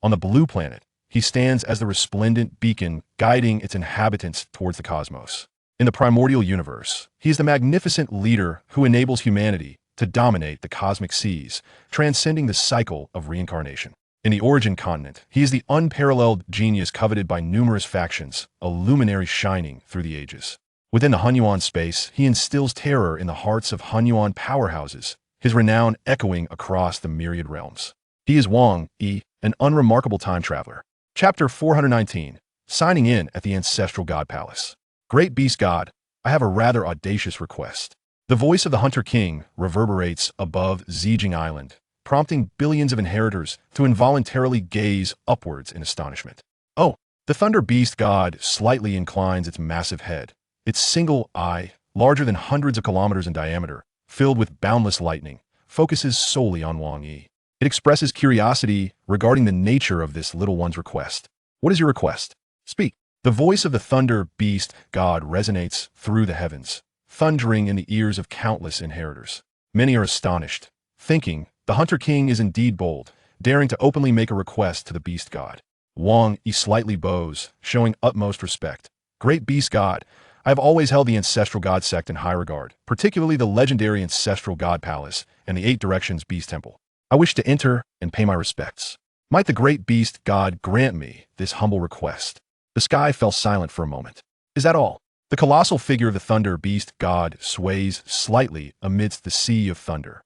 On the blue planet, he stands as the resplendent beacon guiding its inhabitants towards the cosmos. In the primordial universe, he is the magnificent leader who enables humanity to dominate the cosmic seas, transcending the cycle of reincarnation. In the origin continent, he is the unparalleled genius coveted by numerous factions, a luminary shining through the ages. Within the Hunyuan space, he instills terror in the hearts of Hunyuan powerhouses, his renown echoing across the myriad realms. He is Wang Yi, an unremarkable time traveler. Chapter 419, signing in at the Ancestral God Palace. Great Beast God, I have a rather audacious request. The voice of the Hunter King reverberates above Zijing Island, prompting billions of inheritors to involuntarily gaze upwards in astonishment. Oh, the Thunder Beast God slightly inclines its massive head, its single eye, larger than hundreds of kilometers in diameter, filled with boundless lightning, focuses solely on Wang Yi. It expresses curiosity regarding the nature of this little one's request. What is your request? Speak. The voice of the Thunder Beast God resonates through the heavens, thundering in the ears of countless inheritors. Many are astonished, thinking the Hunter King is indeed bold, daring to openly make a request to the Beast God. Wang Yi slightly bows, showing utmost respect. Great Beast God, I have always held the Ancestral God sect in high regard, particularly the legendary Ancestral God Palace and the 8 Directions Beast Temple. I wish to enter and pay my respects. Might the Great Beast God grant me this humble request? The sky fell silent for a moment. Is that all? The colossal figure of the Thunder Beast God sways slightly amidst the sea of thunder.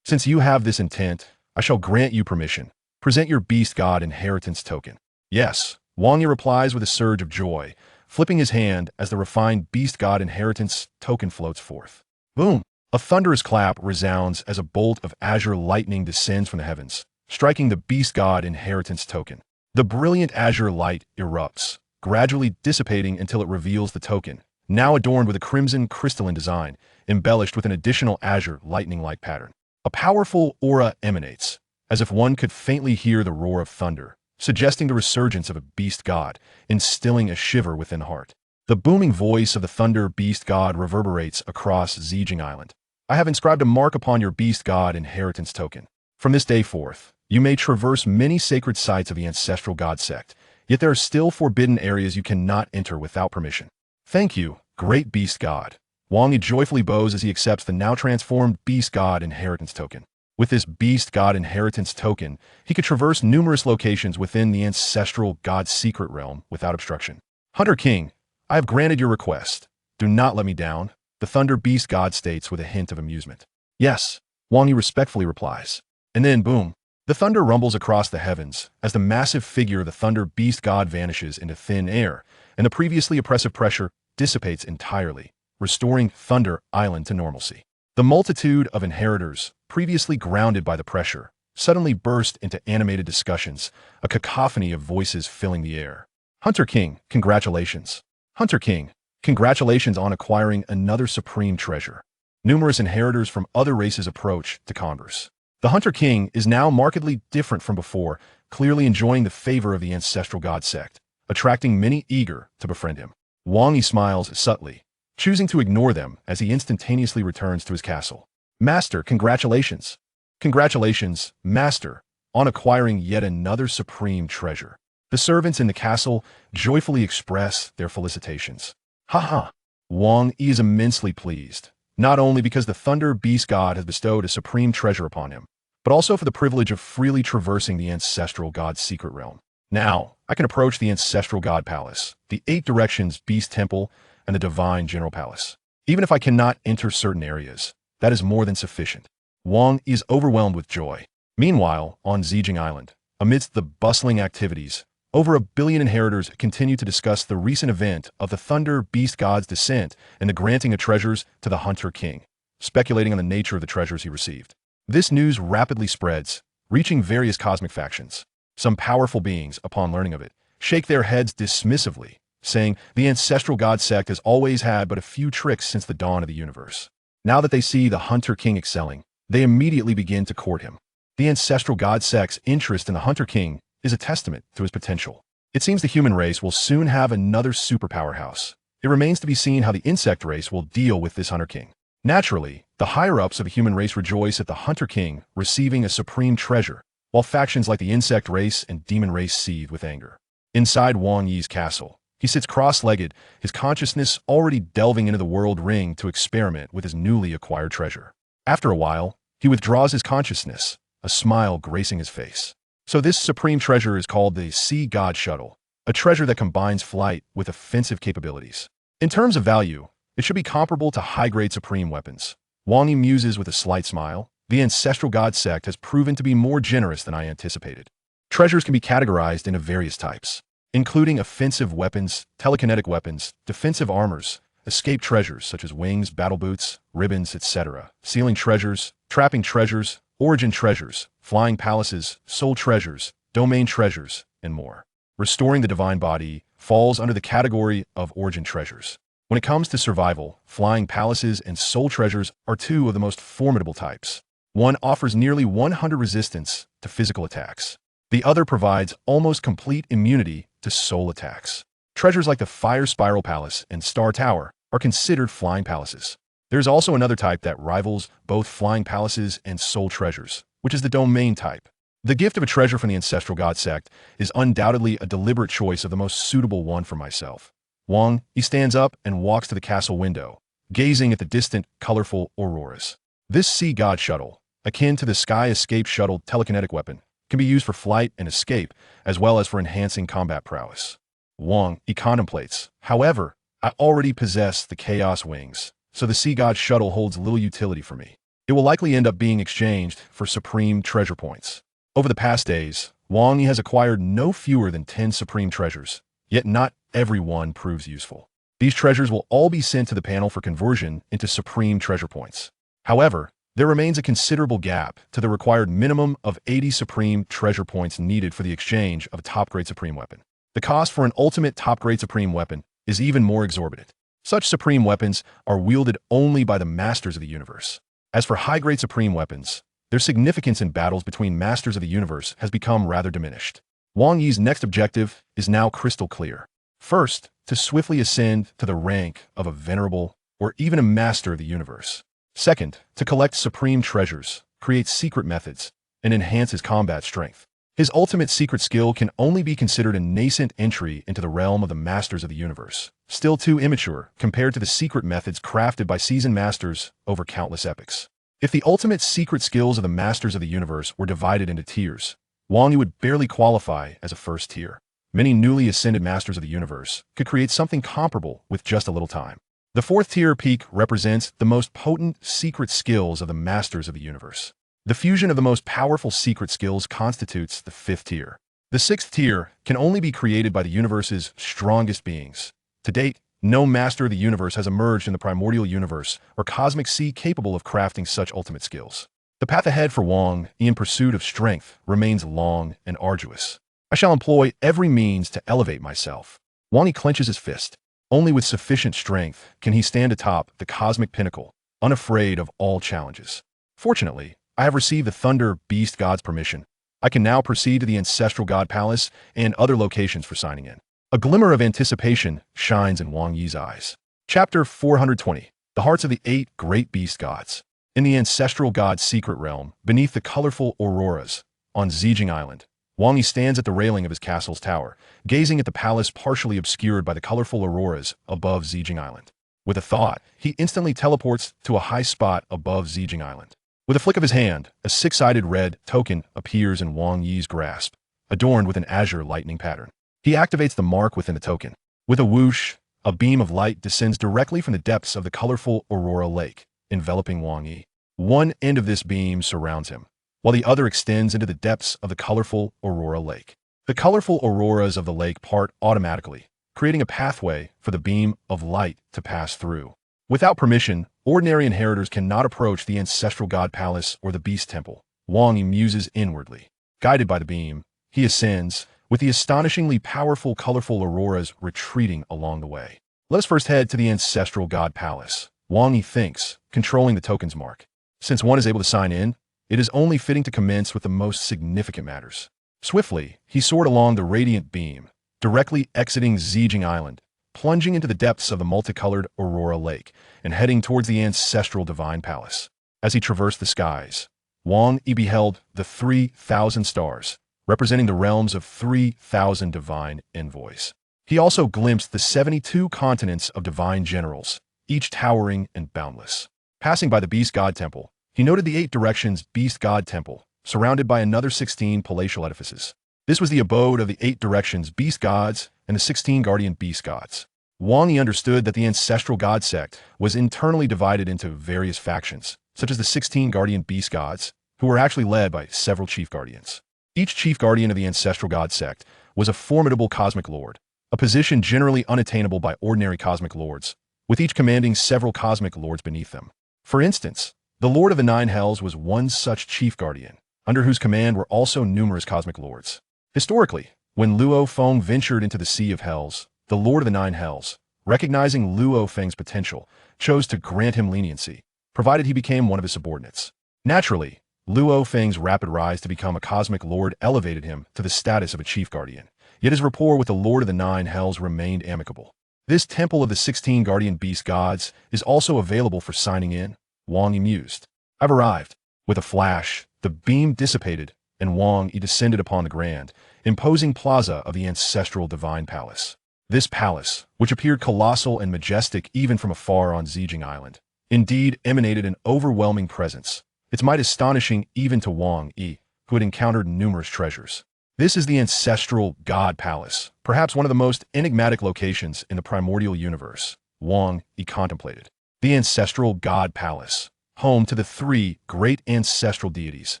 Since you have this intent, I shall grant you permission. Present your Beast God inheritance token. Yes, Wang Yi replies with a surge of joy, flipping his hand as the refined Beast God inheritance token floats forth. Boom! A thunderous clap resounds as a bolt of azure lightning descends from the heavens, striking the Beast God inheritance token. The brilliant azure light erupts, gradually dissipating until it reveals the token, now adorned with a crimson crystalline design, embellished with an additional azure lightning-like pattern. A powerful aura emanates, as if one could faintly hear the roar of thunder, suggesting the resurgence of a Beast God, instilling a shiver within the heart. The booming voice of the Thunder Beast God reverberates across Zijing Island. I have inscribed a mark upon your Beast God inheritance token. From this day forth, you may traverse many sacred sites of the Ancestral God sect, yet there are still forbidden areas you cannot enter without permission. Thank you, Great Beast God. Wang Yi joyfully bows as he accepts the now transformed Beast God inheritance token. With this Beast God inheritance token, he could traverse numerous locations within the Ancestral God's secret realm without obstruction. Hunter King, I have granted your request. Do not let me down, the Thunder Beast God states with a hint of amusement. Yes, Wang Yi respectfully replies. And then, boom, the thunder rumbles across the heavens as the massive figure of the Thunder Beast God vanishes into thin air, and the previously oppressive pressure dissipates entirely, restoring Thunder Island to normalcy. The multitude of inheritors, previously grounded by the pressure, suddenly burst into animated discussions, a cacophony of voices filling the air. Hunter King, congratulations. Hunter King, congratulations on acquiring another supreme treasure. Numerous inheritors from other races approach to converse. The Hunter King is now markedly different from before, clearly enjoying the favor of the Ancestral God sect, attracting many eager to befriend him. Wang Yi smiles subtly, choosing to ignore them as he instantaneously returns to his castle. Master, congratulations. Congratulations, Master, on acquiring yet another supreme treasure. The servants in the castle joyfully express their felicitations. Haha! Wang Yi is immensely pleased, not only because the Thunder Beast God has bestowed a supreme treasure upon him, but also for the privilege of freely traversing the Ancestral God's secret realm. Now, I can approach the Ancestral God Palace, the 8 Directions Beast Temple, and the Divine General Palace. Even if I cannot enter certain areas, that is more than sufficient. Wang is overwhelmed with joy. Meanwhile, on Zijing Island, amidst the bustling activities, over 1 billion inheritors continue to discuss the recent event of the Thunder Beast God's descent and the granting of treasures to the Hunter King, speculating on the nature of the treasures he received. This news rapidly spreads, reaching various cosmic factions. Some powerful beings, upon learning of it, shake their heads dismissively, saying the Ancestral God sect has always had but a few tricks since the dawn of the universe. Now that they see the Hunter King excelling, they immediately begin to court him. The Ancestral God sect's interest in the Hunter King is a testament to his potential. It seems the human race will soon have another superpowerhouse. It remains to be seen how the insect race will deal with this Hunter King. Naturally, the higher-ups of the human race rejoice at the Hunter King receiving a supreme treasure, while factions like the insect race and demon race seethe with anger. Inside Wang Yi's castle, he sits cross-legged, his consciousness already delving into the world ring to experiment with his newly acquired treasure. After a while, he withdraws his consciousness, a smile gracing his face. So this supreme treasure is called the Sea God Shuttle, a treasure that combines flight with offensive capabilities. In terms of value, it should be comparable to high-grade supreme weapons. Wang Yi muses with a slight smile. The ancestral god sect has proven to be more generous than I anticipated. Treasures can be categorized into various types, including offensive weapons, telekinetic weapons, defensive armors, escape treasures such as wings, battle boots, ribbons, etc., sealing treasures, trapping treasures, origin treasures, flying palaces, soul treasures, domain treasures, and more. Restoring the divine body falls under the category of origin treasures. When it comes to survival, flying palaces and soul treasures are two of the most formidable types. One offers nearly 100 resistance to physical attacks. The other provides almost complete immunity to soul attacks. Treasures like the Fire Spiral Palace and Star Tower are considered flying palaces. There is also another type that rivals both flying palaces and soul treasures, which is the domain type. The gift of a treasure from the ancestral god sect is undoubtedly a deliberate choice of the most suitable one for myself. Wang Yi stands up and walks to the castle window, gazing at the distant, colorful auroras. This Sea God Shuttle, akin to the Sky Escape Shuttle telekinetic weapon, can be used for flight and escape, as well as for enhancing combat prowess. Wang Yi contemplates. However, I already possess the Chaos Wings, so the Sea God Shuttle holds little utility for me. It will likely end up being exchanged for supreme treasure points. Over the past days, Wang Yi has acquired no fewer than 10 supreme treasures, yet not every one proves useful. These treasures will all be sent to the panel for conversion into supreme treasure points. However, there remains a considerable gap to the required minimum of 80 supreme treasure points needed for the exchange of a top-grade supreme weapon. The cost for an ultimate top-grade supreme weapon is even more exorbitant. Such supreme weapons are wielded only by the masters of the universe. As for high-grade supreme weapons, their significance in battles between masters of the universe has become rather diminished. Wang Yi's next objective is now crystal clear. First, to swiftly ascend to the rank of a venerable or even a master of the universe. Second, to collect supreme treasures, create secret methods, and enhance his combat strength. His ultimate secret skill can only be considered a nascent entry into the realm of the masters of the universe, still too immature compared to the secret methods crafted by seasoned masters over countless epochs. If the ultimate secret skills of the masters of the universe were divided into tiers, Wang Yi would barely qualify as a first tier. Many newly ascended masters of the universe could create something comparable with just a little time. The fourth tier peak represents the most potent secret skills of the masters of the universe. The fusion of the most powerful secret skills constitutes the fifth tier. The sixth tier can only be created by the universe's strongest beings. To date, no master of the universe has emerged in the primordial universe or cosmic sea capable of crafting such ultimate skills. The path ahead for Wang Yi in pursuit of strength remains long and arduous. I shall employ every means to elevate myself. Wang Yi clenches his fist. Only with sufficient strength can he stand atop the cosmic pinnacle, unafraid of all challenges. Fortunately, I have received the Thunder Beast God's permission. I can now proceed to the Ancestral God Palace and other locations for signing in. A glimmer of anticipation shines in Wang Yi's eyes. Chapter 420. The Hearts of the 8 Great Beast Gods. In the Ancestral God's secret realm, beneath the colorful auroras, on Zijing Island, Wang Yi stands at the railing of his castle's tower, gazing at the palace partially obscured by the colorful auroras above Zijing Island. With a thought, he instantly teleports to a high spot above Zijing Island. With a flick of his hand, a six-sided red token appears in Wang Yi's grasp, adorned with an azure lightning pattern. He activates the mark within the token. With a whoosh, a beam of light descends directly from the depths of the colorful Aurora Lake, enveloping Wang Yi. One end of this beam surrounds him, while the other extends into the depths of the colorful Aurora Lake. The colorful auroras of the lake part automatically, creating a pathway for the beam of light to pass through. Without permission, ordinary inheritors cannot approach the Ancestral God Palace or the Beast Temple. Wang Yi muses inwardly. Guided by the beam, he ascends, with the astonishingly powerful colorful auroras retreating along the way. Let us first head to the Ancestral God Palace. Wang Yi thinks, controlling the token's mark. Since one is able to sign in, it is only fitting to commence with the most significant matters. Swiftly, he soared along the radiant beam, directly exiting Zijing Island, plunging into the depths of the multicolored Aurora Lake, and heading towards the Ancestral Divine Palace. As he traversed the skies, Wang Yi beheld the 3,000 stars, representing the realms of 3,000 divine envoys. He also glimpsed the 72 continents of divine generals, each towering and boundless. Passing by the Beast God Temple, he noted the 8 directions Beast God Temple, surrounded by another 16 palatial edifices. This was the abode of the 8 directions Beast Gods and the 16 guardian Beast Gods. Wang Yi understood that the ancestral God sect was internally divided into various factions, such as the 16 guardian Beast Gods, who were actually led by several chief guardians. Each chief guardian of the ancestral God sect was a formidable cosmic lord, a position generally unattainable by ordinary cosmic lords, with each commanding several cosmic lords beneath them. For instance, the Lord of the Nine Hells was one such chief guardian, under whose command were also numerous cosmic lords. Historically, when Luo Feng ventured into the Sea of Hells, the Lord of the Nine Hells, recognizing Luo Feng's potential, chose to grant him leniency, provided he became one of his subordinates. Naturally, Luo Feng's rapid rise to become a cosmic lord elevated him to the status of a chief guardian, yet his rapport with the Lord of the Nine Hells remained amicable. This temple of the 16 guardian beast gods is also available for signing in, Wang Yi mused. I've arrived. With a flash, the beam dissipated, and Wang Yi descended upon the grand, imposing plaza of the ancestral divine palace. This palace, which appeared colossal and majestic even from afar on Zijing Island, indeed emanated an overwhelming presence, its might astonishing even to Wang Yi, who had encountered numerous treasures. This is the ancestral God Palace, perhaps one of the most enigmatic locations in the primordial universe, Wang Yi contemplated. The ancestral God Palace, home to the 3 great ancestral deities,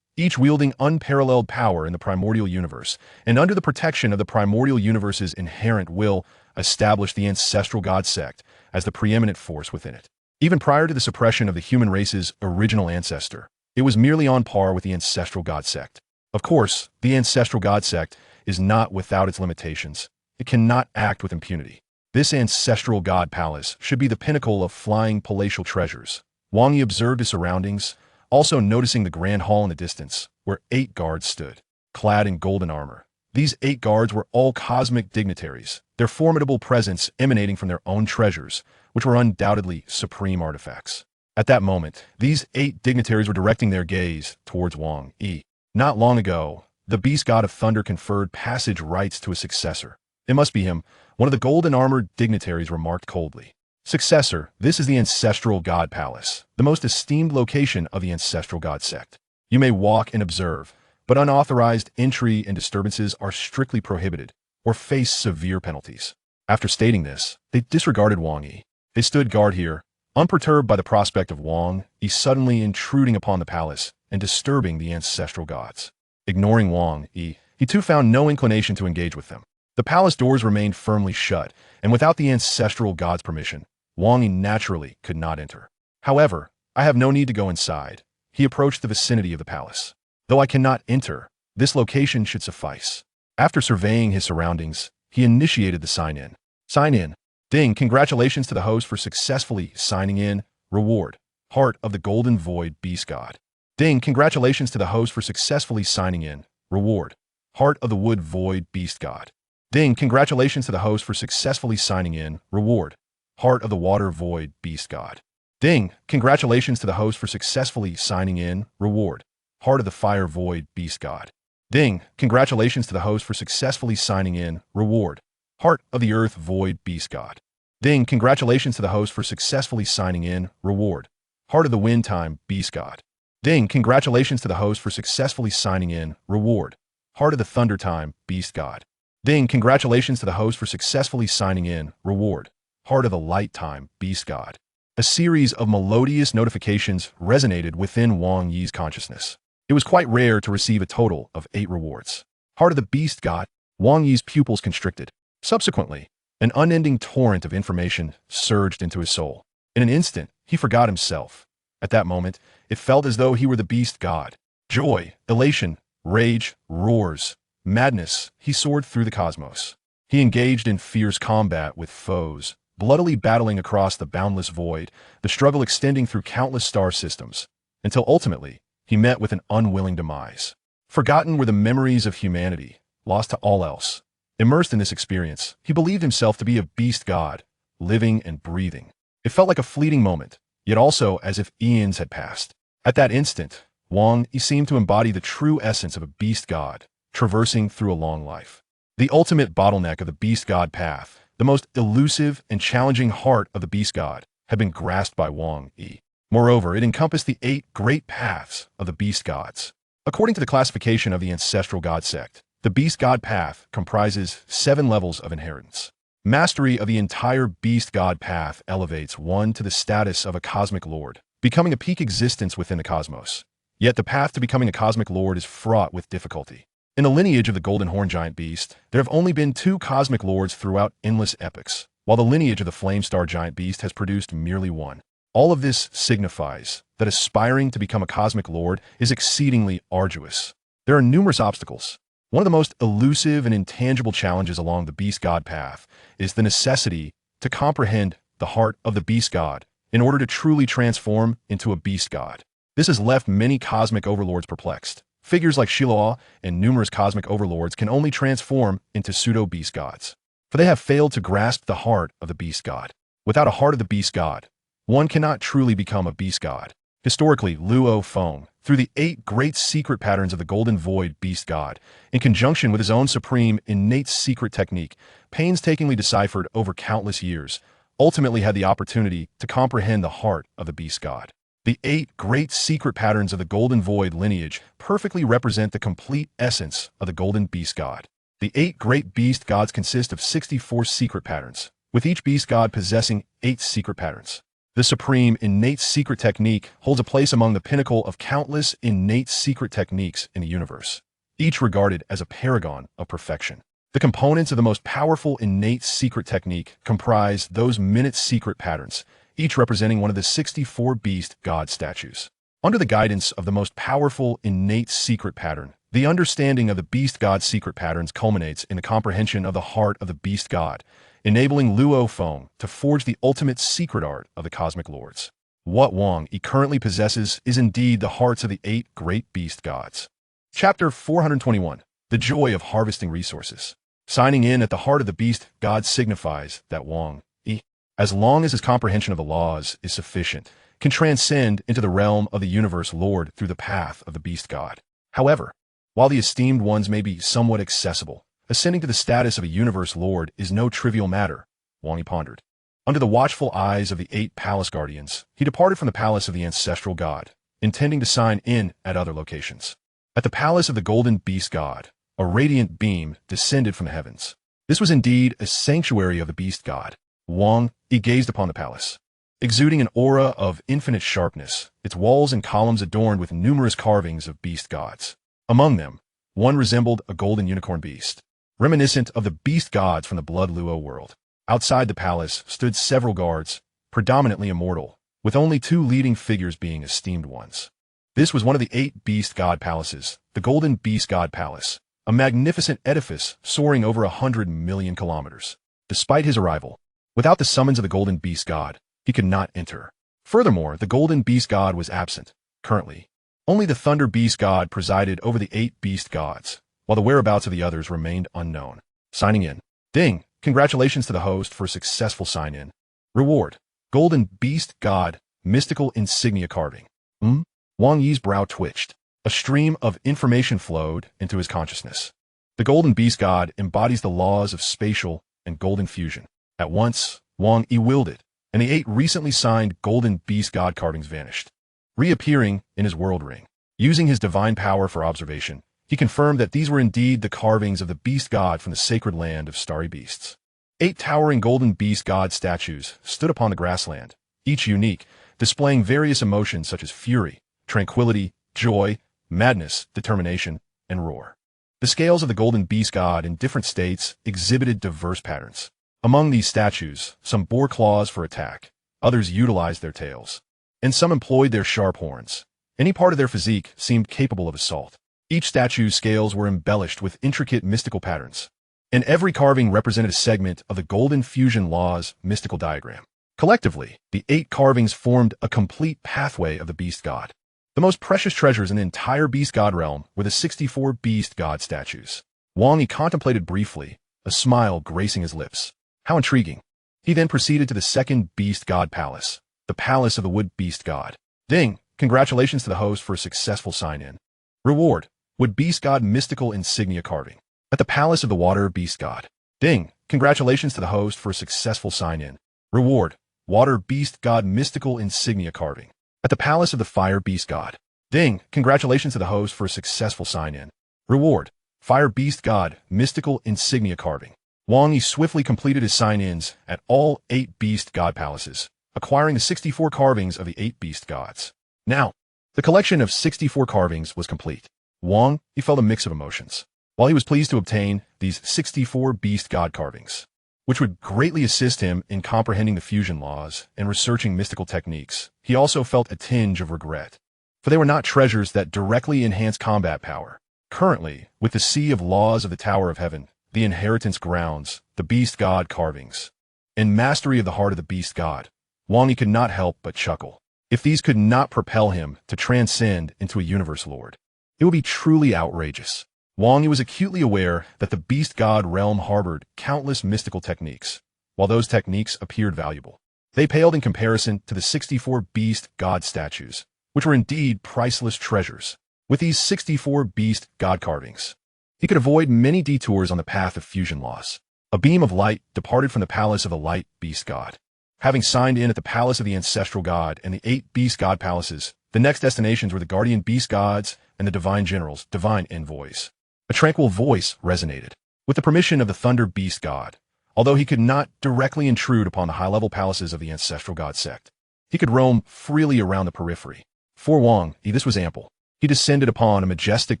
each wielding unparalleled power in the primordial universe, and under the protection of the primordial universe's inherent will, established the ancestral God sect as the preeminent force within it. Even prior to the suppression of the human race's original ancestor, it was merely on par with the ancestral God sect. Of course, the ancestral God sect is not without its limitations. It cannot act with impunity. This ancestral God palace should be the pinnacle of flying palatial treasures. Wang Yi observed his surroundings, also noticing the grand hall in the distance, where 8 guards stood, clad in golden armor. These 8 guards were all cosmic dignitaries, their formidable presence emanating from their own treasures, which were undoubtedly supreme artifacts. At that moment, these 8 dignitaries were directing their gaze towards Wang Yi. Not long ago, the beast god of thunder conferred passage rights to a successor. It must be him, one of the golden-armored dignitaries remarked coldly. Successor, this is the ancestral God Palace, the most esteemed location of the ancestral God sect. You may walk and observe, but unauthorized entry and disturbances are strictly prohibited, or face severe penalties. After stating this, they disregarded Wang Yi. They stood guard here, unperturbed by the prospect of Wang Yi suddenly intruding upon the palace and disturbing the ancestral gods. Ignoring Wang Yi, he too found no inclination to engage with them. The palace doors remained firmly shut, and without the ancestral god's permission, Wang Yi naturally could not enter. However, I have no need to go inside. He approached the vicinity of the palace. Though I cannot enter, this location should suffice. After surveying his surroundings, he initiated the sign-in. Sign in. Ding, congratulations to the host for successfully signing in. Reward. Heart of the Golden Void Beast God. Ding, congratulations to the host for successfully signing in. Reward. Heart of the Wood Void Beast God. Ding, congratulations to the host for successfully signing in. Reward. Heart of the Water Void Beast God. Ding, congratulations to the host for successfully signing in. Reward. Heart of the Fire Void Beast God. Ding, congratulations to the host for successfully signing in. Reward. Heart of the Earth Void Beast God. Ding, congratulations to the host for successfully signing in. Reward. Heart of the Wind Time Beast God. Ding, congratulations to the host for successfully signing in. Reward. Heart of the Thunder Time Beast God. Ding, congratulations to the host for successfully signing in. Reward. Heart of the Light Time Beast God. A series of melodious notifications resonated within Wang Yi's consciousness. It was quite rare to receive a total of 8 rewards. Heart of the Beast God. Wang Yi's pupils constricted. Subsequently, an unending torrent of information surged into his soul. In an instant, he forgot himself. At that moment, it felt as though he were the beast god. Joy, elation, rage, roars, madness, he soared through the cosmos. He engaged in fierce combat with foes, bloodily battling across the boundless void, the struggle extending through countless star systems, until ultimately, he met with an unwilling demise. Forgotten were the memories of humanity, lost to all else. Immersed in this experience, he believed himself to be a beast god, living and breathing. It felt like a fleeting moment, yet also as if eons had passed. At that instant, Wang Yi seemed to embody the true essence of a beast god, traversing through a long life. The ultimate bottleneck of the beast god path, the most elusive and challenging heart of the beast god, had been grasped by Wang Yi. Moreover, it encompassed the 8 great paths of the beast gods. According to the classification of the ancestral god sect, the beast god path comprises 7 levels of inheritance. Mastery of the entire beast god path elevates one to the status of a cosmic lord, becoming a peak existence within the cosmos. Yet the path to becoming a cosmic lord is fraught with difficulty. In the lineage of the golden horn giant beast, there have only been 2 cosmic lords throughout endless epochs, while the lineage of the flame star giant beast has produced merely 1. All of this signifies that aspiring to become a cosmic lord is exceedingly arduous. There are numerous obstacles. One of the most elusive and intangible challenges along the beast god path is the necessity to comprehend the heart of the beast god in order to truly transform into a beast god. This has left many cosmic overlords perplexed. Figures like Shiloh and numerous cosmic overlords can only transform into pseudo-beast gods, for they have failed to grasp the heart of the beast god. Without a heart of the beast god, one cannot truly become a beast god. Historically, Luo Feng, through the 8 great secret patterns of the Golden Void beast god, in conjunction with his own supreme innate secret technique, painstakingly deciphered over countless years, ultimately had the opportunity to comprehend the heart of the beast god. The 8 great secret patterns of the Golden Void lineage perfectly represent the complete essence of the Golden Beast God. The 8 great beast gods consist of 64 secret patterns, with each beast god possessing 8 secret patterns. The supreme innate secret technique holds a place among the pinnacle of countless innate secret techniques in the universe, each regarded as a paragon of perfection. The components of the most powerful innate secret technique comprise those minute secret patterns, each representing one of the 64 beast god statues. Under the guidance of the most powerful innate secret pattern, the understanding of the beast god secret patterns culminates in the comprehension of the heart of the beast god, enabling Luo Feng to forge the ultimate secret art of the cosmic lords. What Wang Yi currently possesses is indeed the hearts of the 8 great beast gods. Chapter 421. The Joy of Harvesting Resources. Signing in at the heart of the beast god signifies that Wang Yi, as long as his comprehension of the laws is sufficient, can transcend into the realm of the universe lord through the path of the beast god. However, while the esteemed ones may be somewhat accessible, ascending to the status of a universe lord is no trivial matter, Wang Yi pondered. Under the watchful eyes of the 8 palace guardians, he departed from the palace of the ancestral god, intending to sign in at other locations. At the palace of the golden beast god, a radiant beam descended from the heavens. This was indeed a sanctuary of the beast god. Wang Yi gazed upon the palace. Exuding an aura of infinite sharpness, its walls and columns adorned with numerous carvings of beast gods. Among them, one resembled a golden unicorn beast, reminiscent of the beast gods from the Blood Luo world. Outside the palace stood several guards, predominantly immortal, with only 2 leading figures being esteemed ones. This was one of the 8 beast god palaces, the Golden Beast God Palace, a magnificent edifice soaring over 100 million kilometers. Despite his arrival, without the summons of the Golden Beast God, he could not enter. Furthermore, the Golden Beast God was absent. Currently, only the Thunder Beast God presided over the 8 beast gods, while the whereabouts of the others remained unknown. Signing in. Ding! Congratulations to the host for a successful sign-in. Reward. Golden Beast God, mystical insignia carving. Wang Yi's brow twitched. A stream of information flowed into his consciousness. The Golden Beast God embodies the laws of spatial and golden fusion. At once, Wang Yi willed it, and the 8 recently signed Golden Beast God carvings vanished, reappearing in his world ring. Using his divine power for observation, he confirmed that these were indeed the carvings of the beast god from the sacred land of starry beasts. 8 towering Golden Beast God statues stood upon the grassland, each unique, displaying various emotions such as fury, tranquility, joy, madness, determination, and roar. The scales of the Golden Beast God in different states exhibited diverse patterns. Among these statues, some bore claws for attack, others utilized their tails, and some employed their sharp horns. Any part of their physique seemed capable of assault. Each statue's scales were embellished with intricate mystical patterns, and every carving represented a segment of the Golden Fusion Law's mystical diagram. Collectively, the 8 carvings formed a complete pathway of the Beast God. The most precious treasures in the entire Beast God realm were the 64 Beast God statues. Wang Yi contemplated briefly, a smile gracing his lips. How intriguing. He then proceeded to the second Beast God Palace, the Palace of the Wood Beast God. Ding! Congratulations to the host for a successful sign-in. Reward. Wood Beast God Mystical Insignia Carving. At the Palace of the Water Beast God. Ding. Congratulations to the host for a successful sign-in. Reward. Water Beast God Mystical Insignia Carving. At the Palace of the Fire Beast God. Ding. Congratulations to the host for a successful sign-in. Reward. Fire Beast God Mystical Insignia Carving. Wang Yi swiftly completed his sign-ins at all 8 Beast God Palaces, acquiring the 64 carvings of the 8 Beast Gods. Now, the collection of 64 carvings was complete. Wang Yi felt a mix of emotions. While he was pleased to obtain these 64 Beast God carvings, which would greatly assist him in comprehending the fusion laws and researching mystical techniques, he also felt a tinge of regret, for they were not treasures that directly enhance combat power. Currently, with the Sea of Laws of the Tower of Heaven, the Inheritance Grounds, the Beast God carvings, and mastery of the Heart of the Beast God, Wang Yi could not help but chuckle. If these could not propel him to transcend into a universe lord, it would be truly outrageous. Wang Yi was acutely aware that the Beast God realm harbored countless mystical techniques. While those techniques appeared valuable, they paled in comparison to the 64 Beast God statues, which were indeed priceless treasures. With these 64 Beast God carvings, he could avoid many detours on the path of fusion laws. A beam of light departed from the Palace of the Light Beast God. Having signed in at the Palace of the Ancestral God and the 8 Beast God Palaces, the next destinations were the Guardian Beast Gods and the Divine Generals, Divine Envoys. A tranquil voice resonated. With the permission of the Thunder Beast God, although he could not directly intrude upon the high-level palaces of the Ancestral God sect, he could roam freely around the periphery. For Wang Yi, this was ample. He descended upon a majestic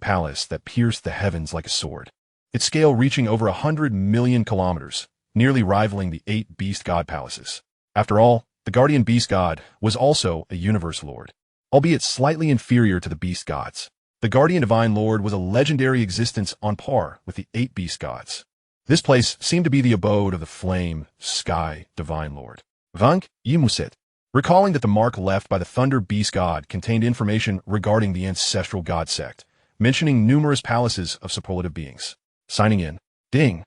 palace that pierced the heavens like a sword, its scale reaching over 100 million kilometers, nearly rivaling the 8 Beast God Palaces. After all, the Guardian Beast God was also a universe lord, albeit slightly inferior to the Beast Gods. The Guardian Divine Lord was a legendary existence on par with the 8 Beast Gods. This place seemed to be the abode of the Flame, Sky, Divine Lord. Wang Yi Muset. Recalling that the mark left by the Thunder Beast God contained information regarding the Ancestral God sect, mentioning numerous palaces of superlative beings. Signing in. Ding.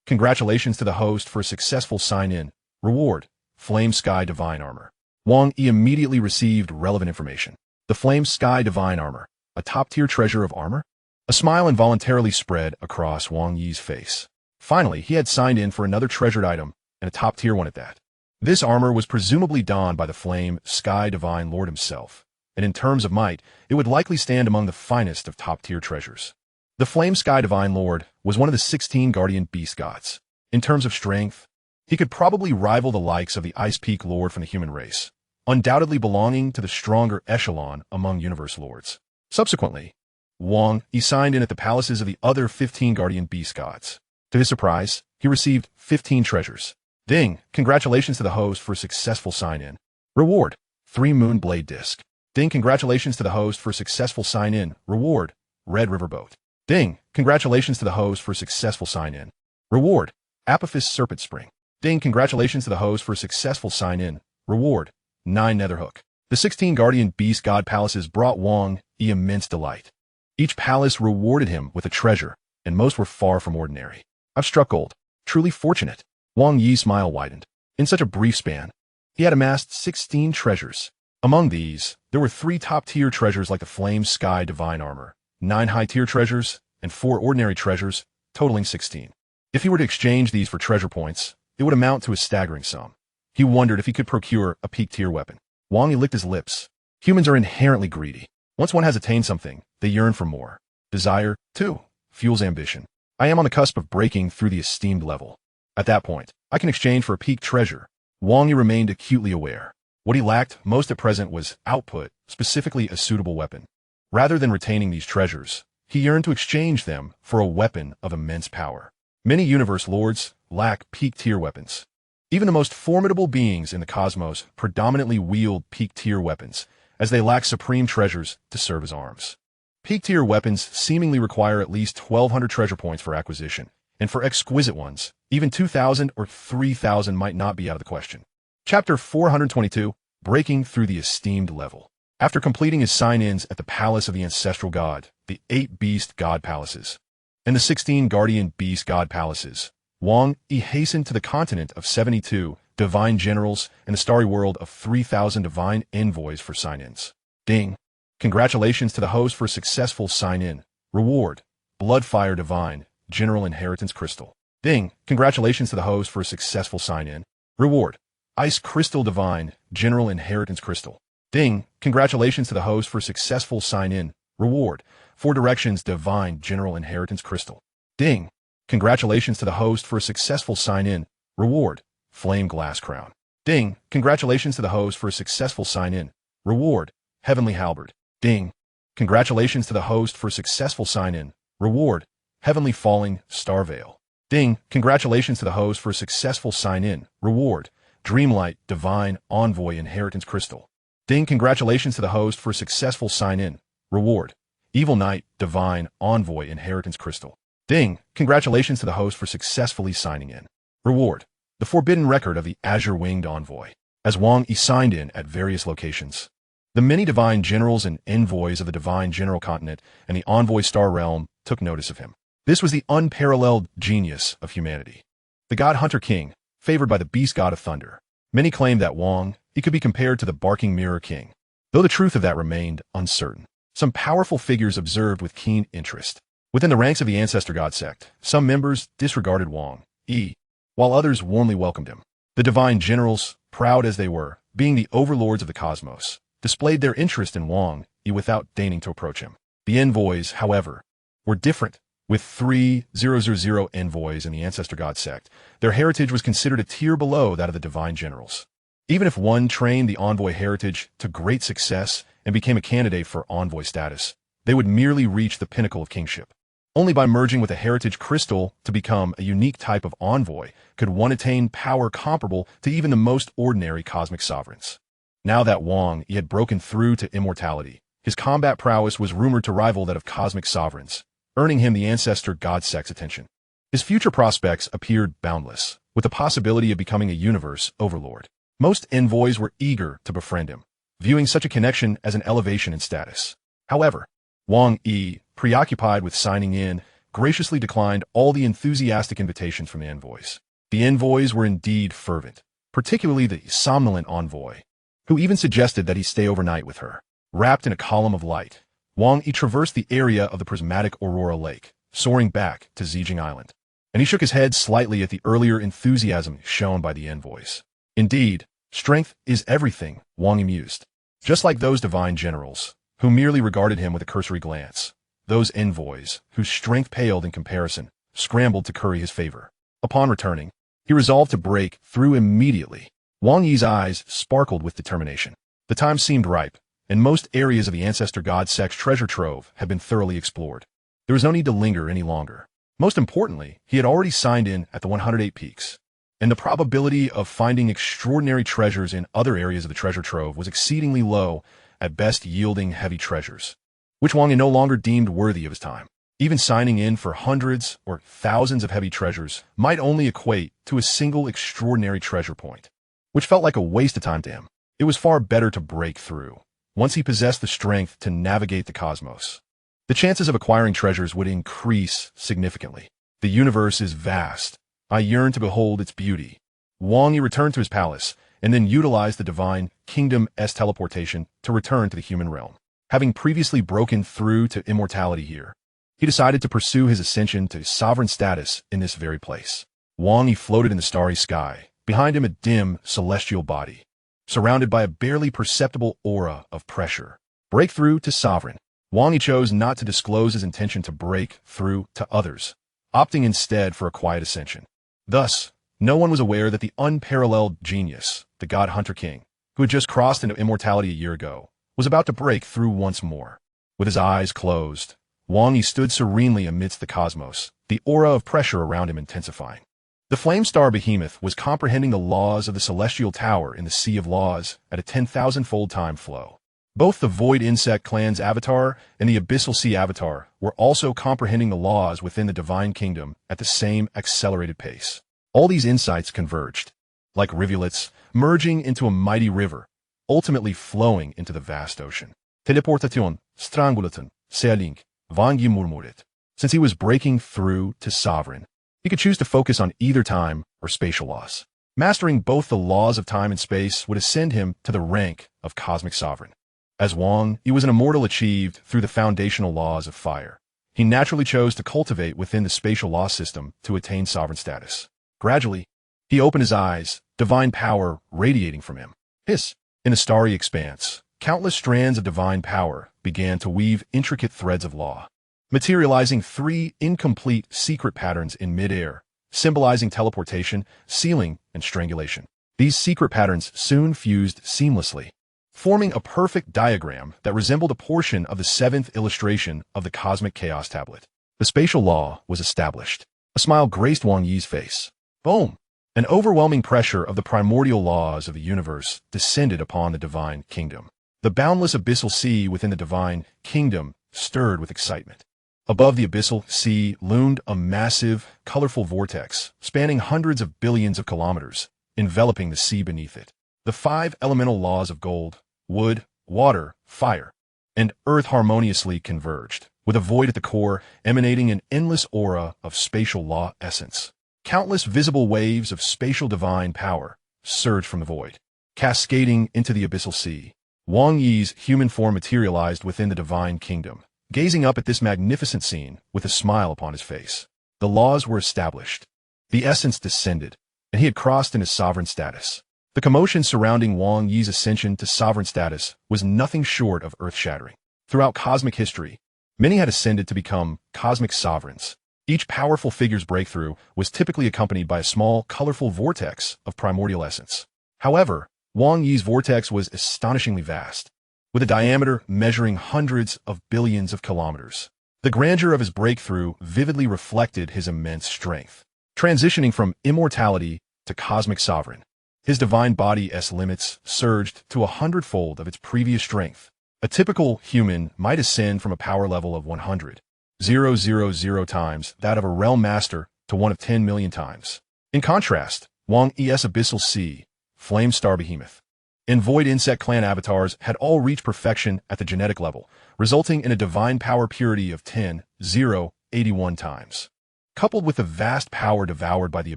Congratulations to the host for a successful sign-in. Reward. Flame Sky Divine Armor. Wang Yi immediately received relevant information. The Flame Sky Divine Armor. A top-tier treasure of armor? A smile involuntarily spread across Wang Yi's face. Finally, he had signed in for another treasured item, and a top-tier one at that. This armor was presumably donned by the Flame Sky Divine Lord himself, and in terms of might, it would likely stand among the finest of top-tier treasures. The Flame Sky Divine Lord was one of the 16 Guardian Beast Gods. In terms of strength, he could probably rival the likes of the Ice Peak Lord from the human race, undoubtedly belonging to the stronger echelon among universe lords. Subsequently, Wang Yi signed in at the palaces of the other 15 Guardian Beast Gods. To his surprise, he received 15 treasures. Ding! Congratulations to the host for a successful sign-in. Reward. 3 Moon Blade Disc. Ding! Congratulations to the host for a successful sign-in. Reward. Red Riverboat. Ding! Congratulations to the host for a successful sign-in. Reward. Apophis Serpent Spring. Ding! Congratulations to the host for a successful sign-in. Reward. 9 Netherhook. The 16 Guardian Beast God Palaces brought Wang Yi immense delight. Each palace rewarded him with a treasure, and most were far from ordinary. I've struck gold. Truly fortunate. Wang Yi's smile widened. In such a brief span, he had amassed 16 treasures. Among these, there were 3 top-tier treasures like the Flame Sky Divine Armor, 9 high-tier treasures, and 4 ordinary treasures, totaling 16. If he were to exchange these for treasure points, it would amount to a staggering sum. He wondered if he could procure a peak-tier weapon. Wang Yi licked his lips. Humans are inherently greedy. Once one has attained something, they yearn for more. Desire, too, fuels ambition. I am on the cusp of breaking through the esteemed level. At that point, I can exchange for a peak treasure. Wang Yi remained acutely aware. What he lacked most at present was output, specifically a suitable weapon. Rather than retaining these treasures, he yearned to exchange them for a weapon of immense power. Many universe lords lack peak-tier weapons. Even the most formidable beings in the cosmos predominantly wield peak-tier weapons, as they lack supreme treasures to serve as arms. Peak-tier weapons seemingly require at least 1,200 treasure points for acquisition, and for exquisite ones, even 2,000 or 3,000 might not be out of the question. Chapter 422, Breaking Through the Esteemed Level. After completing his sign-ins at the Palace of the Ancestral God, the 8 Beast God Palaces, and the 16 Guardian Beast God Palaces, Wang Yi hastened to the continent of 72 Divine Generals and the starry world of 3,000 Divine Envoys for sign-ins. Ding! Congratulations to the host for a successful sign-in. Reward. Bloodfire Divine, General Inheritance Crystal. Ding. Congratulations to the host for a successful sign-in. Reward. Ice Crystal Divine, General Inheritance Crystal. Ding. Congratulations to the host for a successful sign-in. Reward. Four Directions Divine, General Inheritance Crystal. Ding. Congratulations to the host for a successful sign-in. Reward. Flame Glass Crown. Ding. Congratulations to the host for a successful sign-in. Reward. Heavenly Halberd. Ding. Congratulations to the host for a successful sign-in. Reward. Heavenly Falling Star Veil. Ding. Congratulations to the host for a successful sign-in. Reward. Dreamlight Divine Envoy Inheritance Crystal. Ding. Congratulations to the host for a successful sign-in. Reward. Evil Knight Divine Envoy Inheritance Crystal. Ding. Congratulations to the host for successfully signing in. Reward. The Forbidden Record of the Azure Winged Envoy. As Wang Yi signed in at various locations, the many divine generals and envoys of the divine general continent and the envoy star realm took notice of him. This was the unparalleled genius of humanity. The God Hunter King, favored by the beast god of thunder. Many claimed that Wang Yi could be compared to the barking mirror king, though the truth of that remained uncertain. Some powerful figures observed with keen interest. Within the ranks of the Ancestor God sect, some members disregarded Wang Yi, while others warmly welcomed him. The divine generals, proud as they were, being the overlords of the cosmos, displayed their interest in Wang Yi without deigning to approach him. The envoys, however, were different. With 3000 envoys in the Ancestor God sect, their heritage was considered a tier below that of the divine generals. Even if one trained the envoy heritage to great success and became a candidate for envoy status, they would merely reach the pinnacle of kingship. Only by merging with a heritage crystal to become a unique type of envoy could one attain power comparable to even the most ordinary cosmic sovereigns. Now that Wang Yi had broken through to immortality, his combat prowess was rumored to rival that of cosmic sovereigns, earning him the Ancestor God sect's attention. His future prospects appeared boundless, with the possibility of becoming a universe overlord. Most envoys were eager to befriend him, viewing such a connection as an elevation in status. However, Wang Yi, preoccupied with signing in, graciously declined all the enthusiastic invitations from the envoys. The envoys were indeed fervent, particularly the somnolent envoy, who even suggested that he stay overnight with her. Wrapped in a column of light, Wang Yi traversed the area of the prismatic Aurora Lake, soaring back to Zijing Island. And he shook his head slightly at the earlier enthusiasm shown by the envoys. Indeed, strength is everything, Wang Yi mused. Just like those divine generals, who merely regarded him with a cursory glance, those envoys, whose strength paled in comparison, scrambled to curry his favor. Upon returning, he resolved to break through immediately. Wang Yi's eyes sparkled with determination. The time seemed ripe, and most areas of the Ancestor God sect's treasure trove had been thoroughly explored. There was no need to linger any longer. Most importantly, he had already signed in at the 108 Peaks, and the probability of finding extraordinary treasures in other areas of the treasure trove was exceedingly low, at best yielding heavy treasures, which Wang Yi no longer deemed worthy of his time. Even signing in for hundreds or thousands of heavy treasures might only equate to a single extraordinary treasure point, which felt like a waste of time to him. It was far better to break through, once he possessed the strength to navigate the cosmos. The chances of acquiring treasures would increase significantly. The universe is vast. I yearn to behold its beauty. Wang Yi returned to his palace, and then utilized the divine kingdom's teleportation to return to the human realm. Having previously broken through to immortality here, he decided to pursue his ascension to sovereign status in this very place. Wang Yi floated in the starry sky, behind him a dim, celestial body, surrounded by a barely perceptible aura of pressure. Breakthrough to sovereign. Wang Yi chose not to disclose his intention to break through to others, opting instead for a quiet ascension. Thus, no one was aware that the unparalleled genius, the God Hunter King, who had just crossed into immortality a year ago, was about to break through once more. With his eyes closed, Wang Yi stood serenely amidst the cosmos, the aura of pressure around him intensifying. The flame star behemoth was comprehending the laws of the celestial tower in the sea of laws at a 10,000-fold time flow. Both the Void Insect Clan's avatar and the Abyssal Sea avatar were also comprehending the laws within the Divine Kingdom at the same accelerated pace. All these insights converged, like rivulets, merging into a mighty river, ultimately flowing into the vast ocean. Teleportation, strangulation, sealing, Wang Yi murmured. Since he was breaking through to sovereign, he could choose to focus on either time or spatial laws. Mastering both the laws of time and space would ascend him to the rank of cosmic sovereign. As Wang Yi was an immortal achieved through the foundational laws of fire, he naturally chose to cultivate within the spatial law system to attain sovereign status. Gradually, he opened his eyes, divine power radiating from him. In the starry expanse, countless strands of divine power began to weave intricate threads of law, materializing three incomplete secret patterns in midair, symbolizing teleportation, sealing, and strangulation. These secret patterns soon fused seamlessly, forming a perfect diagram that resembled a portion of the seventh illustration of the cosmic chaos tablet. The spatial law was established. A smile graced Wang Yi's face. Boom! An overwhelming pressure of the primordial laws of the universe descended upon the divine kingdom. The boundless abyssal sea within the divine kingdom stirred with excitement. Above the abyssal sea loomed a massive, colorful vortex, spanning hundreds of billions of kilometers, enveloping the sea beneath it. The five elemental laws of gold, wood, water, fire, and earth harmoniously converged, with a void at the core emanating an endless aura of spatial law essence. Countless visible waves of spatial divine power surged from the void, cascading into the abyssal sea. Wang Yi's human form materialized within the divine kingdom, gazing up at this magnificent scene with a smile upon his face. The laws were established. The essence descended, and he had crossed into sovereign status. The commotion surrounding Wang Yi's ascension to sovereign status was nothing short of earth-shattering. Throughout cosmic history, many had ascended to become cosmic sovereigns. Each powerful figure's breakthrough was typically accompanied by a small, colorful vortex of primordial essence. However, Wang Yi's vortex was astonishingly vast, with a diameter measuring hundreds of billions of kilometers. The grandeur of his breakthrough vividly reflected his immense strength. Transitioning from immortality to cosmic sovereign, his divine body's limits surged to 100-fold of its previous strength. A typical human might ascend from a power level of 100,000 times that of a realm master to one of 10 million times. In contrast, Wang Yi's abyssal sea, flame star behemoth, and void insect clan avatars had all reached perfection at the genetic level, resulting in a divine power purity of 10,081 times. Coupled with the vast power devoured by the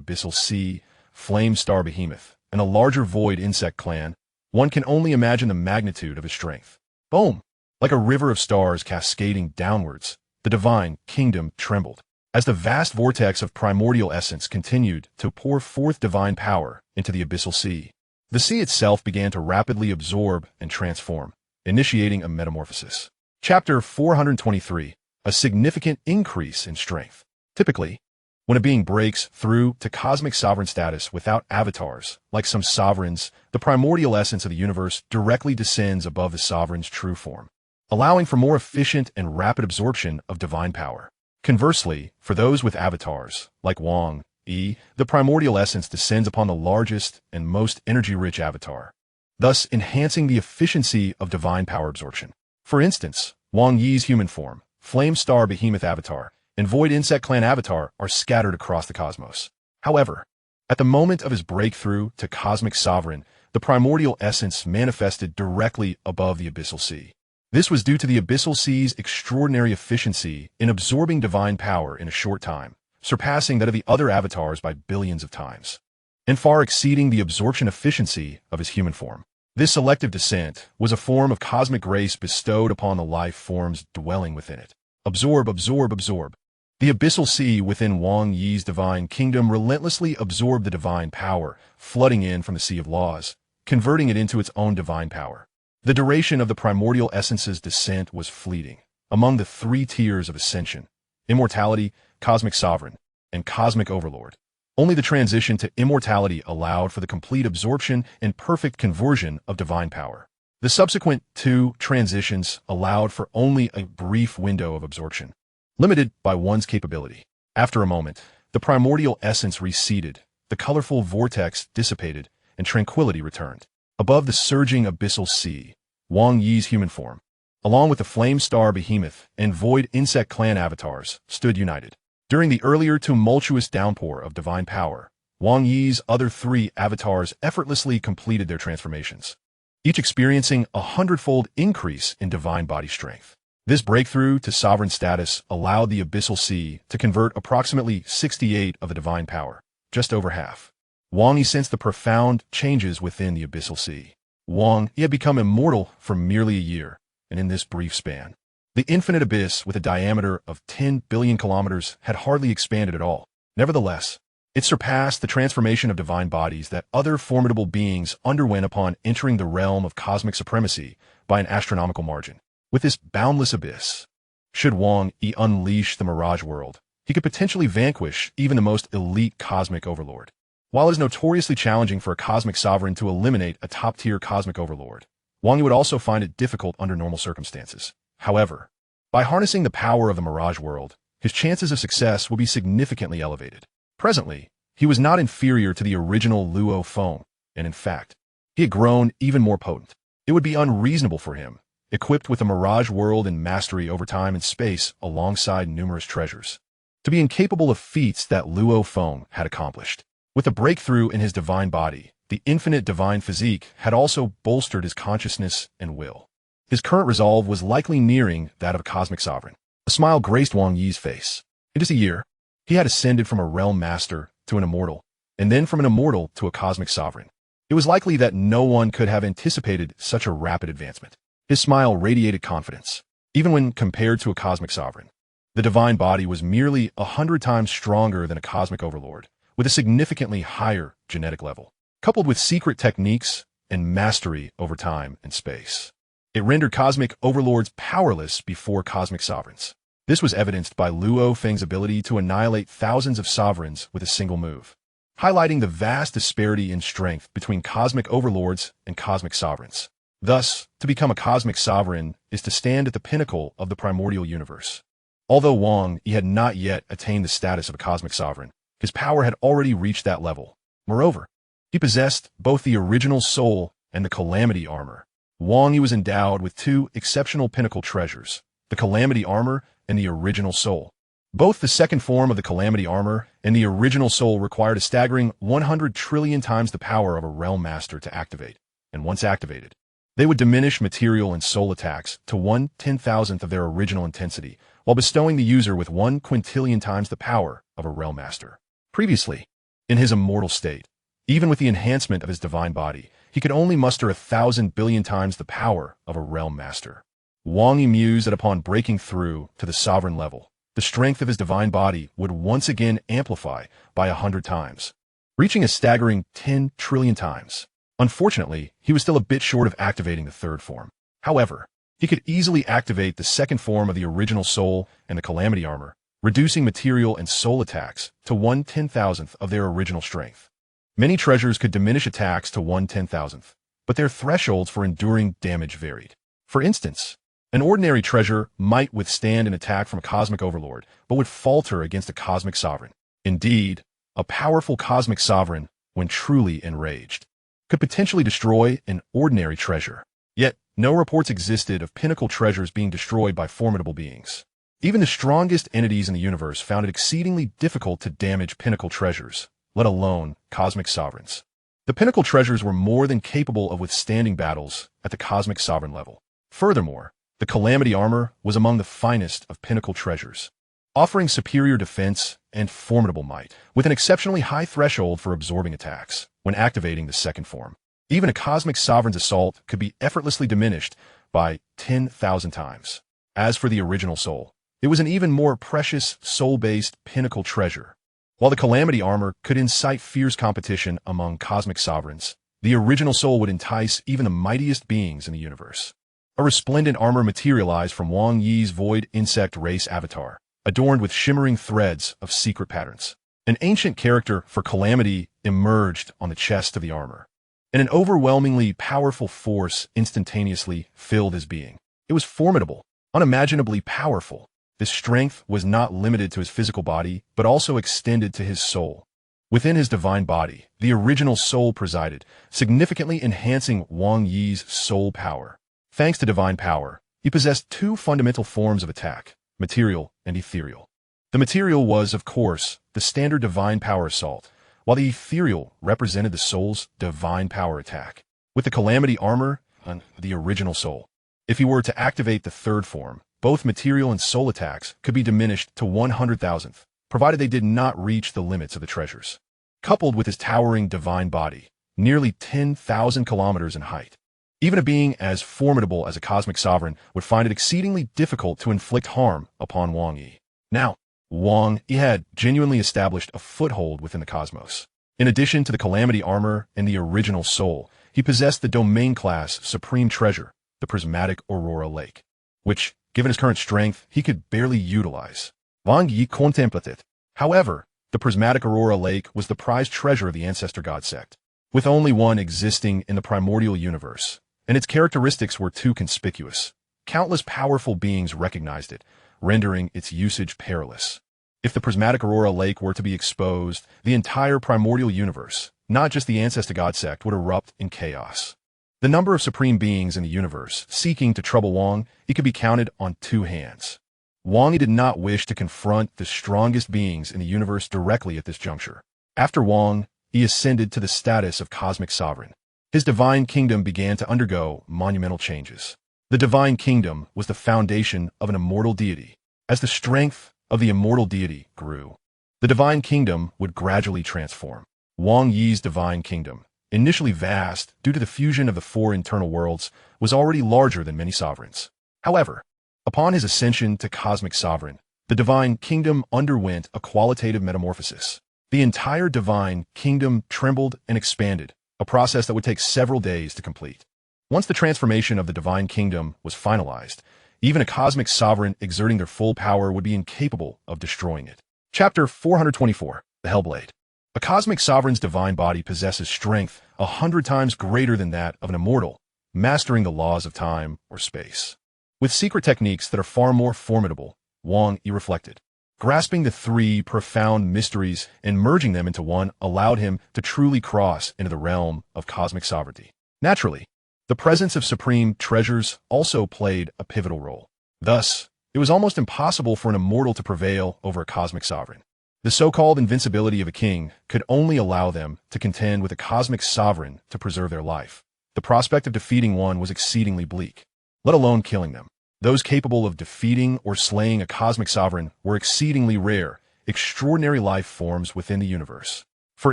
abyssal sea, flame star behemoth, and a larger void insect clan, one can only imagine the magnitude of his strength. Boom! Like a river of stars cascading downwards, the divine kingdom trembled, as the vast vortex of primordial essence continued to pour forth divine power into the abyssal sea. The sea itself began to rapidly absorb and transform, initiating a metamorphosis. Chapter 423, a significant increase in strength. Typically, when a being breaks through to cosmic sovereign status without avatars, like some sovereigns, the primordial essence of the universe directly descends above the sovereign's true form, allowing for more efficient and rapid absorption of divine power. Conversely, for those with avatars, like Wang Yi, the primordial essence descends upon the largest and most energy-rich avatar, thus enhancing the efficiency of divine power absorption. For instance, Wang Yi's human form, flame star behemoth avatar, and void insect clan avatar are scattered across the cosmos. However, at the moment of his breakthrough to cosmic sovereign, the primordial essence manifested directly above the abyssal sea. This was due to the abyssal sea's extraordinary efficiency in absorbing divine power in a short time, surpassing that of the other avatars by billions of times, and far exceeding the absorption efficiency of his human form. This selective descent was a form of cosmic grace bestowed upon the life forms dwelling within it. Absorb, absorb, absorb. The abyssal sea within Wang Yi's divine kingdom relentlessly absorbed the divine power, flooding in from the sea of laws, converting it into its own divine power. The duration of the primordial essence's descent was fleeting. Among the three tiers of ascension, immortality, cosmic sovereign, and cosmic overlord, only the transition to immortality allowed for the complete absorption and perfect conversion of divine power. The subsequent two transitions allowed for only a brief window of absorption, limited by one's capability. After a moment, the primordial essence receded, the colorful vortex dissipated, and tranquility returned. Above the surging abyssal sea, Wang Yi's human form, along with the flame star behemoth and void insect clan avatars, stood united. During the earlier tumultuous downpour of divine power, Wang Yi's other three avatars effortlessly completed their transformations, each experiencing a 100-fold increase in divine body strength. This breakthrough to sovereign status allowed the abyssal sea to convert approximately 68 of the divine power, just over half. Wang Yi sensed the profound changes within the abyssal sea. Wang Yi had become immortal for merely a year, and in this brief span. The infinite abyss with a diameter of 10 billion kilometers had hardly expanded at all. Nevertheless, it surpassed the transformation of divine bodies that other formidable beings underwent upon entering the realm of cosmic supremacy by an astronomical margin. With this boundless abyss, should Wang Yi unleash the mirage world, he could potentially vanquish even the most elite cosmic overlord. While it is notoriously challenging for a cosmic sovereign to eliminate a top-tier cosmic overlord, Wang Yi would also find it difficult under normal circumstances. However, by harnessing the power of the mirage world, his chances of success will be significantly elevated. Presently, he was not inferior to the original Luo Feng, and in fact, he had grown even more potent. It would be unreasonable for him, equipped with a mirage world and mastery over time and space alongside numerous treasures, to be incapable of feats that Luo Feng had accomplished. With a breakthrough in his divine body, the infinite divine physique had also bolstered his consciousness and will. His current resolve was likely nearing that of a cosmic sovereign. A smile graced Wang Yi's face. In just a year, he had ascended from a realm master to an immortal, and then from an immortal to a cosmic sovereign. It was likely that no one could have anticipated such a rapid advancement. His smile radiated confidence. Even when compared to a cosmic sovereign, the divine body was merely 100 times stronger than a cosmic overlord, with a significantly higher genetic level. Coupled with secret techniques and mastery over time and space, it rendered cosmic overlords powerless before cosmic sovereigns. This was evidenced by Luo Feng's ability to annihilate thousands of sovereigns with a single move, highlighting the vast disparity in strength between cosmic overlords and cosmic sovereigns. Thus, to become a cosmic sovereign is to stand at the pinnacle of the primordial universe. Although Wang Yi had not yet attained the status of a cosmic sovereign, his power had already reached that level. Moreover, he possessed both the original soul and the calamity armor. Wang Yi was endowed with two exceptional pinnacle treasures, the calamity armor and the original soul. Both the second form of the calamity armor and the original soul required a staggering 100 trillion times the power of a realm master to activate, and once activated, they would diminish material and soul attacks to 1/10,000th of their original intensity, while bestowing the user with 1 quintillion times the power of a realm master. Previously, in his immortal state, even with the enhancement of his divine body, he could only muster 1,000 billion times the power of a realm master. Wang Yi mused that upon breaking through to the sovereign level, the strength of his divine body would once again amplify by 100 times, reaching a staggering 10 trillion times. Unfortunately, he was still a bit short of activating the third form. However, he could easily activate the second form of the original soul and the calamity armor, reducing material and soul attacks to 1/10,000th of their original strength. Many treasures could diminish attacks to 1/10,000th, but their thresholds for enduring damage varied. For instance, an ordinary treasure might withstand an attack from a cosmic overlord, but would falter against a cosmic sovereign. Indeed, a powerful cosmic sovereign, when truly enraged, could potentially destroy an ordinary treasure. Yet, no reports existed of pinnacle treasures being destroyed by formidable beings. Even the strongest entities in the universe found it exceedingly difficult to damage pinnacle treasures, let alone cosmic sovereigns. The pinnacle treasures were more than capable of withstanding battles at the cosmic sovereign level. Furthermore, the calamity armor was among the finest of pinnacle treasures, offering superior defense and formidable might, with an exceptionally high threshold for absorbing attacks when activating the second form. Even a cosmic sovereign's assault could be effortlessly diminished by 10,000 times. As for the original soul, it was an even more precious soul-based pinnacle treasure. While the calamity armor could incite fierce competition among cosmic sovereigns, the original soul would entice even the mightiest beings in the universe. A resplendent armor materialized from Wang Yi's void insect race avatar, adorned with shimmering threads of secret patterns. An ancient character for calamity emerged on the chest of the armor, and an overwhelmingly powerful force instantaneously filled his being. It was formidable, unimaginably powerful. This strength was not limited to his physical body, but also extended to his soul. Within his divine body, the original soul presided, significantly enhancing Wang Yi's soul power. Thanks to divine power, he possessed two fundamental forms of attack, material and ethereal. The material was, of course, the standard divine power assault, while the ethereal represented the soul's divine power attack. With the calamity armor on the original soul, if he were to activate the third form, both material and soul attacks could be diminished to 100,000th, provided they did not reach the limits of the treasures. Coupled with his towering divine body, nearly 10,000 kilometers in height, Even a being as formidable as a cosmic sovereign would find it exceedingly difficult to inflict harm upon Wang Yi. Now, Wang Yi had genuinely established a foothold within the cosmos. In addition to the Calamity Armor and the Original Soul, he possessed the Domain-class Supreme Treasure, the Prismatic Aurora Lake, which, given his current strength, he could barely utilize. Wang Yi contemplated. However, the Prismatic Aurora Lake was the prized treasure of the Ancestor God sect, with only one existing in the primordial universe, and its characteristics were too conspicuous. Countless powerful beings recognized it, rendering its usage perilous. If the Prismatic Aurora Lake were to be exposed, the entire primordial universe, not just the Ancestor God sect, would erupt in chaos. The number of supreme beings in the universe seeking to trouble Wang Yi could be counted on two hands. Wang Yi did not wish to confront the strongest beings in the universe directly at this juncture. After Wang Yi ascended to the status of cosmic sovereign, his divine kingdom began to undergo monumental changes. The divine kingdom was the foundation of an immortal deity. As the strength of the immortal deity grew, the divine kingdom would gradually transform. Wang Yi's divine kingdom, initially vast due to the fusion of the four internal worlds, was already larger than many sovereigns. However, upon his ascension to cosmic sovereign, the divine kingdom underwent a qualitative metamorphosis. The entire divine kingdom trembled and expanded, a process that would take several days to complete. Once the transformation of the divine kingdom was finalized, even a cosmic sovereign exerting their full power would be incapable of destroying it. Chapter 424, The Hellblade. A cosmic sovereign's divine body possesses strength 100 times greater than that of an immortal, mastering the laws of time or space. With secret techniques that are far more formidable, Wang Yi reflected. Grasping the three profound mysteries and merging them into one allowed him to truly cross into the realm of cosmic sovereignty. Naturally, the presence of supreme treasures also played a pivotal role. Thus, it was almost impossible for an immortal to prevail over a cosmic sovereign. The so-called invincibility of a king could only allow them to contend with a cosmic sovereign to preserve their life. The prospect of defeating one was exceedingly bleak, let alone killing them. Those capable of defeating or slaying a cosmic sovereign were exceedingly rare, extraordinary life forms within the universe. For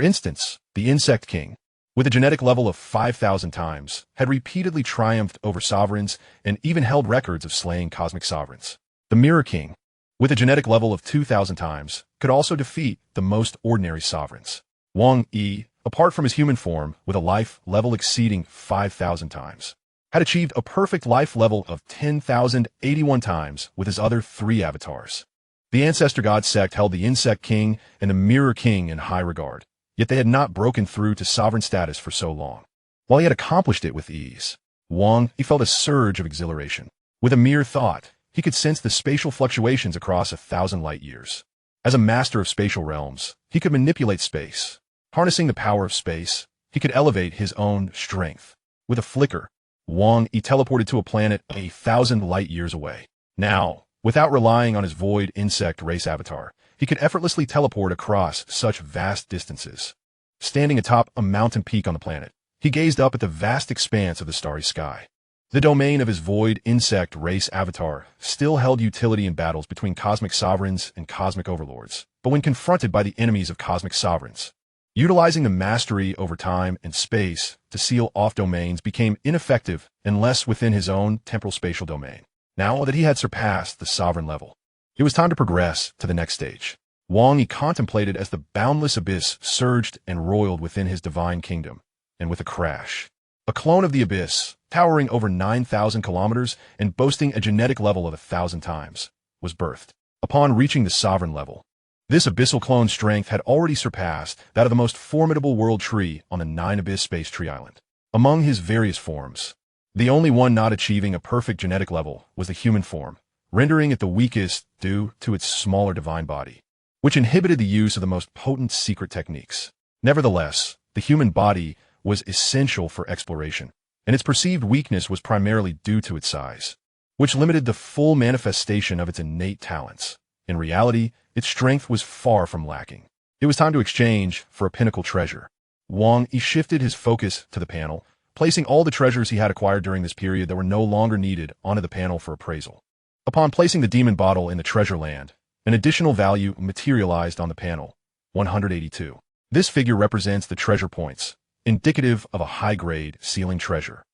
instance, the Insect King, with a genetic level of 5,000 times, had repeatedly triumphed over sovereigns and even held records of slaying cosmic sovereigns. The Mirror King, with a genetic level of 2,000 times, could also defeat the most ordinary sovereigns. Wang Yi, apart from his human form, with a life level exceeding 5,000 times, had achieved a perfect life level of 10,081 times with his other three avatars. The Ancestor God sect held the Insect King and the Mirror King in high regard, yet they had not broken through to sovereign status for so long. While he had accomplished it with ease, Wang Yi felt a surge of exhilaration. With a mere thought, he could sense the spatial fluctuations across 1,000 light years. As a master of spatial realms, he could manipulate space. Harnessing the power of space, he could elevate his own strength. With a flicker, Wang Yi teleported to a planet 1,000 light years away. Now, without relying on his void insect race avatar, he could effortlessly teleport across such vast distances. Standing atop a mountain peak on the planet, he gazed up at the vast expanse of the starry sky. The domain of his void insect race avatar still held utility in battles between cosmic sovereigns and cosmic overlords, but when confronted by the enemies of cosmic sovereigns, utilizing the mastery over time and space to seal off domains became ineffective unless within his own temporal spatial domain. Now that he had surpassed the sovereign level, it was time to progress to the next stage. Wang Yi contemplated as the boundless abyss surged and roiled within his divine kingdom, and with a crash, a clone of the abyss, towering over 9,000 kilometers and boasting a genetic level of 1,000 times, was birthed. Upon reaching the sovereign level, this abyssal clone's strength had already surpassed that of the most formidable world tree on the Nine Abyss Space Tree Island. Among his various forms, the only one not achieving a perfect genetic level was the human form, rendering it the weakest due to its smaller divine body, which inhibited the use of the most potent secret techniques. Nevertheless, the human body was essential for exploration, and its perceived weakness was primarily due to its size, which limited the full manifestation of its innate talents. In reality, its strength was far from lacking. It was time to exchange for a pinnacle treasure. Wang Yi shifted his focus to the panel, placing all the treasures he had acquired during this period that were no longer needed onto the panel for appraisal. Upon placing the demon bottle in the treasure land, an additional value materialized on the panel, 182. This figure represents the treasure points, indicative of a high-grade sealing treasure.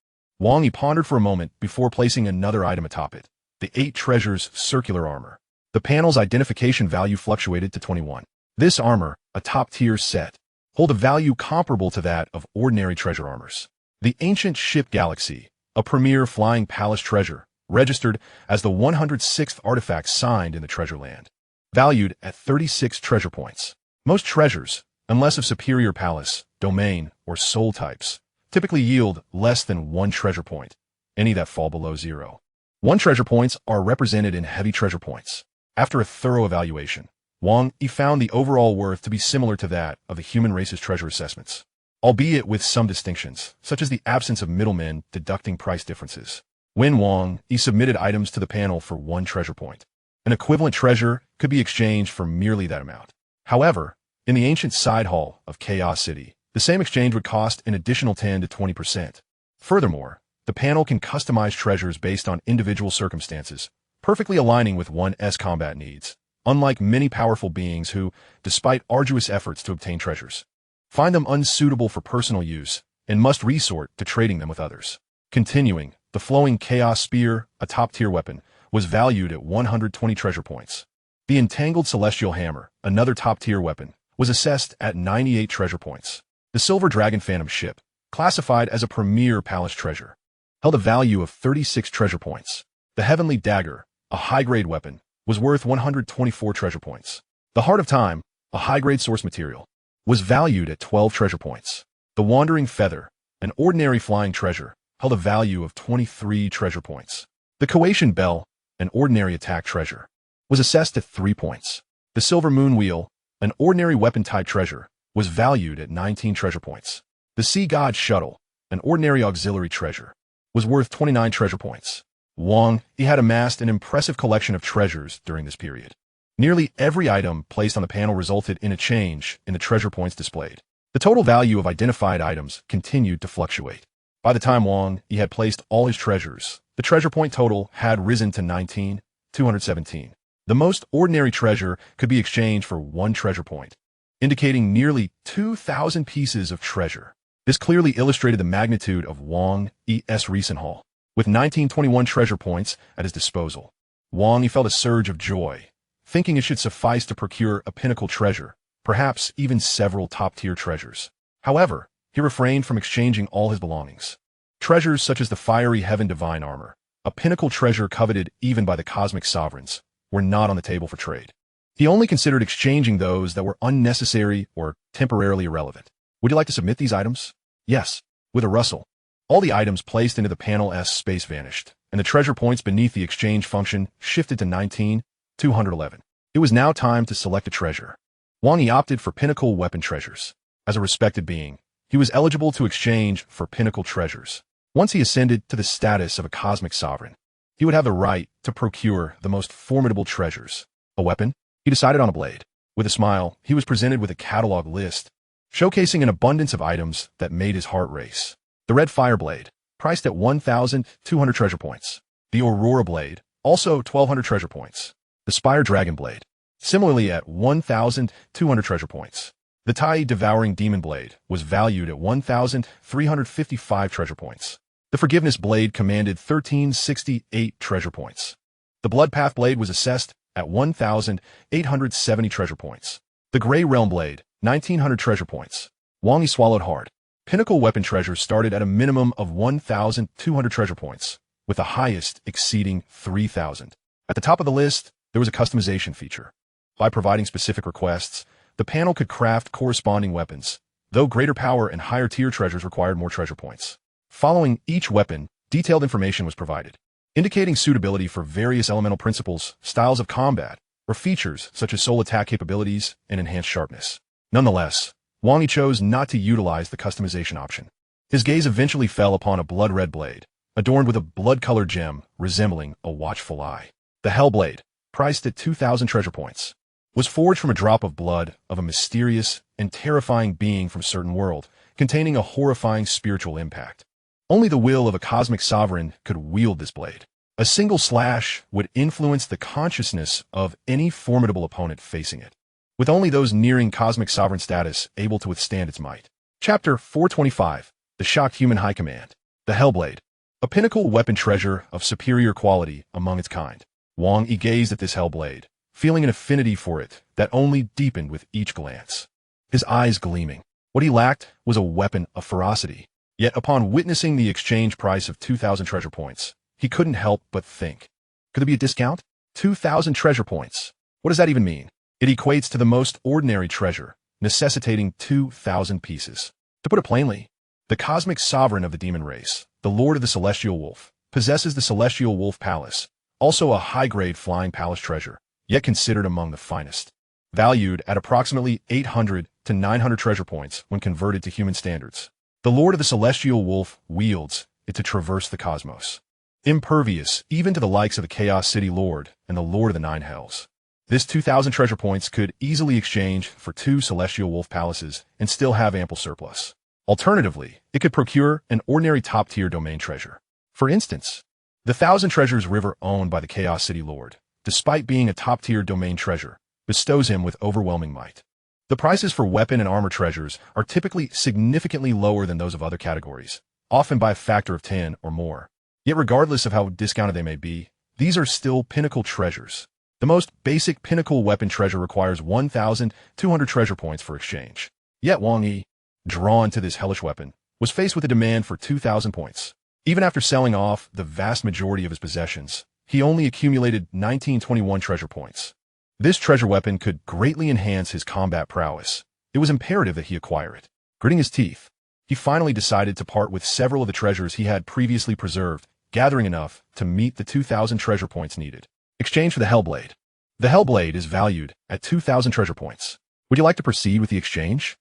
Wang Yi pondered for a moment before placing another item atop it, the 8 Treasures circular armor. The panel's identification value fluctuated to 21. This armor, a top-tier set, hold a value comparable to that of ordinary treasure armors. The Ancient Ship Galaxy, a premier flying palace treasure, registered as the 106th artifact signed in the treasure land, valued at 36 treasure points. Most treasures, unless of superior palace, domain, or soul types, typically yield less than 1 treasure point, any that fall below 0. 1 treasure points are represented in heavy treasure points. After a thorough evaluation, Wang Yi found the overall worth to be similar to that of the human race's treasure assessments, albeit with some distinctions, such as the absence of middlemen deducting price differences. When Wang Yi submitted items to the panel for 1 treasure point, an equivalent treasure could be exchanged for merely that amount. However, in the ancient side hall of Chaos City, the same exchange would cost an additional 10 to 20%. Furthermore, the panel can customize treasures based on individual circumstances, perfectly aligning with one's combat needs, unlike many powerful beings who, despite arduous efforts to obtain treasures, find them unsuitable for personal use and must resort to trading them with others. Continuing, the flowing Chaos Spear, a top-tier weapon, was valued at 120 treasure points. The Entangled Celestial Hammer, another top-tier weapon, was assessed at 98 treasure points. The Silver Dragon Phantom Ship, classified as a premier palace treasure, held a value of 36 treasure points. The Heavenly Dagger, a high-grade weapon, was worth 124 treasure points. The Heart of Time, a high-grade source material, was valued at 12 treasure points. The Wandering Feather, an ordinary flying treasure, held a value of 23 treasure points. The Coation Bell, an ordinary attack treasure, was assessed at 3 points. The Silver Moon Wheel, an ordinary weapon-type treasure, was valued at 19 treasure points. The Sea God Shuttle, an ordinary auxiliary treasure, was worth 29 treasure points. Wang Yi had amassed an impressive collection of treasures during this period. Nearly every item placed on the panel resulted in a change in the treasure points displayed. The total value of identified items continued to fluctuate. By the time Wang Yi had placed all his treasures, the treasure point total had risen to 19,217. The most ordinary treasure could be exchanged for 1 treasure point, indicating nearly 2,000 pieces of treasure. This clearly illustrated the magnitude of Wang Yi's recent haul. With 1921 treasure points at his disposal, Wang Yi felt a surge of joy, thinking it should suffice to procure a pinnacle treasure, perhaps even several top-tier treasures. However, he refrained from exchanging all his belongings. Treasures such as the Fiery Heaven Divine Armor, a pinnacle treasure coveted even by the cosmic sovereigns, were not on the table for trade. He only considered exchanging those that were unnecessary or temporarily irrelevant. Would you like to submit these items? Yes. With a rustle, all the items placed into the panel's space vanished, and the treasure points beneath the exchange function shifted to 19,211. It was now time to select a treasure. Wang Yi opted for pinnacle weapon treasures. As a respected being, he was eligible to exchange for pinnacle treasures. Once he ascended to the status of a cosmic sovereign, he would have the right to procure the most formidable treasures. A weapon? He decided on a blade. With a smile, he was presented with a catalog list, showcasing an abundance of items that made his heart race. The Red Fire Blade, priced at 1,200 treasure points. The Aurora Blade, also 1,200 treasure points. The Spire Dragon Blade, similarly at 1,200 treasure points. The Tai Devouring Demon Blade was valued at 1,355 treasure points. The Forgiveness Blade commanded 1,368 treasure points. The Bloodpath Blade was assessed at 1,870 treasure points. The Grey Realm Blade, 1,900 treasure points. Wang Yi swallowed hard. Pinnacle weapon treasures started at a minimum of 1,200 treasure points, with the highest exceeding 3,000. At the top of the list, there was a customization feature. By providing specific requests, the panel could craft corresponding weapons, though greater power and higher tier treasures required more treasure points. Following each weapon, detailed information was provided, indicating suitability for various elemental principles, styles of combat, or features such as soul attack capabilities and enhanced sharpness. Nonetheless, Wang Yi chose not to utilize the customization option. His gaze eventually fell upon a blood-red blade, adorned with a blood-colored gem resembling a watchful eye. The Hellblade, priced at 2,000 treasure points, was forged from a drop of blood of a mysterious and terrifying being from a certain world, containing a horrifying spiritual impact. Only the will of a cosmic sovereign could wield this blade. A single slash would influence the consciousness of any formidable opponent facing it, with only those nearing cosmic sovereign status able to withstand its might. Chapter 425, The Shocked Human High Command. The Hellblade, a pinnacle weapon treasure of superior quality among its kind. Wang Yi gazed at this hellblade, feeling an affinity for it that only deepened with each glance. His eyes gleaming. What he lacked was a weapon of ferocity. Yet upon witnessing the exchange price of 2,000 treasure points, he couldn't help but think. Could there be a discount? 2,000 treasure points. What does that even mean? It equates to the most ordinary treasure, necessitating 2,000 pieces. To put it plainly, the cosmic sovereign of the demon race, the Lord of the Celestial Wolf, possesses the Celestial Wolf Palace, also a high-grade flying palace treasure, yet considered among the finest. Valued at approximately 800 to 900 treasure points when converted to human standards. The Lord of the Celestial Wolf wields it to traverse the cosmos. Impervious even to the likes of the Chaos City Lord and the Lord of the Nine Hells. This 2,000 treasure points could easily exchange for 2 Celestial Wolf Palaces and still have ample surplus. Alternatively, it could procure an ordinary top-tier domain treasure. For instance, the 1,000 Treasures River owned by the Chaos City Lord, despite being a top-tier domain treasure, bestows him with overwhelming might. The prices for weapon and armor treasures are typically significantly lower than those of other categories, often by a factor of 10 or more. Yet regardless of how discounted they may be, these are still pinnacle treasures. The most basic pinnacle weapon treasure requires 1,200 treasure points for exchange. Yet Wang Yi, drawn to this hellish weapon, was faced with a demand for 2,000 points. Even after selling off the vast majority of his possessions, he only accumulated 1921 treasure points. This treasure weapon could greatly enhance his combat prowess. It was imperative that he acquire it. Gritting his teeth, he finally decided to part with several of the treasures he had previously preserved, gathering enough to meet the 2,000 treasure points needed. Exchange for the Hellblade. The Hellblade is valued at 2,000 treasure points. Would you like to proceed with the exchange?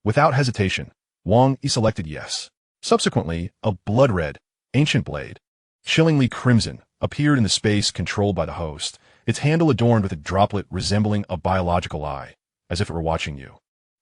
Without hesitation, Wang Yi selected yes. Subsequently, a blood-red, ancient blade, chillingly crimson, appeared in the space controlled by the host, its handle adorned with a droplet resembling a biological eye, as if it were watching you,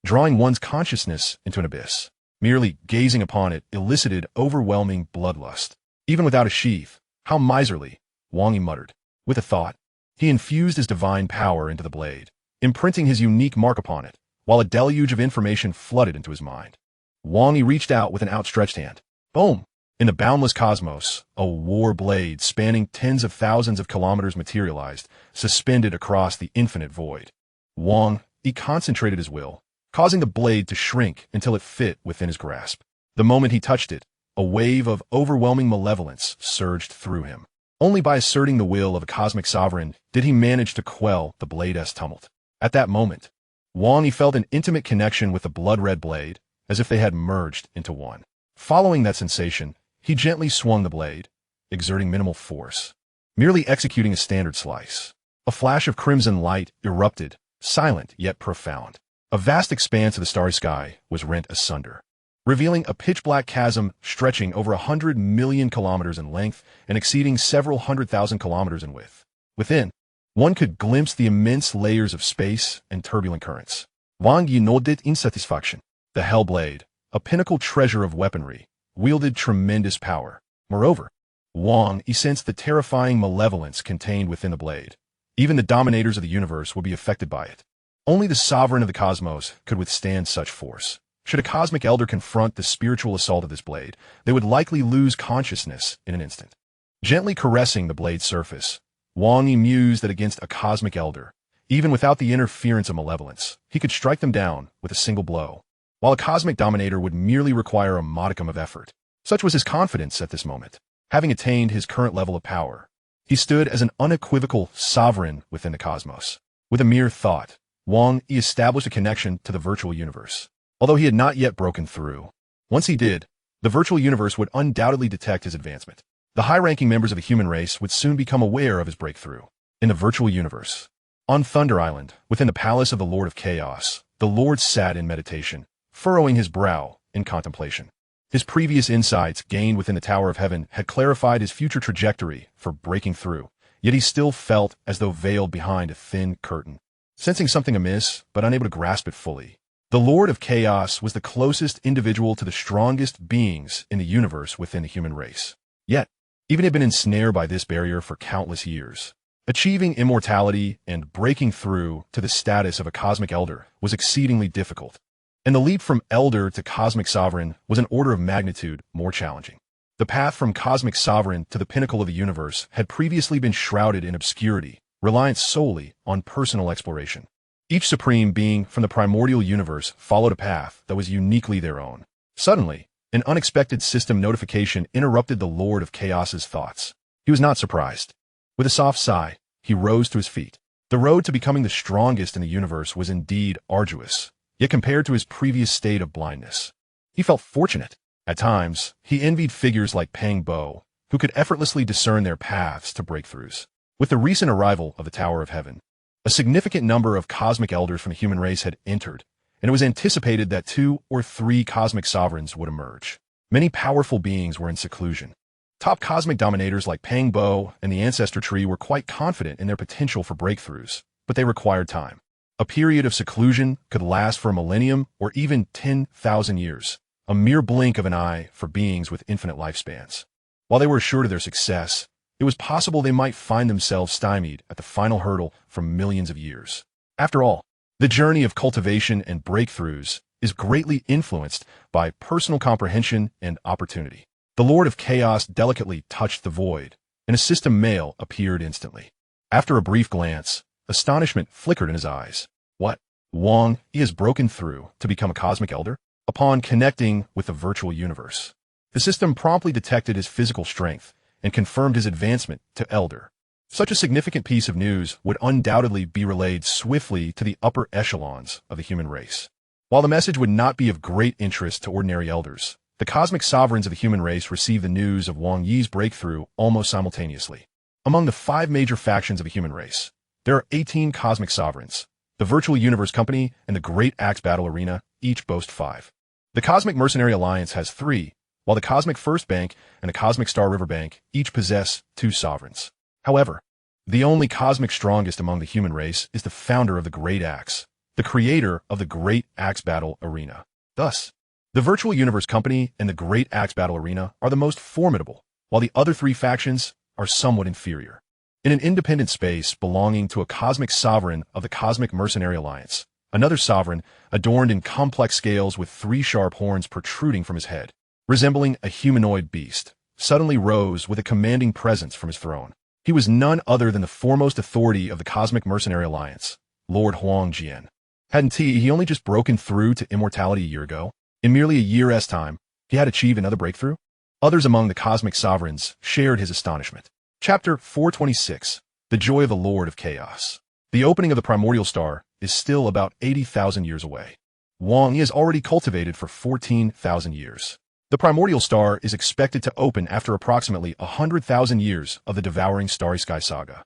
drawing one's consciousness into an abyss. Merely gazing upon it elicited overwhelming bloodlust. Even without a sheath, how miserly, Wang Yi muttered. With a thought, he infused his divine power into the blade, imprinting his unique mark upon it, while a deluge of information flooded into his mind. Wang Yi reached out with an outstretched hand. Boom! In the boundless cosmos, a war blade spanning tens of thousands of kilometers materialized, suspended across the infinite void. Wang Yi concentrated his will, causing the blade to shrink until it fit within his grasp. The moment he touched it, a wave of overwhelming malevolence surged through him. Only by asserting the will of a cosmic sovereign did he manage to quell the blade's tumult. At that moment, Wang Yi felt an intimate connection with the blood-red blade, as if they had merged into one. Following that sensation, he gently swung the blade, exerting minimal force, merely executing a standard slice. A flash of crimson light erupted, silent yet profound. A vast expanse of the starry sky was rent asunder, revealing a pitch-black chasm stretching over 100 million kilometers in length and exceeding several 100,000 kilometers in width. Within, one could glimpse the immense layers of space and turbulent currents. Wang Yi nodded in satisfaction. The Hellblade, a pinnacle treasure of weaponry, wielded tremendous power. Moreover, Wang Yi sensed the terrifying malevolence contained within the blade. Even the dominators of the universe would be affected by it. Only the sovereign of the cosmos could withstand such force. Should a cosmic elder confront the spiritual assault of this blade, they would likely lose consciousness in an instant. Gently caressing the blade's surface, Wang Yi mused that against a cosmic elder, even without the interference of malevolence, he could strike them down with a single blow, while a cosmic dominator would merely require a modicum of effort. Such was his confidence at this moment. Having attained his current level of power, he stood as an unequivocal sovereign within the cosmos. With a mere thought, Wang Yi established a connection to the virtual universe. Although he had not yet broken through. Once he did, the virtual universe would undoubtedly detect his advancement. The high-ranking members of the human race would soon become aware of his breakthrough. In the virtual universe, on Thunder Island, within the palace of the Lord of Chaos, the Lord sat in meditation, furrowing his brow in contemplation. His previous insights gained within the Tower of Heaven had clarified his future trajectory for breaking through, yet he still felt as though veiled behind a thin curtain. Sensing something amiss, but unable to grasp it fully, the Lord of Chaos was the closest individual to the strongest beings in the universe within the human race. Yet, even he had been ensnared by this barrier for countless years. Achieving immortality and breaking through to the status of a cosmic elder was exceedingly difficult, and the leap from elder to cosmic sovereign was an order of magnitude more challenging. The path from cosmic sovereign to the pinnacle of the universe had previously been shrouded in obscurity, reliant solely on personal exploration. Each supreme being from the primordial universe followed a path that was uniquely their own. Suddenly, an unexpected system notification interrupted the Lord of Chaos's thoughts. He was not surprised. With a soft sigh, he rose to his feet. The road to becoming the strongest in the universe was indeed arduous, yet compared to his previous state of blindness, he felt fortunate. At times, he envied figures like Pang Bo, who could effortlessly discern their paths to breakthroughs. With the recent arrival of the Tower of Heaven, a significant number of cosmic elders from the human race had entered, and it was anticipated that 2 or 3 cosmic sovereigns would emerge. Many powerful beings were in seclusion. Top cosmic dominators like Pang Bo and the Ancestor Tree were quite confident in their potential for breakthroughs, but they required time. A period of seclusion could last for a millennium or even 10,000 years, a mere blink of an eye for beings with infinite lifespans. While they were assured of their success, it was possible they might find themselves stymied at the final hurdle from millions of years. After all, the journey of cultivation and breakthroughs is greatly influenced by personal comprehension and opportunity. The Lord of Chaos delicately touched the void, and a system mail appeared instantly. After a brief glance, astonishment flickered in his eyes. What? Wang Yi has broken through to become a cosmic elder? Upon connecting with the virtual universe, the system promptly detected his physical strength and confirmed his advancement to elder. Such a significant piece of news would undoubtedly be relayed swiftly to the upper echelons of the human race. While the message would not be of great interest to ordinary elders, the cosmic sovereigns of the human race received the news of Wang Yi's breakthrough almost simultaneously. Among the 5 major factions of the human race, there are 18 cosmic sovereigns. The Virtual Universe Company and the Great Axe Battle Arena each boast 5. The Cosmic Mercenary Alliance has 3, while the Cosmic First Bank and the Cosmic Star River Bank each possess 2 sovereigns. However, the only cosmic strongest among the human race is the founder of the Great Axe, the creator of the Great Axe Battle Arena. Thus, the Virtual Universe Company and the Great Axe Battle Arena are the most formidable, while the other 3 factions are somewhat inferior. In an independent space belonging to a cosmic sovereign of the Cosmic Mercenary Alliance, another sovereign, adorned in complex scales with 3 sharp horns protruding from his head, resembling a humanoid beast, suddenly rose with a commanding presence from his throne. He was none other than the foremost authority of the Cosmic Mercenary Alliance, Lord Huang Jian. Hadn't he only just broken through to immortality a year ago? In merely a year's time, he had achieved another breakthrough? Others among the cosmic sovereigns shared his astonishment. Chapter 426, The Joy of the Lord of Chaos. The opening of the primordial star is still about 80,000 years away. Wang Yi has already cultivated for 14,000 years. The primordial star is expected to open after approximately 100,000 years of the Devouring Starry Sky saga.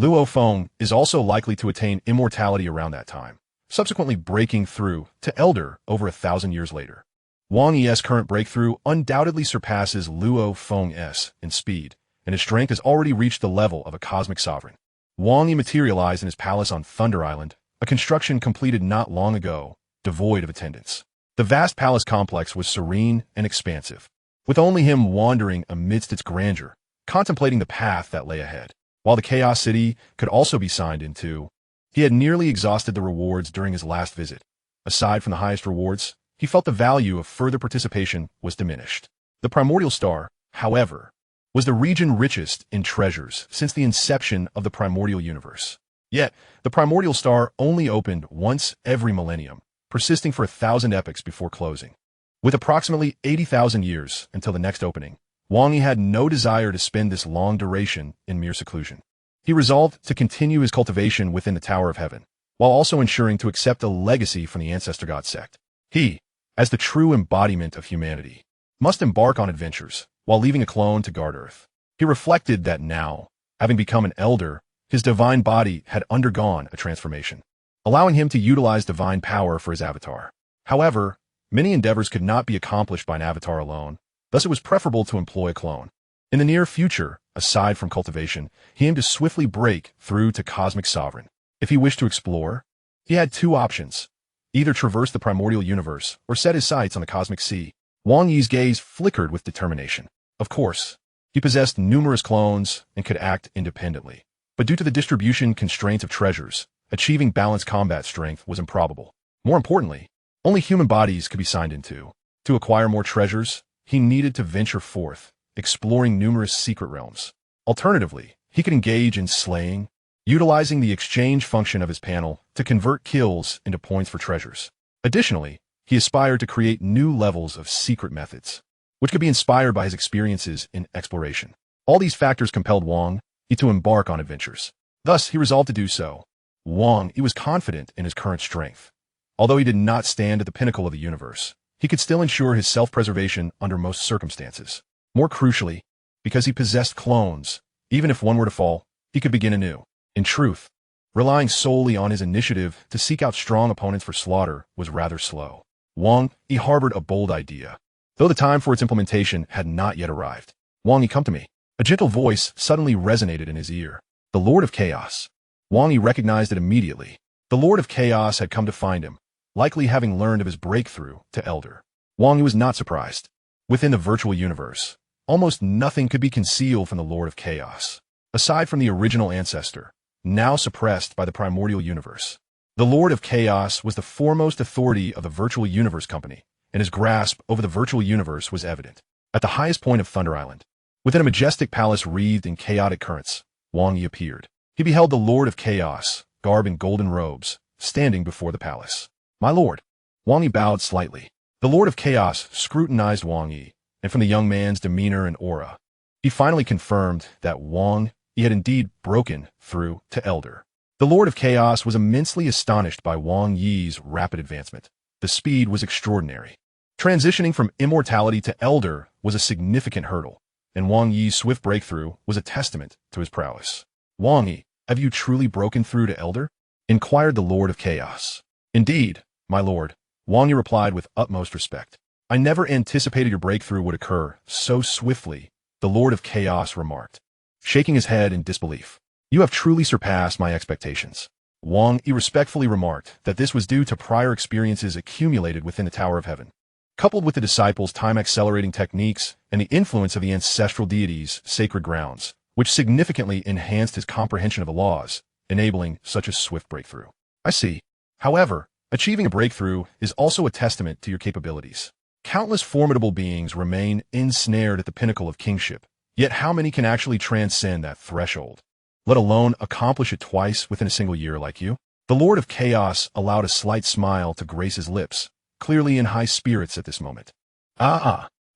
Luo Feng is also likely to attain immortality around that time, subsequently breaking through to elder over 1,000 years later. Wang Yi's current breakthrough undoubtedly surpasses Luo Feng's in speed, and his strength has already reached the level of a cosmic sovereign. Wang Yi materialized in his palace on Thunder Island, a construction completed not long ago, devoid of attendants. The vast palace complex was serene and expansive, with only him wandering amidst its grandeur, contemplating the path that lay ahead. While the Chaos City could also be signed into, he had nearly exhausted the rewards during his last visit. Aside from the highest rewards, he felt the value of further participation was diminished. The primordial star, however, was the region richest in treasures since the inception of the primordial universe. Yet, the primordial star only opened once every millennium, persisting for 1,000 epochs before closing. With approximately 80,000 years until the next opening, Wang Yi had no desire to spend this long duration in mere seclusion. He resolved to continue his cultivation within the Tower of Heaven, while also ensuring to accept a legacy from the Ancestor God sect. He, as the true embodiment of humanity, must embark on adventures, while leaving a clone to guard Earth. He reflected that now, having become an elder, his divine body had undergone a transformation, allowing him to utilize divine power for his avatar. However, many endeavors could not be accomplished by an avatar alone, thus it was preferable to employ a clone. In the near future, aside from cultivation, he aimed to swiftly break through to Cosmic Sovereign. If he wished to explore, he had 2 options: either traverse the primordial universe or set his sights on the cosmic sea. Wang Yi's gaze flickered with determination. Of course, he possessed numerous clones and could act independently, but due to the distribution constraints of treasures, achieving balanced combat strength was improbable. More importantly, only human bodies could be signed into. To acquire more treasures, he needed to venture forth, exploring numerous secret realms. Alternatively, he could engage in slaying, utilizing the exchange function of his panel to convert kills into points for treasures. Additionally, he aspired to create new levels of secret methods, which could be inspired by his experiences in exploration. All these factors compelled Wang Yi to embark on adventures. Thus, he resolved to do so. Wang Yi was confident in his current strength. Although he did not stand at the pinnacle of the universe, he could still ensure his self-preservation under most circumstances. More crucially, because he possessed clones, even if one were to fall, he could begin anew. In truth, relying solely on his initiative to seek out strong opponents for slaughter was rather slow. Wang Yi harbored a bold idea, though the time for its implementation had not yet arrived. Wang Yi, come to me. A gentle voice suddenly resonated in his ear. The Lord of Chaos. Wang Yi recognized it immediately. The Lord of Chaos had come to find him, likely having learned of his breakthrough to Elder. Wang Yi was not surprised. Within the virtual universe, almost nothing could be concealed from the Lord of Chaos, aside from the original ancestor, now suppressed by the primordial universe. The Lord of Chaos was the foremost authority of the virtual universe company, and his grasp over the virtual universe was evident. At the highest point of Thunder Island, within a majestic palace wreathed in chaotic currents, Wang Yi appeared. He beheld the Lord of Chaos, garbed in golden robes, standing before the palace. My lord. Wang Yi bowed slightly. The Lord of Chaos scrutinized Wang Yi, and from the young man's demeanor and aura, he finally confirmed that Wang Yi had indeed broken through to Elder. The Lord of Chaos was immensely astonished by Wang Yi's rapid advancement. The speed was extraordinary. Transitioning from immortality to Elder was a significant hurdle, and Wang Yi's swift breakthrough was a testament to his prowess. Wang Yi, have you truly broken through to Elder? Inquired the Lord of Chaos. Indeed, my lord, Wang Yi replied with utmost respect. I never anticipated your breakthrough would occur so swiftly, the Lord of Chaos remarked, shaking his head in disbelief. You have truly surpassed my expectations. Wang Yi respectfully remarked that this was due to prior experiences accumulated within the Tower of Heaven, coupled with the disciples' time-accelerating techniques and the influence of the ancestral deities' sacred grounds, which significantly enhanced his comprehension of the laws, enabling such a swift breakthrough. I see. However, achieving a breakthrough is also a testament to your capabilities. Countless formidable beings remain ensnared at the pinnacle of kingship, yet how many can actually transcend that threshold, let alone accomplish it twice within a single year like you? The Lord of Chaos allowed a slight smile to grace his lips, clearly in high spirits at this moment.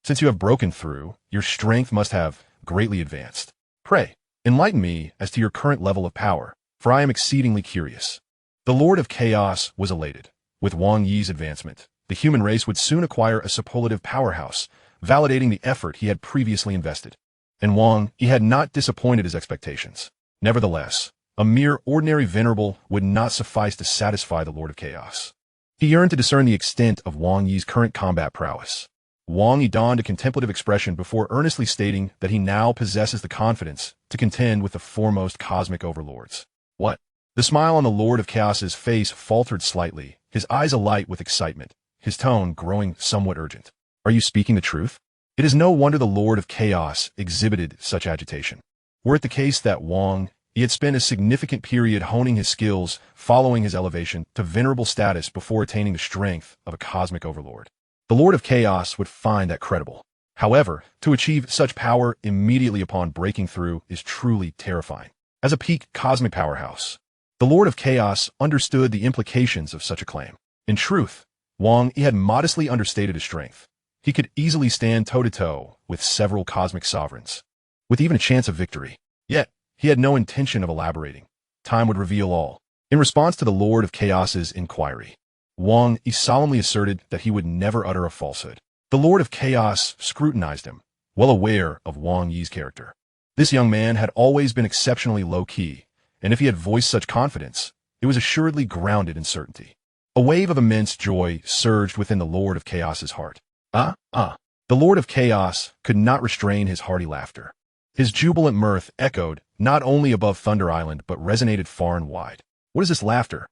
Since you have broken through, your strength must have greatly advanced. Pray, enlighten me as to your current level of power, for I am exceedingly curious. The Lord of Chaos was elated. With Wang Yi's advancement, the human race would soon acquire a superlative powerhouse, validating the effort he had previously invested. And Wang Yi had not disappointed his expectations. Nevertheless, a mere ordinary venerable would not suffice to satisfy the Lord of Chaos. He yearned to discern the extent of Wang Yi's current combat prowess. Wang Yi donned a contemplative expression before earnestly stating that he now possesses the confidence to contend with the foremost cosmic overlords. What? The smile on the Lord of Chaos's face faltered slightly, his eyes alight with excitement, his tone growing somewhat urgent. Are you speaking the truth? It is no wonder the Lord of Chaos exhibited such agitation. Were it the case that Wang Yi had spent a significant period honing his skills following his elevation to venerable status before attaining the strength of a cosmic overlord, the Lord of Chaos would find that credible. However, to achieve such power immediately upon breaking through is truly terrifying. As a peak cosmic powerhouse, the Lord of Chaos understood the implications of such a claim. In truth, Wang Yi had modestly understated his strength. He could easily stand toe-to-toe with several cosmic sovereigns, with even a chance of victory. Yet, he had no intention of elaborating. Time would reveal all. In response to the Lord of Chaos's inquiry, Wang Yi solemnly asserted that he would never utter a falsehood. The Lord of Chaos scrutinized him, well aware of Wang Yi's character. This young man had always been exceptionally low-key, and if he had voiced such confidence, it was assuredly grounded in certainty. A wave of immense joy surged within the Lord of Chaos's heart. The Lord of Chaos could not restrain his hearty laughter. His jubilant mirth echoed not only above Thunder Island but resonated far and wide. What is this laughter?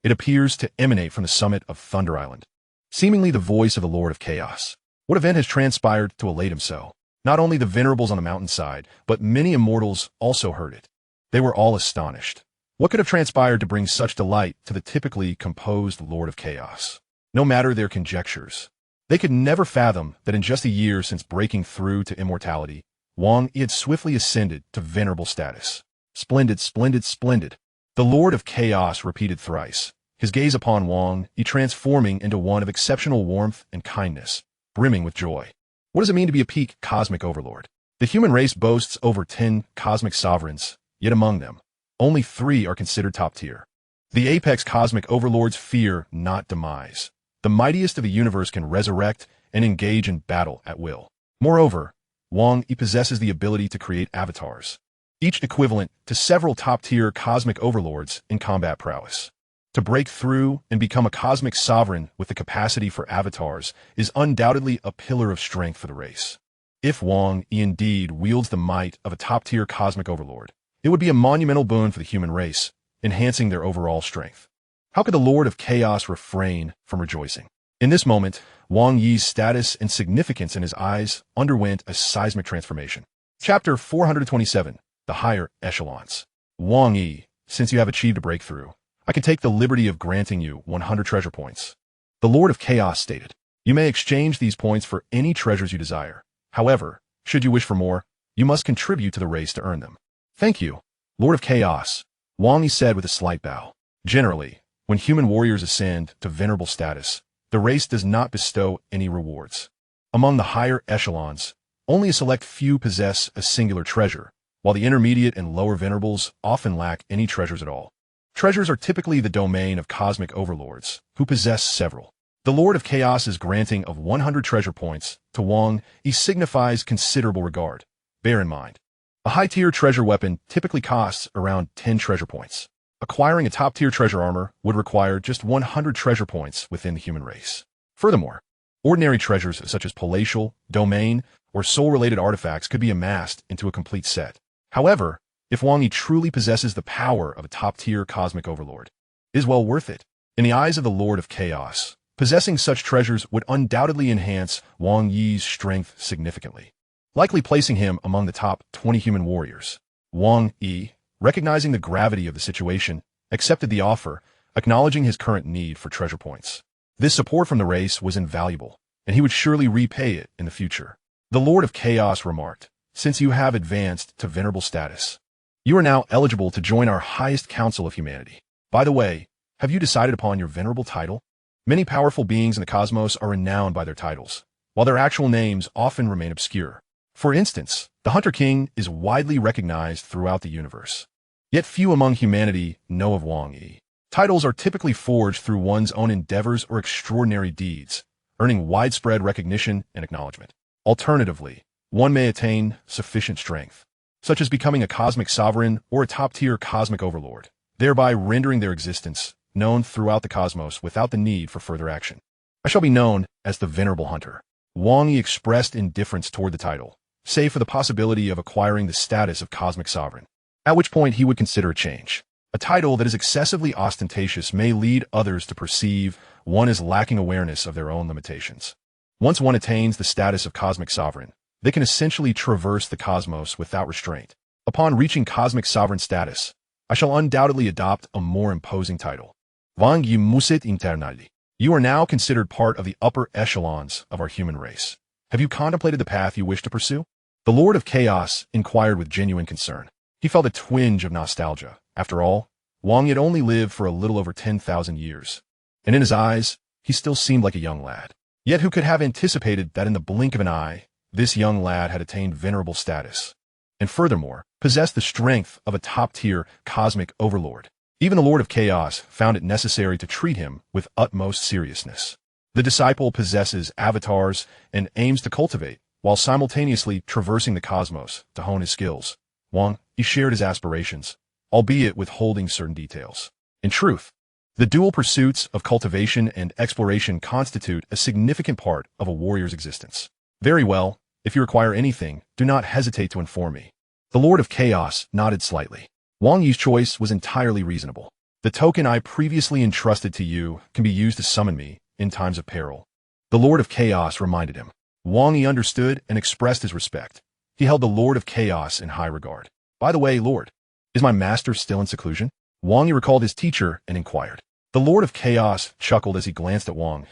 It appears to emanate from the summit of Thunder Island, seemingly the voice of the Lord of Chaos. What event has transpired to elate him so? Not only the venerables on the mountainside, but many immortals also heard it. They were all astonished. What could have transpired to bring such delight to the typically composed Lord of Chaos? No matter their conjectures, They could never fathom that in just a year since breaking through to immortality, Wang Yi had swiftly ascended to venerable status. Splendid, splendid, splendid. The Lord of Chaos repeated thrice, his gaze upon Wang Yi transforming into one of exceptional warmth and kindness, brimming with joy. What does it mean to be a peak cosmic overlord? The human race boasts over 10 cosmic sovereigns, yet among them, only 3 are considered top tier. The apex cosmic overlords fear not demise. The mightiest of the universe can resurrect and engage in battle at will. Moreover, Wang Yi possesses the ability to create avatars, each equivalent to several top-tier cosmic overlords in combat prowess. To break through and become a cosmic sovereign with the capacity for avatars is undoubtedly a pillar of strength for the race. If Wang Yi indeed wields the might of a top-tier cosmic overlord, it would be a monumental boon for the human race, enhancing their overall strength. How could the Lord of Chaos refrain from rejoicing? In this moment, Wang Yi's status and significance in his eyes underwent a seismic transformation. Chapter 427, The Higher Echelons. Wang Yi, since you have achieved a breakthrough, I can take the liberty of granting you 100 treasure points. The Lord of Chaos stated, you may exchange these points for any treasures you desire. However, should you wish for more, you must contribute to the race to earn them. Thank you, Lord of Chaos, Wang Yi said with a slight bow. Generally, when human warriors ascend to venerable status, the race does not bestow any rewards. Among the higher echelons, only a select few possess a singular treasure, while the intermediate and lower venerables often lack any treasures at all. Treasures are typically the domain of cosmic overlords, who possess several. The Lord of Chaos's granting of 100 treasure points to Wang Yi signifies considerable regard. Bear in mind, a high-tier treasure weapon typically costs around 10 treasure points. Acquiring a top-tier treasure armor would require just 100 treasure points within the human race. Furthermore, ordinary treasures such as palatial, domain, or soul-related artifacts could be amassed into a complete set. However, if Wang Yi truly possesses the power of a top-tier cosmic overlord, it is well worth it. In the eyes of the Lord of Chaos, possessing such treasures would undoubtedly enhance Wang Yi's strength significantly, likely placing him among the top 20 human warriors. Wang Yi, recognizing the gravity of the situation, accepted the offer, acknowledging his current need for treasure points. This support from the race was invaluable, and he would surely repay it in the future. The Lord of Chaos remarked, since you have advanced to venerable status, you are now eligible to join our highest council of humanity. By the way, have you decided upon your venerable title? Many powerful beings in the cosmos are renowned by their titles, while their actual names often remain obscure. For instance, the Hunter King is widely recognized throughout the universe. Yet few among humanity know of Wang Yi. Titles are typically forged through one's own endeavors or extraordinary deeds, earning widespread recognition and acknowledgement. Alternatively, one may attain sufficient strength, such as becoming a cosmic sovereign or a top-tier cosmic overlord, thereby rendering their existence known throughout the cosmos without the need for further action. I shall be known as the Venerable Hunter. Wang Yi expressed indifference toward the title, save for the possibility of acquiring the status of cosmic sovereign, at which point he would consider a change. A title that is excessively ostentatious may lead others to perceive one as lacking awareness of their own limitations. Once one attains the status of cosmic sovereign, they can essentially traverse the cosmos without restraint. Upon reaching cosmic sovereign status, I shall undoubtedly adopt a more imposing title. Wang Yi musit internali. You are now considered part of the upper echelons of our human race. Have you contemplated the path you wish to pursue? The Lord of Chaos inquired with genuine concern. He felt a twinge of nostalgia. After all, Wang Yi had only lived for a little over 10,000 years, and in his eyes, he still seemed like a young lad. Yet who could have anticipated that in the blink of an eye, this young lad had attained venerable status, and furthermore, possessed the strength of a top-tier cosmic overlord. Even the Lord of Chaos found it necessary to treat him with utmost seriousness. The disciple possesses avatars and aims to cultivate, while simultaneously traversing the cosmos to hone his skills. Wang Yi shared his aspirations, albeit withholding certain details. In truth, the dual pursuits of cultivation and exploration constitute a significant part of a warrior's existence. Very well, if you require anything, do not hesitate to inform me. The Lord of Chaos nodded slightly. Wang Yi's choice was entirely reasonable. The token I previously entrusted to you can be used to summon me in times of peril. The Lord of Chaos reminded him. Wang Yi understood and expressed his respect. He held the Lord of Chaos in high regard. By the way, Lord, is my master still in seclusion? Wang Yi recalled his teacher and inquired. The Lord of Chaos chuckled as he glanced at Wang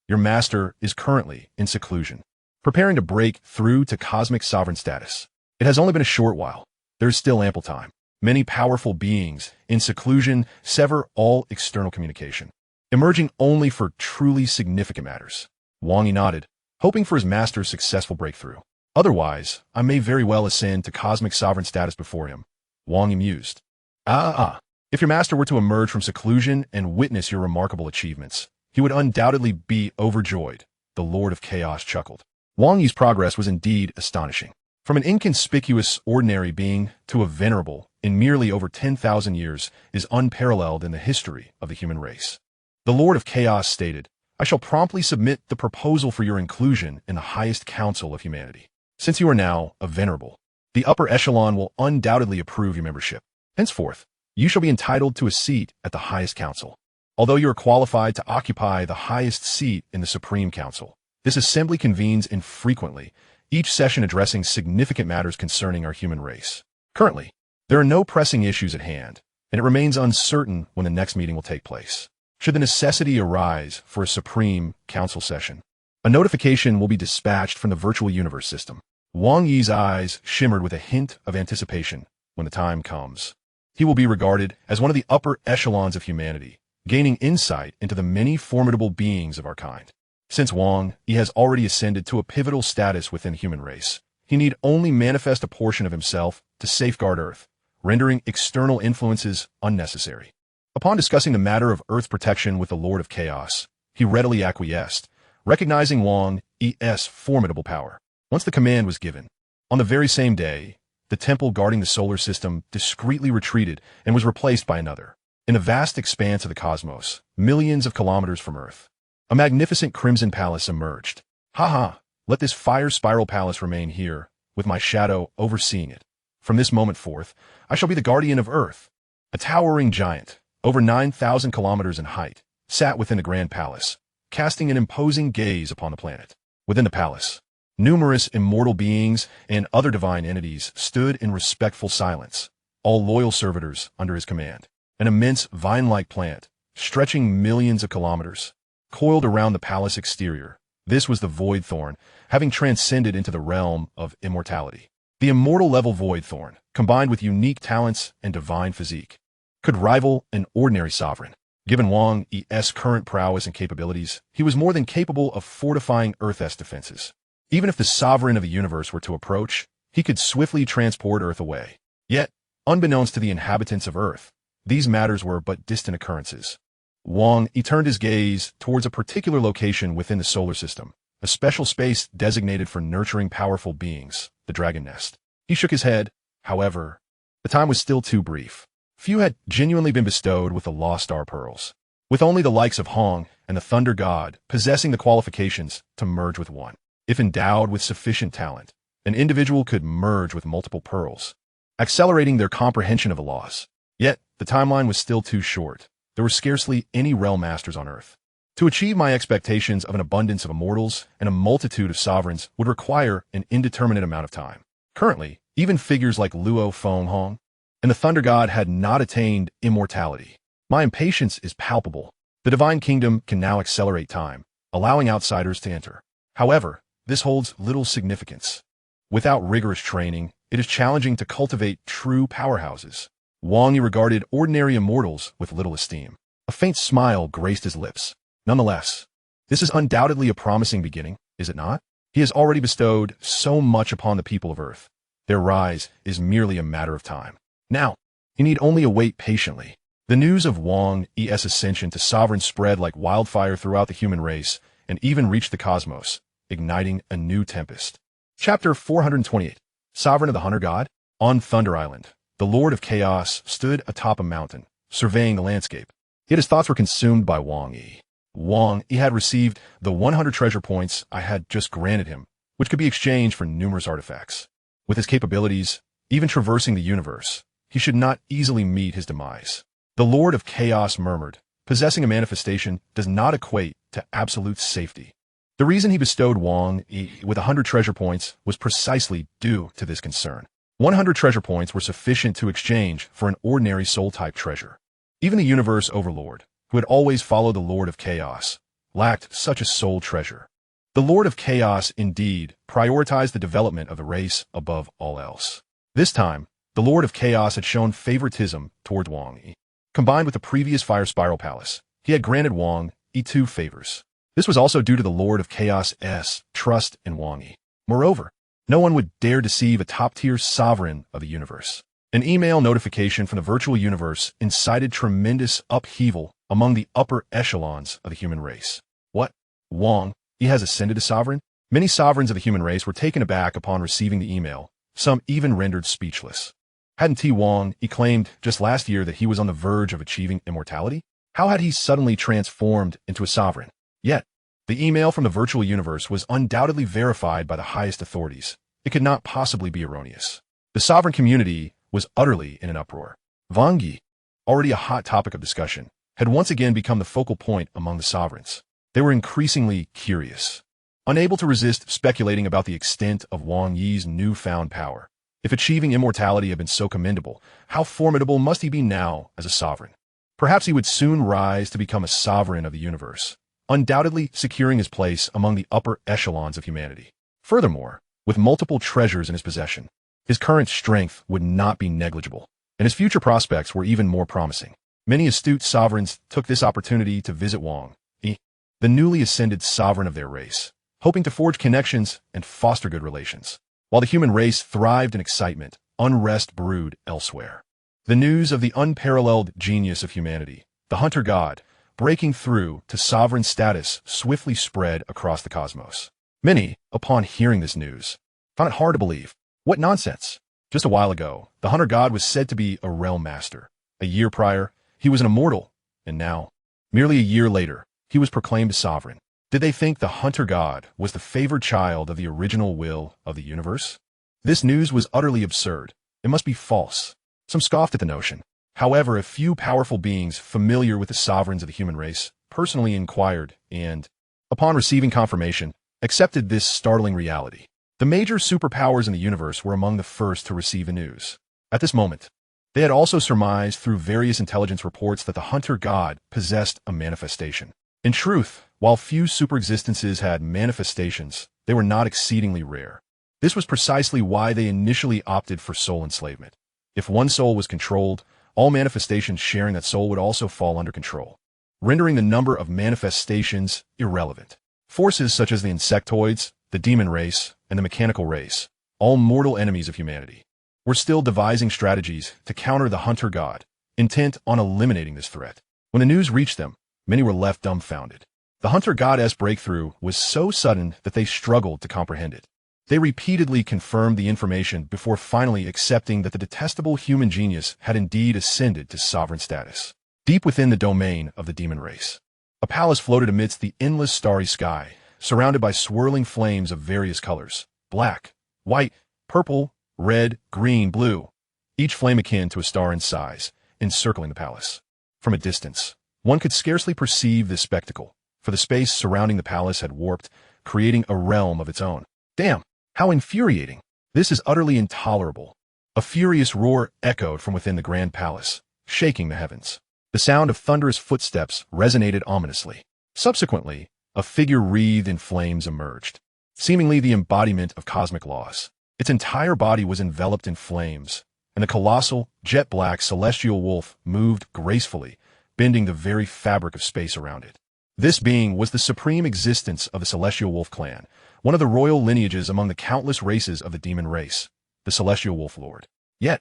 Your master is currently in seclusion, preparing to break through to cosmic sovereign status. It has only been a short while. There is still ample time. Many powerful beings in seclusion sever all external communication, emerging only for truly significant matters. Wang Yi nodded, hoping for his master's successful breakthrough. Otherwise, I may very well ascend to cosmic sovereign status before him. Wang Yi mused. If your master were to emerge from seclusion and witness your remarkable achievements, he would undoubtedly be overjoyed, the Lord of Chaos chuckled. Wang Yi's progress was indeed astonishing. From an inconspicuous, ordinary being to a venerable, in merely over 10,000 years, is unparalleled in the history of the human race. The Lord of Chaos stated, I shall promptly submit the proposal for your inclusion in the highest council of humanity. Since you are now a venerable, the upper echelon will undoubtedly approve your membership. Henceforth, you shall be entitled to a seat at the highest council. Although you are qualified to occupy the highest seat in the Supreme Council, this assembly convenes infrequently, each session addressing significant matters concerning our human race. Currently, there are no pressing issues at hand, and it remains uncertain when the next meeting will take place. Should the necessity arise for a Supreme Council session, a notification will be dispatched from the virtual universe system. Wang Yi's eyes shimmered with a hint of anticipation when the time comes. He will be regarded as one of the upper echelons of humanity, gaining insight into the many formidable beings of our kind. Since Wang Yi has already ascended to a pivotal status within the human race, he need only manifest a portion of himself to safeguard Earth, rendering external influences unnecessary. Upon discussing the matter of Earth's protection with the Lord of Chaos, he readily acquiesced, recognizing Wang Yi's formidable power. Once the command was given, on the very same day, the temple guarding the solar system discreetly retreated and was replaced by another. In the vast expanse of the cosmos, millions of kilometers from Earth, a magnificent crimson palace emerged. Let this fire spiral palace remain here, with my shadow overseeing it. From this moment forth, I shall be the guardian of Earth. A towering giant, over 9,000 kilometers in height, sat within the grand palace, casting an imposing gaze upon the planet. Within the palace, numerous immortal beings and other divine entities stood in respectful silence, all loyal servitors under his command. An immense vine-like plant, stretching millions of kilometers, coiled around the palace exterior. This was the Void Thorn, having transcended into the realm of immortality. The immortal-level Void Thorn, combined with unique talents and divine physique, could rival an ordinary sovereign. Given Wang Yi's current prowess and capabilities, he was more than capable of fortifying Earth's defenses. Even if the sovereign of the universe were to approach, he could swiftly transport Earth away. Yet, unbeknownst to the inhabitants of Earth, these matters were but distant occurrences. Wang Yi turned his gaze towards a particular location within the solar system, a special space designated for nurturing powerful beings, the Dragon Nest. He shook his head. However, the time was still too brief. Few had genuinely been bestowed with the Lost Star Pearls, with only the likes of Hong and the Thunder God possessing the qualifications to merge with one. If endowed with sufficient talent, an individual could merge with multiple pearls, accelerating their comprehension of the laws. Yet, the timeline was still too short. There were scarcely any realm masters on Earth. To achieve my expectations of an abundance of immortals and a multitude of sovereigns would require an indeterminate amount of time. Currently, even figures like Luo Feng Hong and the Thunder God had not attained immortality. My impatience is palpable. The Divine Kingdom can now accelerate time, allowing outsiders to enter. However, this holds little significance. Without rigorous training, it is challenging to cultivate true powerhouses. Wang Yi regarded ordinary immortals with little esteem. A faint smile graced his lips. Nonetheless, this is undoubtedly a promising beginning, is it not? He has already bestowed so much upon the people of Earth. Their rise is merely a matter of time. Now, you need only await patiently. The news of Wang Yi's ascension to sovereign spread like wildfire throughout the human race and even reached the cosmos, igniting a new tempest. Chapter 428. Sovereign of the Hunter God. On Thunder Island, the Lord of Chaos stood atop a mountain, surveying the landscape. Yet his thoughts were consumed by Wang Yi. Wang Yi had received the 100 treasure points I had just granted him, which could be exchanged for numerous artifacts. With his capabilities, even traversing the universe, he should not easily meet his demise. The Lord of Chaos murmured, possessing a manifestation does not equate to absolute safety. The reason he bestowed Wang Yi with 100 treasure points was precisely due to this concern. 100 treasure points were sufficient to exchange for an ordinary soul-type treasure. Even the universe overlord, who had always followed the Lord of Chaos, lacked such a soul treasure. The Lord of Chaos, indeed, prioritized the development of the race above all else. This time, the Lord of Chaos had shown favoritism toward Wang Yi. Combined with the previous Fire Spiral Palace, he had granted Wang Yi 2 favors. This was also due to the Lord of Chaos's trust in Wang Yi. Moreover, no one would dare deceive a top-tier sovereign of the universe. An email notification from the virtual universe incited tremendous upheaval among the upper echelons of the human race. What? Wang Yi has ascended to sovereign? Many sovereigns of the human race were taken aback upon receiving the email, some even rendered speechless. Hadn't Wang Yi claimed just last year that he was on the verge of achieving immortality? How had he suddenly transformed into a sovereign? Yet, the email from the virtual universe was undoubtedly verified by the highest authorities. It could not possibly be erroneous. The sovereign community was utterly in an uproar. Wang Yi, already a hot topic of discussion, had once again become the focal point among the sovereigns. They were increasingly curious, unable to resist speculating about the extent of Wang Yi's newfound power. If achieving immortality had been so commendable, how formidable must he be now as a sovereign? Perhaps he would soon rise to become a sovereign of the universe, undoubtedly securing his place among the upper echelons of humanity. Furthermore, with multiple treasures in his possession, his current strength would not be negligible, and his future prospects were even more promising. Many astute sovereigns took this opportunity to visit Wang Yi, the newly ascended sovereign of their race, hoping to forge connections and foster good relations. While the human race thrived in excitement, unrest brewed elsewhere. The news of the unparalleled genius of humanity, the hunter god, breaking through to sovereign status swiftly spread across the cosmos. Many, upon hearing this news, found it hard to believe. What nonsense! Just a while ago, the hunter god was said to be a realm master. A year prior, he was an immortal, and now, merely a year later, he was proclaimed a sovereign. Did they think the hunter god was the favored child of the original will of the universe? This news was utterly absurd. It must be false. Some scoffed at the notion. However, a few powerful beings familiar with the sovereigns of the human race personally inquired and, upon receiving confirmation, accepted this startling reality. The major superpowers in the universe were among the first to receive the news. At this moment, they had also surmised through various intelligence reports that the hunter god possessed a manifestation. In truth, while few superexistences had manifestations, they were not exceedingly rare. This was precisely why they initially opted for soul enslavement. If one soul was controlled, all manifestations sharing that soul would also fall under control, rendering the number of manifestations irrelevant. Forces such as the insectoids, the demon race, and the mechanical race, all mortal enemies of humanity, were still devising strategies to counter the hunter god, intent on eliminating this threat. When the news reached them, many were left dumbfounded. The hunter goddess breakthrough was so sudden that they struggled to comprehend it. They repeatedly confirmed the information before finally accepting that the detestable human genius had indeed ascended to sovereign status. Deep within the domain of the demon race, a palace floated amidst the endless starry sky, surrounded by swirling flames of various colors: black, white, purple, red, green, blue, each flame akin to a star in size, encircling the palace. From a distance, one could scarcely perceive this spectacle, for the space surrounding the palace had warped, creating a realm of its own. Damn! How infuriating! This is utterly intolerable. A furious roar echoed from within the grand palace, shaking the heavens. The sound of thunderous footsteps resonated ominously. Subsequently, a figure wreathed in flames emerged, seemingly the embodiment of cosmic laws. Its entire body was enveloped in flames, and the colossal, jet-black celestial wolf moved gracefully, bending the very fabric of space around it. This being was the supreme existence of the Celestial Wolf clan, one of the royal lineages among the countless races of the demon race, the Celestial Wolf Lord. Yet,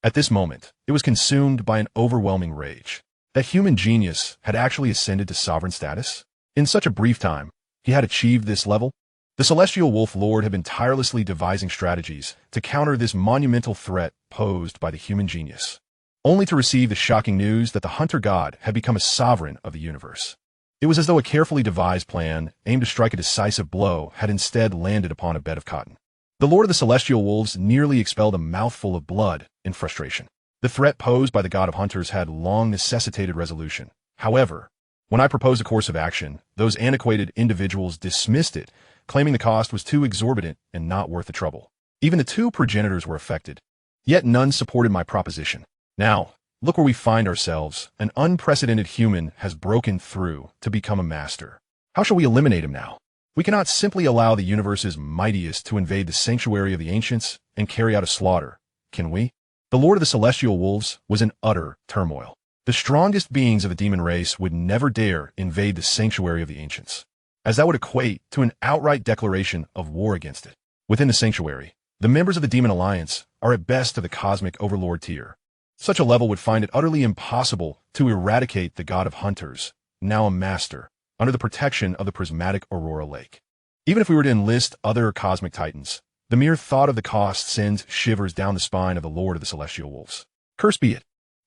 at this moment, it was consumed by an overwhelming rage. That human genius had actually ascended to sovereign status? In such a brief time, he had achieved this level? The Celestial Wolf Lord had been tirelessly devising strategies to counter this monumental threat posed by the human genius, only to receive the shocking news that the hunter god had become a sovereign of the universe. It was as though a carefully devised plan, aimed to strike a decisive blow, had instead landed upon a bed of cotton. The Lord of the Celestial Wolves nearly expelled a mouthful of blood in frustration. The threat posed by the god of hunters had long necessitated resolution. However, when I proposed a course of action, those antiquated individuals dismissed it, claiming the cost was too exorbitant and not worth the trouble. Even the two progenitors were affected, yet none supported my proposition. Now, look where we find ourselves. An unprecedented human has broken through to become a master. How shall we eliminate him now? We cannot simply allow the universe's mightiest to invade the sanctuary of the ancients and carry out a slaughter, can we? The Lord of the Celestial Wolves was in utter turmoil. The strongest beings of the demon race would never dare invade the sanctuary of the ancients, as that would equate to an outright declaration of war against it. Within the sanctuary, the members of the Demon Alliance are at best of the cosmic overlord tier. Such a level would find it utterly impossible to eradicate the god of hunters, now a master, under the protection of the prismatic Aurora Lake. Even if we were to enlist other cosmic titans, the mere thought of the cost sends shivers down the spine of the Lord of the Celestial Wolves. Cursed be it.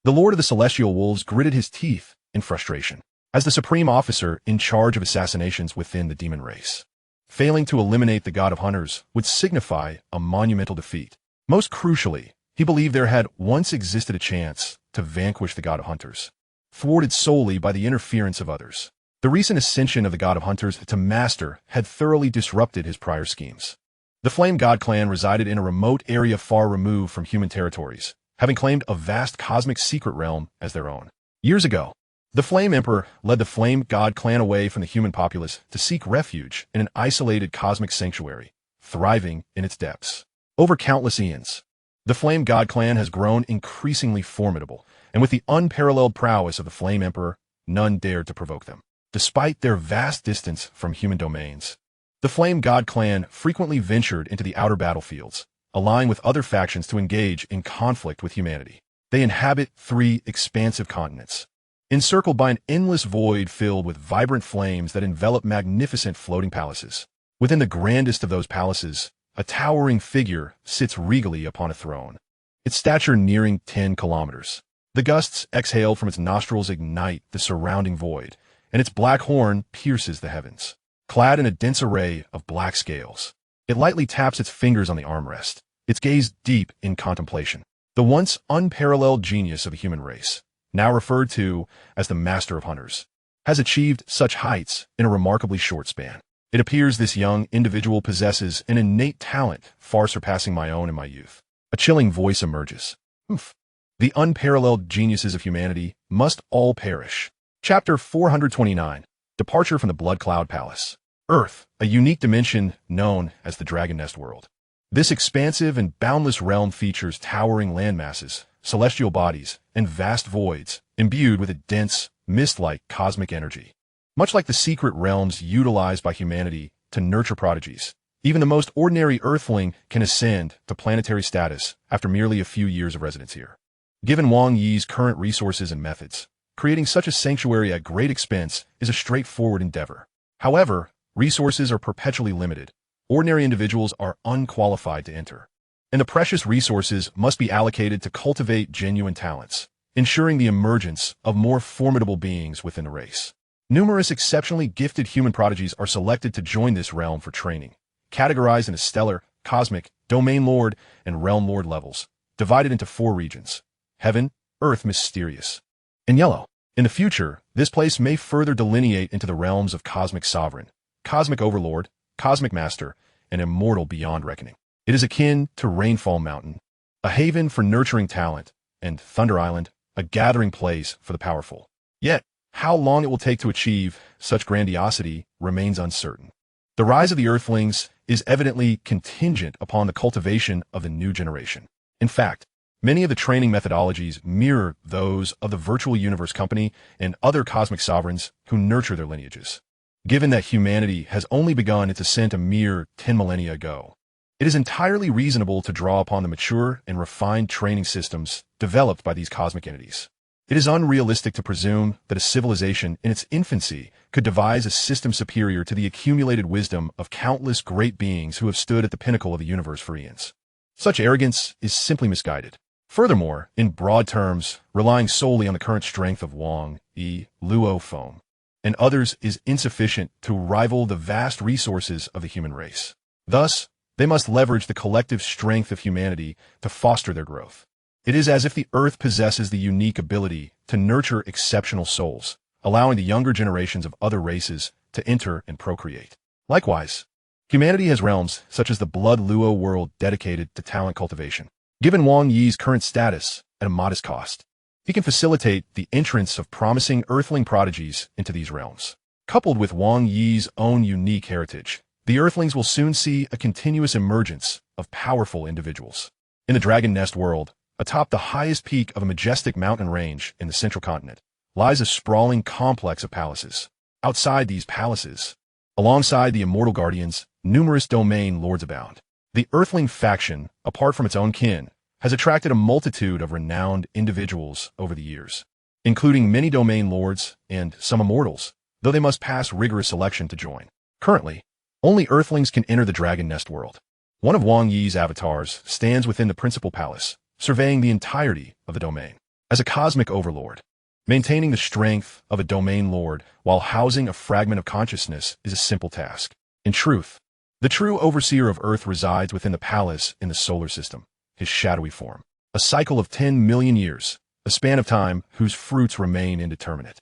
The Lord of the Celestial Wolves gritted his teeth in frustration. As the supreme officer in charge of assassinations within the demon race, failing to eliminate the god of hunters would signify a monumental defeat. Most crucially, he believed there had once existed a chance to vanquish the god of hunters, thwarted solely by the interference of others. The recent ascension of the god of hunters to master had thoroughly disrupted his prior schemes. The Flame God clan resided in a remote area far removed from human territories, having claimed a vast cosmic secret realm as their own. Years ago, the Flame Emperor led the Flame God clan away from the human populace to seek refuge in an isolated cosmic sanctuary, thriving in its depths. Over countless eons, the Flame God clan has grown increasingly formidable, and with the unparalleled prowess of the Flame Emperor, none dared to provoke them. Despite their vast distance from human domains, the Flame God clan frequently ventured into the outer battlefields, allying with other factions to engage in conflict with humanity. They inhabit 3 expansive continents, encircled by an endless void filled with vibrant flames that envelop magnificent floating palaces. Within the grandest of those palaces, a towering figure sits regally upon a throne, its stature nearing 10 kilometers. The gusts exhaled from its nostrils ignite the surrounding void, and its black horn pierces the heavens. Clad in a dense array of black scales, it lightly taps its fingers on the armrest, its gaze deep in contemplation. The once unparalleled genius of the human race, now referred to as the Master of Hunters, has achieved such heights in a remarkably short span. It appears this young individual possesses an innate talent far surpassing my own in my youth. A chilling voice emerges. The unparalleled geniuses of humanity must all perish. Chapter 429. Departure from the Blood Cloud Palace. Earth, a unique dimension known as the Dragon Nest World. This expansive and boundless realm features towering landmasses, celestial bodies, and vast voids, imbued with a dense, mist-like cosmic energy. Much like the secret realms utilized by humanity to nurture prodigies, even the most ordinary earthling can ascend to planetary status after merely a few years of residence here. Given Wang Yi's current resources and methods, creating such a sanctuary at great expense is a straightforward endeavor. However, resources are perpetually limited. Ordinary individuals are unqualified to enter, and the precious resources must be allocated to cultivate genuine talents, ensuring the emergence of more formidable beings within the race. Numerous exceptionally gifted human prodigies are selected to join this realm for training, categorized into stellar, cosmic, domain lord, and realm lord levels, divided into 4 regions: heaven, earth, mysterious, and yellow. In the future, this place may further delineate into the realms of cosmic sovereign, cosmic overlord, cosmic master, and immortal beyond reckoning. It is akin to Rainfall Mountain, a haven for nurturing talent, and Thunder Island, a gathering place for the powerful. Yet, how long it will take to achieve such grandiosity remains uncertain. The rise of the Earthlings is evidently contingent upon the cultivation of the new generation. In fact, many of the training methodologies mirror those of the Virtual Universe Company and other cosmic sovereigns who nurture their lineages. Given that humanity has only begun its ascent a mere 10 millennia ago, it is entirely reasonable to draw upon the mature and refined training systems developed by these cosmic entities. It is unrealistic to presume that a civilization in its infancy could devise a system superior to the accumulated wisdom of countless great beings who have stood at the pinnacle of the universe for eons. Such arrogance is simply misguided. Furthermore, in broad terms, relying solely on the current strength of Wang Yi, Luo Foam, and others is insufficient to rival the vast resources of the human race. Thus, they must leverage the collective strength of humanity to foster their growth. It is as if the Earth possesses the unique ability to nurture exceptional souls, allowing the younger generations of other races to enter and procreate. Likewise, humanity has realms such as the Blood Luo world dedicated to talent cultivation. Given Wang Yi's current status at a modest cost, he can facilitate the entrance of promising earthling prodigies into these realms. Coupled with Wang Yi's own unique heritage, the Earthlings will soon see a continuous emergence of powerful individuals. In the Dragon Nest world, atop the highest peak of a majestic mountain range in the central continent, lies a sprawling complex of palaces. Outside these palaces, alongside the immortal guardians, numerous domain lords abound. The Earthling faction, apart from its own kin, has attracted a multitude of renowned individuals over the years, including many domain lords and some immortals, though they must pass rigorous selection to join. Currently, only Earthlings can enter the Dragon Nest world. One of Wang Yi's avatars stands within the principal palace, surveying the entirety of the domain. As a cosmic overlord, maintaining the strength of a domain lord while housing a fragment of consciousness is a simple task. In truth, the true overseer of Earth resides within the palace in the solar system, his shadowy form. A cycle of 10 million years, a span of time whose fruits remain indeterminate.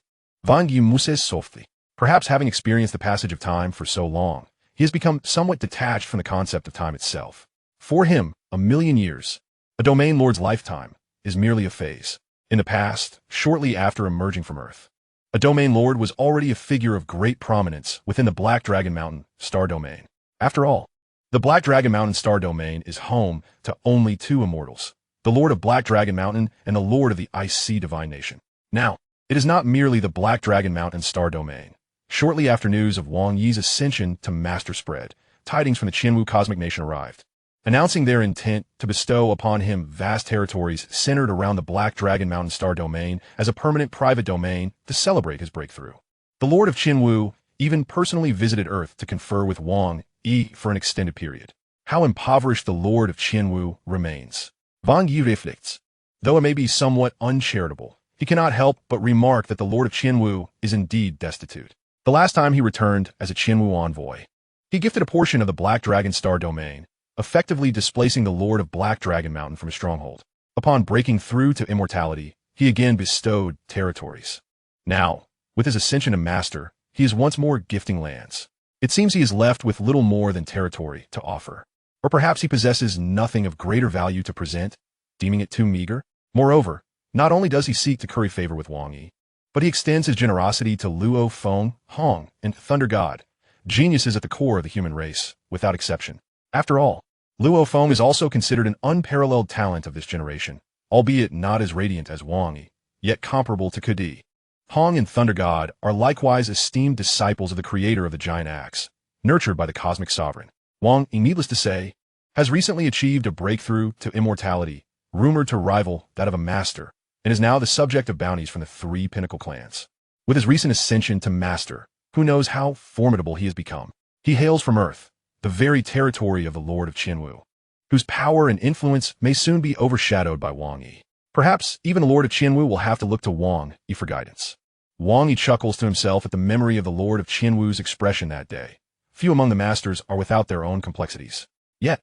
Wang Yi muses softly. Perhaps having experienced the passage of time for so long, he has become somewhat detached from the concept of time itself. For him, a million years, a domain lord's lifetime, is merely a phase. In the past, shortly after emerging from Earth, a domain lord was already a figure of great prominence within the Black Dragon Mountain star domain. After all, the Black Dragon Mountain star domain is home to only two immortals, the Lord of Black Dragon Mountain and the Lord of the Ice Sea Divine Nation. Now, it is not merely the Black Dragon Mountain star domain. Shortly after news of Wang Yi's ascension to master spread, tidings from the Qianwu Cosmic Nation arrived, announcing their intent to bestow upon him vast territories centered around the Black Dragon Mountain star domain as a permanent private domain to celebrate his breakthrough. The Lord of Qianwu even personally visited Earth to confer with Wang Yi for an extended period. How impoverished the Lord of Qianwu remains. Wang Yi reflects. Though it may be somewhat uncharitable, he cannot help but remark that the Lord of Qianwu is indeed destitute. The last time he returned as a Qianwu envoy, he gifted a portion of the Black Dragon star domain, effectively displacing the Lord of Black Dragon Mountain from his stronghold. Upon breaking through to immortality, he again bestowed territories. Now, with his ascension to master, he is once more gifting lands. It seems he is left with little more than territory to offer. Or perhaps he possesses nothing of greater value to present, deeming it too meager. Moreover, not only does he seek to curry favor with Wang Yi, but he extends his generosity to Luo Feng, Hong, and Thunder God, geniuses at the core of the human race, without exception. After all, Luo Feng is also considered an unparalleled talent of this generation, albeit not as radiant as Wang Yi, yet comparable to Kudi. Hong and Thunder God are likewise esteemed disciples of the creator of the giant axe, nurtured by the cosmic sovereign. Wang Yi, needless to say, has recently achieved a breakthrough to immortality, rumored to rival that of a master, and is now the subject of bounties from the three pinnacle clans. With his recent ascension to master, who knows how formidable he has become. He hails from Earth, the very territory of the Lord of Qianwu, whose power and influence may soon be overshadowed by Wang Yi. Perhaps even the Lord of Qianwu will have to look to Wang Yi for guidance. Wang Yi chuckles to himself at the memory of the Lord of Qianwu's expression that day. Few among the masters are without their own complexities. Yet,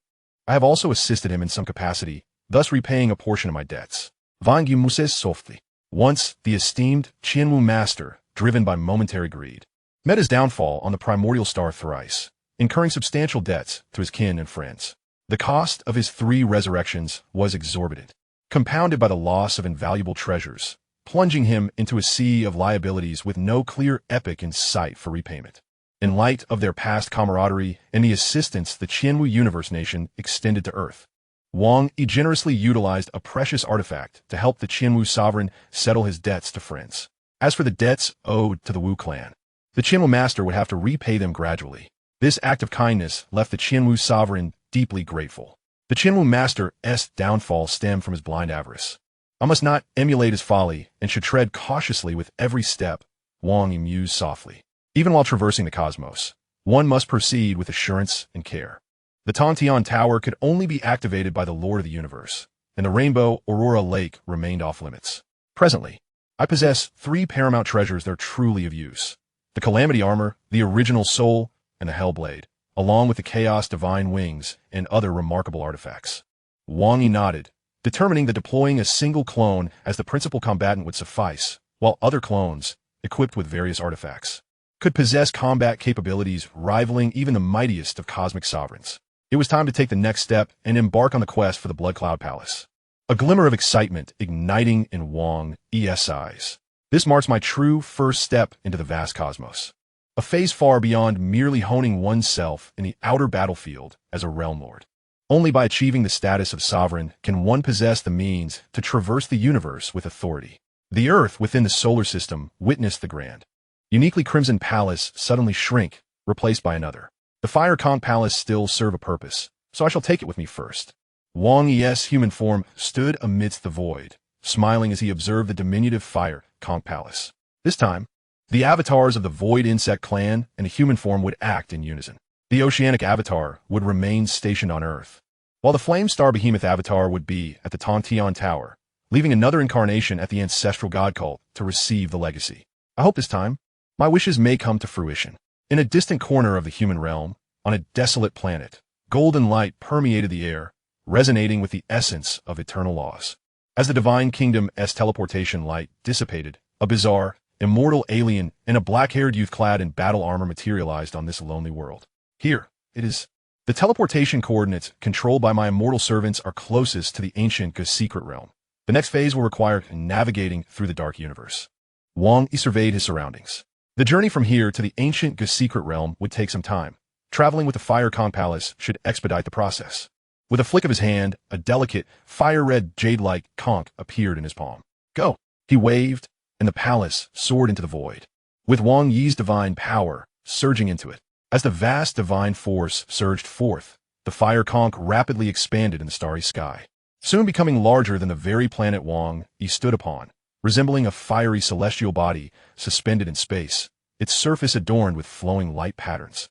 I have also assisted him in some capacity, thus repaying a portion of my debts. Wang Yi muses softly. Once, the esteemed Qianwu master, driven by momentary greed, met his downfall on the primordial star thrice, incurring substantial debts to his kin and friends. The cost of his 3 resurrections was exorbitant, compounded by the loss of invaluable treasures, plunging him into a sea of liabilities with no clear epoch in sight for repayment. In light of their past camaraderie and the assistance the Qianwu Universe Nation extended to Earth, Wang Yi generously utilized a precious artifact to help the Qianwu sovereign settle his debts to friends. As for the debts owed to the Wu clan, the Qianwu master would have to repay them gradually. This act of kindness left the Qianwu sovereign deeply grateful. The Qianwu master's downfall stemmed from his blind avarice. I must not emulate his folly and should tread cautiously with every step, Wang Yi mused softly. Even while traversing the cosmos, one must proceed with assurance and care. The Tontian Tower could only be activated by the Lord of the Universe, and the Rainbow Aurora Lake remained off limits. Presently, I possess 3 paramount treasures that are truly of use: the Calamity Armor, the Original Soul, and the Hellblade, along with the Chaos Divine Wings and other remarkable artifacts. Wang Yi nodded, determining that deploying a single clone as the principal combatant would suffice, while other clones, equipped with various artifacts, could possess combat capabilities rivaling even the mightiest of cosmic sovereigns. It was time to take the next step and embark on the quest for the Blood Cloud Palace. A glimmer of excitement igniting in Wang Yi's eyes. This marks my true first step into the vast cosmos. a phase far beyond merely honing oneself in the outer battlefield as a realm lord. Only by achieving the status of sovereign can one possess the means to traverse the universe with authority. The Earth within the solar system witnessed the grand, uniquely crimson palace suddenly shrink, replaced by another. The Fire Conch Palace still serve a purpose, so I shall take it with me first. Wang Yi's human form stood amidst the void, smiling as he observed the diminutive Fire Conch Palace. This time, the avatars of the Void Insect clan and the human form would act in unison. The Oceanic Avatar would remain stationed on Earth, while the Flame Star Behemoth Avatar would be at the Tontian Tower, leaving another incarnation at the Ancestral God Cult to receive the legacy. I hope this time, my wishes may come to fruition. In a distant corner of the human realm, on a desolate planet, golden light permeated the air, resonating with the essence of eternal laws. As the Divine Kingdom's teleportation light dissipated, a bizarre, immortal alien and a black-haired youth clad in battle armor materialized on this lonely world. Here, it is. The teleportation coordinates controlled by my immortal servants are closest to the ancient secret realm. The next phase will require navigating through the dark universe. Wang Yi surveyed his surroundings. The journey from here to the ancient secret realm would take some time. Traveling with the Fire Conch Palace should expedite the process. With a flick of his hand, a delicate, fire-red jade-like conch appeared in his palm. Go! He waved, and the palace soared into the void, with Wang Yi's divine power surging into it. As the vast divine force surged forth, the Fire Conch rapidly expanded in the starry sky, soon becoming larger than the very planet Wang Yi stood upon, resembling a fiery celestial body suspended in space, its surface adorned with flowing light patterns.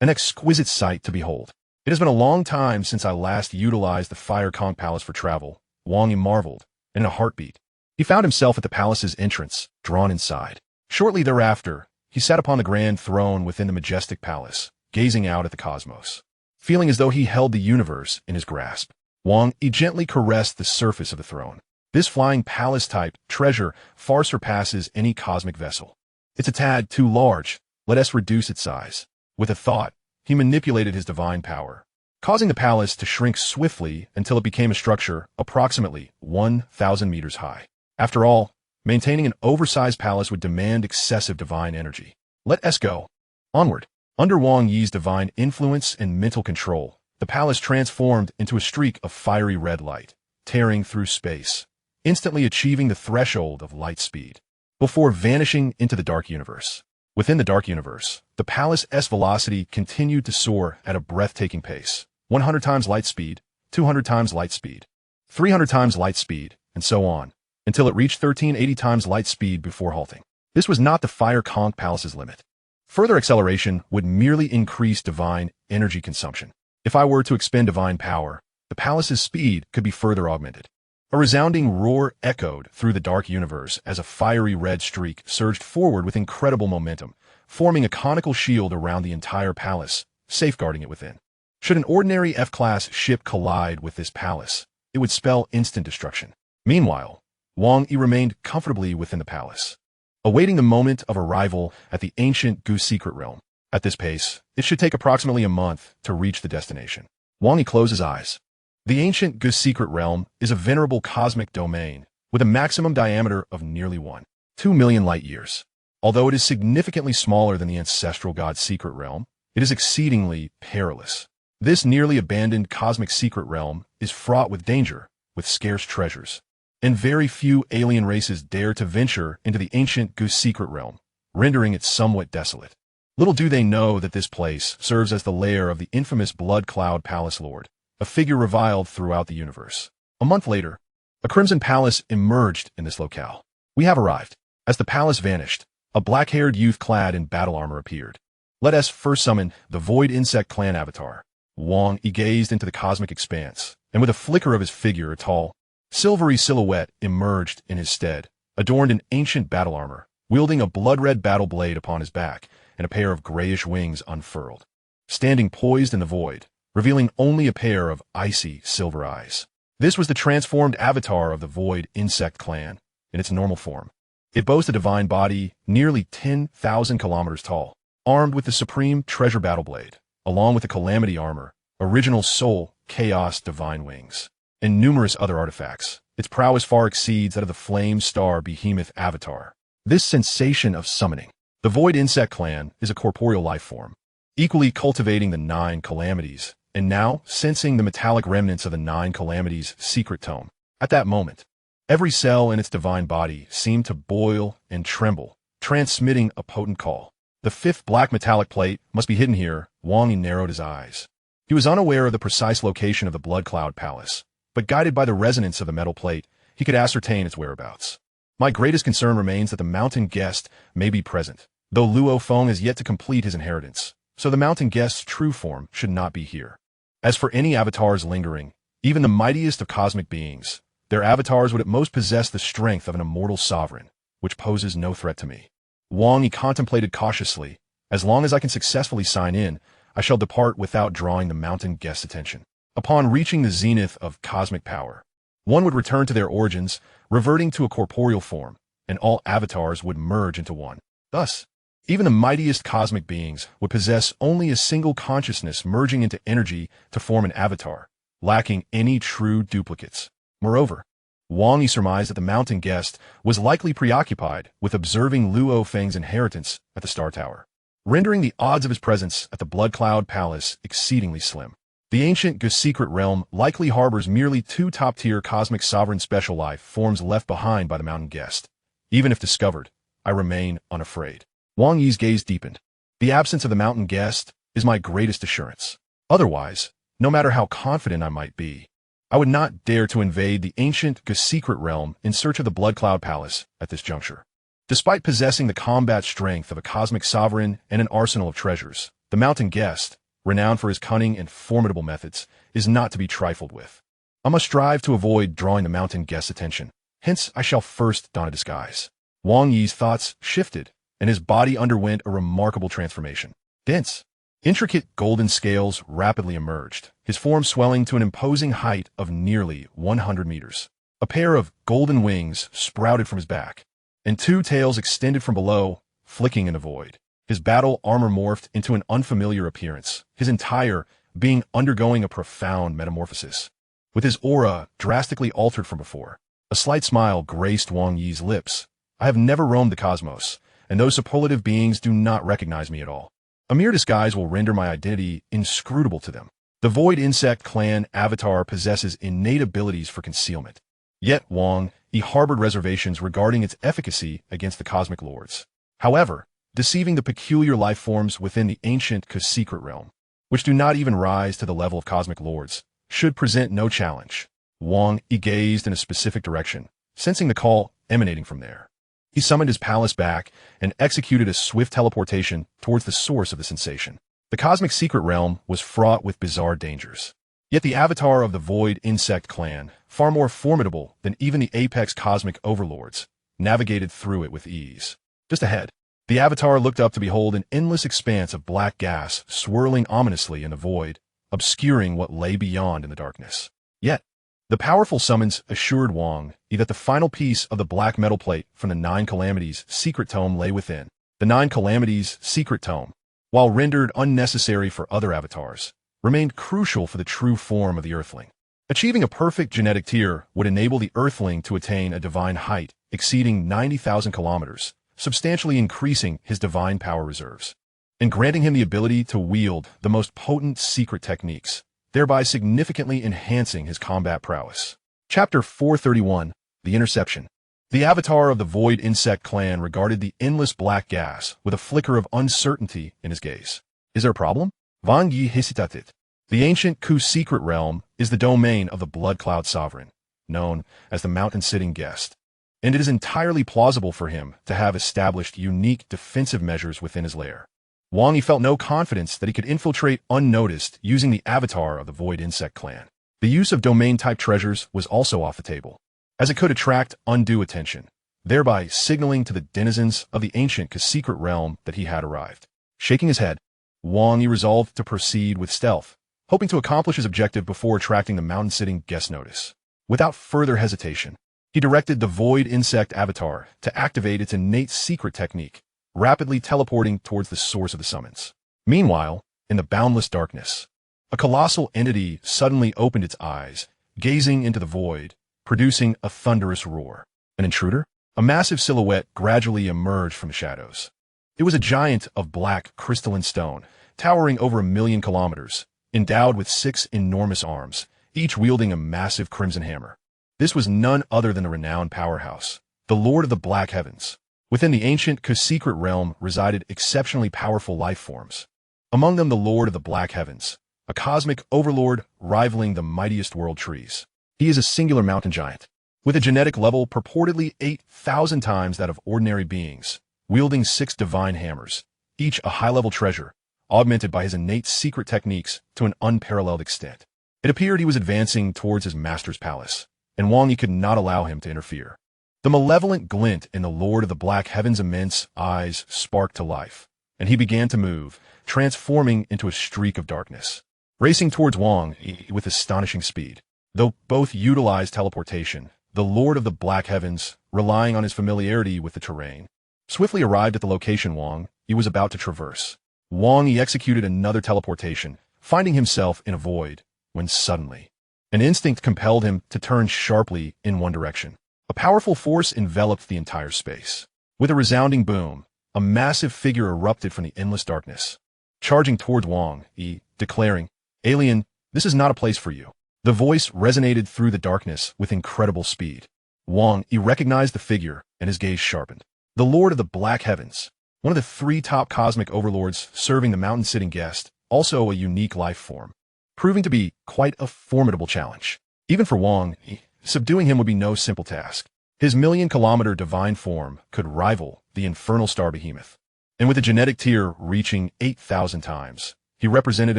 An exquisite sight to behold. It has been a long time since I last utilized the Fire Conch Palace for travel, Wang Yi marveled, and in a heartbeat, he found himself at the palace's entrance, drawn inside. Shortly thereafter, he sat upon the grand throne within the majestic palace, gazing out at the cosmos. Feeling as though he held the universe in his grasp, Wang Yi gently caressed the surface of the throne. This flying palace-type treasure far surpasses any cosmic vessel. It's a tad too large, let us reduce its size. With a thought, he manipulated his divine power, causing the palace to shrink swiftly until it became a structure approximately 1,000 meters high. After all, maintaining an oversized palace would demand excessive divine energy. Let us go. Onward. Under Wang Yi's divine influence and mental control, the palace transformed into a streak of fiery red light, tearing through space, instantly achieving the threshold of light speed, before vanishing into the dark universe. Within the dark universe, the palace's velocity continued to soar at a breathtaking pace. 100 times light speed, 200 times light speed, 300 times light speed, and so on, until it reached 1380 times light speed before halting. This was not the Fire Conch Palace's limit. Further acceleration would merely increase divine energy consumption. If I were to expend divine power, the palace's speed could be further augmented. A resounding roar echoed through the dark universe as a fiery red streak surged forward with incredible momentum, forming a conical shield around the entire palace, safeguarding it within. Should an ordinary F-class ship collide with this palace, it would spell instant destruction. Meanwhile, Wang Yi remained comfortably within the palace, awaiting the moment of arrival at the ancient secret realm. At this pace, it should take approximately a month to reach the destination. Wang Yi closed his eyes. The ancient secret realm is a venerable cosmic domain with a maximum diameter of nearly 1.2 million light-years. Although it is significantly smaller than the ancestral god secret realm, it is exceedingly perilous. This nearly abandoned cosmic secret realm is fraught with danger, with scarce treasures, and very few alien races dare to venture into the ancient secret realm, rendering it somewhat desolate. Little do they know that this place serves as the lair of the infamous Blood Cloud Palace Lord, a figure reviled throughout the universe. A month later, a crimson palace emerged in this locale. We have arrived. As the palace vanished, a black-haired youth clad in battle armor appeared. Let us first summon the Void Insect Clan Avatar. Wang Yi gazed into the cosmic expanse, and with a flicker of his figure, a tall, silvery silhouette emerged in his stead, adorned in ancient battle armor, wielding a blood-red battle blade upon his back and a pair of grayish wings unfurled. Standing poised in the void, revealing only a pair of icy silver eyes. This was the transformed avatar of the Void Insect Clan in its normal form. It boasts a divine body nearly 10,000 kilometers tall, armed with the supreme treasure battle blade, along with the calamity armor, original soul, chaos divine wings, and numerous other artifacts. Its prowess far exceeds that of the flame star behemoth avatar. This sensation of summoning, The Void Insect Clan is a corporeal life form, equally cultivating the Nine Calamities, and now sensing the metallic remnants of the Nine Calamities' secret tome. At that moment, every cell in its divine body seemed to boil and tremble, transmitting a potent call. The fifth black metallic plate must be hidden here. Wang Yi narrowed his eyes. He was unaware of the precise location of the Blood Cloud Palace, but guided by the resonance of the metal plate, he could ascertain its whereabouts. My greatest concern remains that the mountain guest may be present, though Luo Feng has yet to complete his inheritance, so the mountain guest's true form should not be here. As for any avatars lingering, even the mightiest of cosmic beings, their avatars would at most possess the strength of an immortal sovereign, which poses no threat to me. Wang Yi contemplated cautiously. As long as I can successfully sign in, I shall depart without drawing the mountain guest's attention. Upon reaching the zenith of cosmic power, one would return to their origins, reverting to a corporeal form, and all avatars would merge into one. Thus, even the mightiest cosmic beings would possess only a single consciousness merging into energy to form an avatar, lacking any true duplicates. Moreover, Wang Yi surmised that the mountain guest was likely preoccupied with observing Luo Feng's inheritance at the Star Tower, rendering the odds of his presence at the Blood Cloud Palace exceedingly slim. The ancient secret realm likely harbors merely two top-tier cosmic sovereign special life forms left behind by the mountain guest. Even if discovered, I remain unafraid. Wang Yi's gaze deepened. The absence of the mountain guest is my greatest assurance. Otherwise, no matter how confident I might be, I would not dare to invade the ancient secret realm in search of the Blood Cloud Palace at this juncture. Despite possessing the combat strength of a cosmic sovereign and an arsenal of treasures, the mountain guest, renowned for his cunning and formidable methods, is not to be trifled with. I must strive to avoid drawing the mountain guest's attention. Hence, I shall first don a disguise. Wang Yi's thoughts shifted, and his body underwent a remarkable transformation. Dense, intricate golden scales rapidly emerged, his form swelling to an imposing height of nearly 100 meters. A pair of golden wings sprouted from his back, and two tails extended from below, flicking in the void. His battle armor morphed into an unfamiliar appearance, his entire being undergoing a profound metamorphosis. With his aura drastically altered from before, a slight smile graced Wang Yi's lips. I have never roamed the cosmos, and those superlative beings do not recognize me at all. A mere disguise will render my identity inscrutable to them. The Void Insect Clan avatar possesses innate abilities for concealment. Yet Wang Yi harbored reservations regarding its efficacy against the cosmic lords. However, deceiving the peculiar life forms within the ancient secret realm, which do not even rise to the level of cosmic lords, should present no challenge. Wang Yi gazed in a specific direction, sensing the call emanating from there. He summoned his palace back and executed a swift teleportation towards the source of the sensation. The cosmic secret realm was fraught with bizarre dangers. Yet the avatar of the Void Insect Clan, far more formidable than even the apex cosmic overlords, navigated through it with ease. Just ahead, the avatar looked up to behold an endless expanse of black gas swirling ominously in the void, obscuring what lay beyond in the darkness. Yet, the powerful summons assured Wang Yi that the final piece of the black metal plate from the Nine Calamities secret tome lay within. The Nine Calamities secret tome, while rendered unnecessary for other avatars, remained crucial for the true form of the Earthling. Achieving a perfect genetic tier would enable the Earthling to attain a divine height exceeding 90,000 kilometers, substantially increasing his divine power reserves, and granting him the ability to wield the most potent secret techniques, thereby significantly enhancing his combat prowess. Chapter 431, The Interception. The avatar of the Void Insect Clan regarded the endless black gas with a flicker of uncertainty in his gaze. Is there a problem? Wang Yi hesitated. The ancient secret realm is the domain of the Blood Cloud Sovereign, known as the Mountain-Sitting Guest, and it is entirely plausible for him to have established unique defensive measures within his lair. Wang Yi felt no confidence that he could infiltrate unnoticed using the avatar of the Void Insect Clan. The use of domain-type treasures was also off the table, as it could attract undue attention, thereby signaling to the denizens of the ancient secret realm that he had arrived. Shaking his head, Wang Yi resolved to proceed with stealth, hoping to accomplish his objective before attracting the mountain-sitting guest notice. Without further hesitation, he directed the Void Insect avatar to activate its innate secret technique, rapidly teleporting towards the source of the summons. Meanwhile, in the boundless darkness, a colossal entity suddenly opened its eyes, gazing into the void, producing a thunderous roar. An intruder? A massive silhouette gradually emerged from the shadows. It was a giant of black crystalline stone, towering over 1,000,000 kilometers, endowed with 6 enormous arms, each wielding a massive crimson hammer. This was none other than the renowned powerhouse, the Lord of the Black Heavens. Within the ancient secret realm resided exceptionally powerful life forms. Among them the Lord of the Black Heavens, a cosmic overlord rivaling the mightiest world trees. He is a singular mountain giant, with a genetic level purportedly 8,000 times that of ordinary beings, wielding 6 divine hammers, each a high-level treasure, augmented by his innate secret techniques to an unparalleled extent. It appeared he was advancing towards his master's palace, and Wang Yi could not allow him to interfere. The malevolent glint in the Lord of the Black Heaven's immense eyes sparked to life, and he began to move, transforming into a streak of darkness, racing towards Wang Yi with astonishing speed. Though both utilized teleportation, the Lord of the Black Heavens, relying on his familiarity with the terrain, swiftly arrived at the location Wang Yi was about to traverse. Wang Yi executed another teleportation, finding himself in a void, when suddenly, an instinct compelled him to turn sharply in one direction. A powerful force enveloped the entire space. With a resounding boom, a massive figure erupted from the endless darkness, charging towards Wang Yi, declaring, "Alien, this is not a place for you." The voice resonated through the darkness with incredible speed. Wang Yi recognized the figure, and his gaze sharpened. The Lord of the Black Heavens, one of the 3 top cosmic overlords serving the mountain-sitting guest, also a unique life form, proving to be quite a formidable challenge. Even for Wang Yi, subduing him would be no simple task. His 1,000,000-kilometer divine form could rival the infernal star behemoth, and with a genetic tier reaching 8,000 times, he represented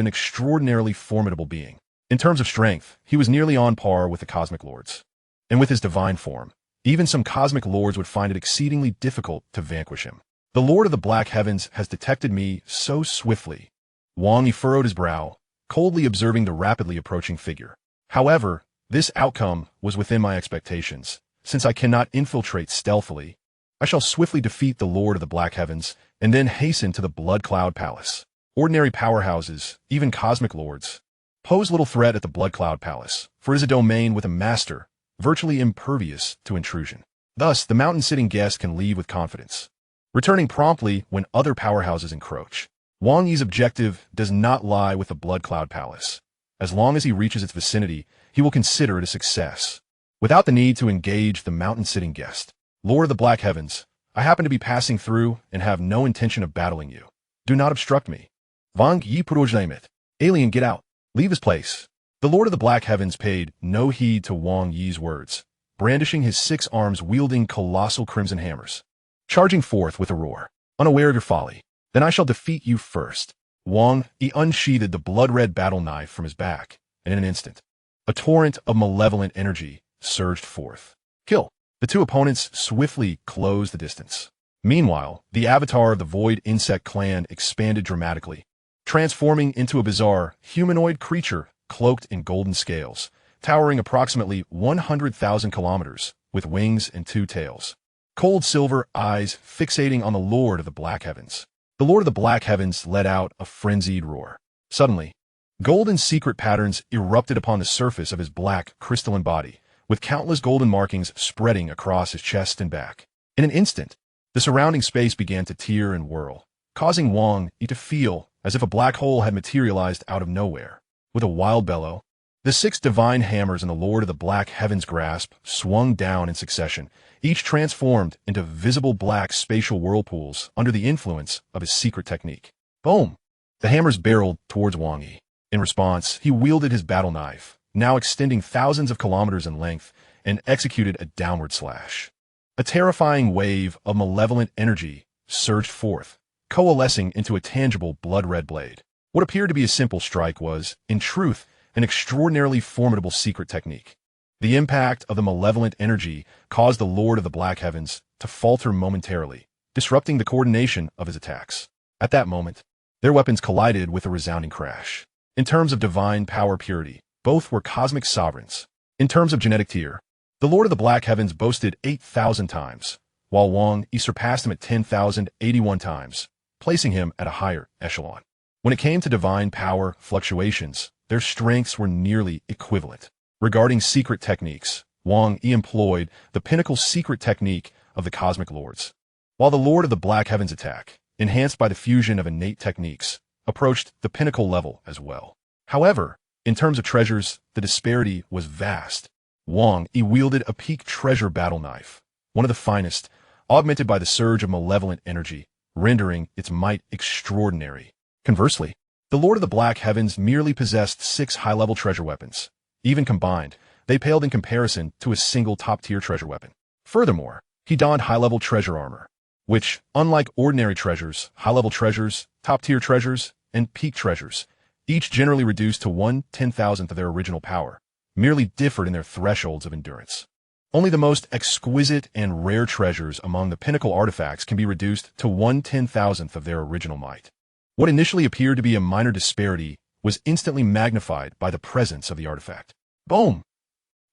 an extraordinarily formidable being. In terms of strength, he was nearly on par with the cosmic lords. And with his divine form, even some cosmic lords would find it exceedingly difficult to vanquish him. The Lord of the Black Heavens has detected me so swiftly. Wang Yi furrowed his brow, coldly observing the rapidly approaching figure. However, this outcome was within my expectations. Since I cannot infiltrate stealthily, I shall swiftly defeat the Lord of the Black Heavens and then hasten to the Blood Cloud Palace. Ordinary powerhouses, even cosmic lords, pose little threat at the Blood Cloud Palace, for it is a domain with a master, virtually impervious to intrusion. Thus, the mountain-sitting guest can leave with confidence, returning promptly when other powerhouses encroach. Wang Yi's objective does not lie with the Blood Cloud Palace. As long as he reaches its vicinity, he will consider it a success, without the need to engage the mountain-sitting guest. Lord of the Black Heavens, I happen to be passing through and have no intention of battling you. Do not obstruct me. Wang Yi Projnamit. Alien, get out. Leave this place. The Lord of the Black Heavens paid no heed to Wang Yi's words, brandishing his 6 arms wielding colossal crimson hammers, charging forth with a roar. Unaware of your folly, then I shall defeat you first. Wang Yi unsheathed the blood-red battle knife from his back, and in an instant, a torrent of malevolent energy surged forth. Kill. The 2 opponents swiftly closed the distance. Meanwhile, the avatar of the Void Insect clan expanded dramatically, transforming into a bizarre, humanoid creature cloaked in golden scales, towering approximately 100,000 kilometers, with wings and 2 tails. Cold silver eyes fixating on the Lord of the Black Heavens. The Lord of the Black Heavens let out a frenzied roar. Suddenly, golden secret patterns erupted upon the surface of his black, crystalline body, with countless golden markings spreading across his chest and back. In an instant, the surrounding space began to tear and whirl, causing Wang Yi to feel as if a black hole had materialized out of nowhere. With a wild bellow, the 6 divine hammers in the Lord of the Black Heavens' grasp swung down in succession, each transformed into visible black spatial whirlpools under the influence of his secret technique. Boom! The hammers barreled towards Wang Yi. In response, he wielded his battle knife, now extending thousands of kilometers in length, and executed a downward slash. A terrifying wave of malevolent energy surged forth, coalescing into a tangible blood-red blade. What appeared to be a simple strike was, in truth, an extraordinarily formidable secret technique. The impact of the malevolent energy caused the Lord of the Black Heavens to falter momentarily, disrupting the coordination of his attacks. At that moment, their weapons collided with a resounding crash. In terms of divine power purity, both were cosmic sovereigns. In terms of genetic tier, the Lord of the Black Heavens boasted 8,000 times, while Wang Yi surpassed him at 10,081 times, placing him at a higher echelon. When it came to divine power fluctuations, their strengths were nearly equivalent. Regarding secret techniques, Wang Yi employed the pinnacle secret technique of the Cosmic Lords. While the Lord of the Black Heavens' attack, enhanced by the fusion of innate techniques, approached the pinnacle level as well. However, in terms of treasures, the disparity was vast. Wang Yi wielded a peak treasure battle knife, one of the finest, augmented by the surge of malevolent energy, rendering its might extraordinary. Conversely, the Lord of the Black Heavens merely possessed 6 high-level treasure weapons. Even combined, they paled in comparison to a single top-tier treasure weapon. Furthermore, he donned high-level treasure armor, which, unlike ordinary treasures, high-level treasures, top-tier treasures, and peak treasures, each generally reduced to 1/10,000th of their original power, merely differed in their thresholds of endurance. Only the most exquisite and rare treasures among the pinnacle artifacts can be reduced to 1/10,000th of their original might. What initially appeared to be a minor disparity was instantly magnified by the presence of the artifact. Boom!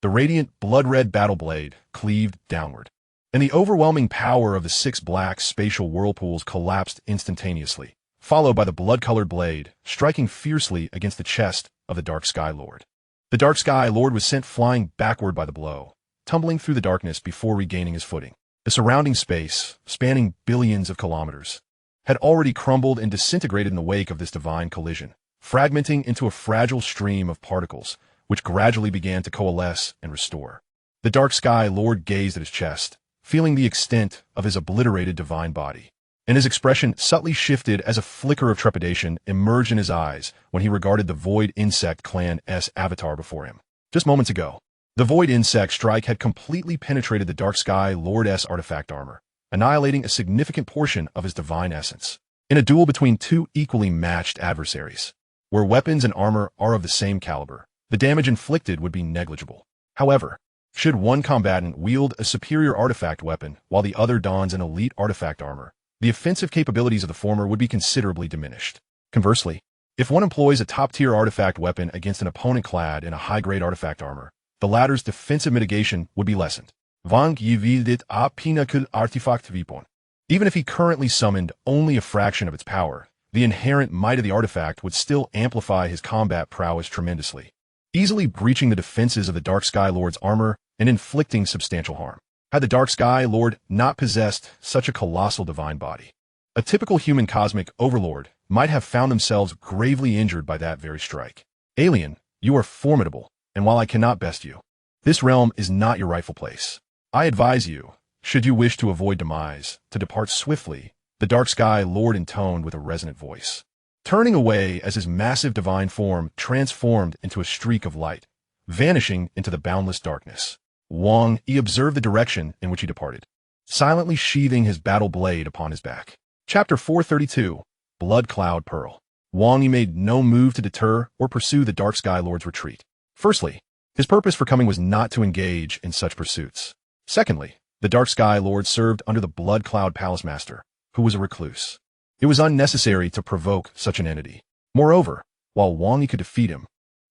The radiant, blood-red battle blade cleaved downward, and the overwhelming power of the 6 black spatial whirlpools collapsed instantaneously, followed by the blood-colored blade striking fiercely against the chest of the Dark Sky Lord. The Dark Sky Lord was sent flying backward by the blow, tumbling through the darkness before regaining his footing. The surrounding space, spanning billions of kilometers, had already crumbled and disintegrated in the wake of this divine collision, fragmenting into a fragile stream of particles, which gradually began to coalesce and restore. The Dark Sky Lord gazed at his chest, feeling the extent of his obliterated divine body, and his expression subtly shifted as a flicker of trepidation emerged in his eyes when he regarded the Void Insect Clan's avatar before him. Just moments ago, the Void Insect strike had completely penetrated the Dark Sky Lord's artifact armor, annihilating a significant portion of his divine essence. In a duel between 2 equally matched adversaries, where weapons and armor are of the same caliber, the damage inflicted would be negligible. However, should one combatant wield a superior artifact weapon while the other dons an elite artifact armor, the offensive capabilities of the former would be considerably diminished. Conversely, if one employs a top-tier artifact weapon against an opponent clad in a high-grade artifact armor, the latter's defensive mitigation would be lessened. Wang Yi wielded a pinnacle artifact weapon. Even if he currently summoned only a fraction of its power, the inherent might of the artifact would still amplify his combat prowess tremendously, easily breaching the defenses of the Dark Sky Lord's armor and inflicting substantial harm. Had the Dark Sky Lord not possessed such a colossal divine body, a typical human cosmic overlord might have found themselves gravely injured by that very strike. Alien, you are formidable, and while I cannot best you, this realm is not your rightful place. I advise you, should you wish to avoid demise, to depart swiftly, the Dark Sky Lord intoned with a resonant voice, turning away as his massive divine form transformed into a streak of light, vanishing into the boundless darkness. Wang Yi observed the direction in which he departed, silently sheathing his battle blade upon his back. Chapter 432, Blood Cloud Pearl. Wang Yi made no move to deter or pursue the Dark Sky Lord's retreat. Firstly, his purpose for coming was not to engage in such pursuits. Secondly, the Dark Sky Lord served under the Blood Cloud Palace Master, who was a recluse. It was unnecessary to provoke such an entity. Moreover, while Wang Yi could defeat him,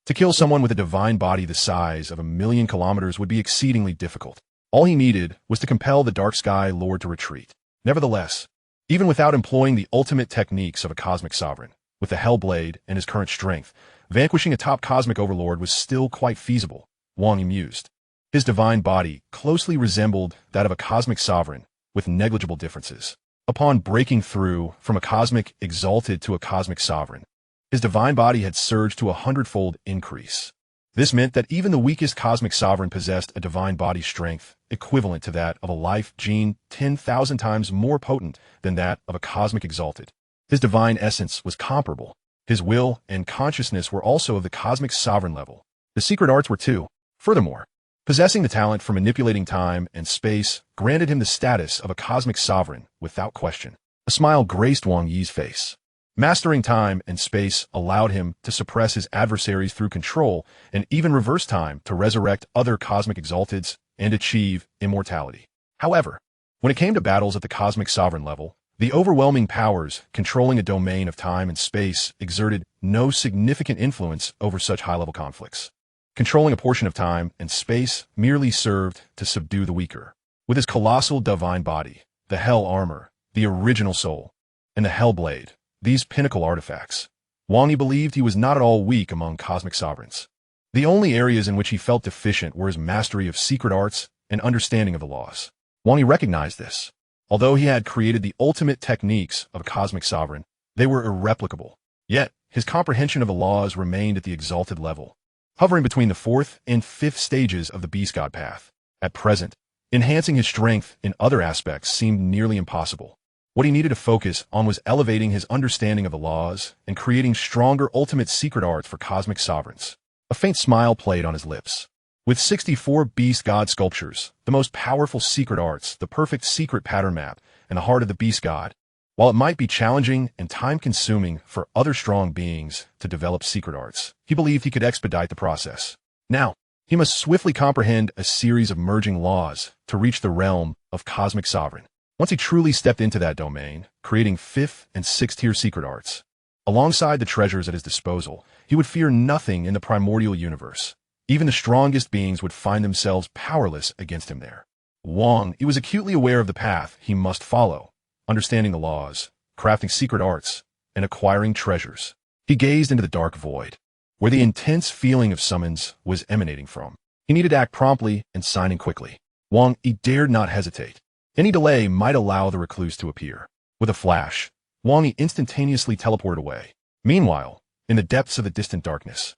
to kill someone with a divine body the size of 1,000,000 kilometers would be exceedingly difficult. All he needed was to compel the Dark Sky Lord to retreat. Nevertheless, even without employing the ultimate techniques of a cosmic sovereign, with the Hellblade and his current strength, vanquishing a top cosmic overlord was still quite feasible, Wang Yi mused. His divine body closely resembled that of a cosmic sovereign, with negligible differences. Upon breaking through from a cosmic exalted to a cosmic sovereign, his divine body had surged to a 100-fold increase. This meant that even the weakest cosmic sovereign possessed a divine body strength equivalent to that of a life gene 10,000 times more potent than that of a cosmic exalted. His divine essence was comparable. His will and consciousness were also of the cosmic sovereign level. The secret arts were too. Furthermore, possessing the talent for manipulating time and space granted him the status of a cosmic sovereign without question. A smile graced Wang Yi's face. Mastering time and space allowed him to suppress his adversaries through control and even reverse time to resurrect other cosmic exalteds and achieve immortality. However, when it came to battles at the cosmic sovereign level, the overwhelming powers controlling a domain of time and space exerted no significant influence over such high-level conflicts. Controlling a portion of time and space merely served to subdue the weaker. With his colossal divine body, the Hell Armor, the original soul, and the Hellblade, these pinnacle artifacts, Wang Yi believed he was not at all weak among cosmic sovereigns. The only areas in which he felt deficient were his mastery of secret arts and understanding of the laws. Wang Yi recognized this. Although he had created the ultimate techniques of a cosmic sovereign, they were irreplicable. Yet, his comprehension of the laws remained at the exalted level, hovering between the fourth and fifth stages of the beast god path. At present, enhancing his strength in other aspects seemed nearly impossible. What he needed to focus on was elevating his understanding of the laws and creating stronger ultimate secret arts for cosmic sovereigns. A faint smile played on his lips. With 64 beast god sculptures, the most powerful secret arts, the perfect secret pattern map, and the heart of the beast god, while it might be challenging and time-consuming for other strong beings to develop secret arts, he believed he could expedite the process. Now, he must swiftly comprehend a series of merging laws to reach the realm of cosmic sovereign. Once he truly stepped into that domain, creating 5th and 6th tier secret arts, alongside the treasures at his disposal, he would fear nothing in the primordial universe. Even the strongest beings would find themselves powerless against him there. Wang Yi was acutely aware of the path he must follow, understanding the laws, crafting secret arts, and acquiring treasures. He gazed into the dark void, where the intense feeling of summons was emanating from. He needed to act promptly and sign in quickly. Wang Yi dared not hesitate. Any delay might allow the recluse to appear. With a flash, Wang Yi instantaneously teleported away. Meanwhile, in the depths of the distant darkness,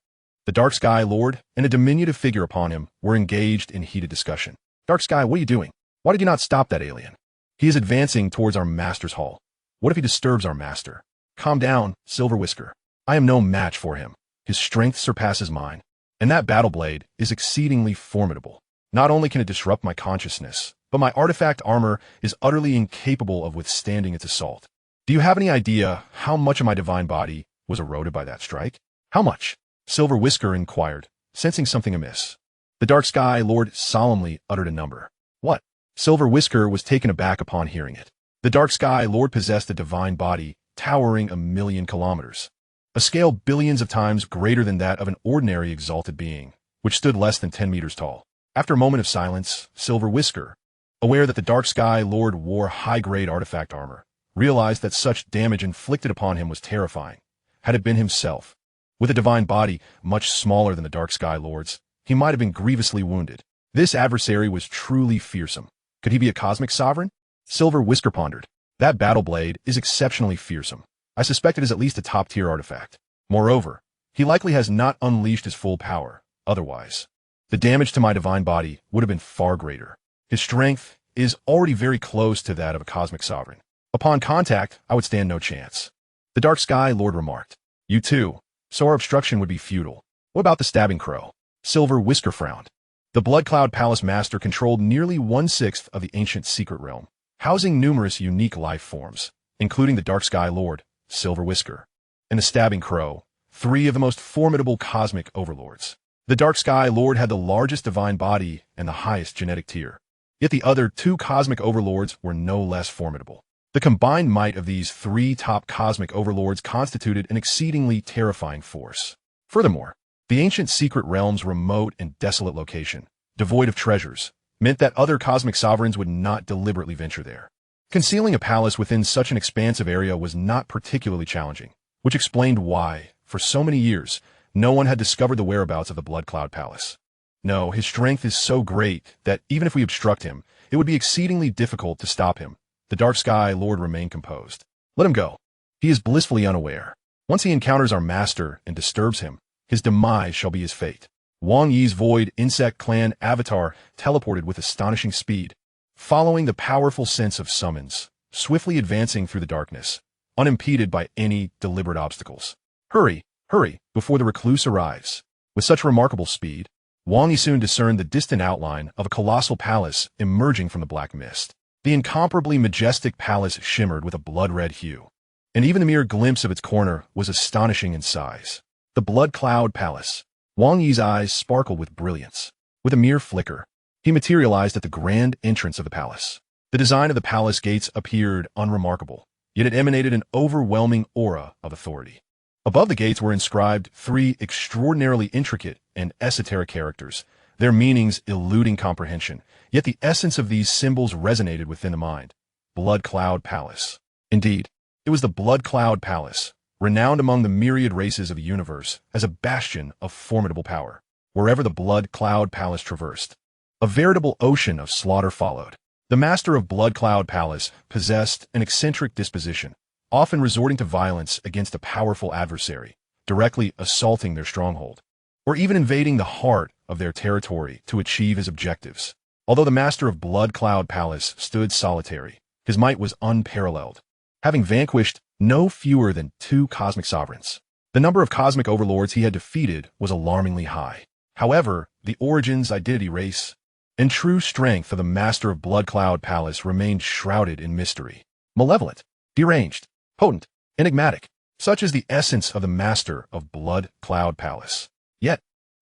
the Dark Sky Lord and a diminutive figure upon him were engaged in heated discussion. Dark Sky, what are you doing? Why did you not stop that alien? He is advancing towards our master's hall. What if he disturbs our master? Calm down, Silver Whisker. I am no match for him. His strength surpasses mine, and that battle blade is exceedingly formidable. Not only can it disrupt my consciousness, but my artifact armor is utterly incapable of withstanding its assault. Do you have any idea how much of my divine body was eroded by that strike? How much? Silver Whisker inquired, sensing something amiss. The Dark Sky Lord solemnly uttered a number. What? Silver Whisker was taken aback upon hearing it. The Dark Sky Lord possessed a divine body towering 1,000,000 kilometers, a scale billions of times greater than that of an ordinary exalted being, which stood less than 10 meters tall. After a moment of silence, Silver Whisker, aware that the Dark Sky Lord wore high-grade artifact armor, realized that such damage inflicted upon him was terrifying. Had it been himself, with a divine body much smaller than the Dark Sky Lord's, he might have been grievously wounded. This adversary was truly fearsome. Could he be a cosmic sovereign? Silver Whisker pondered. That battle blade is exceptionally fearsome. I suspect it is at least a top-tier artifact. Moreover, he likely has not unleashed his full power. Otherwise, the damage to my divine body would have been far greater. His strength is already very close to that of a cosmic sovereign. Upon contact, I would stand no chance. The Dark Sky Lord remarked. You too, so our obstruction would be futile. What about the stabbing crow? Silver Whisker frowned. The Blood Cloud Palace Master controlled nearly 1/6 of the ancient secret realm, housing numerous unique life forms, including the Dark Sky Lord, Silver Whisker, and the Stabbing Crow, 3 of the most formidable cosmic overlords. The Dark Sky Lord had the largest divine body and the highest genetic tier, yet the other 2 cosmic overlords were no less formidable. The combined might of these 3 top cosmic overlords constituted an exceedingly terrifying force. Furthermore, the ancient secret realm's remote and desolate location, devoid of treasures, meant that other cosmic sovereigns would not deliberately venture there. Concealing a palace within such an expansive area was not particularly challenging, which explained why, for so many years, no one had discovered the whereabouts of the Blood Cloud Palace. No, his strength is so great that even if we obstruct him, it would be exceedingly difficult to stop him. The Dark Sky Lord remained composed. Let him go. He is blissfully unaware. Once he encounters our master and disturbs him, his demise shall be his fate. Wang Yi's Void Insect Clan avatar teleported with astonishing speed, following the powerful sense of summons, swiftly advancing through the darkness, unimpeded by any deliberate obstacles. Hurry, hurry, before the recluse arrives. With such remarkable speed, Wang Yi soon discerned the distant outline of a colossal palace emerging from the black mist. The incomparably majestic palace shimmered with a blood-red hue, and even the mere glimpse of its corner was astonishing in size. The Blood Cloud Palace. Wang Yi's eyes sparkled with brilliance. With a mere flicker, he materialized at the grand entrance of the palace. The design of the palace gates appeared unremarkable, yet it emanated an overwhelming aura of authority. Above the gates were inscribed 3 extraordinarily intricate and esoteric characters, their meanings eluding comprehension, yet the essence of these symbols resonated within the mind. Blood Cloud Palace. Indeed, it was the Blood Cloud Palace, renowned among the myriad races of the universe as a bastion of formidable power. Wherever the Blood Cloud Palace traversed, a veritable ocean of slaughter followed. The master of Blood Cloud Palace possessed an eccentric disposition, often resorting to violence against a powerful adversary, directly assaulting their stronghold, or even invading the heart of their territory to achieve his objectives. Although the master of Blood Cloud Palace stood solitary, his might was unparalleled, having vanquished no fewer than 2 cosmic sovereigns. The number of cosmic overlords he had defeated was alarmingly high. However, the origins, identity, race, and true strength of the master of Blood Cloud Palace remained shrouded in mystery. Malevolent, deranged, potent, enigmatic, such is the essence of the master of Blood Cloud Palace. Yet,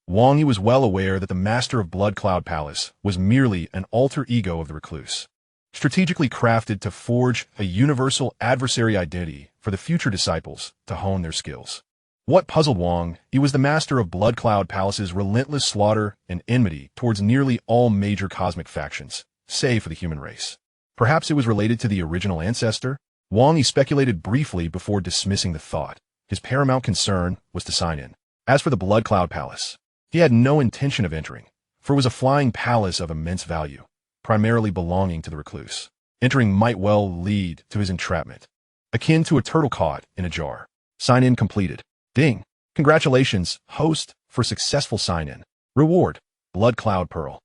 Wang Yi was well aware that the master of Blood Cloud Palace was merely an alter ego of the recluse, strategically crafted to forge a universal adversary identity for the future disciples to hone their skills. What puzzled Wang Yi was the master of Blood Cloud Palace's relentless slaughter and enmity towards nearly all major cosmic factions, save for the human race. Perhaps it was related to the original ancestor? Wang Yi speculated briefly before dismissing the thought. His paramount concern was to sign in. As for the Blood Cloud Palace, he had no intention of entering, for it was a flying palace of immense value, primarily belonging to the recluse. Entering might well lead to his entrapment, akin to a turtle caught in a jar. Sign-in completed. Ding. Congratulations, host, for successful sign-in. Reward, Blood Cloud Pearl.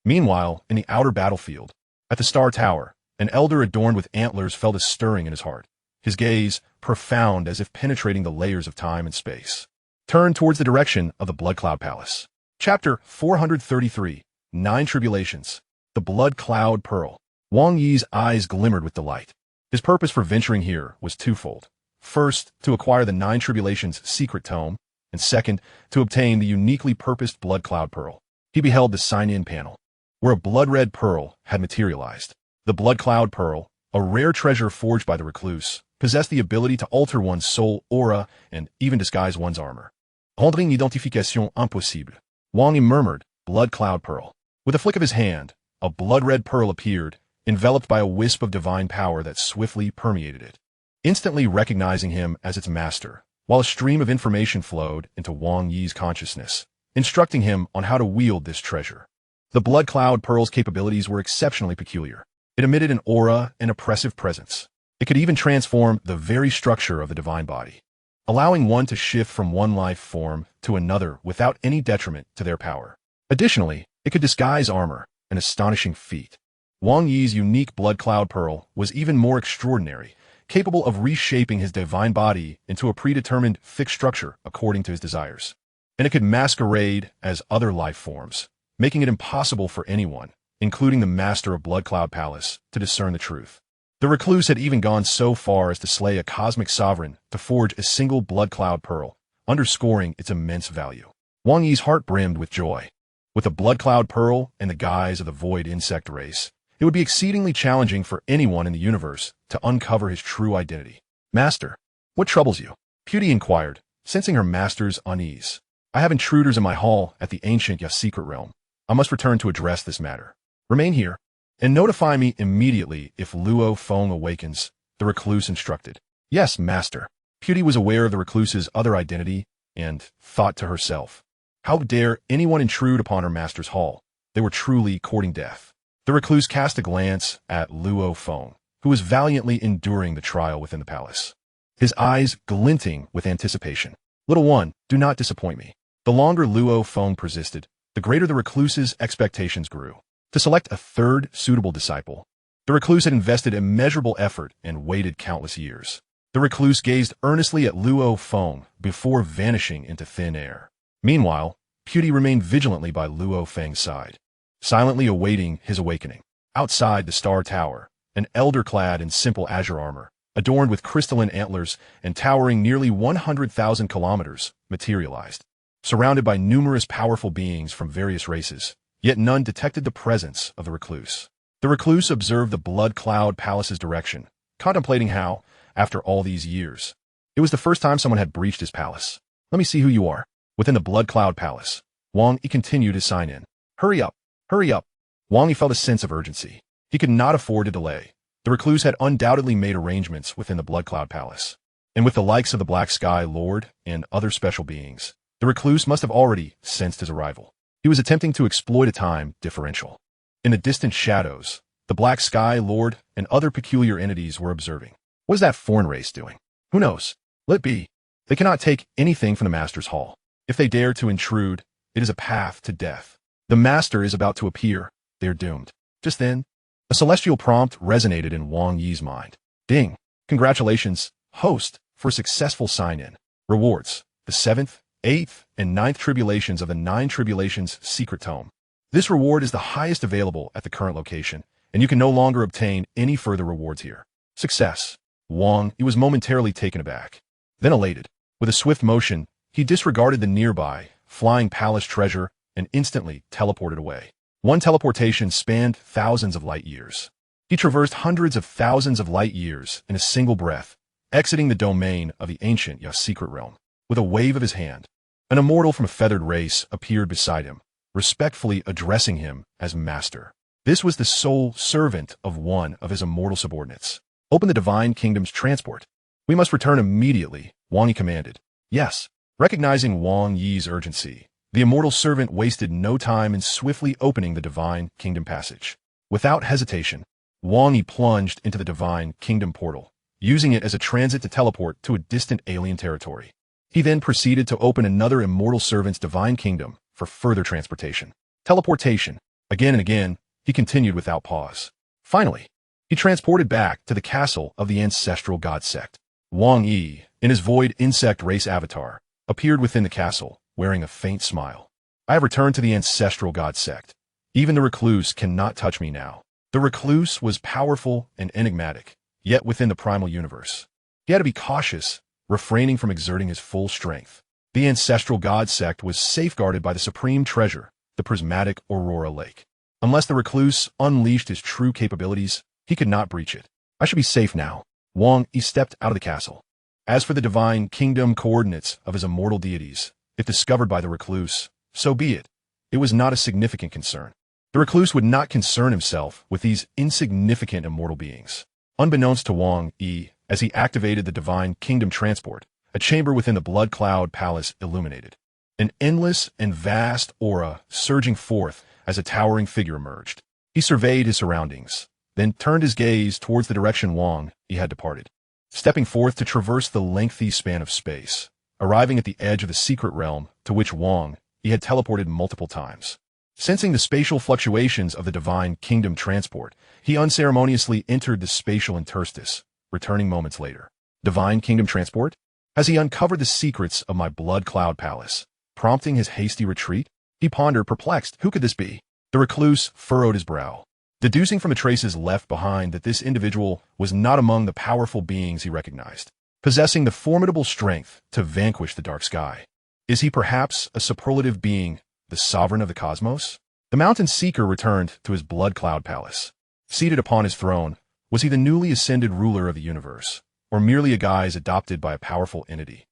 Meanwhile, in the outer battlefield, at the Star Tower, an elder adorned with antlers felt a stirring in his heart, his gaze profound as if penetrating the layers of time and space. Turned towards the direction of the Blood Cloud Palace. Chapter 433, Nine Tribulations, the Blood Cloud Pearl. Wang Yi's eyes glimmered with delight. His purpose for venturing here was twofold. First, to acquire the Nine Tribulations Secret Tome, and second, to obtain the uniquely purposed Blood Cloud Pearl. He beheld the sign-in panel, where a blood-red pearl had materialized. The Blood Cloud Pearl, a rare treasure forged by the recluse, possessed the ability to alter one's soul aura and even disguise one's armor. Rendre une identification impossible. Wang Yi murmured, Blood Cloud Pearl. With a flick of his hand, a blood-red pearl appeared, enveloped by a wisp of divine power that swiftly permeated it, instantly recognizing him as its master, while a stream of information flowed into Wang Yi's consciousness, instructing him on how to wield this treasure. The Blood Cloud Pearl's capabilities were exceptionally peculiar. It emitted an aura and oppressive presence. It could even transform the very structure of the divine body, allowing one to shift from one life form to another without any detriment to their power. Additionally, it could disguise armor, an astonishing feat. Wang Yi's unique Blood Cloud Pearl was even more extraordinary, capable of reshaping his divine body into a predetermined fixed structure according to his desires. And it could masquerade as other life forms, making it impossible for anyone, including the master of Blood Cloud Palace, to discern the truth. The recluse had even gone so far as to slay a cosmic sovereign to forge a single Blood Cloud Pearl, underscoring its immense value. Wang Yi's heart brimmed with joy. With a Blood Cloud Pearl and the guise of the void insect race, it would be exceedingly challenging for anyone in the universe to uncover his true identity. Master, what troubles you? Beauty inquired, sensing her master's unease. I have intruders in my hall at the ancient yet secret realm. I must return to address this matter. Remain here, and notify me immediately if Luo Feng awakens, the recluse instructed. Yes, master. Beauty was aware of the recluse's other identity, and thought to herself, how dare anyone intrude upon her master's hall? They were truly courting death. The recluse cast a glance at Luo Feng, who was valiantly enduring the trial within the palace, his eyes glinting with anticipation. Little one, do not disappoint me. The longer Luo Feng persisted, the greater the recluse's expectations grew. To select a third suitable disciple, the recluse had invested immeasurable effort and waited countless years. The recluse gazed earnestly at Luo Feng before vanishing into thin air. Meanwhile, Beauty remained vigilantly by Luo Feng's side, silently awaiting his awakening. Outside the Star Tower, an elder clad in simple azure armor, adorned with crystalline antlers and towering nearly 100,000 kilometers, materialized. Surrounded by numerous powerful beings from various races, yet none detected the presence of the recluse. The recluse observed the Blood Cloud Palace's direction, contemplating how, after all these years, it was the first time someone had breached his palace. Let me see who you are. Within the Blood Cloud Palace, Wang Yi continued his sign-in. Hurry up! Hurry up! Wang Yi felt a sense of urgency. He could not afford to delay. The recluse had undoubtedly made arrangements within the Blood Cloud Palace, and with the likes of the Black Sky Lord and other special beings, the recluse must have already sensed his arrival. He was attempting to exploit a time differential. In the distant shadows, The Black Sky Lord and other peculiar entities were observing. What is that foreign race doing? Who knows? Let it be. They cannot take anything from the Master's hall. If they dare to intrude, it is a path to death. The Master is about to appear. They are doomed. Just then, a celestial prompt resonated in Wang Yi's mind. Ding! Congratulations, host, for a successful sign-in. Rewards: the 7th, 8th, and 9th Tribulations of the Nine Tribulations Secret Tome. This reward is the highest available at the current location, and you can no longer obtain any further rewards here. Success. Wang Yi was momentarily taken aback, then elated. With a swift motion, he disregarded the nearby, flying palace treasure and instantly teleported away. One teleportation spanned thousands of light years. He traversed hundreds of thousands of light years in a single breath, exiting the domain of the ancient secret realm. With a wave of his hand, an immortal from a feathered race appeared beside him, respectfully addressing him as master. This was the sole servant of one of his immortal subordinates. Open the Divine Kingdom's transport. We must return immediately, Wang Yi commanded. Yes. Recognizing Wang Yi's urgency, the immortal servant wasted no time in swiftly opening the Divine Kingdom passage. Without hesitation, Wang Yi plunged into the Divine Kingdom portal, using it as a transit to teleport to a distant alien territory. He then proceeded to open another immortal servant's Divine Kingdom for further transportation. Teleportation. Again and again, he continued without pause. Finally, he transported back to the castle of the ancestral god sect. Wang Yi, in his void insect race avatar, appeared within the castle, wearing a faint smile. I have returned to the ancestral god sect. Even the recluse cannot touch me now. The recluse was powerful and enigmatic, yet within the primal universe. He had to be cautious, refraining from exerting his full strength. The ancestral god sect was safeguarded by the supreme treasure, the prismatic Aurora Lake. Unless the recluse unleashed his true capabilities, he could not breach it. I should be safe now. Wang Yi stepped out of the castle. As for the Divine Kingdom coordinates of his immortal deities, if discovered by the recluse, so be it. It was not a significant concern. The recluse would not concern himself with these insignificant immortal beings. Unbeknownst to Wang Yi, as he activated the Divine Kingdom transport, a chamber within the Blood Cloud Palace illuminated. An endless and vast aura surging forth as a towering figure emerged. He surveyed his surroundings, then turned his gaze towards the direction Wang Yi had departed. Stepping forth to traverse the lengthy span of space, arriving at the edge of the secret realm to which Wang Yi had teleported multiple times. Sensing the spatial fluctuations of the Divine Kingdom transport, he unceremoniously entered the spatial interstice, returning moments later. Divine Kingdom transport? As he uncovered the secrets of my Blood Cloud Palace, prompting his hasty retreat, he pondered, perplexed. Who could this be? The recluse furrowed his brow, deducing from the traces left behind that this individual was not among the powerful beings he recognized, possessing the formidable strength to vanquish the dark sky. Is he perhaps a superlative being, the sovereign of the cosmos? The mountain seeker returned to his Blood Cloud Palace. Seated upon his throne, was he the newly ascended ruler of the universe, or merely a guise adopted by a powerful entity?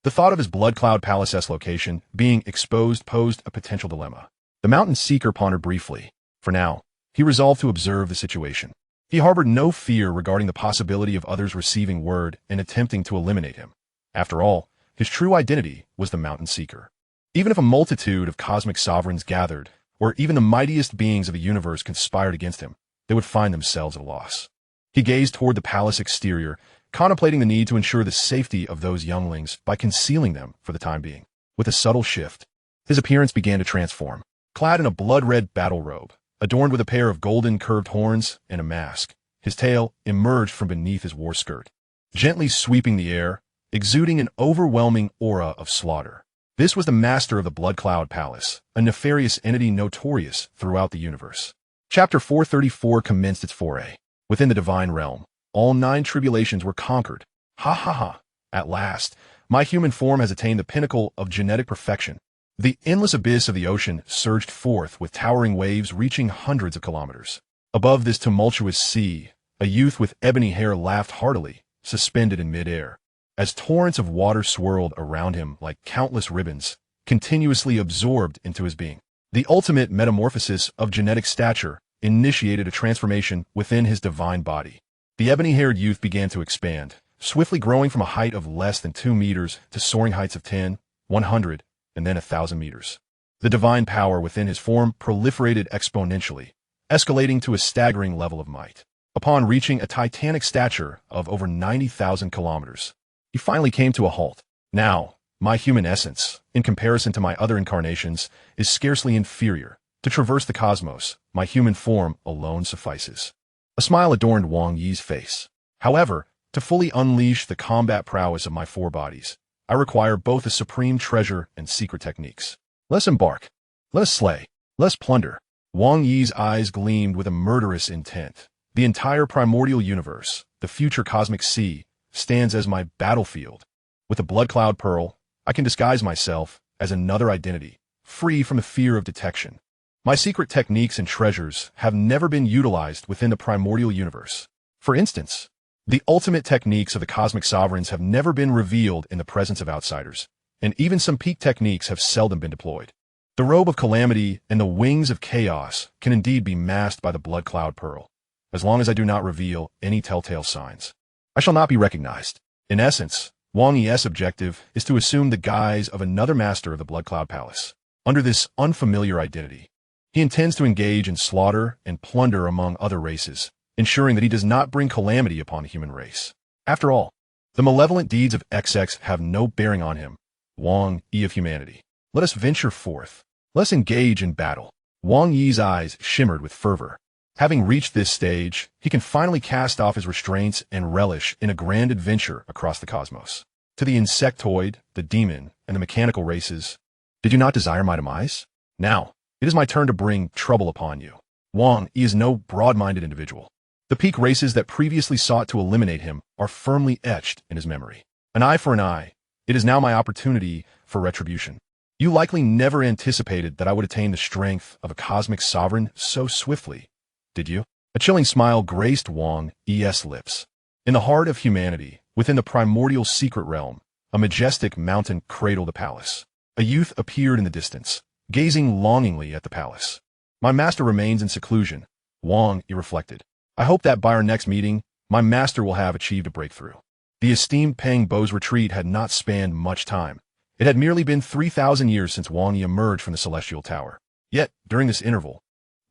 The thought of his Blood Cloud Palace's location being exposed posed a potential dilemma. The mountain seeker pondered briefly. For now, he resolved to observe the situation. He harbored no fear regarding the possibility of others receiving word and attempting to eliminate him. After all, his true identity was the mountain seeker. Even if a multitude of cosmic sovereigns gathered, or even the mightiest beings of the universe conspired against him, they would find themselves at a loss. He gazed toward the palace exterior, contemplating the need to ensure the safety of those younglings by concealing them for the time being. With a subtle shift, his appearance began to transform. Clad in a blood-red battle robe, adorned with a pair of golden curved horns and a mask, his tail emerged from beneath his war skirt, gently sweeping the air, exuding an overwhelming aura of slaughter. This was the master of the Blood Cloud Palace, a nefarious entity notorious throughout the universe. Chapter 434 commenced its foray. Within the divine realm, all 9 tribulations were conquered. Ha ha ha! At last, my human form has attained the pinnacle of genetic perfection. The endless abyss of the ocean surged forth with towering waves reaching hundreds of kilometers. Above this tumultuous sea, a youth with ebony hair laughed heartily, suspended in midair, as torrents of water swirled around him like countless ribbons, continuously absorbed into his being. The ultimate metamorphosis of genetic stature initiated a transformation within his divine body. The ebony-haired youth began to expand, swiftly growing from a height of less than 2 meters to soaring heights of 10, 100, and then 1,000 meters. The divine power within his form proliferated exponentially, escalating to a staggering level of might. Upon reaching a titanic stature of over 90,000 kilometers, he finally came to a halt. Now, my human essence, in comparison to my other incarnations, is scarcely inferior. To traverse the cosmos, my human form alone suffices. A smile adorned Wang Yi's face. However, to fully unleash the combat prowess of my four bodies, I require both a supreme treasure and secret techniques. Let us embark. Let us slay. Let us plunder. Wang Yi's eyes gleamed with a murderous intent. The entire primordial universe, the future cosmic sea, stands as my battlefield. With the blood cloud pearl, I can disguise myself as another identity, free from the fear of detection. My secret techniques and treasures have never been utilized within the primordial universe. For instance, the ultimate techniques of the cosmic sovereigns have never been revealed in the presence of outsiders, and even some peak techniques have seldom been deployed. The robe of calamity and the wings of chaos can indeed be masked by the blood cloud pearl, as long as I do not reveal any telltale signs. I shall not be recognized. In essence, Wang Yi's objective is to assume the guise of another master of the Blood Cloud Palace. Under this unfamiliar identity, he intends to engage in slaughter and plunder among other races, ensuring that he does not bring calamity upon the human race. After all, the malevolent deeds of XX have no bearing on him, Wang Yi of humanity. Let us venture forth. Let us engage in battle. Wang Yi's eyes shimmered with fervor. Having reached this stage, he can finally cast off his restraints and relish in a grand adventure across the cosmos. To the insectoid, the demon, and the mechanical races, did you not desire my demise? Now, it is my turn to bring trouble upon you. Wang Yi is no broad-minded individual. The peak races that previously sought to eliminate him are firmly etched in his memory. An eye for an eye. It is now my opportunity for retribution. You likely never anticipated that I would attain the strength of a cosmic sovereign so swiftly, did you? A chilling smile graced Wang Yi's lips. In the heart of humanity, within the primordial secret realm, a majestic mountain cradled the palace. A youth appeared in the distance, gazing longingly at the palace. My master remains in seclusion, Wang Yi reflected. I hope that by our next meeting, my master will have achieved a breakthrough. The esteemed Peng Bo's retreat had not spanned much time. It had merely been 3,000 years since Wang Yi emerged from the celestial tower. Yet, during this interval,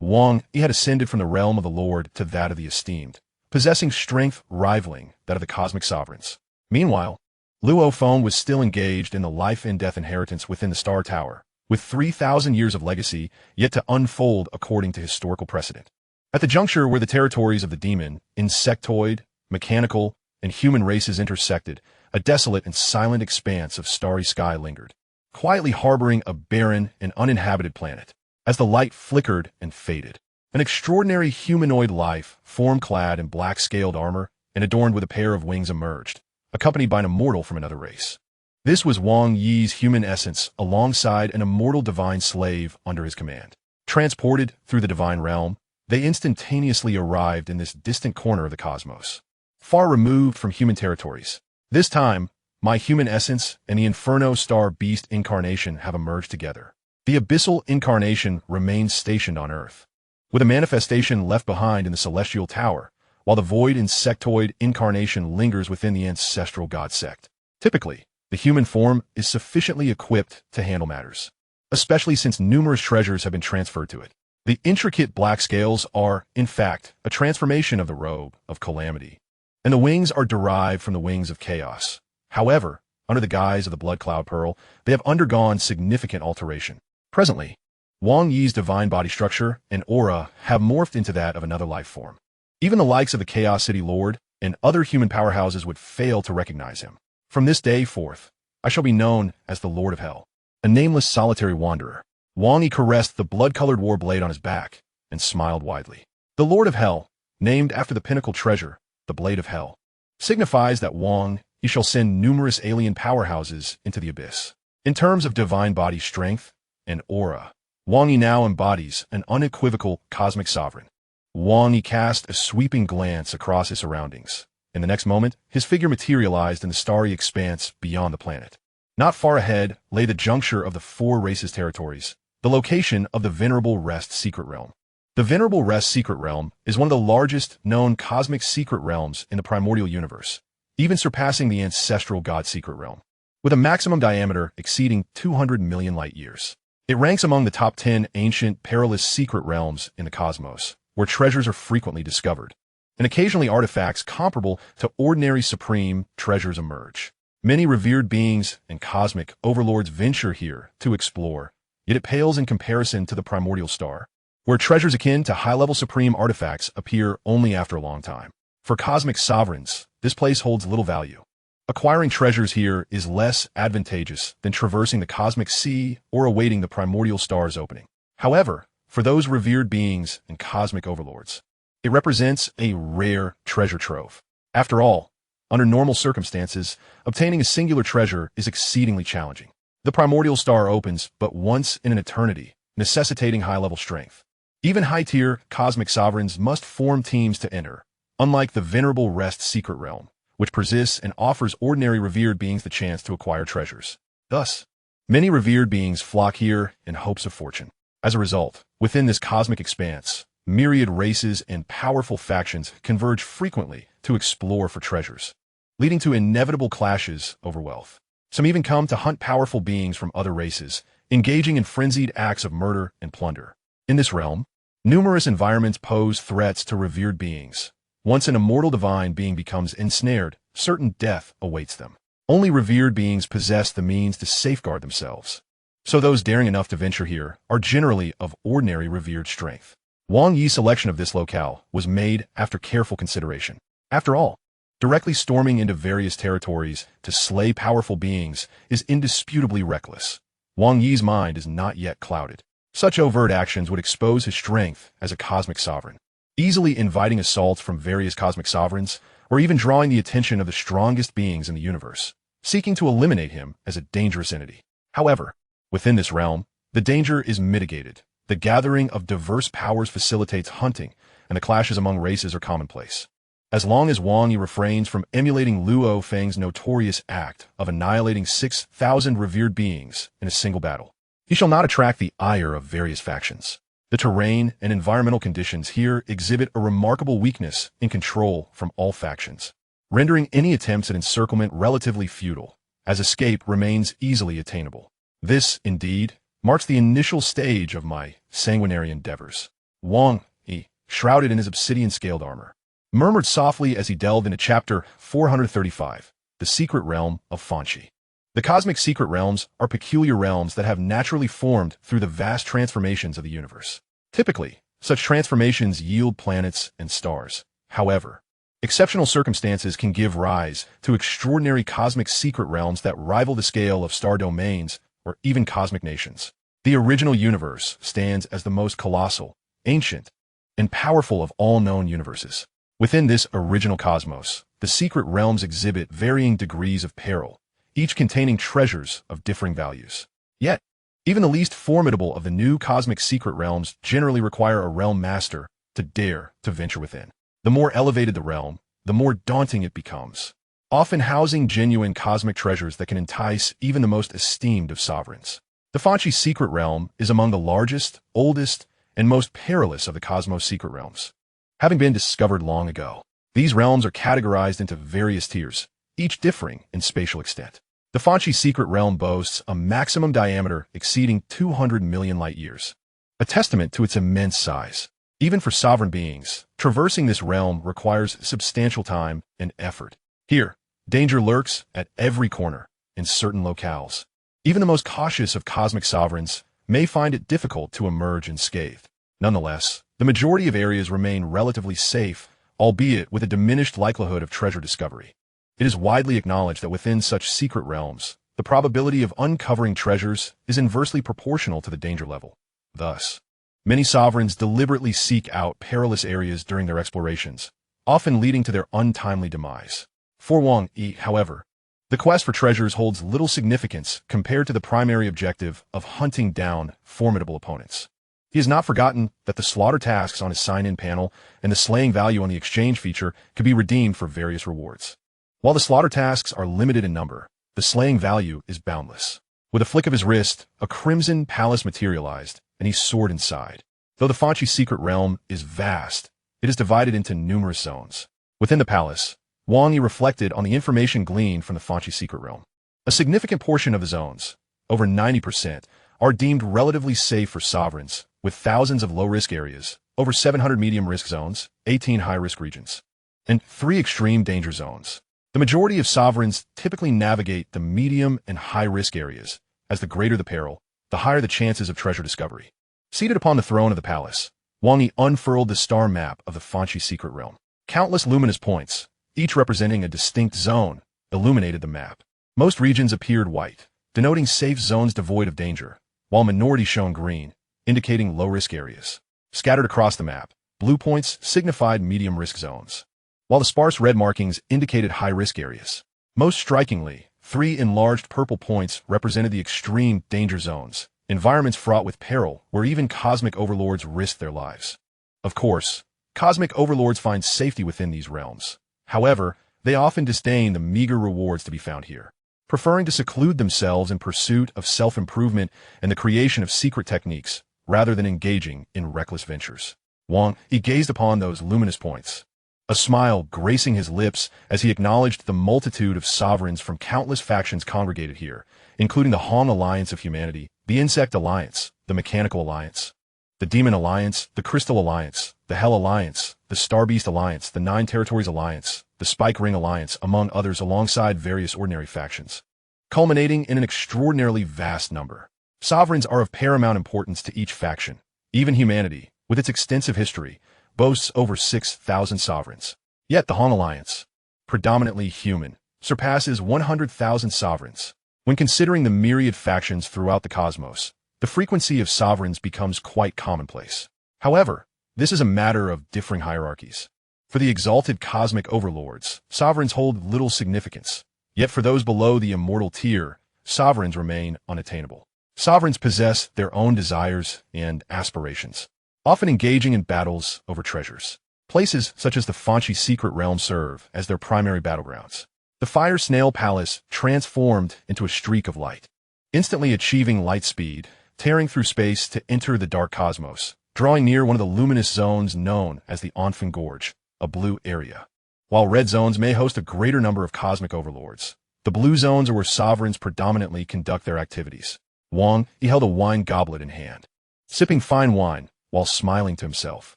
Wang Yi had ascended from the realm of the Lord to that of the esteemed, possessing strength rivaling that of the cosmic sovereigns. Meanwhile, Luo Feng was still engaged in the life and death inheritance within the Star Tower, with 3,000 years of legacy yet to unfold according to historical precedent. At the juncture where the territories of the demon, insectoid, mechanical, and human races intersected, a desolate and silent expanse of starry sky lingered, quietly harboring a barren and uninhabited planet. As the light flickered and faded, an extraordinary humanoid life, form-clad in black-scaled armor and adorned with a pair of wings emerged, accompanied by an immortal from another race. This was Wang Yi's human essence alongside an immortal divine slave under his command. Transported through the divine realm, they instantaneously arrived in this distant corner of the cosmos, far removed from human territories. This time, my human essence and the Inferno Star Beast incarnation have emerged together. The abyssal incarnation remains stationed on Earth, with a manifestation left behind in the celestial tower, while the void insectoid incarnation lingers within the ancestral god sect. Typically, the human form is sufficiently equipped to handle matters, especially since numerous treasures have been transferred to it. The intricate black scales are, in fact, a transformation of the robe of calamity, and the wings are derived from the wings of chaos. However, under the guise of the blood cloud pearl, they have undergone significant alteration. Presently, Wang Yi's divine body structure and aura have morphed into that of another life form. Even the likes of the Chaos City Lord and other human powerhouses would fail to recognize him. From this day forth, I shall be known as the Lord of Hell, a nameless solitary wanderer. Wang Yi caressed the blood-colored war blade on his back and smiled widely. The Lord of Hell, named after the pinnacle treasure, the Blade of Hell, signifies that Wang Yi shall send numerous alien powerhouses into the abyss. In terms of divine body strength and aura, Wang Yi now embodies an unequivocal cosmic sovereign. Wang Yi cast a sweeping glance across his surroundings. In the next moment, his figure materialized in the starry expanse beyond the planet. Not far ahead lay the juncture of the four races' territories, the location of the Venerable Rest Secret Realm. The Venerable Rest Secret Realm is one of the largest known cosmic secret realms in the primordial universe, even surpassing the ancestral God Secret Realm, with a maximum diameter exceeding 200 million light-years. It ranks among the top 10 ancient perilous secret realms in the cosmos, where treasures are frequently discovered, and occasionally artifacts comparable to ordinary supreme treasures emerge. Many revered beings and cosmic overlords venture here to explore, yet it pales in comparison to the primordial star, where treasures akin to high-level supreme artifacts appear only after a long time. For cosmic sovereigns, this place holds little value. Acquiring treasures here is less advantageous than traversing the cosmic sea or awaiting the primordial star's opening. However, for those revered beings and cosmic overlords, it represents a rare treasure trove. After all, under normal circumstances, obtaining a singular treasure is exceedingly challenging. The primordial star opens but once in an eternity, necessitating high-level strength. Even high-tier cosmic sovereigns must form teams to enter, unlike the venerable Rest Secret Realm, which persists and offers ordinary revered beings the chance to acquire treasures. Thus, many revered beings flock here in hopes of fortune. As a result, within this cosmic expanse, myriad races and powerful factions converge frequently to explore for treasures, leading to inevitable clashes over wealth. Some even come to hunt powerful beings from other races, engaging in frenzied acts of murder and plunder. In this realm, numerous environments pose threats to revered beings. Once an immortal divine being becomes ensnared, certain death awaits them. Only revered beings possess the means to safeguard themselves, so those daring enough to venture here are generally of ordinary revered strength. Wang Yi's selection of this locale was made after careful consideration. After all, directly storming into various territories to slay powerful beings is indisputably reckless. Wang Yi's mind is not yet clouded. Such overt actions would expose his strength as a cosmic sovereign, easily inviting assaults from various cosmic sovereigns, or even drawing the attention of the strongest beings in the universe, seeking to eliminate him as a dangerous entity. However, within this realm, the danger is mitigated. The gathering of diverse powers facilitates hunting, and the clashes among races are commonplace. As long as Wang Yi refrains from emulating Luo Feng's notorious act of annihilating 6,000 revered beings in a single battle, he shall not attract the ire of various factions. The terrain and environmental conditions here exhibit a remarkable weakness in control from all factions, rendering any attempts at encirclement relatively futile, as escape remains easily attainable. This, indeed, marks the initial stage of my sanguinary endeavors. Wang Yi, shrouded in his obsidian-scaled armor, murmured softly as he delved into Chapter 435, The Secret Realm of Fanqi. The cosmic secret realms are peculiar realms that have naturally formed through the vast transformations of the universe. Typically, such transformations yield planets and stars. However, exceptional circumstances can give rise to extraordinary cosmic secret realms that rival the scale of star domains or even cosmic nations. The original universe stands as the most colossal, ancient, and powerful of all known universes. Within this original cosmos, the secret realms exhibit varying degrees of peril, each containing treasures of differing values. Yet, even the least formidable of the new cosmic secret realms generally require a realm master to dare to venture within. The more elevated the realm, the more daunting it becomes, often housing genuine cosmic treasures that can entice even the most esteemed of sovereigns. The Fanqi secret realm is among the largest, oldest, and most perilous of the cosmos secret realms. Having been discovered long ago, these realms are categorized into various tiers, each differing in spatial extent. The Fanqi secret realm boasts a maximum diameter exceeding 200 million light-years, a testament to its immense size. Even for sovereign beings, traversing this realm requires substantial time and effort. Here, danger lurks at every corner in certain locales. Even the most cautious of cosmic sovereigns may find it difficult to emerge unscathed. Nonetheless, the majority of areas remain relatively safe, albeit with a diminished likelihood of treasure discovery. It is widely acknowledged that within such secret realms, the probability of uncovering treasures is inversely proportional to the danger level. Thus, many sovereigns deliberately seek out perilous areas during their explorations, often leading to their untimely demise. For Wang Yi, however, the quest for treasures holds little significance compared to the primary objective of hunting down formidable opponents. He has not forgotten that the slaughter tasks on his sign-in panel and the slaying value on the exchange feature can be redeemed for various rewards. While the slaughter tasks are limited in number, the slaying value is boundless. With a flick of his wrist, a crimson palace materialized, and he soared inside. Though the Fanqi secret realm is vast, it is divided into numerous zones. Within the palace, Wang Yi reflected on the information gleaned from the Fanqi secret realm. A significant portion of the zones, over 90%, are deemed relatively safe for sovereigns, with thousands of low-risk areas, over 700 medium-risk zones, 18 high-risk regions, and 3 extreme danger zones. The majority of sovereigns typically navigate the medium and high-risk areas, as the greater the peril, the higher the chances of treasure discovery. Seated upon the throne of the palace, Wang Yi unfurled the star map of the Fanxi secret realm. Countless luminous points, each representing a distinct zone, illuminated the map. Most regions appeared white, denoting safe zones devoid of danger, while minorities shone green, indicating low-risk areas. Scattered across the map, blue points signified medium-risk zones, while the sparse red markings indicated high-risk areas. Most strikingly, 3 enlarged purple points represented the extreme danger zones, environments fraught with peril where even cosmic overlords risk their lives. Of course, cosmic overlords find safety within these realms. However, they often disdain the meager rewards to be found here, preferring to seclude themselves in pursuit of self-improvement and the creation of secret techniques, rather than engaging in reckless ventures. Wang Yi gazed upon those luminous points, a smile gracing his lips as he acknowledged the multitude of sovereigns from countless factions congregated here, including the Hong Alliance of Humanity, the Insect Alliance, the Mechanical Alliance, the Demon Alliance, the Crystal Alliance, the Hell Alliance, the Starbeast Alliance, the Nine Territories Alliance, the Spike Ring Alliance, among others, alongside various ordinary factions, culminating in an extraordinarily vast number. Sovereigns are of paramount importance to each faction. Even humanity, with its extensive history, boasts over 6,000 sovereigns. Yet the Hong Alliance, predominantly human, surpasses 100,000 sovereigns. When considering the myriad factions throughout the cosmos, the frequency of sovereigns becomes quite commonplace. However, this is a matter of differing hierarchies. For the exalted cosmic overlords, sovereigns hold little significance. Yet for those below the immortal tier, sovereigns remain unattainable. Sovereigns possess their own desires and aspirations, often engaging in battles over treasures. Places such as the Fanxi secret realm serve as their primary battlegrounds. The Fire Snail Palace transformed into a streak of light, instantly achieving light speed, tearing through space to enter the dark cosmos, drawing near one of the luminous zones known as the Enfant Gorge, a blue area. While red zones may host a greater number of cosmic overlords, the blue zones are where sovereigns predominantly conduct their activities. Wang Yi held a wine goblet in hand, sipping fine wine, while smiling to himself.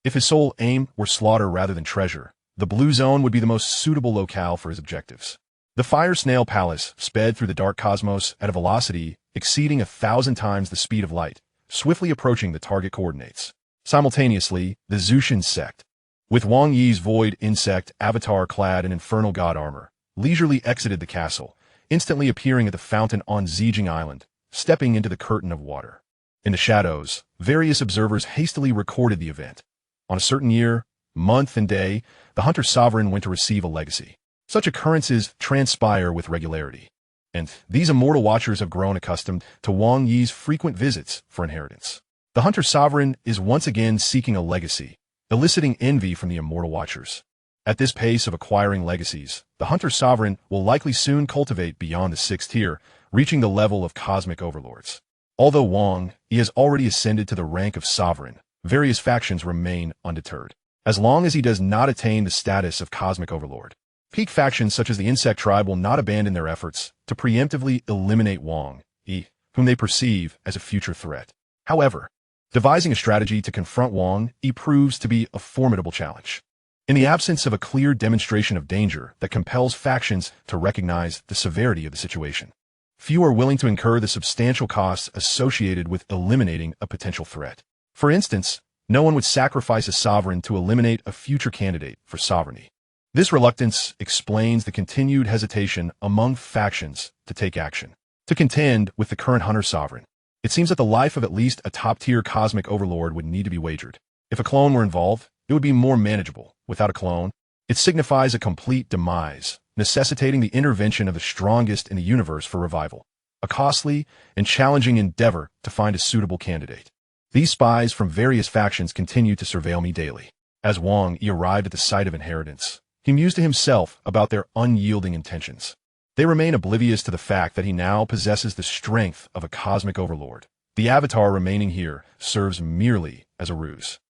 If his sole aim were slaughter rather than treasure, the blue zone would be the most suitable locale for his objectives. The Fire Snail Palace sped through the dark cosmos at a velocity exceeding 1,000 times the speed of light, swiftly approaching the target coordinates. Simultaneously, the Zushin sect, with Wang Yi's void insect avatar clad in infernal god armor, leisurely exited the castle, instantly appearing at the fountain on Zijing Island, stepping into the curtain of water. In the shadows, various observers hastily recorded the event. On a certain year, month, and day, the Hunter Sovereign went to receive a legacy. Such occurrences transpire with regularity, and these immortal watchers have grown accustomed to Wang Yi's frequent visits for inheritance. The Hunter Sovereign is once again seeking a legacy, eliciting envy from the immortal watchers. At this pace of acquiring legacies, the Hunter Sovereign will likely soon cultivate beyond the 6th tier, reaching the level of cosmic overlords. Although Wang Yi has already ascended to the rank of sovereign, various factions remain undeterred. As long as he does not attain the status of cosmic overlord, peak factions such as the Insect Tribe will not abandon their efforts to preemptively eliminate Wang Yi, whom they perceive as a future threat. However, devising a strategy to confront Wang Yi proves to be a formidable challenge. In the absence of a clear demonstration of danger that compels factions to recognize the severity of the situation, few are willing to incur the substantial costs associated with eliminating a potential threat. For instance, no one would sacrifice a sovereign to eliminate a future candidate for sovereignty. This reluctance explains the continued hesitation among factions to take action. To contend with the current Hunter Sovereign, it seems that the life of at least a top-tier cosmic overlord would need to be wagered. If a clone were involved, it would be more manageable. Without a clone, it signifies a complete demise, necessitating the intervention of the strongest in the universe for revival, a costly and challenging endeavor to find a suitable candidate. These spies from various factions continue to surveil me daily. As Wang Yi arrived at the site of inheritance, he mused to himself about their unyielding intentions. They remain oblivious to the fact that he now possesses the strength of a cosmic overlord. The avatar remaining here serves merely as a ruse.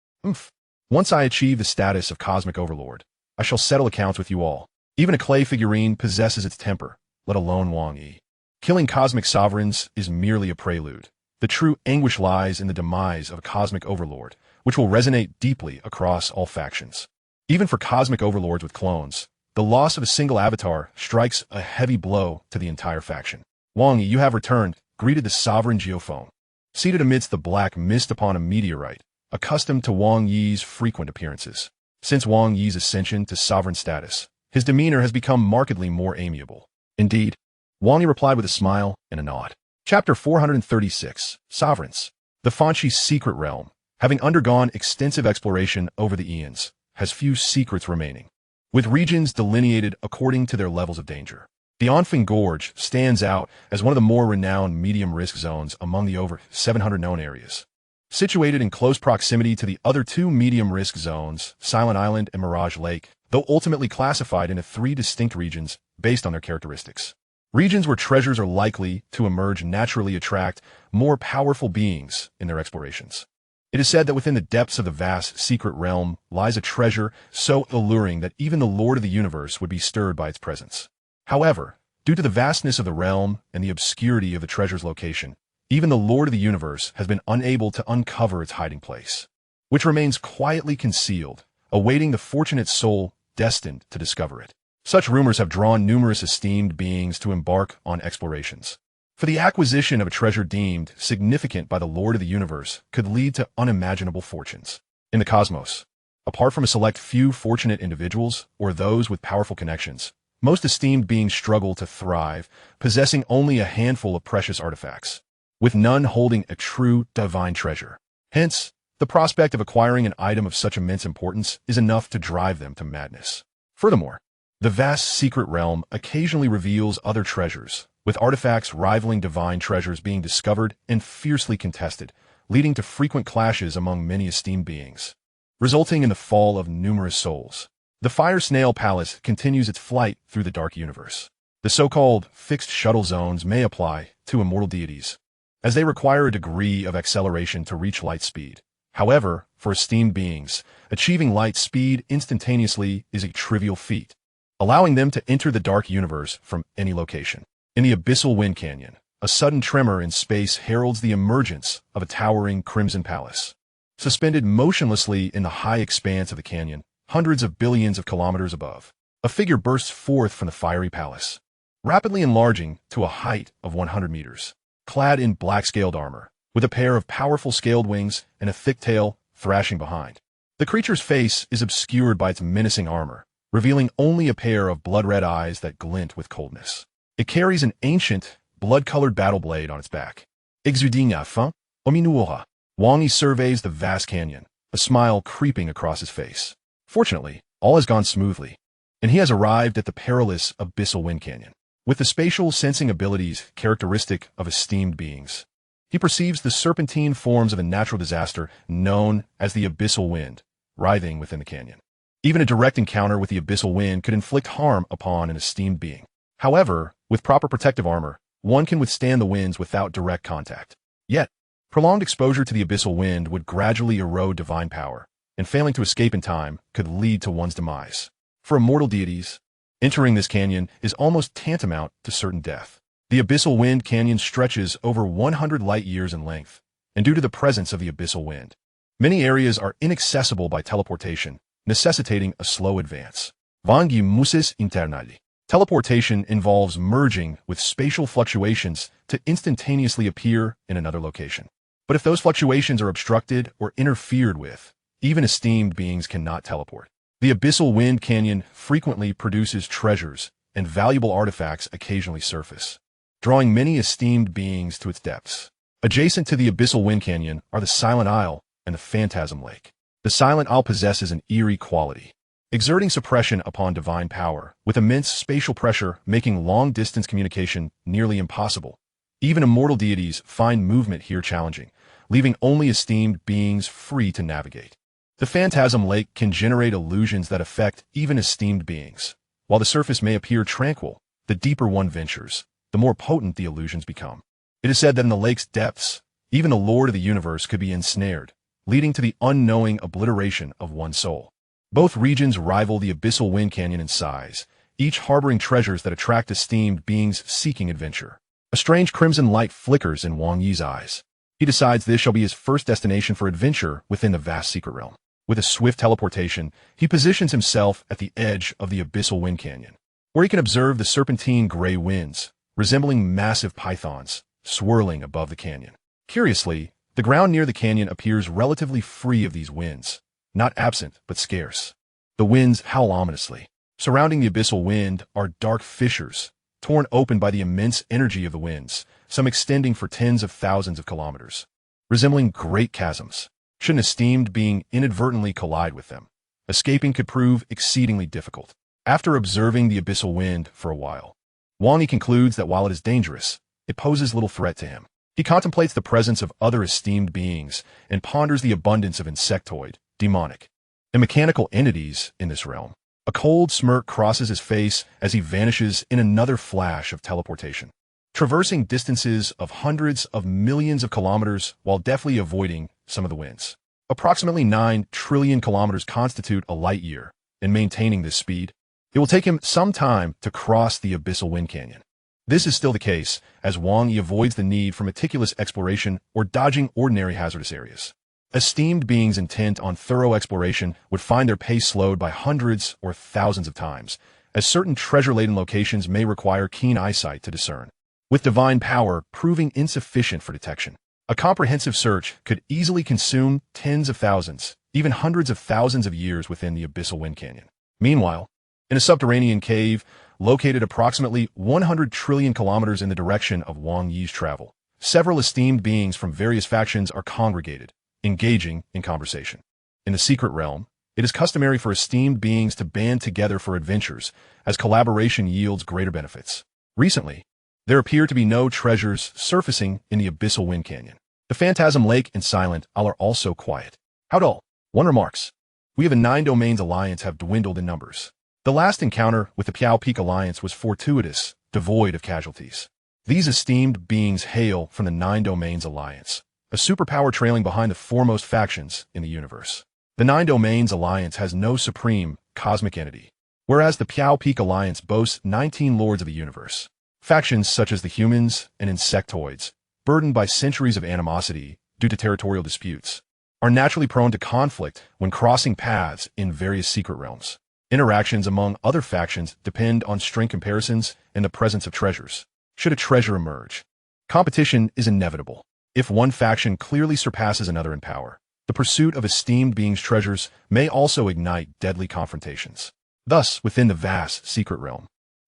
Once I achieve the status of cosmic overlord, I shall settle accounts with you all. Even a clay figurine possesses its temper, let alone Wang Yi. Killing cosmic sovereigns is merely a prelude. The true anguish lies in the demise of a cosmic overlord, which will resonate deeply across all factions. Even for cosmic overlords with clones, the loss of a single avatar strikes a heavy blow to the entire faction. Wang Yi, you have returned, greeted the sovereign geophone. Seated amidst the black mist upon a meteorite, accustomed to Wang Yi's frequent appearances. Since Wang Yi's ascension to sovereign status, his demeanor has become markedly more amiable. Indeed, Wang Yi replied with a smile and a nod. Chapter 436, Sovereigns. The Fanxi's secret realm, having undergone extensive exploration over the eons, has few secrets remaining, with regions delineated according to their levels of danger. The Enfing Gorge stands out as one of the more renowned medium-risk zones among the over 700 known areas. Situated in close proximity to the other two medium-risk zones, Silent Island and Mirage Lake, though ultimately classified into three distinct regions based on their characteristics. Regions where treasures are likely to emerge naturally attract more powerful beings in their explorations. It is said that within the depths of the vast secret realm lies a treasure so alluring that even the Lord of the Universe would be stirred by its presence. However, due to the vastness of the realm and the obscurity of the treasure's location, even the Lord of the Universe has been unable to uncover its hiding place, which remains quietly concealed, awaiting the fortunate soul destined to discover it. Such rumors have drawn numerous esteemed beings to embark on explorations. For the acquisition of a treasure deemed significant by the Lord of the Universe could lead to unimaginable fortunes. In the cosmos, apart from a select few fortunate individuals or those with powerful connections, most esteemed beings struggle to thrive, possessing only a handful of precious artifacts, with none holding a true divine treasure. Hence, the prospect of acquiring an item of such immense importance is enough to drive them to madness. Furthermore, the vast secret realm occasionally reveals other treasures, with artifacts rivaling divine treasures being discovered and fiercely contested, leading to frequent clashes among many esteemed beings, resulting in the fall of numerous souls. The Fire Snail Palace continues its flight through the dark universe. The so-called fixed shuttle zones may apply to immortal deities, as they require a degree of acceleration to reach light speed. However, for esteemed beings, achieving light speed instantaneously is a trivial feat, allowing them to enter the dark universe from any location. In the abyssal wind canyon, a sudden tremor in space heralds the emergence of a towering crimson palace. Suspended motionlessly in the high expanse of the canyon, hundreds of billions of kilometers above, a figure bursts forth from the fiery palace, rapidly enlarging to a height of 100 meters. Clad in black-scaled armor, with a pair of powerful scaled wings and a thick tail thrashing behind. The creature's face is obscured by its menacing armor, revealing only a pair of blood-red eyes that glint with coldness. It carries an ancient, blood-colored battle blade on its back. Exuding fin, ominuoha. Wang Yi surveys the vast canyon, a smile creeping across his face. Fortunately, all has gone smoothly, and he has arrived at the perilous abyssal wind canyon. With the spatial sensing abilities characteristic of esteemed beings, he perceives the serpentine forms of a natural disaster known as the abyssal wind, writhing within the canyon. Even a direct encounter with the abyssal wind could inflict harm upon an esteemed being. However, with proper protective armor, one can withstand the winds without direct contact. Yet, prolonged exposure to the abyssal wind would gradually erode divine power, and failing to escape in time could lead to one's demise. For immortal deities, entering this canyon is almost tantamount to certain death. The abyssal wind canyon stretches over 100 light-years in length, and due to the presence of the abyssal wind, many areas are inaccessible by teleportation, necessitating a slow advance. Wang Yi musis internali. Teleportation involves merging with spatial fluctuations to instantaneously appear in another location. But if those fluctuations are obstructed or interfered with, even esteemed beings cannot teleport. The abyssal wind canyon frequently produces treasures, and valuable artifacts occasionally surface, drawing many esteemed beings to its depths. Adjacent to the abyssal wind canyon are the Silent Isle and the Phantasm Lake. The Silent Isle possesses an eerie quality, exerting suppression upon divine power, with immense spatial pressure making long-distance communication nearly impossible. Even immortal deities find movement here challenging, leaving only esteemed beings free to navigate. The Phantasm Lake can generate illusions that affect even esteemed beings. While the surface may appear tranquil, the deeper one ventures, the more potent the illusions become. It is said that in the lake's depths, even the Lord of the Universe could be ensnared, leading to the unknowing obliteration of one's soul. Both regions rival the abyssal wind canyon in size, each harboring treasures that attract esteemed beings seeking adventure. A strange crimson light flickers in Wang Yi's eyes. He decides this shall be his first destination for adventure within the vast secret realm. With a swift teleportation, he positions himself at the edge of the abyssal wind canyon, where he can observe the serpentine gray winds, resembling massive pythons, swirling above the canyon. Curiously, the ground near the canyon appears relatively free of these winds, not absent but scarce. The winds howl ominously. Surrounding the abyssal wind are dark fissures, torn open by the immense energy of the winds, some extending for tens of thousands of kilometers, resembling great chasms. Should an esteemed being inadvertently collide with them, escaping could prove exceedingly difficult. After observing the abyssal wind for a while, Wang Yi concludes that while it is dangerous, it poses little threat to him. He contemplates the presence of other esteemed beings and ponders the abundance of insectoid, demonic, and mechanical entities in this realm. A cold smirk crosses his face as he vanishes in another flash of teleportation, traversing distances of hundreds of millions of kilometers while deftly avoiding some of the winds. Approximately 9 trillion kilometers constitute a light year, and maintaining this speed, it will take him some time to cross the abyssal wind canyon. This is still the case, as Wang Yi avoids the need for meticulous exploration or dodging ordinary hazardous areas. Esteemed beings intent on thorough exploration would find their pace slowed by hundreds or thousands of times, as certain treasure-laden locations may require keen eyesight to discern, with divine power proving insufficient for detection. A comprehensive search could easily consume tens of thousands, even hundreds of thousands of years within the abyssal wind canyon. Meanwhile, in a subterranean cave, located approximately 100 trillion kilometers in the direction of Wang Yi's travel, several esteemed beings from various factions are congregated, engaging in conversation. In the secret realm, it is customary for esteemed beings to band together for adventures, as collaboration yields greater benefits. Recently, there appear to be no treasures surfacing in the abyssal wind canyon. The Phantasm Lake and Silent Isle are also quiet. How dull. One remarks. We of a Nine Domains alliance have dwindled in numbers. The last encounter with the Piao Peak alliance was fortuitous, devoid of casualties. These esteemed beings hail from the Nine Domains alliance, a superpower trailing behind the foremost factions in the universe. The Nine Domains alliance has no supreme, cosmic entity, whereas the Piao Peak alliance boasts 19 lords of the universe. Factions such as the humans and insectoids, burdened by centuries of animosity due to territorial disputes, are naturally prone to conflict when crossing paths in various secret realms. Interactions among other factions depend on strength comparisons and the presence of treasures. Should a treasure emerge, competition is inevitable. If one faction clearly surpasses another in power, the pursuit of esteemed beings' treasures may also ignite deadly confrontations. Thus, within the vast secret realm,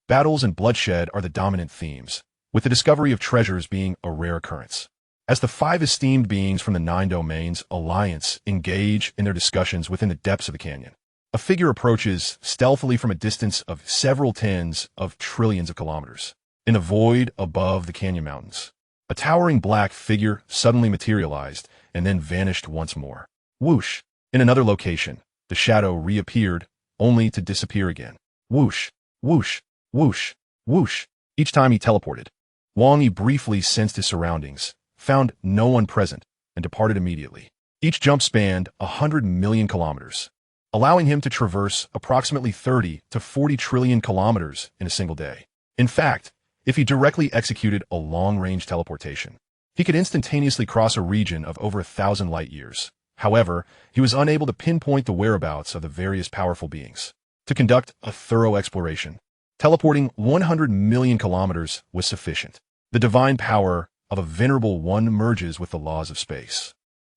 battles and bloodshed are the dominant themes, with the discovery of treasures being a rare occurrence. As the 5 esteemed beings from the Nine Domains alliance engage in their discussions within the depths of the canyon, a figure approaches stealthily from a distance of several tens of trillions of kilometers. In the void above the canyon mountains, a towering black figure suddenly materialized and then vanished once more. Whoosh! In another location, the shadow reappeared, only to disappear again. Whoosh! Whoosh! Whoosh! Whoosh! Each time he teleported, Wang Yi briefly sensed his surroundings, found no one present, and departed immediately. Each jump spanned 100 million kilometers, allowing him to traverse approximately 30 to 40 trillion kilometers in a single day. In fact, if he directly executed a long-range teleportation, he could instantaneously cross a region of over 1,000 light-years. However, he was unable to pinpoint the whereabouts of the various powerful beings. To conduct a thorough exploration, teleporting 100 million kilometers was sufficient. The divine power of a venerable one merges with the laws of space,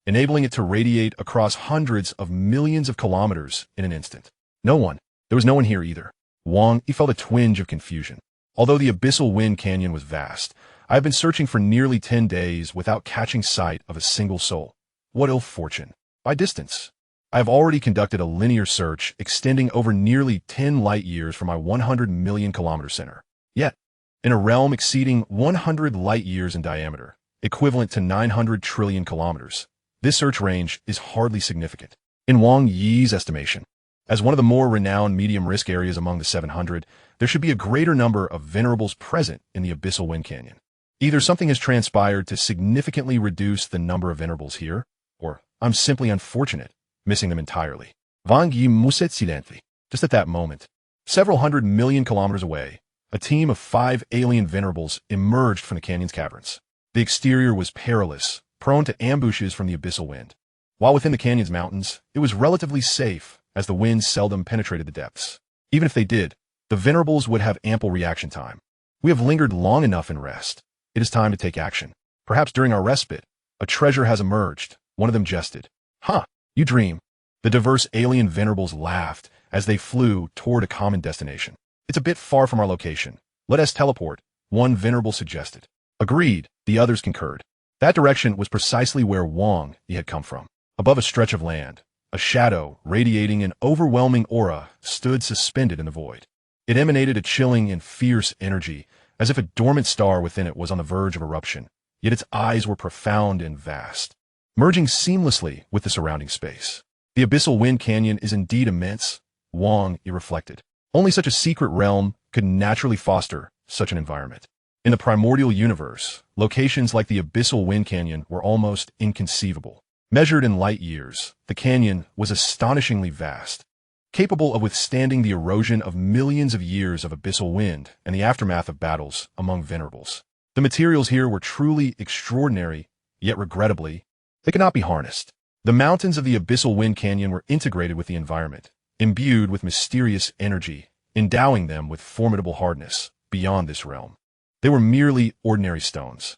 enabling it to radiate across hundreds of millions of kilometers in an instant. No one. There was no one here either. Wang Yi felt a twinge of confusion. Although the abyssal wind canyon was vast, I have been searching for nearly 10 days without catching sight of a single soul. What ill fortune. By distance, I have already conducted a linear search extending over nearly 10 light-years from my 100 million kilometer center. Yet, in a realm exceeding 100 light-years in diameter, equivalent to 900 trillion kilometers, this search range is hardly significant. In Wang Yi's estimation, as one of the more renowned medium-risk areas among the 700, there should be a greater number of venerables present in the abyssal wind canyon. Either something has transpired to significantly reduce the number of venerables here, or I'm simply unfortunate, missing them entirely. Wang Yi muset silently. Just at that moment, several 100 million kilometers away, a team of 5 alien venerables emerged from the canyon's caverns. The exterior was perilous, prone to ambushes from the abyssal wind. While within the canyon's mountains, it was relatively safe, as the wind seldom penetrated the depths. Even if they did, the Venerables would have ample reaction time. We have lingered long enough in rest. It is time to take action. Perhaps during our respite, a treasure has emerged, one of them jested. Huh, you dream. The diverse alien Venerables laughed as they flew toward a common destination. It's a bit far from our location. Let us teleport, one Venerable suggested. Agreed, the others concurred. That direction was precisely where Wang Yi had come from. Above a stretch of land, a shadow, radiating an overwhelming aura, stood suspended in the void. It emanated a chilling and fierce energy, as if a dormant star within it was on the verge of eruption, yet its eyes were profound and vast, merging seamlessly with the surrounding space. The abyssal wind canyon is indeed immense, Wang Yi reflected. Only such a secret realm could naturally foster such an environment. In the primordial universe, locations like the abyssal wind canyon were almost inconceivable. Measured in light years, the canyon was astonishingly vast, capable of withstanding the erosion of millions of years of abyssal wind and the aftermath of battles among Venerables. The materials here were truly extraordinary, yet regrettably, they could not be harnessed. The mountains of the abyssal wind canyon were integrated with the environment, imbued with mysterious energy, endowing them with formidable hardness beyond this realm. They were merely ordinary stones.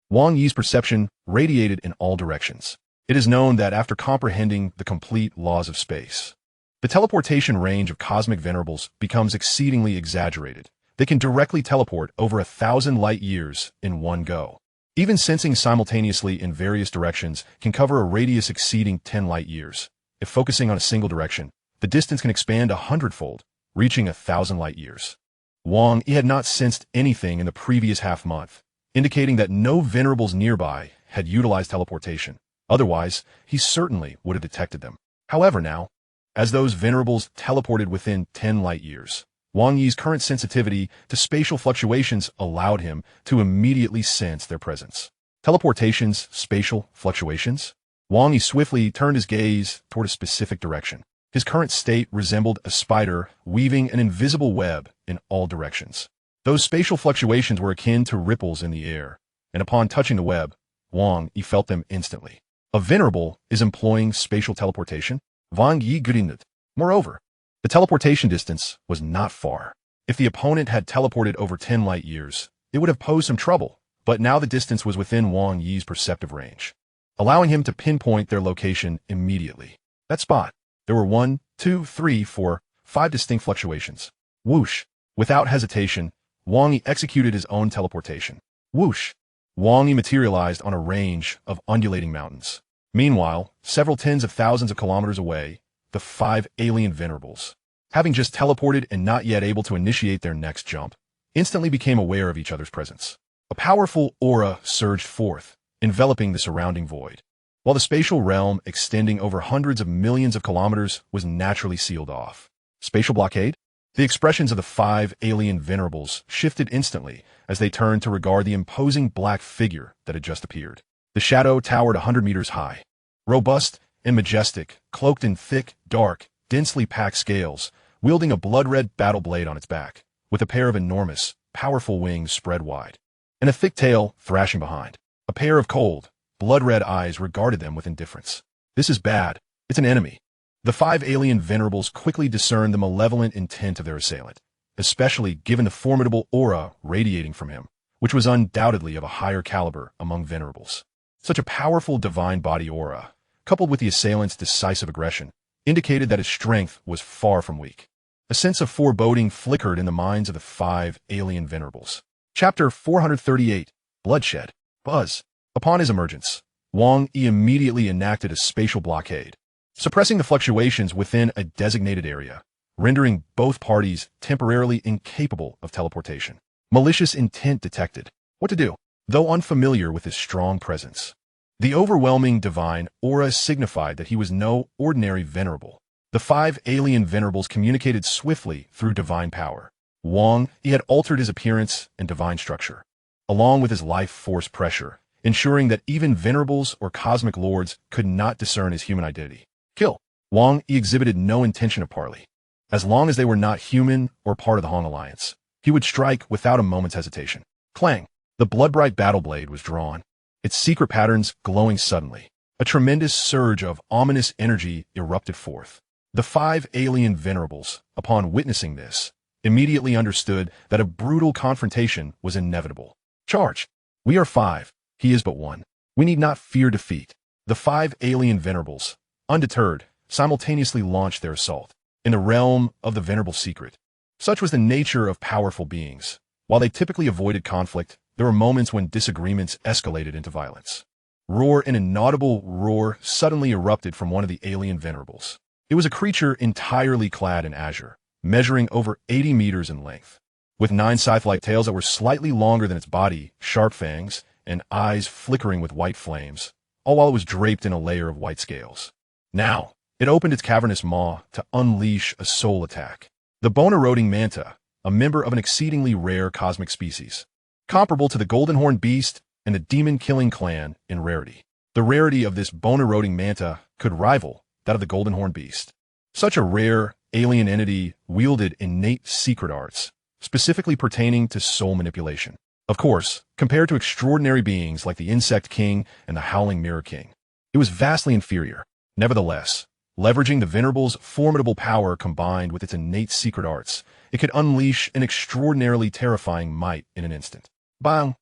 Wang Yi's perception radiated in all directions. It is known that after comprehending the complete laws of space, the teleportation range of cosmic Venerables becomes exceedingly exaggerated. They can directly teleport over 1,000 light years in one go. Even sensing simultaneously in various directions can cover a radius exceeding 10 light years. If focusing on a single direction, the distance can expand 100-fold, reaching 1,000 light years. Wang Yi had not sensed anything in the previous half-month, indicating that no Venerables nearby had utilized teleportation. Otherwise, he certainly would have detected them. However now, as those Venerables teleported within 10 light years, Wang Yi's current sensitivity to spatial fluctuations allowed him to immediately sense their presence. Teleportation's spatial fluctuations? Wang Yi swiftly turned his gaze toward a specific direction. His current state resembled a spider weaving an invisible web in all directions. Those spatial fluctuations were akin to ripples in the air, and upon touching the web, Wang Yi felt them instantly. A Venerable is employing spatial teleportation? Wang Yi grinned. Moreover, the teleportation distance was not far. If the opponent had teleported over 10 light years, it would have posed some trouble, but now the distance was within Wang Yi's perceptive range, allowing him to pinpoint their location immediately. That spot. There were 1, 2, 3, 4, 5 distinct fluctuations. Whoosh. Without hesitation, Wang Yi executed his own teleportation. Whoosh. Wang Yi materialized on a range of undulating mountains. Meanwhile, several tens of thousands of kilometers away, the 5 alien Venerables, having just teleported and not yet able to initiate their next jump, instantly became aware of each other's presence. A powerful aura surged forth, enveloping the surrounding void, while the spatial realm extending over hundreds of millions of kilometers was naturally sealed off. Spatial blockade? The expressions of the 5 alien Venerables shifted instantly as they turned to regard the imposing black figure that had just appeared. The shadow towered 100 meters high. Robust and majestic, cloaked in thick, dark, densely packed scales, wielding a blood-red battle blade on its back, with a pair of enormous, powerful wings spread wide, and a thick tail thrashing behind. A pair of cold, blood-red eyes regarded them with indifference. This is bad. It's an enemy. The 5 alien Venerables quickly discerned the malevolent intent of their assailant, especially given the formidable aura radiating from him, which was undoubtedly of a higher caliber among Venerables. Such a powerful divine body aura, coupled with the assailant's decisive aggression, indicated that his strength was far from weak. A sense of foreboding flickered in the minds of the 5 alien Venerables. Chapter 438, Bloodshed. Buzz. Upon his emergence, Wang Yi immediately enacted a spatial blockade, suppressing the fluctuations within a designated area, rendering both parties temporarily incapable of teleportation. Malicious intent detected. What to do? Though unfamiliar with his strong presence, the overwhelming divine aura signified that he was no ordinary Venerable. The 5 alien Venerables communicated swiftly through divine power. Wang Yi had altered his appearance and divine structure, along with his life force pressure, ensuring that even Venerables or cosmic lords could not discern his human identity. Kill. Wang Yi exhibited no intention of parley. As long as they were not human or part of the Hong Alliance, he would strike without a moment's hesitation. Clang. The blood-bright battle blade was drawn. its secret patterns glowing suddenly. A tremendous surge of ominous energy erupted forth. The 5 alien venerables, upon witnessing this, immediately understood that a brutal confrontation was inevitable. Charge! We are 5, he is but 1. We need not fear defeat. The 5 alien venerables, undeterred, simultaneously launched their assault. In the realm of the venerable secret, such was the nature of powerful beings. While they typically avoided conflict, there were moments when disagreements escalated into violence. Roar, an inaudible roar, suddenly erupted from one of the alien venerables. It was a creature entirely clad in azure, measuring over 80 meters in length. With 9 scythe-like tails that were slightly longer than its body, sharp fangs, and eyes flickering with white flames, all while it was draped in a layer of white scales. Now, it opened its cavernous maw to unleash a soul attack. The bone-eroding manta, a member of an exceedingly rare cosmic species, comparable to the golden-horned beast and the demon-killing clan in rarity. The rarity of this bone-eroding manta could rival that of the golden-horned beast. Such a rare, alien entity wielded innate secret arts, specifically pertaining to soul manipulation. Of course, compared to extraordinary beings like the Insect King and the Howling Mirror King, it was vastly inferior. Nevertheless, leveraging the Venerable's formidable power combined with its innate secret arts, it could unleash an extraordinarily terrifying might in an instant. Bang!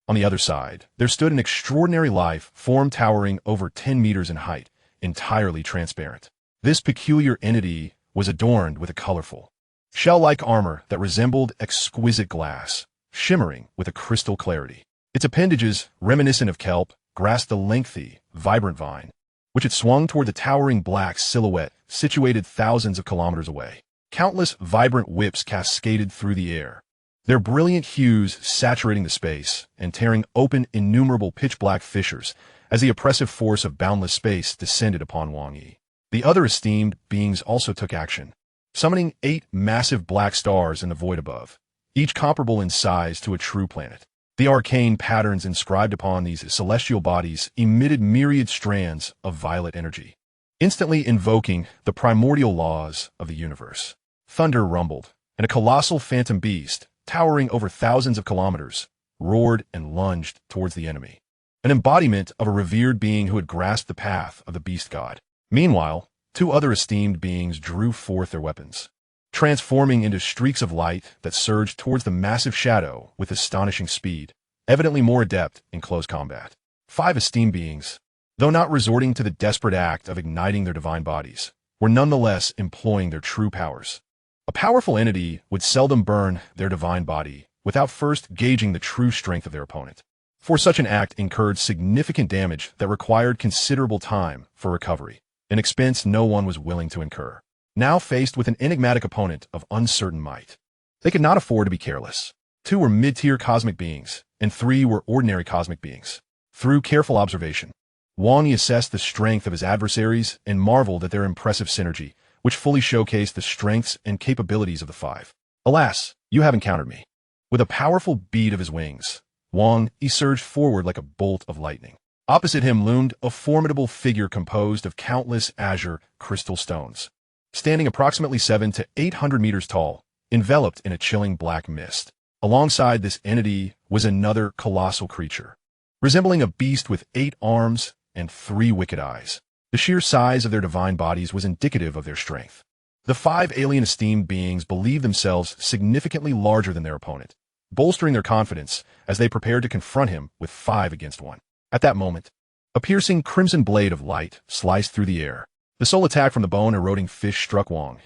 On the other side, there stood an extraordinary life form towering over 10 meters in height, entirely transparent. This peculiar entity was adorned with a colorful, shell-like armor that resembled exquisite glass, shimmering with a crystal clarity. Its appendages, reminiscent of kelp, grasped a lengthy, vibrant vine, which it swung toward the towering black silhouette situated thousands of kilometers away. Countless vibrant whips cascaded through the air, their brilliant hues saturating the space and tearing open innumerable pitch-black fissures as the oppressive force of boundless space descended upon Wang Yi. The other esteemed beings also took action, summoning 8 massive black stars in the void above, each comparable in size to a true planet. The arcane patterns inscribed upon these celestial bodies emitted myriad strands of violet energy, instantly invoking the primordial laws of the universe. Thunder rumbled, and a colossal phantom beast, towering over thousands of kilometers, roared and lunged towards the enemy, an embodiment of a revered being who had grasped the path of the beast god. Meanwhile, 2 other esteemed beings drew forth their weapons, transforming into streaks of light that surged towards the massive shadow with astonishing speed, evidently more adept in close combat. 5 esteemed beings, though not resorting to the desperate act of igniting their divine bodies, were nonetheless employing their true powers. A powerful entity would seldom burn their divine body without first gauging the true strength of their opponent, for such an act incurred significant damage that required considerable time for recovery, an expense no one was willing to incur. Now faced with an enigmatic opponent of uncertain might, they could not afford to be careless. 2 were mid-tier cosmic beings, and 3 were ordinary cosmic beings. Through careful observation, Wang Yi assessed the strength of his adversaries and marveled at their impressive synergy, which fully showcased the strengths and capabilities of the 5. Alas, you have encountered me. With a powerful beat of his wings, Wang Yi surged forward like a bolt of lightning. Opposite him loomed a formidable figure composed of countless azure crystal stones, standing approximately 700 to 800 meters tall, enveloped in a chilling black mist. Alongside this entity was another colossal creature, resembling a beast with 8 arms and 3 wicked eyes. The sheer size of their divine bodies was indicative of their strength. The 5 alien esteemed beings believed themselves significantly larger than their opponent, bolstering their confidence as they prepared to confront him with 5 against 1. At that moment, a piercing crimson blade of light sliced through the air. The soul attack from the bone-eroding fish struck Wang,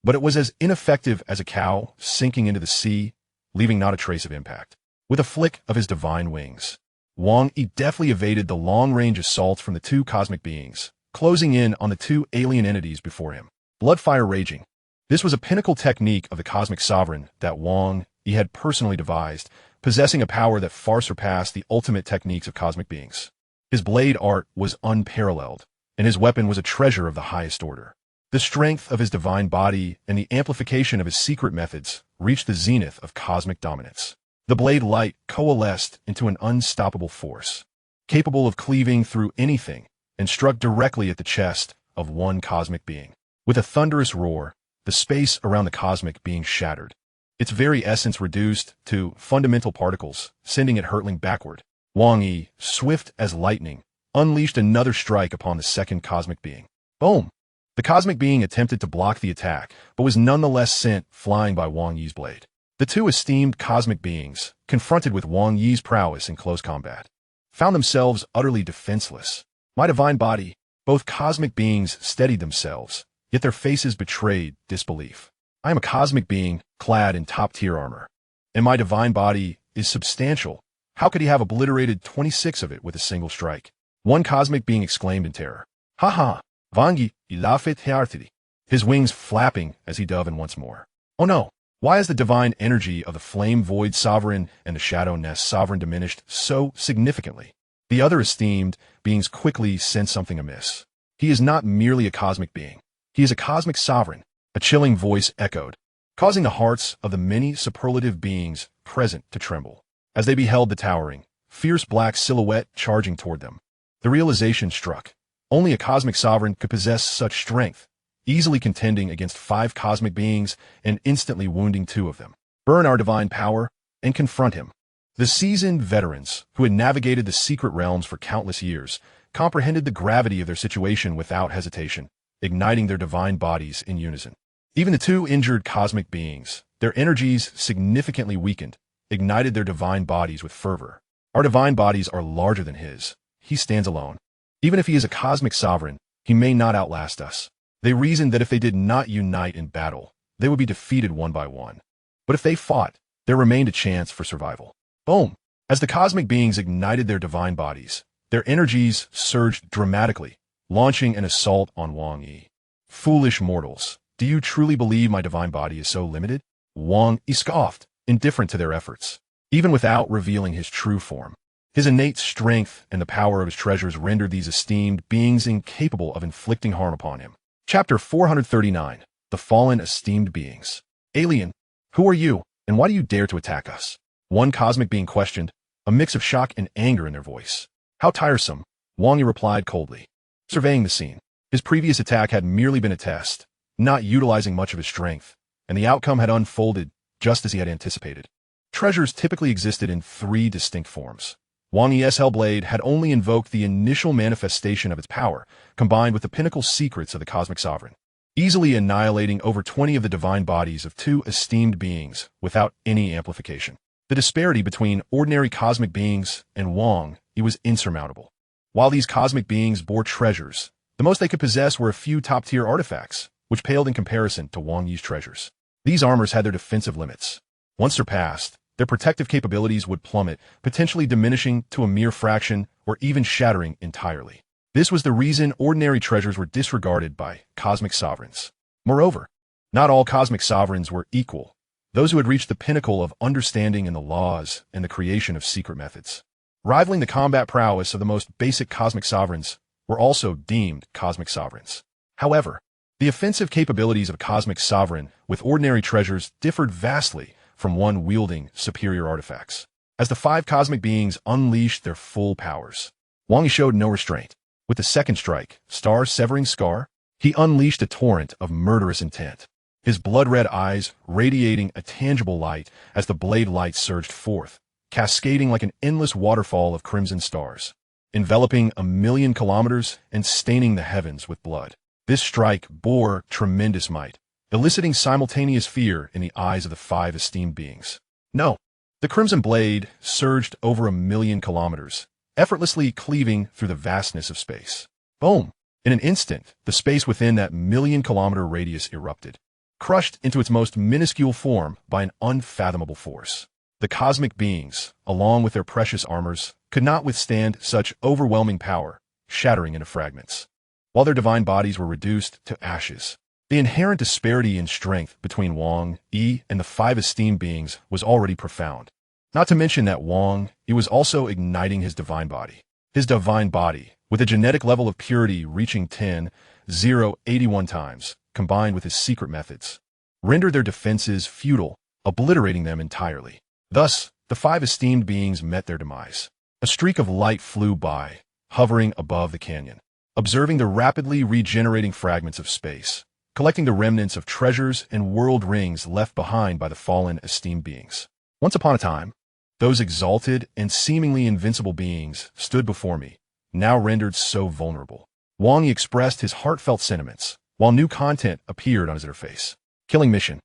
but it was as ineffective as a cow sinking into the sea, leaving not a trace of impact. With a flick of his divine wings, Wang Yi deftly evaded the long-range assaults from the 2 cosmic beings, closing in on the 2 alien entities before him. Bloodfire raging. This was a pinnacle technique of the cosmic sovereign that Wang Yi had personally devised, possessing a power that far surpassed the ultimate techniques of cosmic beings. His blade art was unparalleled, and his weapon was a treasure of the highest order. The strength of his divine body and the amplification of his secret methods reached the zenith of cosmic dominance. The blade light coalesced into an unstoppable force, capable of cleaving through anything, and struck directly at the chest of one cosmic being. With a thunderous roar, the space around the cosmic being shattered, its very essence reduced to fundamental particles, sending it hurtling backward. Wang Yi, swift as lightning, unleashed another strike upon the second cosmic being. Boom! The cosmic being attempted to block the attack, but was nonetheless sent flying by Wang Yi's blade. The two esteemed cosmic beings, confronted with Wang Yi's prowess in close combat, found themselves utterly defenseless. My divine body, both cosmic beings steadied themselves, yet their faces betrayed disbelief. I am a cosmic being, clad in top-tier armor, and my divine body is substantial. How could he have obliterated 26 of it with a single strike? One cosmic being exclaimed in terror. Ha ha! Wang Yi, ilafit heartidi. His wings flapping as he dove in once more. Oh no! Why is the divine energy of the Flame Void Sovereign and the Shadow Nest Sovereign diminished so significantly? The other esteemed beings quickly sensed something amiss. He is not merely a cosmic being. He is a cosmic sovereign. A chilling voice echoed, causing the hearts of the many superlative beings present to tremble as they beheld the towering, fierce black silhouette charging toward them. The realization struck. Only a cosmic sovereign could possess such strength, easily contending against 5 cosmic beings and instantly wounding 2 of them. Burn our divine power and confront him. The seasoned veterans, who had navigated the secret realms for countless years, comprehended the gravity of their situation without hesitation, igniting their divine bodies in unison. Even the 2 injured cosmic beings, their energies significantly weakened, ignited their divine bodies with fervor. Our divine bodies are larger than his. He stands alone. Even if he is a cosmic sovereign, he may not outlast us. They reasoned that if they did not unite in battle, they would be defeated one by one. But if they fought, there remained a chance for survival. Boom! As the cosmic beings ignited their divine bodies, their energies surged dramatically, launching an assault on Wang Yi. Foolish mortals, do you truly believe my divine body is so limited? Wang Yi scoffed, indifferent to their efforts. Even without revealing his true form, his innate strength and the power of his treasures rendered these esteemed beings incapable of inflicting harm upon him. Chapter 439. The Fallen Esteemed Beings. Alien, who are you, and why do you dare to attack us? One cosmic being questioned, a mix of shock and anger in their voice. How tiresome, Wang Yi replied coldly, surveying the scene. His previous attack had merely been a test, not utilizing much of his strength, and the outcome had unfolded just as he had anticipated. Treasures typically existed in 3 distinct forms. Wang Yi's Hellblade had only invoked the initial manifestation of its power, combined with the pinnacle secrets of the Cosmic Sovereign, easily annihilating over 20 of the divine bodies of 2 esteemed beings without any amplification. The disparity between ordinary cosmic beings and Wang Yi was insurmountable. While these cosmic beings bore treasures, the most they could possess were a few top-tier artifacts, which paled in comparison to Wang Yi's treasures. These armors had their defensive limits. Once surpassed, their protective capabilities would plummet, potentially diminishing to a mere fraction or even shattering entirely. This was the reason ordinary treasures were disregarded by cosmic sovereigns. Moreover, not all cosmic sovereigns were equal. Those who had reached the pinnacle of understanding in the laws and the creation of secret methods, rivaling the combat prowess of the most basic cosmic sovereigns, were also deemed cosmic sovereigns. However, the offensive capabilities of a cosmic sovereign with ordinary treasures differed vastly from one wielding superior artifacts. As the 5 cosmic beings unleashed their full powers, Wang Yi showed no restraint. With the second strike, Star-Severing Scar, he unleashed a torrent of murderous intent, his blood-red eyes radiating a tangible light as the blade light surged forth, cascading like an endless waterfall of crimson stars, enveloping 1,000,000 kilometers and staining the heavens with blood. This strike bore tremendous might, eliciting simultaneous fear in the eyes of the 5 esteemed beings. No, the crimson blade surged over 1,000,000 kilometers, effortlessly cleaving through the vastness of space. Boom! In an instant, the space within that 1,000,000-kilometer radius erupted, crushed into its most minuscule form by an unfathomable force. The cosmic beings, along with their precious armors, could not withstand such overwhelming power, shattering into fragments. While their divine bodies were reduced to ashes, the inherent disparity in strength between Wang Yi and the 5 esteemed beings was already profound. Not to mention that Wang Yi was also igniting his divine body. His divine body, with a genetic level of purity reaching 10,081 times, combined with his secret methods, rendered their defenses futile, obliterating them entirely. Thus, the 5 esteemed beings met their demise. A streak of light flew by, hovering above the canyon, observing the rapidly regenerating fragments of space, collecting the remnants of treasures and world rings left behind by the fallen esteemed beings. Once upon a time, Those exalted and seemingly invincible beings stood before me, now rendered so vulnerable. Wang Yi expressed his heartfelt sentiments, while new content appeared on his interface. Killing mission.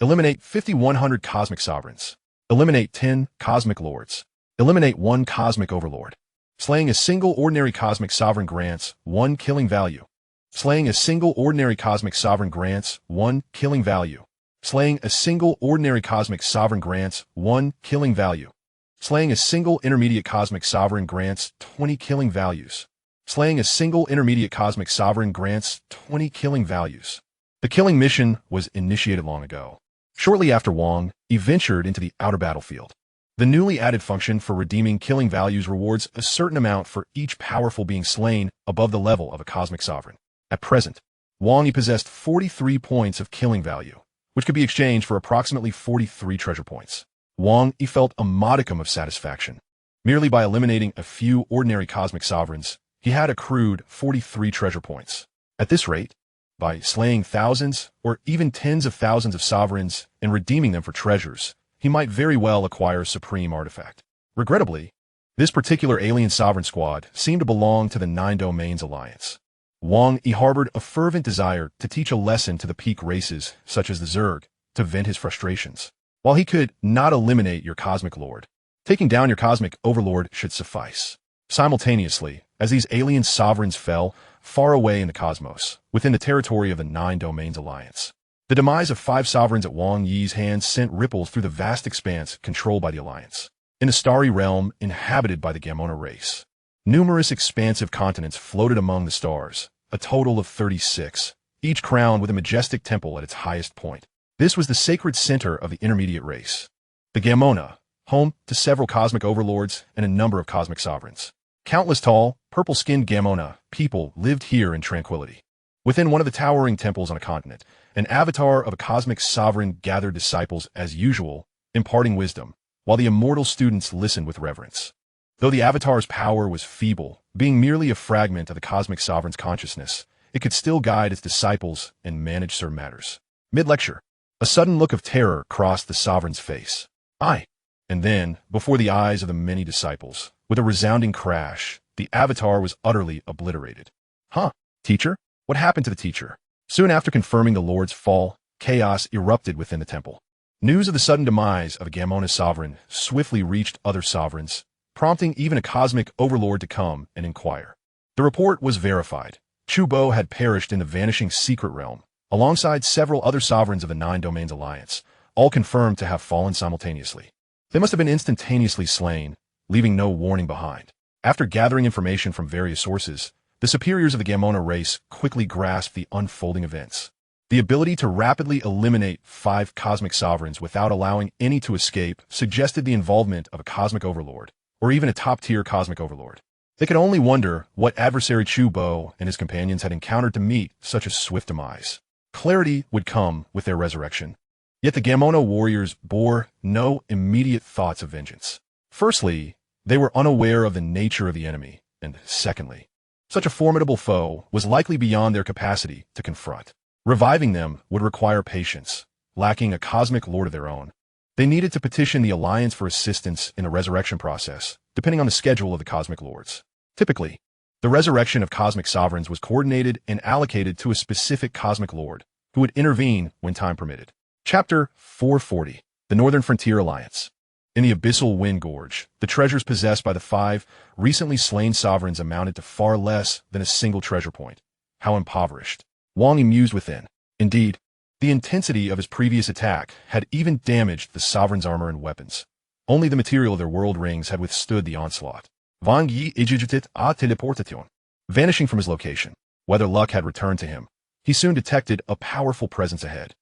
Eliminate 5,100 cosmic sovereigns. Eliminate 10 cosmic lords. Eliminate 1 cosmic overlord. Slaying a single ordinary cosmic sovereign grants 1 killing value. Slaying a single ordinary cosmic sovereign grants 1 killing value. Slaying a single ordinary cosmic sovereign grants 1 killing value. Slaying a single intermediate cosmic sovereign grants 20 killing values. Slaying a single intermediate cosmic sovereign grants 20 killing values. The killing mission was initiated long ago. Shortly after Wang Yi ventured into the outer battlefield. The newly added function for redeeming killing values rewards a certain amount for each powerful being slain above the level of a cosmic sovereign. At present, Wang Yi possessed 43 points of killing value, which could be exchanged for approximately 43 treasure points. Wang Yi felt a modicum of satisfaction. Merely by eliminating a few ordinary cosmic sovereigns, he had accrued 43 treasure points. At this rate, by slaying thousands or even tens of thousands of sovereigns and redeeming them for treasures, he might very well acquire a supreme artifact. Regrettably, this particular alien sovereign squad seemed to belong to the Nine Domains Alliance. Wang Yi harbored a fervent desire to teach a lesson to the peak races, such as the Zerg, to vent his frustrations. While he could not eliminate your cosmic lord, taking down your cosmic overlord should suffice. Simultaneously, as these alien sovereigns fell far away in the cosmos, within the territory of the Nine Domains Alliance, the demise of 5 sovereigns at Wang Yi's hands sent ripples through the vast expanse controlled by the Alliance. In a starry realm inhabited by the Gamona race, numerous expansive continents floated among the stars, a total of 36, each crowned with a majestic temple at its highest point. This was the sacred center of the intermediate race. The Gamona, home to several cosmic overlords and a number of cosmic sovereigns. Countless tall, purple-skinned Gamona people lived here in tranquility. Within one of the towering temples on a continent, an avatar of a cosmic sovereign gathered disciples as usual, imparting wisdom, while the immortal students listened with reverence. Though the avatar's power was feeble, being merely a fragment of the cosmic sovereign's consciousness, it could still guide its disciples and manage certain matters. Mid-lecture, a sudden look of terror crossed the sovereign's face. And then, before the eyes of the many disciples, with a resounding crash, the avatar was utterly obliterated. Teacher? What happened to the teacher? Soon after confirming the Lord's fall, chaos erupted within the temple. News of the sudden demise of a Gamona sovereign swiftly reached other sovereigns, prompting even a cosmic overlord to come and inquire. The report was verified. Chu Bo had perished in the vanishing secret realm, alongside several other sovereigns of the Nine Domains Alliance, all confirmed to have fallen simultaneously. They must have been instantaneously slain, leaving no warning behind. After gathering information from various sources, the superiors of the Gamona race quickly grasped the unfolding events. The ability to rapidly eliminate 5 cosmic sovereigns without allowing any to escape suggested the involvement of a cosmic overlord, or even a top-tier cosmic overlord. They could only wonder what adversary Chu Bo and his companions had encountered to meet such a swift demise. Clarity would come with their resurrection. Yet the Gamona warriors bore no immediate thoughts of vengeance. Firstly, they were unaware of the nature of the enemy, and secondly, such a formidable foe was likely beyond their capacity to confront. Reviving them would require patience, lacking a cosmic lord of their own. They needed to petition the Alliance for assistance in the resurrection process, depending on the schedule of the cosmic lords. Typically, the resurrection of cosmic sovereigns was coordinated and allocated to a specific cosmic lord, who would intervene when time permitted. Chapter 440, The Northern Frontier Alliance. In the abyssal Wind Gorge, the treasures possessed by the 5 recently slain sovereigns amounted to far less than a single treasure point. How impoverished. Wang Yi mused within. Indeed, the intensity of his previous attack had even damaged the sovereign's armor and weapons. Only the material of their world rings had withstood the onslaught. Wang Yi ejecuted a teleportation. Vanishing from his location, whether luck had returned to him, he soon detected a powerful presence ahead.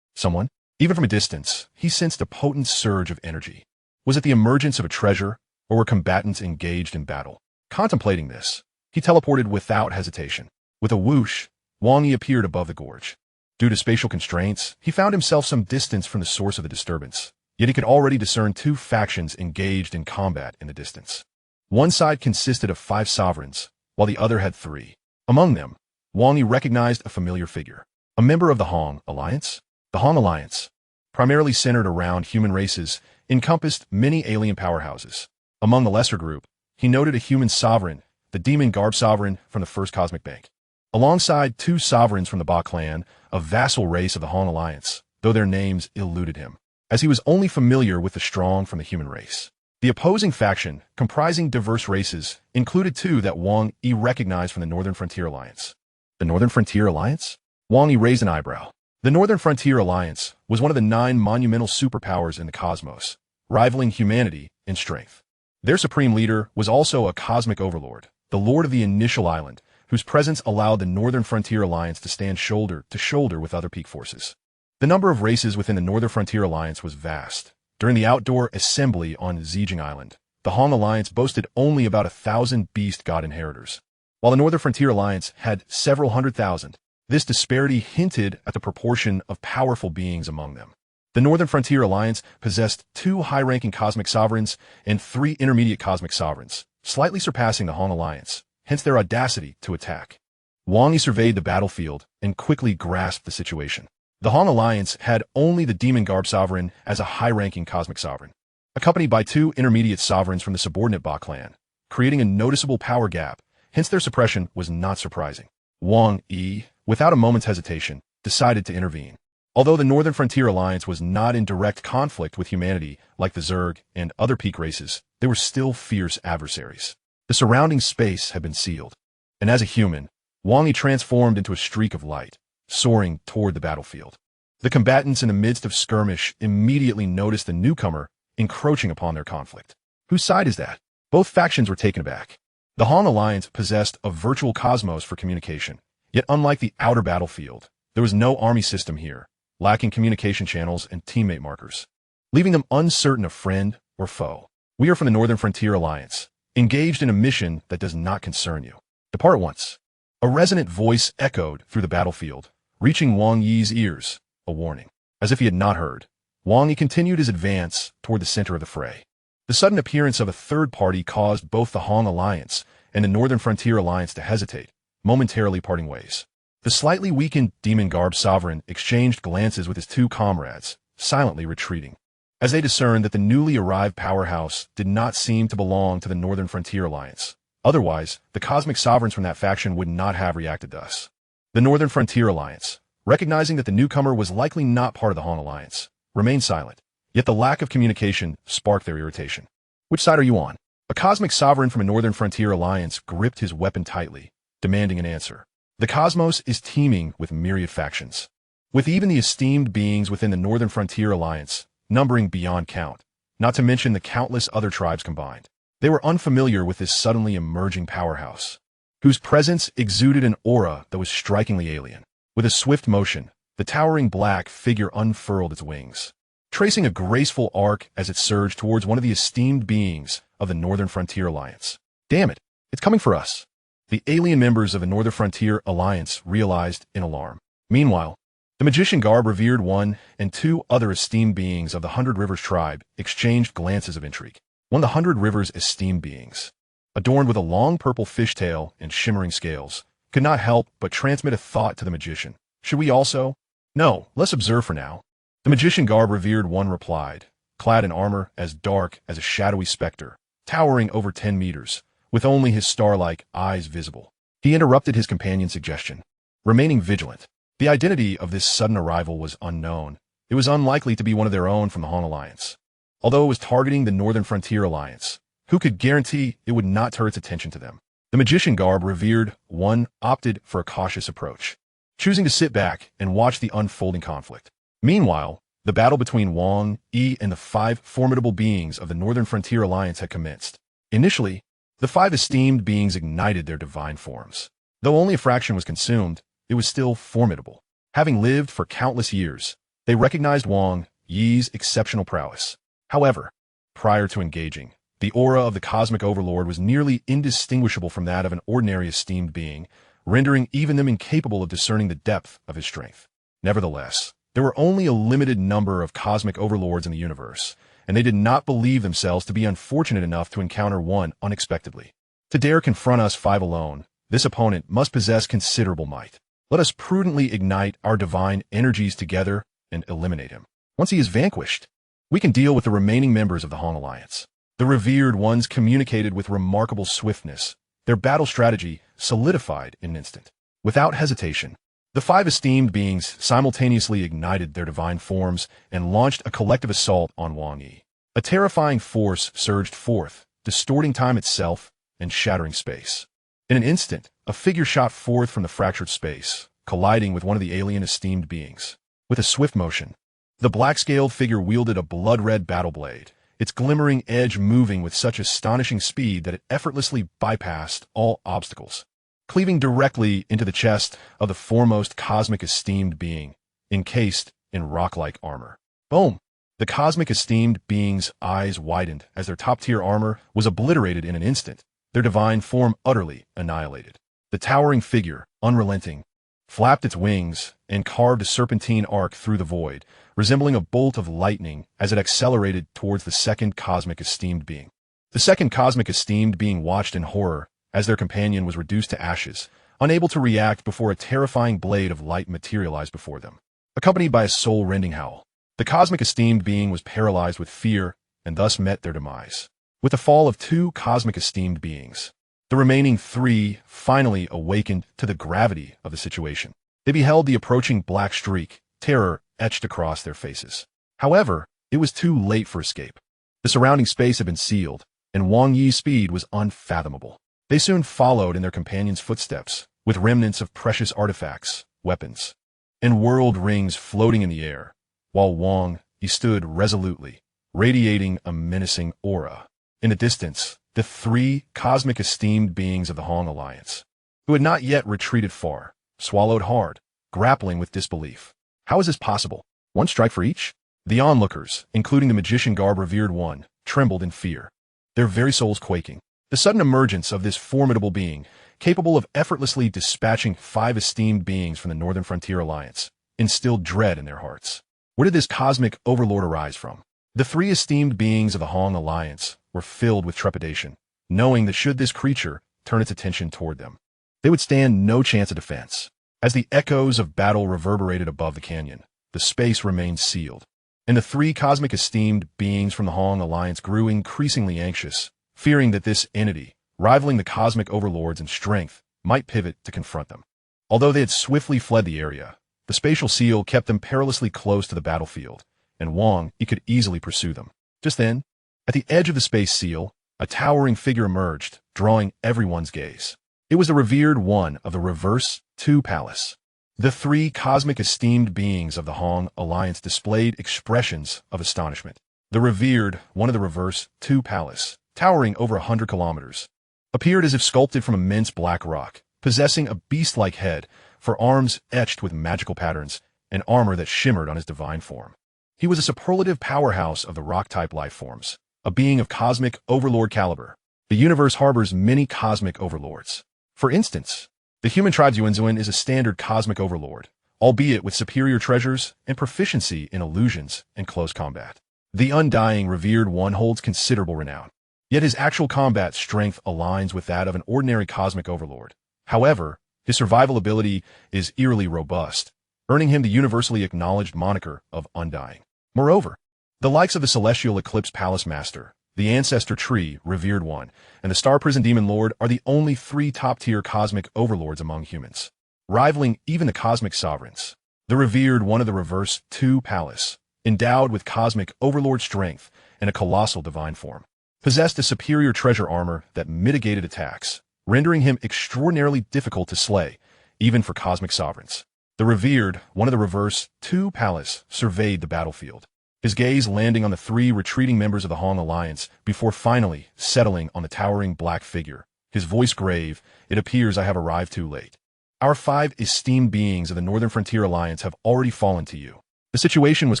Someone? Even from a distance, he sensed a potent surge of energy. Was it the emergence of a treasure, or were combatants engaged in battle? Contemplating this, he teleported without hesitation. With a whoosh, Wang Yi appeared above the gorge. Due to spatial constraints, he found himself some distance from the source of the disturbance, yet he could already discern 2 factions engaged in combat in the distance. One side consisted of 5 sovereigns, while the other had 3. Among them, Wang Yi recognized a familiar figure, a member of the Hong Alliance. The Hong Alliance, primarily centered around human races, encompassed many alien powerhouses. Among the lesser group, he noted a human sovereign, the demon Garb sovereign from the First Cosmic Bank, alongside two sovereigns from the Ba clan, a vassal race of the Han Alliance, though their names eluded him, as he was only familiar with the strong from the human race. The opposing faction, comprising diverse races, included two that Wang Yi recognized from the Northern Frontier Alliance. The Northern Frontier Alliance? Wang Yi raised an eyebrow. The Northern Frontier Alliance was one of the 9 monumental superpowers in the cosmos, rivaling humanity in strength. Their supreme leader was also a cosmic overlord, the lord of the initial island, whose presence allowed the Northern Frontier Alliance to stand shoulder to shoulder with other peak forces. The number of races within the Northern Frontier Alliance was vast. During the outdoor assembly on Zijing Island, the Han Alliance boasted only about 1,000 beast god inheritors, while the Northern Frontier Alliance had several 100,000. This disparity hinted at the proportion of powerful beings among them. The Northern Frontier Alliance possessed 2 high-ranking cosmic sovereigns and 3 intermediate cosmic sovereigns, slightly surpassing the Han Alliance, hence their audacity to attack. Wang Yi surveyed the battlefield and quickly grasped the situation. The Han Alliance had only the Demon Garb Sovereign as a high-ranking cosmic sovereign, accompanied by 2 intermediate sovereigns from the subordinate Ba clan, creating a noticeable power gap, hence their suppression was not surprising. Wang Yi, without a moment's hesitation, decided to intervene. Although the Northern Frontier Alliance was not in direct conflict with humanity like the Zerg and other peak races, they were still fierce adversaries. The surrounding space had been sealed, and as a human, Wang Yi transformed into a streak of light, soaring toward the battlefield. The combatants in the midst of skirmish immediately noticed the newcomer encroaching upon their conflict. Whose side is that? Both factions were taken aback. The Han Alliance possessed a virtual cosmos for communication, yet unlike the outer battlefield, there was no army system here, lacking communication channels and teammate markers, leaving them uncertain of friend or foe. We are from the Northern Frontier Alliance, engaged in a mission that does not concern you. Depart at once. A resonant voice echoed through the battlefield, reaching Wang Yi's ears, a warning. As if he had not heard, Wang Yi continued his advance toward the center of the fray. The sudden appearance of a third party caused both the Han Alliance and the Northern Frontier Alliance to hesitate, momentarily parting ways. The slightly weakened Demon Garb Sovereign exchanged glances with his 2 comrades, silently retreating, as they discerned that the newly arrived powerhouse did not seem to belong to the Northern Frontier Alliance. Otherwise, the cosmic sovereigns from that faction would not have reacted thus. The Northern Frontier Alliance, recognizing that the newcomer was likely not part of the Han Alliance, remained silent, yet the lack of communication sparked their irritation. Which side are you on? A cosmic sovereign from a Northern Frontier Alliance gripped his weapon tightly, demanding an answer. The cosmos is teeming with myriad factions, with even the esteemed beings within the Northern Frontier Alliance numbering beyond count, not to mention the countless other tribes combined. They were unfamiliar with this suddenly emerging powerhouse, whose presence exuded an aura that was strikingly alien. With a swift motion, the towering black figure unfurled its wings, tracing a graceful arc as it surged towards one of the esteemed beings of the Northern Frontier Alliance. Damn it, it's coming for us. The alien members of the Northern Frontier Alliance realized in alarm. Meanwhile, the magician Garb revered one and 2 other esteemed beings of the 100 Rivers tribe exchanged glances of intrigue. One of the 100 Rivers' esteemed beings, adorned with a long purple fishtail and shimmering scales, could not help but transmit a thought to the magician. Should we also? No, let's observe for now. The magician Garb revered one replied, clad in armor as dark as a shadowy specter, towering over 10 meters, with only his star-like eyes visible. He interrupted his companion's suggestion, remaining vigilant. The identity of this sudden arrival was unknown. It was unlikely to be one of their own from the Han Alliance. Although it was targeting the Northern Frontier Alliance, who could guarantee it would not turn its attention to them? The magician Garb revered one opted for a cautious approach, choosing to sit back and watch the unfolding conflict. Meanwhile, the battle between Wang Yi and the 5 formidable beings of the Northern Frontier Alliance had commenced. Initially, the 5 esteemed beings ignited their divine forms. Though only a fraction was consumed, it was still formidable. Having lived for countless years, they recognized Wang Yi's exceptional prowess. However, prior to engaging, the aura of the cosmic overlord was nearly indistinguishable from that of an ordinary esteemed being, rendering even them incapable of discerning the depth of his strength. Nevertheless, there were only a limited number of cosmic overlords in the universe, and they did not believe themselves to be unfortunate enough to encounter one unexpectedly. To dare confront us 5 alone, this opponent must possess considerable might. Let us prudently ignite our divine energies together and eliminate him. Once he is vanquished, We can deal with the remaining members of the Hong Alliance. The revered ones communicated with remarkable swiftness. Their battle strategy solidified in an instant. Without hesitation, the 5 esteemed beings simultaneously ignited their divine forms and launched a collective assault on Wang Yi. A terrifying force surged forth, distorting time itself and shattering space. In an instant, a figure shot forth from the fractured space, colliding with one of the alien esteemed beings. With a swift motion, the black-scaled figure wielded a blood-red battle blade, its glimmering edge moving with such astonishing speed that it effortlessly bypassed all obstacles, cleaving directly into the chest of the foremost cosmic esteemed being, encased in rock-like armor. Boom! The cosmic esteemed being's eyes widened as their top-tier armor was obliterated in an instant, their divine form utterly annihilated. The towering figure, unrelenting, flapped its wings and carved a serpentine arc through the void, resembling a bolt of lightning as it accelerated towards the second cosmic esteemed being. The second cosmic esteemed being watched in horror as their companion was reduced to ashes, unable to react before a terrifying blade of light materialized before them, accompanied by a soul-rending howl. The cosmic esteemed being was paralyzed with fear and thus met their demise. With the fall of 2 cosmic esteemed beings, the remaining 3 finally awakened to the gravity of the situation. They beheld the approaching black streak, terror etched across their faces. However, it was too late for escape. The surrounding space had been sealed, and Wang Yi's speed was unfathomable. They soon followed in their companions' footsteps, with remnants of precious artifacts, weapons, and world rings floating in the air, while Wang Yi stood resolutely, radiating a menacing aura. In the distance, the 3 cosmic esteemed beings of the Hong Alliance, who had not yet retreated far, swallowed hard, grappling with disbelief. How is this possible? 1 strike for each? The onlookers, including the magician garb revered one, trembled in fear, their very souls quaking. The sudden emergence of this formidable being, capable of effortlessly dispatching 5 esteemed beings from the Northern Frontier Alliance, instilled dread in their hearts. Where did this cosmic overlord arise from? The 3 esteemed beings of the Hong Alliance were filled with trepidation, knowing that should this creature turn its attention toward them, they would stand no chance of defense. As the echoes of battle reverberated above the canyon, the space remained sealed, and the 3 cosmic esteemed beings from the Hong Alliance grew increasingly anxious, fearing that this entity, rivaling the cosmic overlords in strength, might pivot to confront them. Although they had swiftly fled the area, the spatial seal kept them perilously close to the battlefield, and Wang Yi could easily pursue them. Just then, at the edge of the space seal, a towering figure emerged, drawing everyone's gaze. It was the revered one of the Reverse 2 Palace. The 3 cosmic esteemed beings of the Hong Alliance displayed expressions of astonishment. The revered one of the Reverse 2 Palace, towering over 100 kilometers, appeared as if sculpted from immense black rock, possessing a beast-like head, for arms etched with magical patterns, and armor that shimmered on his divine form. He was a superlative powerhouse of the rock-type life forms, a being of cosmic overlord caliber. The universe harbors many cosmic overlords. For instance, the human Tribulation is a standard cosmic overlord, albeit with superior treasures and proficiency in illusions and close combat. The undying revered one holds considerable renown, yet his actual combat strength aligns with that of an ordinary cosmic overlord. However, his survival ability is eerily robust, earning him the universally acknowledged moniker of Undying. Moreover, the likes of the Celestial Eclipse Palace Master, the Ancestor Tree Revered One, and the Star Prison Demon Lord are the only 3 top-tier cosmic overlords among humans, rivaling even the cosmic sovereigns. The Revered One of the Reverse 2 Palace, endowed with cosmic overlord strength and a colossal divine form, possessed a superior treasure armor that mitigated attacks, rendering him extraordinarily difficult to slay, even for cosmic sovereigns. The Revered One of the Reverse 2 Palace surveyed the battlefield, his gaze landing on the 3 retreating members of the Hong Alliance before finally settling on the towering black figure. His voice grave, "It appears I have arrived too late. Our 5 esteemed beings of the Northern Frontier Alliance have already fallen to you." The situation was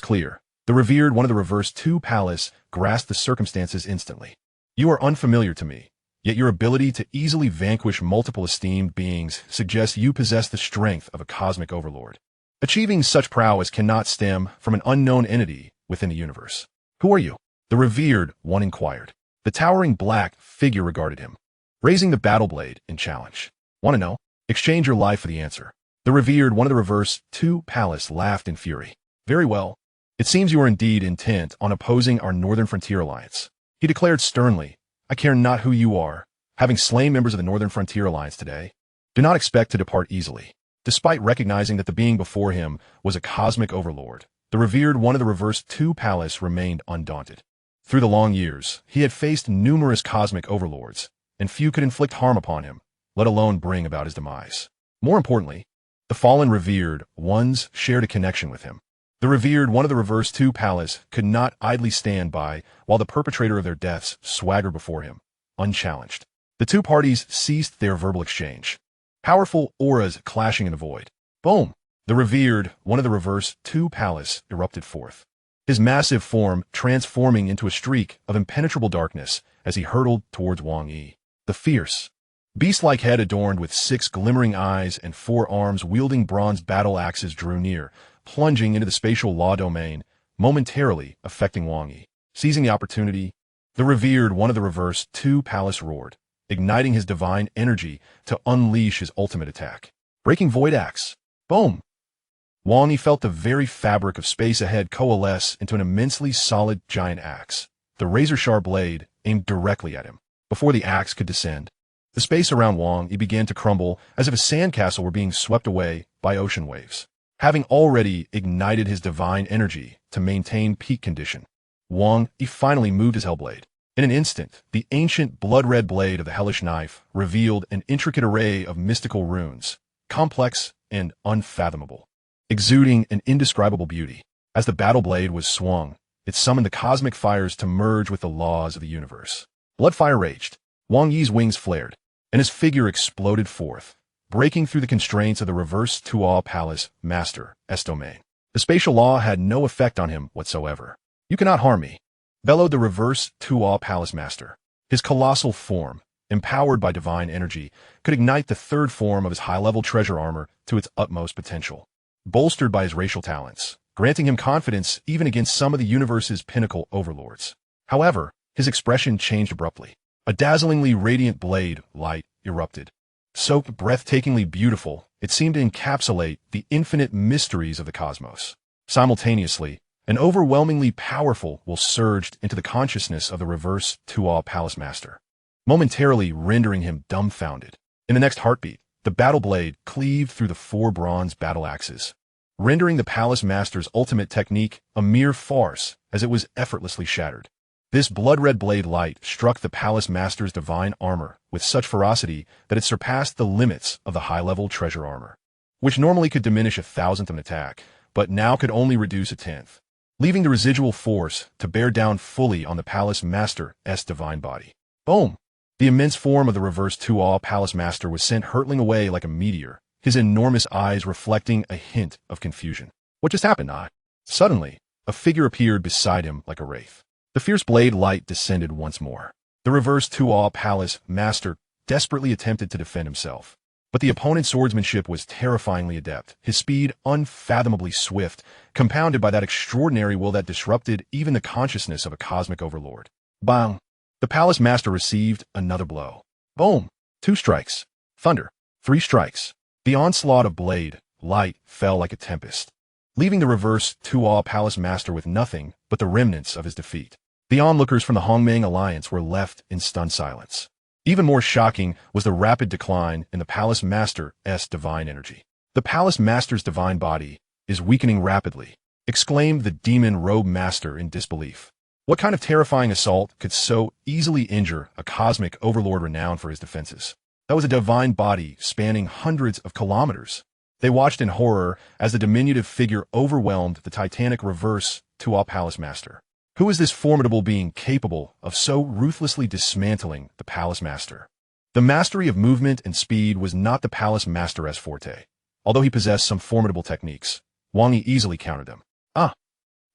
clear. The Revered One of the Reverse 2 Palace grasped the circumstances instantly. "You are unfamiliar to me, yet your ability to easily vanquish multiple esteemed beings suggests you possess the strength of a cosmic overlord. Achieving such prowess cannot stem from an unknown entity within the universe. Who are you?" the Revered One inquired. The towering black figure regarded him, raising the battle blade in challenge. "Want to know? Exchange your life for the answer." The Revered One of the Reverse 2 Palace laughed in fury. "Very well. It seems you are indeed intent on opposing our Northern Frontier Alliance. He declared sternly, I care not who you are. Having slain members of the Northern Frontier Alliance today, do not expect to depart easily. Despite recognizing that the being before him was a cosmic overlord, the revered one of the Reverse 2 Palace remained undaunted. Through the long years, he had faced numerous cosmic overlords, and few could inflict harm upon him, let alone bring about his demise. More importantly, the fallen revered ones shared a connection with him. The revered one of the Reverse 2 Palace could not idly stand by while the perpetrator of their deaths swaggered before him, unchallenged. The two parties ceased their verbal exchange. Powerful auras clashing in the void. Boom! The revered one of the Reverse 2 Palace erupted forth, his massive form transforming into a streak of impenetrable darkness as he hurtled towards Wang Yi. The fierce, beast-like head adorned with 6 glimmering eyes and 4 arms wielding bronze battle axes drew near, plunging into the spatial law domain, momentarily affecting Wang Yi. Seizing the opportunity, the revered one of the Reverse 2 Palace roared, igniting his divine energy to unleash his ultimate attack. Breaking Void Axe. Boom! Wang Yi felt the very fabric of space ahead coalesce into an immensely solid giant axe. The razor-sharp blade aimed directly at him. Before the axe could descend, the space around Wang Yi began to crumble as if a sandcastle were being swept away by ocean waves. Having already ignited his divine energy to maintain peak condition, Wang Yi finally moved his Hellblade. In an instant, the ancient blood-red blade of the hellish knife revealed an intricate array of mystical runes, complex and unfathomable, exuding an indescribable beauty. As the battle blade was swung, it summoned the cosmic fires to merge with the laws of the universe. Bloodfire raged. Wang Yi's wings flared, and his figure exploded forth, breaking through the constraints of the Reverse 2 Palace Master's domain. The spatial law had no effect on him whatsoever. You cannot harm me, bellowed the Reverse 2 Palace Master. His colossal form, empowered by divine energy, could ignite the third form of his high-level treasure armor to its utmost potential, bolstered by his racial talents, granting him confidence even against some of the universe's pinnacle overlords. However, his expression changed abruptly. A dazzlingly radiant blade light erupted. So breathtakingly beautiful, it seemed to encapsulate the infinite mysteries of the cosmos. Simultaneously, an overwhelmingly powerful will surged into the consciousness of the Reverse 2 Palace Master, momentarily rendering him dumbfounded. In the next heartbeat, the battle blade cleaved through the 4 bronze battle axes, rendering the Palace Master's ultimate technique a mere farce as it was effortlessly shattered. This blood-red blade light struck the Palace Master's divine armor with such ferocity that it surpassed the limits of the high-level treasure armor, which normally could diminish 1,000th of an attack, but now could only reduce 1/10, leaving the residual force to bear down fully on the Palace Master's divine body. Boom! The immense form of the Reverse 2 Palace Master was sent hurtling away like a meteor, his enormous eyes reflecting a hint of confusion. What just happened? Suddenly, a figure appeared beside him like a wraith. The fierce blade light descended once more. The Reverse 2 Palace Master desperately attempted to defend himself, but the opponent's swordsmanship was terrifyingly adept, his speed unfathomably swift, compounded by that extraordinary will that disrupted even the consciousness of a cosmic overlord. Bang! The Palace Master received another blow. Boom! 2 strikes. Thunder. 3 strikes. The onslaught of blade light fell like a tempest, leaving the Reverse 2 Palace Master with nothing but the remnants of his defeat. The onlookers from the Hongmeng Alliance were left in stunned silence. Even more shocking was the rapid decline in the Palace Master's divine energy. The Palace Master's divine body is weakening rapidly, exclaimed the Demon Robe Master in disbelief. What kind of terrifying assault could so easily injure a cosmic overlord renowned for his defenses? That was a divine body spanning hundreds of kilometers. They watched in horror as the diminutive figure overwhelmed the titanic Reverse 2 Palace Master. Who is this formidable being capable of so ruthlessly dismantling the Palace Master? The mastery of movement and speed was not the Palace Master's forte. Although he possessed some formidable techniques, Wang Yi easily countered them.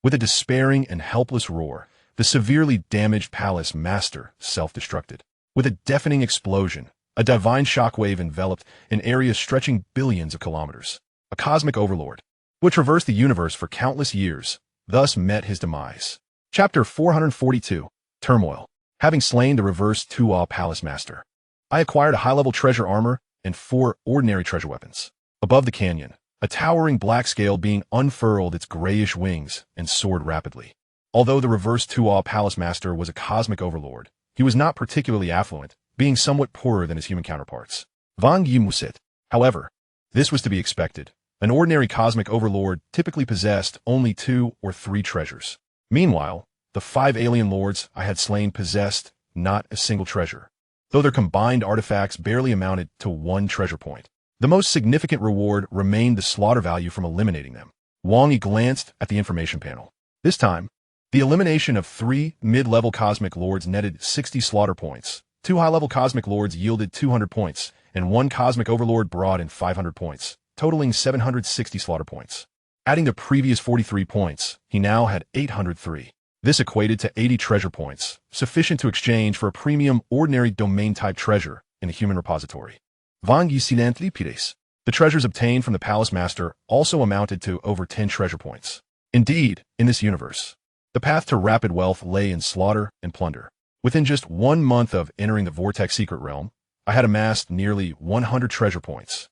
With a despairing and helpless roar, the severely damaged Palace Master self-destructed. With a deafening explosion, a divine shockwave enveloped an area stretching billions of kilometers. A cosmic overlord, which traversed the universe for countless years, thus met his demise. Chapter 442, Turmoil. Having slain the Reverse 2 Palace Master, I acquired a high-level treasure armor and 4 ordinary treasure weapons. Above the canyon, a towering black scale being unfurled its grayish wings and soared rapidly. Although the reverse Tuo Palace Master was a cosmic overlord, he was not particularly affluent, being somewhat poorer than his human counterparts. Wang Yi Musit. However, this was to be expected. An ordinary cosmic overlord typically possessed only 2 or 3 treasures. Meanwhile, the 5 alien lords I had slain possessed not a single treasure, though their combined artifacts barely amounted to 1 treasure point. The most significant reward remained the slaughter value from eliminating them. Wang Yi glanced at the information panel. This time, the elimination of 3 mid-level cosmic lords netted 60 slaughter points, 2 high-level cosmic lords yielded 200 points, and 1 cosmic overlord brought in 500 points, totaling 760 slaughter points. Adding the previous 43 points, he now had 803. This equated to 80 treasure points, sufficient to exchange for a premium ordinary domain-type treasure in the human repository. Wang Yi Nine Tribulations. The treasures obtained from the Palace Master also amounted to over 10 treasure points. Indeed, in this universe, the path to rapid wealth lay in slaughter and plunder. Within just 1 month of entering the Vortex Secret Realm, I had amassed nearly 100 treasure points,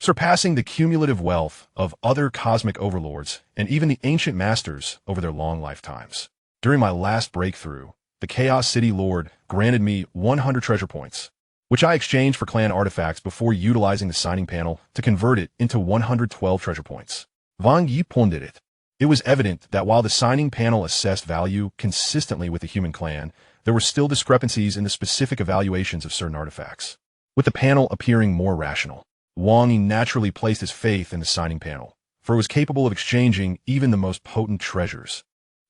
surpassing the cumulative wealth of other cosmic overlords and even the ancient masters over their long lifetimes. During my last breakthrough, the Chaos City Lord granted me 100 treasure points, which I exchanged for clan artifacts before utilizing the signing panel to convert it into 112 treasure points. Wang Yi pondered it. It was evident that while the signing panel assessed value consistently with the human clan, there were still discrepancies in the specific evaluations of certain artifacts, with the panel appearing more rational. Wang Yi naturally placed his faith in the signing panel, for it was capable of exchanging even the most potent treasures.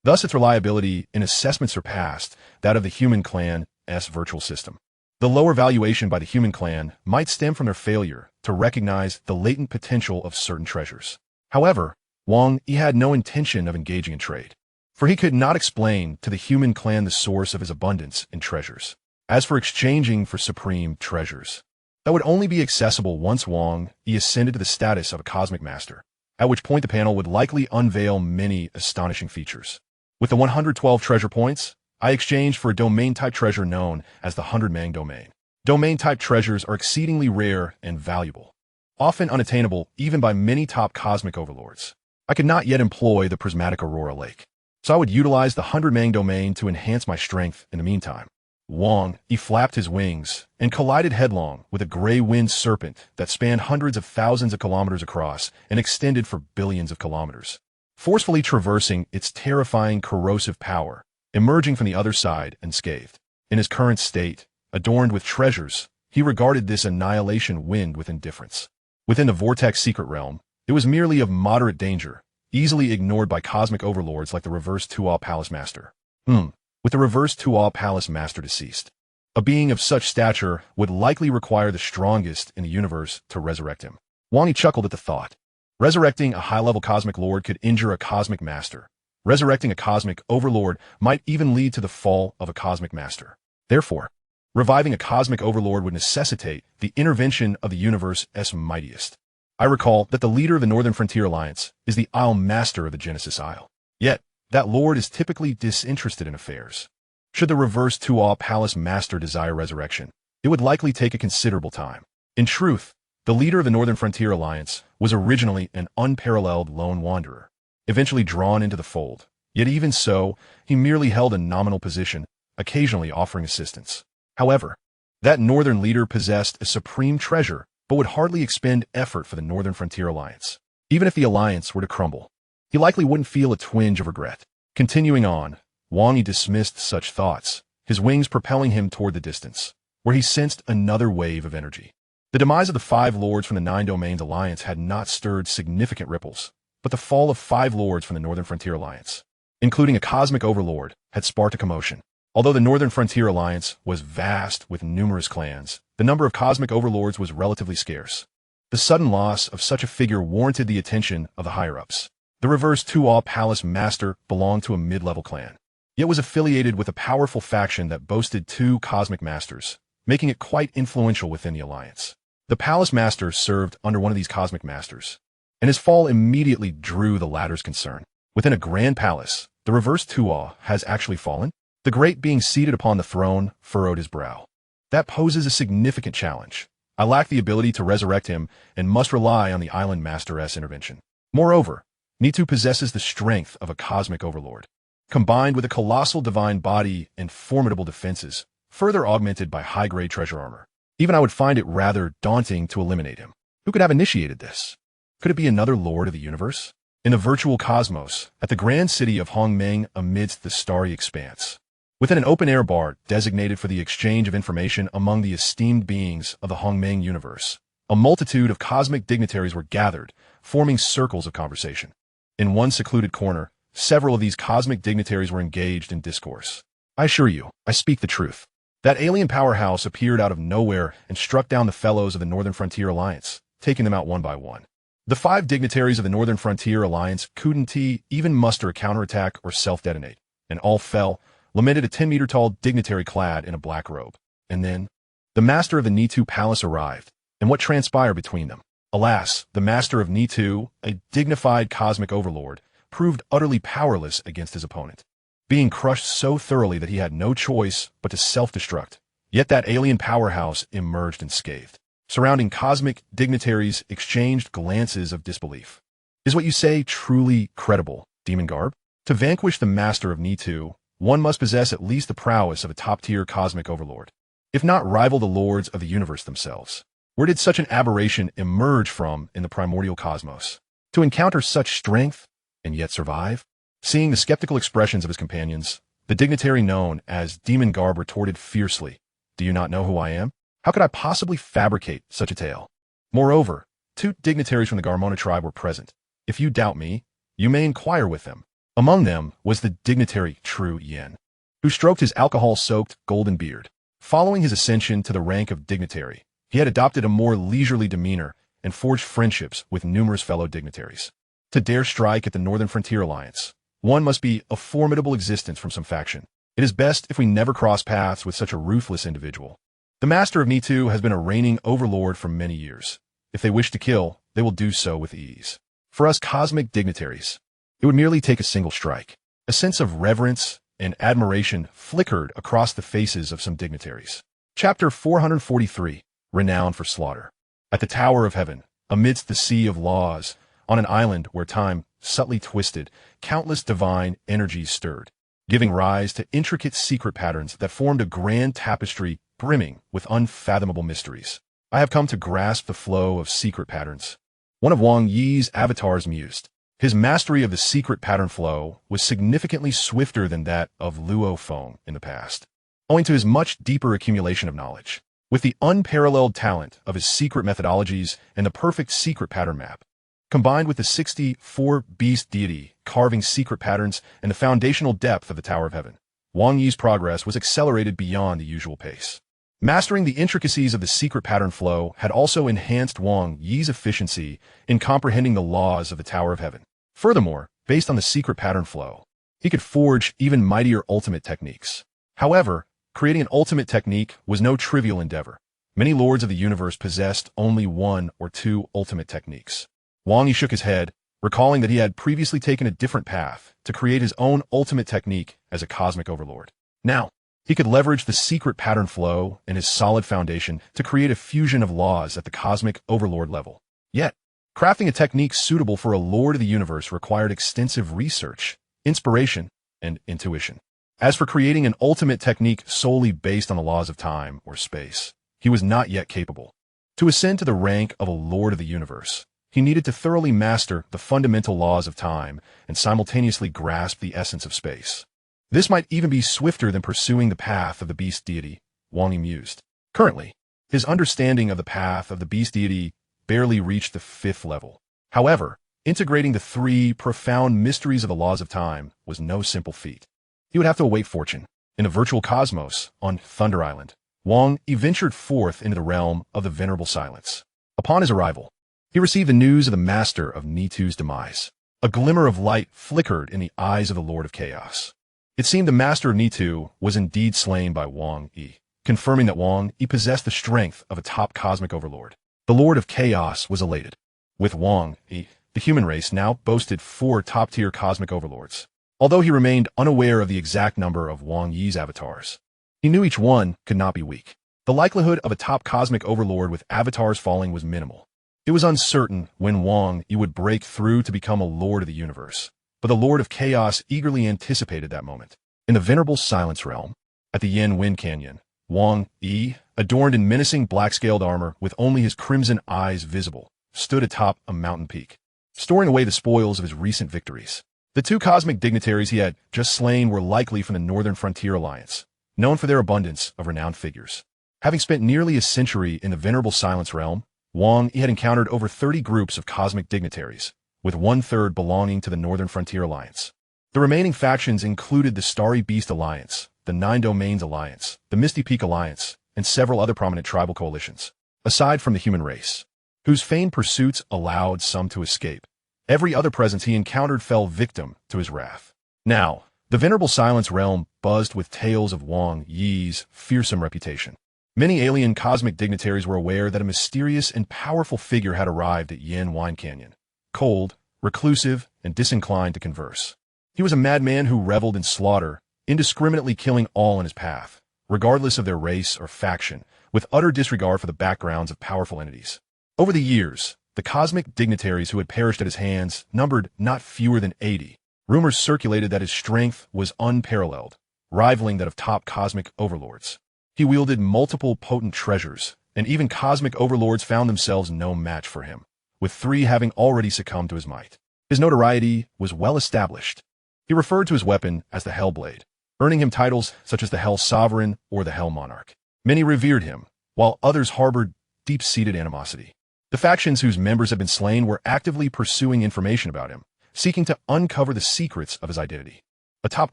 Thus, its reliability in assessment surpassed that of the human clan's virtual system. The lower valuation by the human clan might stem from their failure to recognize the latent potential of certain treasures. However, Wang Yi had no intention of engaging in trade, for he could not explain to the human clan the source of his abundance in treasures. As for exchanging for supreme treasures, that would only be accessible once Wang Yi ascended to the status of a cosmic master, at which point the panel would likely unveil many astonishing features. With the 112 treasure points, I exchanged for a domain-type treasure known as the 100-mang domain. Domain-type treasures are exceedingly rare and valuable, often unattainable even by many top cosmic overlords. I could not yet employ the prismatic Aurora Lake, so I would utilize the 100-mang domain to enhance my strength in the meantime. Wang Yi flapped his wings and collided headlong with a gray wind serpent that spanned hundreds of thousands of kilometers across and extended for billions of kilometers, forcefully traversing its terrifying corrosive power, emerging from the other side unscathed. In his current state, adorned with treasures, he regarded this annihilation wind with indifference. Within the Vortex Secret Realm, it was merely of moderate danger, easily ignored by cosmic overlords like the Reverse Tuo Palace Master. With the Reverse Tuo Palace Master deceased, a being of such stature would likely require the strongest in the universe to resurrect him. Wang Yi chuckled at the thought. Resurrecting a high-level cosmic lord could injure a cosmic master. Resurrecting a cosmic overlord might even lead to the fall of a cosmic master. Therefore, reviving a cosmic overlord would necessitate the intervention of the universe's mightiest. I recall that the leader of the Northern Frontier Alliance is the Isle Master of the Genesis Isle. Yet, that lord is typically disinterested in affairs. Should the Reverse Tuo Palace Master desire resurrection, it would likely take a considerable time. In truth, the leader of the Northern Frontier Alliance was originally an unparalleled lone wanderer, eventually drawn into the fold. Yet even so, he merely held a nominal position, occasionally offering assistance. However, that northern leader possessed a supreme treasure, but would hardly expend effort for the Northern Frontier Alliance. Even if the alliance were to crumble, he likely wouldn't feel a twinge of regret. Continuing on, Wang Yi dismissed such thoughts, his wings propelling him toward the distance, where he sensed another wave of energy. The demise of the 5 lords from the 9 Domains Alliance had not stirred significant ripples, but the fall of 5 lords from the Northern Frontier Alliance, including a cosmic overlord, had sparked a commotion. Although the Northern Frontier Alliance was vast with numerous clans, the number of cosmic overlords was relatively scarce. The sudden loss of such a figure warranted the attention of the higher-ups. The Reverse Tuo Palace Master belonged to a mid-level clan, yet was affiliated with a powerful faction that boasted 2 cosmic masters, making it quite influential within the alliance. The Palace Master served under one of these cosmic masters, and his fall immediately drew the latter's concern. Within a grand palace, the Reverse Tuo has actually fallen? The great being seated upon the throne furrowed his brow. That poses a significant challenge. I lack the ability to resurrect him and must rely on the Island Master's intervention. Moreover, Nitu possesses the strength of a cosmic overlord, combined with a colossal divine body and formidable defenses, further augmented by high-grade treasure armor. Even I would find it rather daunting to eliminate him. Who could have initiated this? Could it be another lord of the universe? In the virtual cosmos, at the grand city of Hongmeng amidst the starry expanse, within an open-air bar designated for the exchange of information among the esteemed beings of the Hongmeng universe, a multitude of cosmic dignitaries were gathered, forming circles of conversation. In one secluded corner, several of these cosmic dignitaries were engaged in discourse. I assure you, I speak the truth. That alien powerhouse appeared out of nowhere and struck down the fellows of the Northern Frontier Alliance, taking them out one by one. The 5 dignitaries of the Northern Frontier Alliance couldn't even muster a counterattack or self-detonate, and all fell, lamented a 10-meter-tall dignitary clad in a black robe. And then, the master of the Nitu Palace arrived, and what transpired between them? Alas, the master of Nitu, a dignified cosmic overlord, proved utterly powerless against his opponent, being crushed so thoroughly that he had no choice but to self-destruct. Yet that alien powerhouse emerged unscathed. Surrounding cosmic dignitaries exchanged glances of disbelief. Is what you say truly credible, Demon Garb? To vanquish the master of Nitu, one must possess at least the prowess of a top-tier cosmic overlord, if not rival the lords of the universe themselves. Where did such an aberration emerge from in the primordial cosmos? To encounter such strength, and yet survive? Seeing the skeptical expressions of his companions, the dignitary known as Demon Garb retorted fiercely, "Do you not know who I am? How could I possibly fabricate such a tale?" Moreover, 2 dignitaries from the Garmona tribe were present. If you doubt me, you may inquire with them. Among them was the dignitary Tru Yen, who stroked his alcohol-soaked golden beard. Following his ascension to the rank of dignitary, he had adopted a more leisurely demeanor and forged friendships with numerous fellow dignitaries. To dare strike at the Northern Frontier Alliance, one must be a formidable existence from some faction. It is best if we never cross paths with such a ruthless individual. The master of Nitu has been a reigning overlord for many years. If they wish to kill, they will do so with ease. For us cosmic dignitaries, it would merely take a single strike. A sense of reverence and admiration flickered across the faces of some dignitaries. Chapter 443, Renowned for Slaughter. At the Tower of Heaven, amidst the sea of laws, on an island where time, subtly twisted, countless divine energies stirred, giving rise to intricate secret patterns that formed a grand tapestry brimming with unfathomable mysteries. I have come to grasp the flow of secret patterns. One of Wang Yi's avatars mused. His mastery of the secret pattern flow was significantly swifter than that of Luo Feng in the past, owing to his much deeper accumulation of knowledge. With the unparalleled talent of his secret methodologies and the perfect secret pattern map, combined with the 64 beast deity carving secret patterns and the foundational depth of the Tower of Heaven, Wang Yi's progress was accelerated beyond the usual pace. Mastering the intricacies of the secret pattern flow had also enhanced Wang Yi's efficiency in comprehending the laws of the Tower of Heaven. Furthermore, based on the secret pattern flow, he could forge even mightier ultimate techniques. However, creating an ultimate technique was no trivial endeavor. Many lords of the universe possessed only 1 or 2 ultimate techniques. Wang Yi shook his head, recalling that he had previously taken a different path to create his own ultimate technique as a cosmic overlord. Now, he could leverage the secret pattern flow and his solid foundation to create a fusion of laws at the cosmic overlord level. Yet, crafting a technique suitable for a lord of the universe required extensive research, inspiration, and intuition. As for creating an ultimate technique solely based on the laws of time or space, he was not yet capable. To ascend to the rank of a lord of the universe, he needed to thoroughly master the fundamental laws of time and simultaneously grasp the essence of space. This might even be swifter than pursuing the path of the beast deity, Wang Yi mused. Currently, his understanding of the path of the beast deity barely reached the 5th level. However, integrating the 3 profound mysteries of the laws of time was no simple feat. He would have to await fortune. In the virtual cosmos, on Thunder Island, Wang Yi ventured forth into the realm of the Venerable Silence. Upon his arrival, he received the news of the master of Nitu's demise. A glimmer of light flickered in the eyes of the Lord of Chaos. It seemed the master of Nitu was indeed slain by Wang Yi, confirming that Wang Yi possessed the strength of a top cosmic overlord. The Lord of Chaos was elated. With Wang Yi, the human race now boasted 4 top-tier cosmic overlords. Although he remained unaware of the exact number of Wang Yi's avatars, he knew each one could not be weak. The likelihood of a top cosmic overlord with avatars falling was minimal. It was uncertain when Wang Yi would break through to become a lord of the universe, but the Lord of Chaos eagerly anticipated that moment. In the venerable Silence Realm, at the Yin Wind Canyon, Wang Yi, adorned in menacing black-scaled armor with only his crimson eyes visible, stood atop a mountain peak, storing away the spoils of his recent victories. The two cosmic dignitaries he had just slain were likely from the Northern Frontier Alliance, known for their abundance of renowned figures. Having spent nearly a century in the venerable Silence Realm, Wang Yi had encountered over 30 groups of cosmic dignitaries, with 1/3 belonging to the Northern Frontier Alliance. The remaining factions included the Starry Beast Alliance, the Nine Domains Alliance, the Misty Peak Alliance, and several other prominent tribal coalitions. Aside from the human race, whose feigned pursuits allowed some to escape, every other presence he encountered fell victim to his wrath. Now, the venerable Silence Realm buzzed with tales of Wang Yi's fearsome reputation. Many alien cosmic dignitaries were aware that a mysterious and powerful figure had arrived at Yin Wind Canyon. Cold, reclusive, and disinclined to converse. He was a madman who reveled in slaughter, indiscriminately killing all in his path, regardless of their race or faction, with utter disregard for the backgrounds of powerful entities. Over the years, the cosmic dignitaries who had perished at his hands numbered not fewer than 80. Rumors circulated that his strength was unparalleled, rivaling that of top cosmic overlords. He wielded multiple potent treasures, and even cosmic overlords found themselves no match for him, with 3 having already succumbed to his might. His notoriety was well established. He referred to his weapon as the Hellblade, earning him titles such as the Hell Sovereign or the Hell Monarch. Many revered him, while others harbored deep-seated animosity. The factions whose members had been slain were actively pursuing information about him, seeking to uncover the secrets of his identity. A top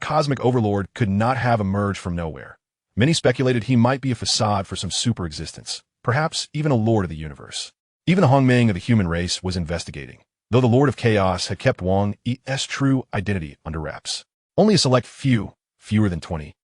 cosmic overlord could not have emerged from nowhere. Many speculated he might be a facade for some super-existence, perhaps even a lord of the universe. Even the Hongmeng of the human race was investigating, though the Lord of Chaos had kept Wang Yi's true identity under wraps. Only a select few, fewer than 20,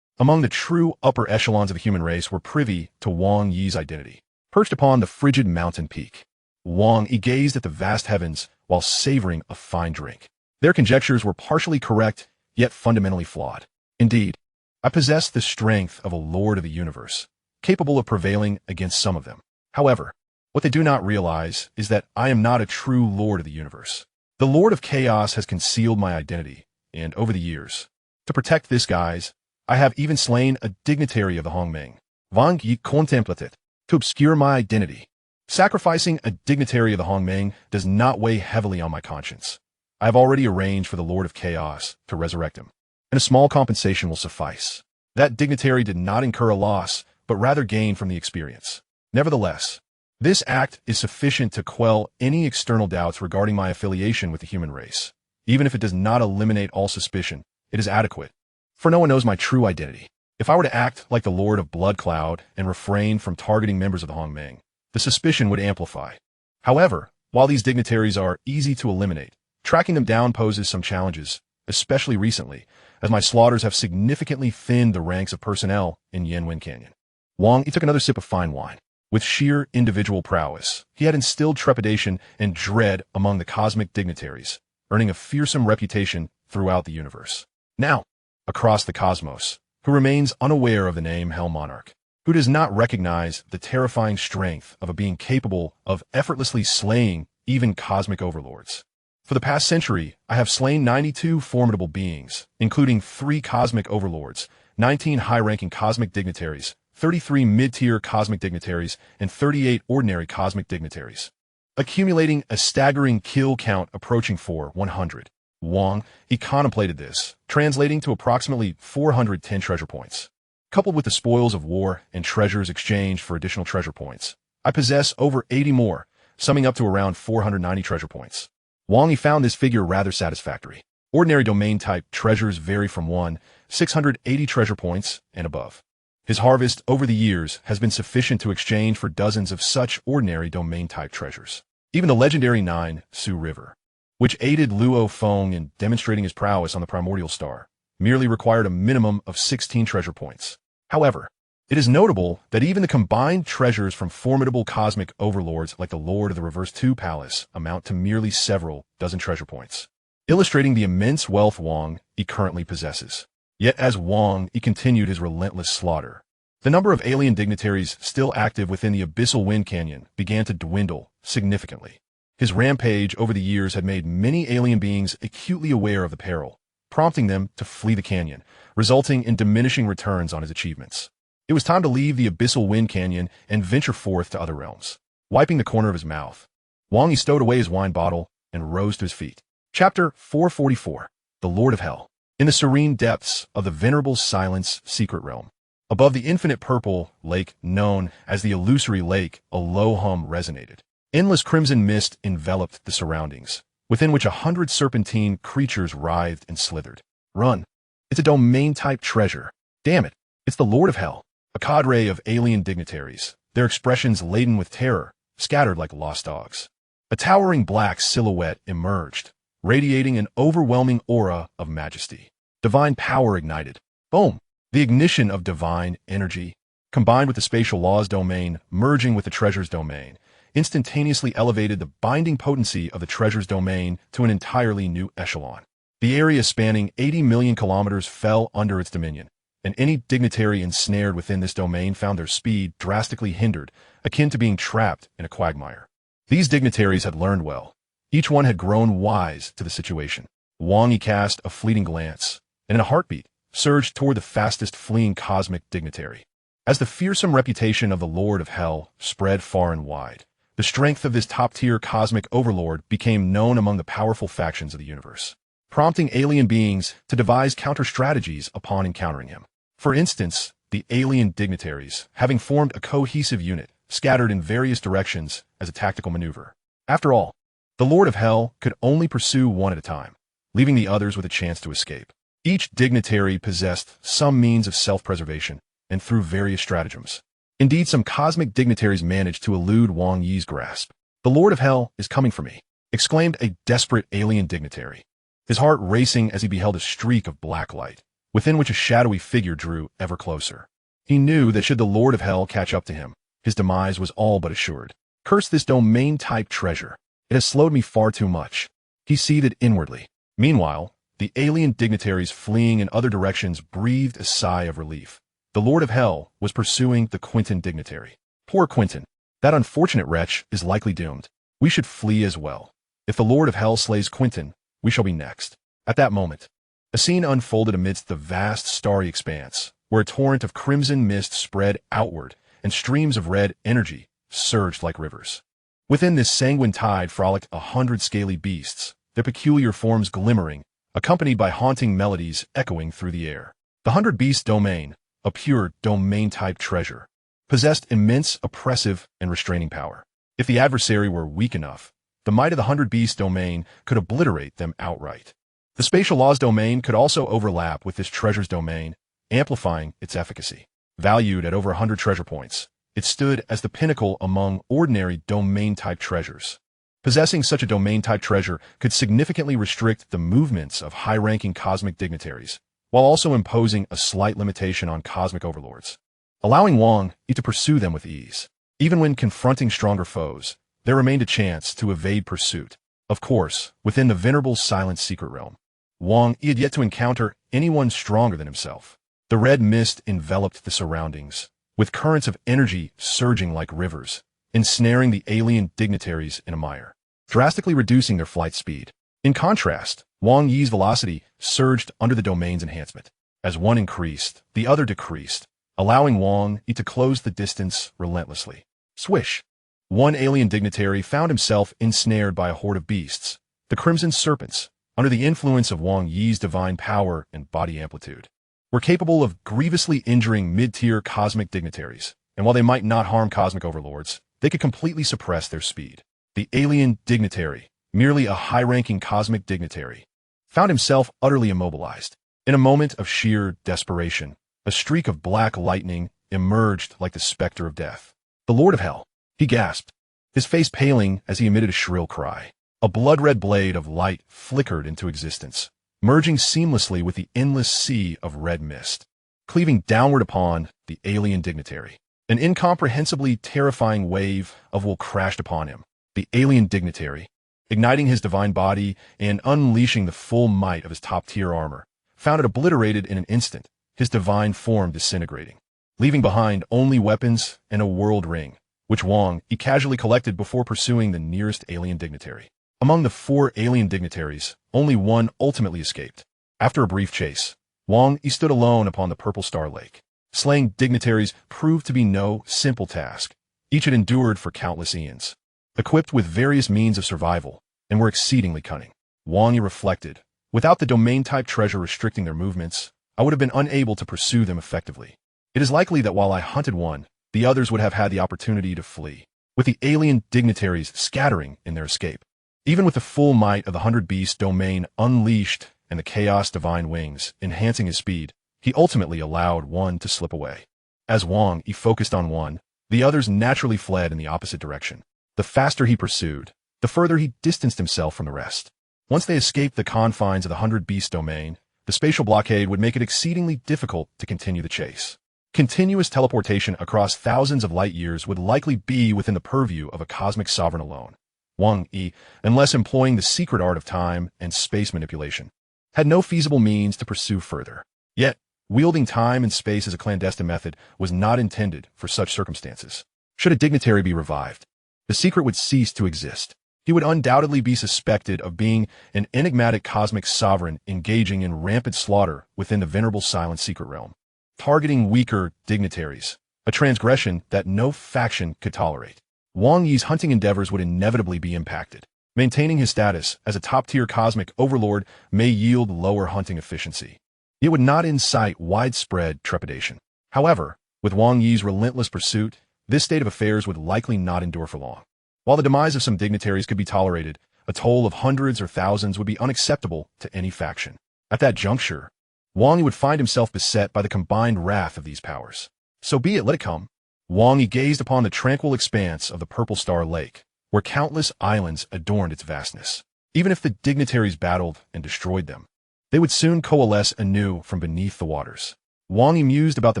among the true upper echelons of the human race were privy to Wang Yi's identity. Perched upon the frigid mountain peak, Wang Yi gazed at the vast heavens while savoring a fine drink. Their conjectures were partially correct, yet fundamentally flawed. Indeed, I possessed the strength of a lord of the universe, capable of prevailing against some of them. However, what they do not realize is that I am not a true lord of the universe. The Lord of Chaos has concealed my identity, and over the years, to protect this guise, I have even slain a dignitary of the Hongmeng, Wang Yi contemplated, to obscure my identity. Sacrificing a dignitary of the Hongmeng does not weigh heavily on my conscience. I have already arranged for the Lord of Chaos to resurrect him, and a small compensation will suffice. That dignitary did not incur a loss, but rather gain from the experience. Nevertheless, this act is sufficient to quell any external doubts regarding my affiliation with the human race. Even if it does not eliminate all suspicion, it is adequate, for no one knows my true identity. If I were to act like the Lord of Blood Cloud and refrain from targeting members of the Hongmeng, the suspicion would amplify. However, while these dignitaries are easy to eliminate, tracking them down poses some challenges, especially recently, as my slaughters have significantly thinned the ranks of personnel in Yin Wind Canyon. Wang Yi took another sip of fine wine. With sheer individual prowess, he had instilled trepidation and dread among the cosmic dignitaries, earning a fearsome reputation throughout the universe. Now, across the cosmos, who remains unaware of the name Hell Monarch, who does not recognize the terrifying strength of a being capable of effortlessly slaying even cosmic overlords. For the past century, I have slain 92 formidable beings, including 3 cosmic overlords, 19 high-ranking cosmic dignitaries, 33 mid-tier cosmic dignitaries, and 38 ordinary cosmic dignitaries, accumulating a staggering kill count approaching 100. Wang Yi contemplated this, translating to approximately 410 treasure points. Coupled with the spoils of war and treasures exchanged for additional treasure points, I possess over 80 more, summing up to around 490 treasure points. Wang Yi found this figure rather satisfactory. Ordinary domain-type treasures vary from 680 treasure points and above. His harvest over the years has been sufficient to exchange for dozens of such ordinary domain-type treasures. Even the legendary Nine Su River, which aided Luo Feng in demonstrating his prowess on the primordial star, merely required a minimum of 16 treasure points. However, it is notable that even the combined treasures from formidable cosmic overlords like the Lord of the Reverse 2 Palace amount to merely several dozen treasure points, illustrating the immense wealth Wang Yi currently possesses. Yet as Wang Yi continued his relentless slaughter, The number of alien dignitaries still active within the abyssal wind canyon began to dwindle significantly. His rampage over the years had made many alien beings acutely aware of the peril, prompting them to flee the canyon, resulting in diminishing returns on his achievements. It was time to leave the abyssal wind canyon and venture forth to other realms. Wiping the corner of his mouth, Wang Yi stowed away his wine bottle and rose to his feet. Chapter 444. The Lord of Hell. In the serene depths of the venerable silence secret realm, above the infinite purple lake known as the illusory lake, a low hum resonated. Endless crimson mist enveloped the surroundings, within which 100 serpentine creatures writhed and slithered. Run. It's a domain-type treasure. Damn it. It's the Lord of Hell. A cadre of alien dignitaries, their expressions laden with terror, scattered like lost dogs. A towering black silhouette emerged, radiating an overwhelming aura of majesty. Divine power ignited. Boom! The ignition of divine energy, combined with the spatial laws domain, merging with the treasure's domain, instantaneously elevated the binding potency of the treasure's domain to an entirely new echelon. The area spanning 80 million kilometers fell under its dominion, and any dignitary ensnared within this domain found their speed drastically hindered, akin to being trapped in a quagmire. These dignitaries had learned well. Each one had grown wise to the situation. Wang Yi cast a fleeting glance, and in a heartbeat, surged toward the fastest fleeing cosmic dignitary. As the fearsome reputation of the Lord of Hell spread far and wide, the strength of this top-tier cosmic overlord became known among the powerful factions of the universe, prompting alien beings to devise counter-strategies upon encountering him. For instance, the alien dignitaries, having formed a cohesive unit, scattered in various directions as a tactical maneuver. After all, the Lord of Hell could only pursue one at a time, leaving the others with a chance to escape. Each dignitary possessed some means of self-preservation, and through various stratagems. Indeed, some cosmic dignitaries managed to elude Wang Yi's grasp. "The Lord of Hell is coming for me," exclaimed a desperate alien dignitary, his heart racing as he beheld a streak of black light, within which a shadowy figure drew ever closer. He knew that should the Lord of Hell catch up to him, his demise was all but assured. "Curse this domain-type treasure. It has slowed me far too much," he seethed inwardly. Meanwhile, the alien dignitaries fleeing in other directions breathed a sigh of relief. The Lord of Hell was pursuing the Quentin dignitary. Poor Quentin. That unfortunate wretch is likely doomed. We should flee as well. If the Lord of Hell slays Quentin, we shall be next. At that moment, a scene unfolded amidst the vast starry expanse, where a torrent of crimson mist spread outward, and streams of red energy surged like rivers. Within this sanguine tide frolicked 100 scaly beasts, their peculiar forms glimmering, accompanied by haunting melodies echoing through the air. The 100-beast domain, a pure domain-type treasure, possessed immense oppressive and restraining power. If the adversary were weak enough, the might of the 100-beast domain could obliterate them outright. The spatial laws domain could also overlap with this treasure's domain, amplifying its efficacy. Valued at over 100 treasure points, it stood as the pinnacle among ordinary domain-type treasures. Possessing such a domain-type treasure could significantly restrict the movements of high-ranking cosmic dignitaries, while also imposing a slight limitation on cosmic overlords, allowing Wang Yi to pursue them with ease. Even when confronting stronger foes, there remained a chance to evade pursuit. Of course, within the venerable silent secret realm, Wang Yi had yet to encounter anyone stronger than himself. The red mist enveloped the surroundings, with currents of energy surging like rivers, ensnaring the alien dignitaries in a mire, drastically reducing their flight speed. In contrast, Wang Yi's velocity surged under the domain's enhancement. As one increased, the other decreased, allowing Wang Yi to close the distance relentlessly. Swish! One alien dignitary found himself ensnared by a horde of beasts, the Crimson Serpents, under the influence of Wang Yi's divine power and body amplitude, were capable of grievously injuring mid-tier cosmic dignitaries, and while they might not harm cosmic overlords, they could completely suppress their speed. The alien dignitary, merely a high-ranking cosmic dignitary, found himself utterly immobilized. In a moment of sheer desperation, a streak of black lightning emerged like the specter of death. "The Lord of Hell," he gasped, his face paling as he emitted a shrill cry. A blood-red blade of light flickered into existence, merging seamlessly with the endless sea of red mist, cleaving downward upon the alien dignitary. An incomprehensibly terrifying wave of will crashed upon him. The alien dignitary, igniting his divine body and unleashing the full might of his top-tier armor, found it obliterated in an instant, his divine form disintegrating. leaving behind only weapons and a world ring, which Wang Yi casually collected before pursuing the nearest alien dignitary. Among the 4 alien dignitaries, only one ultimately escaped. After a brief chase, Wang Yi stood alone upon the Purple Star Lake. Slaying dignitaries proved to be no simple task. Each had endured for countless eons, equipped with various means of survival, and were exceedingly cunning. Wang Yi reflected, without the domain-type treasure restricting their movements, I would have been unable to pursue them effectively. It is likely that while I hunted one, the others would have had the opportunity to flee, with the alien dignitaries scattering in their escape. Even with the full might of the 100-beast domain unleashed and the chaos divine wings enhancing his speed, he ultimately allowed one to slip away. As Wang Yi focused on one, the others naturally fled in the opposite direction. The faster he pursued, the further he distanced himself from the rest. Once they escaped the confines of the 100-beast domain, the spatial blockade would make it exceedingly difficult to continue the chase. Continuous teleportation across thousands of light years would likely be within the purview of a cosmic sovereign alone. Wang Yi, unless employing the secret art of time and space manipulation, had no feasible means to pursue further. Yet, wielding time and space as a clandestine method was not intended for such circumstances. Should a dignitary be revived, the secret would cease to exist. He would undoubtedly be suspected of being an enigmatic cosmic sovereign engaging in rampant slaughter within the venerable silent secret realm, targeting weaker dignitaries, a transgression that no faction could tolerate. Wang Yi's hunting endeavors would inevitably be impacted. Maintaining his status as a top-tier cosmic overlord may yield lower hunting efficiency. It would not incite widespread trepidation. However, with Wang Yi's relentless pursuit, this state of affairs would likely not endure for long. While the demise of some dignitaries could be tolerated, a toll of hundreds or thousands would be unacceptable to any faction. At that juncture, Wang Yi would find himself beset by the combined wrath of these powers. So be it, let it come. Wang Yi gazed upon the tranquil expanse of the Purple Star Lake, where countless islands adorned its vastness. Even if the dignitaries battled and destroyed them, they would soon coalesce anew from beneath the waters. Wang Yi mused about the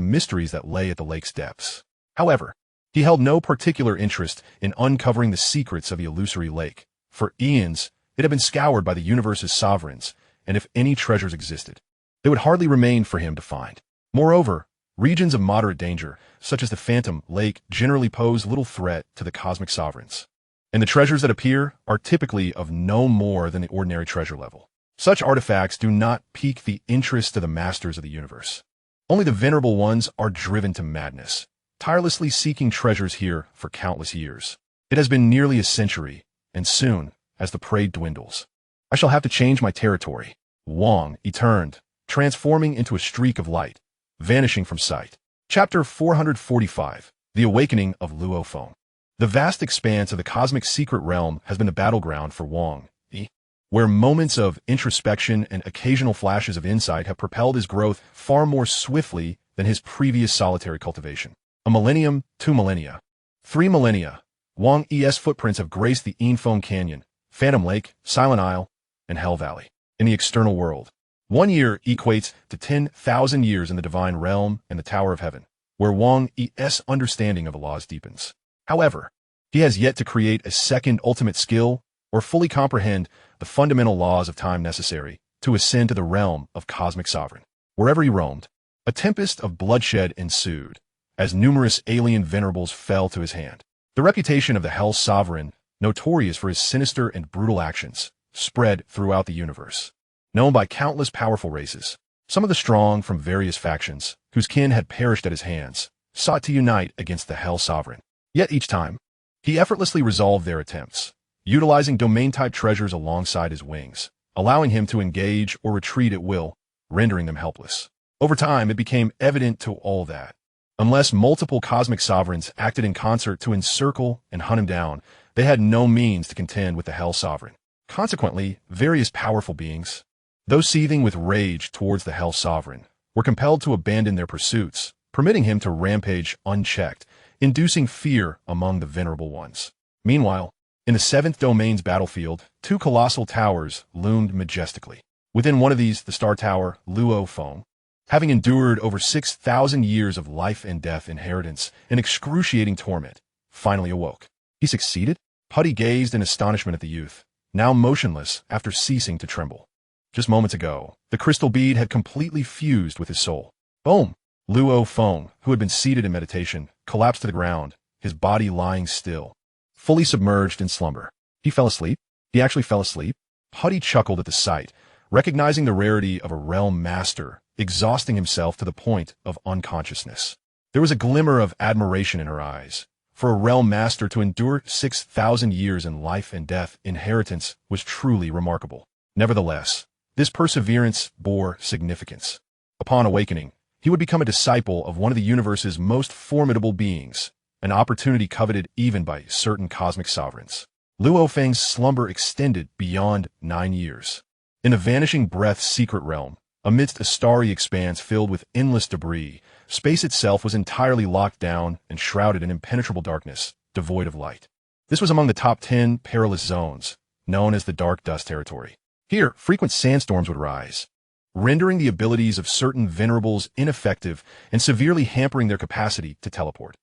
mysteries that lay at the lake's depths. However, he held no particular interest in uncovering the secrets of the illusory lake. For eons, it had been scoured by the universe's sovereigns, and if any treasures existed, they would hardly remain for him to find. Moreover, regions of moderate danger, such as the Phantom Lake, generally pose little threat to the cosmic sovereigns, and the treasures that appear are typically of no more than the ordinary treasure level. Such artifacts do not pique the interest of the masters of the universe. Only the venerable ones are driven to madness, tirelessly seeking treasures here for countless years. It has been nearly a century, and soon, as the prey dwindles, I shall have to change my territory. Wang Yi turned, transforming into a streak of light, vanishing from sight. Chapter 445, The Awakening of Luo Feng. The vast expanse of the cosmic secret realm has been a battleground for Wang Yi, where moments of introspection and occasional flashes of insight have propelled his growth far more swiftly than his previous solitary cultivation. A millennium, 2 millennia, 3 millennia, Wang Yi's footprints have graced the Yinfeng Canyon, Phantom Lake, Silent Isle, and Hell Valley. In the external world, 1 year equates to 10,000 years in the divine realm and the Tower of Heaven, where Wang Yi's understanding of the laws deepens. However, he has yet to create a second ultimate skill or fully comprehend the fundamental laws of time necessary to ascend to the realm of cosmic sovereign. Wherever he roamed, a tempest of bloodshed ensued, as numerous alien venerables fell to his hand. The reputation of the Hell Sovereign, notorious for his sinister and brutal actions, spread throughout the universe. Known by countless powerful races, some of the strong from various factions, whose kin had perished at his hands, sought to unite against the Hell Sovereign. Yet each time, he effortlessly resolved their attempts, utilizing domain-type treasures alongside his wings, allowing him to engage or retreat at will, rendering them helpless. Over time, it became evident to all that, unless multiple cosmic sovereigns acted in concert to encircle and hunt him down, they had no means to contend with the Hell Sovereign. Consequently, various powerful beings, those seething with rage towards the Hell Sovereign, were compelled to abandon their pursuits, permitting him to rampage unchecked, inducing fear among the venerable ones. Meanwhile, in the 7th domain's battlefield, 2 colossal towers loomed majestically. Within one of these, the star tower, Luo Feng, having endured over 6,000 years of life and death inheritance and excruciating torment, finally awoke. He succeeded? Putty gazed in astonishment at the youth, now motionless after ceasing to tremble. Just moments ago, the crystal bead had completely fused with his soul. Boom! Luo Feng, who had been seated in meditation, collapsed to the ground, his body lying still, fully submerged in slumber. He fell asleep? He actually fell asleep? Huddy chuckled at the sight, recognizing the rarity of a realm master, exhausting himself to the point of unconsciousness. There was a glimmer of admiration in her eyes. For a realm master to endure 6,000 years in life and death inheritance was truly remarkable. Nevertheless, this perseverance bore significance. Upon awakening, he would become a disciple of one of the universe's most formidable beings, an opportunity coveted even by certain cosmic sovereigns. Luo Feng's slumber extended beyond 9 years. In the Vanishing Breath's secret realm, amidst a starry expanse filled with endless debris, space itself was entirely locked down and shrouded in impenetrable darkness, devoid of light. This was among the top 10 perilous zones, known as the Dark Dust Territory. Here, frequent sandstorms would rise, rendering the abilities of certain venerables ineffective and severely hampering their capacity to teleport.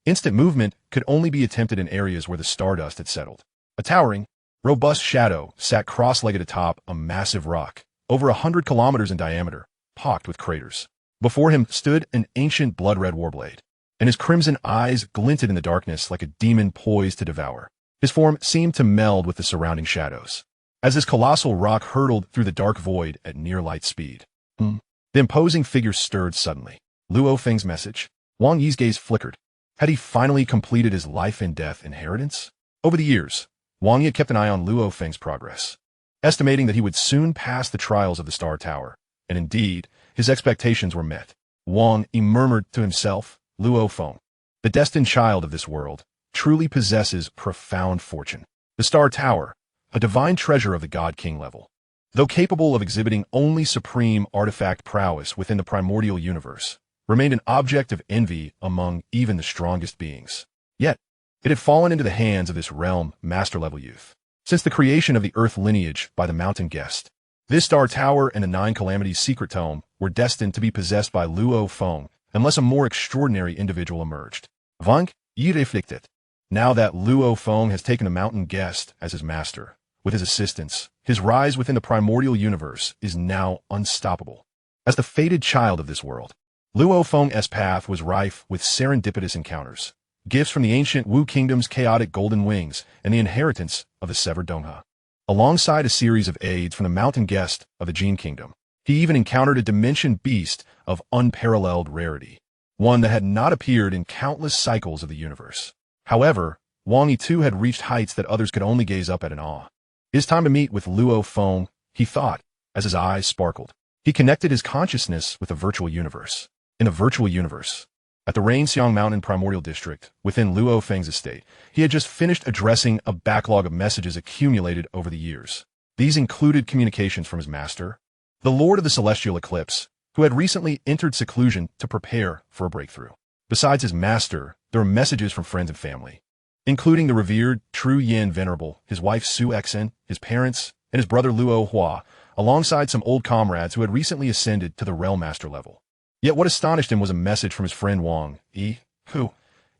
Instant movement could only be attempted in areas where the stardust had settled. A towering, robust shadow sat cross-legged atop a massive rock, over 100 kilometers in diameter, pocked with craters. Before him stood an ancient blood-red warblade, and his crimson eyes glinted in the darkness like a demon poised to devour. His form seemed to meld with the surrounding shadows, as this colossal rock hurtled through the dark void at near-light speed. The imposing figure stirred suddenly. Luo Feng's message? Wang Yi's gaze flickered. Had he finally completed his life and death inheritance? Over the years, Wang Yi had kept an eye on Luo Feng's progress, estimating that he would soon pass the trials of the Star Tower, and indeed, his expectations were met. Wang Yi murmured to himself, Luo Feng, the destined child of this world, truly possesses profound fortune. The Star Tower, a divine treasure of the God King level, though capable of exhibiting only supreme artifact prowess within the primordial universe, remained an object of envy among even the strongest beings. Yet, it had fallen into the hands of this realm master-level youth. Since the creation of the Earth lineage by the Mountain Guest, this Star Tower and the Nine Calamities Secret Tome were destined to be possessed by Luo Feng unless a more extraordinary individual emerged. Wang Yi reflected. Now that Luo Feng has taken the Mountain Guest as his master, with his assistance, his rise within the primordial universe is now unstoppable. As the fated child of this world, Luo Feng's path was rife with serendipitous encounters, gifts from the ancient Wu Kingdom's chaotic golden wings, and the inheritance of the severed Dongha. Alongside a series of aids from the Mountain Guest of the Jin Kingdom, he even encountered a dimension beast of unparalleled rarity, one that had not appeared in countless cycles of the universe. However, Wang Yi too had reached heights that others could only gaze up at in awe. It is time to meet with Luo Feng, he thought, as his eyes sparkled. He connected his consciousness with a virtual universe. In a virtual universe, at the Rainxiang Mountain Primordial District, within Luo Feng's estate, he had just finished addressing a backlog of messages accumulated over the years. These included communications from his master, the Lord of the Celestial Eclipse, who had recently entered seclusion to prepare for a breakthrough. Besides his master, there were messages from friends and family, including the revered True Yin Venerable, his wife Su Exen, his parents, and his brother Luo Hua, alongside some old comrades who had recently ascended to the Realm Master level. Yet what astonished him was a message from his friend Wang Yi, who,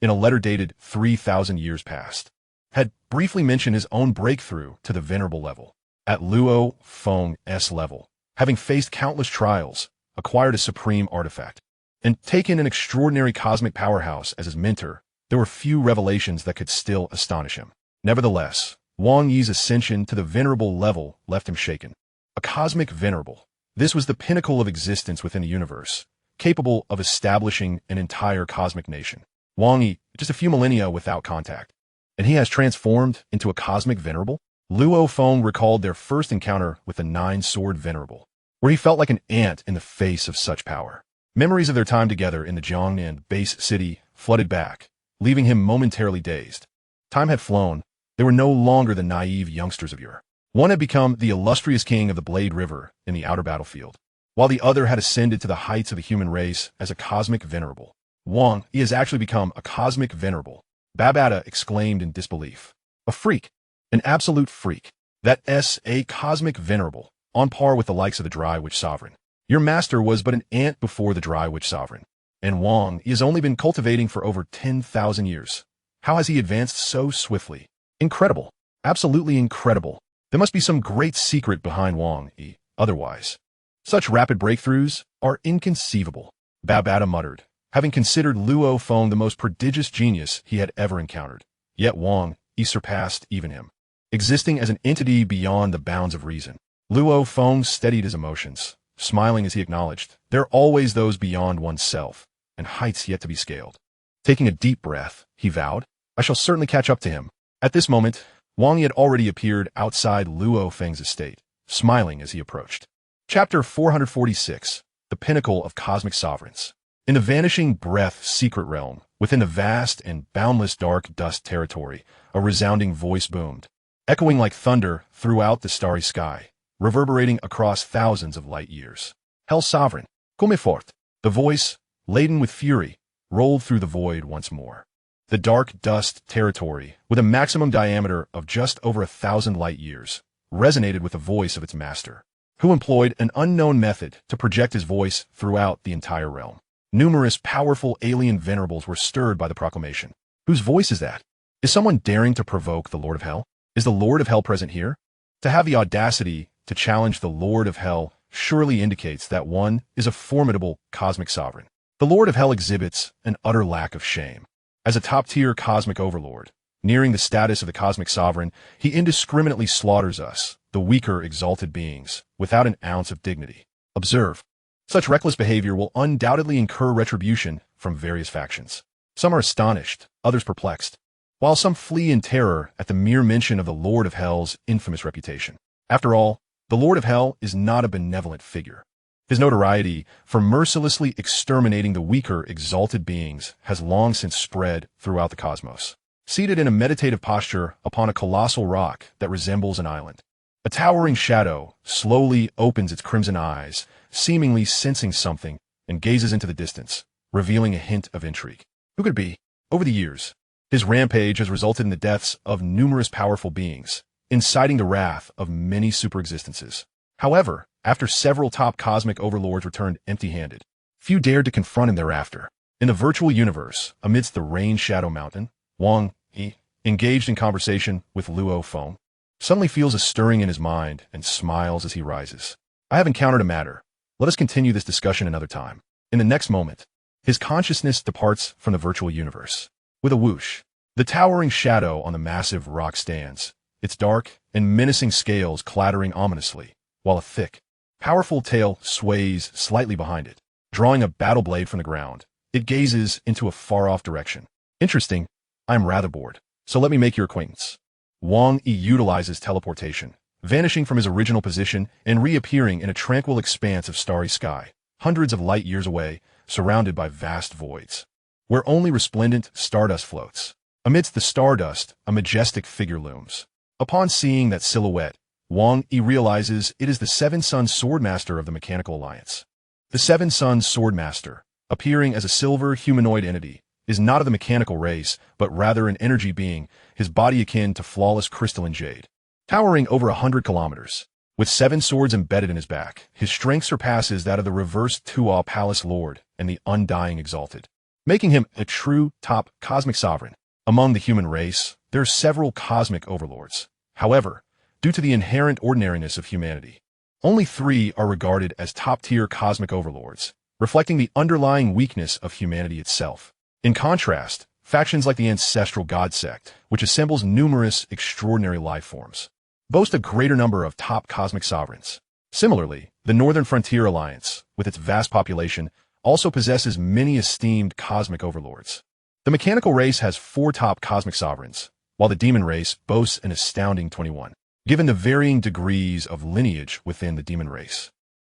in a letter dated 3,000 years past, had briefly mentioned his own breakthrough to the Venerable level. At Luo Feng's level, having faced countless trials, acquired a supreme artifact, and taken an extraordinary cosmic powerhouse as his mentor, there were few revelations that could still astonish him. Nevertheless, Wang Yi's ascension to the Venerable level left him shaken. A cosmic Venerable. This was the pinnacle of existence within the universe, capable of establishing an entire cosmic nation. Wang Yi, just a few millennia without contact, and he has transformed into a cosmic Venerable? Luo Feng recalled their first encounter with the Nine-Sword Venerable, where he felt like an ant in the face of such power. Memories of their time together in the Jiangnan base city flooded back, leaving him momentarily dazed. Time had flown. They were no longer the naive youngsters of yore. One had become the illustrious king of the Blade River in the outer battlefield, while the other had ascended to the heights of the human race as a cosmic Venerable. Wang Yi has actually become a cosmic Venerable, Babata exclaimed in disbelief. A freak. An absolute freak. That's a cosmic Venerable, on par with the likes of the Dry Witch Sovereign. Your master was but an ant before the Dry Witch Sovereign, and Wang Yi has only been cultivating for over 10,000 years. How has he advanced so swiftly? Incredible. Absolutely incredible. There must be some great secret behind Wang Yi, otherwise such rapid breakthroughs are inconceivable. Babata muttered, having considered Luo Feng the most prodigious genius he had ever encountered. Yet Wang Yi surpassed even him, existing as an entity beyond the bounds of reason. Luo Feng steadied his emotions, smiling as he acknowledged, there are always those beyond oneself, and heights yet to be scaled. Taking a deep breath, he vowed, I shall certainly catch up to him. At this moment, Wang Yi had already appeared outside Luo Feng's estate, smiling as he approached. Chapter 446, The Pinnacle of Cosmic Sovereigns. In the vanishing breath secret realm, within the vast and boundless dark dust territory, a resounding voice boomed, echoing like thunder throughout the starry sky, reverberating across thousands of light years. Hell Sovereign, come forth. The voice, laden with fury, rolled through the void once more. The dark dust territory, with a maximum diameter of just over 1,000 light years, resonated with the voice of its master, who employed an unknown method to project his voice throughout the entire realm. Numerous powerful alien venerables were stirred by the proclamation. Whose voice is that? Is someone daring to provoke the Lord of Hell? Is the Lord of Hell present here? To have the audacity to challenge the Lord of Hell surely indicates that one is a formidable cosmic sovereign. The Lord of Hell exhibits an utter lack of shame. As a top-tier cosmic overlord, nearing the status of the cosmic sovereign, he indiscriminately slaughters us, the weaker exalted beings, without an ounce of dignity. Observe. Such reckless behavior will undoubtedly incur retribution from various factions. Some are astonished, others perplexed, while some flee in terror at the mere mention of the Lord of Hell's infamous reputation. After all, the Lord of Hell is not a benevolent figure. His notoriety for mercilessly exterminating the weaker exalted beings has long since spread throughout the cosmos. Seated in a meditative posture upon a colossal rock that resembles an island, a towering shadow slowly opens its crimson eyes, seemingly sensing something, and gazes into the distance, revealing a hint of intrigue. Who could it be? Over the years, his rampage has resulted in the deaths of numerous powerful beings, inciting the wrath of many superexistences. However, after several top cosmic overlords returned empty-handed, few dared to confront him thereafter. In the virtual universe, amidst the Rain Shadow Mountain, Wang Yi, engaged in conversation with Luo Feng, suddenly feels a stirring in his mind and smiles as he rises. I have encountered a matter. Let us continue this discussion another time. In the next moment, his consciousness departs from the virtual universe. With a whoosh, the towering shadow on the massive rock stands, its dark and menacing scales clattering ominously, while a thick, powerful tail sways slightly behind it. Drawing a battle blade from the ground, it gazes into a far-off direction. Interesting. I'm rather bored, so let me make your acquaintance. Wang Yi utilizes teleportation, vanishing from his original position and reappearing in a tranquil expanse of starry sky, hundreds of light years away, surrounded by vast voids, where only resplendent stardust floats. Amidst the stardust, a majestic figure looms. Upon seeing that silhouette, Wang Yi realizes it is the Seven Sun Swordmaster of the Mechanical Alliance. The Seven Sun Swordmaster, appearing as a silver humanoid entity, is not of the mechanical race, but rather an energy being, his body akin to flawless crystalline jade. Towering over 100 kilometers, with 7 swords embedded in his back, his strength surpasses that of the reversed Tuo Palace Lord and the Undying Exalted, making him a true top cosmic sovereign. Among the human race, there are several cosmic overlords. However, due to the inherent ordinariness of humanity, only 3 are regarded as top-tier cosmic overlords, reflecting the underlying weakness of humanity itself. In contrast, factions like the Ancestral God Sect, which assembles numerous extraordinary life forms, boast a greater number of top cosmic sovereigns. Similarly, the Northern Frontier Alliance, with its vast population, also possesses many esteemed cosmic overlords. The mechanical race has 4 top cosmic sovereigns, while the demon race boasts an astounding 21. Given the varying degrees of lineage within the demon race,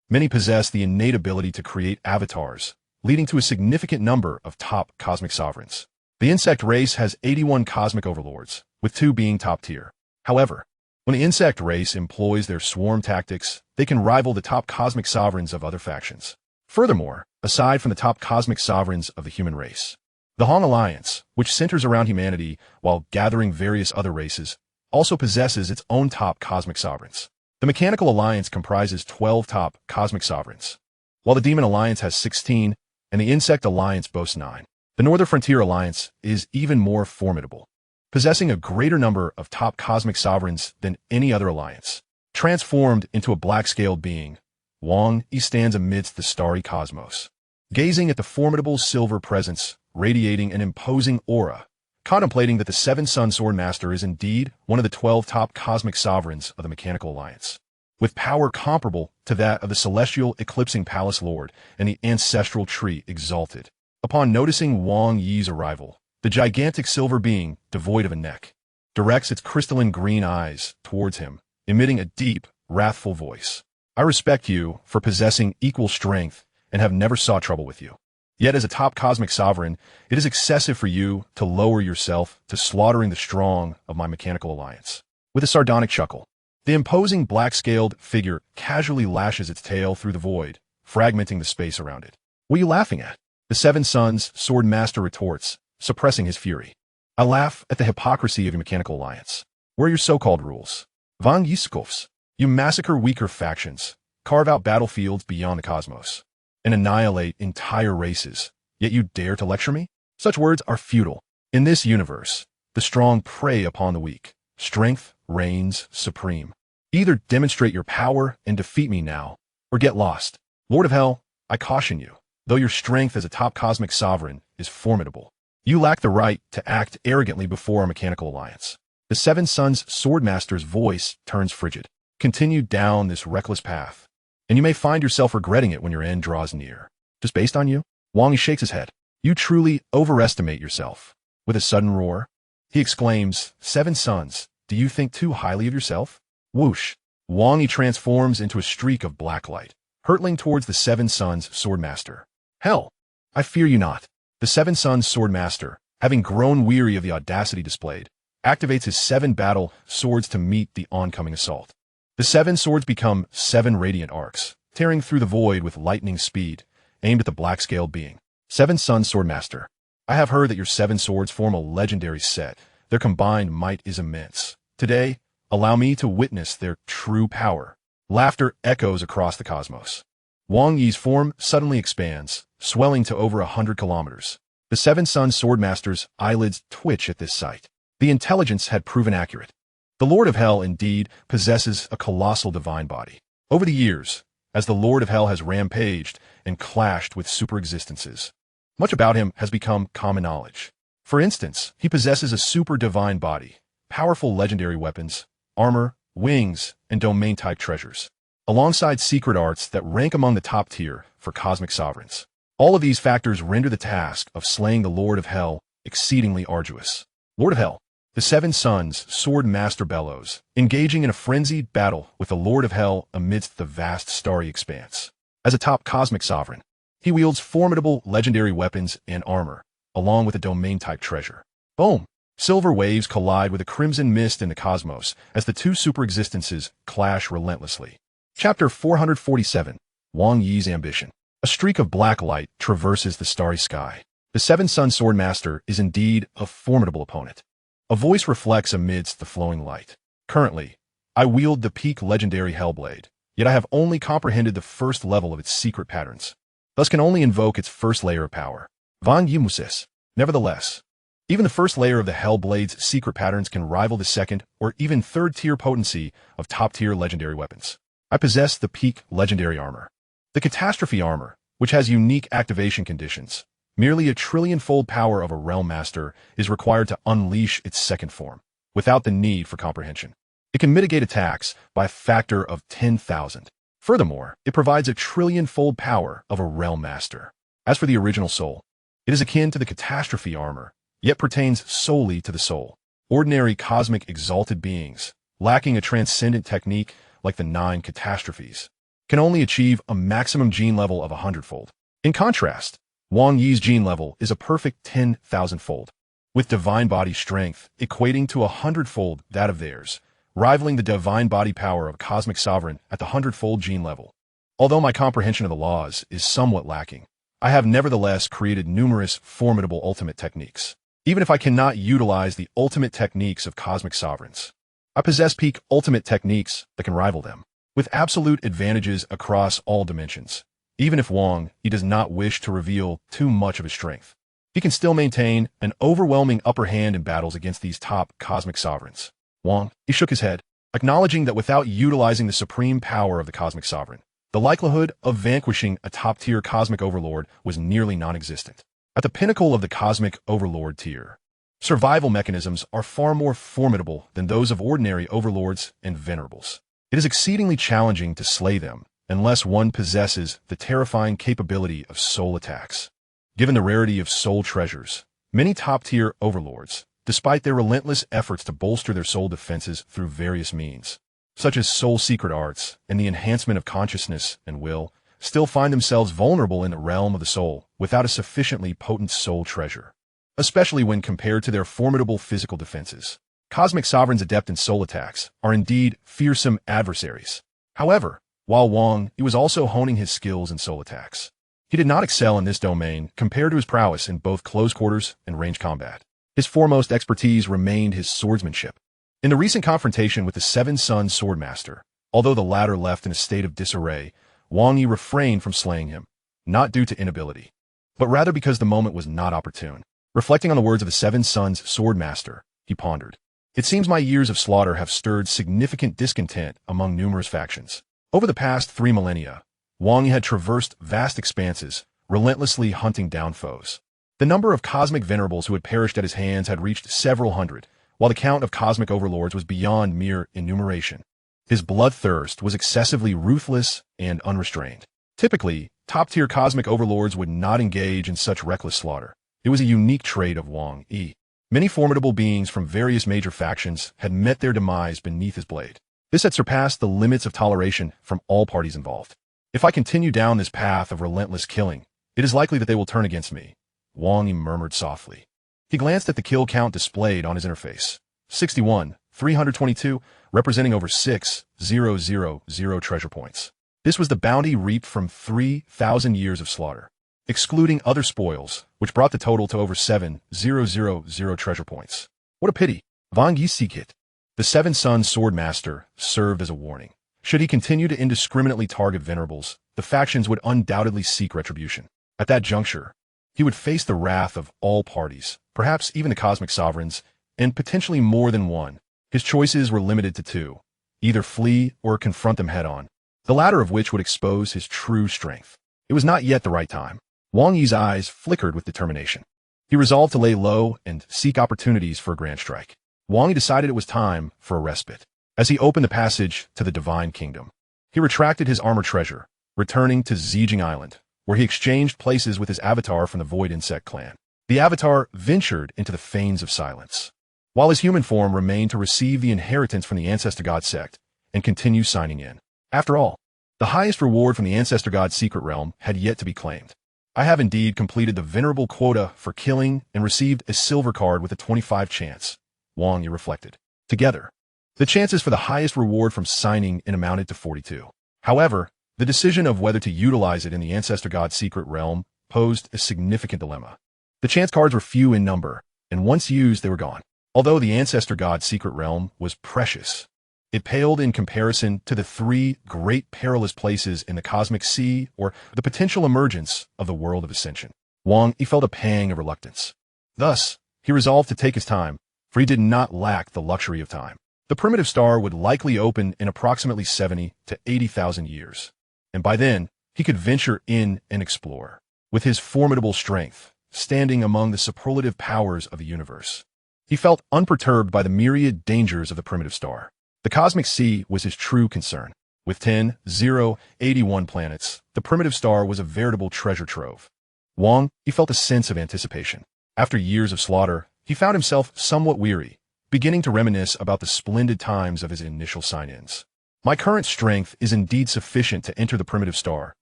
many possess the innate ability to create avatars, leading to a significant number of top cosmic sovereigns. The insect race has 81 cosmic overlords, with 2 being top tier. However, when the insect race employs their swarm tactics, they can rival the top cosmic sovereigns of other factions. Furthermore, aside from the top cosmic sovereigns of the human race, the Hong Alliance, which centers around humanity while gathering various other races, also possesses its own top cosmic sovereigns. The Mechanical Alliance comprises 12 top cosmic sovereigns, while the Demon Alliance has 16, and the Insect Alliance boasts 9. The Northern Frontier Alliance is even more formidable, possessing a greater number of top cosmic sovereigns than any other alliance. Transformed into a black-scaled being, Wang Yi stands amidst the starry cosmos, gazing at the formidable silver presence, radiating an imposing aura, contemplating that the Seven Sun Sword Master is indeed one of the 12 top cosmic sovereigns of the Mechanical Alliance, with power comparable to that of the Celestial Eclipsing Palace Lord and the Ancestral Tree Exalted. Upon noticing Wang Yi's arrival, the gigantic silver being, devoid of a neck, directs its crystalline green eyes towards him, emitting a deep, wrathful voice. I respect you for possessing equal strength and have never sought trouble with you. Yet as a top cosmic sovereign, it is excessive for you to lower yourself to slaughtering the strong of my Mechanical Alliance. With a sardonic chuckle, the imposing black-scaled figure casually lashes its tail through the void, fragmenting the space around it. What are you laughing at? The Seven Suns Sword Master retorts, suppressing his fury. I laugh at the hypocrisy of your Mechanical Alliance. Where are your so-called rules? Wang Yi scoffs. You massacre weaker factions, carve out battlefields beyond the cosmos, and annihilate entire races, yet you dare to lecture me? Such words are futile. In this universe, the strong prey upon the weak. Strength reigns supreme. Either demonstrate your power and defeat me now, or get lost. Lord of Hell, I caution you, though your strength as a top cosmic sovereign is formidable, you lack the right to act arrogantly before our Mechanical Alliance. The Seven Suns Swordmaster's voice turns frigid. Continue down this reckless path, and you may find yourself regretting it when your end draws near. Just based on you? Wang Yi shakes his head. You truly overestimate yourself. With a sudden roar, he exclaims, Seven Suns, do you think too highly of yourself? Whoosh! Wang Yi transforms into a streak of black light, hurtling towards the Seven Suns Swordmaster. Hell! I fear you not. The Seven Suns Swordmaster, having grown weary of the audacity displayed, activates his 7 battle swords to meet the oncoming assault. The 7 swords become 7 radiant arcs, tearing through the void with lightning speed, aimed at the black-scaled being. Seven Suns Swordmaster, I have heard that your 7 swords form a legendary set. Their combined might is immense. Today, allow me to witness their true power. Laughter echoes across the cosmos. Wang Yi's form suddenly expands, swelling to over 100 kilometers. The Seven Suns Swordmaster's eyelids twitch at this sight. The intelligence had proven accurate. The Lord of Hell indeed possesses a colossal divine body. Over the years, as the Lord of Hell has rampaged and clashed with super-existences, much about him has become common knowledge. For instance, he possesses a super-divine body, powerful legendary weapons, armor, wings, and domain-type treasures, alongside secret arts that rank among the top tier for cosmic sovereigns. All of these factors render the task of slaying the Lord of Hell exceedingly arduous. Lord of Hell, the Seven Suns Sword Master bellows, engaging in a frenzied battle with the Lord of Hell amidst the vast starry expanse. As a top cosmic sovereign, he wields formidable legendary weapons and armor, along with a domain-type treasure. Boom! Silver waves collide with a crimson mist in the cosmos as the two super-existences clash relentlessly. Chapter 447, Wang Yi's Ambition. A streak of black light traverses the starry sky. The Seven Sun Swordmaster is indeed a formidable opponent. A voice reflects amidst the flowing light. Currently, I wield the peak legendary Hellblade, yet I have only comprehended the first level of its secret patterns, thus can only invoke its first layer of power. Wang Yi muses. Nevertheless, even the first layer of the Hellblade's secret patterns can rival the second or even third-tier potency of top-tier legendary weapons. I possess the peak legendary armor. The Catastrophe armor, which has unique activation conditions. Merely a trillion-fold power of a Realm Master is required to unleash its second form, without the need for comprehension. It can mitigate attacks by a factor of 10,000. Furthermore, it provides a trillion-fold power of a Realm Master. As for the original soul, it is akin to the Catastrophe armor, yet pertains solely to the soul. Ordinary cosmic exalted beings, lacking a transcendent technique like the 9 catastrophes, can only achieve a maximum gene level of 100-fold. In contrast, Wang Yi's gene level is a perfect 10,000-fold, with divine body strength equating to 100-fold that of theirs, rivaling the divine body power of a cosmic sovereign at the 100-fold gene level. Although my comprehension of the laws is somewhat lacking, I have nevertheless created numerous formidable ultimate techniques. Even if I cannot utilize the ultimate techniques of cosmic sovereigns, I possess peak ultimate techniques that can rival them, with absolute advantages across all dimensions. Even if Wang Yi does not wish to reveal too much of his strength, he can still maintain an overwhelming upper hand in battles against these top cosmic sovereigns. Wang Yi shook his head, acknowledging that without utilizing the supreme power of the cosmic sovereign, the likelihood of vanquishing a top-tier cosmic overlord was nearly non-existent. At the pinnacle of the cosmic overlord tier, survival mechanisms are far more formidable than those of ordinary overlords and venerables. It is exceedingly challenging to slay them unless one possesses the terrifying capability of soul attacks. Given the rarity of soul treasures, many top-tier overlords, despite their relentless efforts to bolster their soul defenses through various means, such as soul secret arts and the enhancement of consciousness and will, still find themselves vulnerable in the realm of the soul without a sufficiently potent soul treasure, especially when compared to their formidable physical defenses. Cosmic Sovereign's adept in soul attacks are indeed fearsome adversaries. However, while Wang Yi was also honing his skills in soul attacks, he did not excel in this domain compared to his prowess in both close quarters and range combat. His foremost expertise remained his swordsmanship. In the recent confrontation with the Seven Sun Swordmaster, although the latter left in a state of disarray, Wang Yi refrained from slaying him, not due to inability, but rather because the moment was not opportune. Reflecting on the words of the Seven Suns Swordmaster, he pondered, "It seems my years of slaughter have stirred significant discontent among numerous factions." Over the past 3 millennia, Wang Yi had traversed vast expanses, relentlessly hunting down foes. The number of cosmic venerables who had perished at his hands had reached several hundred, while the count of cosmic overlords was beyond mere enumeration. His bloodthirst was excessively ruthless and unrestrained. Typically, top-tier cosmic overlords would not engage in such reckless slaughter. It was a unique trait of Wang Yi. Many formidable beings from various major factions had met their demise beneath his blade. This had surpassed the limits of toleration from all parties involved. "If I continue down this path of relentless killing, it is likely that they will turn against me," Wang Yi murmured softly. He glanced at the kill count displayed on his interface. 61, 322, representing over 6,000 treasure points. This was the bounty reaped from 3,000 years of slaughter, excluding other spoils, which brought the total to over 7,000 treasure points. What a pity. Wang Yi seek it. The Seven Sun Swordmaster served as a warning. Should he continue to indiscriminately target venerables, the factions would undoubtedly seek retribution. At that juncture, he would face the wrath of all parties, perhaps even the cosmic sovereigns, and potentially more than one. His choices were limited to 2, either flee or confront them head-on, the latter of which would expose his true strength. It was not yet the right time. Wang Yi's eyes flickered with determination. He resolved to lay low and seek opportunities for a grand strike. Wang Yi decided it was time for a respite. As he opened the passage to the Divine Kingdom, he retracted his armor treasure, returning to Zijing Island, where he exchanged places with his avatar from the Void Insect clan. The avatar ventured into the Fanes of Silence, while his human form remained to receive the inheritance from the Ancestor God sect and continue signing in. After all, the highest reward from the Ancestor God secret realm had yet to be claimed. "I have indeed completed the venerable quota for killing and received a silver card with a 25 chance," Wang Yi reflected. Together, the chances for the highest reward from signing in amounted to 42. However, the decision of whether to utilize it in the Ancestor God secret realm posed a significant dilemma. The chance cards were few in number, and once used they were gone. Although the Ancestor God secret realm was precious, it paled in comparison to the 3 great perilous places in the cosmic sea or the potential emergence of the world of ascension. Wang Yi felt a pang of reluctance. Thus, he resolved to take his time, for he did not lack the luxury of time. The primitive star would likely open in approximately 70 to 80,000 years, and by then, he could venture in and explore. With his formidable strength, standing among the superlative powers of the universe, he felt unperturbed by the myriad dangers of the primitive star. The cosmic sea was his true concern. With 10,081 planets, the primitive star was a veritable treasure trove. Wang Yi felt a sense of anticipation. After years of slaughter, he found himself somewhat weary, beginning to reminisce about the splendid times of his initial sign-ins. "My current strength is indeed sufficient to enter the primitive star,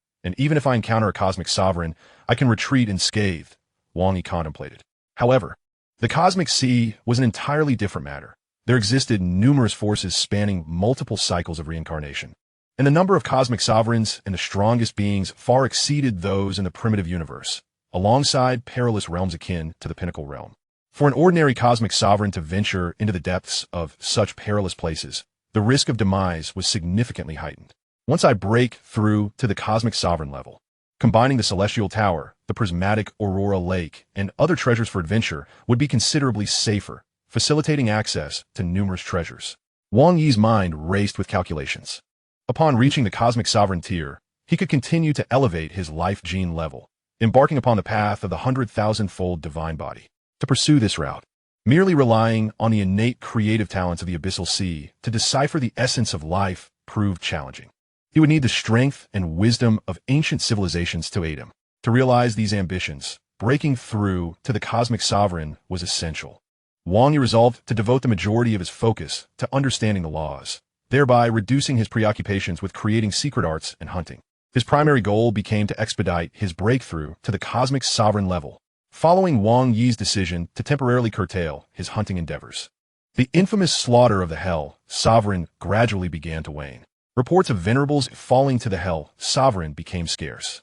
and even if I encounter a cosmic sovereign, I can retreat unscathed," Wang Yi contemplated. However, the cosmic sea was an entirely different matter. There existed numerous forces spanning multiple cycles of reincarnation, and the number of cosmic sovereigns and the strongest beings far exceeded those in the primitive universe, alongside perilous realms akin to the pinnacle realm. For an ordinary cosmic sovereign to venture into the depths of such perilous places, the risk of demise was significantly heightened. Once I break through to the cosmic sovereign level, combining the Celestial Tower, the prismatic Aurora Lake, and other treasures for adventure would be considerably safer, facilitating access to numerous treasures. Wang Yi's mind raced with calculations. Upon reaching the cosmic sovereign tier, he could continue to elevate his life gene level, embarking upon the path of the 100,000-fold divine body. To pursue this route, merely relying on the innate creative talents of the abyssal sea to decipher the essence of life proved challenging. He would need the strength and wisdom of ancient civilizations to aid him. To realize these ambitions, breaking through to the cosmic sovereign was essential. Wang Yi resolved to devote the majority of his focus to understanding the laws, thereby reducing his preoccupations with creating secret arts and hunting. His primary goal became to expedite his breakthrough to the cosmic sovereign level, following Wang Yi's decision to temporarily curtail his hunting endeavors. The infamous slaughter of the Hell Sovereign gradually began to wane. Reports of venerables falling to the Hell Sovereign became scarce.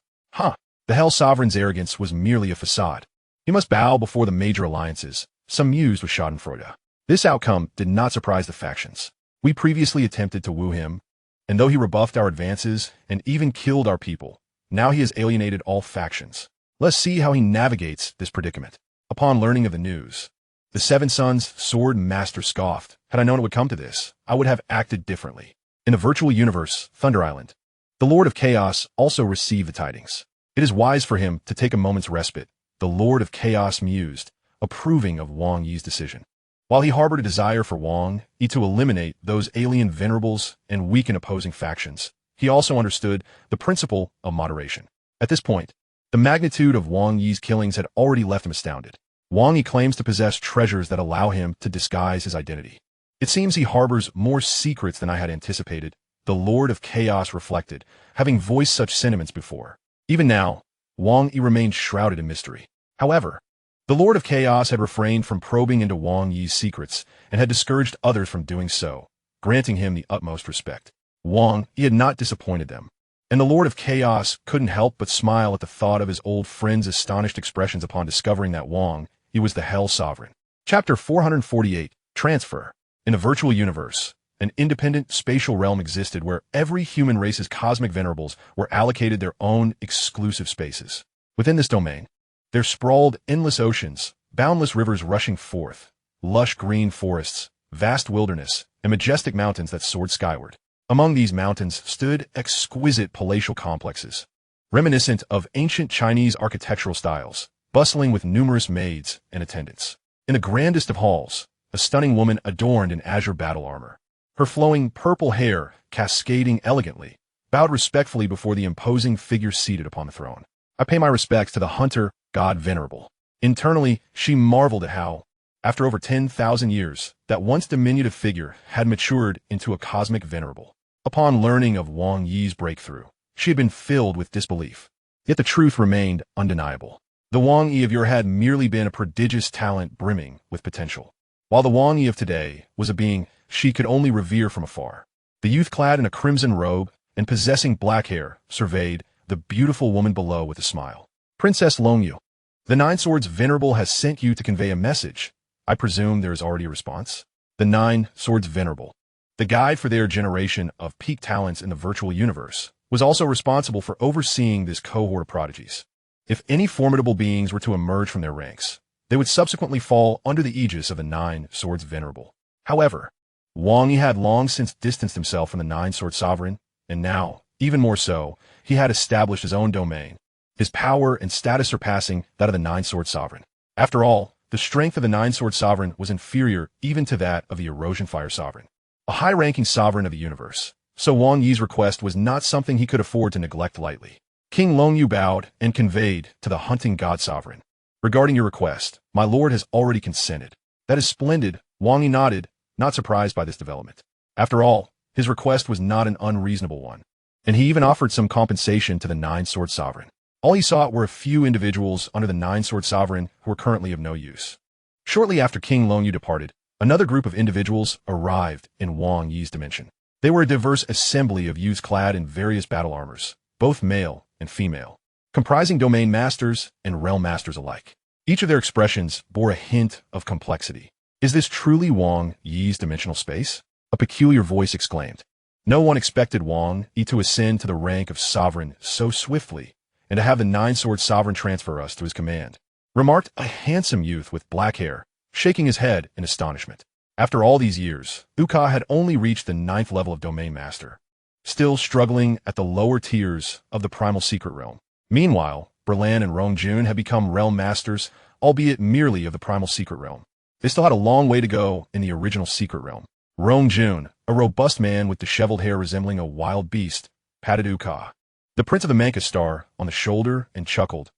The Hell Sovereign's arrogance was merely a facade. He must bow before the major alliances, some mused with schadenfreude. This outcome did not surprise the factions. We previously attempted to woo him, and though he rebuffed our advances and even killed our people, now he has alienated all factions. Let's see how he navigates this predicament. Upon learning of the news, the Seven Sons Sword Master scoffed. Had I known it would come to this, I would have acted differently. In the virtual universe, Thunder Island, the Lord of Chaos also received the tidings. It is wise for him to take a moment's respite, the Lord of Chaos mused, approving of Wang Yi's decision. While he harbored a desire for Wang Yi to eliminate those alien venerables and weaken opposing factions, he also understood the principle of moderation. At this point, the magnitude of Wang Yi's killings had already left him astounded. Wang Yi claims to possess treasures that allow him to disguise his identity. It seems he harbors more secrets than I had anticipated, the Lord of Chaos reflected, having voiced such sentiments before. Even now, Wang Yi remained shrouded in mystery. However, the Lord of Chaos had refrained from probing into Wang Yi's secrets and had discouraged others from doing so, granting him the utmost respect. Wang Yi had not disappointed them, and the Lord of Chaos couldn't help but smile at the thought of his old friend's astonished expressions upon discovering that Wang Yi was the Hell Sovereign. Chapter 448, Transfer. In a virtual universe, an independent spatial realm existed where every human race's cosmic venerables were allocated their own exclusive spaces. Within this domain, there sprawled endless oceans, boundless rivers rushing forth, lush green forests, vast wilderness, and majestic mountains that soared skyward. Among these mountains stood exquisite palatial complexes, reminiscent of ancient Chinese architectural styles, bustling with numerous maids and attendants. In the grandest of halls, a stunning woman adorned in azure battle armor, her flowing purple hair cascading elegantly, bowed respectfully before the imposing figure seated upon the throne. I pay my respects to the hunter, god venerable. Internally, she marveled at how, after over 10,000 years, that once diminutive figure had matured into a cosmic venerable. Upon learning of Wang Yi's breakthrough, she had been filled with disbelief. Yet the truth remained undeniable. The Wang Yi of yore had merely been a prodigious talent brimming with potential, while the Wang Yi of today was a being she could only revere from afar. The youth clad in a crimson robe and possessing black hair surveyed the beautiful woman below with a smile. Princess Longyu, the Nine Swords Venerable has sent you to convey a message. I presume there is already a response? The Nine Swords Venerable, the guide for their generation of peak talents in the virtual universe, was also responsible for overseeing this cohort of prodigies. If any formidable beings were to emerge from their ranks, they would subsequently fall under the aegis of the Nine Swords Venerable. However, Wang Yi had long since distanced himself from the Nine Swords Sovereign, and now, even more so, he had established his own domain, his power and status surpassing that of the Nine Swords Sovereign. After all, the strength of the Nine Swords Sovereign was inferior even to that of the Erosion Fire Sovereign, a high-ranking sovereign of the universe. So Wang Yi's request was not something he could afford to neglect lightly. King Longyu bowed and conveyed to the hunting god sovereign. Regarding your request, my lord has already consented. That is splendid. Wang Yi nodded, not surprised by this development. After all, his request was not an unreasonable one, and he even offered some compensation to the Nine Sword Sovereign. All he sought were a few individuals under the Nine Sword Sovereign who were currently of no use. Shortly after King Longyu departed, another group of individuals arrived in Wang Yi's dimension. They were a diverse assembly of youths clad in various battle armors, both male and female, comprising domain masters and realm masters alike. Each of their expressions bore a hint of complexity. Is this truly Wang Yi's dimensional space? A peculiar voice exclaimed. No one expected Wang Yi to ascend to the rank of sovereign so swiftly, and to have the Nine Sword Sovereign transfer us to his command, remarked a handsome youth with black hair, shaking his head in astonishment. After all these years, Uka had only reached the 9th level of Domain Master. still struggling at the lower tiers of the primal secret realm. Meanwhile, Berlan and Rongjun had become realm masters, albeit merely of the primal secret realm. They still had a long way to go in the original secret realm. Rongjun, a robust man with disheveled hair resembling a wild beast, patted Uka, the prince of the Manka star, on the shoulder and chuckled.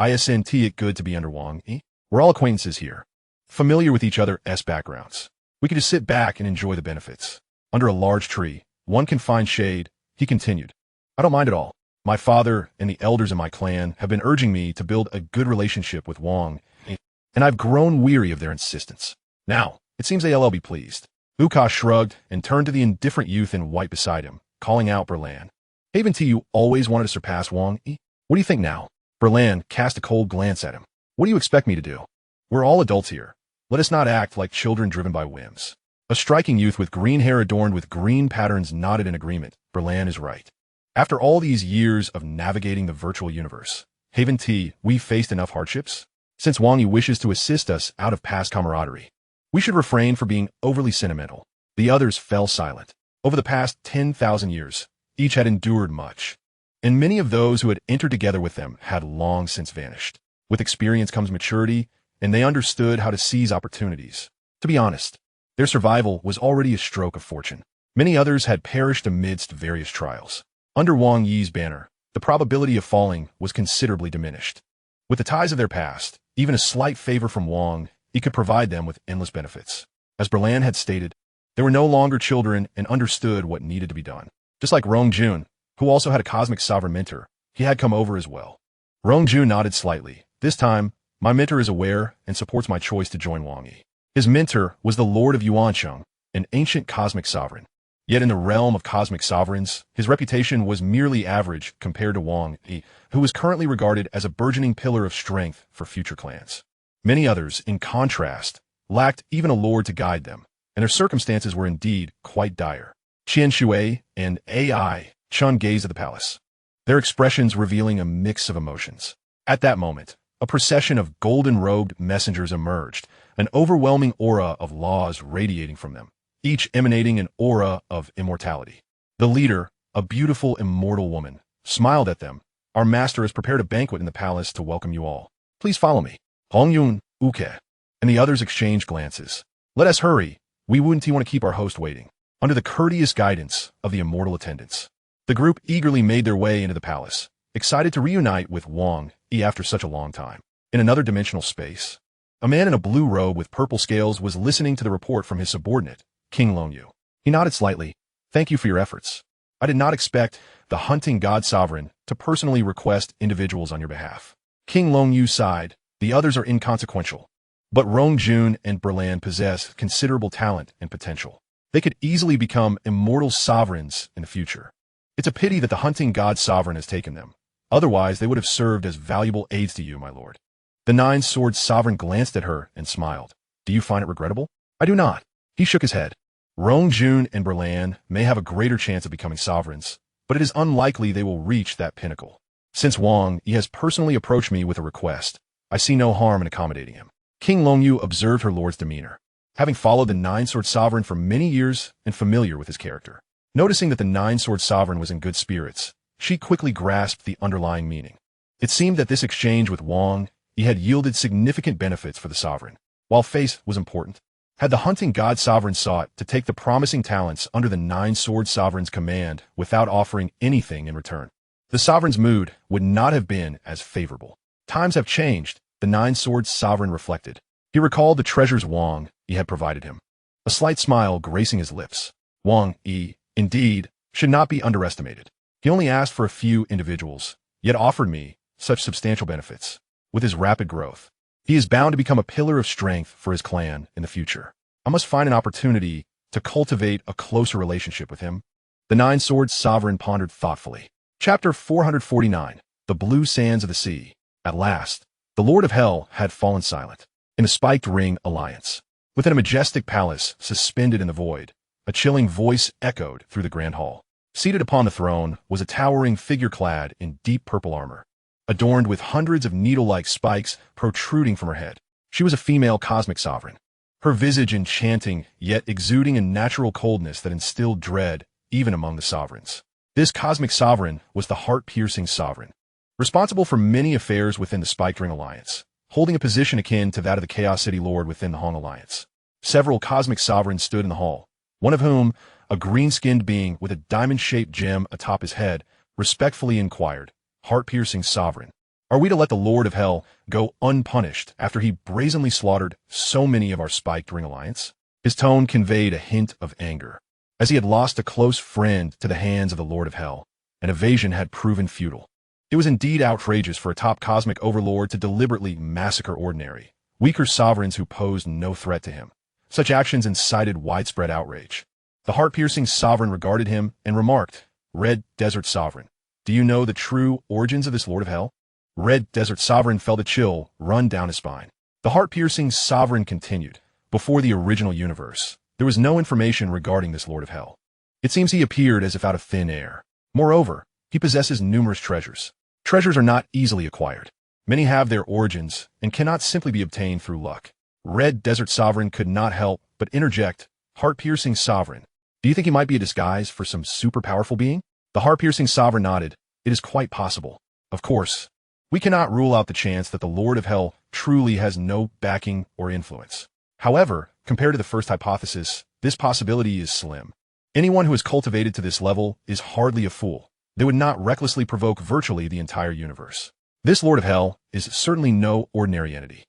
"Isn't it good to be under Wang Yi? We're all acquaintances here, familiar with each other's backgrounds. We can just sit back and enjoy the benefits. Under a large tree, one can find shade," he continued. "I don't mind at all. My father and the elders in my clan have been urging me to build a good relationship with Wang Yi, and I've grown weary of their insistence. Now, it seems they'll be pleased." Uka shrugged and turned to the indifferent youth in white beside him, calling out Berlan. "Haven't you always wanted to surpass Wang Yi? What do you think now?" Berlan cast a cold glance at him. "What do you expect me to do? We're all adults here. Let us not act like children driven by whims." A striking youth with green hair adorned with green patterns nodded in agreement. Berlan is right. After all these years of navigating the virtual universe, haven't we faced enough hardships? Since Wang Yi wishes to assist us out of past camaraderie, we should refrain from being overly sentimental. The others fell silent. Over the past 10,000 years, each had endured much, and many of those who had entered together with them had long since vanished. With experience comes maturity, and they understood how to seize opportunities. To be honest, their survival was already a stroke of fortune. Many others had perished amidst various trials. Under Wang Yi's banner, the probability of falling was considerably diminished. With the ties of their past, even a slight favor from Wang Yi could provide them with endless benefits. As Berlan had stated, they were no longer children and understood what needed to be done. Just like Rongjun, who also had a cosmic sovereign mentor, he had come over as well. Rongjun nodded slightly. "This time, my mentor is aware and supports my choice to join Wang Yi." His mentor was the Lord of Yuansheng, an ancient cosmic sovereign. Yet in the realm of cosmic sovereigns, his reputation was merely average compared to Wang Yi, who was currently regarded as a burgeoning pillar of strength for future clans. Many others, in contrast, lacked even a lord to guide them, and their circumstances were indeed quite dire. Qian Shui and Ai Chun gazed at the palace, their expressions revealing a mix of emotions. At that moment, a procession of golden-robed messengers emerged, an overwhelming aura of laws radiating from them, each emanating an aura of immortality. The leader, a beautiful immortal woman, smiled at them. "Our master has prepared a banquet in the palace to welcome you all. Please follow me." Hongyun, Uke, and the others exchanged glances. "Let us hurry. We wouldn't want to keep our host waiting." Under the courteous guidance of the immortal attendants, the group eagerly made their way into the palace, excited to reunite with Wang Yi after such a long time. In another dimensional space, a man in a blue robe with purple scales was listening to the report from his subordinate, King Longyu. He nodded slightly. "Thank you for your efforts. I did not expect the hunting god sovereign to personally request individuals on your behalf." King Longyu sighed. "The others are inconsequential, but Rongjun and Berlan possess considerable talent and potential. They could easily become immortal sovereigns in the future. It's a pity that the hunting god sovereign has taken them. Otherwise, they would have served as valuable aids to you, my lord." The nine-sword sovereign glanced at her and smiled. "Do you find it regrettable?" "I do not." He shook his head. "Rongjun and Berlan may have a greater chance of becoming sovereigns, but it is unlikely they will reach that pinnacle. Since Wang Yi has personally approached me with a request, I see no harm in accommodating him." King Longyu observed her lord's demeanor, having followed the nine-sword sovereign for many years and familiar with his character. Noticing that the nine-sword sovereign was in good spirits, she quickly grasped the underlying meaning. It seemed that this exchange with Wang Yi had yielded significant benefits for the sovereign. While faith was important, had the hunting god sovereign sought to take the promising talents under the nine-sword sovereign's command without offering anything in return, the sovereign's mood would not have been as favorable. Times have changed, the nine-sword sovereign reflected. He recalled the treasures Wang Yi had provided him, a slight smile gracing his lips. Wang Yi, indeed, should not be underestimated. He only asked for a few individuals, yet offered me such substantial benefits. With his rapid growth, he is bound to become a pillar of strength for his clan in the future. I must find an opportunity to cultivate a closer relationship with him. The nine-sword sovereign pondered thoughtfully. Chapter 449, The Blue Sands of the Sea. At last, the Lord of Hell had fallen silent. In the spiked ring alliance, within a majestic palace suspended in the void, a chilling voice echoed through the grand hall. Seated upon the throne was a towering figure clad in deep purple armor, adorned with hundreds of needle-like spikes protruding from her head. She was a female cosmic sovereign, her visage enchanting, yet exuding a natural coldness that instilled dread even among the sovereigns. This cosmic sovereign was the heart-piercing sovereign, responsible for many affairs within the Spiked Ring Alliance, holding a position akin to that of the Chaos City Lord within the Hong Alliance. Several cosmic sovereigns stood in the hall, one of whom, a green-skinned being with a diamond-shaped gem atop his head, respectfully inquired, "Heart-piercing sovereign, are we to let the Lord of Hell go unpunished after he brazenly slaughtered so many of our Spiked Ring Alliance?" His tone conveyed a hint of anger, as he had lost a close friend to the hands of the Lord of Hell, and evasion had proven futile. It was indeed outrageous for a top cosmic overlord to deliberately massacre ordinary, weaker sovereigns who posed no threat to him. Such actions incited widespread outrage. The heart-piercing sovereign regarded him and remarked, "Red Desert Sovereign, do you know the true origins of this Lord of Hell?" Red Desert Sovereign felt a chill run down his spine. The heart-piercing sovereign continued, "Before the original universe, there was no information regarding this Lord of Hell. It seems he appeared as if out of thin air. Moreover, he possesses numerous treasures. Treasures are not easily acquired. Many have their origins and cannot simply be obtained through luck." Red Desert Sovereign could not help but interject, "Heart-piercing sovereign, do you think he might be a disguise for some super powerful being?" The heart-piercing sovereign nodded. "It is quite possible. Of course, we cannot rule out the chance that the Lord of Hell truly has no backing or influence. However, compared to the first hypothesis, this possibility is slim. Anyone who is cultivated to this level is hardly a fool. They would not recklessly provoke virtually the entire universe. This Lord of Hell is certainly no ordinary entity."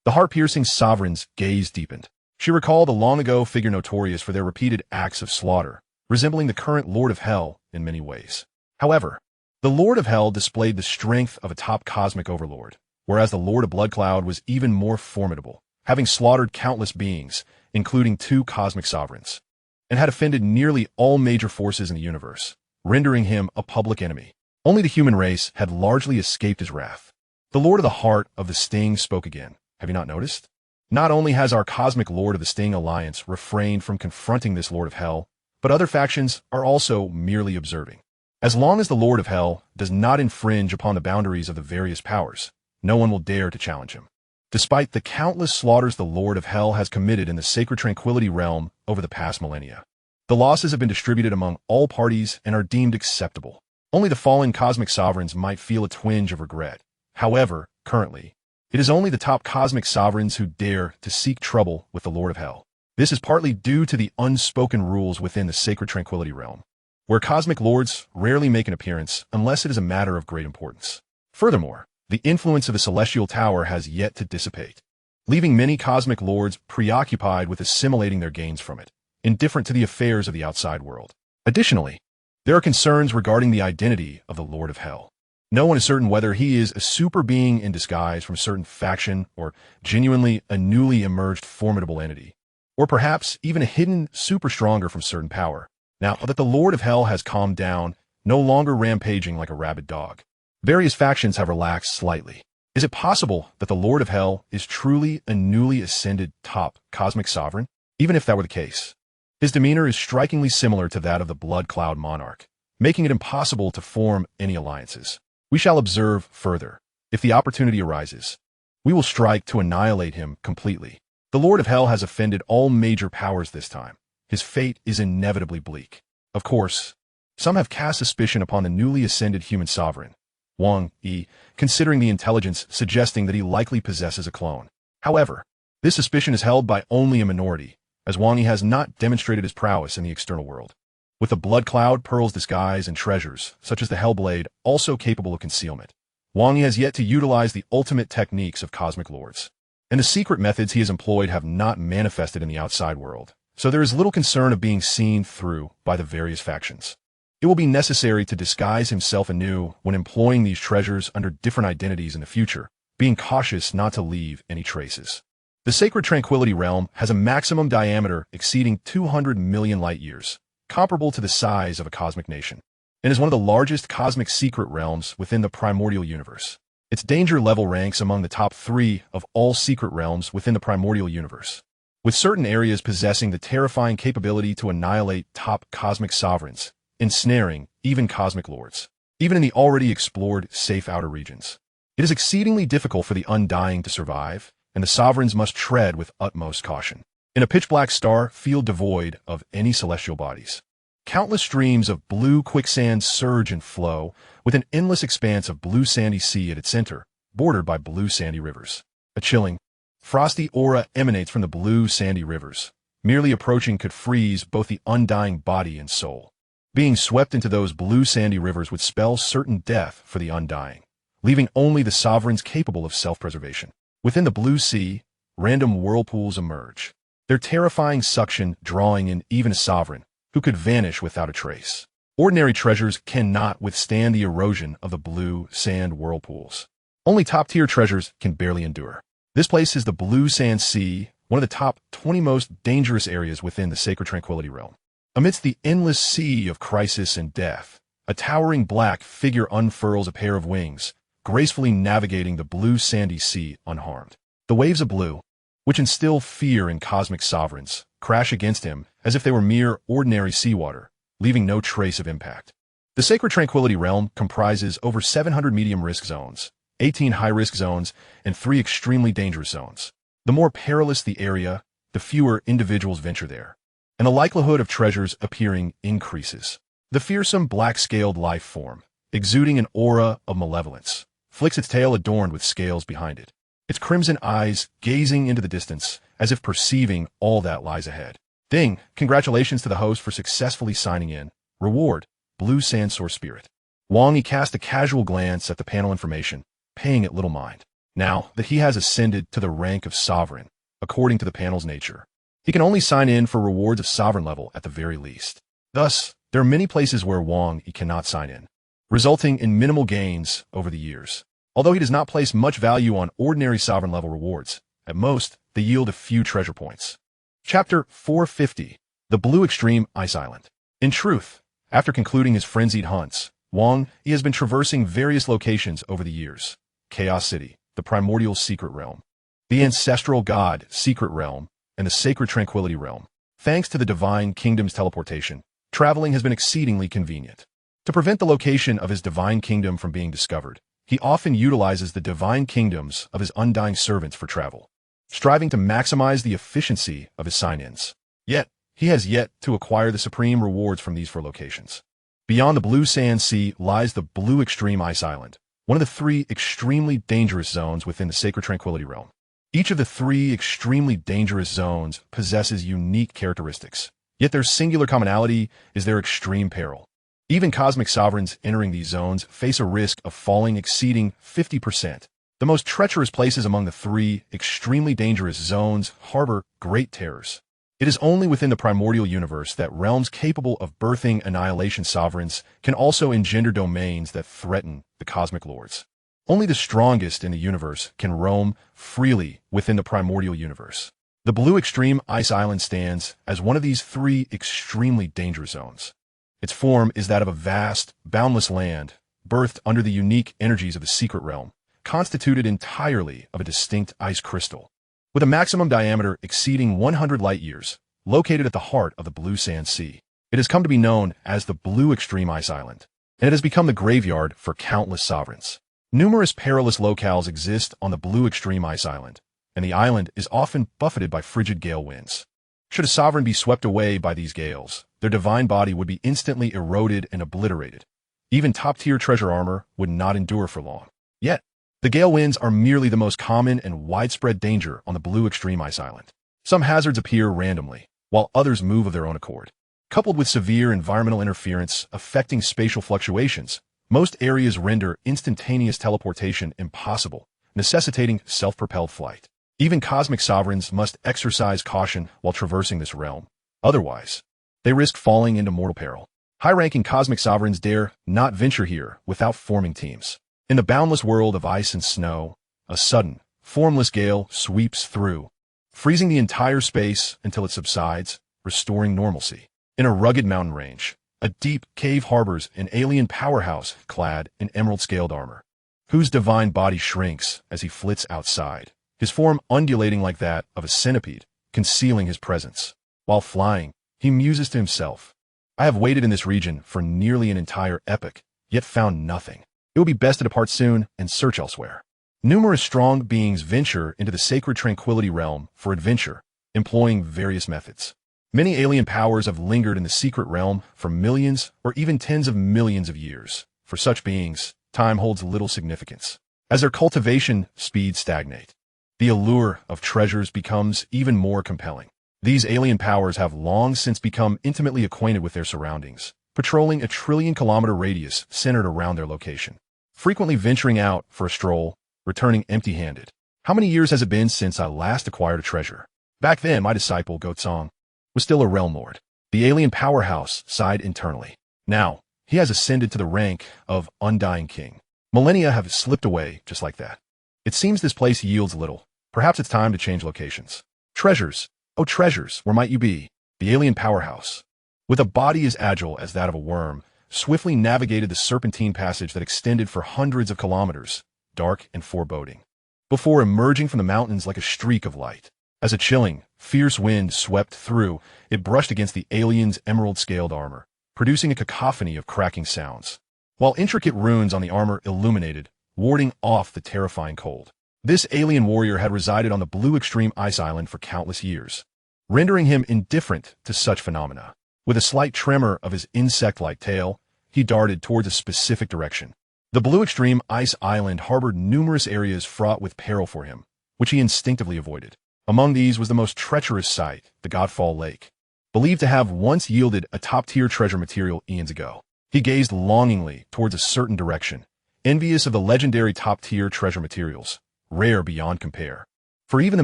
The heart-piercing sovereign's gaze deepened. She recalled a long-ago figure notorious for their repeated acts of slaughter, resembling the current Lord of Hell in many ways. However, the Lord of Hell displayed the strength of a top cosmic overlord, whereas the Lord of Bloodcloud was even more formidable, having slaughtered countless beings, including 2 cosmic sovereigns, and had offended nearly all major forces in the universe, rendering him a public enemy. Only the human race had largely escaped his wrath. The Lord of the Heart of the Sting spoke again. "Have you not noticed? Not only has our cosmic Lord of the Sting Alliance refrained from confronting this Lord of Hell, but other factions are also merely observing. As long as the Lord of Hell does not infringe upon the boundaries of the various powers, no one will dare to challenge him." Despite the countless slaughters the Lord of Hell has committed in the Sacred Tranquility Realm over the past millennia, the losses have been distributed among all parties and are deemed acceptable. Only the fallen cosmic sovereigns might feel a twinge of regret. However, currently, it is only the top cosmic sovereigns who dare to seek trouble with the Lord of Hell. This is partly due to the unspoken rules within the Sacred Tranquility Realm, where cosmic lords rarely make an appearance unless it is a matter of great importance. Furthermore, the influence of the Celestial Tower has yet to dissipate, leaving many cosmic lords preoccupied with assimilating their gains from it, indifferent to the affairs of the outside world. Additionally, there are concerns regarding the identity of the Lord of Hell. No one is certain whether he is a super being in disguise from a certain faction or genuinely a newly emerged formidable entity, or perhaps even a hidden super stronger from certain power. Now that the Lord of Hell has calmed down, no longer rampaging like a rabid dog, various factions have relaxed slightly. Is it possible that the Lord of Hell is truly a newly ascended top cosmic sovereign? Even if that were the case, his demeanor is strikingly similar to that of the Blood Cloud Monarch, making it impossible to form any alliances. We shall observe further. If the opportunity arises, we will strike to annihilate him completely. The Lord of Hell has offended all major powers this time. His fate is inevitably bleak. Of course, some have cast suspicion upon the newly ascended human sovereign, Wang Yi, considering the intelligence suggesting that he likely possesses a clone. However, this suspicion is held by only a minority, as Wang Yi has not demonstrated his prowess in the external world. With the Blood Cloud, Pearl's disguise, and treasures, such as the Hellblade, also capable of concealment, Wang Yi has yet to utilize the ultimate techniques of cosmic lords, and the secret methods he has employed have not manifested in the outside world, so there is little concern of being seen through by the various factions. It will be necessary to disguise himself anew when employing these treasures under different identities in the future, being cautious not to leave any traces. The Sacred Tranquility Realm has a maximum diameter exceeding 200 million light-years, comparable to the size of a cosmic nation, and is one of the largest cosmic secret realms within the primordial universe. Its danger level ranks among the top 3 of all secret realms within the primordial universe, with certain areas possessing the terrifying capability to annihilate top cosmic sovereigns, ensnaring even cosmic lords, even in the already explored safe outer regions. It is exceedingly difficult for the undying to survive, and the sovereigns must tread with utmost caution in a pitch-black star field devoid of any celestial bodies. Countless streams of blue quicksand surge and flow, with an endless expanse of blue sandy sea at its center, bordered by blue sandy rivers. A chilling, frosty aura emanates from the blue sandy rivers. Merely approaching could freeze both the undying body and soul. Being swept into those blue sandy rivers would spell certain death for the undying, leaving only the sovereigns capable of self-preservation. Within the blue sea, random whirlpools emerge, their terrifying suction drawing in even a sovereign, who could vanish without a trace. Ordinary treasures cannot withstand the erosion of the blue sand whirlpools. Only top-tier treasures can barely endure. This place is the Blue Sand Sea, one of the top 20 most dangerous areas within the Sacred Tranquility realm. Amidst the endless sea of crisis and death, a towering black figure unfurls a pair of wings, gracefully navigating the blue sandy sea unharmed. The waves of blue, which instill fear in cosmic sovereigns, crash against him as if they were mere ordinary seawater, leaving no trace of impact. The Sacred Tranquility realm comprises over 700 medium-risk zones, 18 high-risk zones, and 3 extremely dangerous zones. The more perilous the area, the fewer individuals venture there, and the likelihood of treasures appearing increases. The fearsome black-scaled life form, exuding an aura of malevolence, flicks its tail adorned with scales behind it, its crimson eyes gazing into the distance as if perceiving all that lies ahead. Ding! Congratulations to the host for successfully signing in. Reward, Blue Sandsource Spirit. Wang Yi cast a casual glance at the panel information, paying it little mind. Now that he has ascended to the rank of Sovereign, according to the panel's nature, he can only sign in for rewards of Sovereign level at the very least. Thus, there are many places where Wang Yi cannot sign in, resulting in minimal gains over the years. Although he does not place much value on ordinary Sovereign level rewards, at most, they yield a few treasure points. Chapter 450, The Blue Extreme Ice Island. In truth, after concluding his frenzied hunts, Wang Yi has been traversing various locations over the years. Chaos City, the Primordial Secret Realm, the Ancestral God Secret Realm, and the Sacred Tranquility Realm. Thanks to the Divine Kingdom's teleportation, traveling has been exceedingly convenient. To prevent the location of his Divine Kingdom from being discovered, he often utilizes the Divine Kingdoms of his undying servants for travel, striving to maximize the efficiency of his sign-ins. Yet, he has yet to acquire the supreme rewards from these 4 locations. Beyond the Blue Sand Sea lies the Blue Extreme Ice Island, one of the 3 extremely dangerous zones within the Sacred Tranquility realm. Each of the 3 extremely dangerous zones possesses unique characteristics, yet their singular commonality is their extreme peril. Even cosmic sovereigns entering these zones face a risk of falling exceeding 50%. The most treacherous places among the 3 extremely dangerous zones harbor great terrors. It is only within the primordial universe that realms capable of birthing annihilation sovereigns can also engender domains that threaten the cosmic lords. Only the strongest in the universe can roam freely within the primordial universe. The Blue Extreme Ice Island stands as one of these 3 extremely dangerous zones. Its form is that of a vast, boundless land, birthed under the unique energies of the secret realm, constituted entirely of a distinct ice crystal, with a maximum diameter exceeding 100 light-years, located at the heart of the Blue Sand Sea. It has come to be known as the Blue Extreme Ice Island, and it has become the graveyard for countless sovereigns. Numerous perilous locales exist on the Blue Extreme Ice Island, and the island is often buffeted by frigid gale winds. Should a sovereign be swept away by these gales, their divine body would be instantly eroded and obliterated. Even top-tier treasure armor would not endure for long. Yet, the gale winds are merely the most common and widespread danger on the Blue Extreme Ice Island. Some hazards appear randomly, while others move of their own accord. Coupled with severe environmental interference affecting spatial fluctuations, most areas render instantaneous teleportation impossible, necessitating self-propelled flight. Even cosmic sovereigns must exercise caution while traversing this realm. Otherwise, they risk falling into mortal peril. High-ranking cosmic sovereigns dare not venture here without forming teams. In the boundless world of ice and snow, a sudden, formless gale sweeps through, freezing the entire space until it subsides, restoring normalcy. In a rugged mountain range, a deep cave harbors an alien powerhouse clad in emerald-scaled armor, whose divine body shrinks as he flits outside, his form undulating like that of a centipede, concealing his presence. While flying, he muses to himself, "I have waited in this region for nearly an entire epoch, yet found nothing. It will be best to depart soon and search elsewhere." Numerous strong beings venture into the Sacred Tranquility realm for adventure, employing various methods. Many alien powers have lingered in the secret realm for millions or even tens of millions of years. For such beings, time holds little significance. As their cultivation speeds stagnate, the allure of treasures becomes even more compelling. These alien powers have long since become intimately acquainted with their surroundings, patrolling a trillion-kilometer radius centered around their location, frequently venturing out for a stroll, returning empty-handed. How many years has it been since I last acquired a treasure? Back then, my disciple, Goatsong, was still a realm lord. The alien powerhouse sighed internally. Now, he has ascended to the rank of undying king. Millennia have slipped away just like that. It seems this place yields little. Perhaps it's time to change locations. Treasures. Oh, treasures, where might you be? The alien powerhouse, with a body as agile as that of a worm, swiftly navigated the serpentine passage that extended for hundreds of kilometers, dark and foreboding, before emerging from the mountains like a streak of light. As a chilling, fierce wind swept through, it brushed against the alien's emerald-scaled armor, producing a cacophony of cracking sounds, while intricate runes on the armor illuminated, warding off the terrifying cold. This alien warrior had resided on the blue extreme ice island for countless years, rendering him indifferent to such phenomena. With a slight tremor of his insect-like tail, he darted towards a specific direction. The blue extreme ice island harbored numerous areas fraught with peril for him, which he instinctively avoided. Among these was the most treacherous site, the Godfall Lake, believed to have once yielded a top-tier treasure material eons ago. He gazed longingly towards a certain direction, envious of the legendary top-tier treasure materials, rare beyond compare. For even the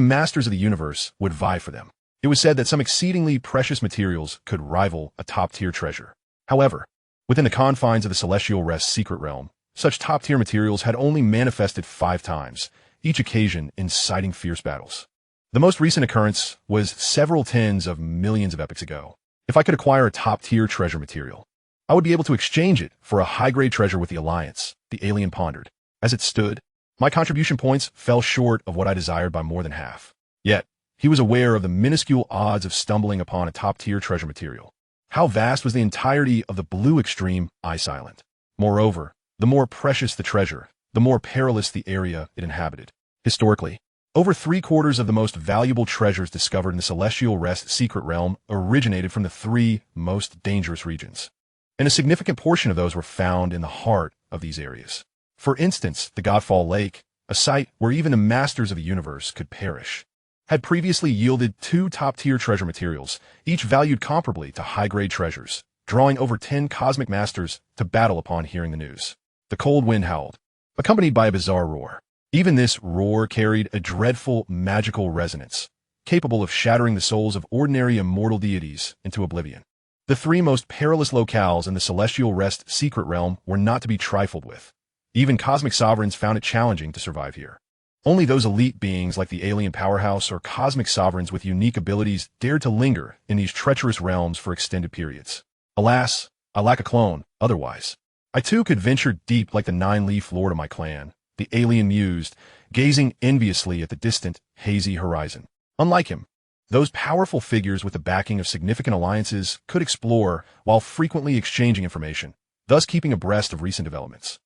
masters of the universe would vie for them. It was said that some exceedingly precious materials could rival a top-tier treasure. However, within the confines of the Celestial Rest's secret realm, such top-tier materials had only manifested 5 times, each occasion inciting fierce battles. The most recent occurrence was several tens of millions of epochs ago. If I could acquire a top-tier treasure material, I would be able to exchange it for a high-grade treasure with the Alliance, the alien pondered. As it stood, my contribution points fell short of what I desired by more than half. Yet, he was aware of the minuscule odds of stumbling upon a top-tier treasure material. How vast was the entirety of the blue extreme ice island? Moreover, the more precious the treasure, the more perilous the area it inhabited. Historically, over 3/4 of the most valuable treasures discovered in the Celestial Rest secret realm originated from the 3 most dangerous regions, and a significant portion of those were found in the heart of these areas. For instance, the Godfall Lake, a site where even the masters of the universe could perish, had previously yielded 2 top-tier treasure materials, each valued comparably to high-grade treasures, drawing over 10 cosmic masters to battle upon hearing the news. The cold wind howled, accompanied by a bizarre roar. Even this roar carried a dreadful, magical resonance, capable of shattering the souls of ordinary immortal deities into oblivion. The 3 most perilous locales in the Celestial Rest secret realm were not to be trifled with. Even cosmic sovereigns found it challenging to survive here. Only those elite beings like the alien powerhouse or cosmic sovereigns with unique abilities dared to linger in these treacherous realms for extended periods. Alas, I lack a clone, otherwise I too could venture deep like the 9-leaf lord of my clan, the alien mused, gazing enviously at the distant, hazy horizon. Unlike him, those powerful figures with the backing of significant alliances could explore while frequently exchanging information, thus keeping abreast of recent developments.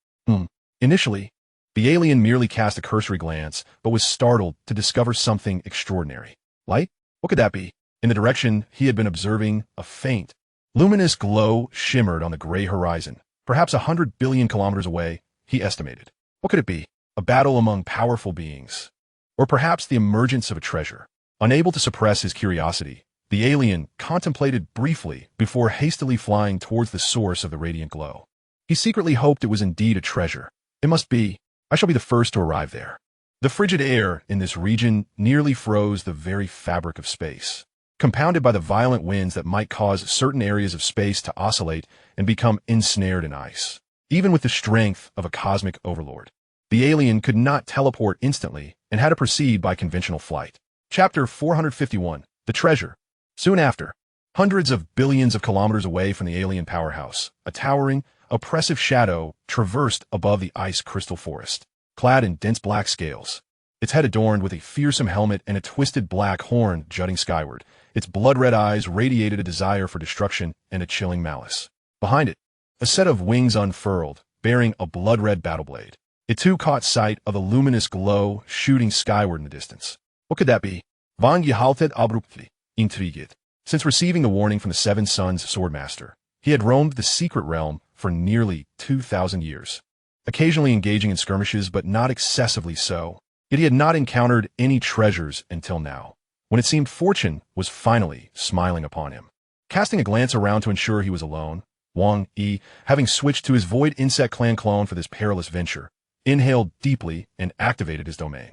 Initially, the alien merely cast a cursory glance, but was startled to discover something extraordinary. Light? What could that be? In the direction he had been observing, a faint, luminous glow shimmered on the gray horizon, perhaps 100 billion kilometers away, he estimated. What could it be? A battle among powerful beings? Or perhaps the emergence of a treasure? Unable to suppress his curiosity, the alien contemplated briefly before hastily flying towards the source of the radiant glow. He secretly hoped it was indeed a treasure. It must be. I shall be the first to arrive there. The frigid air in this region nearly froze the very fabric of space, compounded by the violent winds that might cause certain areas of space to oscillate and become ensnared in ice. Even with the strength of a cosmic overlord, the alien could not teleport instantly and had to proceed by conventional flight. Chapter 451, The Treasure. Soon after, hundreds of billions of kilometers away from the alien powerhouse, a towering, oppressive shadow traversed above the ice crystal forest, clad in dense black scales, its head adorned with a fearsome helmet and a twisted black horn jutting skyward. Its blood-red eyes radiated a desire for destruction and a chilling malice. Behind it, a set of wings unfurled, bearing a blood-red battle blade. It too caught sight of a luminous glow shooting skyward in the distance. What could that be? Wang Yi halted abruptly, intrigued. Since receiving the warning from the Seven Sons Swordmaster, he had roamed the secret realm for nearly 2,000 years, occasionally engaging in skirmishes but not excessively so. Yet he had not encountered any treasures until now, when it seemed fortune was finally smiling upon him. Casting a glance around to ensure he was alone, Wang Yi, having switched to his Void Insect Clan clone for this perilous venture, inhaled deeply and activated his domain.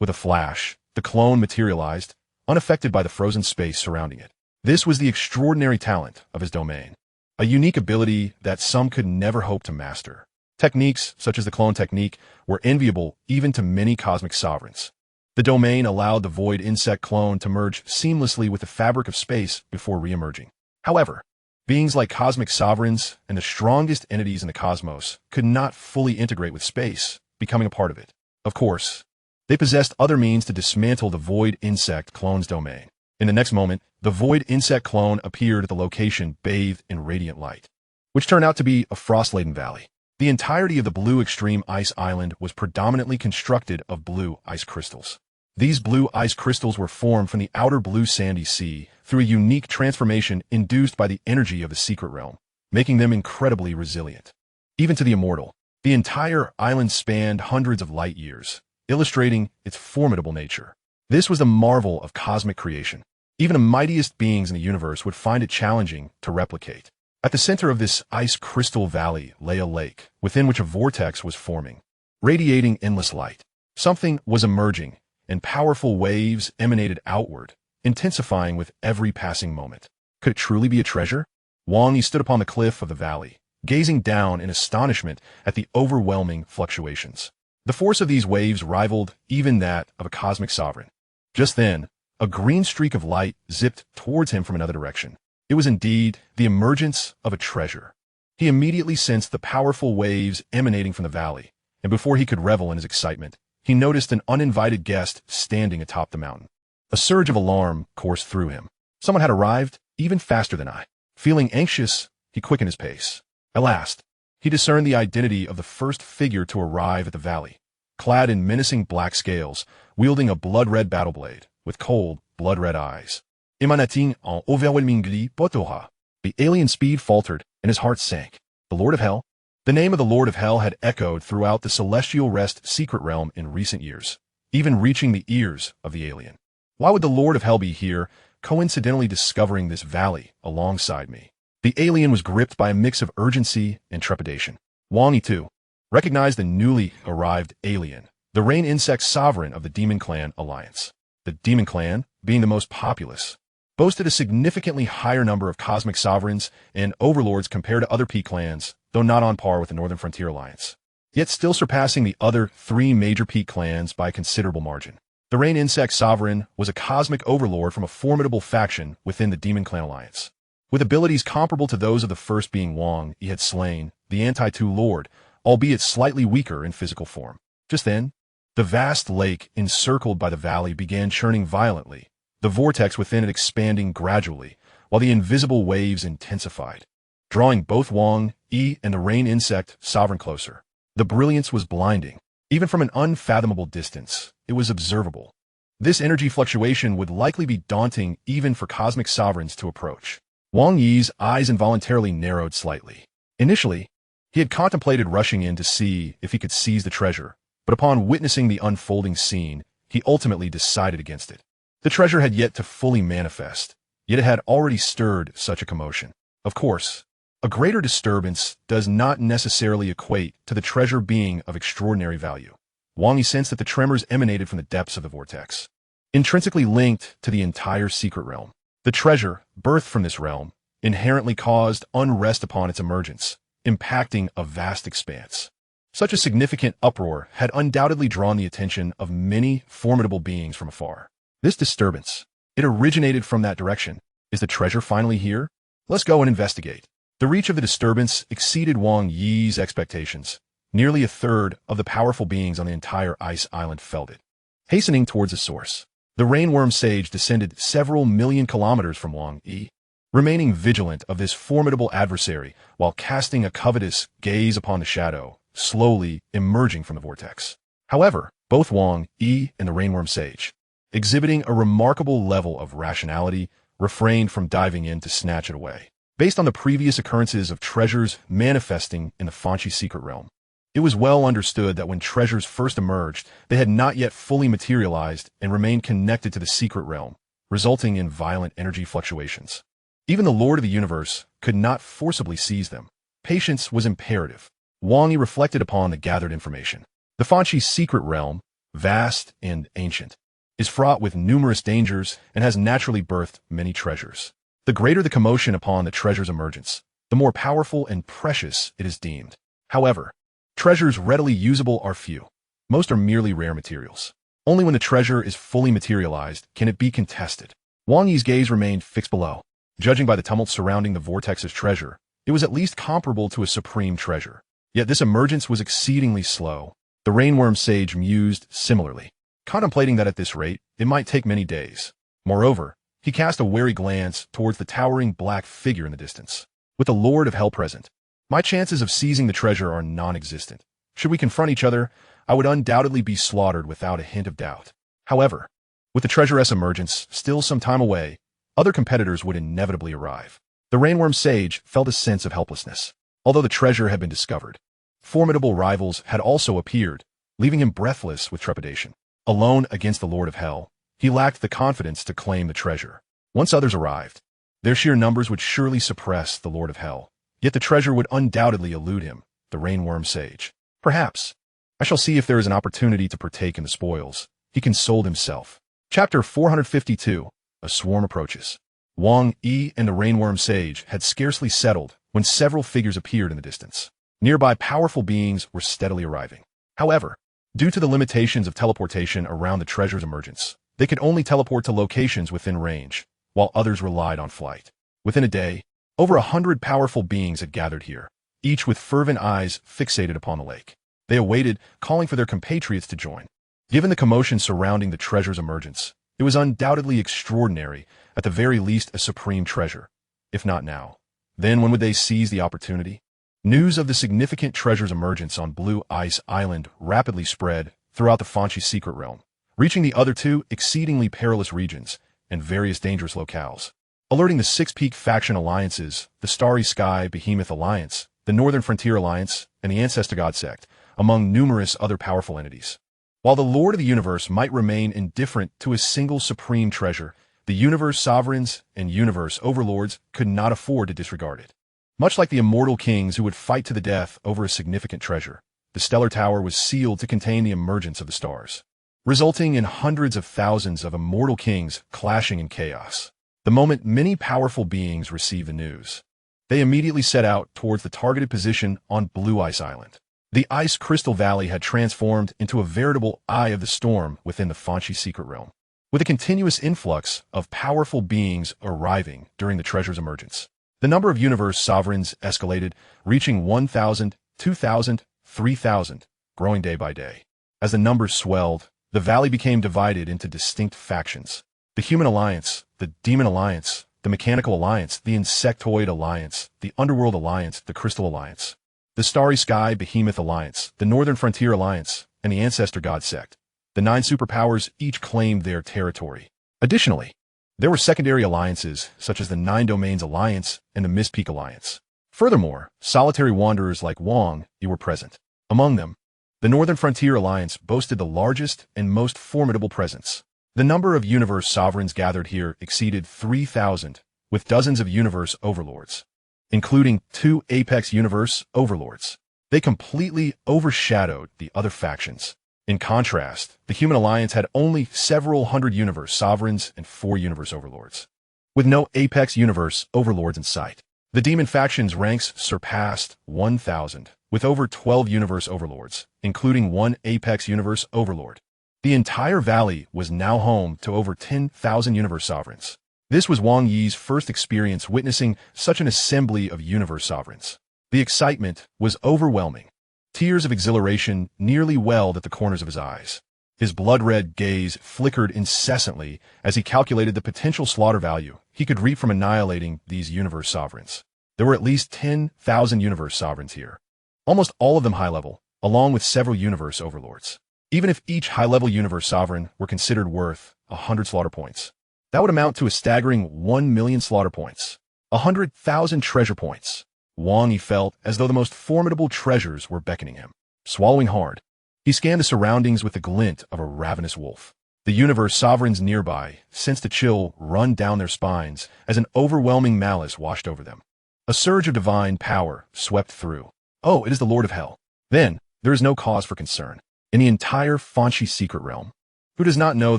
With a flash, the clone materialized, unaffected by the frozen space surrounding it. This was the extraordinary talent of his domain, a unique ability that some could never hope to master. Techniques, such as the clone technique, were enviable even to many cosmic sovereigns. The domain allowed the Void Insect clone to merge seamlessly with the fabric of space before re-emerging. However, beings like cosmic sovereigns and the strongest entities in the cosmos could not fully integrate with space, becoming a part of it. Of course, they possessed other means to dismantle the Void Insect clone's domain. In the next moment, the Void Insect clone appeared at the location bathed in radiant light, which turned out to be a frost-laden valley. The entirety of the blue extreme ice island was predominantly constructed of blue ice crystals. These blue ice crystals were formed from the outer blue sandy sea through a unique transformation induced by the energy of the secret realm, making them incredibly resilient. Even to the immortal, the entire island spanned hundreds of light years, illustrating its formidable nature. This was the marvel of cosmic creation. Even the mightiest beings in the universe would find it challenging to replicate. At the center of this ice crystal valley lay a lake, within which a vortex was forming, radiating endless light. Something was emerging, and powerful waves emanated outward, intensifying with every passing moment. Could it truly be a treasure? Wang Yi stood upon the cliff of the valley, gazing down in astonishment at the overwhelming fluctuations. The force of these waves rivaled even that of a cosmic sovereign. Just then, a green streak of light zipped towards him from another direction. It was indeed the emergence of a treasure. He immediately sensed the powerful waves emanating from the valley, and before he could revel in his excitement, he noticed an uninvited guest standing atop the mountain. A surge of alarm coursed through him. Someone had arrived, even faster than I. Feeling anxious, he quickened his pace. At last, he discerned the identity of the first figure to arrive at the valley, clad in menacing black scales, wielding a blood-red battle blade, with cold, blood-red eyes. Emanating en overwhelmingly potoha. The alien's speed faltered, and his heart sank. The Lord of Hell? The name of the Lord of Hell had echoed throughout the Celestial Rest secret realm in recent years, even reaching the ears of the alien. Why would the Lord of Hell be here, coincidentally discovering this valley alongside me? The alien was gripped by a mix of urgency and trepidation. Wang Yi, too, recognized the newly arrived alien, the rain insect sovereign of the Demon Clan Alliance. The Demon Clan, being the most populous, boasted a significantly higher number of cosmic sovereigns and overlords compared to other P clans, though not on par with the Northern Frontier Alliance, yet still surpassing the other three major P clans by a considerable margin. The Rain Insect Sovereign was a cosmic overlord from a formidable faction within the Demon Clan Alliance. With abilities comparable to those of the first being Wang Yi had slain, the Anti-2 Lord, albeit slightly weaker in physical form. Just then, the vast lake encircled by the valley began churning violently, the vortex within it expanding gradually, while the invisible waves intensified, drawing both Wang Yi and the Rain Insect Sovereign closer. The brilliance was blinding. Even from an unfathomable distance, it was observable. This energy fluctuation would likely be daunting even for cosmic sovereigns to approach. Wang Yi's eyes involuntarily narrowed slightly. Initially, he had contemplated rushing in to see if he could seize the treasure, but upon witnessing the unfolding scene, he ultimately decided against it. The treasure had yet to fully manifest, yet it had already stirred such a commotion. Of course, a greater disturbance does not necessarily equate to the treasure being of extraordinary value. Wang Yi sensed that the tremors emanated from the depths of the vortex, intrinsically linked to the entire secret realm. The treasure, birthed from this realm, inherently caused unrest upon its emergence, impacting a vast expanse. Such a significant uproar had undoubtedly drawn the attention of many formidable beings from afar. This disturbance, it originated from that direction. Is the treasure finally here? Let's go and investigate. The reach of the disturbance exceeded Wang Yi's expectations. Nearly a third of the powerful beings on the entire ice island felt it. Hastening towards the source, the rainworm sage descended several million kilometers from Wang Yi, remaining vigilant of this formidable adversary while casting a covetous gaze upon the shadow, slowly emerging from the vortex. However, both Wang Yi and the rainworm sage, exhibiting a remarkable level of rationality, refrained from diving in to snatch it away. Based on the previous occurrences of treasures manifesting in the Fanchi secret realm, it was well understood that when treasures first emerged, they had not yet fully materialized and remained connected to the secret realm, resulting in violent energy fluctuations. Even the Lord of the Universe could not forcibly seize them. Patience was imperative. Wang Yi reflected upon the gathered information. The Fanchi secret realm, vast and ancient, is fraught with numerous dangers and has naturally birthed many treasures. The greater the commotion upon the treasure's emergence, the more powerful and precious it is deemed. However, treasures readily usable are few. Most are merely rare materials. Only when the treasure is fully materialized can it be contested. Wang Yi's gaze remained fixed below. Judging by the tumult surrounding the vortex's treasure, it was at least comparable to a supreme treasure. Yet this emergence was exceedingly slow. The rainworm sage mused similarly, contemplating that at this rate, it might take many days. Moreover, he cast a wary glance towards the towering black figure in the distance. With the Lord of Hell present, my chances of seizing the treasure are non-existent. Should we confront each other, I would undoubtedly be slaughtered without a hint of doubt. However, with the treasuress emergence still some time away, other competitors would inevitably arrive. The rainworm sage felt a sense of helplessness. Although the treasure had been discovered, formidable rivals had also appeared, leaving him breathless with trepidation. Alone against the Lord of Hell, he lacked the confidence to claim the treasure. Once others arrived, their sheer numbers would surely suppress the Lord of Hell. Yet the treasure would undoubtedly elude him, the rainworm sage. Perhaps I shall see if there is an opportunity to partake in the spoils, he consoled himself. Chapter 452. A swarm approaches. Wang Yi and the rainworm sage had scarcely settled when several figures appeared in the distance. Nearby powerful beings were steadily arriving. However, due to the limitations of teleportation around the treasure's emergence, they could only teleport to locations within range, while others relied on flight. Within a day, over 100 powerful beings had gathered here, each with fervent eyes fixated upon the lake. They awaited, calling for their compatriots to join. Given the commotion surrounding the treasure's emergence, it was undoubtedly extraordinary, at the very least a supreme treasure. If not now, then when would they seize the opportunity? News of the significant treasure's emergence on Blue Ice Island rapidly spread throughout the Fanchi secret realm, reaching the other two exceedingly perilous regions and various dangerous locales. Alerting the six-peak faction alliances, the Starry Sky Behemoth Alliance, the Northern Frontier Alliance, and the Ancestor God Sect, among numerous other powerful entities. While the Lord of the Universe might remain indifferent to a single supreme treasure, the universe sovereigns and universe overlords could not afford to disregard it. Much like the immortal kings who would fight to the death over a significant treasure, the stellar tower was sealed to contain the emergence of the stars, resulting in hundreds of thousands of immortal kings clashing in chaos. The moment many powerful beings received the news, they immediately set out towards the targeted position on Blue Ice Island. The Ice Crystal Valley had transformed into a veritable eye of the storm within the Fanchi secret realm, with a continuous influx of powerful beings arriving during the treasure's emergence. The number of universe sovereigns escalated, reaching 1,000, 2,000, 3,000, growing day by day. As the numbers swelled, the valley became divided into distinct factions. The Human Alliance, the Demon Alliance, the Mechanical Alliance, the Insectoid Alliance, the Underworld Alliance, the Crystal Alliance, the Starry Sky Behemoth Alliance, the Northern Frontier Alliance, and the Ancestor God Sect. The 9 superpowers each claimed their territory. Additionally, there were secondary alliances such as the 9 Domains Alliance and the Mist Peak Alliance. Furthermore, solitary wanderers like Wang Yi were present. Among them, the Northern Frontier Alliance boasted the largest and most formidable presence. The number of universe sovereigns gathered here exceeded 3,000, with dozens of universe overlords, including 2 apex universe overlords. They completely overshadowed the other factions. In contrast, the Human Alliance had only several hundred universe sovereigns and 4 universe overlords, with no apex universe overlords in sight. The Demon faction's ranks surpassed 1,000, with over 12 universe overlords, including 1 apex universe overlord. The entire valley was now home to over 10,000 universe sovereigns. This was Wang Yi's first experience witnessing such an assembly of universe sovereigns. The excitement was overwhelming. Tears of exhilaration nearly welled at the corners of his eyes. His blood-red gaze flickered incessantly as he calculated the potential slaughter value he could reap from annihilating these universe sovereigns. There were at least 10,000 universe sovereigns here, almost all of them high-level, along with several universe overlords. Even if each high-level universe sovereign were considered worth 100 slaughter points, That would amount to a staggering 1 million slaughter points, 100,000 treasure points. Wang Yi felt as though the most formidable treasures were beckoning him. Swallowing hard, he scanned the surroundings with the glint of a ravenous wolf. The universe sovereigns nearby sensed a chill run down their spines as an overwhelming malice washed over them. A surge of divine power swept through. Oh, it is the Lord of Hell. Then, there is no cause for concern. In the entire Fanxi secret realm, who does not know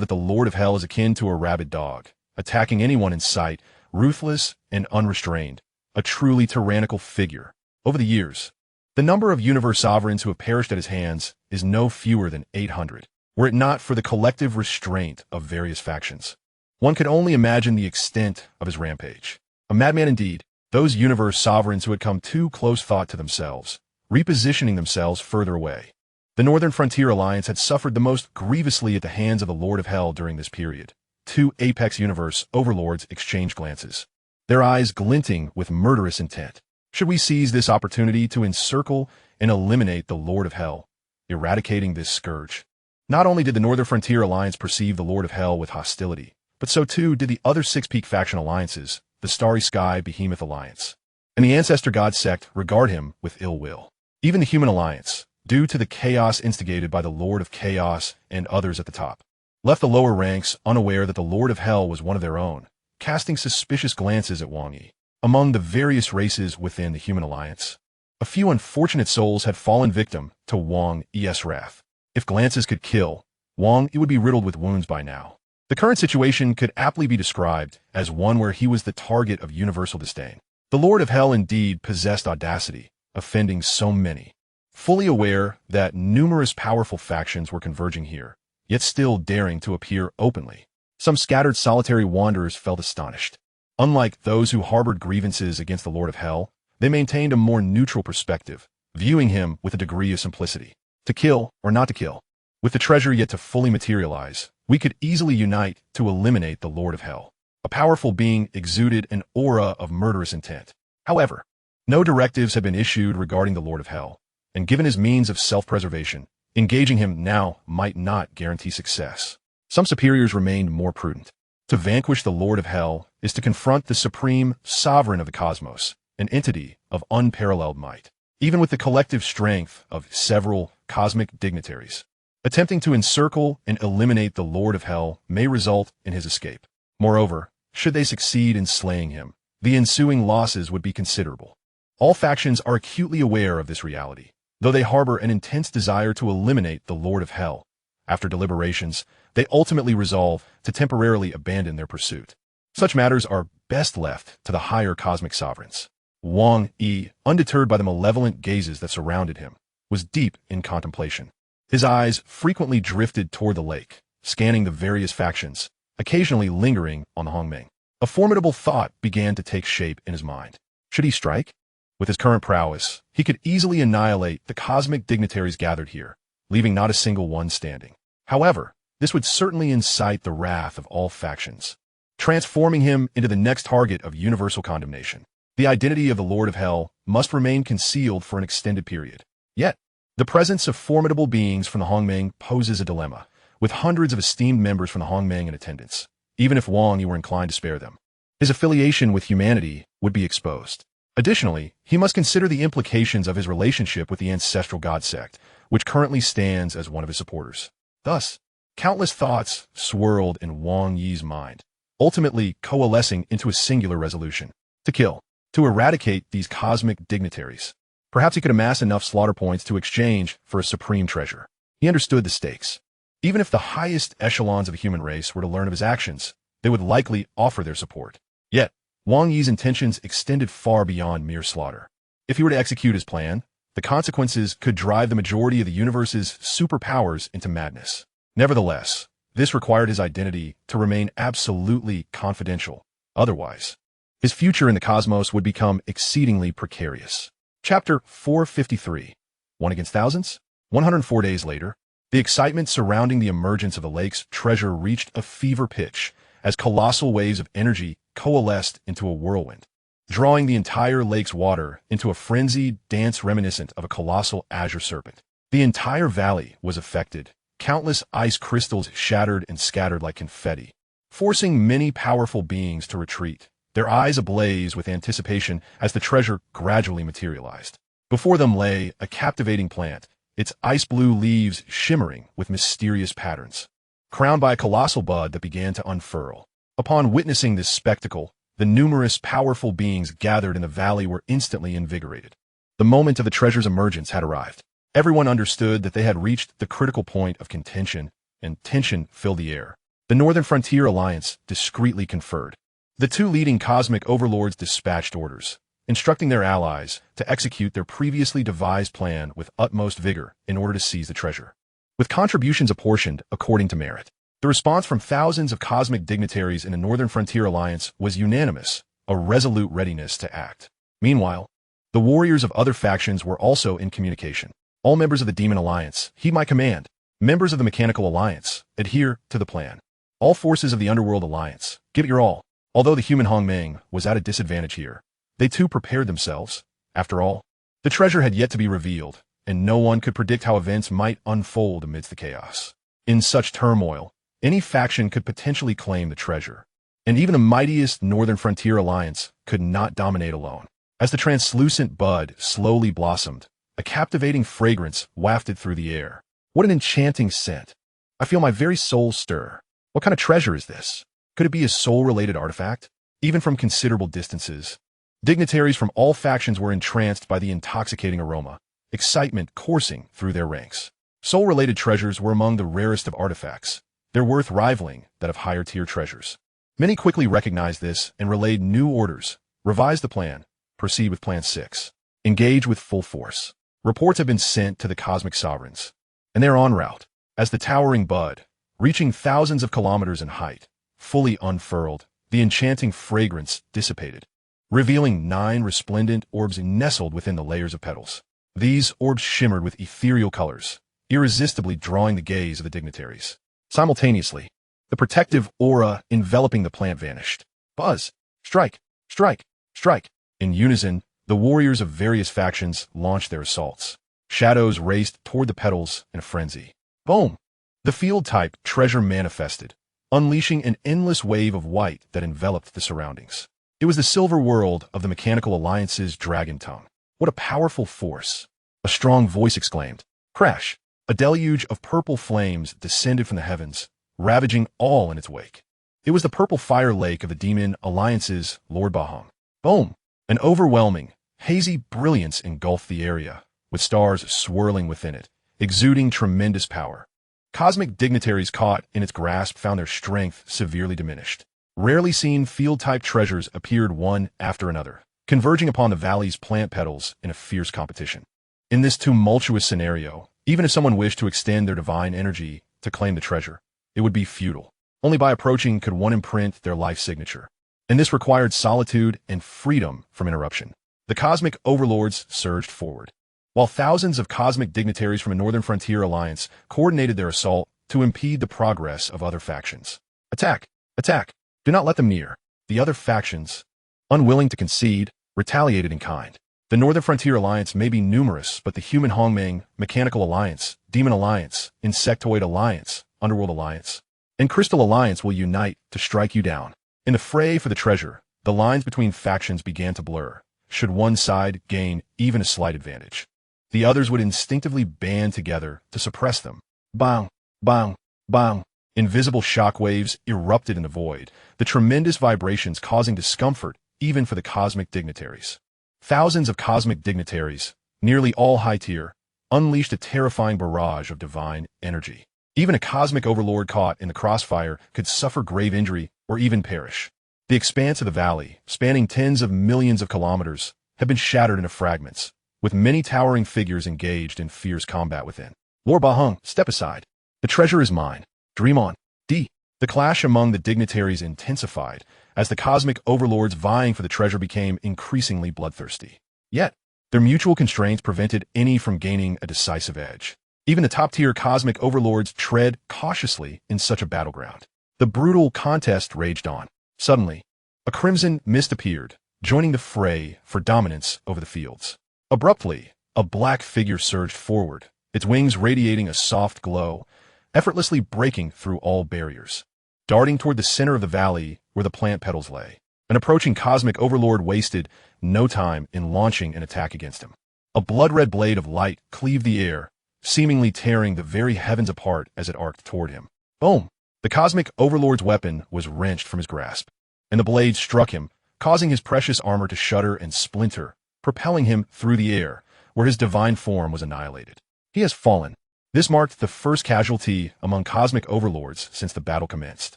that the Lord of Hell is akin to a rabid dog, attacking anyone in sight, ruthless and unrestrained, a truly tyrannical figure. Over the years, the number of universe sovereigns who have perished at his hands is no fewer than 800, were it not for the collective restraint of various factions. One could only imagine the extent of his rampage. A madman indeed, those universe sovereigns who had come too close thought to themselves, repositioning themselves further away. The Northern Frontier Alliance had suffered the most grievously at the hands of the Lord of Hell during this period. Two apex universe overlords exchanged glances, their eyes glinting with murderous intent. Should we seize this opportunity to encircle and eliminate the Lord of Hell, eradicating this scourge? Not only did the Northern Frontier Alliance perceive the Lord of Hell with hostility, but so too did the other six-peak faction alliances, the Starry Sky Behemoth Alliance, and the Ancestor God sect regard him with ill will. Even the Human Alliance, due to the chaos instigated by the Lord of Chaos and others at the top, left the lower ranks unaware that the Lord of Hell was one of their own, casting suspicious glances at Wang Yi. Among the various races within the Human Alliance, a few unfortunate souls had fallen victim to Wang Yi's wrath. If glances could kill, Wang Yi would be riddled with wounds by now. The current situation could aptly be described as one where he was the target of universal disdain. The Lord of Hell indeed possessed audacity, offending so many. Fully aware that numerous powerful factions were converging here, yet still daring to appear openly, some scattered solitary wanderers felt astonished. Unlike those who harbored grievances against the Lord of Hell, they maintained a more neutral perspective, viewing him with a degree of simplicity. To kill or not to kill, with the treasure yet to fully materialize, we could easily unite to eliminate the Lord of Hell. A powerful being exuded an aura of murderous intent. However, no directives had been issued regarding the Lord of Hell, and given his means of self-preservation, engaging him now might not guarantee success. Some superiors remained more prudent. To vanquish the Lord of Hell is to confront the supreme sovereign of the cosmos, an entity of unparalleled might. Even with the collective strength of several cosmic dignitaries, attempting to encircle and eliminate the Lord of Hell may result in his escape. Moreover, should they succeed in slaying him, the ensuing losses would be considerable. All factions are acutely aware of this reality, though they harbor an intense desire to eliminate the Lord of Hell. After deliberations, they ultimately resolve to temporarily abandon their pursuit. Such matters are best left to the higher cosmic sovereigns. Wang Yi, undeterred by the malevolent gazes that surrounded him, was deep in contemplation. His eyes frequently drifted toward the lake, scanning the various factions, occasionally lingering on the Hongmeng. A formidable thought began to take shape in his mind. Should he strike? With his current prowess, he could easily annihilate the cosmic dignitaries gathered here, leaving not a single one standing. However, this would certainly incite the wrath of all factions, transforming him into the next target of universal condemnation. The identity of the Lord of Hell must remain concealed for an extended period. Yet, the presence of formidable beings from the Hongmeng poses a dilemma, with hundreds of esteemed members from the Hongmeng in attendance, even if Wang Yi were inclined to spare them. His affiliation with humanity would be exposed. Additionally, he must consider the implications of his relationship with the Ancestral God sect, which currently stands as one of his supporters. Thus, countless thoughts swirled in Wang Yi's mind, ultimately coalescing into a singular resolution: to kill, to eradicate these cosmic dignitaries. Perhaps he could amass enough slaughter points to exchange for a supreme treasure. He understood the stakes. Even if the highest echelons of the human race were to learn of his actions, they would likely offer their support. Yet, Wang Yi's intentions extended far beyond mere slaughter. If he were to execute his plan, the consequences could drive the majority of the universe's superpowers into madness. Nevertheless, this required his identity to remain absolutely confidential. Otherwise, his future in the cosmos would become exceedingly precarious. Chapter 453. One Against Thousands? 104 days later, the excitement surrounding the emergence of the lake's treasure reached a fever pitch as colossal waves of energy coalesced into a whirlwind, drawing the entire lake's water into a frenzied dance reminiscent of a colossal azure serpent. The entire valley was affected. Countless ice crystals shattered and scattered like confetti, forcing many powerful beings to retreat, their eyes ablaze with anticipation as the treasure gradually materialized. Before them lay a captivating plant, its ice-blue leaves shimmering with mysterious patterns, crowned by a colossal bud that began to unfurl. Upon witnessing this spectacle, the numerous powerful beings gathered in the valley were instantly invigorated. The moment of the treasure's emergence had arrived. Everyone understood that they had reached the critical point of contention, and tension filled the air. The Northern Frontier Alliance discreetly conferred. The two leading cosmic overlords dispatched orders, instructing their allies to execute their previously devised plan with utmost vigor in order to seize the treasure. With contributions apportioned according to merit, the response from thousands of cosmic dignitaries in the Northern Frontier Alliance was unanimous, a resolute readiness to act. Meanwhile, the warriors of other factions were also in communication. All members of the Demon Alliance, heed my command. Members of the Mechanical Alliance, adhere to the plan. All forces of the Underworld Alliance, give it your all. Although the human Hongmeng was at a disadvantage here, they too prepared themselves. After all, the treasure had yet to be revealed, and no one could predict how events might unfold amidst the chaos. In such turmoil, any faction could potentially claim the treasure, and even the mightiest Northern Frontier Alliance could not dominate alone. As the translucent bud slowly blossomed, a captivating fragrance wafted through the air. What an enchanting scent! I feel my very soul stir. What kind of treasure is this? Could it be a soul-related artifact? Even from considerable distances, dignitaries from all factions were entranced by the intoxicating aroma, excitement coursing through their ranks. Soul-related treasures were among the rarest of artifacts, their worth rivaling that of higher-tier treasures. Many quickly recognized this and relayed new orders. Revise the plan. Proceed with Plan 6. Engage with full force. Reports have been sent to the cosmic sovereigns, and they are en route. As the towering bud, reaching thousands of kilometers in height, fully unfurled, the enchanting fragrance dissipated, revealing 9 resplendent orbs nestled within the layers of petals. These orbs shimmered with ethereal colors, irresistibly drawing the gaze of the dignitaries. Simultaneously, the protective aura enveloping the plant vanished. Buzz! Strike! Strike! Strike! In unison, the warriors of various factions launched their assaults. Shadows raced toward the petals in a frenzy. Boom! The field-type treasure manifested, unleashing an endless wave of white that enveloped the surroundings. It was the silver world of the Mechanical Alliance's dragon tongue. What a powerful force! A strong voice exclaimed. Crash! A deluge of purple flames descended from the heavens, ravaging all in its wake. It was the purple fire lake of the Demon Alliance's Lord Bahong. Boom! An overwhelming, hazy brilliance engulfed the area, with stars swirling within it, exuding tremendous power. Cosmic dignitaries caught in its grasp found their strength severely diminished. Rarely seen field-type treasures appeared one after another, converging upon the valley's plant petals in a fierce competition. In this tumultuous scenario, even if someone wished to extend their divine energy to claim the treasure, it would be futile. Only by approaching could one imprint their life signature, and this required solitude and freedom from interruption. The cosmic overlords surged forward, while thousands of cosmic dignitaries from a Northern Frontier Alliance coordinated their assault to impede the progress of other factions. Attack! Attack! Do not let them near. The other factions, unwilling to concede, retaliated in kind. The Northern Frontier Alliance may be numerous, but the Human Hongmeng, Mechanical Alliance, Demon Alliance, Insectoid Alliance, Underworld Alliance, and Crystal Alliance will unite to strike you down. In the fray for the treasure, the lines between factions began to blur. Should one side gain even a slight advantage, the others would instinctively band together to suppress them. Bang! Bang! Bang! Invisible shockwaves erupted in the void, the tremendous vibrations causing discomfort even for the cosmic dignitaries. Thousands of cosmic dignitaries, nearly all high-tier, unleashed a terrifying barrage of divine energy. Even a cosmic overlord caught in the crossfire could suffer grave injury or even perish. The expanse of the valley, spanning tens of millions of kilometers, had been shattered into fragments, with many towering figures engaged in fierce combat within. Lord Bahung, step aside. The treasure is mine. Dream on. D. The clash among the dignitaries intensified as the cosmic overlords vying for the treasure became increasingly bloodthirsty. Yet, their mutual constraints prevented any from gaining a decisive edge. Even the top-tier cosmic overlords tread cautiously in such a battleground. The brutal contest raged on. Suddenly, a crimson mist appeared, joining the fray for dominance over the fields. Abruptly, a black figure surged forward, its wings radiating a soft glow, effortlessly breaking through all barriers. darting toward the center of the valley where the plant petals lay. An approaching cosmic overlord wasted no time in launching an attack against him. A blood-red blade of light cleaved the air, seemingly tearing the very heavens apart as it arced toward him. Boom! The cosmic overlord's weapon was wrenched from his grasp, and the blade struck him, causing his precious armor to shudder and splinter, propelling him through the air, where his divine form was annihilated. He has fallen. This marked the first casualty among cosmic overlords since the battle commenced.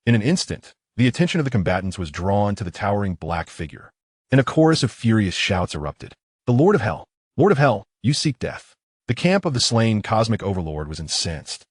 In an instant, the attention of the combatants was drawn to the towering black figure, and a chorus of furious shouts erupted. The Lord of Hell, you seek death. The camp of the slain cosmic overlord was incensed,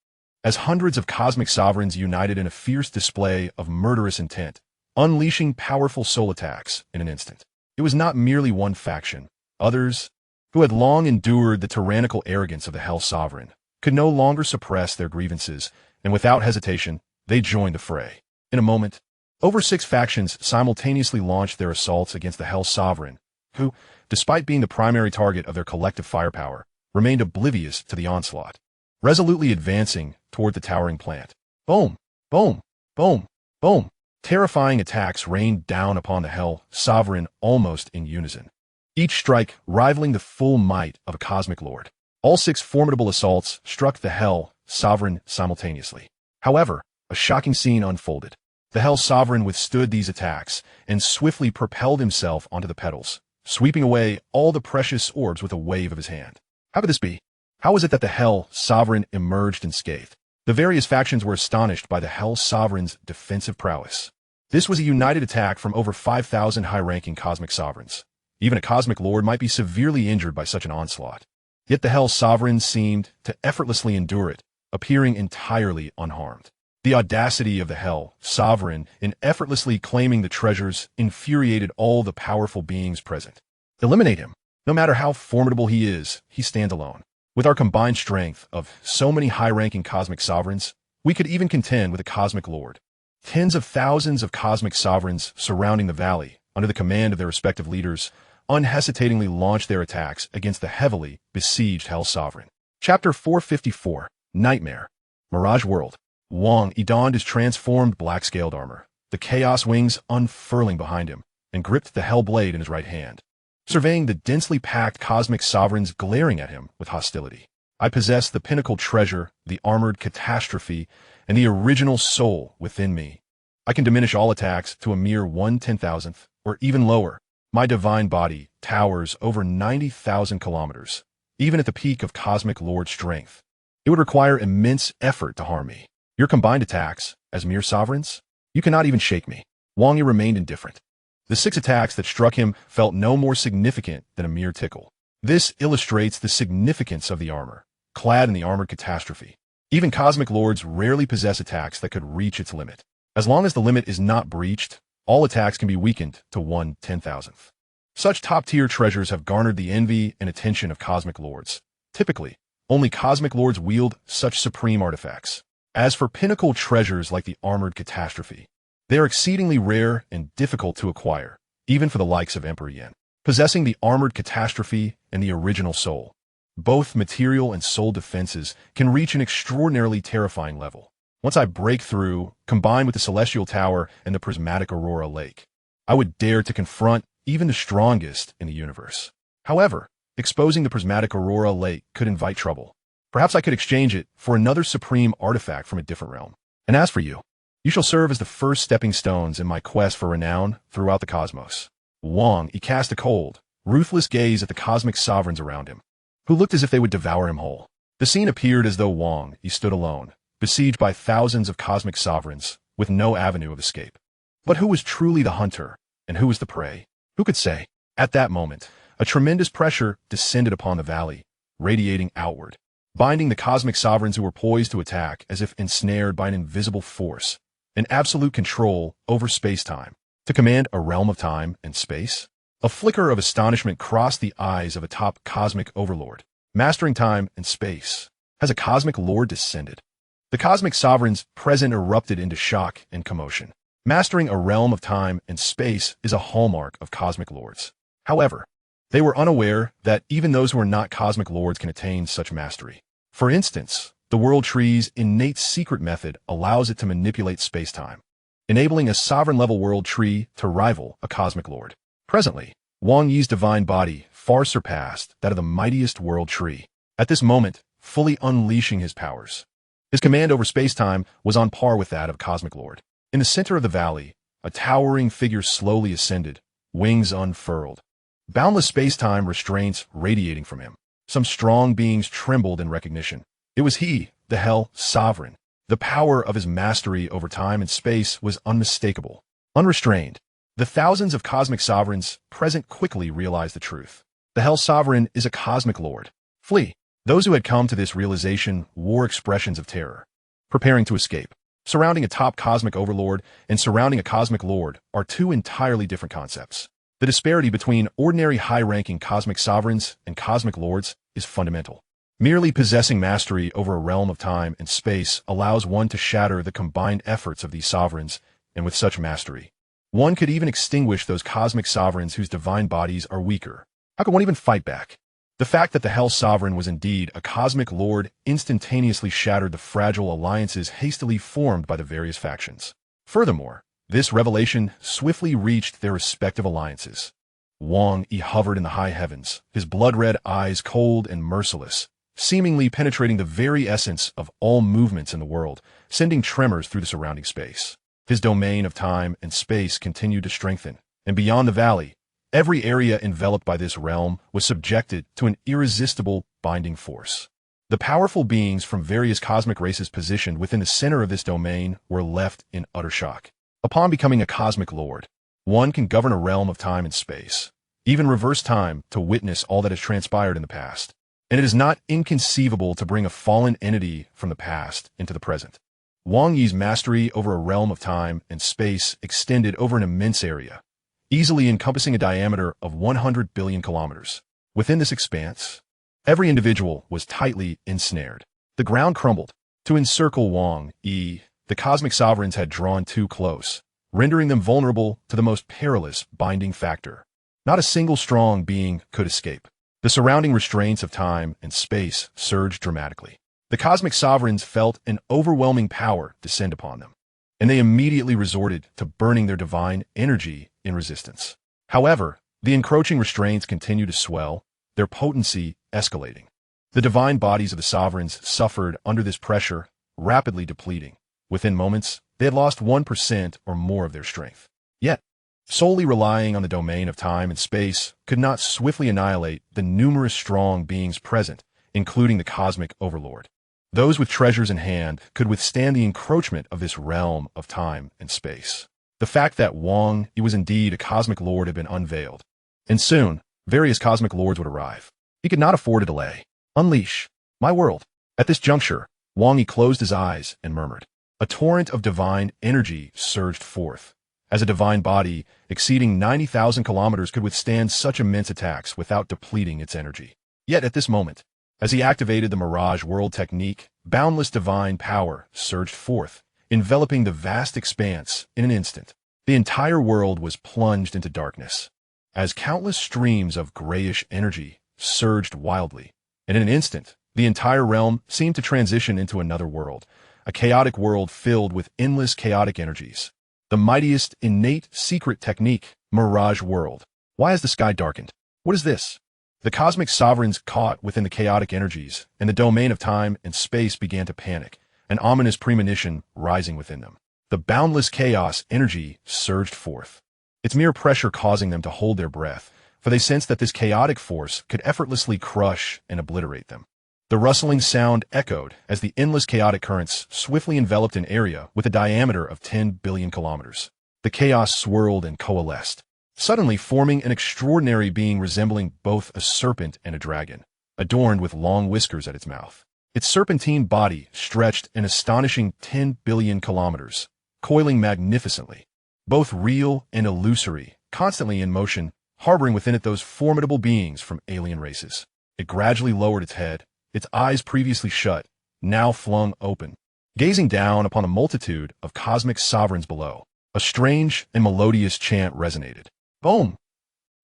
as hundreds of cosmic sovereigns united in a fierce display of murderous intent, unleashing powerful soul attacks in an instant. It was not merely one faction. Others, who had long endured the tyrannical arrogance of the Hell Sovereign, could no longer suppress their grievances, and without hesitation, they joined the fray. In a moment, over 6 factions simultaneously launched their assaults against the Hell Sovereign, who, despite being the primary target of their collective firepower, remained oblivious to the onslaught, resolutely advancing toward the towering plant. Boom! Boom! Boom! Boom! Terrifying attacks rained down upon the Hell Sovereign almost in unison, each strike rivaling the full might of a cosmic lord. All 6 formidable assaults struck the Hell Sovereign simultaneously. However, a shocking scene unfolded. The Hell Sovereign withstood these attacks and swiftly propelled himself onto the petals, sweeping away all the precious orbs with a wave of his hand. How could this be? How was it that the Hell Sovereign emerged unscathed? The various factions were astonished by the Hell Sovereign's defensive prowess. This was a united attack from over 5,000 high-ranking cosmic sovereigns. Even a cosmic lord might be severely injured by such an onslaught. Yet the Hell Sovereign seemed to effortlessly endure it, appearing entirely unharmed. The audacity of the Hell Sovereign in effortlessly claiming the treasures infuriated all the powerful beings present. Eliminate him. No matter how formidable he is, he stands alone. With our combined strength of so many high-ranking cosmic sovereigns, we could even contend with a cosmic lord. Tens of thousands of cosmic sovereigns surrounding the valley, under the command of their respective leaders, unhesitatingly launched their attacks against the heavily besieged Hell Sovereign. Chapter 454, Nightmare. Mirage World. Wang Yi donned his transformed black-scaled armor, the chaos wings unfurling behind him, and gripped the Hell Blade in his right hand, surveying the densely packed cosmic sovereigns glaring at him with hostility. I possess the pinnacle treasure, the armored catastrophe, and the original soul within me. I can diminish all attacks to a mere 1/10,000th, or even lower. My divine body towers over 90,000 kilometers, even at the peak of cosmic lord strength. It would require immense effort to harm me. Your combined attacks, as mere sovereigns, you cannot even shake me. Wang Yi remained indifferent. The 6 attacks that struck him felt no more significant than a mere tickle. This illustrates the significance of the armor, clad in the armored catastrophe. Even cosmic lords rarely possess attacks that could reach its limit. As long as the limit is not breached, all attacks can be weakened to 1/10,000th. Such top-tier treasures have garnered the envy and attention of cosmic lords. Typically, only cosmic lords wield such supreme artifacts. As for pinnacle treasures like the armored catastrophe, they are exceedingly rare and difficult to acquire, even for the likes of Emperor Yin. Possessing the armored catastrophe and the original soul, both material and soul defenses can reach an extraordinarily terrifying level. Once I break through, combined with the Celestial Tower and the Prismatic Aurora Lake, I would dare to confront even the strongest in the universe. However, exposing the Prismatic Aurora Lake could invite trouble. Perhaps I could exchange it for another supreme artifact from a different realm. And as for you, you shall serve as the first stepping stones in my quest for renown throughout the cosmos. Wang Yi cast a cold, ruthless gaze at the cosmic sovereigns around him, who looked as if they would devour him whole. The scene appeared as though Wang Yi stood alone, besieged by thousands of cosmic sovereigns, with no avenue of escape. But who was truly the hunter, and who was the prey? Who could say? At that moment, a tremendous pressure descended upon the valley, radiating outward, binding the cosmic sovereigns who were poised to attack as if ensnared by an invisible force, an absolute control over space-time, to command a realm of time and space. A flicker of astonishment crossed the eyes of a top cosmic overlord. Mastering time and space. Has a cosmic lord descended? The cosmic sovereigns present erupted into shock and commotion. Mastering a realm of time and space is a hallmark of cosmic lords. However, they were unaware that even those who are not cosmic lords can attain such mastery. For instance, The World Tree's innate secret method allows it to manipulate space-time, enabling a sovereign-level World Tree to rival a cosmic lord. Presently, Wang Yi's divine body far surpassed that of the mightiest World Tree, at this moment fully unleashing his powers. His command over space-time was on par with that of Cosmic Lord. In the center of the valley, a towering figure slowly ascended, wings unfurled, boundless space-time restraints radiating from him. Some strong beings trembled in recognition. It was he, the Hell Sovereign. The power of his mastery over time and space was unmistakable. Unrestrained, the thousands of cosmic sovereigns present quickly realized the truth. The Hell Sovereign is a cosmic lord. Flee. Those who had come to this realization wore expressions of terror, preparing to escape. Surrounding a top cosmic overlord and surrounding a cosmic lord are two entirely different concepts. The disparity between ordinary high-ranking cosmic sovereigns and cosmic lords is fundamental. Merely possessing mastery over a realm of time and space allows one to shatter the combined efforts of these sovereigns, and with such mastery, one could even extinguish those cosmic sovereigns whose divine bodies are weaker. How can one even fight back? The fact that the Hell Sovereign was indeed a cosmic lord instantaneously shattered the fragile alliances hastily formed by the various factions. Furthermore, this revelation swiftly reached their respective alliances. Wang Yi hovered in the high heavens, his blood-red eyes cold and merciless, seemingly penetrating the very essence of all movements in the world, sending tremors through the surrounding space. His domain of time and space continued to strengthen, and beyond the valley, every area enveloped by this realm was subjected to an irresistible binding force. The powerful beings from various cosmic races positioned within the center of this domain were left in utter shock. Upon becoming a cosmic lord, one can govern a realm of time and space, even reverse time to witness all that has transpired in the past. And it is not inconceivable to bring a fallen entity from the past into the present. Wang Yi's mastery over a realm of time and space extended over an immense area, easily encompassing a diameter of 100 billion kilometers. Within this expanse, every individual was tightly ensnared. The ground crumbled. To encircle Wang Yi, the cosmic sovereigns had drawn too close, rendering them vulnerable to the most perilous binding factor. Not a single strong being could escape. The surrounding restraints of time and space surged dramatically. The cosmic sovereigns felt an overwhelming power descend upon them, and they immediately resorted to burning their divine energy in resistance. However, the encroaching restraints continued to swell, their potency escalating. The divine bodies of the sovereigns suffered under this pressure, rapidly depleting. Within moments, they had lost 1% or more of their strength. Yet, solely relying on the domain of time and space could not swiftly annihilate the numerous strong beings present, including the cosmic overlord. Those with treasures in hand could withstand the encroachment of this realm of time and space. The fact that Wang Yi was indeed a cosmic lord had been unveiled, and soon, various cosmic lords would arrive. He could not afford a delay. Unleash my world. At this juncture, Wang Yi closed his eyes and murmured. A torrent of divine energy surged forth. As a divine body exceeding 90,000 kilometers could withstand such immense attacks without depleting its energy. Yet at this moment, as he activated the Mirage World technique, boundless divine power surged forth, enveloping the vast expanse in an instant. The entire world was plunged into darkness, as countless streams of grayish energy surged wildly. And in an instant, the entire realm seemed to transition into another world, a chaotic world filled with endless chaotic energies. The mightiest innate secret technique, Mirage World. Why has the sky darkened? What is this? The cosmic sovereigns caught within the chaotic energies, and the domain of time and space began to panic, an ominous premonition rising within them. The boundless chaos energy surged forth, its mere pressure causing them to hold their breath, for they sensed that this chaotic force could effortlessly crush and obliterate them. The rustling sound echoed as the endless chaotic currents swiftly enveloped an area with a diameter of 10 billion kilometers. The chaos swirled and coalesced, suddenly forming an extraordinary being resembling both a serpent and a dragon, adorned with long whiskers at its mouth. Its serpentine body stretched an astonishing 10 billion kilometers, coiling magnificently, both real and illusory, constantly in motion, harboring within it those formidable beings from alien races. It gradually lowered its head, its eyes previously shut, now flung open, gazing down upon a multitude of cosmic sovereigns below. A strange and melodious chant resonated. Boom!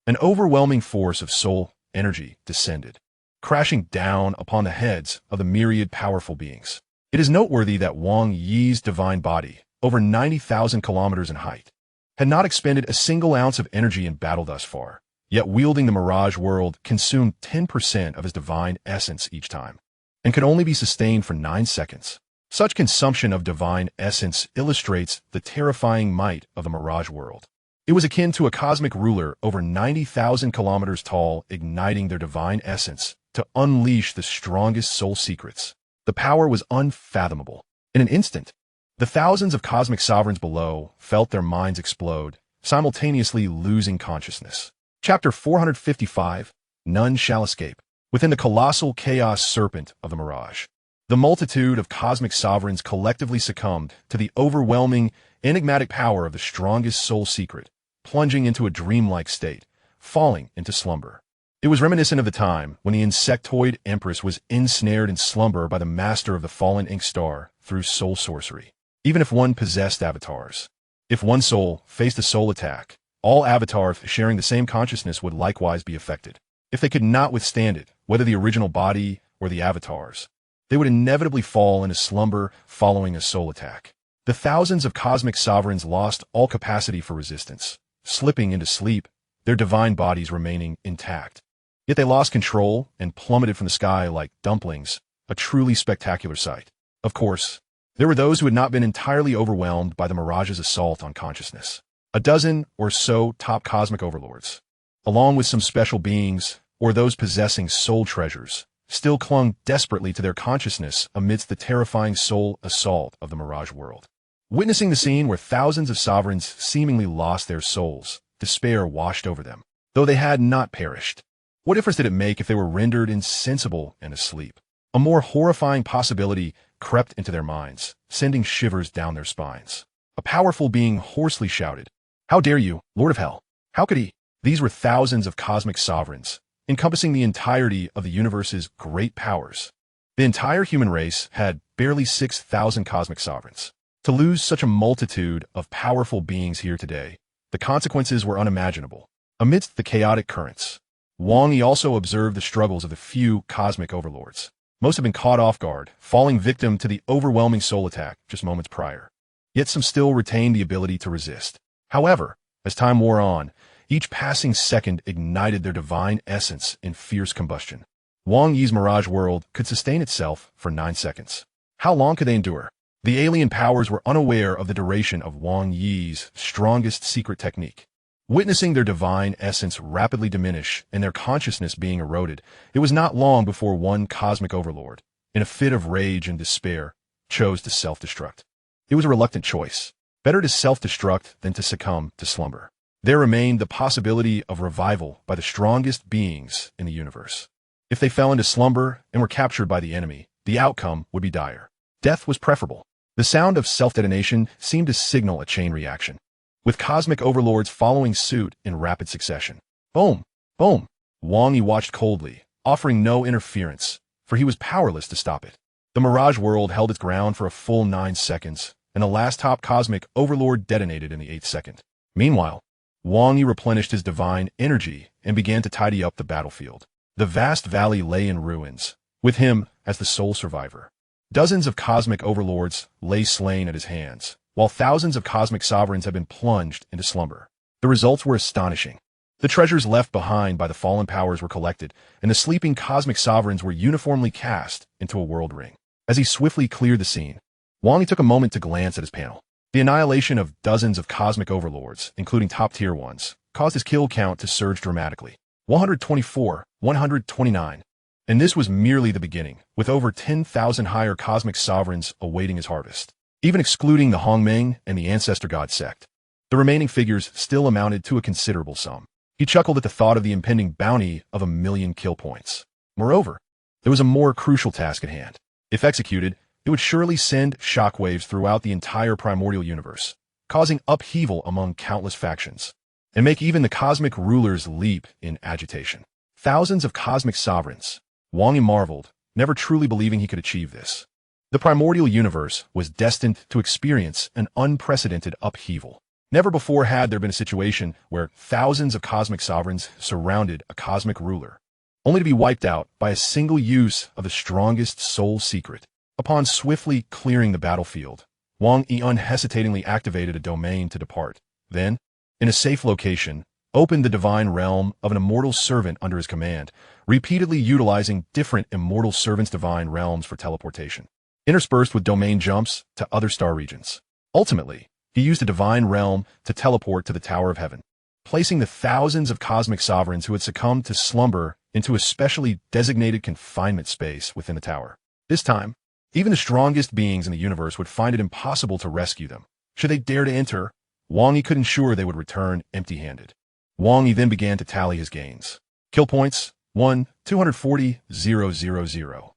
An overwhelming force of soul energy descended, crashing down upon the heads of the myriad powerful beings. It is noteworthy that Wang Yi's divine body, over 90,000 kilometers in height, had not expended a single ounce of energy in battle thus far, yet wielding the Mirage World consumed 10% of his divine essence each time, and could only be sustained for 9 seconds. Such consumption of divine essence illustrates the terrifying might of the Mirage World. It was akin to a cosmic ruler over 90,000 kilometers tall igniting their divine essence to unleash the strongest soul secrets. The power was unfathomable. In an instant, the thousands of cosmic sovereigns below felt their minds explode, simultaneously losing consciousness. Chapter 455, None Shall Escape. Within the colossal chaos serpent of the Mirage, the multitude of cosmic sovereigns collectively succumbed to the overwhelming, enigmatic power of the strongest soul secret, plunging into a dreamlike state, falling into slumber. It was reminiscent of the time when the insectoid empress was ensnared in slumber by the master of the fallen ink star through soul sorcery. Even if one possessed avatars, if one soul faced a soul attack, all avatars sharing the same consciousness would likewise be affected. If they could not withstand it, whether the original body or the avatars, they would inevitably fall into slumber following a soul attack. The thousands of cosmic sovereigns lost all capacity for resistance, slipping into sleep, their divine bodies remaining intact. Yet they lost control and plummeted from the sky like dumplings, a truly spectacular sight. Of course, there were those who had not been entirely overwhelmed by the Mirage's assault on consciousness. A dozen or so top cosmic overlords, along with some special beings or those possessing soul treasures, still clung desperately to their consciousness amidst the terrifying soul assault of the Mirage World. Witnessing the scene where thousands of sovereigns seemingly lost their souls, despair washed over them. Though they had not perished, what difference did it make if they were rendered insensible and asleep? A more horrifying possibility crept into their minds, sending shivers down their spines. A powerful being hoarsely shouted, "How dare you, Lord of Hell? How could he?" These were thousands of cosmic sovereigns, encompassing the entirety of the universe's great powers. The entire human race had barely 6,000 cosmic sovereigns. To lose such a multitude of powerful beings here today, the consequences were unimaginable. Amidst the chaotic currents, Wang Yi also observed the struggles of the few cosmic overlords. Most had been caught off guard, falling victim to the overwhelming soul attack just moments prior. Yet some still retained the ability to resist. However, as time wore on, each passing second ignited their divine essence in fierce combustion. Wang Yi's Mirage World could sustain itself for 9 seconds. How long could they endure? The alien powers were unaware of the duration of Wang Yi's strongest secret technique. Witnessing their divine essence rapidly diminish and their consciousness being eroded, it was not long before one cosmic overlord, in a fit of rage and despair, chose to self-destruct. It was a reluctant choice. Better to self-destruct than to succumb to slumber. There remained the possibility of revival by the strongest beings in the universe. If they fell into slumber and were captured by the enemy, the outcome would be dire. Death was preferable. The sound of self-detonation seemed to signal a chain reaction, with cosmic overlords following suit in rapid succession. Boom! Boom! Wang Yi watched coldly, offering no interference, for he was powerless to stop it. The Mirage World held its ground for a full 9 seconds, and the last top cosmic overlord detonated in the 8th second. Meanwhile, Wang Yi replenished his divine energy and began to tidy up the battlefield. The vast valley lay in ruins, with him as the sole survivor. Dozens of cosmic overlords lay slain at his hands, while thousands of cosmic sovereigns had been plunged into slumber. The results were astonishing. The treasures left behind by the fallen powers were collected, and the sleeping cosmic sovereigns were uniformly cast into a world ring. As he swiftly cleared the scene, Wang Yi took a moment to glance at his panel. The annihilation of dozens of cosmic overlords, including top-tier ones, caused his kill count to surge dramatically. 124, 129. And this was merely the beginning, with over 10,000 higher cosmic sovereigns awaiting his harvest. Even excluding the Hongmeng and the Ancestor God sect, the remaining figures still amounted to a considerable sum. He chuckled at the thought of the impending bounty of 1,000,000 kill points. Moreover, there was a more crucial task at hand. If executed, it would surely send shockwaves throughout the entire primordial universe, causing upheaval among countless factions, and make even the cosmic rulers leap in agitation. Thousands of cosmic sovereigns. Wang Yi marveled, never truly believing he could achieve this. The primordial universe was destined to experience an unprecedented upheaval. Never before had there been a situation where thousands of cosmic sovereigns surrounded a cosmic ruler, only to be wiped out by a single use of the strongest soul secret. Upon swiftly clearing the battlefield, Wang Yi unhesitatingly activated a domain to depart. Then, in a safe location, opened the divine realm of an immortal servant under his command, repeatedly utilizing different immortal servants' divine realms for teleportation, interspersed with domain jumps to other star regions. Ultimately, he used a divine realm to teleport to the Tower of Heaven, placing the thousands of cosmic sovereigns who had succumbed to slumber into a specially designated confinement space within the tower. This time, even the strongest beings in the universe would find it impossible to rescue them. Should they dare to enter, Wang Yi could ensure they would return empty-handed. Wang Yi then began to tally his gains. Kill points, 1, 240,000.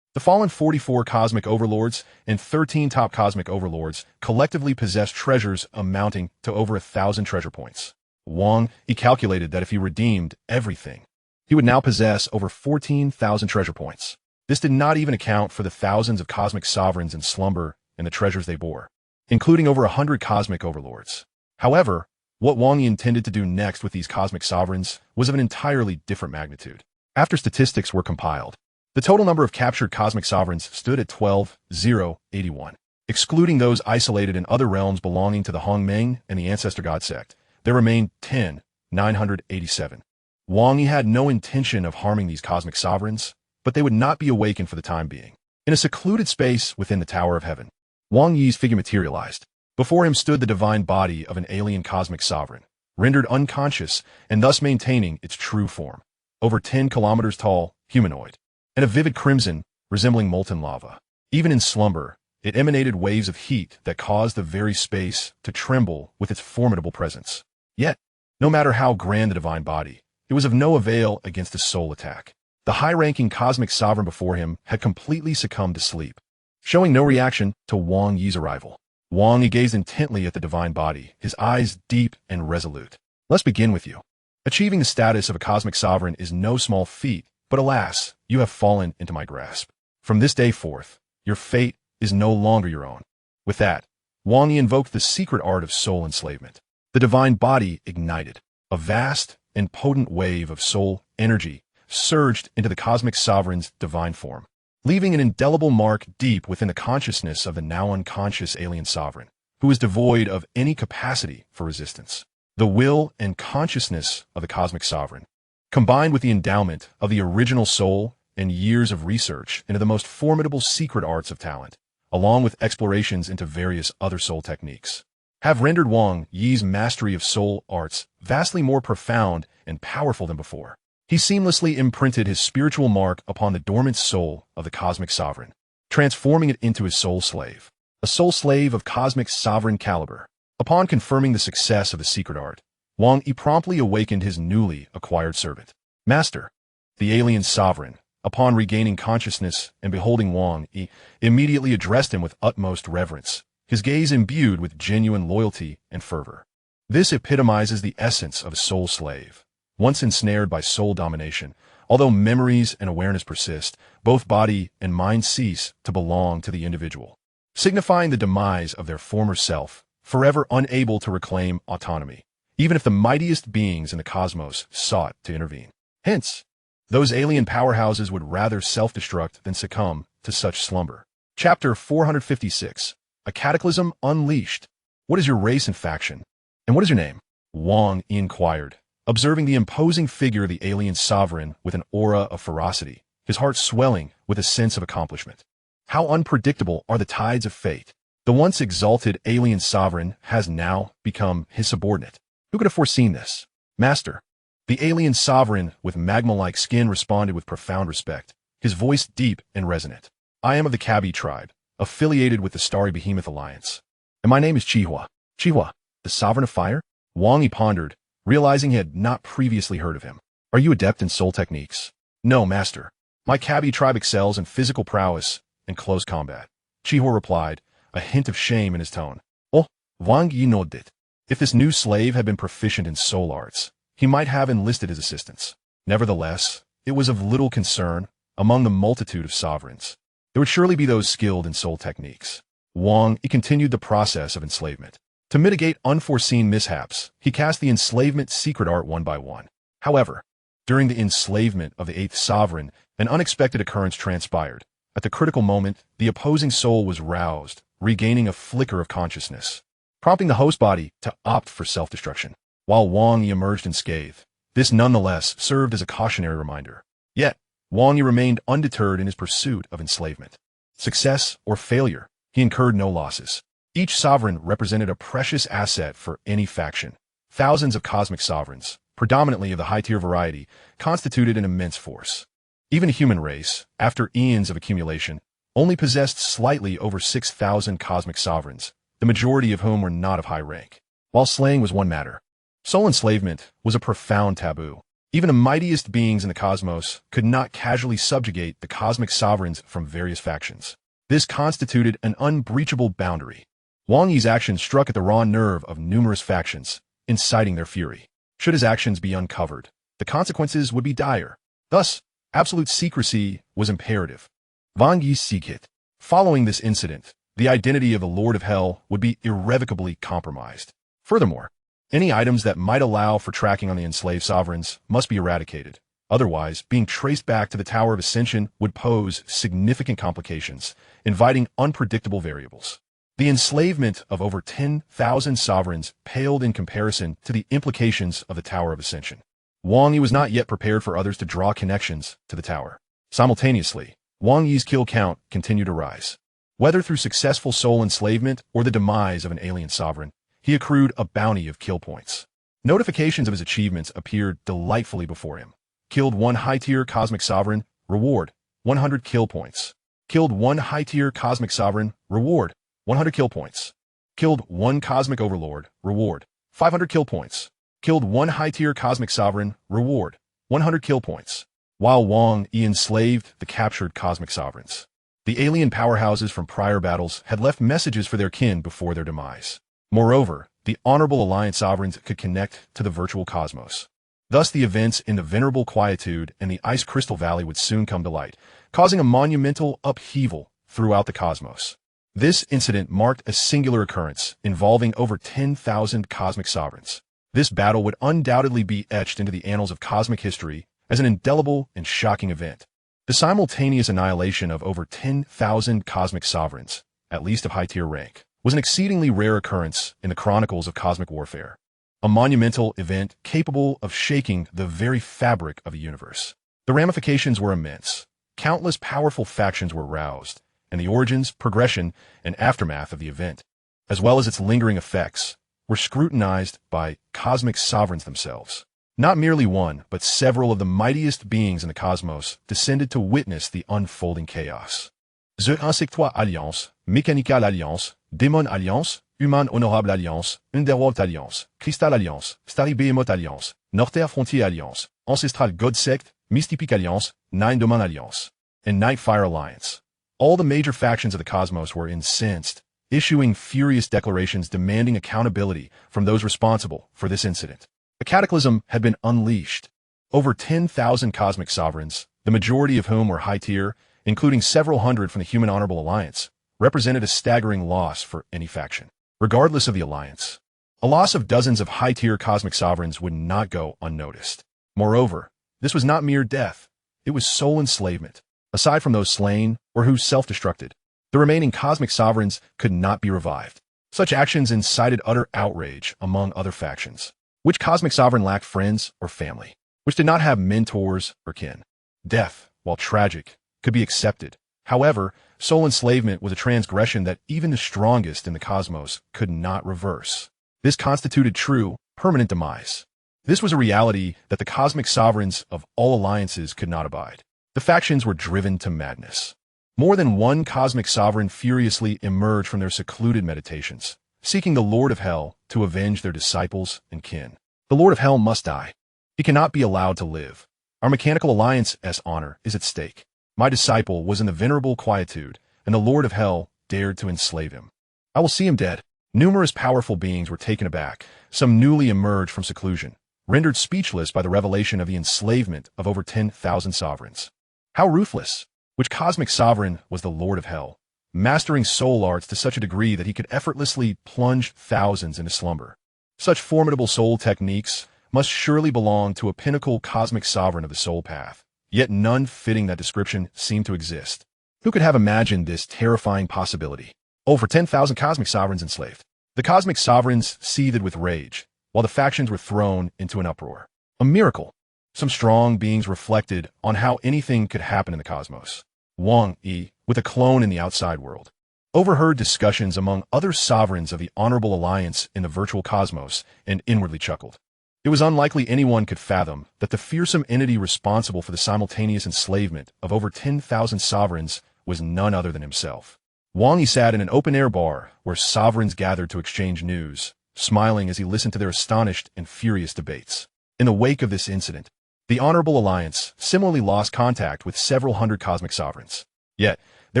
The fallen 44 cosmic overlords and 13 top cosmic overlords collectively possessed treasures amounting to over 1,000 treasure points. Wang Yi calculated that if he redeemed everything, he would now possess over 14,000 treasure points. This did not even account for the thousands of cosmic sovereigns in slumber and the treasures they bore, including over 100 cosmic overlords. However, what Wang Yi intended to do next with these cosmic sovereigns was of an entirely different magnitude. After statistics were compiled, the total number of captured cosmic sovereigns stood at 12,081. Excluding those isolated in other realms belonging to the Hongmeng and the Ancestor God sect, there remained 10,987. Wang Yi had no intention of harming these cosmic sovereigns, but they would not be awakened for the time being. In a secluded space within the Tower of Heaven, Wang Yi's figure materialized. Before him stood the divine body of an alien cosmic sovereign, rendered unconscious and thus maintaining its true form. Over 10 kilometers tall, humanoid, and a vivid crimson resembling molten lava. Even in slumber, it emanated waves of heat that caused the very space to tremble with its formidable presence. Yet, no matter how grand the divine body, it was of no avail against the soul attack. The high-ranking cosmic sovereign before him had completely succumbed to sleep, showing no reaction to Wang Yi's arrival. Wang Yi gazed intently at the divine body, his eyes deep and resolute. Let's begin with you. Achieving the status of a cosmic sovereign is no small feat, but alas, you have fallen into my grasp. From this day forth, your fate is no longer your own. With that, Wang Yi invoked the secret art of soul enslavement. The divine body ignited. A vast and potent wave of soul energy surged into the cosmic sovereign's divine form, leaving an indelible mark deep within the consciousness of the now unconscious alien sovereign, who was devoid of any capacity for resistance. The will and consciousness of the cosmic sovereign, combined with the endowment of the original soul and years of research into the most formidable secret arts of talent, along with explorations into various other soul techniques, have rendered Wang Yi's mastery of soul arts vastly more profound and powerful than before. He seamlessly imprinted his spiritual mark upon the dormant soul of the cosmic sovereign, transforming it into his soul slave, a soul slave of cosmic sovereign caliber. Upon confirming the success of the secret art, Wang Yi promptly awakened his newly acquired servant. Master, the alien sovereign, upon regaining consciousness and beholding Wang Yi, immediately addressed him with utmost reverence, his gaze imbued with genuine loyalty and fervor. This epitomizes the essence of a soul slave. Once ensnared by soul domination, although memories and awareness persist, both body and mind cease to belong to the individual, signifying the demise of their former self, forever unable to reclaim autonomy, even if the mightiest beings in the cosmos sought to intervene. Hence, those alien powerhouses would rather self-destruct than succumb to such slumber. Chapter 456, A Cataclysm Unleashed. What is your race and faction? And what is your name? Wang Yi inquired, observing the imposing figure of the alien sovereign with an aura of ferocity, his heart swelling with a sense of accomplishment. How unpredictable are the tides of fate! The once exalted alien sovereign has now become his subordinate. Who could have foreseen this? Master, the alien sovereign with magma-like skin responded with profound respect, his voice deep and resonant. I am of the Kabi tribe, affiliated with the Starry Behemoth Alliance, and my name is Chihua. Chihua, the sovereign of fire? Wang Yi pondered, realizing he had not previously heard of him. Are you adept in soul techniques? No, master. My Kabi tribe excels in physical prowess and close combat. Chihua replied, a hint of shame in his tone. Oh, Wang Yi nodded. If this new slave had been proficient in soul arts, he might have enlisted his assistance. Nevertheless, it was of little concern among the multitude of sovereigns. There would surely be those skilled in soul techniques. Wang Yi continued the process of enslavement. To mitigate unforeseen mishaps, he cast the enslavement secret art one by one. However, During the enslavement of the eighth sovereign, an unexpected occurrence transpired. At the critical moment, the opposing soul was roused, regaining a flicker of consciousness, prompting the host body to opt for self-destruction. While Wang Yi emerged unscathed, this nonetheless served as a cautionary reminder. Yet, Wang Yi remained undeterred in his pursuit of enslavement. Success or failure, he incurred no losses. Each sovereign represented a precious asset for any faction. Thousands of cosmic sovereigns, predominantly of the high-tier variety, constituted an immense force. Even a human race, after eons of accumulation, only possessed slightly over 6,000 cosmic sovereigns, the majority of whom were not of high rank. While slaying was one matter, soul enslavement was a profound taboo. Even the mightiest beings in the cosmos could not casually subjugate the cosmic sovereigns from various factions. This constituted an unbreachable boundary. Wang Yi's action struck at the raw nerve of numerous factions, inciting their fury. Should his actions be uncovered, the consequences would be dire. Thus, absolute secrecy was imperative. Wang Yi's secret. Following this incident, the identity of the Lord of Hell would be irrevocably compromised. Furthermore, any items that might allow for tracking on the enslaved sovereigns must be eradicated. Otherwise, being traced back to the Tower of Ascension would pose significant complications, inviting unpredictable variables. The enslavement of over 10,000 sovereigns paled in comparison to the implications of the Tower of Ascension. Wang Yi was not yet prepared for others to draw connections to the tower. Simultaneously, Wang Yi's kill count continued to rise. Whether through successful soul enslavement or the demise of an alien sovereign, he accrued a bounty of kill points. Notifications of his achievements appeared delightfully before him. Killed one high-tier cosmic sovereign, reward, 100 kill points. Killed one high-tier cosmic sovereign, reward, 100 kill points. Killed one cosmic overlord, reward, 500 kill points. Killed one high-tier cosmic sovereign, reward, 100 kill points. While Wang Yi enslaved the captured cosmic sovereigns, the alien powerhouses from prior battles had left messages for their kin before their demise. Moreover, the Honorable Alliance sovereigns could connect to the virtual cosmos. Thus, the events in the Venerable Quietude and the Ice Crystal Valley would soon come to light, causing a monumental upheaval throughout the cosmos. This incident marked a singular occurrence involving over 10,000 cosmic sovereigns. This battle would undoubtedly be etched into the annals of cosmic history as an indelible and shocking event. The simultaneous annihilation of over 10,000 cosmic sovereigns, at least of high-tier rank, was an exceedingly rare occurrence in the chronicles of cosmic warfare. A monumental event capable of shaking the very fabric of the universe. The ramifications were immense. Countless powerful factions were roused, and the origins, progression, and aftermath of the event, as well as its lingering effects, were scrutinized by cosmic sovereigns themselves. Not merely one, but several of the mightiest beings in the cosmos descended to witness the unfolding chaos. The Insectoid Alliance, Mécanical Alliance, Démon Alliance, Human Honorable Alliance, Underworld Alliance, Crystal Alliance, Starry Behemoth Alliance, Norther Frontier Alliance, Ancestral God Sect, Mystific Alliance, Nine Domain Alliance, and Night Fire Alliance. All the major factions of the cosmos were incensed, issuing furious declarations demanding accountability from those responsible for this incident. A cataclysm had been unleashed. Over 10,000 cosmic sovereigns, the majority of whom were high-tier, including several hundred from the Human Honorable Alliance, represented a staggering loss for any faction. Regardless of the alliance, a loss of dozens of high-tier cosmic sovereigns would not go unnoticed. Moreover, this was not mere death, it was soul enslavement. Aside from those slain or who self-destructed, the remaining cosmic sovereigns could not be revived. Such actions incited utter outrage among other factions. Which cosmic sovereign lacked friends or family? Which did not have mentors or kin? Death, while tragic, could be accepted. However, soul enslavement was a transgression that even the strongest in the cosmos could not reverse. This constituted true, permanent demise. This was a reality that the cosmic sovereigns of all alliances could not abide. The factions were driven to madness. More than one cosmic sovereign furiously emerged from their secluded meditations, seeking the Lord of Hell to avenge their disciples and kin. The Lord of Hell must die. He cannot be allowed to live. Our mechanical alliance's honor is at stake. My disciple was in the Venerable Quietude, and the Lord of Hell dared to enslave him. I will see him dead. Numerous powerful beings were taken aback, some newly emerged from seclusion, rendered speechless by the revelation of the enslavement of over 10,000 sovereigns. How ruthless! Which cosmic sovereign was the Lord of Hell, mastering soul arts to such a degree that he could effortlessly plunge thousands into slumber? Such formidable soul techniques must surely belong to a pinnacle cosmic sovereign of the soul path, yet none fitting that description seemed to exist. Who could have imagined this terrifying possibility? Over 10,000 cosmic sovereigns enslaved. The cosmic sovereigns seethed with rage, while the factions were thrown into an uproar. A miracle. Some strong beings reflected on how anything could happen in the cosmos. Wang Yi, with a clone in the outside world, overheard discussions among other sovereigns of the honorable alliance in the virtual cosmos and inwardly chuckled. It was unlikely anyone could fathom that the fearsome entity responsible for the simultaneous enslavement of over 10,000 sovereigns was none other than himself. Wang Yi sat in an open-air bar where sovereigns gathered to exchange news, smiling as he listened to their astonished and furious debates. In the wake of this incident, the Honorable Alliance similarly lost contact with several hundred cosmic sovereigns. Yet, they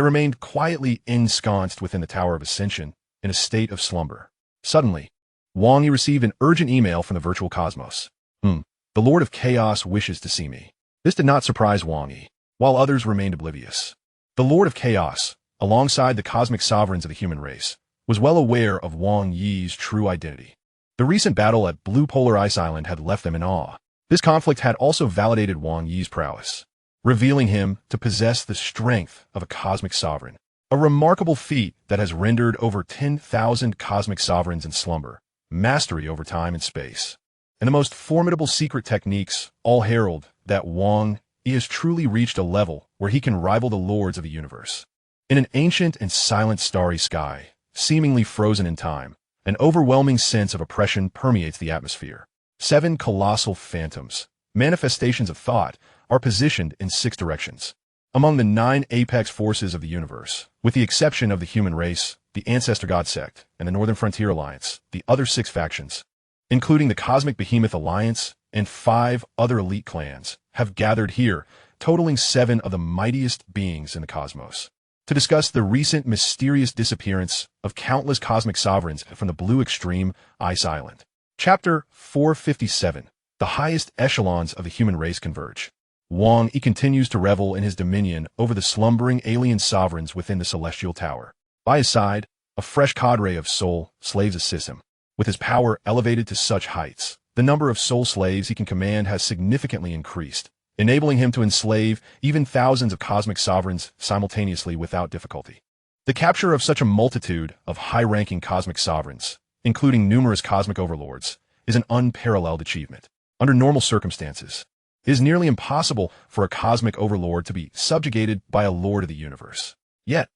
remained quietly ensconced within the Tower of Ascension in a state of slumber. Suddenly, Wang Yi received an urgent email from the virtual cosmos. The Lord of Chaos wishes to see me. This did not surprise Wang Yi, while others remained oblivious. The Lord of Chaos, alongside the cosmic sovereigns of the human race, was well aware of Wang Yi's true identity. The recent battle at Blue Polar Ice Island had left them in awe. This conflict had also validated Wang Yi's prowess, revealing him to possess the strength of a cosmic sovereign, a remarkable feat that has rendered over 10,000 cosmic sovereigns in slumber, mastery over time and space. And the most formidable secret techniques all herald that Wang Yi has truly reached a level where he can rival the lords of the universe. In an ancient and silent starry sky, seemingly frozen in time, an overwhelming sense of oppression permeates the atmosphere. 7 colossal phantoms, manifestations of thought, are positioned in 6 directions. Among the 9 apex forces of the universe, with the exception of the human race, the Ancestor God Sect, and the Northern Frontier Alliance, the other 6 factions, including the Cosmic Behemoth Alliance and 5 other elite clans, have gathered here, totaling 7 of the mightiest beings in the cosmos, to discuss the recent mysterious disappearance of countless cosmic sovereigns from the Blue Extreme Ice Island. Chapter 457. The highest echelons of the human race converge. Wang Yi continues to revel in his dominion over the slumbering alien sovereigns within the Celestial Tower. By his side, a fresh cadre of soul slaves assists him. With his power elevated to such heights, the number of soul slaves he can command has significantly increased, enabling him to enslave even thousands of cosmic sovereigns simultaneously without difficulty. The capture of such a multitude of high-ranking cosmic sovereigns, including numerous cosmic overlords, is an unparalleled achievement. Under normal circumstances, it is nearly impossible for a cosmic overlord to be subjugated by a lord of the universe. Yet,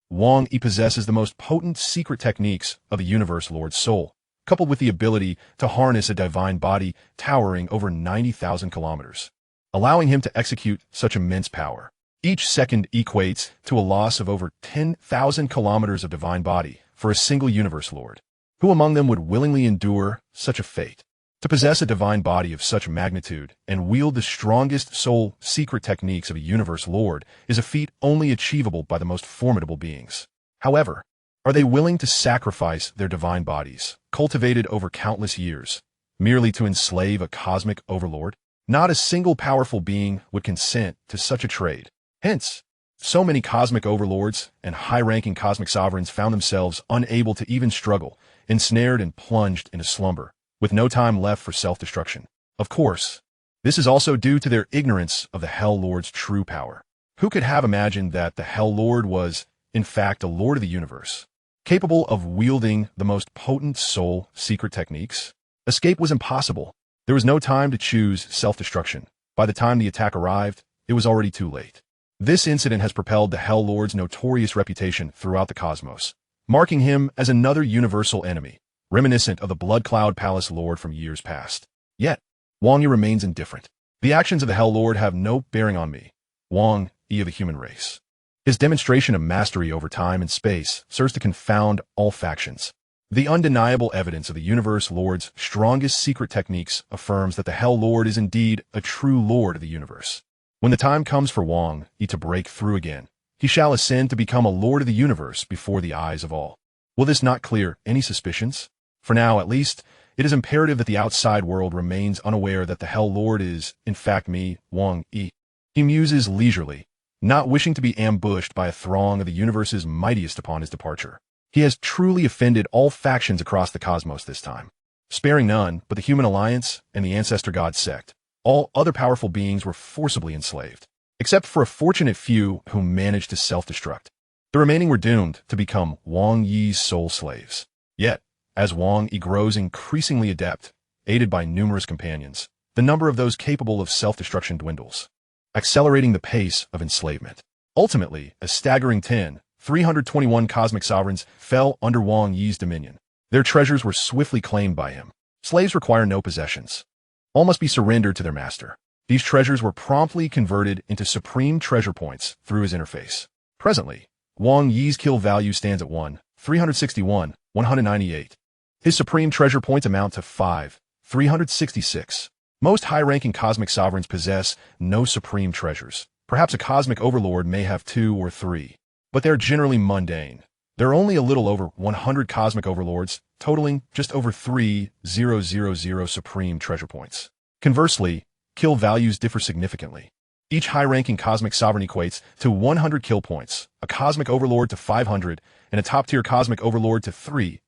Wang Yi possesses the most potent secret techniques of the universe lord's soul, coupled with the ability to harness a divine body towering over 90,000 kilometers, allowing him to execute such immense power. Each second equates to a loss of over 10,000 kilometers of divine body for a single universe lord. Who among them would willingly endure such a fate? To possess a divine body of such magnitude and wield the strongest soul secret techniques of a universe lord is a feat only achievable by the most formidable beings. However, are they willing to sacrifice their divine bodies, cultivated over countless years, merely to enslave a cosmic overlord? Not a single powerful being would consent to such a trade. Hence, so many cosmic overlords and high-ranking cosmic sovereigns found themselves unable to even struggle, ensnared and plunged into slumber, with no time left for self-destruction. Of course, this is also due to their ignorance of the Hell Lord's true power. Who could have imagined that the Hell Lord was, in fact, a lord of the universe, capable of wielding the most potent soul secret techniques? Escape was impossible. There was no time to choose self-destruction. By the time the attack arrived, it was already too late. This incident has propelled the Hell Lord's notorious reputation throughout the cosmos, marking him as another universal enemy, reminiscent of the Blood Cloud Palace Lord from years past. Yet, Wang Yi remains indifferent. The actions of the Hell Lord have no bearing on me, Wang Yi of the human race. His demonstration of mastery over time and space serves to confound all factions. The undeniable evidence of the Universe Lord's strongest secret techniques affirms that the Hell Lord is indeed a true Lord of the universe. When the time comes for Wang Yi to break through again, he shall ascend to become a Lord of the universe before the eyes of all. Will this not clear any suspicions? For now, at least, it is imperative that the outside world remains unaware that the Hell Lord is, in fact, me, Wang Yi. He muses leisurely, not wishing to be ambushed by a throng of the universe's mightiest upon his departure. He has truly offended all factions across the cosmos this time. sparing none but the human alliance and the ancestor god sect. All other powerful beings were forcibly enslaved, except for a fortunate few who managed to self-destruct. The remaining were doomed to become Wang Yi's sole slaves. Yet, as Wang Yi grows increasingly adept, aided by numerous companions, the number of those capable of self-destruction dwindles, accelerating the pace of enslavement. Ultimately, a staggering 321 cosmic sovereigns fell under Wang Yi's dominion. Their treasures were swiftly claimed by him. Slaves require no possessions. All must be surrendered to their master. These treasures were promptly converted into supreme treasure points through his interface. Presently, Wang Yi's kill value stands at 1,361,198. His supreme treasure points amount to 5,366. Most high-ranking cosmic sovereigns possess no supreme treasures. Perhaps a cosmic overlord may have 2 or 3, but they're generally mundane. There are only a little over 100 cosmic overlords, totaling just over 3,000 supreme treasure points. Conversely, kill values differ significantly. Each high-ranking cosmic sovereign equates to 100 kill points, a cosmic overlord to 500, and a top-tier cosmic overlord to 3,000.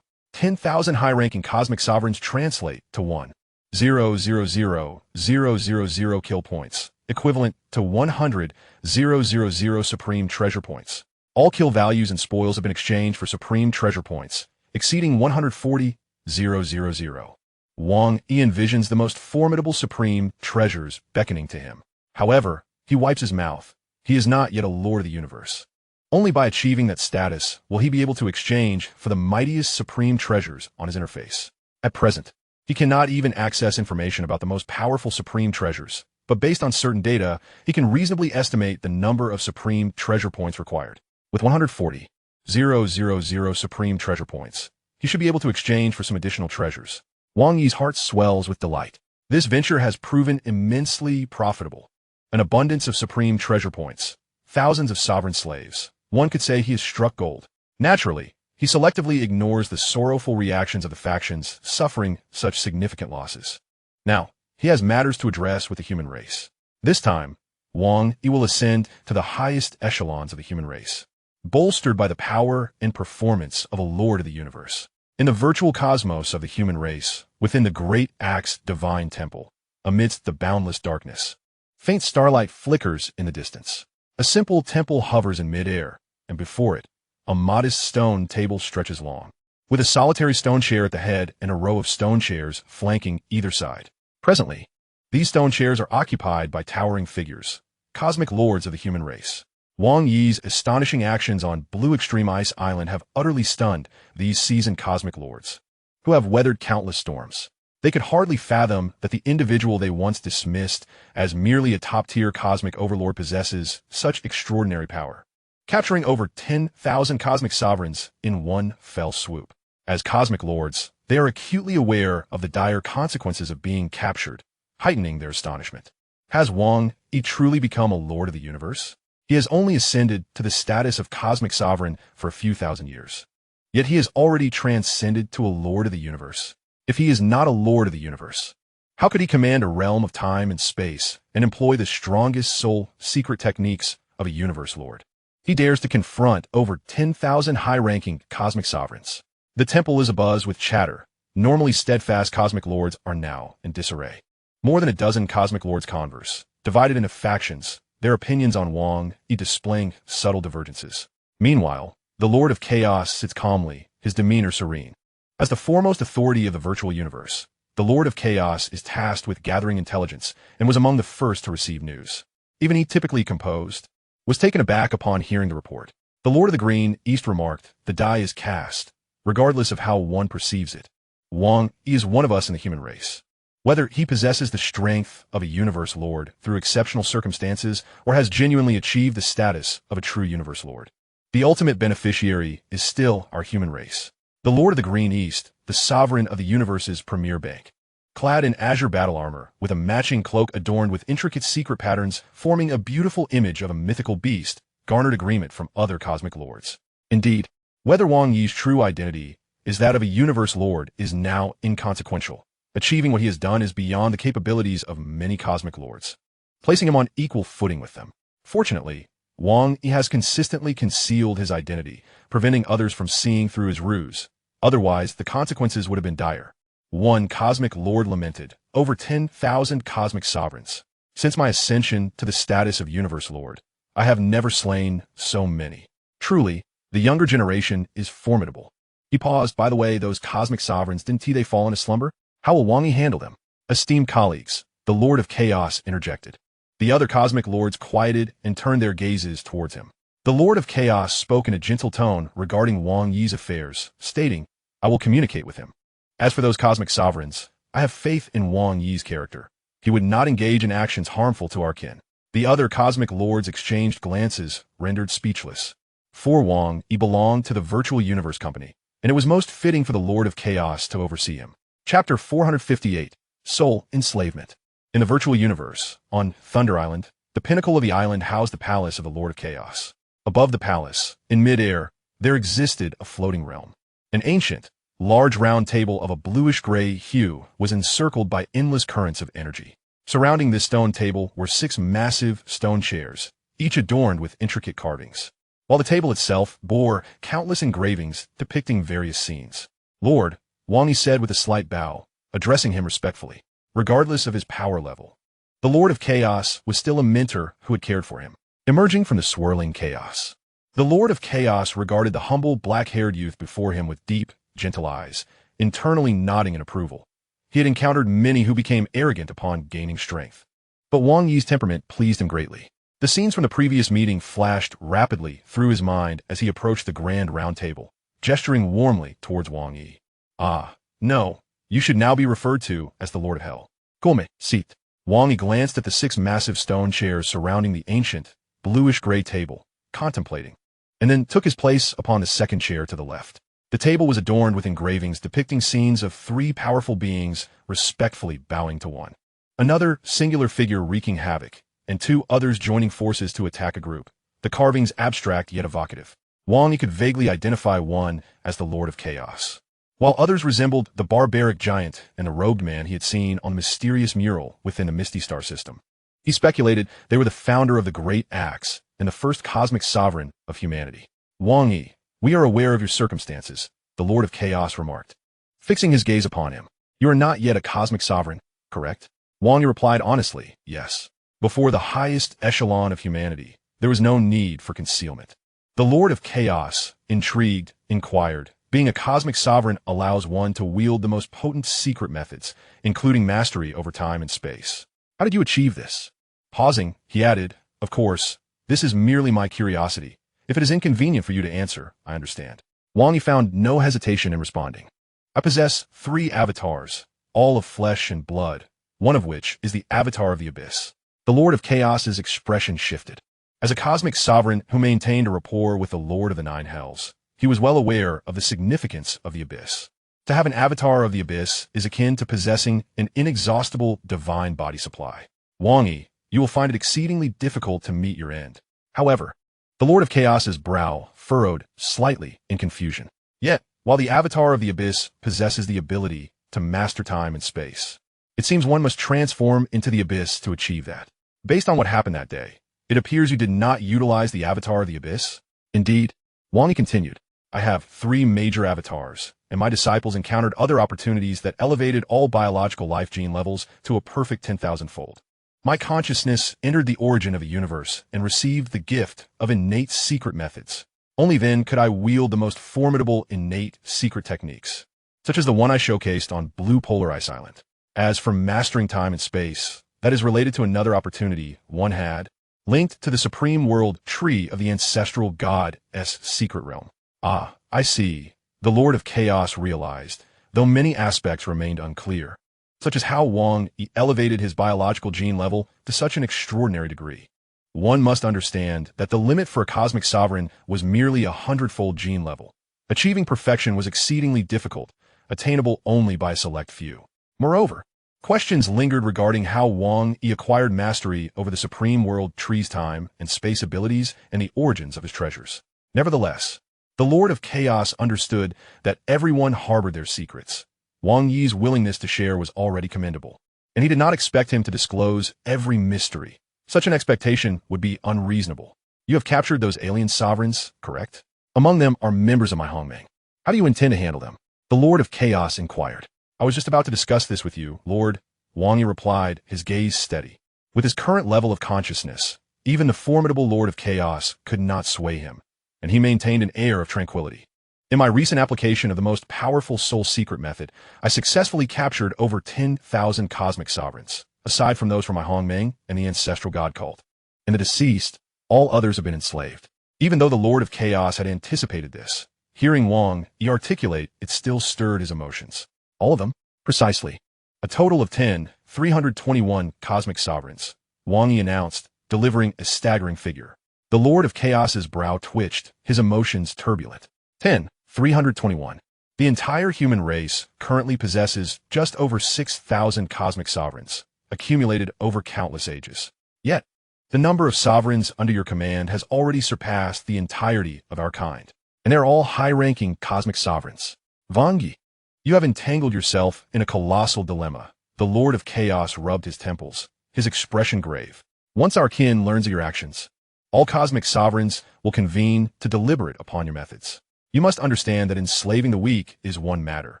10,000 high-ranking cosmic sovereigns translate to 1,000,000 kill points, equivalent to 100,000 supreme treasure points. All kill values and spoils have been exchanged for supreme treasure points, exceeding 140,000. Wang Yi envisions the most formidable supreme treasures beckoning to him. However, he wipes his mouth. He is not yet a lord of the universe. Only by achieving that status will he be able to exchange for the mightiest supreme treasures on his interface. At present, he cannot even access information about the most powerful supreme treasures, but based on certain data, he can reasonably estimate the number of supreme treasure points required. With 140,000 supreme treasure points, he should be able to exchange for some additional treasures. Wang Yi's heart swells with delight. This venture has proven immensely profitable. An abundance of supreme treasure points, thousands of sovereign slaves. One could say he has struck gold. Naturally, he selectively ignores the sorrowful reactions of the factions suffering such significant losses. Now, he has matters to address with the human race. This time, Wang Yi will ascend to the highest echelons of the human race, bolstered by the power and performance of a lord of the universe. In the virtual cosmos of the human race, within the great Axe divine temple, amidst the boundless darkness, faint starlight flickers in the distance. A simple temple hovers in midair, and before it, a modest stone table stretches long, with a solitary stone chair at the head and a row of stone chairs flanking either side. Presently, these stone chairs are occupied by towering figures, cosmic lords of the human race. Wang Yi's astonishing actions on Blue Extreme Ice Island have utterly stunned these seasoned cosmic lords, who have weathered countless storms. They could hardly fathom that the individual they once dismissed as merely a top-tier cosmic overlord possesses such extraordinary power, capturing over 10,000 cosmic sovereigns in one fell swoop. As cosmic lords, they are acutely aware of the dire consequences of being captured, heightening their astonishment. Has Wang Yi truly become a lord of the universe? He has only ascended to the status of cosmic sovereign for a few thousand years. Yet he has already transcended to a lord of the universe. If he is not a lord of the universe, how could he command a realm of time and space and employ the strongest soul secret techniques of a universe lord? He dares to confront over 10,000 high-ranking cosmic sovereigns. The temple is abuzz with chatter. Normally steadfast cosmic lords are now in disarray. More than a dozen cosmic lords converse, divided into factions, their opinions on Wang Yi displaying subtle divergences. Meanwhile, the Lord of Chaos sits calmly, his demeanor serene. As the foremost authority of the virtual universe, the Lord of Chaos is tasked with gathering intelligence and was among the first to receive news. Even he, typically composed, was taken aback upon hearing the report. The Lord of the Green East remarked, "The die is cast, regardless of how one perceives it. Wang Yi is one of us in the human race. Whether he possesses the strength of a universe lord through exceptional circumstances or has genuinely achieved the status of a true universe lord, the ultimate beneficiary is still our human race. The Lord of the Green East, the sovereign of the universe's premier bank, clad in azure battle armor, with a matching cloak adorned with intricate secret patterns forming a beautiful image of a mythical beast, garnered agreement from other cosmic lords. Indeed, whether Wang Yi's true identity is that of a universe lord is now inconsequential. Achieving what he has done is beyond the capabilities of many cosmic lords, placing him on equal footing with them. Fortunately, Wang Yi has consistently concealed his identity, preventing others from seeing through his ruse. Otherwise, the consequences would have been dire. One cosmic lord lamented, over 10,000 cosmic sovereigns. Since my ascension to the status of universe lord, I have never slain so many. Truly, the younger generation is formidable. He paused. By the way, those cosmic sovereigns, didn't they fall into slumber? How will Wang Yi handle them? Esteemed colleagues, the Lord of Chaos interjected. The other cosmic lords quieted and turned their gazes towards him. The Lord of Chaos spoke in a gentle tone regarding Wang Yi's affairs, stating, I will communicate with him. As for those cosmic sovereigns, I have faith in Wang Yi's character. He would not engage in actions harmful to our kin. The other cosmic lords exchanged glances, rendered speechless. For Wang Yi belonged to the Virtual Universe Company, and it was most fitting for the Lord of Chaos to oversee him. Chapter 458, Soul Enslavement. In the Virtual Universe, on Thunder Island, the pinnacle of the island housed the palace of the Lord of Chaos. Above the palace, in mid-air, there existed a floating realm. An ancient, large round table of a bluish-gray hue was encircled by endless currents of energy. Surrounding this stone table were 6 massive stone chairs, each adorned with intricate carvings, while the table itself bore countless engravings depicting various scenes. Lord, Wang Yi said with a slight bow, addressing him respectfully, regardless of his power level. The Lord of Chaos was still a mentor who had cared for him. Emerging from the swirling chaos, the Lord of Chaos regarded the humble, black-haired youth before him with deep, gentle eyes, internally nodding in approval. He had encountered many who became arrogant upon gaining strength. But Wang Yi's temperament pleased him greatly. The scenes from the previous meeting flashed rapidly through his mind as he approached the grand round table, gesturing warmly towards Wang Yi. Ah, no, you should now be referred to as the Lord of Hell. Come, sit. Wang Yi glanced at the 6 massive stone chairs surrounding the ancient, bluish-gray table, contemplating, and then took his place upon the second chair to the left. The table was adorned with engravings depicting scenes of 3 powerful beings respectfully bowing to one another, singular figure wreaking havoc, and 2 others joining forces to attack a group, the carvings abstract yet evocative. Wang Yi could vaguely identify one as the Lord of Chaos, while others resembled the barbaric giant and the robed man he had seen on the mysterious mural within the Misty Star system. He speculated they were the founder of the Great Axe and the first cosmic sovereign of humanity. Wang Yi, we are aware of your circumstances, the Lord of Chaos remarked, fixing his gaze upon him. You are not yet a cosmic sovereign, correct? Wang Yi replied honestly, yes. Before the highest echelon of humanity, there was no need for concealment. The Lord of Chaos, intrigued, inquired, being a cosmic sovereign allows one to wield the most potent secret methods, including mastery over time and space. How did you achieve this? Pausing, he added, of course, this is merely my curiosity. If it is inconvenient for you to answer, I understand. Wang Yi found no hesitation in responding. I possess 3 avatars, all of flesh and blood, one of which is the avatar of the Abyss. The Lord of Chaos's expression shifted. As a cosmic sovereign who maintained a rapport with the Lord of the 9 Hells, he was well aware of the significance of the Abyss. To have an avatar of the Abyss is akin to possessing an inexhaustible divine body supply. Wang Yi, you will find it exceedingly difficult to meet your end. However, the Lord of Chaos's brow furrowed slightly in confusion. Yet, while the avatar of the Abyss possesses the ability to master time and space, it seems one must transform into the Abyss to achieve that. Based on what happened that day, it appears you did not utilize the avatar of the Abyss. Indeed, Wang Yi continued, I have 3 major avatars, and my disciples encountered other opportunities that elevated all biological life gene levels to a perfect 10,000-fold. My consciousness entered the origin of a universe and received the gift of innate secret methods. Only then could I wield the most formidable innate secret techniques, such as the one I showcased on Blue Polar Ice Island. As for mastering time and space, that is related to another opportunity one had, linked to the supreme world tree of the ancestral god's secret realm. Ah, I see, the Lord of Chaos realized, though many aspects remained unclear, such as how Wang Yi elevated his biological gene level to such an extraordinary degree. One must understand that the limit for a cosmic sovereign was merely a 100-fold gene level. Achieving perfection was exceedingly difficult, attainable only by a select few. Moreover, questions lingered regarding how Wang Yi acquired mastery over the supreme world tree's time and space abilities and the origins of his treasures. Nevertheless, the Lord of Chaos understood that everyone harbored their secrets. Wang Yi's willingness to share was already commendable, and he did not expect him to disclose every mystery. Such an expectation would be unreasonable. You have captured those alien sovereigns, correct? Among them are members of my Hongmeng. How do you intend to handle them? The Lord of Chaos inquired. I was just about to discuss this with you, Lord, Wang Yi replied, his gaze steady. With his current level of consciousness, even the formidable Lord of Chaos could not sway him, and he maintained an air of tranquility. In my recent application of the most powerful soul secret method, I successfully captured over 10,000 cosmic sovereigns, aside from those from my Hongmeng and the ancestral god cult. And the deceased, all others have been enslaved. Even though the Lord of Chaos had anticipated this, hearing Wang Yi articulate, it still stirred his emotions. All of them? Precisely. A total of 321 cosmic sovereigns, Wang Yi announced, delivering a staggering figure. The Lord of Chaos's brow twitched, his emotions turbulent. 321. The entire human race currently possesses just over 6,000 cosmic sovereigns, accumulated over countless ages. Yet, the number of sovereigns under your command has already surpassed the entirety of our kind, and they're all high-ranking cosmic sovereigns. Wang Yi, you have entangled yourself in a colossal dilemma. The Lord of Chaos rubbed his temples, his expression grave. Once our kin learns of your actions, all cosmic sovereigns will convene to deliberate upon your methods. You must understand that enslaving the weak is one matter.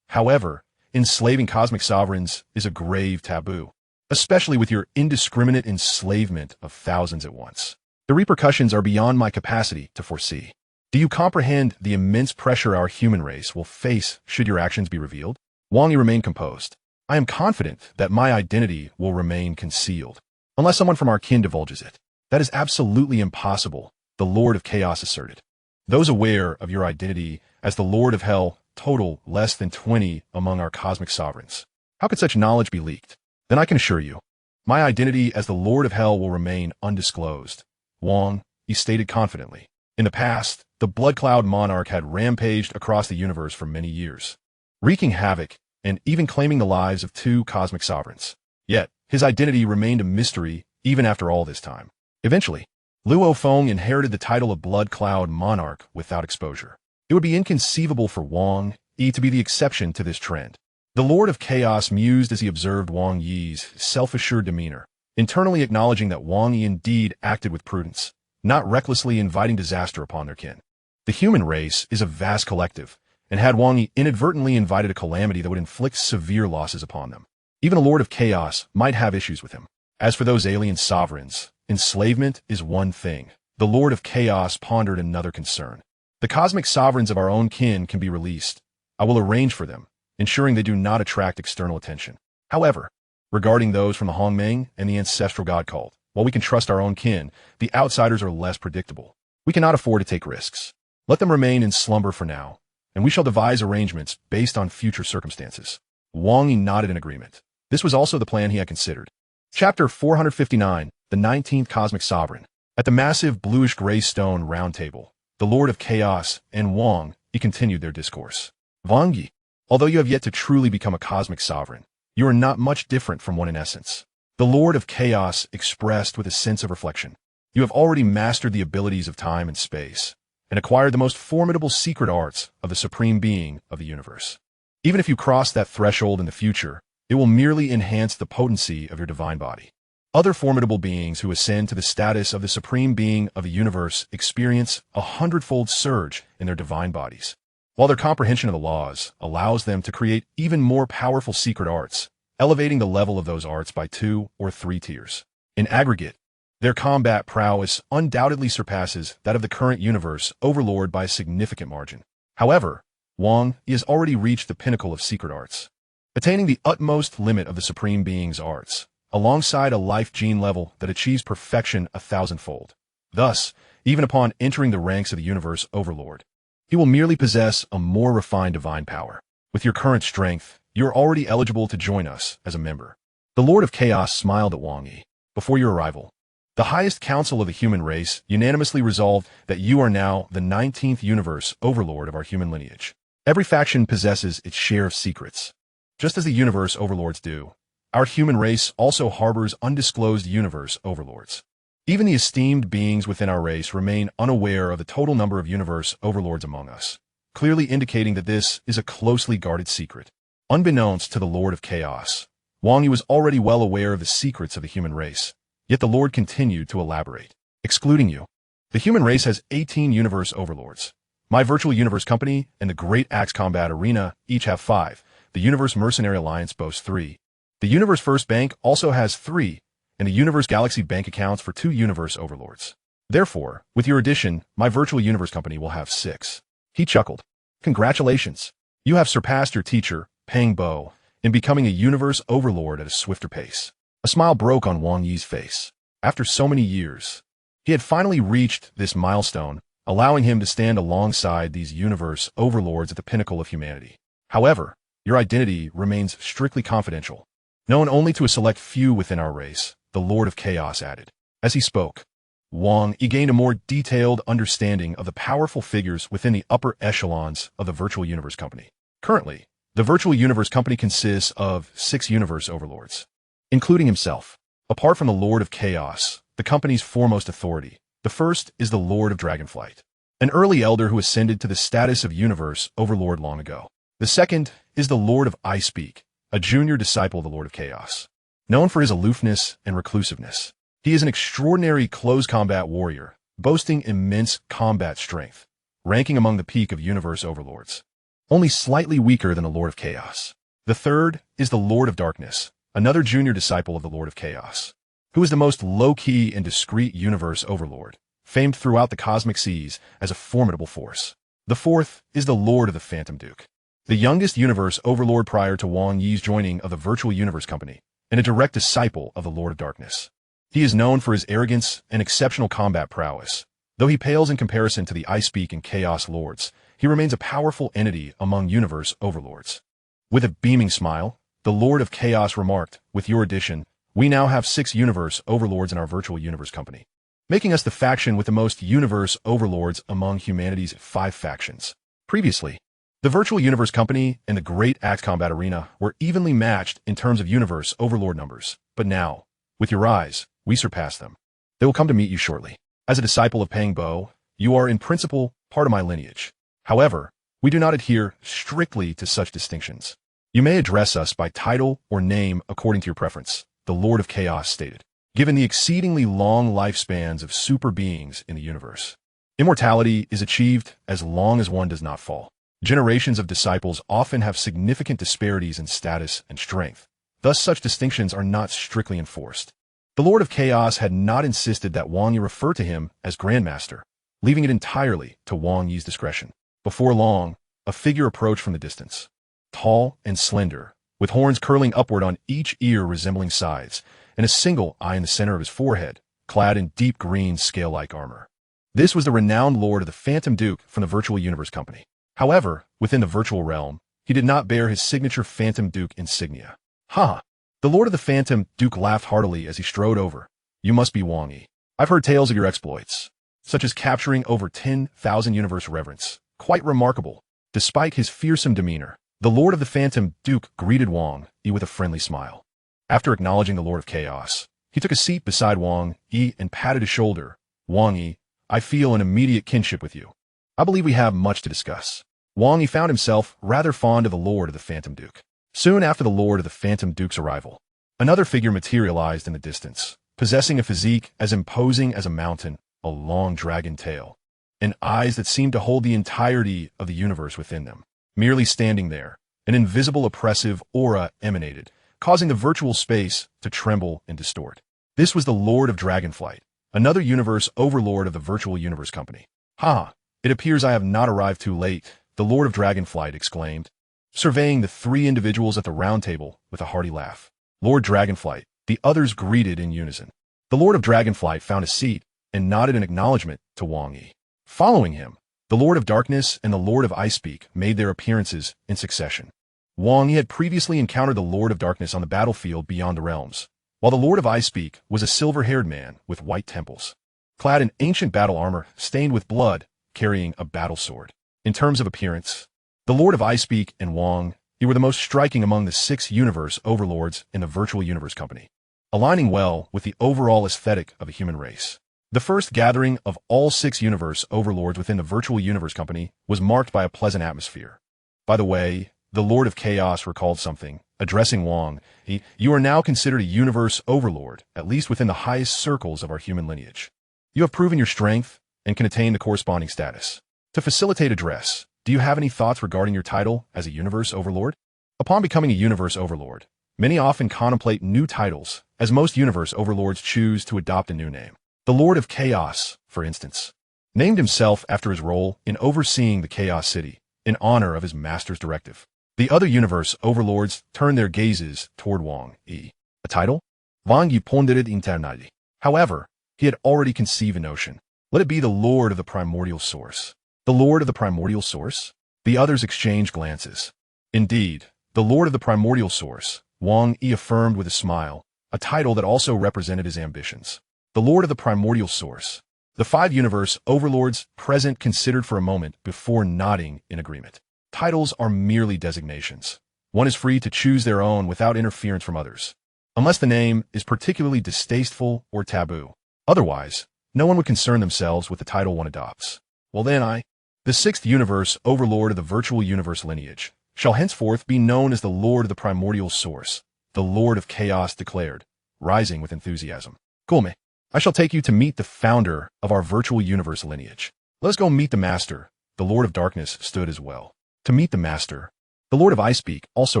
However, enslaving cosmic sovereigns is a grave taboo, especially with your indiscriminate enslavement of thousands at once. The repercussions are beyond my capacity to foresee. Do you comprehend the immense pressure our human race will face should your actions be revealed? Wang Yi remained composed. I am confident that my identity will remain concealed, unless someone from our kin divulges it. That is absolutely impossible, the Lord of Chaos asserted. Those aware of your identity as the Lord of Hell total less than 20 among our cosmic sovereigns. How could such knowledge be leaked? Then I can assure you, my identity as the Lord of Hell will remain undisclosed. Wang Yi stated confidently. In the past, the Blood Cloud Monarch had rampaged across the universe for many years, wreaking havoc and even claiming the lives of 2 cosmic sovereigns. Yet, his identity remained a mystery even after all this time. Eventually, Luo Feng inherited the title of Blood Cloud Monarch without exposure. It would be inconceivable for Wang Yi to be the exception to this trend. The Lord of Chaos mused as he observed Wang Yi's self-assured demeanor, internally acknowledging that Wang Yi indeed acted with prudence, not recklessly inviting disaster upon their kin. The human race is a vast collective, and had Wang Yi inadvertently invited a calamity that would inflict severe losses upon them, even a Lord of Chaos might have issues with him. As for those alien sovereigns, enslavement is one thing. The Lord of Chaos pondered another concern. The cosmic sovereigns of our own kin can be released. I will arrange for them, ensuring they do not attract external attention. However, regarding those from the Hongmeng and the ancestral god cult, while we can trust our own kin, the outsiders are less predictable. We cannot afford to take risks. Let them remain in slumber for now, and we shall devise arrangements based on future circumstances. Wang Yi nodded in agreement. This was also the plan he had considered. Chapter 459, the 19th Cosmic Sovereign. At the massive bluish-gray stone round table, the Lord of Chaos and Wang Yi continued their discourse. Wang Yi, although you have yet to truly become a cosmic sovereign, you are not much different from one in essence. The Lord of Chaos expressed with a sense of reflection. You have already mastered the abilities of time and space, and acquired the most formidable secret arts of the Supreme Being of the universe. Even if you cross that threshold in the future, it will merely enhance the potency of your divine body. Other formidable beings who ascend to the status of the Supreme Being of the universe experience a 100-fold surge in their divine bodies, while their comprehension of the laws allows them to create even more powerful secret arts, elevating the level of those arts by 2 or 3 tiers. In aggregate, their combat prowess undoubtedly surpasses that of the current universe overlord by a significant margin. However, Wang Yi has already reached the pinnacle of secret arts, attaining the utmost limit of the Supreme Being's arts, alongside a life gene level that achieves perfection 1,000-fold. Thus, even upon entering the ranks of the universe overlord, he will merely possess a more refined divine power. With your current strength, you are already eligible to join us as a member. The Lord of Chaos smiled at Wang Yi. Before your arrival, the highest council of the human race unanimously resolved that you are now the 19th universe overlord of our human lineage. Every faction possesses its share of secrets. Just as the universe overlords do, our human race also harbors undisclosed universe overlords. Even the esteemed beings within our race remain unaware of the total number of universe overlords among us, clearly indicating that this is a closely guarded secret. Unbeknownst to the Lord of Chaos, Wang Yi was already well aware of the secrets of the human race, yet the Lord continued to elaborate. Excluding you, the human race has 18 universe overlords. My Virtual Universe Company and the Great Axe Combat Arena each have 5. The Universe Mercenary Alliance boasts 3. The Universe First Bank also has 3, and the Universe Galaxy Bank accounts for 2 Universe Overlords. Therefore, with your addition, my Virtual Universe Company will have 6. He chuckled. Congratulations. You have surpassed your teacher, Peng Bo, in becoming a Universe Overlord at a swifter pace. A smile broke on Wang Yi's face. After so many years, he had finally reached this milestone, allowing him to stand alongside these Universe Overlords at the pinnacle of humanity. However, your identity remains strictly confidential, known only to a select few within our race, the Lord of Chaos added. As he spoke, Wang Yi gained a more detailed understanding of the powerful figures within the upper echelons of the Virtual Universe Company. Currently, the Virtual Universe Company consists of 6 Universe Overlords, including himself. Apart from the Lord of Chaos, the company's foremost authority, the first is the Lord of Dragonflight, an early elder who ascended to the status of Universe Overlord long ago. The second is the Lord of Icepeak, a junior disciple of the Lord of Chaos. Known for his aloofness and reclusiveness, he is an extraordinary close combat warrior, boasting immense combat strength, ranking among the peak of Universe Overlords, only slightly weaker than the Lord of Chaos. The third is the Lord of Darkness, another junior disciple of the Lord of Chaos, who is the most low-key and discreet Universe Overlord, famed throughout the cosmic seas as a formidable force. The fourth is the Lord of the Phantom Duke, the youngest Universe Overlord prior to Wang Yi's joining of the Virtual Universe Company, and a direct disciple of the Lord of Darkness. He is known for his arrogance and exceptional combat prowess. Though he pales in comparison to the Icepeak and Chaos Lords, he remains a powerful entity among Universe Overlords. With a beaming smile, the Lord of Chaos remarked, with your addition, we now have 6 Universe Overlords in our Virtual Universe Company, making us the faction with the most Universe Overlords among humanity's 5 factions. Previously, the Virtual Universe Company and the Great Axe Combat Arena were evenly matched in terms of Universe Overlord numbers, but now, with your eyes, we surpass them. They will come to meet you shortly. As a disciple of Peng Bo, you are in principle part of my lineage. However, we do not adhere strictly to such distinctions. You may address us by title or name according to your preference, the Lord of Chaos stated. Given the exceedingly long lifespans of super beings in the universe, immortality is achieved as long as one does not fall. Generations of disciples often have significant disparities in status and strength. Thus, such distinctions are not strictly enforced. The Lord of Chaos had not insisted that Wang Yi refer to him as Grandmaster, leaving it entirely to Wang Yi's discretion. Before long, a figure approached from the distance. Tall and slender, with horns curling upward on each ear resembling scythes, and a single eye in the center of his forehead, clad in deep green scale-like armor. This was the renowned Lord of the Phantom Duke from the Virtual Universe Company. However, within the virtual realm, he did not bear his signature Phantom Duke insignia. Ha! The Lord of the Phantom Duke laughed heartily as he strode over. You must be Wang Yi. I've heard tales of your exploits, such as capturing over 10,000 Universe Reverends. Quite remarkable. Despite his fearsome demeanor, the Lord of the Phantom Duke greeted Wang Yi with a friendly smile. After acknowledging the Lord of Chaos, he took a seat beside Wang Yi and patted his shoulder. Wang Yi, I feel an immediate kinship with you. I believe we have much to discuss. Wang Yi found himself rather fond of the Lord of the Phantom Duke. Soon after the Lord of the Phantom Duke's arrival, another figure materialized in the distance, possessing a physique as imposing as a mountain, a long dragon tail, and eyes that seemed to hold the entirety of the universe within them. Merely standing there, an invisible oppressive aura emanated, causing the virtual space to tremble and distort. This was the Lord of Dragonflight, another Universe Overlord of the Virtual Universe Company. Ha! It appears I have not arrived too late, the Lord of Dragonflight exclaimed, surveying the 3 individuals at the round table with a hearty laugh. Lord Dragonflight, the others greeted in unison. The Lord of Dragonflight found a seat and nodded in acknowledgement to Wang Yi. Following him, the Lord of Darkness and the Lord of Icepeak made their appearances in succession. Wang Yi had previously encountered the Lord of Darkness on the battlefield beyond the realms, while the Lord of Icepeak was a silver-haired man with white temples, clad in ancient battle armor stained with blood, carrying a battle sword. In terms of appearance, the Lord of Icepeak and Wang Yi were the most striking among the 6 Universe Overlords in the Virtual Universe Company, aligning well with the overall aesthetic of a human race. The first gathering of all 6 Universe Overlords within the Virtual Universe Company was marked by a pleasant atmosphere. By the way, the Lord of Chaos recalled something, addressing Wang Yi. You are now considered a Universe Overlord, at least within the highest circles of our human lineage. You have proven your strength and can attain the corresponding status. To facilitate address, do you have any thoughts regarding your title as a universe overlord? Upon becoming a universe overlord, many often contemplate new titles, as most universe overlords choose to adopt a new name. The Lord of Chaos, for instance, named himself after his role in overseeing the Chaos City, in honor of his master's directive. The other universe overlords turned their gazes toward Wang Yi. A title? Wang Yi pondered internally. However, he had already conceived a notion. Let it be the Lord of the Primordial Source. The Lord of the Primordial Source? The others exchanged glances. Indeed, the Lord of the Primordial Source, Wang Yi affirmed with a smile, a title that also represented his ambitions. The Lord of the Primordial Source. The 5 universe overlords present considered for a moment before nodding in agreement. Titles are merely designations. One is free to choose their own without interference from others, unless the name is particularly distasteful or taboo. Otherwise, no one would concern themselves with the title one adopts. Well then the 6th universe overlord of the virtual universe lineage, shall henceforth be known as the Lord of the Primordial Source, the Lord of Chaos declared, rising with enthusiasm. Kulme, I shall take you to meet the founder of our virtual universe lineage. Let us go meet the Master. The Lord of Darkness stood as well. To meet the Master, the Lord of Icepeak also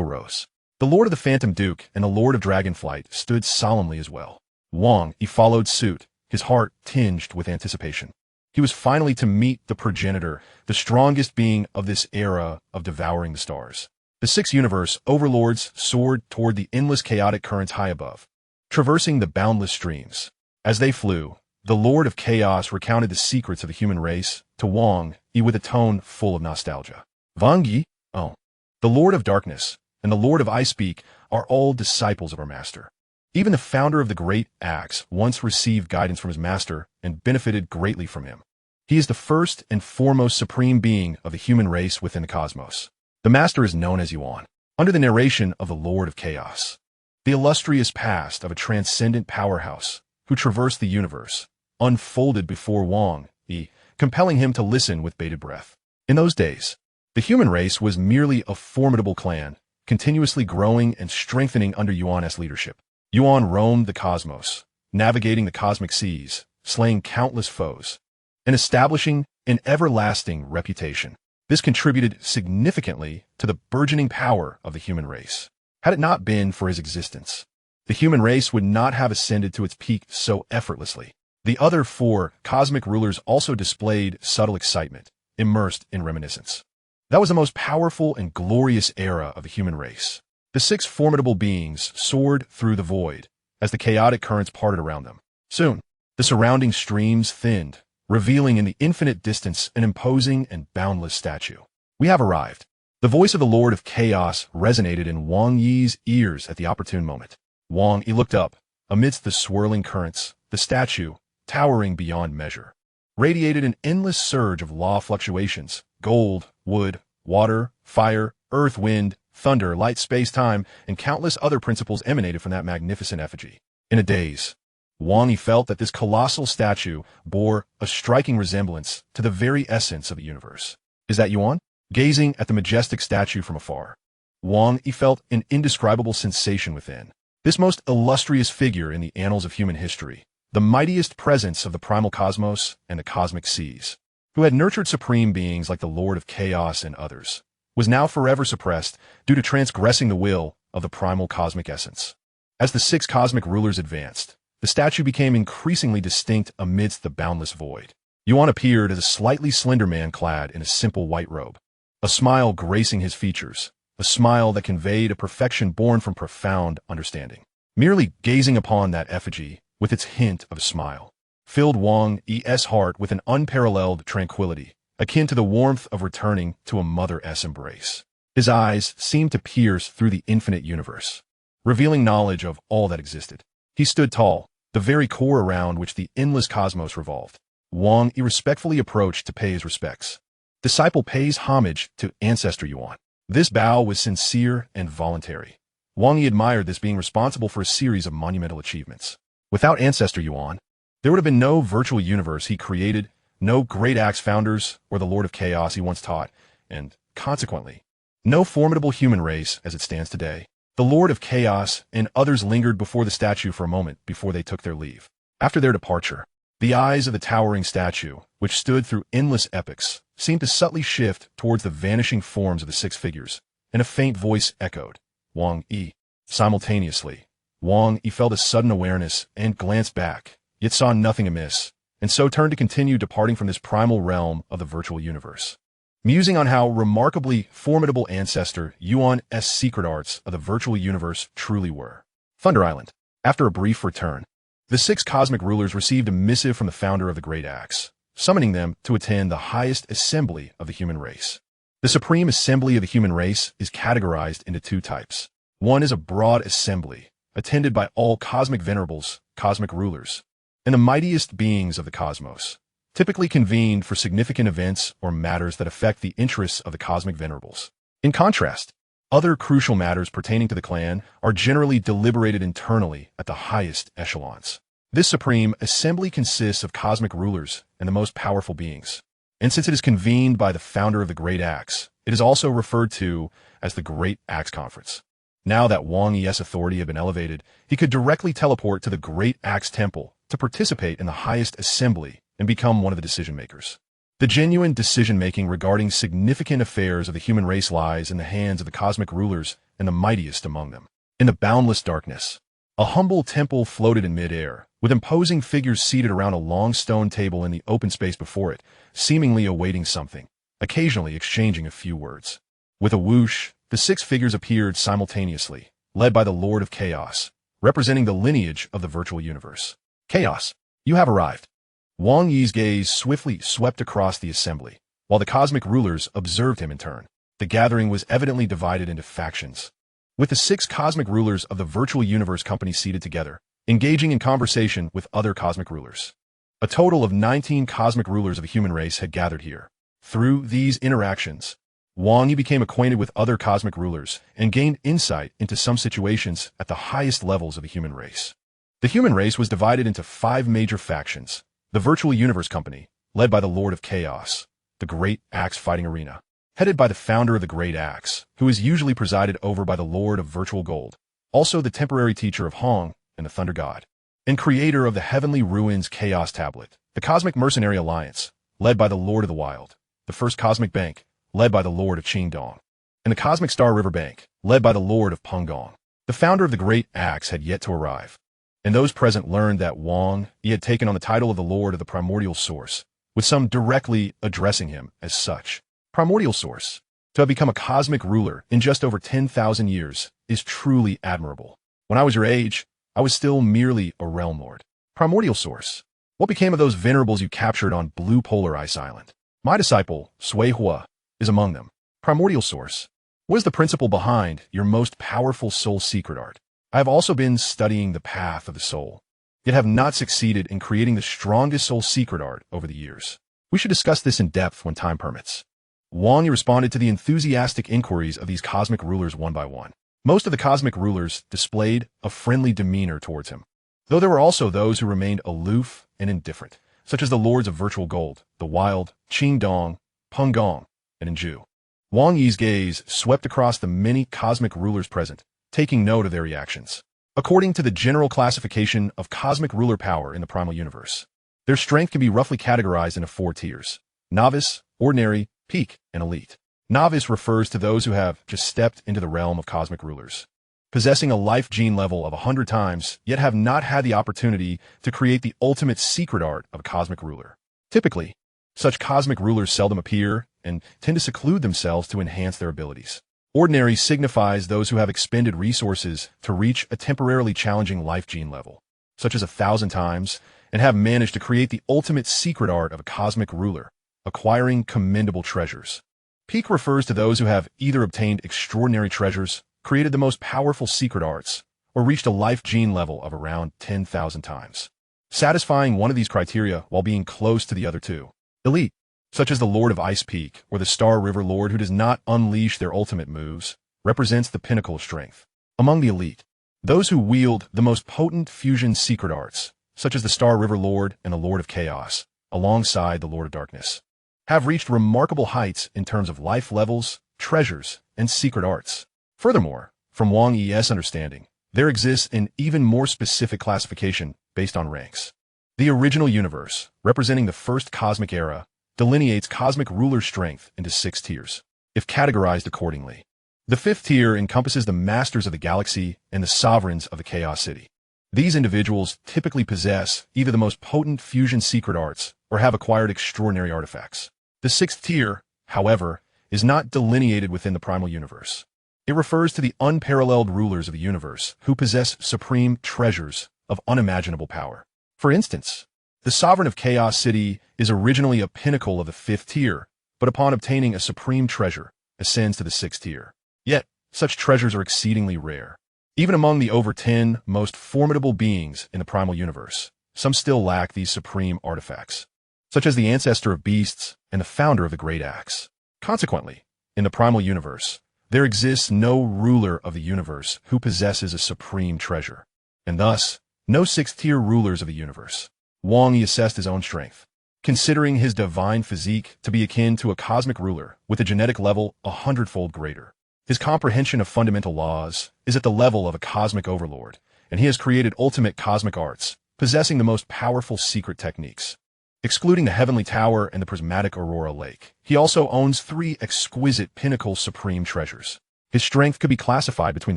rose. The Lord of the Phantom Duke and the Lord of Dragonflight stood solemnly as well. Wang Yi followed suit, his heart tinged with anticipation. He was finally to meet the progenitor, the strongest being of this era of devouring the stars. The 6 universe overlords soared toward the endless chaotic currents high above, traversing the boundless streams. As they flew, the Lord of Chaos recounted the secrets of the human race to Wang Yi with a tone full of nostalgia. Wang Yi, the Lord of Darkness and the Lord of Icepeak are all disciples of our master. Even the founder of the Great Axe once received guidance from his master and benefited greatly from him. He is the first and foremost supreme being of the human race within the cosmos. The master is known as Yuan, under the narration of the Lord of Chaos, the illustrious past of a transcendent powerhouse who traversed the universe, unfolded before Wang Yi, compelling him to listen with bated breath. In those days, the human race was merely a formidable clan, continuously growing and strengthening under Yuan's leadership. Yuan roamed the cosmos, navigating the cosmic seas, slaying countless foes, and establishing an everlasting reputation. This contributed significantly to the burgeoning power of the human race. Had it not been for his existence, the human race would not have ascended to its peak so effortlessly. The other 4 cosmic rulers also displayed subtle excitement, immersed in reminiscence. That was the most powerful and glorious era of the human race. The 6 formidable beings soared through the void as the chaotic currents parted around them. Soon, the surrounding streams thinned, revealing in the infinite distance an imposing and boundless statue. We have arrived. The voice of the Lord of Chaos resonated in Wang Yi's ears at the opportune moment. Wang Yi looked up. Amidst the swirling currents, the statue, towering beyond measure, radiated an endless surge of law fluctuations: gold, wood, water, fire, earth, wind, thunder, light, space-time, and countless other principles emanated from that magnificent effigy. In a daze, Wang Yi felt that this colossal statue bore a striking resemblance to the very essence of the universe. Is that Yuan? Gazing at the majestic statue from afar, Wang Yi felt an indescribable sensation within. This most illustrious figure in the annals of human history, the mightiest presence of the primal cosmos and the cosmic seas, who had nurtured supreme beings like the Lord of Chaos and others, was now forever suppressed due to transgressing the will of the primal cosmic essence. As the 6 cosmic rulers advanced, the statue became increasingly distinct amidst the boundless void. Yuan appeared as a slightly slender man clad in a simple white robe, a smile gracing his features, a smile that conveyed a perfection born from profound understanding. Merely gazing upon that effigy, with its hint of a smile, filled Wang Yi's heart with an unparalleled tranquility, akin to the warmth of returning to a mother's embrace. His eyes seemed to pierce through the infinite universe, revealing knowledge of all that existed. He stood tall, the very core around which the endless cosmos revolved. Wang Yi respectfully approached to pay his respects. Disciple pays homage to Ancestor Yuan. This bow was sincere and voluntary. Wang Yi admired this, being responsible for a series of monumental achievements. Without Ancestor Yuan, there would have been no virtual universe he created, no Great Axe founders or the Lord of Chaos he once taught, and, consequently, no formidable human race as it stands today. The Lord of Chaos and others lingered before the statue for a moment before they took their leave. After their departure, the eyes of the towering statue, which stood through endless epochs, seemed to subtly shift towards the vanishing forms of the six figures, and a faint voice echoed, Wang Yi. Simultaneously, Wang Yi felt a sudden awareness and glanced back, yet saw nothing amiss, and so turned to continue departing from this primal realm of the virtual universe. Musing on how remarkably formidable ancestor Yuan's secret arts of the virtual universe truly were. Thunder Island. After a brief return, the six cosmic rulers received a missive from the founder of the Great Axe, summoning them to attend the highest assembly of the human race. The supreme assembly of the human race is categorized into two types. One is a broad assembly, attended by all cosmic venerables, cosmic rulers, and the mightiest beings of the cosmos, typically convened for significant events or matters that affect the interests of the cosmic venerables. In contrast, other crucial matters pertaining to the clan are generally deliberated internally at the highest echelons. This supreme assembly consists of cosmic rulers and the most powerful beings. And since it is convened by the founder of the Great Axe, it is also referred to as the Great Axe Conference. Now that Wang Yi's authority had been elevated, he could directly teleport to the Great Axe Temple to participate in the highest assembly and become one of the decision-makers. The genuine decision-making regarding significant affairs of the human race lies in the hands of the cosmic rulers and the mightiest among them. In the boundless darkness, a humble temple floated in mid-air, with imposing figures seated around a long stone table in the open space before it, seemingly awaiting something, occasionally exchanging a few words. With a whoosh, the six figures appeared simultaneously, led by the Lord of Chaos, representing the lineage of the virtual universe. Chaos, you have arrived. Wang Yi's gaze swiftly swept across the assembly, while the cosmic rulers observed him in turn. The gathering was evidently divided into factions, with the six cosmic rulers of the virtual universe company seated together, engaging in conversation with other cosmic rulers. A total of 19 cosmic rulers of the human race had gathered here. Through these interactions, Wang Yi became acquainted with other cosmic rulers and gained insight into some situations at the highest levels of the human race. The human race was divided into 5 major factions. The Virtual Universe Company, led by the Lord of Chaos, the Great Axe Fighting Arena, headed by the founder of the Great Axe, who is usually presided over by the Lord of Virtual Gold, also the temporary teacher of Hong and the Thunder God, and creator of the Heavenly Ruins Chaos Tablet, the Cosmic Mercenary Alliance, led by the Lord of the Wild, the First Cosmic Bank, led by the Lord of Qingdong, and the Cosmic Star River Bank, led by the Lord of Pengong. The founder of the Great Axe had yet to arrive, and those present learned that Wang Yi had taken on the title of the Lord of the Primordial Source, with some directly addressing him as such. Primordial Source, to have become a cosmic ruler in just over 10,000 years, is truly admirable. When I was your age, I was still merely a realm lord. Primordial Source, what became of those venerables you captured on Blue Polar Ice Island? My disciple, Sui Hua, is among them. Primordial Source, what is the principle behind your most powerful soul secret art? I have also been studying the path of the soul, yet have not succeeded in creating the strongest soul secret art over the years. We should discuss this in depth when time permits. Wang Yi responded to the enthusiastic inquiries of these cosmic rulers one by one. Most of the cosmic rulers displayed a friendly demeanor towards him, though there were also those who remained aloof and indifferent, such as the Lords of Virtual Gold, the Wild, Qingdong, Pengong, and Inju. Wang Yi's gaze swept across the many cosmic rulers present, taking note of their reactions. According to the general classification of cosmic ruler power in the primal universe, their strength can be roughly categorized into 4 tiers: novice, ordinary, peak, and elite. Novice refers to those who have just stepped into the realm of cosmic rulers, possessing a life gene level of 100 times, yet have not had the opportunity to create the ultimate secret art of a cosmic ruler. Typically, such cosmic rulers seldom appear and tend to seclude themselves to enhance their abilities. Ordinary signifies those who have expended resources to reach a temporarily challenging life gene level, such as 1,000 times, and have managed to create the ultimate secret art of a cosmic ruler, acquiring commendable treasures. Peak refers to those who have either obtained extraordinary treasures, created the most powerful secret arts, or reached a life gene level of around 10,000 times, satisfying one of these criteria while being close to the other 2. Elite, such as the Lord of Ice Peak or the Star River Lord who does not unleash their ultimate moves, represents the pinnacle of strength. Among the elite, those who wield the most potent fusion secret arts, such as the Star River Lord and the Lord of Chaos, alongside the Lord of Darkness, have reached remarkable heights in terms of life levels, treasures, and secret arts. Furthermore, from Wang Yi's understanding, there exists an even more specific classification based on ranks. The original universe, representing the first cosmic era, delineates cosmic ruler strength into 6 tiers, if categorized accordingly. The 5th tier encompasses the masters of the galaxy and the sovereigns of the Chaos City. These individuals typically possess either the most potent fusion secret arts or have acquired extraordinary artifacts. The 6th tier, however, is not delineated within the primal universe. It refers to the unparalleled rulers of the universe who possess supreme treasures of unimaginable power. For instance, the sovereign of Chaos City is originally a pinnacle of the 5th tier, but upon obtaining a supreme treasure, ascends to the 6th tier. Yet, such treasures are exceedingly rare. Even among the over 10 most formidable beings in the primal universe, some still lack these supreme artifacts, such as the ancestor of beasts and the founder of the Great Axe. Consequently, in the primal universe, there exists no ruler of the universe who possesses a supreme treasure, and thus, no 6th tier rulers of the universe. Wang Yi assessed his own strength, considering his divine physique to be akin to a cosmic ruler with a genetic level 100-fold greater. His comprehension of fundamental laws is at the level of a cosmic overlord, and he has created ultimate cosmic arts, possessing the most powerful secret techniques. Excluding the Heavenly Tower and the prismatic Aurora Lake, he also owns 3 exquisite pinnacle supreme treasures. His strength could be classified between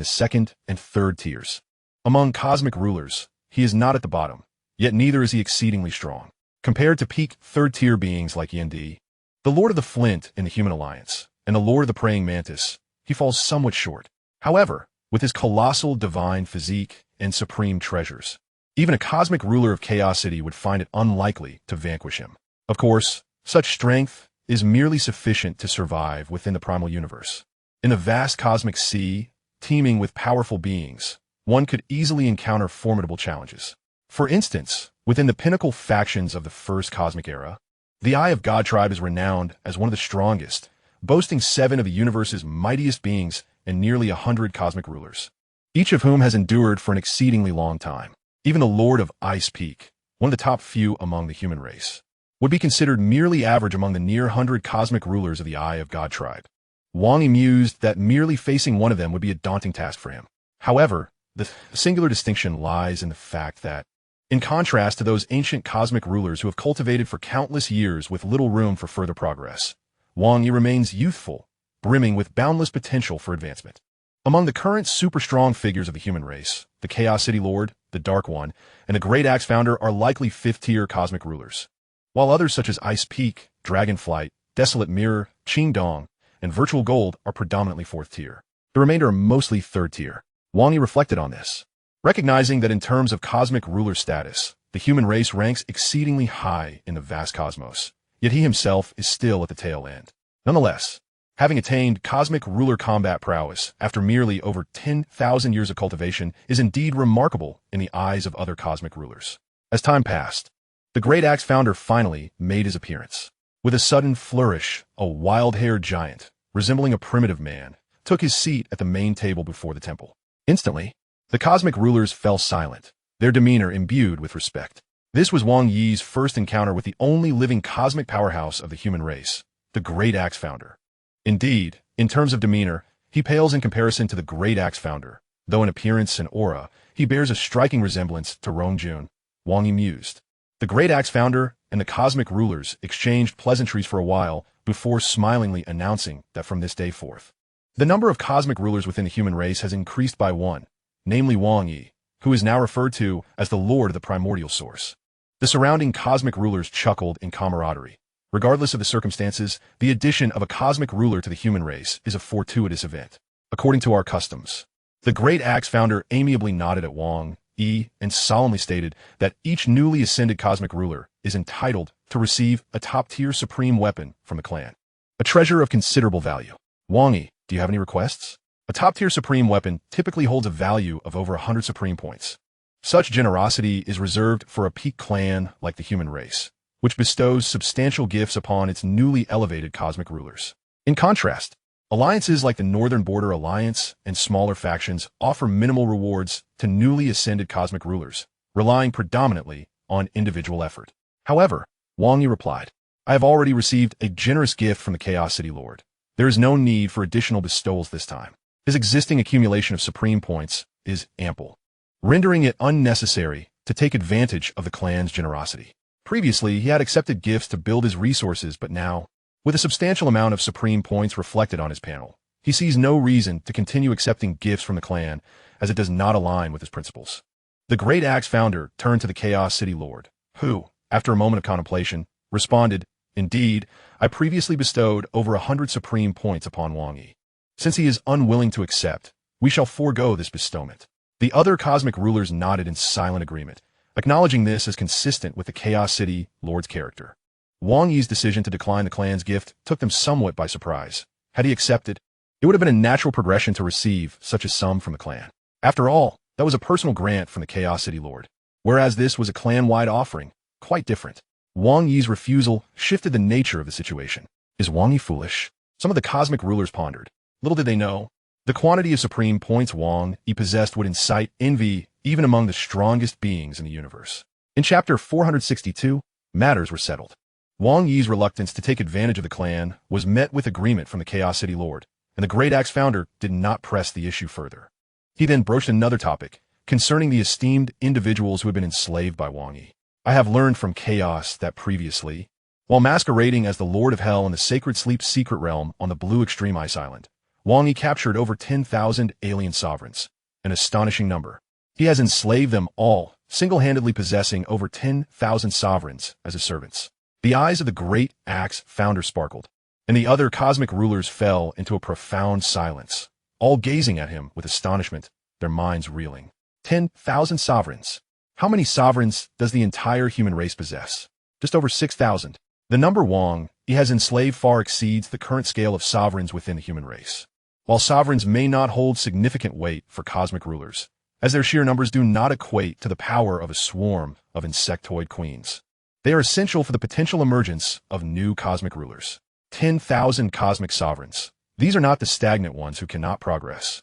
the 2nd and 3rd tiers. Among cosmic rulers, he is not at the bottom, yet neither is he exceedingly strong. Compared to peak 3rd tier beings like Yi, the Lord of the Flint in the Human Alliance, and the Lord of the Praying Mantis, he falls somewhat short. However, with his colossal divine physique and supreme treasures, even a cosmic ruler of Chaos City would find it unlikely to vanquish him. Of course, such strength is merely sufficient to survive within the primal universe. In the vast cosmic sea, teeming with powerful beings, one could easily encounter formidable challenges. For instance, within the pinnacle factions of the First Cosmic Era, the Eye of God tribe is renowned as one of the strongest, boasting 7 of the universe's mightiest beings and nearly 100 cosmic rulers, each of whom has endured for an exceedingly long time. Even the Lord of Ice Peak, one of the top few among the human race, would be considered merely average among the near 100 cosmic rulers of the Eye of God tribe. Wang Yi mused that merely facing one of them would be a daunting task for him. However, the singular distinction lies in the fact that, in contrast to those ancient cosmic rulers who have cultivated for countless years with little room for further progress, Wang Yi remains youthful, brimming with boundless potential for advancement. Among the current super-strong figures of the human race, the Chaos City Lord, the Dark One, and the Great Axe Founder are likely 5th-tier cosmic rulers, while others such as Ice Peak, Dragonflight, Desolate Mirror, Qing Dong, and Virtual Gold are predominantly 4th tier. The remainder are mostly 3rd tier. Wang Yi reflected on this, recognizing that in terms of cosmic ruler status, the human race ranks exceedingly high in the vast cosmos, yet he himself is still at the tail end. Nonetheless, having attained cosmic ruler combat prowess after merely over 10,000 years of cultivation is indeed remarkable in the eyes of other cosmic rulers. As time passed, the Great Axe Founder finally made his appearance. With a sudden flourish, a wild-haired giant, resembling a primitive man, took his seat at the main table before the temple. Instantly, the cosmic rulers fell silent, their demeanor imbued with respect. This was Wang Yi's first encounter with the only living cosmic powerhouse of the human race, the Great Axe Founder. Indeed, in terms of demeanor, he pales in comparison to the Great Axe Founder, though in appearance and aura, he bears a striking resemblance to Rongjun. Wang Yi mused. The Great Axe Founder and the cosmic rulers exchanged pleasantries for a while before smilingly announcing that from this day forth, the number of cosmic rulers within the human race has increased by 1, namely Wang Yi, who is now referred to as the Lord of the Primordial Source. The surrounding cosmic rulers chuckled in camaraderie. Regardless of the circumstances, the addition of a cosmic ruler to the human race is a fortuitous event, according to our customs. The Great Axe Founder amiably nodded at Wang Yi and solemnly stated that each newly ascended cosmic ruler is entitled to receive a top-tier supreme weapon from the clan, a treasure of considerable value. Wang Yi, do you have any requests? A top-tier supreme weapon typically holds a value of over 100 supreme points. Such generosity is reserved for a peak clan like the human race, which bestows substantial gifts upon its newly elevated cosmic rulers. In contrast, alliances like the Northern Border Alliance and smaller factions offer minimal rewards to newly ascended cosmic rulers, relying predominantly on individual effort. However, Wang Yi replied, I have already received a generous gift from the Chaos City Lord. There is no need for additional bestowals this time. His existing accumulation of supreme points is ample, rendering it unnecessary to take advantage of the clan's generosity. Previously, he had accepted gifts to build his resources, but now, with a substantial amount of supreme points reflected on his panel, he sees no reason to continue accepting gifts from the clan as it does not align with his principles. The Great Axe founder turned to the Chaos City Lord, who, after a moment of contemplation, responded, "Indeed, I previously bestowed over 100 supreme points upon Wang Yi. Since he is unwilling to accept, we shall forego this bestowment." The other cosmic rulers nodded in silent agreement, acknowledging this as consistent with the Chaos City Lord's character. Wang Yi's decision to decline the clan's gift took them somewhat by surprise. Had he accepted, it would have been a natural progression to receive such a sum from the clan. After all, that was a personal grant from the Chaos City Lord, whereas this was a clan-wide offering, quite different. Wang Yi's refusal shifted the nature of the situation. Is Wang Yi foolish? Some of the cosmic rulers pondered. Little did they know, the quantity of supreme points Wang Yi possessed would incite envy even among the strongest beings in the universe. In chapter 462, matters were settled. Wang Yi's reluctance to take advantage of the clan was met with agreement from the Chaos City Lord, and the Great Axe founder did not press the issue further. He then broached another topic, concerning the esteemed individuals who had been enslaved by Wang Yi. I have learned from Chaos that previously, while masquerading as the Lord of Hell in the Sacred Sleep Secret Realm on the Blue Extreme Ice Island, Wang Yi captured over 10,000 alien sovereigns, an astonishing number. He has enslaved them all, single-handedly possessing over 10,000 sovereigns as his servants. The eyes of the Great Axe founder sparkled, and the other cosmic rulers fell into a profound silence, all gazing at him with astonishment, their minds reeling. 10,000 sovereigns. How many sovereigns does the entire human race possess? Just over 6,000. The number Wang Yi has enslaved far exceeds the current scale of sovereigns within the human race. While sovereigns may not hold significant weight for cosmic rulers, as their sheer numbers do not equate to the power of a swarm of insectoid queens, they are essential for the potential emergence of new cosmic rulers. 10,000 cosmic sovereigns. These are not the stagnant ones who cannot progress.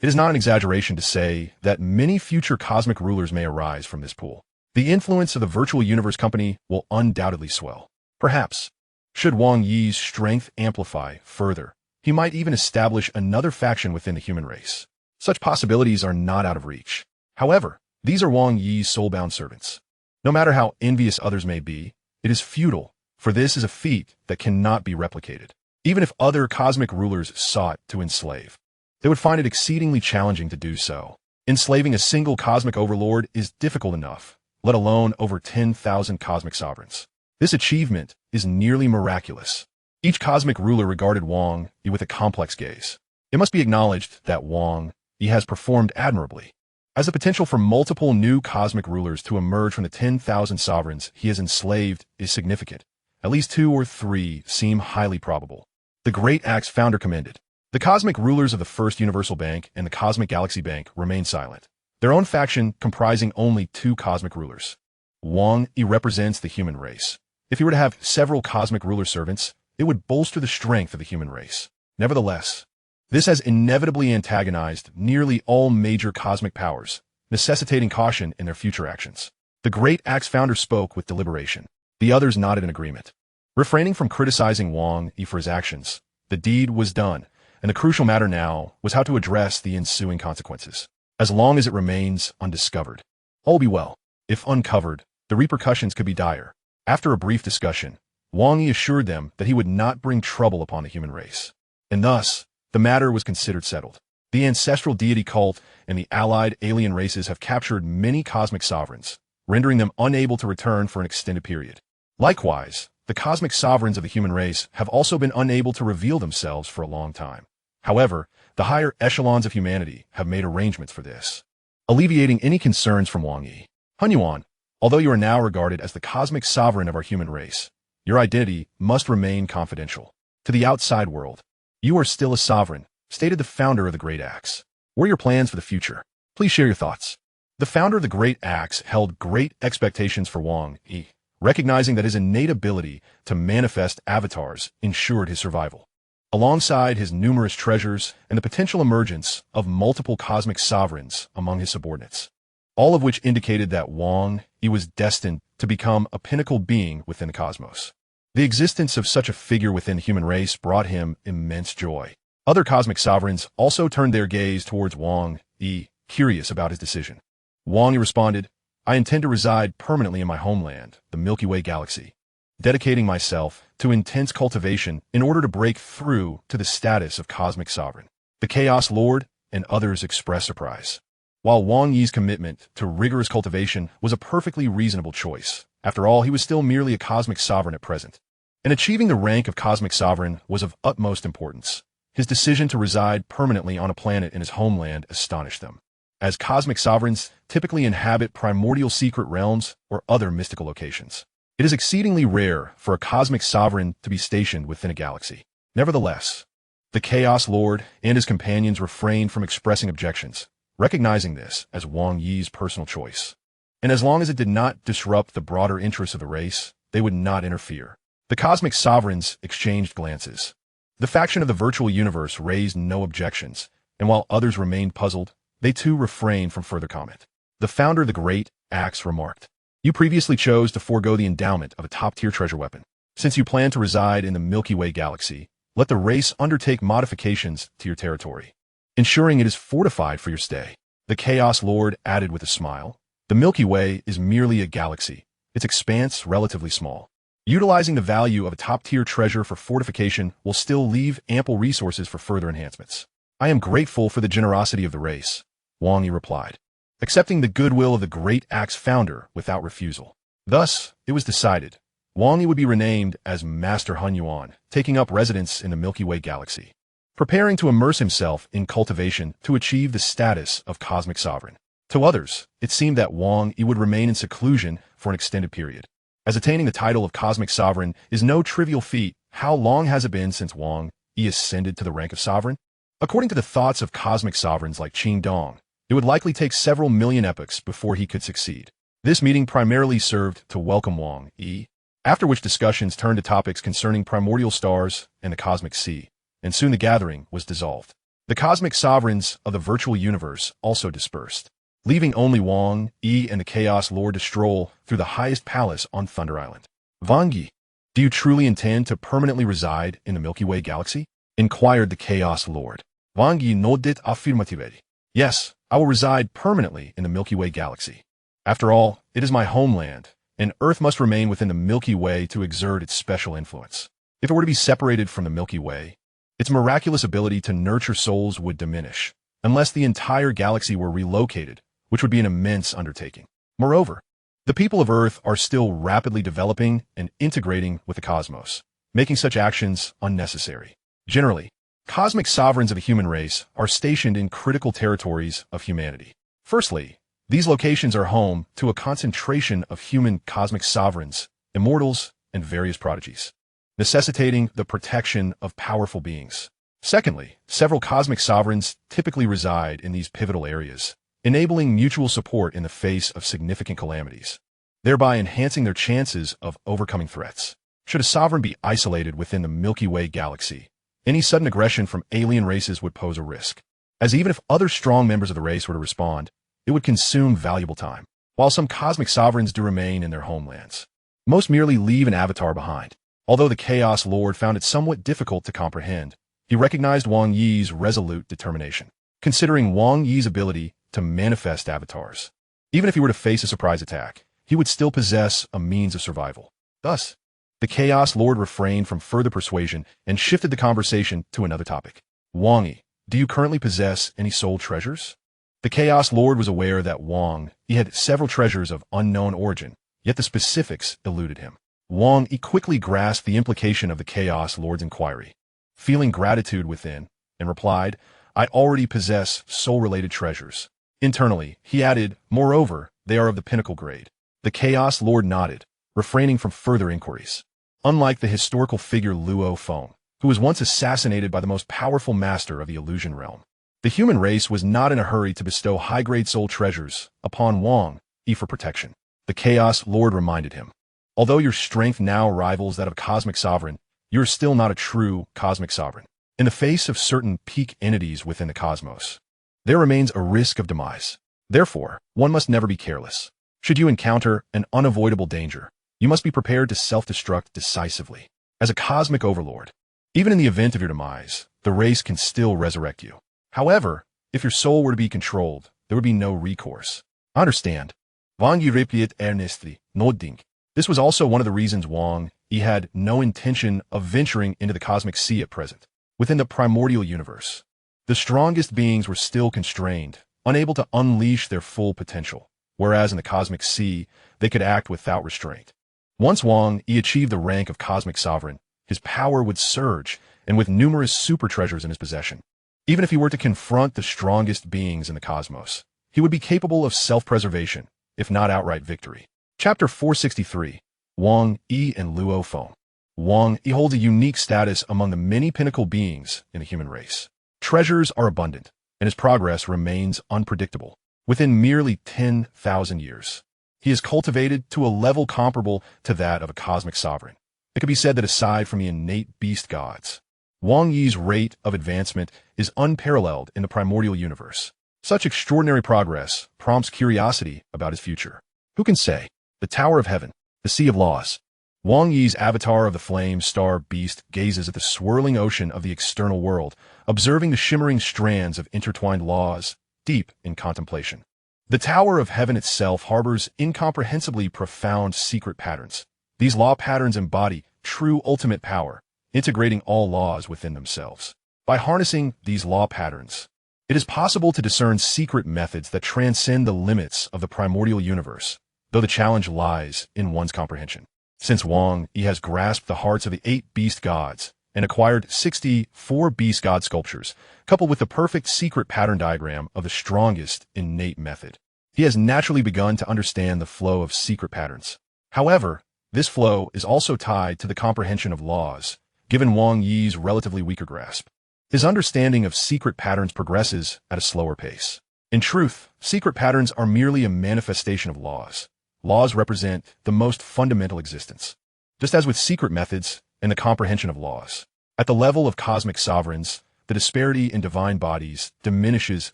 It is not an exaggeration to say that many future cosmic rulers may arise from this pool. The influence of the Virtual Universe Company will undoubtedly swell. Perhaps, should Wang Yi's strength amplify further, he might even establish another faction within the human race. Such possibilities are not out of reach. However, these are Wang Yi's soulbound servants. No matter how envious others may be, it is futile, for this is a feat that cannot be replicated. Even if other cosmic rulers sought to enslave, they would find it exceedingly challenging to do so. Enslaving a single cosmic overlord is difficult enough, let alone over 10,000 cosmic sovereigns. This achievement is nearly miraculous. Each cosmic ruler regarded Wang Yi with a complex gaze. It must be acknowledged that Wang Yi has performed admirably, as the potential for multiple new cosmic rulers to emerge from the 10,000 sovereigns he has enslaved is significant. At least 2 or 3 seem highly probable. The Great Axe founder commended. The cosmic rulers of the First Universal Bank and the Cosmic Galaxy Bank remained silent, their own faction comprising only 2 cosmic rulers. Wang Yi represents the human race. If he were to have several cosmic ruler servants, it would bolster the strength of the human race. Nevertheless, this has inevitably antagonized nearly all major cosmic powers, necessitating caution in their future actions. The Great Axe founder spoke with deliberation. The others nodded in agreement. Refraining from criticizing Wang Yi for his actions, the deed was done, and the crucial matter now was how to address the ensuing consequences. As long as it remains undiscovered, all will be well. If uncovered, the repercussions could be dire. After a brief discussion, Wang Yi assured them that he would not bring trouble upon the human race. And thus, the matter was considered settled. The ancestral deity cult and the allied alien races have captured many cosmic sovereigns, rendering them unable to return for an extended period. Likewise, the cosmic sovereigns of the human race have also been unable to reveal themselves for a long time. However, the higher echelons of humanity have made arrangements for this, alleviating any concerns from Wang Yi. Hunyuan, although you are now regarded as the cosmic sovereign of our human race, your identity must remain confidential. To the outside world, you are still a sovereign, stated the founder of the Great Axe. What are your plans for the future? Please share your thoughts. The founder of the Great Axe held great expectations for Wang Yi, recognizing that his innate ability to manifest avatars ensured his survival. Alongside his numerous treasures and the potential emergence of multiple cosmic sovereigns among his subordinates, all of which indicated that Wang Yi was destined to become a pinnacle being within the cosmos. The existence of such a figure within the human race brought him immense joy. Other cosmic sovereigns also turned their gaze towards Wang Yi, curious about his decision. Wang Yi responded, I intend to reside permanently in my homeland, the Milky Way galaxy, dedicating myself to intense cultivation in order to break through to the status of cosmic sovereign. The Chaos Lord and others express surprise. While Wang Yi's commitment to rigorous cultivation was a perfectly reasonable choice, after all, he was still merely a cosmic sovereign at present. And achieving the rank of cosmic sovereign was of utmost importance. His decision to reside permanently on a planet in his homeland astonished them, as cosmic sovereigns typically inhabit primordial secret realms or other mystical locations. It is exceedingly rare for a cosmic sovereign to be stationed within a galaxy. Nevertheless, the Chaos Lord and his companions refrained from expressing objections, recognizing this as Wang Yi's personal choice. And as long as it did not disrupt the broader interests of the race, they would not interfere. The cosmic sovereigns exchanged glances. The faction of the virtual universe raised no objections, and while others remained puzzled, they too refrained from further comment. The founder of the Great Axe remarked, "You previously chose to forego the endowment of a top-tier treasure weapon. Since you plan to reside in the Milky Way galaxy, let the race undertake modifications to your territory, ensuring it is fortified for your stay." The Chaos Lord added with a smile, "The Milky Way is merely a galaxy, its expanse relatively small. Utilizing the value of a top-tier treasure for fortification will still leave ample resources for further enhancements." "I am grateful for the generosity of the race," Wang Yi replied, accepting the goodwill of the Great Axe founder without refusal. Thus, it was decided, Wang Yi would be renamed as Master Hun Yuan, taking up residence in the Milky Way galaxy, preparing to immerse himself in cultivation to achieve the status of cosmic sovereign. To others, it seemed that Wang Yi would remain in seclusion for an extended period, as attaining the title of cosmic sovereign is no trivial feat. How long has it been since Wang Yi ascended to the rank of sovereign? According to the thoughts of cosmic sovereigns like Qing Dong, it would likely take several million epochs before he could succeed. This meeting primarily served to welcome Wang Yi, after which discussions turned to topics concerning primordial stars and the cosmic sea, and soon the gathering was dissolved. The cosmic sovereigns of the virtual universe also dispersed, leaving only Wang Yi and the Chaos Lord to stroll through the highest palace on Thunder Island. "Wang Yi, do you truly intend to permanently reside in the Milky Way galaxy?" inquired the Chaos Lord. Wang Yi nodded affirmatively. "Yes, I will reside permanently in the Milky Way galaxy. After all, it is my homeland, and Earth must remain within the Milky Way to exert its special influence. If it were to be separated from the Milky Way, its miraculous ability to nurture souls would diminish, unless the entire galaxy were relocated, which would be an immense undertaking. Moreover, the people of Earth are still rapidly developing and integrating with the cosmos, making such actions unnecessary. Generally, cosmic sovereigns of the human race are stationed in critical territories of humanity. Firstly, these locations are home to a concentration of human cosmic sovereigns, immortals, and various prodigies, necessitating the protection of powerful beings. Secondly, several cosmic sovereigns typically reside in these pivotal areas, enabling mutual support in the face of significant calamities, thereby enhancing their chances of overcoming threats. Should a sovereign be isolated within the Milky Way galaxy, any sudden aggression from alien races would pose a risk, as even if other strong members of the race were to respond, it would consume valuable time. While some cosmic sovereigns do remain in their homelands, most merely leave an avatar behind. Although the Chaos Lord found it somewhat difficult to comprehend, he recognized Wang Yi's resolute determination, considering Wang Yi's ability to manifest avatars. Even if he were to face a surprise attack, he would still possess a means of survival. Thus, the Chaos Lord refrained from further persuasion and shifted the conversation to another topic. "Wang Yi, do you currently possess any soul treasures?" The Chaos Lord was aware that Wang Yi had several treasures of unknown origin, yet the specifics eluded him. Wang Yi quickly grasped the implication of the Chaos Lord's inquiry, feeling gratitude within, and replied, "I already possess soul-related treasures." Internally, he added, "Moreover, they are of the pinnacle grade." The Chaos Lord nodded, refraining from further inquiries. Unlike the historical figure Luo Feng, who was once assassinated by the most powerful master of the illusion realm, the human race was not in a hurry to bestow high-grade soul treasures upon Wang Yi for protection. The Chaos Lord reminded him, "Although your strength now rivals that of a cosmic sovereign, you are still not a true cosmic sovereign. In the face of certain peak entities within the cosmos, there remains a risk of demise. Therefore, one must never be careless. Should you encounter an unavoidable danger, you must be prepared to self-destruct decisively. As a cosmic overlord, even in the event of your demise, the race can still resurrect you. However, if your soul were to be controlled, there would be no recourse." "I understand. Wang Yi replied earnestly, nodding. This was also one of the reasons Wang Yi had no intention of venturing into the cosmic sea at present. Within the primordial universe, the strongest beings were still constrained, unable to unleash their full potential, whereas in the cosmic sea, they could act without restraint. Once Wang Yi achieved the rank of cosmic sovereign, his power would surge, and with numerous super treasures in his possession. Even if he were to confront the strongest beings in the cosmos, he would be capable of self-preservation, if not outright victory. Chapter 463, Wang Yi and Luo Feng. Wang Yi holds a unique status among the many pinnacle beings in the human race. Treasures are abundant, and his progress remains unpredictable. Within merely 10,000 years, he is cultivated to a level comparable to that of a cosmic sovereign. It could be said that aside from the innate beast gods, Wang Yi's rate of advancement is unparalleled in the primordial universe. Such extraordinary progress prompts curiosity about his future. Who can say? The Tower of Heaven, the Sea of Laws. Wang Yi's avatar of the flame star beast gazes at the swirling ocean of the external world, observing the shimmering strands of intertwined laws, deep in contemplation. The Tower of Heaven itself harbors incomprehensibly profound secret patterns. These law patterns embody true ultimate power, integrating all laws within themselves. By harnessing these law patterns, it is possible to discern secret methods that transcend the limits of the primordial universe, though the challenge lies in one's comprehension. Since Wang Yi has grasped the hearts of the 8 beast gods and acquired 64 beast god sculptures, coupled with the perfect secret pattern diagram of the strongest innate method, he has naturally begun to understand the flow of secret patterns. However, this flow is also tied to the comprehension of laws, given Wang Yi's relatively weaker grasp. His understanding of secret patterns progresses at a slower pace. In truth, secret patterns are merely a manifestation of laws. Laws represent the most fundamental existence. Just as with secret methods and the comprehension of laws, at the level of cosmic sovereigns, the disparity in divine bodies diminishes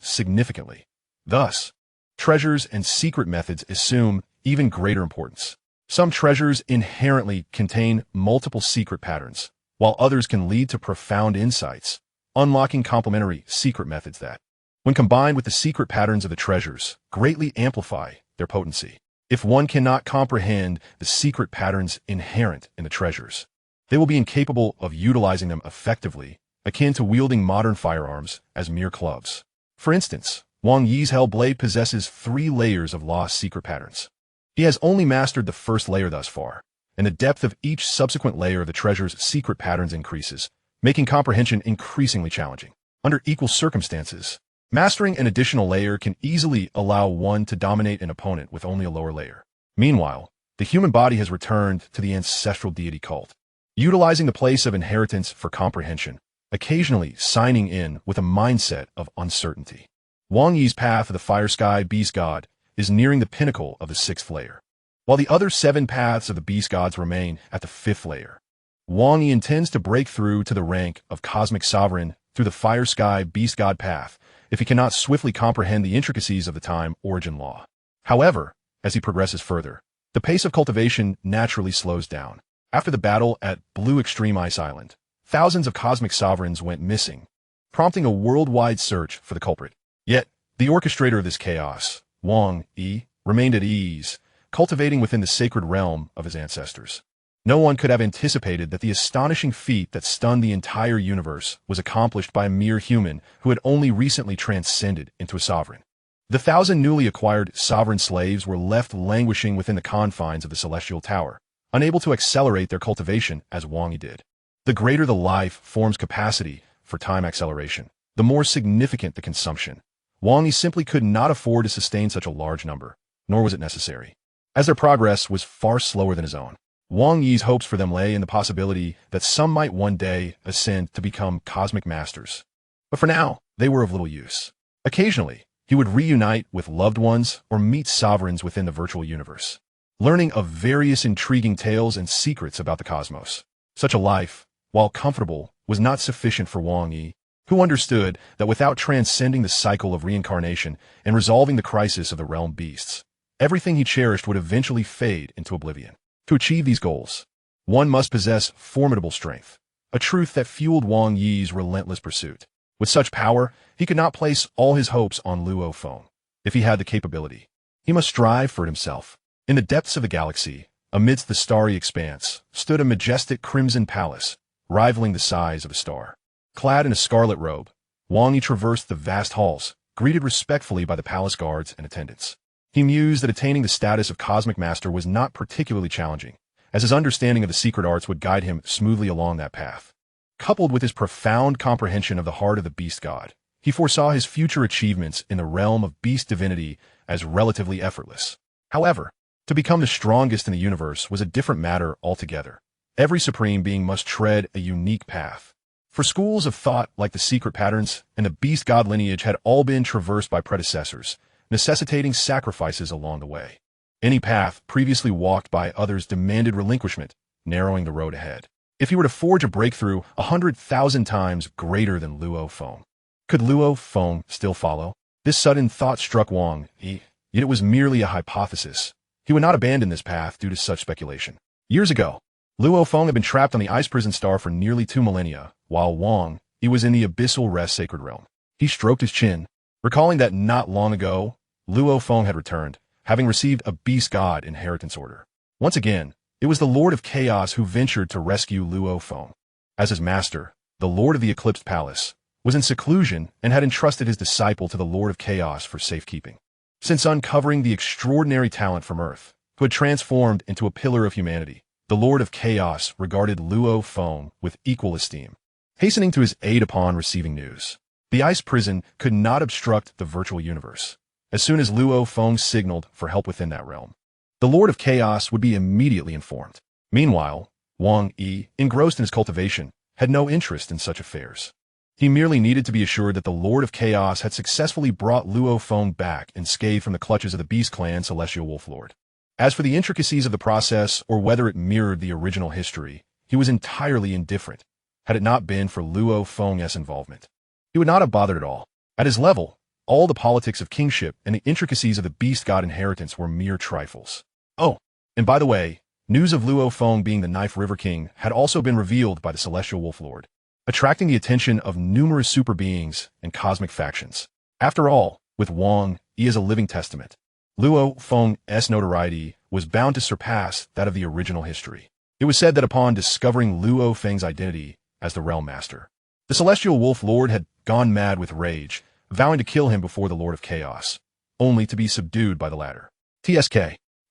significantly. Thus, treasures and secret methods assume even greater importance. Some treasures inherently contain multiple secret patterns, while others can lead to profound insights, unlocking complementary secret methods that, when combined with the secret patterns of the treasures, greatly amplify their potency. If one cannot comprehend the secret patterns inherent in the treasures, they will be incapable of utilizing them effectively, akin to wielding modern firearms as mere clubs. For instance, Wang Yi's Hell Blade possesses 3 layers of lost secret patterns. He has only mastered the first layer thus far, and the depth of each subsequent layer of the treasure's secret patterns increases, making comprehension increasingly challenging. Under equal circumstances, mastering an additional layer can easily allow one to dominate an opponent with only a lower layer. Meanwhile, the human body has returned to the ancestral deity cult, utilizing the place of inheritance for comprehension, occasionally signing in with a mindset of uncertainty. Wang Yi's path of the Fire Sky Beast God is nearing the pinnacle of the 6th layer, while the other 7 paths of the Beast Gods remain at the 5th layer. Wang Yi intends to break through to the rank of Cosmic Sovereign through the Fire Sky Beast God path if he cannot swiftly comprehend the intricacies of the time origin law. However, as he progresses further, the pace of cultivation naturally slows down. After the battle at Blue Extreme Ice Island, thousands of Cosmic Sovereigns went missing, prompting a worldwide search for the culprit. Yet, the orchestrator of this chaos, Wang Yi, remained at ease, cultivating within the sacred realm of his ancestors. No one could have anticipated that the astonishing feat that stunned the entire universe was accomplished by a mere human who had only recently transcended into a sovereign. The 1,000 newly acquired sovereign slaves were left languishing within the confines of the celestial tower, unable to accelerate their cultivation as Wang Yi did. The greater the life form's capacity for time acceleration, the more significant the consumption. Wang Yi simply could not afford to sustain such a large number, nor was it necessary. As their progress was far slower than his own, Wang Yi's hopes for them lay in the possibility that some might one day ascend to become cosmic masters. But for now, they were of little use. Occasionally, he would reunite with loved ones or meet sovereigns within the virtual universe, learning of various intriguing tales and secrets about the cosmos. Such a life, while comfortable, was not sufficient for Wang Yi, who understood that without transcending the cycle of reincarnation and resolving the crisis of the realm beasts, everything he cherished would eventually fade into oblivion. To achieve these goals, one must possess formidable strength, a truth that fueled Wang Yi's relentless pursuit. With such power, he could not place all his hopes on Luo Feng. If he had the capability, He must strive for it himself. In the depths of the galaxy, amidst the starry expanse, stood a majestic crimson palace, rivaling the size of a star. Clad in a scarlet robe, Wang Yi traversed the vast halls, greeted respectfully by the palace guards and attendants. He mused that attaining the status of Cosmic Master was not particularly challenging, as his understanding of the secret arts would guide him smoothly along that path. Coupled with his profound comprehension of the heart of the beast god, he foresaw his future achievements in the realm of beast divinity as relatively effortless. However, to become the strongest in the universe was a different matter altogether. Every supreme being must tread a unique path. For schools of thought like the secret patterns and the beast god lineage had all been traversed by predecessors, necessitating sacrifices along the way. Any path previously walked by others demanded relinquishment, narrowing the road ahead. If he were to forge a breakthrough 100,000 times greater than Luo Feng, could Luo Feng still follow? This sudden thought struck Wang Yi, yet it was merely a hypothesis. He would not abandon this path due to such speculation. Years ago, Luo Feng had been trapped on the ice prison star for nearly 2 millennia, while Wang Yi was in the abyssal rest sacred realm. He stroked his chin, recalling that not long ago, Luo Feng had returned, having received a beast god inheritance order. Once again, it was the Lord of Chaos who ventured to rescue Luo Feng. As his master, the Lord of the Eclipsed Palace, was in seclusion and had entrusted his disciple to the Lord of Chaos for safekeeping. Since uncovering the extraordinary talent from Earth, who had transformed into a pillar of humanity, the Lord of Chaos regarded Luo Feng with equal esteem. Hastening to his aid upon receiving news, the ice prison could not obstruct the virtual universe. As soon as Luo Feng signaled for help within that realm, the Lord of Chaos would be immediately informed. Meanwhile, Wang Yi, engrossed in his cultivation, had no interest in such affairs. He merely needed to be assured that the Lord of Chaos had successfully brought Luo Feng back unscathed from the clutches of the Beast Clan Celestial Wolf Lord. As for the intricacies of the process or whether it mirrored the original history, he was entirely indifferent. Had it not been for Luo Feng's involvement, he would not have bothered at all. At his level, all the politics of kingship and the intricacies of the beast god inheritance were mere trifles. Oh, and by the way, news of Luo Feng being the Knife River King had also been revealed by the Celestial Wolf Lord, attracting the attention of numerous super beings and cosmic factions. After all, with Wang Yi as a living testament, Luo Feng's notoriety was bound to surpass that of the original history. It was said that upon discovering Luo Feng's identity as the Realm Master, the Celestial Wolf Lord had gone mad with rage, vowing to kill him before the Lord of Chaos, only to be subdued by the latter. TSK.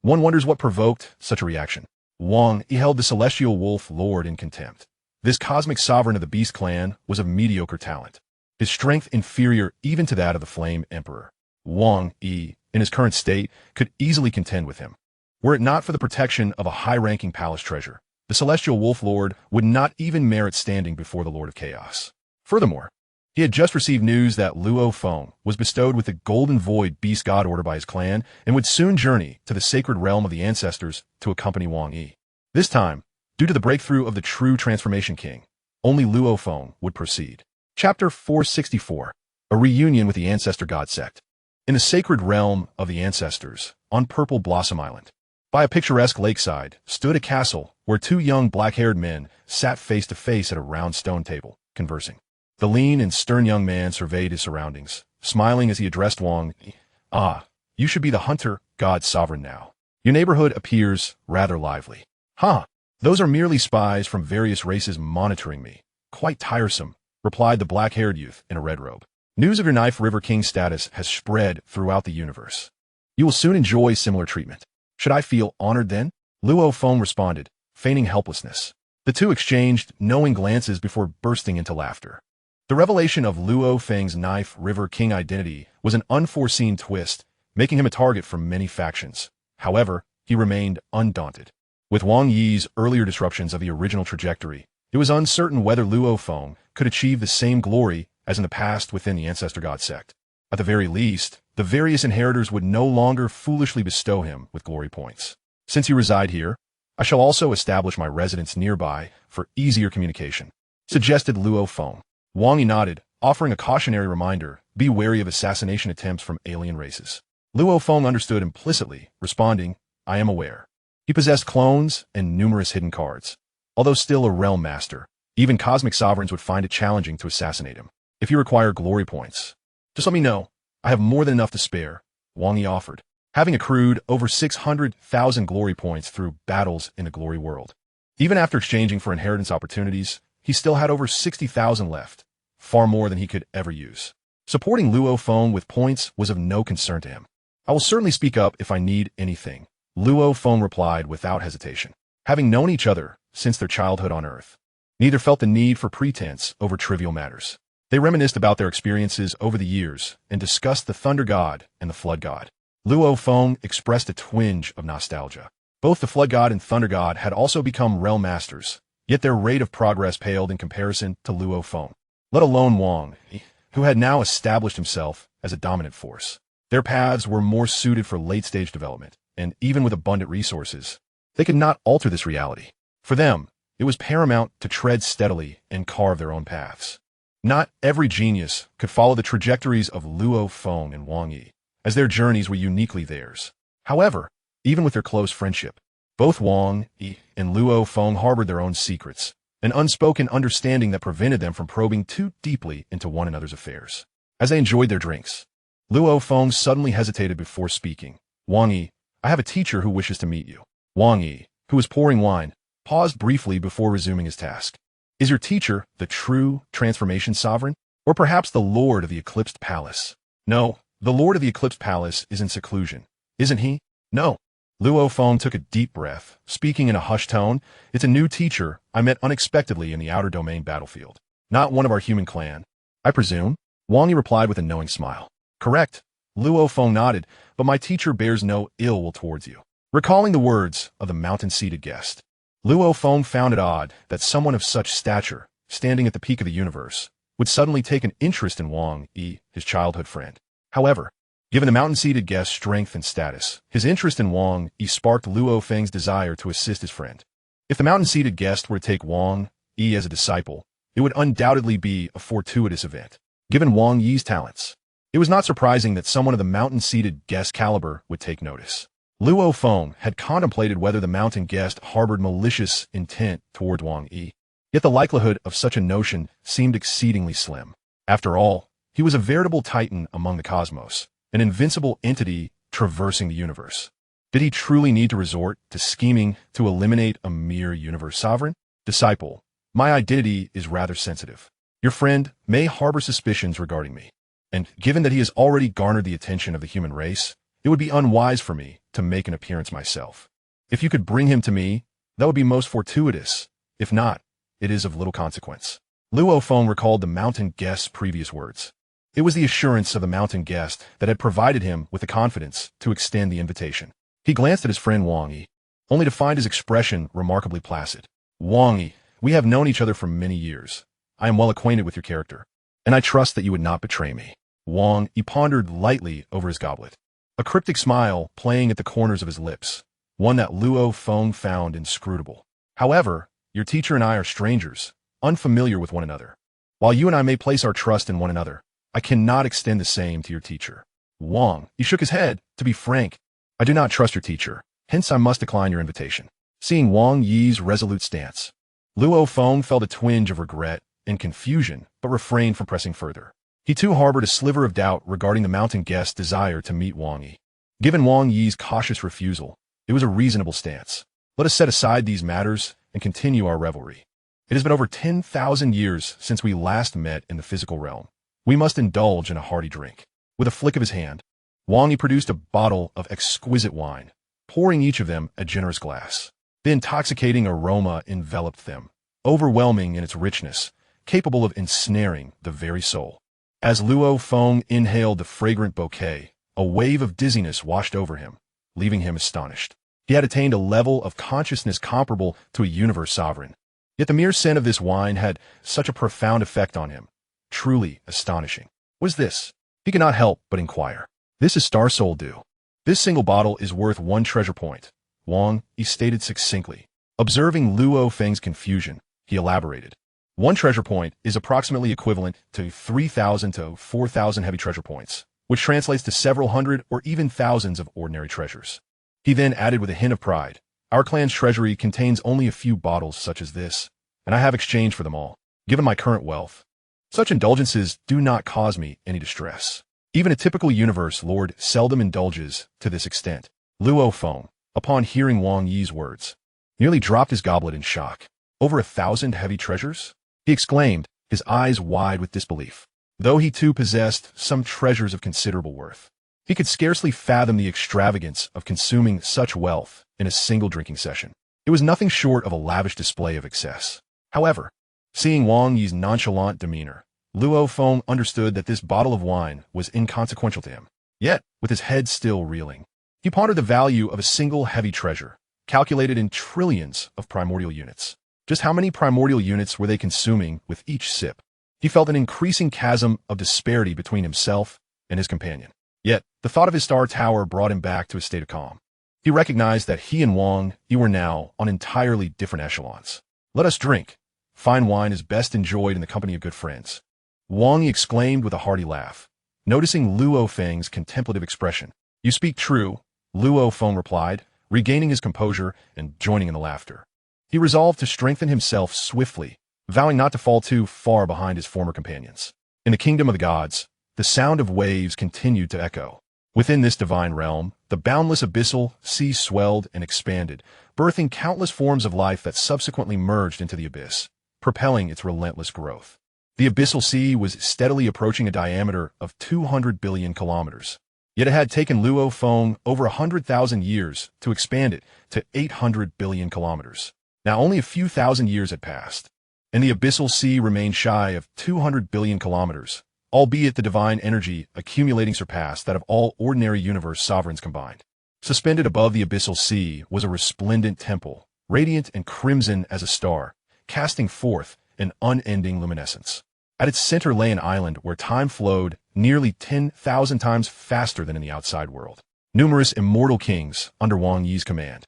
One wonders what provoked such a reaction. Wang Yi held the Celestial Wolf Lord in contempt. This cosmic sovereign of the Beast Clan was of mediocre talent, his strength inferior even to that of the Flame Emperor. Wang Yi, in his current state, could easily contend with him. Were it not for the protection of a high-ranking palace treasure, the Celestial Wolf Lord would not even merit standing before the Lord of Chaos. Furthermore, he had just received news that Luo Feng was bestowed with the Golden Void Beast God order by his clan and would soon journey to the sacred realm of the ancestors to accompany Wang Yi. This time, due to the breakthrough of the true Transformation King, only Luo Feng would proceed. Chapter 464. A Reunion with the Ancestor God Sect. In the sacred realm of the ancestors, on Purple Blossom Island, by a picturesque lakeside, stood a castle where 2 young black-haired men sat face to face at a round stone table, conversing. The lean and stern young man surveyed his surroundings, smiling as he addressed Wang Yi. Ah, you should be the hunter, God sovereign now. Your neighborhood appears rather lively. Huh, those are merely spies from various races monitoring me. Quite tiresome, replied the black-haired youth in a red robe. News of your Knife River King status has spread throughout the universe. You will soon enjoy similar treatment. Should I feel honored then? Luo Feng responded, feigning helplessness. The two exchanged knowing glances before bursting into laughter. The revelation of Luo Feng's Knife River King identity was an unforeseen twist, making him a target for many factions. However, he remained undaunted. With Wang Yi's earlier disruptions of the original trajectory, it was uncertain whether Luo Feng could achieve the same glory as in the past within the Ancestor God sect. At the very least, the various inheritors would no longer foolishly bestow him with glory points. Since you reside here, I shall also establish my residence nearby for easier communication, suggested Luo Feng. Wang Yi nodded, offering a cautionary reminder, be wary of assassination attempts from alien races. Luo Feng understood implicitly, responding, I am aware. He possessed clones and numerous hidden cards. Although still a realm master, even cosmic sovereigns would find it challenging to assassinate him. If you require glory points, just let me know. I have more than enough to spare, Wang Yi offered. having accrued over 600,000 glory points through battles in the glory world. Even after exchanging for inheritance opportunities, he still had over 60,000 left, far more than he could ever use. Supporting Luo Feng with points was of no concern to him. I will certainly speak up if I need anything, Luo Feng replied without hesitation. Having known each other since their childhood on Earth, neither felt the need for pretense over trivial matters. They reminisced about their experiences over the years and discussed the Thunder God and the Flood God. Luo Feng expressed a twinge of nostalgia. Both the Flood God and Thunder God had also become realm masters, yet their rate of progress paled in comparison to Luo Feng, let alone Wang Yi, who had now established himself as a dominant force. Their paths were more suited for late-stage development, and even with abundant resources, they could not alter this reality. For them, it was paramount to tread steadily and carve their own paths. Not every genius could follow the trajectories of Luo Feng and Wang Yi, as their journeys were uniquely theirs. However, even with their close friendship, both Wang Yi and Luo Feng harbored their own secrets, an unspoken understanding that prevented them from probing too deeply into one another's affairs. As they enjoyed their drinks, Luo Feng suddenly hesitated before speaking. Wang Yi, I have a teacher who wishes to meet you. Wang Yi, who was pouring wine, paused briefly before resuming his task. Is your teacher the true Transformation Sovereign? Or perhaps the Lord of the Eclipsed Palace? No, the Lord of the Eclipsed Palace is in seclusion. Isn't he? No. Luo Feng took a deep breath, speaking in a hushed tone. It's a new teacher I met unexpectedly in the outer domain battlefield. Not one of our human clan, I presume? Wang Yi replied with a knowing smile. Correct. Luo Feng nodded, but my teacher bears no ill will towards you. Recalling the words of the mountain-seated guest, Luo Feng found it odd that someone of such stature, standing at the peak of the universe, would suddenly take an interest in Wang Yi, his childhood friend. However, given the mountain-seated guest's strength and status, his interest in Wang Yi sparked Luo Feng's desire to assist his friend. If the mountain-seated guest were to take Wang Yi as a disciple, it would undoubtedly be a fortuitous event. Given Wang Yi's talents, it was not surprising that someone of the mountain-seated guest caliber would take notice. Luo Feng had contemplated whether the mountain guest harbored malicious intent toward Wang Yi, yet the likelihood of such a notion seemed exceedingly slim. After all, he was a veritable titan among the cosmos, an invincible entity traversing the universe. Did he truly need to resort to scheming to eliminate a mere universe sovereign? Disciple, my identity is rather sensitive. Your friend may harbor suspicions regarding me, and given that he has already garnered the attention of the human race, it would be unwise for me to make an appearance myself. If you could bring him to me, that would be most fortuitous. If not, it is of little consequence. Luo Feng recalled the mountain guest's previous words. It was the assurance of the mountain guest that had provided him with the confidence to extend the invitation. He glanced at his friend Wang Yi, only to find his expression remarkably placid. Wang Yi, we have known each other for many years. I am well acquainted with your character, and I trust that you would not betray me. Wang Yi pondered lightly over his goblet, a cryptic smile playing at the corners of his lips, one that Luo Feng found inscrutable. However, your teacher and I are strangers, unfamiliar with one another. While you and I may place our trust in one another, I cannot extend the same to your teacher. Wang Yi shook his head. To be frank, I do not trust your teacher, hence I must decline your invitation. Seeing Wang Yi's resolute stance, Luo Feng felt a twinge of regret and confusion, but refrained from pressing further. He too harbored a sliver of doubt regarding the mountain guest's desire to meet Wang Yi. Given Wang Yi's cautious refusal, it was a reasonable stance. Let us set aside these matters and continue our revelry. It has been over 10,000 years since we last met in the physical realm. We must indulge in a hearty drink. With a flick of his hand, Wang Yi produced a bottle of exquisite wine, pouring each of them a generous glass. The intoxicating aroma enveloped them, overwhelming in its richness, capable of ensnaring the very soul. As Luo Feng inhaled the fragrant bouquet, a wave of dizziness washed over him, leaving him astonished. He had attained a level of consciousness comparable to a universe sovereign. Yet the mere scent of this wine had such a profound effect on him. Truly astonishing. What is this? He could not help but inquire. This is Star Soul Dew. This single bottle is worth 1 treasure point, Wang Yi stated succinctly. Observing Luo Feng's confusion, he elaborated. 1 treasure point is approximately equivalent to 3,000 to 4,000 heavy treasure points, which translates to several hundred or even thousands of ordinary treasures. He then added with a hint of pride, our clan's treasury contains only a few bottles such as this, and I have exchanged for them all. Given my current wealth, such indulgences do not cause me any distress. Even a typical universe lord seldom indulges to this extent. Luo Feng, upon hearing Wang Yi's words, nearly dropped his goblet in shock. Over 1,000 heavy treasures? He exclaimed, his eyes wide with disbelief. Though he too possessed some treasures of considerable worth, he could scarcely fathom the extravagance of consuming such wealth in a single drinking session. It was nothing short of a lavish display of excess. However, seeing Wang Yi's nonchalant demeanor, Luo Feng understood that this bottle of wine was inconsequential to him. Yet, with his head still reeling, he pondered the value of a single heavy treasure, calculated in trillions of primordial units. Just how many primordial units were they consuming with each sip? He felt an increasing chasm of disparity between himself and his companion. Yet, the thought of his star tower brought him back to a state of calm. He recognized that he and Wang Yi were now on entirely different echelons. Let us drink. Fine wine is best enjoyed in the company of good friends. Wang Yi exclaimed with a hearty laugh, noticing Luo Feng's contemplative expression. You speak true, Luo Feng replied, regaining his composure and joining in the laughter. He resolved to strengthen himself swiftly, vowing not to fall too far behind his former companions. In the kingdom of the gods, the sound of waves continued to echo. Within this divine realm, the boundless abyssal sea swelled and expanded, birthing countless forms of life that subsequently merged into the abyss, propelling its relentless growth. The abyssal sea was steadily approaching a diameter of 200 billion kilometers. Yet it had taken Luo Feng over 100,000 years to expand it to 800 billion kilometers. Now only a few thousand years had passed, and the abyssal sea remained shy of 200 billion kilometers, albeit the divine energy accumulating surpassed that of all ordinary universe sovereigns combined. Suspended above the abyssal sea was a resplendent temple, radiant and crimson as a star, casting forth an unending luminescence. At its center lay an island where time flowed nearly 10,000 times faster than in the outside world. Numerous immortal kings under Wang Yi's command,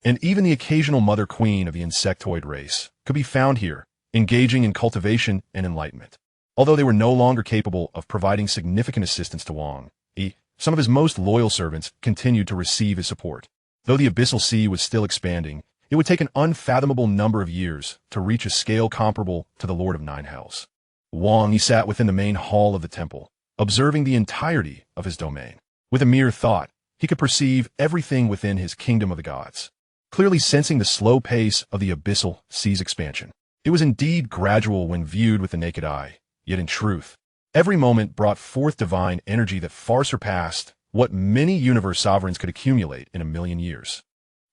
and even the occasional mother queen of the insectoid race, could be found here, engaging in cultivation and enlightenment. Although they were no longer capable of providing significant assistance to Wang Yi, some of his most loyal servants continued to receive his support. Though the abyssal sea was still expanding, it would take an unfathomable number of years to reach a scale comparable to the Lord of Nine Hells. Wang Yi sat within the main hall of the temple, observing the entirety of his domain. With a mere thought, he could perceive everything within his kingdom of the gods, clearly sensing the slow pace of the abyssal sea's expansion. It was indeed gradual when viewed with the naked eye, yet in truth, every moment brought forth divine energy that far surpassed what many universe sovereigns could accumulate in 1,000,000 years.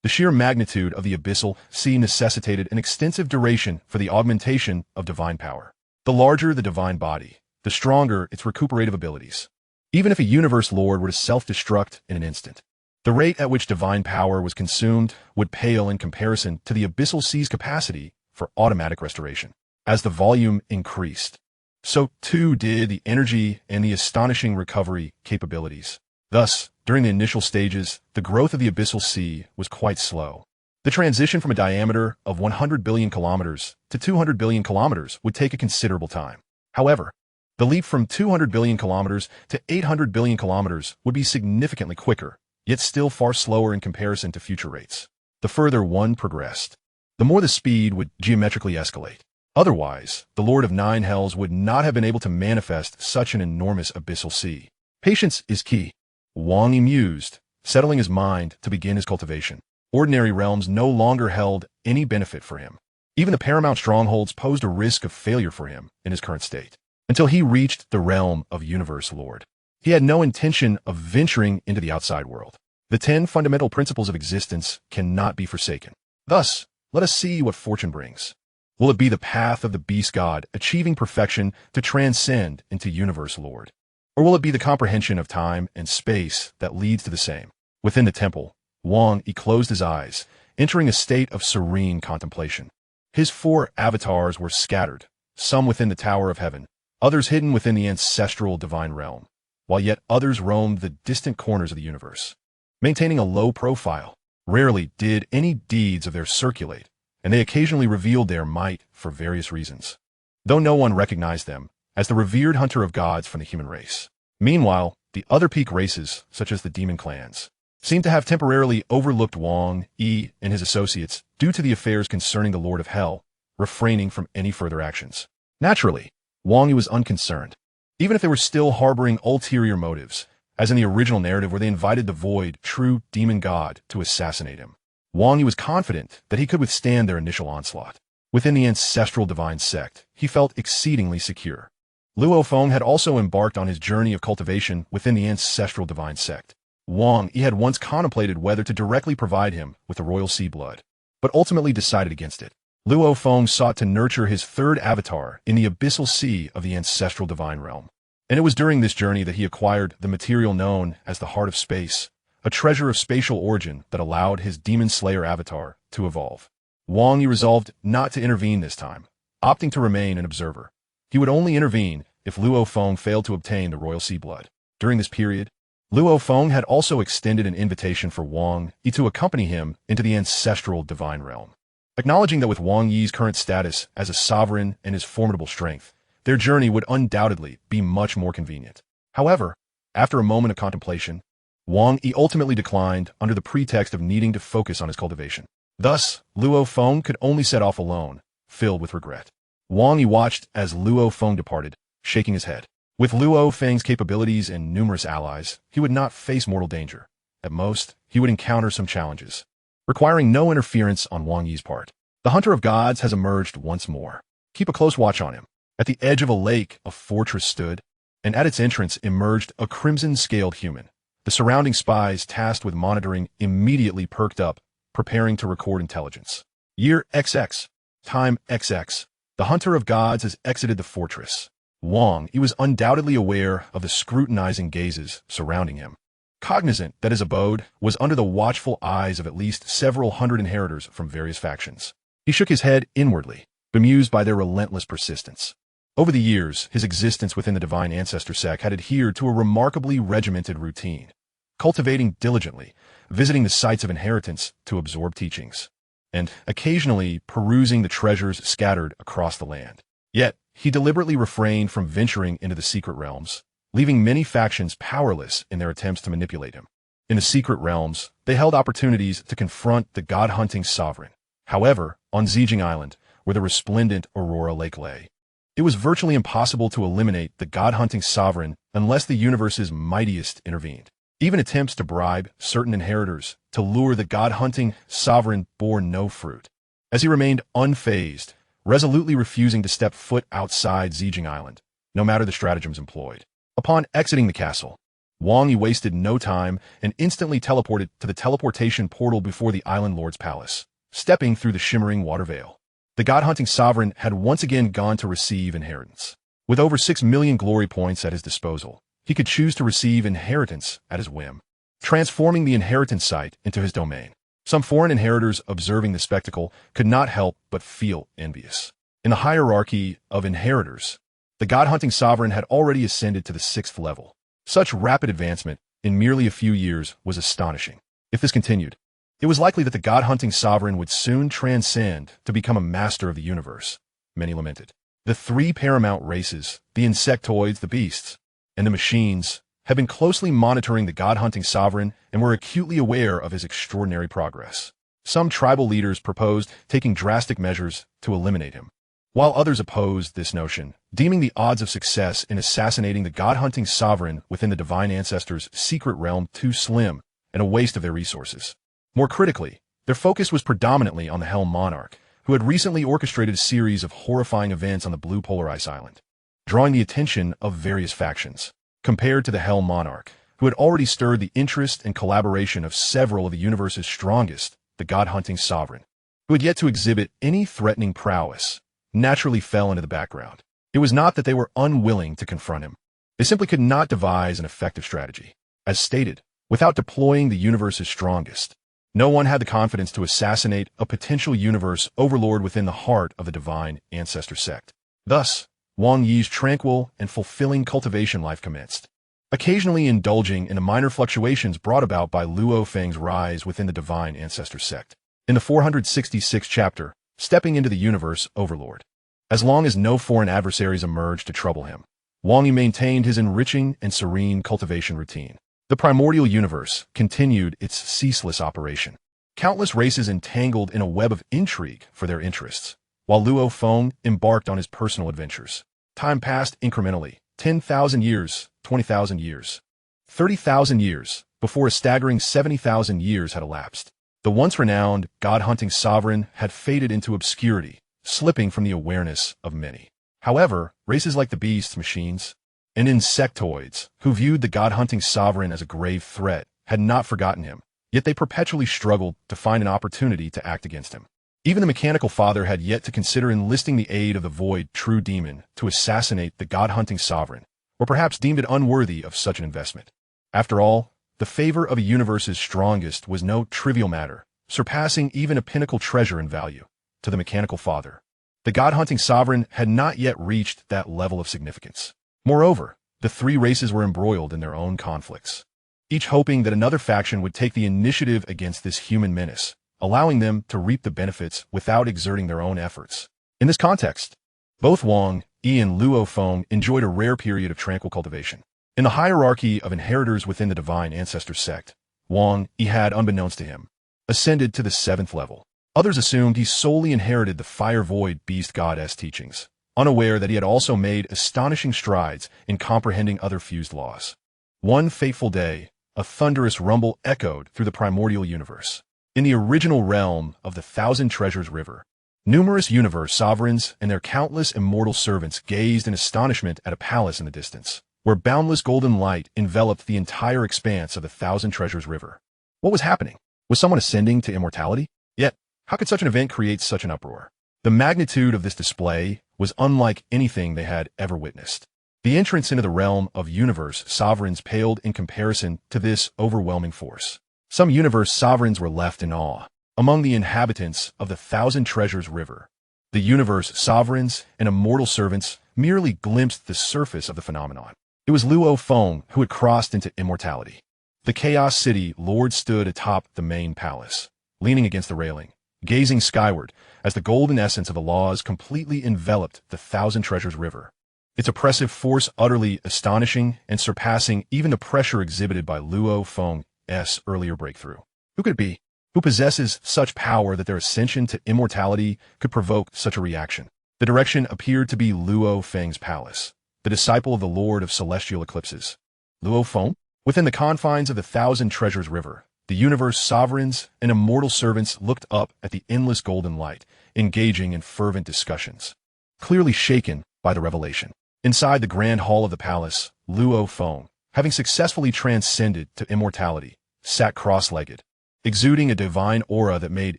The sheer magnitude of the abyssal sea necessitated an extensive duration for the augmentation of divine power. The larger the divine body, the stronger its recuperative abilities. Even if a universe lord were to self-destruct in an instant, the rate at which divine power was consumed would pale in comparison to the abyssal sea's capacity for automatic restoration. As the volume increased, so too did the energy and the astonishing recovery capabilities. Thus, during the initial stages, the growth of the abyssal sea was quite slow. The transition from a diameter of 100 billion kilometers to 200 billion kilometers would take a considerable time. However, the leap from 200 billion kilometers to 800 billion kilometers would be significantly quicker, yet still far slower in comparison to future rates. The further one progressed, the more the speed would geometrically escalate. Otherwise, the Lord of Nine Hells would not have been able to manifest such an enormous abyssal sea. Patience is key. Wang Yi mused, settling his mind to begin his cultivation. Ordinary realms no longer held any benefit for him. Even the paramount strongholds posed a risk of failure for him in his current state. Until he reached the realm of Universe Lord, he had no intention of venturing into the outside world. The 10 fundamental principles of existence cannot be forsaken. Thus, let us see what fortune brings. Will it be the path of the beast god achieving perfection to transcend into Universe Lord? Or will it be the comprehension of time and space that leads to the same? Within the temple, Wang Yi closed his eyes, entering a state of serene contemplation. His 4 avatars were scattered, some within the Tower of Heaven, others hidden within the ancestral divine realm, while yet others roamed the distant corners of the universe. Maintaining a low profile, rarely did any deeds of theirs circulate, and they occasionally revealed their might for various reasons, though no one recognized them as the revered hunter of gods from the human race. Meanwhile, the other peak races, such as the demon clans, seemed to have temporarily overlooked Wang Yi and his associates due to the affairs concerning the Lord of Hell, refraining from any further actions. Naturally, Wang Yi was unconcerned. even if they were still harboring ulterior motives, as in the original narrative where they invited the void, true demon god, to assassinate him. Wang Yi was confident that he could withstand their initial onslaught. Within the ancestral divine sect, he felt exceedingly secure. Luo Feng had also embarked on his journey of cultivation within the ancestral divine sect. Wang Yi had once contemplated whether to directly provide him with the royal sea blood, but ultimately decided against it. Luo Feng sought to nurture his third avatar in the abyssal sea of the ancestral divine realm. And it was during this journey that he acquired the material known as the Heart of Space, a treasure of spatial origin that allowed his Demon Slayer avatar to evolve. Wang Yi resolved not to intervene this time, opting to remain an observer. He would only intervene if Luo Feng failed to obtain the royal sea blood. During this period, Luo Feng had also extended an invitation for Wang Yi to accompany him into the ancestral divine realm. Acknowledging that with Wang Yi's current status as a sovereign and his formidable strength, their journey would undoubtedly be much more convenient. However, after a moment of contemplation, Wang Yi ultimately declined under the pretext of needing to focus on his cultivation. Thus, Luo Feng could only set off alone, filled with regret. Wang Yi watched as Luo Feng departed, shaking his head. With Luo Feng's capabilities and numerous allies, he would not face mortal danger. At most, he would encounter some challenges, requiring no interference on Wang Yi's part. The Hunter of Gods has emerged once more. Keep a close watch on him. At the edge of a lake, a fortress stood, and at its entrance emerged a crimson-scaled human. The surrounding spies tasked with monitoring immediately perked up, preparing to record intelligence. Year XX. Time XX. The Hunter of Gods has exited the fortress. Wang Yi was undoubtedly aware of the scrutinizing gazes surrounding him. Cognizant that his abode was under the watchful eyes of at least several hundred inheritors from various factions, he shook his head inwardly, bemused by their relentless persistence. Over the years, his existence within the Divine Ancestor sect had adhered to a remarkably regimented routine, cultivating diligently, visiting the sites of inheritance to absorb teachings, and occasionally perusing the treasures scattered across the land. Yet, he deliberately refrained from venturing into the secret realms, leaving many factions powerless in their attempts to manipulate him. In the secret realms, they held opportunities to confront the god-hunting sovereign. However, on Zijing Island, where the resplendent Aurora Lake lay, it was virtually impossible to eliminate the god-hunting sovereign unless the universe's mightiest intervened. Even attempts to bribe certain inheritors to lure the god-hunting sovereign bore no fruit, as he remained unfazed, resolutely refusing to step foot outside Zijing Island, no matter the stratagems employed. Upon exiting the castle, Wang Yi wasted no time and instantly teleported to the teleportation portal before the island lord's palace, stepping through the shimmering water veil. The god-hunting sovereign had once again gone to receive inheritance. With over 6 million glory points at his disposal, he could choose to receive inheritance at his whim, transforming the inheritance site into his domain. Some foreign inheritors observing the spectacle could not help but feel envious. In the hierarchy of inheritors, the god-hunting sovereign had already ascended to the 6th level. Such rapid advancement in merely a few years was astonishing. If this continued, it was likely that the god-hunting sovereign would soon transcend to become a master of the universe, many lamented. The three paramount races, the insectoids, the beasts, and the machines, have been closely monitoring the god-hunting sovereign and were acutely aware of his extraordinary progress. Some tribal leaders proposed taking drastic measures to eliminate him, while others opposed this notion, deeming the odds of success in assassinating the god-hunting sovereign within the Divine Ancestor's secret realm too slim and a waste of their resources. More critically, their focus was predominantly on the Helm Monarch, who had recently orchestrated a series of horrifying events on the Blue Polar Ice Island, drawing the attention of various factions. Compared to the Helm Monarch, who had already stirred the interest and collaboration of several of the universe's strongest, the god-hunting sovereign, who had yet to exhibit any threatening prowess, naturally fell into the background. It was not that they were unwilling to confront him. They simply could not devise an effective strategy. As stated, without deploying the universe's strongest, no one had the confidence to assassinate a potential universe overlord within the heart of the Divine Ancestor sect. Thus, Wang Yi's tranquil and fulfilling cultivation life commenced, occasionally indulging in the minor fluctuations brought about by Luo Feng's rise within the Divine Ancestor sect. In the 466th chapter, Stepping into the Universe Overlord. As long as no foreign adversaries emerged to trouble him, Wang Yi maintained his enriching and serene cultivation routine. The primordial universe continued its ceaseless operation. Countless races entangled in a web of intrigue for their interests, while Luo Feng embarked on his personal adventures. Time passed incrementally, 10,000 years, 20,000 years, 30,000 years, before a staggering 70,000 years had elapsed. The once renowned, god-hunting sovereign had faded into obscurity, slipping from the awareness of many. However, races like the beasts, machines, and insectoids, who viewed the god-hunting sovereign as a grave threat, had not forgotten him, yet they perpetually struggled to find an opportunity to act against him. Even the mechanical father had yet to consider enlisting the aid of the void true demon to assassinate the god-hunting sovereign, or perhaps deemed it unworthy of such an investment. After all, the favor of a universe's strongest was no trivial matter, surpassing even a pinnacle treasure in value. To the mechanical father, the god-hunting sovereign had not yet reached that level of significance. Moreover, the three races were embroiled in their own conflicts, each hoping that another faction would take the initiative against this human menace, allowing them to reap the benefits without exerting their own efforts. In this context, both Wang Yi and Luo Feng enjoyed a rare period of tranquil cultivation. In the hierarchy of inheritors within the divine ancestor sect, Wang Yi had, unbeknownst to him, ascended to the 7th level. Others assumed he solely inherited the fire void beast goddess teachings, unaware that he had also made astonishing strides in comprehending other fused laws. One fateful day, a thunderous rumble echoed through the primordial universe. In the original realm of the Thousand Treasures River, numerous universe sovereigns and their countless immortal servants gazed in astonishment at a palace in the distance, where boundless golden light enveloped the entire expanse of the Thousand Treasures River. What was happening? Was someone ascending to immortality? Yet, how could such an event create such an uproar? The magnitude of this display was unlike anything they had ever witnessed. The entrance into the realm of universe sovereigns paled in comparison to this overwhelming force. Some universe sovereigns were left in awe. Among the inhabitants of the Thousand Treasures River, the universe sovereigns and immortal servants merely glimpsed the surface of the phenomenon. It was Luo Feng who had crossed into immortality. The Chaos City Lord stood atop the main palace, leaning against the railing, gazing skyward as the golden essence of the laws completely enveloped the Thousand Treasures River. Its oppressive force utterly astonishing and surpassing even the pressure exhibited by Luo Feng's earlier breakthrough. Who could it be? Who possesses such power that their ascension to immortality could provoke such a reaction? The direction appeared to be Luo Feng's palace, the disciple of the Lord of Celestial Eclipses. Luo Feng? Within the confines of the Thousand Treasures River, the universe sovereigns and immortal servants looked up at the endless golden light, engaging in fervent discussions, clearly shaken by the revelation. Inside the grand hall of the palace, Luo Feng, having successfully transcended to immortality, sat cross-legged, exuding a divine aura that made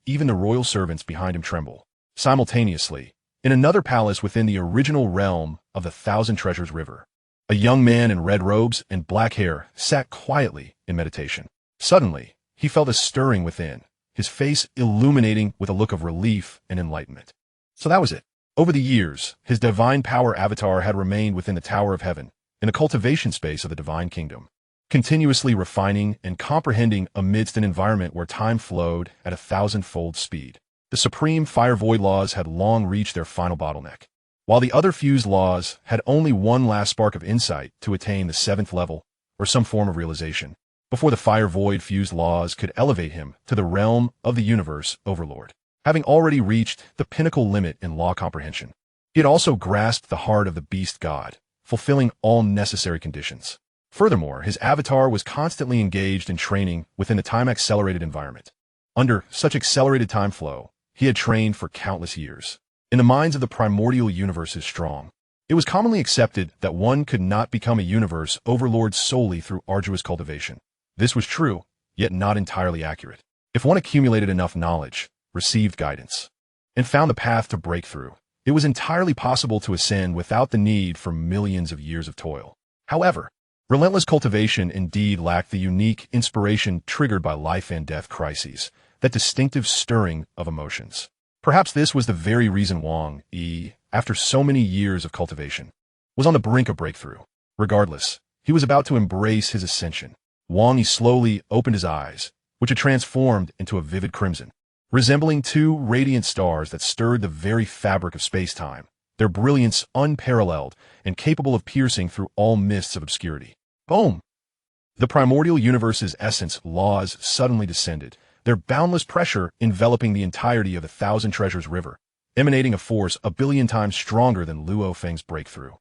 even the royal servants behind him tremble. Simultaneously, in another palace within the original realm of the Thousand Treasures River, a young man in red robes and black hair sat quietly in meditation. Suddenly, he felt a stirring within, his face illuminating with a look of relief and enlightenment. So that was it. Over the years, his divine power avatar had remained within the Tower of Heaven, in the cultivation space of the divine kingdom, continuously refining and comprehending amidst an environment where time flowed at 1,000-fold speed. The supreme fire void laws had long reached their final bottleneck, while the other fused laws had only one last spark of insight to attain the 7th level, or some form of realization, before the fire void fused laws could elevate him to the realm of the universe overlord. Having already reached the pinnacle limit in law comprehension, he had also grasped the heart of the beast god, fulfilling all necessary conditions. Furthermore, his avatar was constantly engaged in training within the time-accelerated environment. Under such accelerated time flow, he had trained for countless years. In the minds of the primordial universes strong, it was commonly accepted that one could not become a universe overlord solely through arduous cultivation. This was true, yet not entirely accurate. If one accumulated enough knowledge, received guidance, and found the path to breakthrough, it was entirely possible to ascend without the need for millions of years of toil. However, relentless cultivation indeed lacked the unique inspiration triggered by life and death crises, that distinctive stirring of emotions. Perhaps this was the very reason Wang Yi, after so many years of cultivation, was on the brink of breakthrough. Regardless, he was about to embrace his ascension. Wang Yi slowly opened his eyes, which had transformed into a vivid crimson, resembling two radiant stars that stirred the very fabric of space-time, their brilliance unparalleled and capable of piercing through all mists of obscurity. Boom! The primordial universe's essence laws suddenly descended, their boundless pressure enveloping the entirety of the Thousand Treasures River, emanating a force 1 billion times stronger than Luo Feng's breakthrough.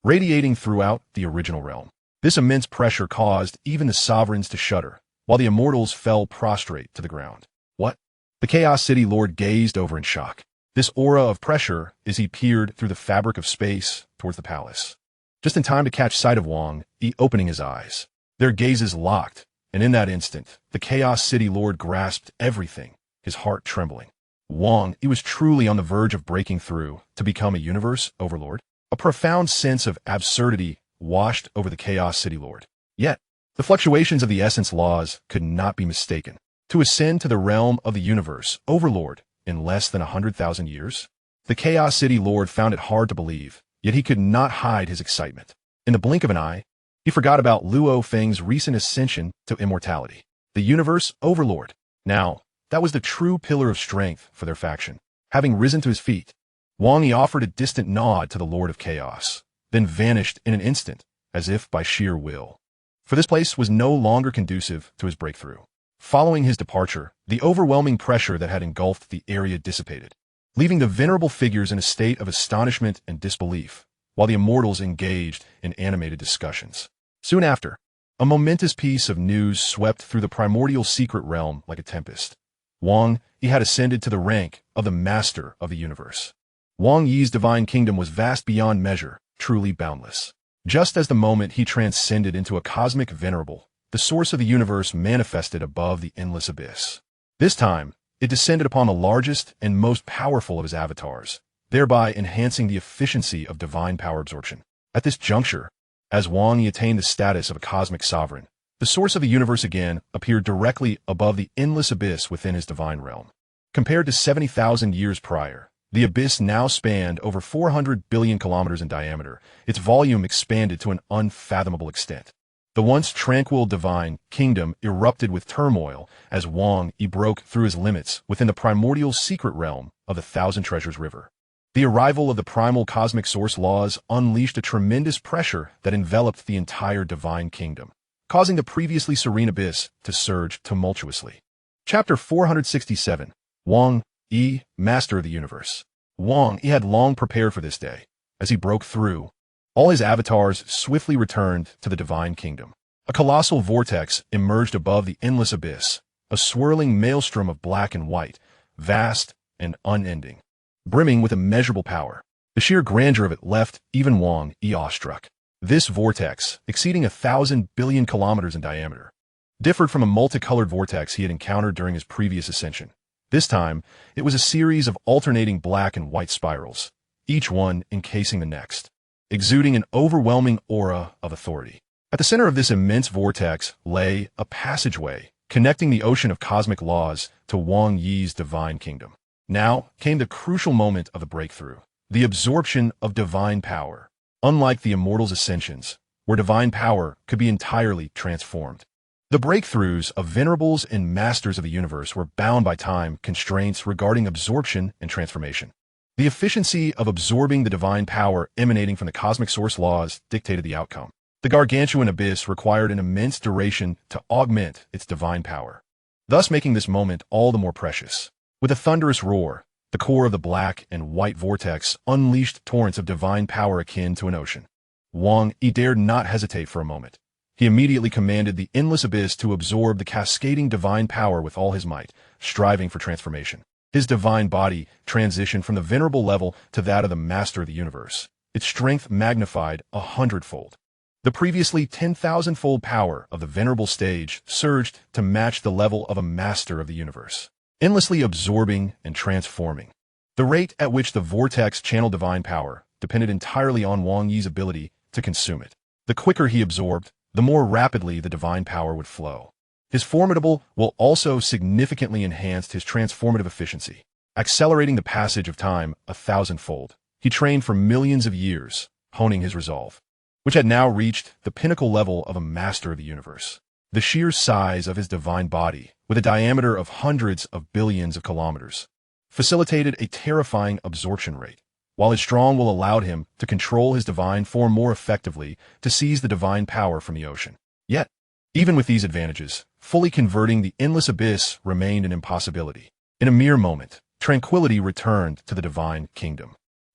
radiating throughout the original realm. This immense pressure caused even the sovereigns to shudder, while the immortals fell prostrate to the ground. What? The Chaos City Lord gazed over in shock. This aura of pressure as he peered through the fabric of space towards the palace. Just in time to catch sight of Wang Yi opening his eyes. Their gazes locked, and in that instant, the Chaos City Lord grasped everything, his heart trembling. Wang Yi was truly on the verge of breaking through to become a universe overlord. A profound sense of absurdity washed over the Chaos City Lord. Yet, the fluctuations of the essence laws could not be mistaken. To ascend to the realm of the universe overlord in less than 100,000 years? The Chaos City Lord found it hard to believe, yet he could not hide his excitement. In the blink of an eye, he forgot about Luo Feng's recent ascension to immortality. The universe overlord. Now, that was the true pillar of strength for their faction. Having risen to his feet, Wang Yi offered a distant nod to the Lord of Chaos, then vanished in an instant, as if by sheer will. For this place was no longer conducive to his breakthrough. Following his departure, the overwhelming pressure that had engulfed the area dissipated, leaving the venerable figures in a state of astonishment and disbelief, while the immortals engaged in animated discussions. Soon after, a momentous piece of news swept through the primordial secret realm like a tempest. Wang Yi had ascended to the rank of the Master of the Universe. Wang Yi's divine kingdom was vast beyond measure, truly boundless. Just as the moment he transcended into a cosmic venerable, the source of the universe manifested above the endless abyss. This time, it descended upon the largest and most powerful of his avatars, thereby enhancing the efficiency of divine power absorption. At this juncture, as Wang Yi attained the status of a cosmic sovereign, the source of the universe again appeared directly above the endless abyss within his divine realm. Compared to 70,000 years prior, the abyss now spanned over 400 billion kilometers in diameter. Its volume expanded to an unfathomable extent. The once tranquil divine kingdom erupted with turmoil as Wang Yi broke through his limits within the primordial secret realm of the Thousand Treasures River. The arrival of the primal cosmic source laws unleashed a tremendous pressure that enveloped the entire divine kingdom, causing the previously serene abyss to surge tumultuously. Chapter 467. Wang Yi, Master of the Universe. Wang Yi had long prepared for this day. As he broke through, all his avatars swiftly returned to the divine kingdom. A colossal vortex emerged above the endless abyss, a swirling maelstrom of black and white, vast and unending, brimming with immeasurable power. The sheer grandeur of it left even Wang Yi awestruck. This vortex, exceeding 1,000 billion kilometers in diameter, differed from a multicolored vortex he had encountered during his previous ascension. This time, it was a series of alternating black and white spirals, each one encasing the next, exuding an overwhelming aura of authority. At the center of this immense vortex lay a passageway connecting the ocean of cosmic laws to Wang Yi's divine kingdom. Now came the crucial moment of the breakthrough, the absorption of divine power. Unlike the immortals' ascensions, where divine power could be entirely transformed, the breakthroughs of venerables and masters of the universe were bound by time constraints regarding absorption and transformation. The efficiency of absorbing the divine power emanating from the cosmic source laws dictated the outcome. The gargantuan abyss required an immense duration to augment its divine power, thus making this moment all the more precious. With a thunderous roar, the core of the black and white vortex unleashed torrents of divine power akin to an ocean. Wang Yi dared not hesitate for a moment. He immediately commanded the endless abyss to absorb the cascading divine power with all his might, striving for transformation. His divine body transitioned from the venerable level to that of the Master of the Universe, its strength magnified 100-fold. The previously 10,000-fold power of the venerable stage surged to match the level of a Master of the Universe, endlessly absorbing and transforming. The rate at which the vortex channeled divine power depended entirely on Wang Yi's ability to consume it. The quicker he absorbed, the more rapidly the divine power would flow. His formidable will also significantly enhanced his transformative efficiency, accelerating the passage of time 1,000-fold. He trained for millions of years, honing his resolve, which had now reached the pinnacle level of a Master of the Universe. The sheer size of his divine body, with a diameter of hundreds of billions of kilometers, facilitated a terrifying absorption rate, while his strong will allowed him to control his divine form more effectively to seize the divine power from the ocean. Yet, even with these advantages, fully converting the endless abyss remained an impossibility. In a mere moment, tranquility returned to the divine kingdom.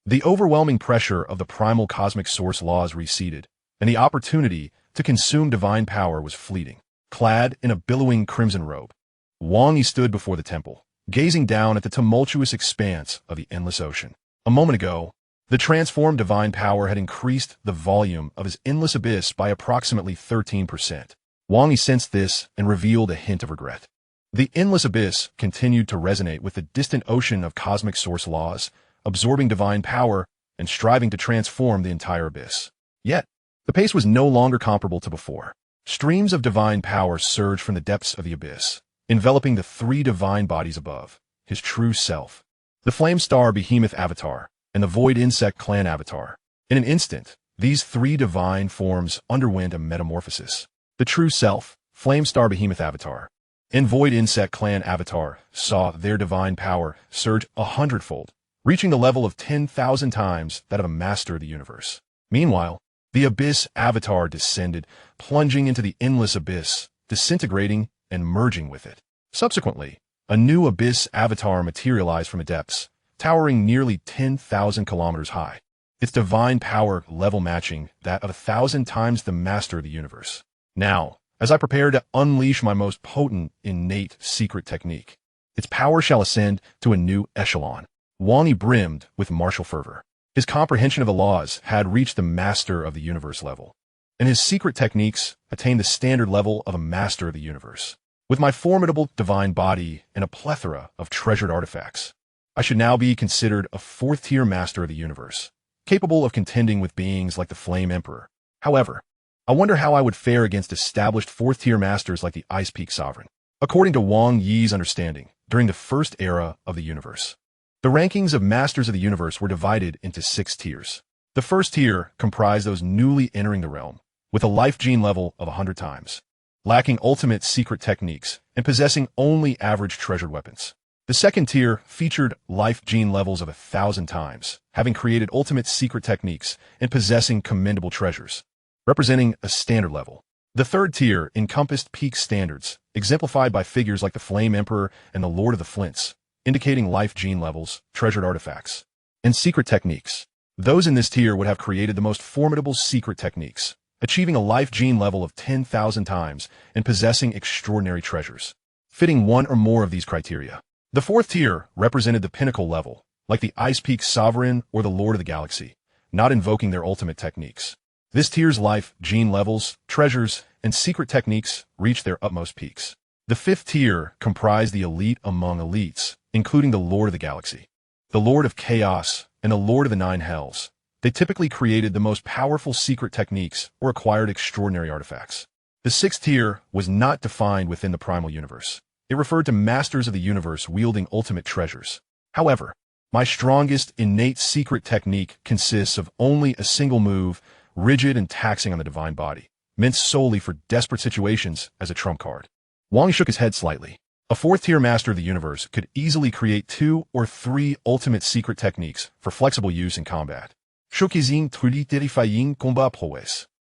The overwhelming pressure of the primal cosmic source laws receded, and the opportunity to consume divine power was fleeting. Clad in a billowing crimson robe, Wang Yi stood before the temple, gazing down at the tumultuous expanse of the endless ocean. A moment ago, the transformed divine power had increased the volume of his endless abyss by approximately 13%. Wang Yi sensed this and revealed a hint of regret. The endless abyss continued to resonate with the distant ocean of cosmic source laws, absorbing divine power and striving to transform the entire abyss. Yet, the pace was no longer comparable to before. Streams of divine power surged from the depths of the abyss, enveloping the three divine bodies above, his true self, the Flame Star Behemoth Avatar, and the Void Insect Clan Avatar. In an instant, these three divine forms underwent a metamorphosis. The true self, Flame Star Behemoth Avatar, and Void Insect Clan Avatar saw their divine power surge 100-fold, reaching the level of 10,000 times that of a master of the universe. Meanwhile, the Abyss Avatar descended, plunging into the endless abyss, disintegrating and merging with it. Subsequently, a new Abyss Avatar materialized from the depths, towering nearly 10,000 kilometers high, its divine power level matching that of 1,000 times the master of the universe. Now, as I prepare to unleash my most potent, innate secret technique, its power shall ascend to a new echelon. Wang Yi brimmed with martial fervor. His comprehension of the laws had reached the master of the universe level, and his secret techniques attained the standard level of a master of the universe. With my formidable divine body and a plethora of treasured artifacts, I should now be considered a fourth-tier master of the universe, capable of contending with beings like the Flame Emperor. However, I wonder how I would fare against established fourth-tier masters like the Ice Peak Sovereign. According to Wang Yi's understanding, during the first era of the universe, the rankings of masters of the universe were divided into 6 tiers. The first tier comprised those newly entering the realm, with a life gene level of 100 times, lacking ultimate secret techniques and possessing only average treasured weapons. The second tier featured life gene levels of 1,000 times, having created ultimate secret techniques and possessing commendable treasures, representing a standard level. The third tier encompassed peak standards, exemplified by figures like the Flame Emperor and the Lord of the Flints, indicating life gene levels, treasured artifacts, and secret techniques. Those in this tier would have created the most formidable secret techniques, achieving a life gene level of 10,000 times and possessing extraordinary treasures, fitting one or more of these criteria. The fourth tier represented the pinnacle level, like the Ice Peak Sovereign or the Lord of the Galaxy, not invoking their ultimate techniques. This tier's life gene levels, treasures, and secret techniques reached their utmost peaks. The fifth tier comprised the elite among elites, including the Lord of the Galaxy, the Lord of Chaos, and the Lord of the Nine Hells. They typically created the most powerful secret techniques or acquired extraordinary artifacts. The sixth tier was not defined within the primal universe. It referred to masters of the universe wielding ultimate treasures. However, my strongest innate secret technique consists of only a single move, rigid and taxing on the divine body, meant solely for desperate situations as a trump card. Wang shook his head slightly. A fourth-tier master of the universe could easily create 2 or 3 ultimate secret techniques for flexible use in combat.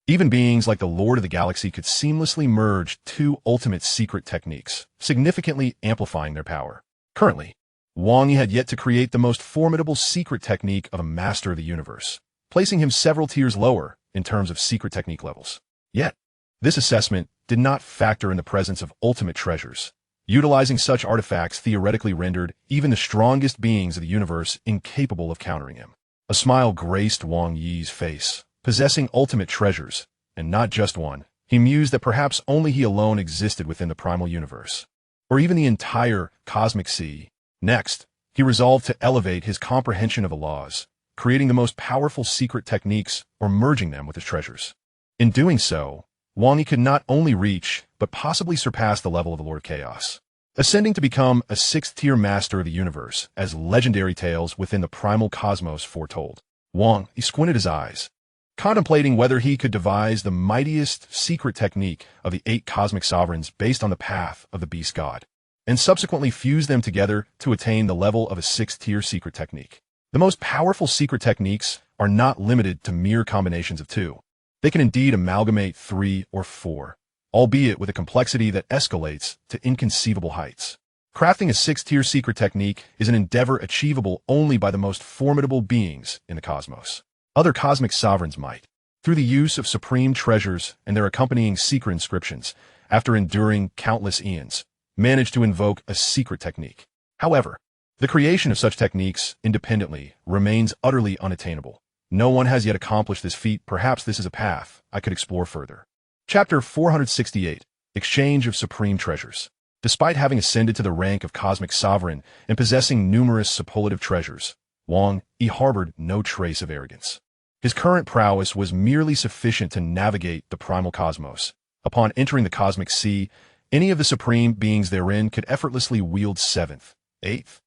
Even beings like the Lord of the Galaxy could seamlessly merge 2 ultimate secret techniques, significantly amplifying their power. Currently, Wang Yi had yet to create the most formidable secret technique of a master of the universe, placing him several tiers lower in terms of secret technique levels. Yet, this assessment did not factor in the presence of ultimate treasures. Utilizing such artifacts theoretically rendered even the strongest beings of the universe incapable of countering him. A smile graced Wang Yi's face. Possessing ultimate treasures, and not just one, he mused that perhaps only he alone existed within the primal universe, or even the entire cosmic sea. Next, he resolved to elevate his comprehension of the laws, creating the most powerful secret techniques or merging them with his treasures. In doing so, Wang Yi could not only reach, but possibly surpass the level of the Lord of Chaos, ascending to become a 6th-tier master of the universe, as legendary tales within the primal cosmos foretold. Wang Yi squinted his eyes, contemplating whether he could devise the mightiest secret technique of the 8 cosmic sovereigns based on the path of the beast god, and subsequently fuse them together to attain the level of a 6th-tier secret technique. The most powerful secret techniques are not limited to mere combinations of 2. They can indeed amalgamate 3 or 4, albeit with a complexity that escalates to inconceivable heights. Crafting a 6-tier secret technique is an endeavor achievable only by the most formidable beings in the cosmos. Other cosmic sovereigns might, through the use of supreme treasures and their accompanying secret inscriptions, after enduring countless eons, manage to invoke a secret technique. However, the creation of such techniques independently remains utterly unattainable. No one has yet accomplished this feat. Perhaps this is a path I could explore further. Chapter 468. Exchange of Supreme Treasures. Despite having ascended to the rank of cosmic sovereign and possessing numerous superlative treasures, Wang Yi harbored no trace of arrogance. His current prowess was merely sufficient to navigate the primal cosmos. Upon entering the cosmic sea, any of the supreme beings therein could effortlessly wield 7th, 8th,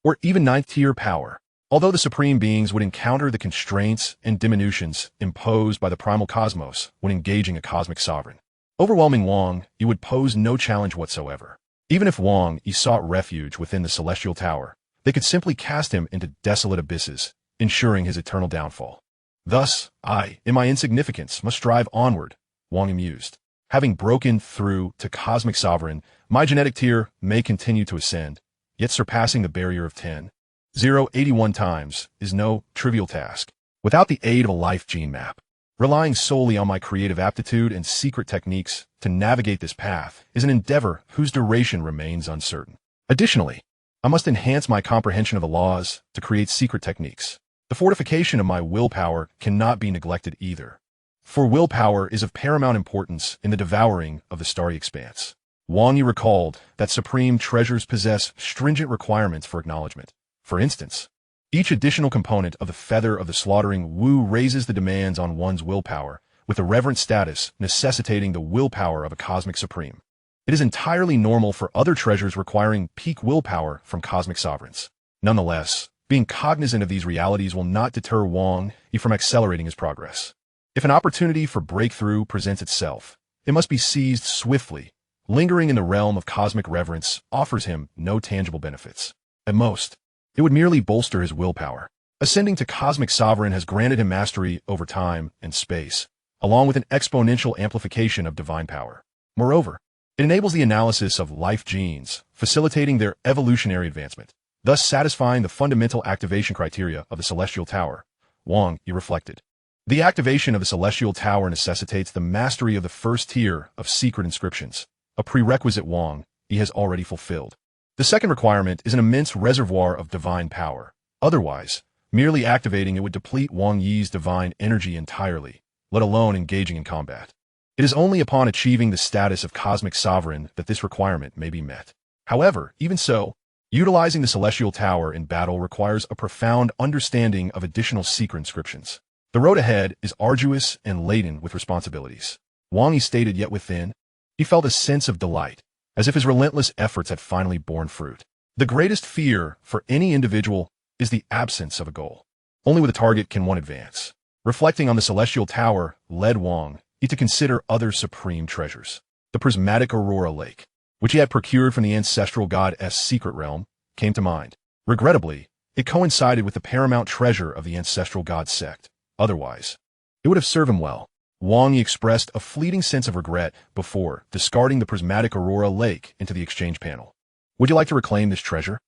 or even 9th-tier power. Although the supreme beings would encounter the constraints and diminutions imposed by the primal cosmos when engaging a cosmic sovereign, overwhelming Wang Yi would pose no challenge whatsoever. Even if Wang Yi sought refuge within the celestial tower, they could simply cast him into desolate abysses, ensuring his eternal downfall. Thus, I, in my insignificance, must strive onward, Wang Yi mused. Having broken through to cosmic sovereign, my genetic tier may continue to ascend, yet surpassing the barrier of 10,081 times is no trivial task. Without the aid of a life gene map, relying solely on my creative aptitude and secret techniques to navigate this path is an endeavor whose duration remains uncertain. Additionally, I must enhance my comprehension of the laws to create secret techniques. The fortification of my willpower cannot be neglected either, for willpower is of paramount importance in the devouring of the starry expanse. Wang Yi recalled that supreme treasures possess stringent requirements for acknowledgement. For instance, each additional component of the feather of the slaughtering Wu raises the demands on one's willpower, with a reverent status necessitating the willpower of a cosmic supreme. It is entirely normal for other treasures requiring peak willpower from cosmic sovereigns. Nonetheless, being cognizant of these realities will not deter Wang Yi from accelerating his progress. If an opportunity for breakthrough presents itself, it must be seized swiftly. Lingering in the realm of cosmic reverence offers him no tangible benefits. At most, it would merely bolster his willpower. Ascending to cosmic sovereign has granted him mastery over time and space, along with an exponential amplification of divine power. Moreover, it enables the analysis of life genes, facilitating their evolutionary advancement, thus satisfying the fundamental activation criteria of the Celestial Tower. Wang Yi reflected. The activation of the Celestial Tower necessitates the mastery of the first tier of secret inscriptions, a prerequisite Wang Yi has already fulfilled. The second requirement is an immense reservoir of divine power. Otherwise, merely activating it would deplete Wang Yi's divine energy entirely, let alone engaging in combat. It is only upon achieving the status of cosmic sovereign that this requirement may be met. However, even so, utilizing the Celestial Tower in battle requires a profound understanding of additional secret inscriptions. The road ahead is arduous and laden with responsibilities. Wang Yi stated, yet within, he felt a sense of delight, as if his relentless efforts had finally borne fruit. The greatest fear for any individual is the absence of a goal. Only with a target can one advance. Reflecting on the Celestial Tower led Wang Yi to consider other supreme treasures. The prismatic Aurora Lake, which he had procured from the ancestral god's secret realm, came to mind. Regrettably, it coincided with the paramount treasure of the ancestral god sect. Otherwise, it would have served him well. Wang Yi expressed a fleeting sense of regret before discarding the prismatic Aurora Lake into the exchange panel. Would you like to reclaim this treasure?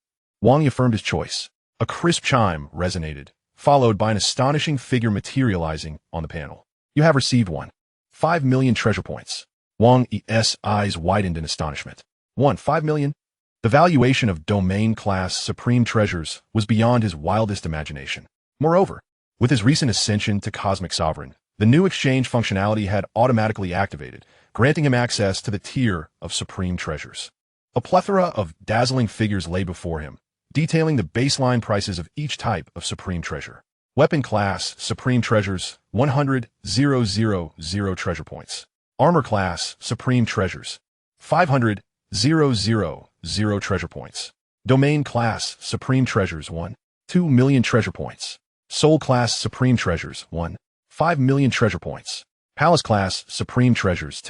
Wang Yi affirmed his choice. A crisp chime resonated, followed by an astonishing figure materializing on the panel. You have received 5 million treasure points. Wang Yi's eyes widened in astonishment. 5 million? The valuation of domain-class supreme treasures was beyond his wildest imagination. Moreover, with his recent ascension to cosmic sovereign, the new exchange functionality had automatically activated, granting him access to the tier of supreme treasures. A plethora of dazzling figures lay before him, detailing the baseline prices of each type of supreme treasure. Weapon class supreme treasures, 100,000 treasure points. Armor class supreme treasures, 500,000 treasure points. Domain class supreme treasures, 2 million treasure points. Soul class supreme treasures, 5 million treasure points. Palace class supreme treasures,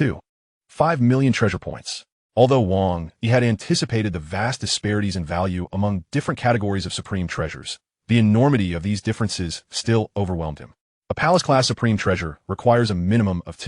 5 million treasure points. Although Wang Yi had anticipated the vast disparities in value among different categories of supreme treasures, the enormity of these differences still overwhelmed him. A palace class supreme treasure requires a minimum of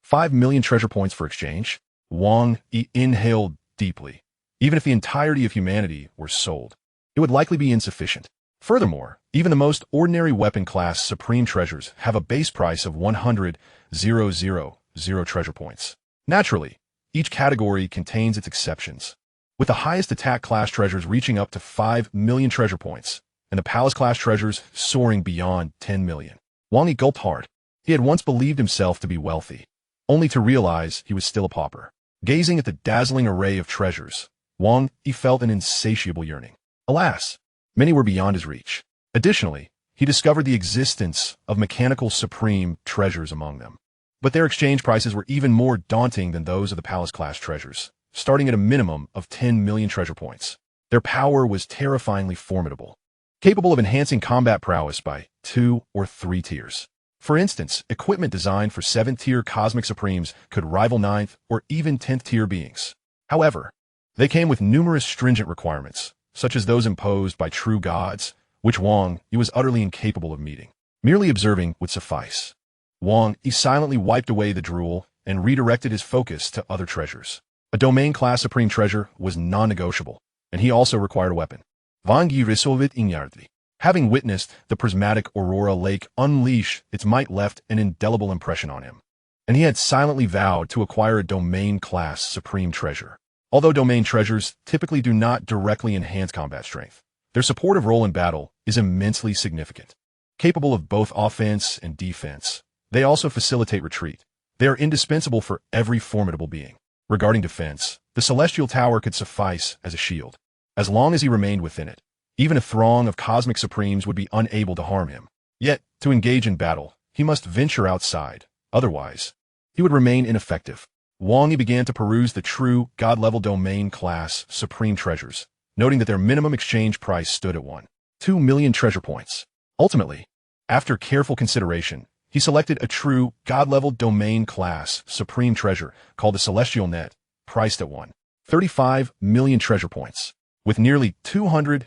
5 million treasure points for exchange. Wang Yi inhaled deeply, Even if the entirety of humanity were sold, it would likely be insufficient. Furthermore, even the most ordinary weapon-class supreme treasures have a base price of 100,000 treasure points. Naturally, each category contains its exceptions, with the highest attack-class treasures reaching up to 5 million treasure points, and the palace-class treasures soaring beyond 10 million. Wang Yi gulped hard. He had once believed himself to be wealthy, only to realize he was still a pauper. Gazing at the dazzling array of treasures, Wang Yi felt an insatiable yearning. Alas, many were beyond his reach. Additionally, he discovered the existence of mechanical supreme treasures among them. But their exchange prices were even more daunting than those of the palace-class treasures, starting at a minimum of 10 million treasure points. Their power was terrifyingly formidable, capable of enhancing combat prowess by 2 or 3 tiers. For instance, equipment designed for 7th-tier cosmic supremes could rival 9th or even 10th-tier beings. However, they came with numerous stringent requirements, such as those imposed by true gods, which Wang Yi was utterly incapable of meeting. Merely observing would suffice. Wang Yi silently wiped away the drool and redirected his focus to other treasures. A domain-class supreme treasure was non-negotiable, and he also required a weapon. Wang Yi resolved it immediately. Having witnessed the prismatic Aurora Lake unleash its might left an indelible impression on him, and he had silently vowed to acquire a domain-class supreme treasure. Although domain treasures typically do not directly enhance combat strength, their supportive role in battle is immensely significant. Capable of both offense and defense, they also facilitate retreat. They are indispensable for every formidable being. Regarding defense, the Celestial Tower could suffice as a shield. As long as he remained within it, even a throng of cosmic supremes would be unable to harm him. Yet, to engage in battle, he must venture outside. Otherwise, he would remain ineffective. Wang Yi began to peruse the true god-level domain-class supreme treasures, noting that their minimum exchange price stood at 1.2 million treasure points. Ultimately, after careful consideration, he selected a true god-level domain-class supreme treasure called the Celestial Net, priced at 1.35 million treasure points. With nearly 200,000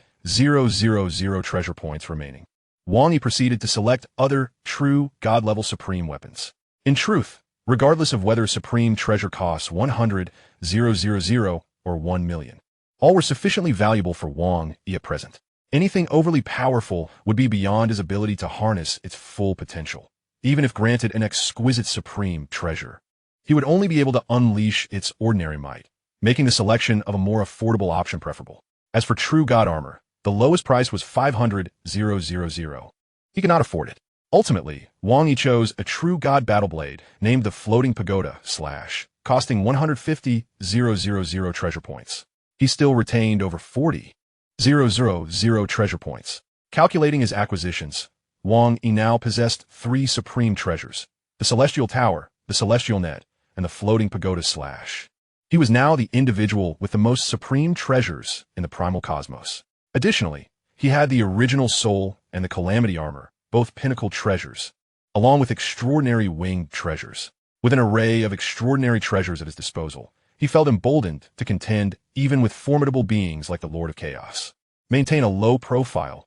treasure points remaining, Wang Yi proceeded to select other true god-level supreme weapons. In truth, regardless of whether supreme treasure costs 100,000 or 1 million, all were sufficiently valuable for Wang Yi at present. Anything overly powerful would be beyond his ability to harness its full potential. Even if granted an exquisite supreme treasure, he would only be able to unleash its ordinary might, making the selection of a more affordable option preferable. As for true god armor, the lowest price was 500,000. He could not afford it. Ultimately, Wang Yi chose a true god battle blade named the Floating Pagoda / costing 150,000 treasure points. He still retained over 40,000 treasure points. Calculating his acquisitions, Wang Yi now possessed 3 supreme treasures: the Celestial Tower, the Celestial Net, and the Floating Pagoda / He was now the individual with the most supreme treasures in the primal cosmos. Additionally, he had the original soul and the Calamity armor, both pinnacle treasures, along with extraordinary winged treasures. With an array of extraordinary treasures at his disposal, he felt emboldened to contend even with formidable beings like the Lord of Chaos. Maintain a low profile.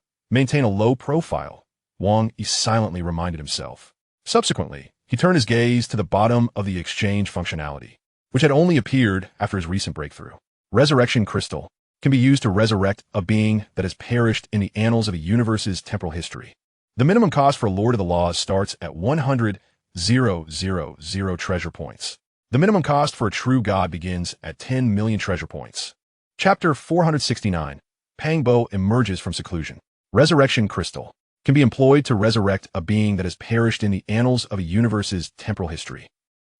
Wang Yi silently reminded himself. Subsequently, he turned his gaze to the bottom of the exchange functionality, which had only appeared after his recent breakthrough. Resurrection Crystal can be used to resurrect a being that has perished in the annals of a universe's temporal history. The minimum cost for Lord of the Laws starts at 100,000 treasure points. The minimum cost for a true god begins at 10 million treasure points. Chapter 469. Pangbo emerges from seclusion. Resurrection Crystal can be employed to resurrect a being that has perished in the annals of a universe's temporal history.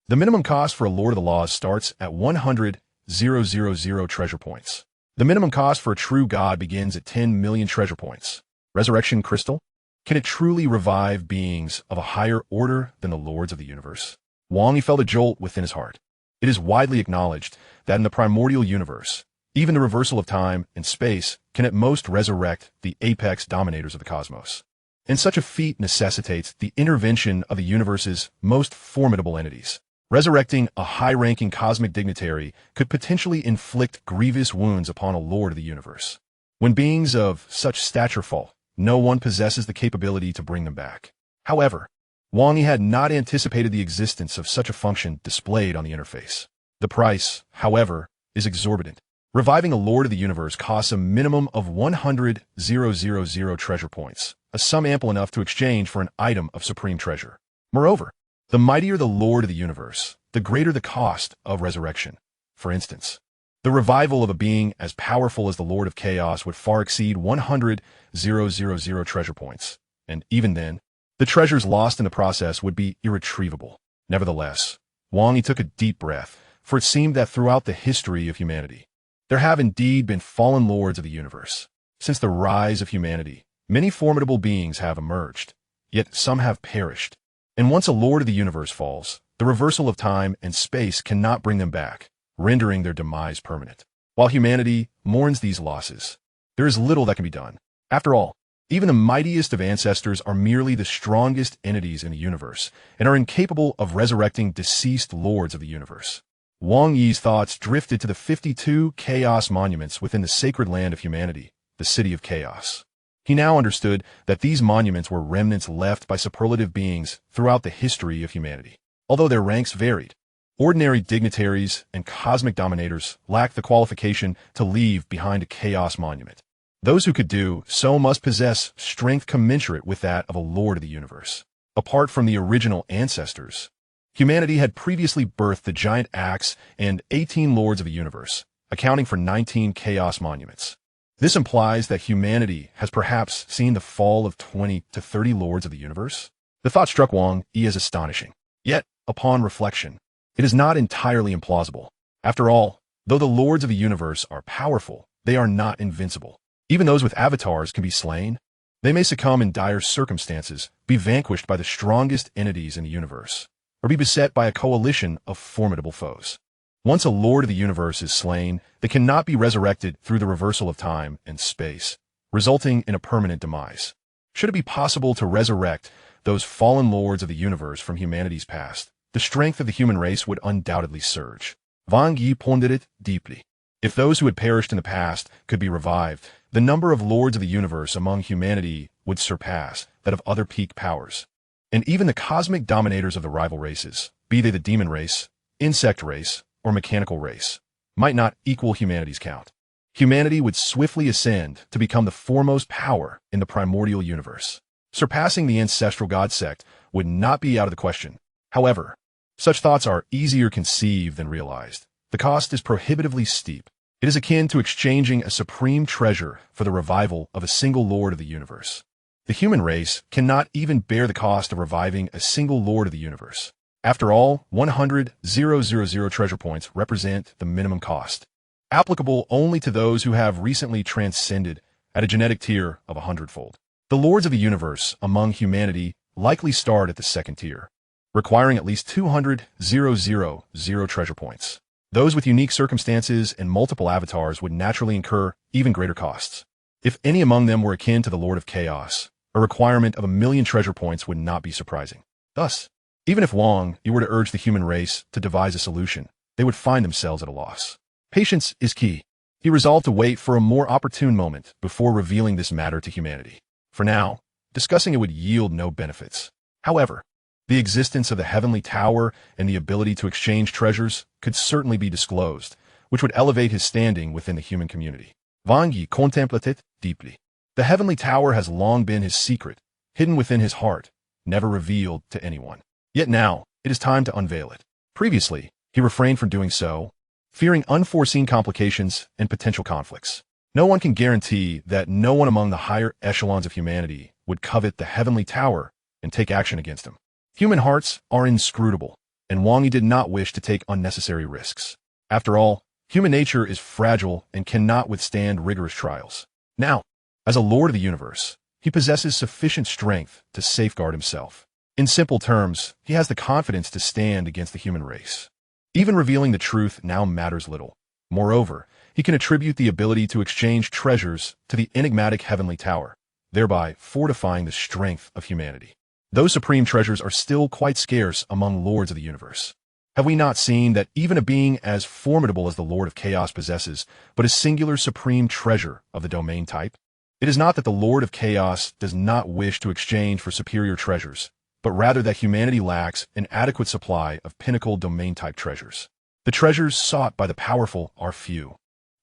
The minimum cost for a Lord of the Laws starts at 100,000 treasure points. The minimum cost for a true god begins at 10 million treasure points. Resurrection Crystal? Can it truly revive beings of a higher order than the lords of the universe? Wang Yi felt a jolt within his heart. It is widely acknowledged that in the primordial universe, even the reversal of time and space can at most resurrect the apex dominators of the cosmos. And such a feat necessitates the intervention of the universe's most formidable entities. Resurrecting a high-ranking cosmic dignitary could potentially inflict grievous wounds upon a lord of the universe. When beings of such stature fall, no one possesses the capability to bring them back. However, Wang Yi had not anticipated the existence of such a function displayed on the interface. The price, however, is exorbitant. Reviving a Lord of the Universe costs a minimum of 100,000 treasure points, a sum ample enough to exchange for an item of supreme treasure. Moreover, the mightier the Lord of the Universe, the greater the cost of resurrection. For instance, the revival of a being as powerful as the Lord of Chaos would far exceed 100,000 treasure points, and even then, the treasures lost in the process would be irretrievable. Nevertheless, Wang Yi took a deep breath, for it seemed that throughout the history of humanity, there have indeed been fallen lords of the universe. Since the rise of humanity, many formidable beings have emerged, yet some have perished. And once a Lord of the Universe falls, the reversal of time and space cannot bring them back, rendering their demise permanent. While humanity mourns these losses, there is little that can be done. After all, even the mightiest of ancestors are merely the strongest entities in the universe and are incapable of resurrecting deceased lords of the universe. Wang Yi's thoughts drifted to the 52 chaos monuments within the sacred land of humanity, the City of Chaos. He now understood that these monuments were remnants left by superlative beings throughout the history of humanity. Although their ranks varied, ordinary dignitaries and cosmic dominators lacked the qualification to leave behind a chaos monument. Those who could do so must possess strength commensurate with that of a Lord of the Universe. Apart from the original ancestors, humanity had previously birthed the giant axe and 18 Lords of the Universe, accounting for 19 chaos monuments. This implies that humanity has perhaps seen the fall of 20 to 30 Lords of the Universe. The thought struck Wang Yi as astonishing. Yet, upon reflection, it is not entirely implausible. After all, though the Lords of the Universe are powerful, they are not invincible. Even those with avatars can be slain. They may succumb in dire circumstances, be vanquished by the strongest entities in the universe, or be beset by a coalition of formidable foes. Once a Lord of the Universe is slain, they cannot be resurrected through the reversal of time and space, resulting in a permanent demise. Should it be possible to resurrect those fallen Lords of the Universe from humanity's past, the strength of the human race would undoubtedly surge. Wang Yi pondered it deeply. If those who had perished in the past could be revived, the number of Lords of the Universe among humanity would surpass that of other peak powers. And even the cosmic dominators of the rival races, be they the demon race, insect race, or mechanical race, might not equal humanity's count. Humanity would swiftly ascend to become the foremost power in the primordial universe. Surpassing the ancestral god sect would not be out of the question. However, such thoughts are easier conceived than realized. The cost is prohibitively steep. It is akin to exchanging a supreme treasure for the revival of a single Lord of the Universe. The human race cannot even bear the cost of reviving a single Lord of the Universe. After all, 100,000 treasure points represent the minimum cost, applicable only to those who have recently transcended at a genetic tier of 100-fold. The Lords of the Universe among humanity likely start at the second tier, requiring at least 200,000 treasure points. Those with unique circumstances and multiple avatars would naturally incur even greater costs. If any among them were akin to the Lord of Chaos, a requirement of 1,000,000 treasure points would not be surprising. Thus, even if Wang Yi were to urge the human race to devise a solution, they would find themselves at a loss. Patience is key. He resolved to wait for a more opportune moment before revealing this matter to humanity. For now, discussing it would yield no benefits. However, the existence of the Heavenly Tower and the ability to exchange treasures could certainly be disclosed, which would elevate his standing within the human community. Wang Yi contemplated deeply. The Heavenly Tower has long been his secret, hidden within his heart, never revealed to anyone. Yet now, it is time to unveil it. Previously, he refrained from doing so, fearing unforeseen complications and potential conflicts. No one can guarantee that no one among the higher echelons of humanity would covet the Heavenly Tower and take action against him. Human hearts are inscrutable, and Wang Yi did not wish to take unnecessary risks. After all, human nature is fragile and cannot withstand rigorous trials. Now, as a Lord of the Universe, he possesses sufficient strength to safeguard himself. In simple terms, he has the confidence to stand against the human race. Even revealing the truth now matters little. Moreover, he can attribute the ability to exchange treasures to the enigmatic Heavenly Tower, thereby fortifying the strength of humanity. Those supreme treasures are still quite scarce among Lords of the Universe. Have we not seen that even a being as formidable as the Lord of Chaos possesses but a singular supreme treasure of the domain type? It is not that the Lord of Chaos does not wish to exchange for superior treasures, but rather that humanity lacks an adequate supply of pinnacle domain type treasures. The treasures sought by the powerful are few,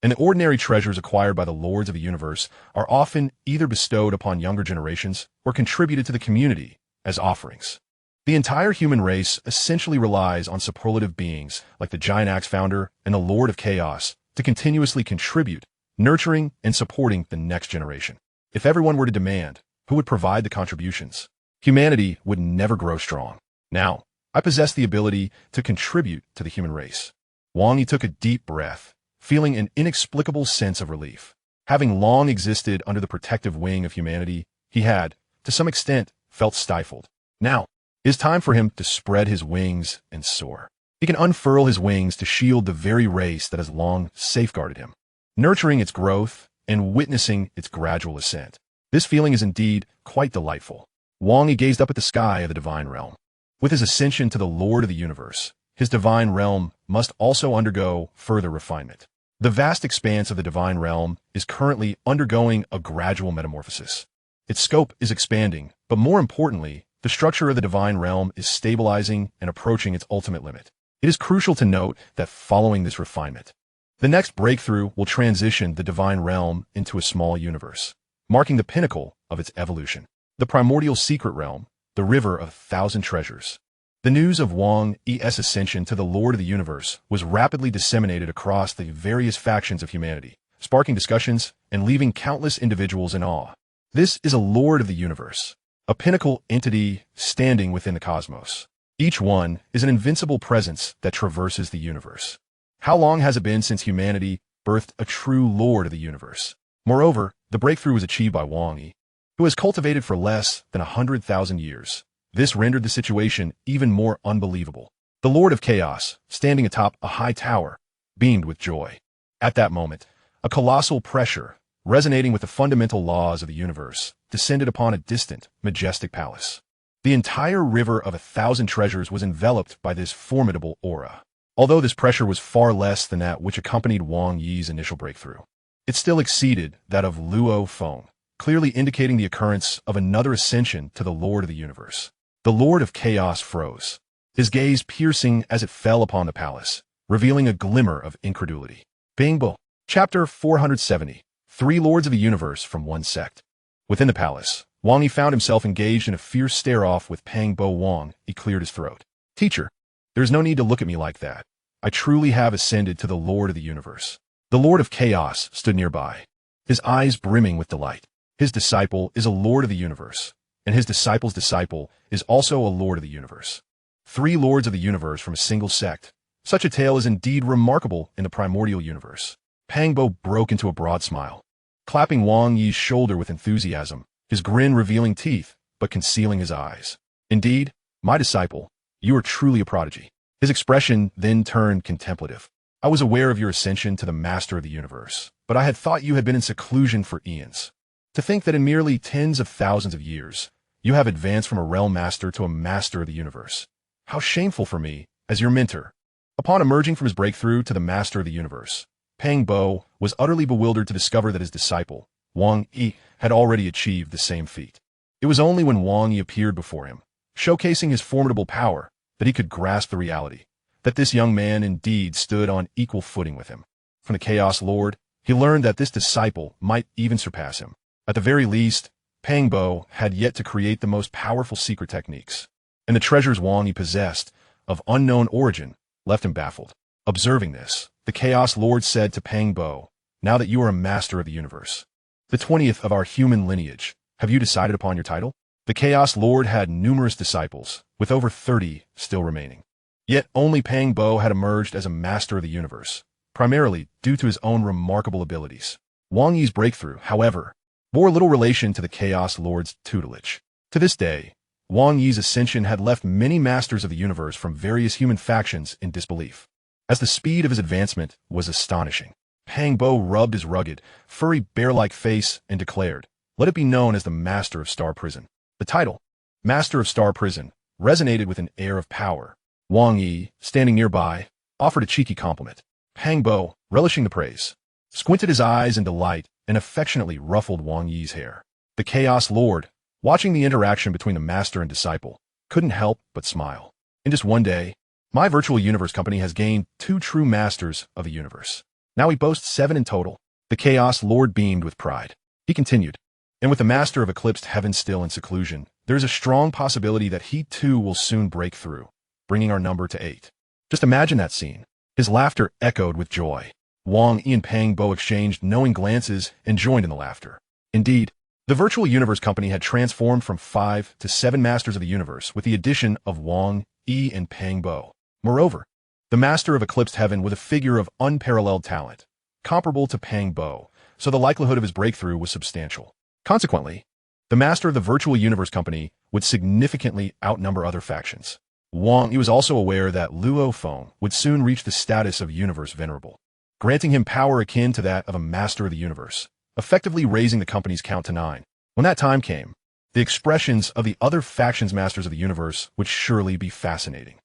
and the ordinary treasures acquired by the lords of the universe are often either bestowed upon younger generations or contributed to the community as offerings. The entire human race essentially relies on superlative beings like the Giant Axe founder and the Lord of Chaos to continuously contribute, nurturing, and supporting the next generation. If everyone were to demand, who would provide the contributions? Humanity would never grow strong. Now, I possess the ability to contribute to the human race. Wang Yi took a deep breath, feeling an inexplicable sense of relief. Having long existed under the protective wing of humanity, he had, to some extent, felt stifled. Now, it is time for him to spread his wings and soar. He can unfurl his wings to shield the very race that has long safeguarded him, nurturing its growth and witnessing its gradual ascent. This feeling is indeed quite delightful. Wang Yi gazed up at the sky of the divine realm. With his ascension to the Lord of the universe, his divine realm must also undergo further refinement. The vast expanse of the divine realm is currently undergoing a gradual metamorphosis. Its scope is expanding, but more importantly, the structure of the divine realm is stabilizing and approaching its ultimate limit. It is crucial to note that following this refinement, the next breakthrough will transition the divine realm into a small universe, marking the pinnacle of its evolution. The primordial secret realm, the river of 1,000 treasures. The news of Wang Yi's ascension to the Lord of the universe was rapidly disseminated across the various factions of humanity, sparking discussions and leaving countless individuals in awe. This is a Lord of the universe, a pinnacle entity standing within the cosmos. Each one is an invincible presence that traverses the universe. How long has it been since humanity birthed a true Lord of the universe? Moreover, the breakthrough was achieved by Wang Yi, who has cultivated for less than 100,000 years. This rendered the situation even more unbelievable. The Lord of Chaos, standing atop a high tower, beamed with joy. At that moment, a colossal pressure, resonating with the fundamental laws of the universe, descended upon a distant, majestic palace. The entire river of 1,000 treasures was enveloped by this formidable aura. Although this pressure was far less than that which accompanied Wang Yi's initial breakthrough, it still exceeded that of Luo Feng, clearly indicating the occurrence of another ascension to the Lord of the universe. The Lord of Chaos froze, his gaze piercing as it fell upon the palace, revealing a glimmer of incredulity. Bingbo. Chapter 470. 3 Lords of the Universe from one sect. Within the palace, Wang Yi found himself engaged in a fierce stare-off with Pang Bo Wang. He cleared his throat. Teacher, there is no need to look at me like that. I truly have ascended to the Lord of the universe. The Lord of Chaos stood nearby, his eyes brimming with delight. His disciple is a Lord of the universe, and his disciple's disciple is also a Lord of the universe. 3 Lords of the universe from a single sect. Such a tale is indeed remarkable in the primordial universe. Pang Bo broke into a broad smile, clapping Wang Yi's shoulder with enthusiasm, his grin revealing teeth, but concealing his eyes. Indeed, my disciple, you are truly a prodigy. His expression then turned contemplative. I was aware of your ascension to the Master of the universe, but I had thought you had been in seclusion for eons. To think that in merely tens of thousands of years, you have advanced from a realm master to a master of the universe. How shameful for me, as your mentor. Upon emerging from his breakthrough to the master of the universe, Pang Bo was utterly bewildered to discover that his disciple, Wang Yi, had already achieved the same feat. It was only when Wang Yi appeared before him, showcasing his formidable power, that he could grasp the reality, that this young man indeed stood on equal footing with him. From the Chaos Lord, he learned that this disciple might even surpass him. At the very least, Pang Bo had yet to create the most powerful secret techniques, and the treasures Wang Yi possessed, of unknown origin, left him baffled. Observing this, the Chaos Lord said to Pang Bo, now that you are a master of the universe, the 20th of our human lineage, have you decided upon your title? The Chaos Lord had numerous disciples, with over 30 still remaining. Yet only Pang Bo had emerged as a master of the universe, primarily due to his own remarkable abilities. Wang Yi's breakthrough, however, bore little relation to the Chaos Lord's tutelage. To this day, Wang Yi's ascension had left many masters of the universe from various human factions in disbelief, as the speed of his advancement was astonishing. Pang Bo rubbed his rugged, furry bear-like face and declared, let it be known as the Master of Star Prison. The title, Master of Star Prison, resonated with an air of power. Wang Yi, standing nearby, offered a cheeky compliment. Pang Bo, relishing the praise, squinted his eyes in delight and affectionately ruffled Wang Yi's hair. The Chaos Lord, watching the interaction between the master and disciple, couldn't help but smile. In just one day, my virtual universe company has gained 2 true masters of the universe. Now he boasts 7 in total. The Chaos Lord beamed with pride. He continued, and with the Master of Eclipsed Heaven still in seclusion, there is a strong possibility that he too will soon break through, bringing our number to 8. Just imagine that scene. His laughter echoed with joy. Wang Yi and Pang Bo exchanged knowing glances and joined in the laughter. Indeed, the Virtual Universe Company had transformed from 5 to 7 Masters of the Universe with the addition of Wang Yi and Pang Bo. Moreover, the Master of Eclipsed Heaven was a figure of unparalleled talent, comparable to Pang Bo, so the likelihood of his breakthrough was substantial. Consequently, the Master of the Virtual Universe Company would significantly outnumber other factions. Wang Yi was also aware that Luo Feng would soon reach the status of Universe Venerable, granting him power akin to that of a Master of the Universe, effectively raising the company's count to 9. When that time came, the expressions of the other factions' Masters of the Universe would surely be fascinating.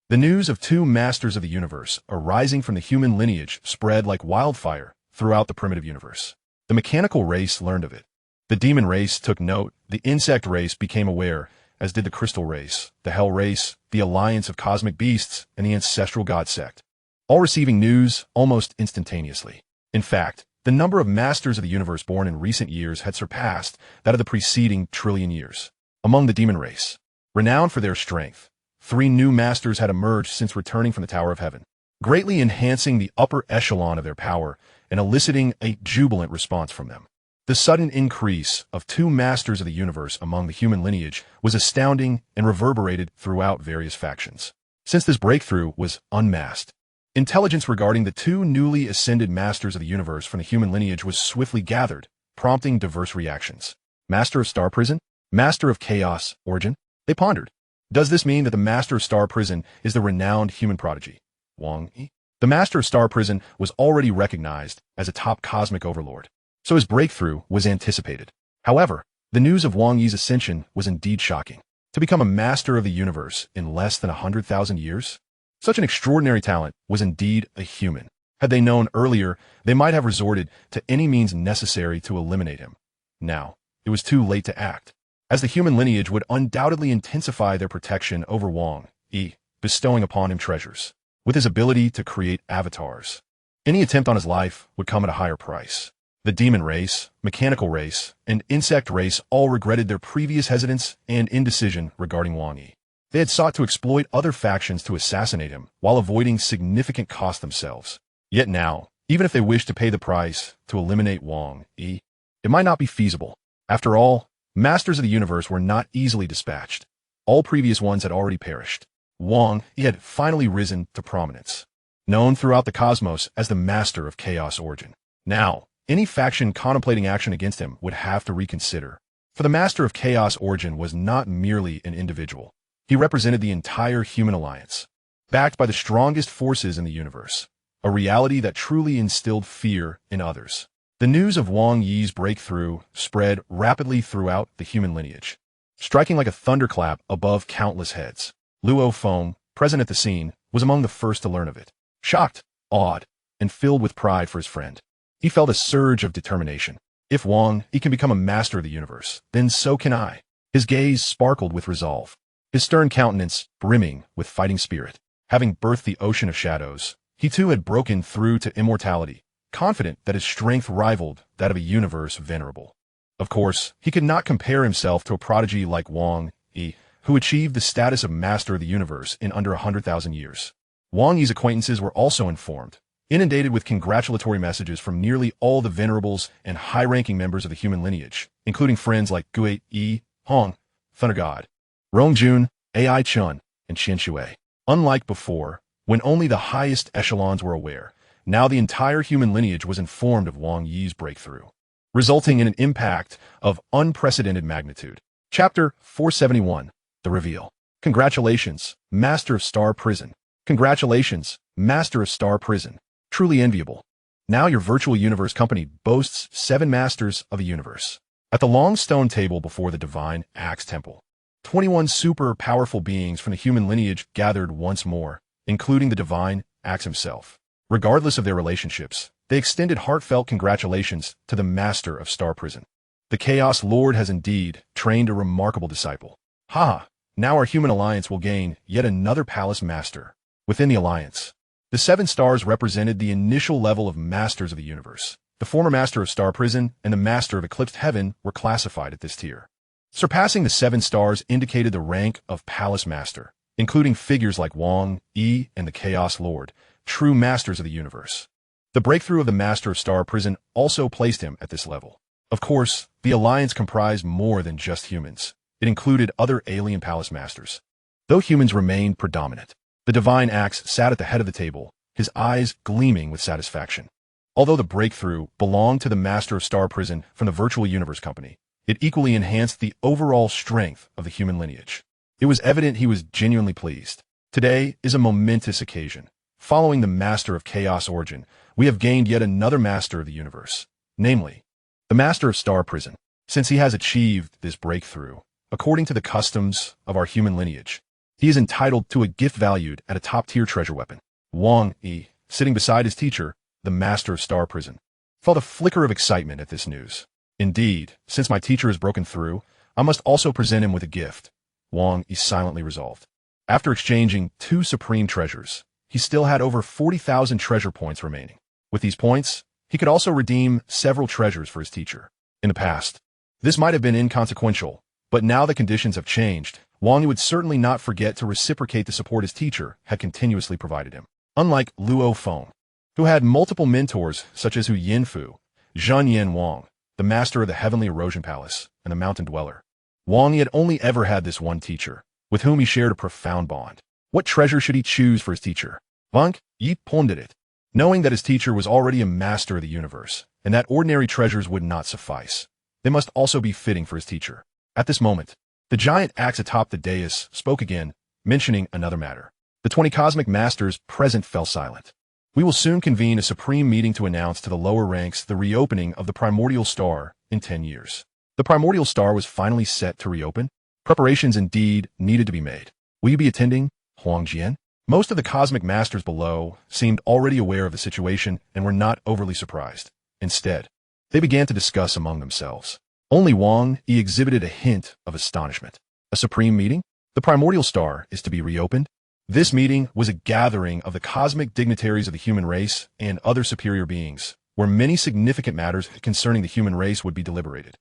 The news of 2 Masters of the Universe arising from the human lineage spread like wildfire throughout the primitive universe. The mechanical race learned of it. The demon race took note, the insect race became aware, as did the crystal race, the hell race, the alliance of cosmic beasts, and the ancestral god sect, all receiving news almost instantaneously. In fact, the number of Masters of the Universe born in recent years had surpassed that of the preceding trillion years. Among the demon race, renowned for their strength, 3 new Masters had emerged since returning from the Tower of Heaven, greatly enhancing the upper echelon of their power and eliciting a jubilant response from them. The sudden increase of 2 Masters of the Universe among the human lineage was astounding and reverberated throughout various factions. Since this breakthrough was unmasked, intelligence regarding the 2 newly ascended Masters of the Universe from the human lineage was swiftly gathered, prompting diverse reactions. Master of Star Prison? Master of Chaos Origin? They pondered. Does this mean that the Master of Star Prison is the renowned human prodigy, Wang Yi? The Master of Star Prison was already recognized as a top cosmic overlord, so his breakthrough was anticipated. However, the news of Wang Yi's ascension was indeed shocking. To become a Master of the Universe in less than 100,000 years? Such an extraordinary talent was indeed a human. Had they known earlier, they might have resorted to any means necessary to eliminate him. Now, it was too late to act, as the human lineage would undoubtedly intensify their protection over Wang Yi, bestowing upon him treasures. With his ability to create avatars, any attempt on his life would come at a higher price. The demon race, mechanical race, and insect race all regretted their previous hesitance and indecision regarding Wang Yi. They had sought to exploit other factions to assassinate him while avoiding significant cost themselves. Yet now, even if they wished to pay the price to eliminate Wang Yi, it might not be feasible. After all, Masters of the Universe were not easily dispatched. All previous ones had already perished. Wang Yi had finally risen to prominence, known throughout the cosmos as the Master of Chaos Origin. Now, any faction contemplating action against him would have to reconsider. For the Master of Chaos Origin was not merely an individual. He represented the entire human alliance, backed by the strongest forces in the universe, a reality that truly instilled fear in others. The news of Wang Yi's breakthrough spread rapidly throughout the human lineage, striking like a thunderclap above countless heads. Luo Feng, present at the scene, was among the first to learn of it. Shocked, awed, and filled with pride for his friend, he felt a surge of determination. If Wang Yi can become a Master of the Universe, then so can I. His gaze sparkled with resolve, his stern countenance brimming with fighting spirit. Having birthed the ocean of shadows, he too had broken through to immortality, confident that his strength rivaled that of a universe venerable. Of course, he could not compare himself to a prodigy like Wang Yi, who achieved the status of Master of the Universe in under 100,000 years. Wang Yi's acquaintances were also informed, inundated with congratulatory messages from nearly all the venerables and high-ranking members of the human lineage, including friends like Gui Yi, Hong, Thunder God, Rong Jun, Ai Chun, and Qian Shui. Unlike before, when only the highest echelons were aware, now the entire human lineage was informed of Wang Yi's breakthrough, resulting in an impact of unprecedented magnitude. Chapter 471, The Reveal. Congratulations, Master of Star Prison. Congratulations, Master of Star Prison. Truly enviable. Now your virtual universe company boasts 7 Masters of the Universe. At the long stone table before the divine Axe Temple, 21 super powerful beings from the human lineage gathered once more, including the divine Axe himself. Regardless of their relationships, they extended heartfelt congratulations to the Master of Star Prison. The Chaos Lord has indeed trained a remarkable disciple. Ha! Now our human alliance will gain yet another palace master. Within the alliance, The 7 stars represented the initial level of masters of the universe. The former master of Star Prison and the master of Eclipsed Heaven were classified at this tier. Surpassing the 7 stars indicated the rank of Palace Master, including figures like Wang Yi and the Chaos Lord, true masters of the universe. The breakthrough of the master of Star Prison also placed him at this level. Of course, the alliance comprised more than just humans. It included other alien palace masters. Though humans remained predominant, the divine axe sat at the head of the table, his eyes gleaming with satisfaction. Although the breakthrough belonged to the master of Star Prison from the Virtual Universe Company, it equally enhanced the overall strength of the human lineage. It was evident he was genuinely pleased. Today is a momentous occasion. Following the master of Chaos Origin, we have gained yet another master of the universe, namely, the master of Star Prison. Since he has achieved this breakthrough, according to the customs of our human lineage, he is entitled to a gift valued at a top-tier treasure weapon. Wang Yi, sitting beside his teacher, the master of Star Prison, felt a flicker of excitement at this news. Indeed, since my teacher has broken through, I must also present him with a gift. Wang Yi silently resolved. After exchanging 2 supreme treasures, he still had over 40,000 treasure points remaining. With these points, he could also redeem several treasures for his teacher. In the past, this might have been inconsequential, but now the conditions have changed. Wang Yi would certainly not forget to reciprocate the support his teacher had continuously provided him. Unlike Luo Feng, who had multiple mentors such as Hu Yinfu, Zhen Yen Wang, the master of the Heavenly Erosion Palace, and the Mountain Dweller, Wang Yi had only ever had this one teacher, with whom he shared a profound bond. What treasure should he choose for his teacher? Wang Yi pondered it, knowing that his teacher was already a master of the universe, and that ordinary treasures would not suffice. They must also be fitting for his teacher. At this moment, the giant axe atop the dais spoke again, mentioning another matter. The 20 cosmic masters present fell silent. We will soon convene a supreme meeting to announce to the lower ranks the reopening of the primordial star in 10 years. The primordial star was finally set to reopen. Preparations indeed needed to be made. Will you be attending, Huangjian? Most of the cosmic masters below seemed already aware of the situation and were not overly surprised. Instead, they began to discuss among themselves. Only Wang Yi exhibited a hint of astonishment. A supreme meeting? The primordial star is to be reopened? This meeting was a gathering of the cosmic dignitaries of the human race and other superior beings, where many significant matters concerning the human race would be deliberated.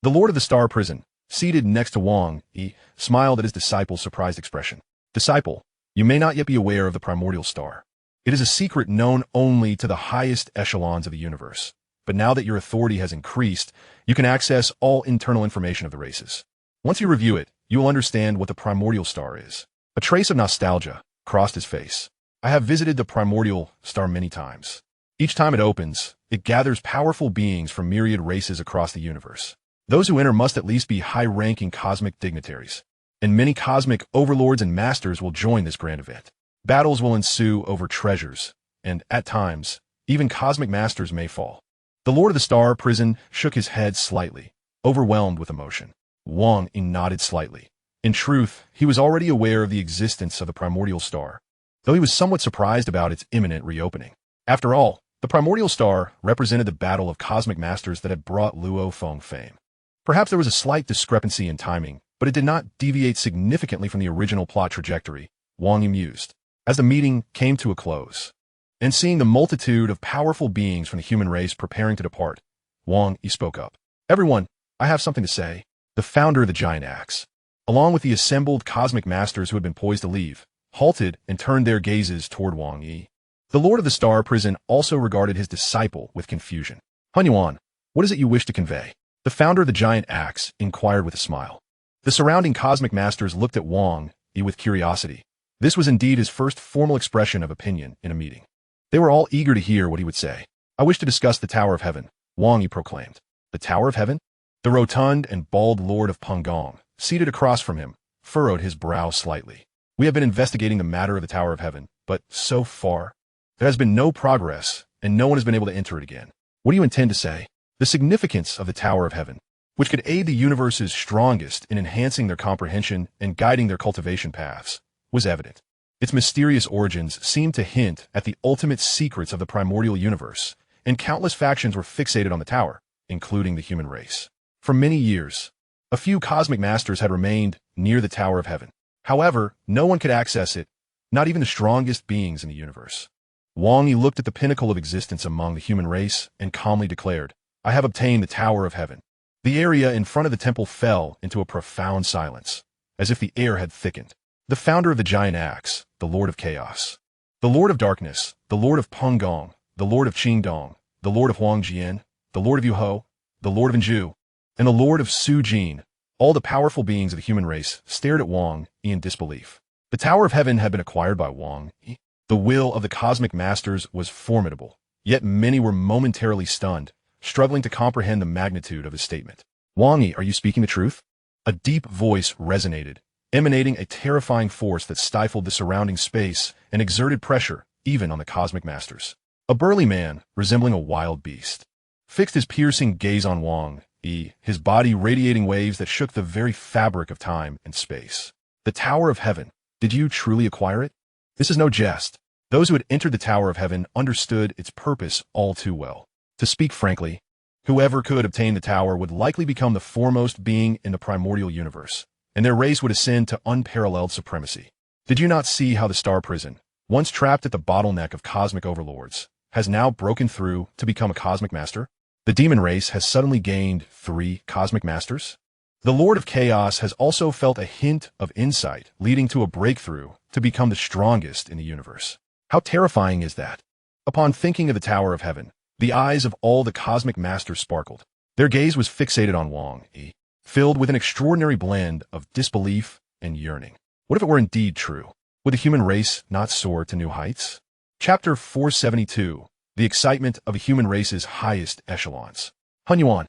The Lord of the Star Prison, seated next to Wang Yi, smiled at his disciple's surprised expression. Disciple, you may not yet be aware of the primordial star. It is a secret known only to the highest echelons of the universe. But now that your authority has increased, you can access all internal information of the races. Once you review it, you will understand what the primordial star is. A trace of nostalgia crossed his face. I have visited the primordial star many times. Each time it opens, it gathers powerful beings from myriad races across the universe. Those who enter must at least be high-ranking cosmic dignitaries, and many cosmic overlords and masters will join this grand event. Battles will ensue over treasures, and, at times, even cosmic masters may fall. The Lord of the Star Prison shook his head slightly, overwhelmed with emotion. Wang Yi nodded slightly. In truth, he was already aware of the existence of the primordial star, though he was somewhat surprised about its imminent reopening. After all, the primordial star represented the battle of cosmic masters that had brought Luo Feng fame. Perhaps there was a slight discrepancy in timing, but it did not deviate significantly from the original plot trajectory, Wang Yi mused. As the meeting came to a close, and seeing the multitude of powerful beings from the human race preparing to depart, Wang Yi spoke up. Everyone, I have something to say. The founder of the giant axe, along with the assembled cosmic masters who had been poised to leave, halted and turned their gazes toward Wang Yi. The Lord of the Star Prison also regarded his disciple with confusion. Hunyuan, what is it you wish to convey? The founder of the giant axe inquired with a smile. The surrounding cosmic masters looked at Wang Yi with curiosity. This was indeed his first formal expression of opinion in a meeting. They were all eager to hear what he would say. I wish to discuss the Tower of Heaven, Wang Yi proclaimed. The Tower of Heaven? The rotund and bald Lord of Pengong, seated across from him, furrowed his brow slightly. We have been investigating the matter of the Tower of Heaven, but so far, there has been no progress, and no one has been able to enter it again. What do you intend to say? The significance of the Tower of Heaven, which could aid the universe's strongest in enhancing their comprehension and guiding their cultivation paths, was evident. Its mysterious origins seemed to hint at the ultimate secrets of the primordial universe, and countless factions were fixated on the tower, including the human race. For many years, a few cosmic masters had remained near the Tower of Heaven. However, no one could access it, not even the strongest beings in the universe. Wang Yi looked at the pinnacle of existence among the human race and calmly declared, "I have obtained the Tower of Heaven." The area in front of the temple fell into a profound silence, as if the air had thickened. The founder of the giant axe, the Lord of Chaos, the Lord of Darkness, the Lord of Pengong, the Lord of Qingdong, the Lord of Huangjian, the Lord of Yuho, the Lord of Anju, and the Lord of Sujin, all the powerful beings of the human race, stared at Wang Yi in disbelief. The Tower of Heaven had been acquired by Wang Yi. The will of the cosmic masters was formidable, yet many were momentarily stunned, struggling to comprehend the magnitude of his statement. "Wang Yi, are you speaking the truth?" A deep voice resonated, emanating a terrifying force that stifled the surrounding space and exerted pressure even on the cosmic masters. A burly man, resembling a wild beast, fixed his piercing gaze on Wang Yi, his body radiating waves that shook the very fabric of time and space. "The Tower of Heaven, did you truly acquire it?" This is no jest. Those who had entered the Tower of Heaven understood its purpose all too well. To speak frankly, whoever could obtain the tower would likely become the foremost being in the primordial universe, and their race would ascend to unparalleled supremacy. Did you not see how the star prison, once trapped at the bottleneck of cosmic overlords, has now broken through to become a cosmic master? The demon race has suddenly gained 3 cosmic masters. The Lord of Chaos has also felt a hint of insight, leading to a breakthrough to become the strongest in the universe. How terrifying is that? Upon thinking of the Tower of Heaven, the eyes of all the cosmic masters sparkled. Their gaze was fixated on Wang Yi, filled with an extraordinary blend of disbelief and yearning. What if it were indeed true? Would the human race not soar to new heights? Chapter 472. The excitement of a human race's highest echelons. Hunyuan,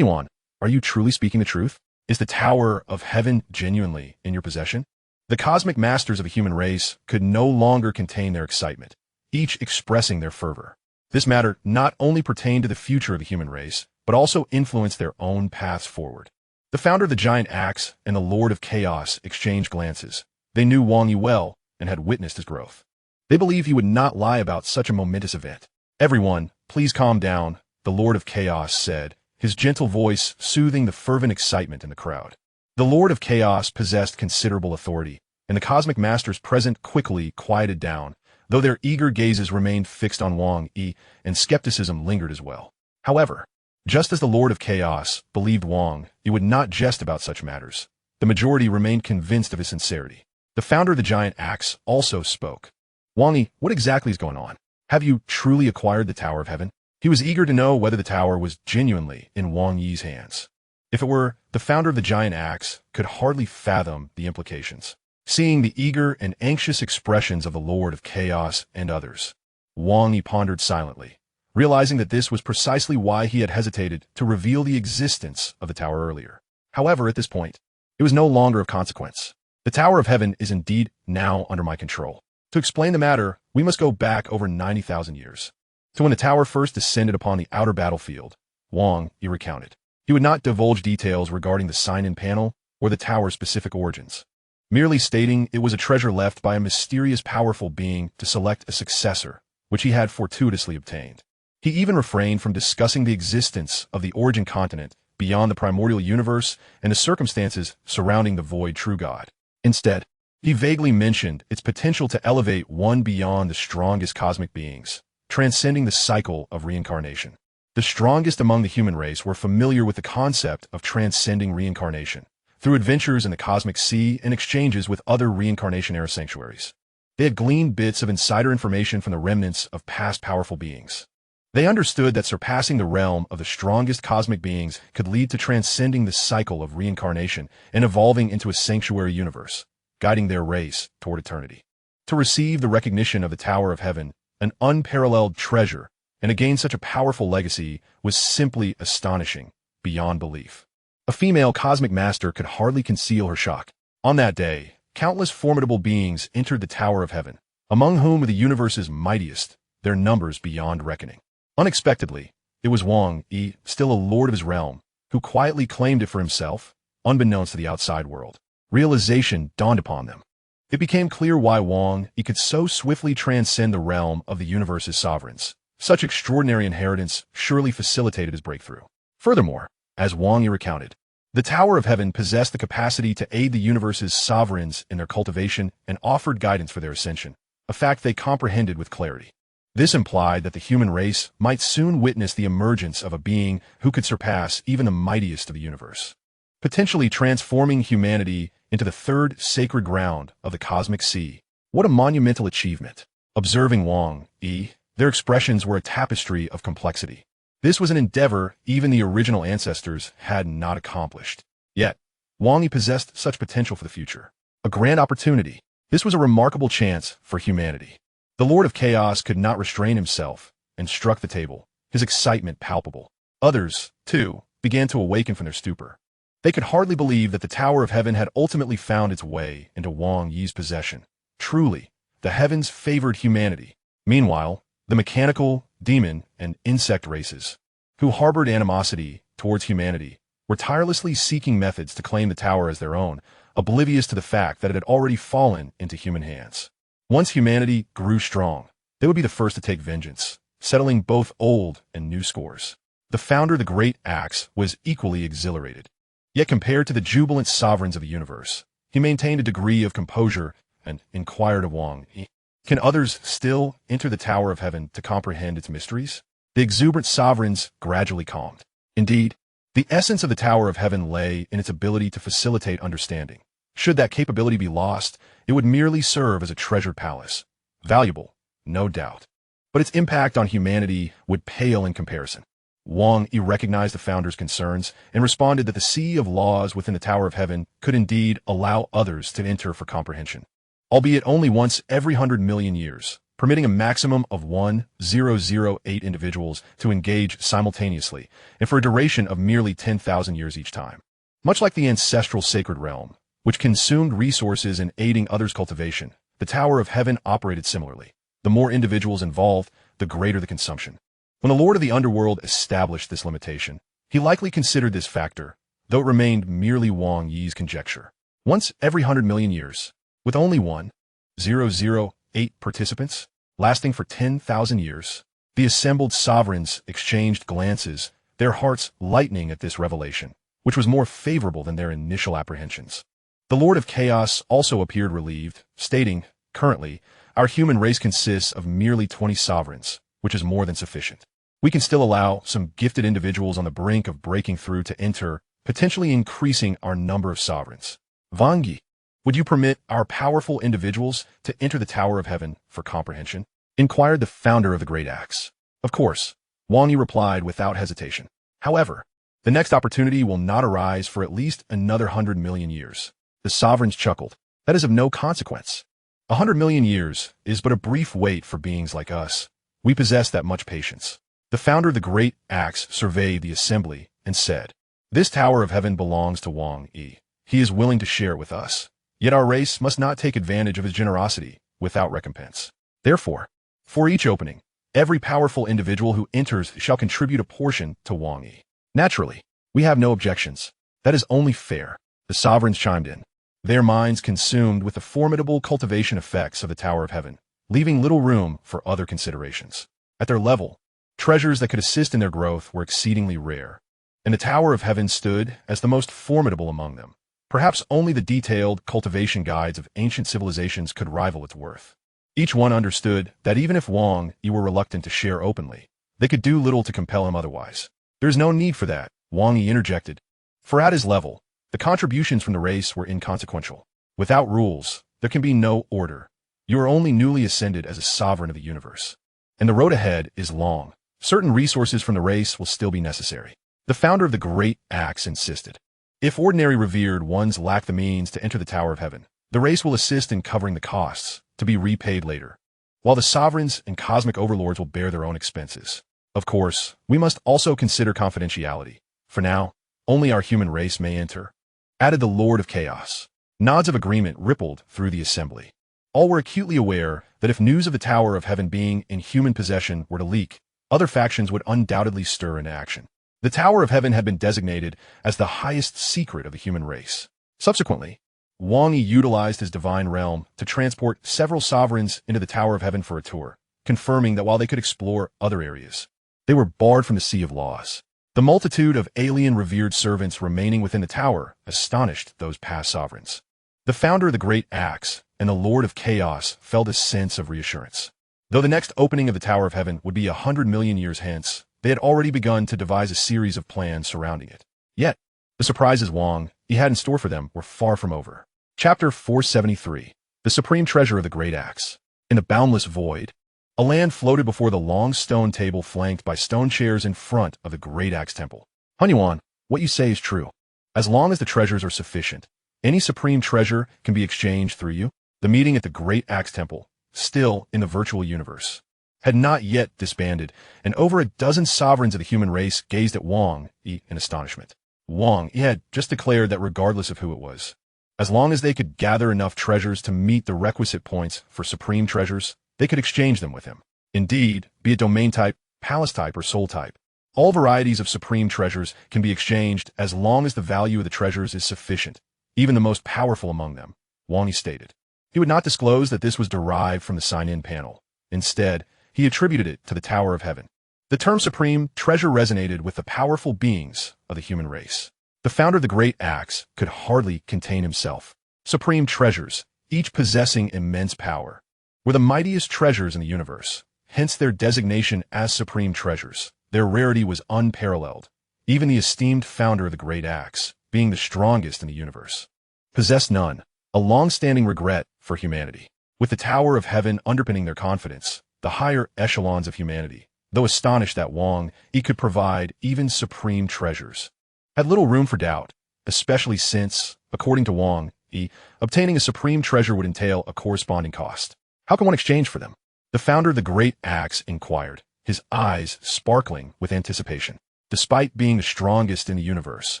are you truly speaking the truth? Is the Tower of Heaven genuinely in your possession? The cosmic masters of a human race could no longer contain their excitement, each expressing their fervor. This matter not only pertained to the future of the human race, but also influenced their own paths forward. The founder of the giant axe and the Lord of Chaos exchanged glances. They knew Wang Yi well and had witnessed his growth. They believed he would not lie about such a momentous event. "Everyone, please calm down," the Lord of Chaos said, his gentle voice soothing the fervent excitement in the crowd. The Lord of Chaos possessed considerable authority, and the cosmic masters present quickly quieted down, though their eager gazes remained fixed on Wang Yi, and skepticism lingered as well. However, just as the Lord of Chaos believed Wang Yi would not jest about such matters, the majority remained convinced of his sincerity. The founder of the giant axe also spoke. "Wang Yi, what exactly is going on? Have you truly acquired the Tower of Heaven?" He was eager to know whether the tower was genuinely in Wang Yi's hands. If it were, the founder of the giant axe could hardly fathom the implications. Seeing the eager and anxious expressions of the Lord of Chaos and others, Wang Yi pondered silently, realizing that this was precisely why he had hesitated to reveal the existence of the tower earlier. However, at this point, it was no longer of consequence. The Tower of Heaven is indeed now under my control. To explain the matter, we must go back over 90,000 years. To when the tower first descended upon the outer battlefield, Wang Yi recounted. He would not divulge details regarding the sign-in panel or the tower's specific origins, merely stating it was a treasure left by a mysterious powerful being to select a successor, which he had fortuitously obtained. He even refrained from discussing the existence of the origin continent beyond the primordial universe and the circumstances surrounding the void true God. Instead, he vaguely mentioned its potential to elevate one beyond the strongest cosmic beings, transcending the cycle of reincarnation. The strongest among the human race were familiar with the concept of transcending reincarnation through adventures in the cosmic sea and exchanges with other reincarnation-era sanctuaries. They had gleaned bits of insider information from the remnants of past powerful beings. They understood that surpassing the realm of the strongest cosmic beings could lead to transcending the cycle of reincarnation and evolving into a sanctuary universe, guiding their race toward eternity. To receive the recognition of the Tower of Heaven, an unparalleled treasure, and to gain such a powerful legacy was simply astonishing, beyond belief. A female cosmic master could hardly conceal her shock. On that day, countless formidable beings entered the Tower of Heaven, among whom were the universe's mightiest, their numbers beyond reckoning. Unexpectedly, it was Wang Yi, still a lord of his realm, who quietly claimed it for himself, unbeknownst to the outside world. Realization dawned upon them. It became clear why Wang Yi could so swiftly transcend the realm of the universe's sovereigns. Such extraordinary inheritance surely facilitated his breakthrough. Furthermore, as Wang Yi recounted, the Tower of Heaven possessed the capacity to aid the universe's sovereigns in their cultivation and offered guidance for their ascension, a fact they comprehended with clarity. This implied that the human race might soon witness the emergence of a being who could surpass even the mightiest of the universe, potentially transforming humanity into the third sacred ground of the cosmic sea. What a monumental achievement! Observing Wang Yi, their expressions were a tapestry of complexity. This was an endeavor even the original ancestors had not accomplished. Yet, Wang Yi possessed such potential for the future. A grand opportunity. This was a remarkable chance for humanity. The Lord of Chaos could not restrain himself and struck the table, his excitement palpable. Others, too, began to awaken from their stupor. They could hardly believe that the Tower of Heaven had ultimately found its way into Wang Yi's possession. Truly, the heavens favored humanity. Meanwhile, the mechanical, demon, and insect races, who harbored animosity towards humanity, were tirelessly seeking methods to claim the tower as their own, oblivious to the fact that it had already fallen into human hands. Once humanity grew strong, they would be the first to take vengeance, settling both old and new scores. The founder of the Great Axe was equally exhilarated. Yet compared to the jubilant sovereigns of the universe, he maintained a degree of composure and inquired of Wang Yi, "Can others still enter the Tower of Heaven to comprehend its mysteries?" The exuberant sovereigns gradually calmed. Indeed, the essence of the Tower of Heaven lay in its ability to facilitate understanding. Should that capability be lost, it would merely serve as a treasured palace. Valuable, no doubt. But its impact on humanity would pale in comparison. Wang Yi recognized the founder's concerns and responded that the sea of laws within the Tower of Heaven could indeed allow others to enter for comprehension, albeit only once every 100 million years, permitting a maximum of 1,008 individuals to engage simultaneously, and for a duration of merely 10,000 years each time. Much like the ancestral sacred realm, which consumed resources in aiding others' cultivation, the Tower of Heaven operated similarly. The more individuals involved, the greater the consumption. When the Lord of the Underworld established this limitation, he likely considered this factor, though it remained merely Wang Yi's conjecture. Once every 100 million years, with only 1,008 participants, lasting for 10,000 years, the assembled sovereigns exchanged glances, their hearts lightening at this revelation, which was more favorable than their initial apprehensions. The Lord of Chaos also appeared relieved, stating, "Currently, our human race consists of merely 20 sovereigns, which is more than sufficient. We can still allow some gifted individuals on the brink of breaking through to enter, potentially increasing our number of sovereigns. Wang Yi, would you permit our powerful individuals to enter the Tower of Heaven for comprehension?" inquired the founder of the Great Axe. Of course, Wang Yi replied without hesitation. However, the next opportunity will not arise for at least another 100 million years. The sovereigns chuckled. That is of no consequence. 100 million years is but a brief wait for beings like us. We possess that much patience. The founder of the Great Axe surveyed the assembly and said, "This Tower of Heaven belongs to Wang Yi. He is willing to share it with us. Yet our race must not take advantage of his generosity without recompense. Therefore, for each opening, every powerful individual who enters shall contribute a portion to Wang Yi. Naturally, we have no objections. That is only fair." The sovereigns chimed in, their minds consumed with the formidable cultivation effects of the Tower of Heaven, leaving little room for other considerations. At their level, treasures that could assist in their growth were exceedingly rare, and the Tower of Heaven stood as the most formidable among them. Perhaps only the detailed cultivation guides of ancient civilizations could rival its worth. Each one understood that even if Wang Yi were reluctant to share openly, they could do little to compel him otherwise. "There is no need for that," Wang Yi interjected, for at his level, the contributions from the race were inconsequential. Without rules, there can be no order. You are only newly ascended as a sovereign of the universe, and the road ahead is long. Certain resources from the race will still be necessary. The founder of the Great Axe insisted. If ordinary revered ones lack the means to enter the Tower of Heaven, the race will assist in covering the costs, to be repaid later, while the sovereigns and cosmic overlords will bear their own expenses. Of course, we must also consider confidentiality. For now, only our human race may enter, added the Lord of Chaos. Nods of agreement rippled through the assembly. All were acutely aware that if news of the Tower of Heaven being in human possession were to leak, other factions would undoubtedly stir into action. The Tower of Heaven had been designated as the highest secret of the human race. Subsequently, Wang Yi utilized his divine realm to transport several sovereigns into the Tower of Heaven for a tour, confirming that while they could explore other areas, they were barred from the Sea of Laws. The multitude of alien revered servants remaining within the tower astonished those past sovereigns. The founder of the Great Axe and the Lord of Chaos felt a sense of reassurance. Though the next opening of the Tower of Heaven would be 100 million years hence, they had already begun to devise a series of plans surrounding it. Yet, the surprises Wang Yi had in store for them were far from over. Chapter 473. The Supreme Treasure of the Great Axe. In the boundless void, a land floated before the long stone table flanked by stone chairs in front of the Great Axe Temple. Hunyuan, what you say is true. As long as the treasures are sufficient, any supreme treasure can be exchanged through you. The meeting at the Great Axe Temple, still in the virtual universe, had not yet disbanded, and over a dozen sovereigns of the human race gazed at Wang Yi in astonishment. Wang Yi had just declared that regardless of who it was, as long as they could gather enough treasures to meet the requisite points for supreme treasures, they could exchange them with him. Indeed, be it domain type, palace type, or soul type, all varieties of supreme treasures can be exchanged as long as the value of the treasures is sufficient, even the most powerful among them, Wang Yi stated. He would not disclose that this was derived from the sign-in panel. Instead, he attributed it to the Tower of Heaven. The term supreme treasure resonated with the powerful beings of the human race. The founder of the Great Axe could hardly contain himself. Supreme treasures, each possessing immense power, were the mightiest treasures in the universe, hence their designation as supreme treasures. Their rarity was unparalleled. Even the esteemed founder of the Great Axe, being the strongest in the universe, possessed none, a long-standing regret for humanity. With the Tower of Heaven underpinning their confidence, the higher echelons of humanity, though astonished that Wang Yi could provide even supreme treasures, had little room for doubt, especially since, according to Wang Yi, obtaining a supreme treasure would entail a corresponding cost. How can one exchange for them? The founder of the Great Axe inquired, his eyes sparkling with anticipation. Despite being the strongest in the universe,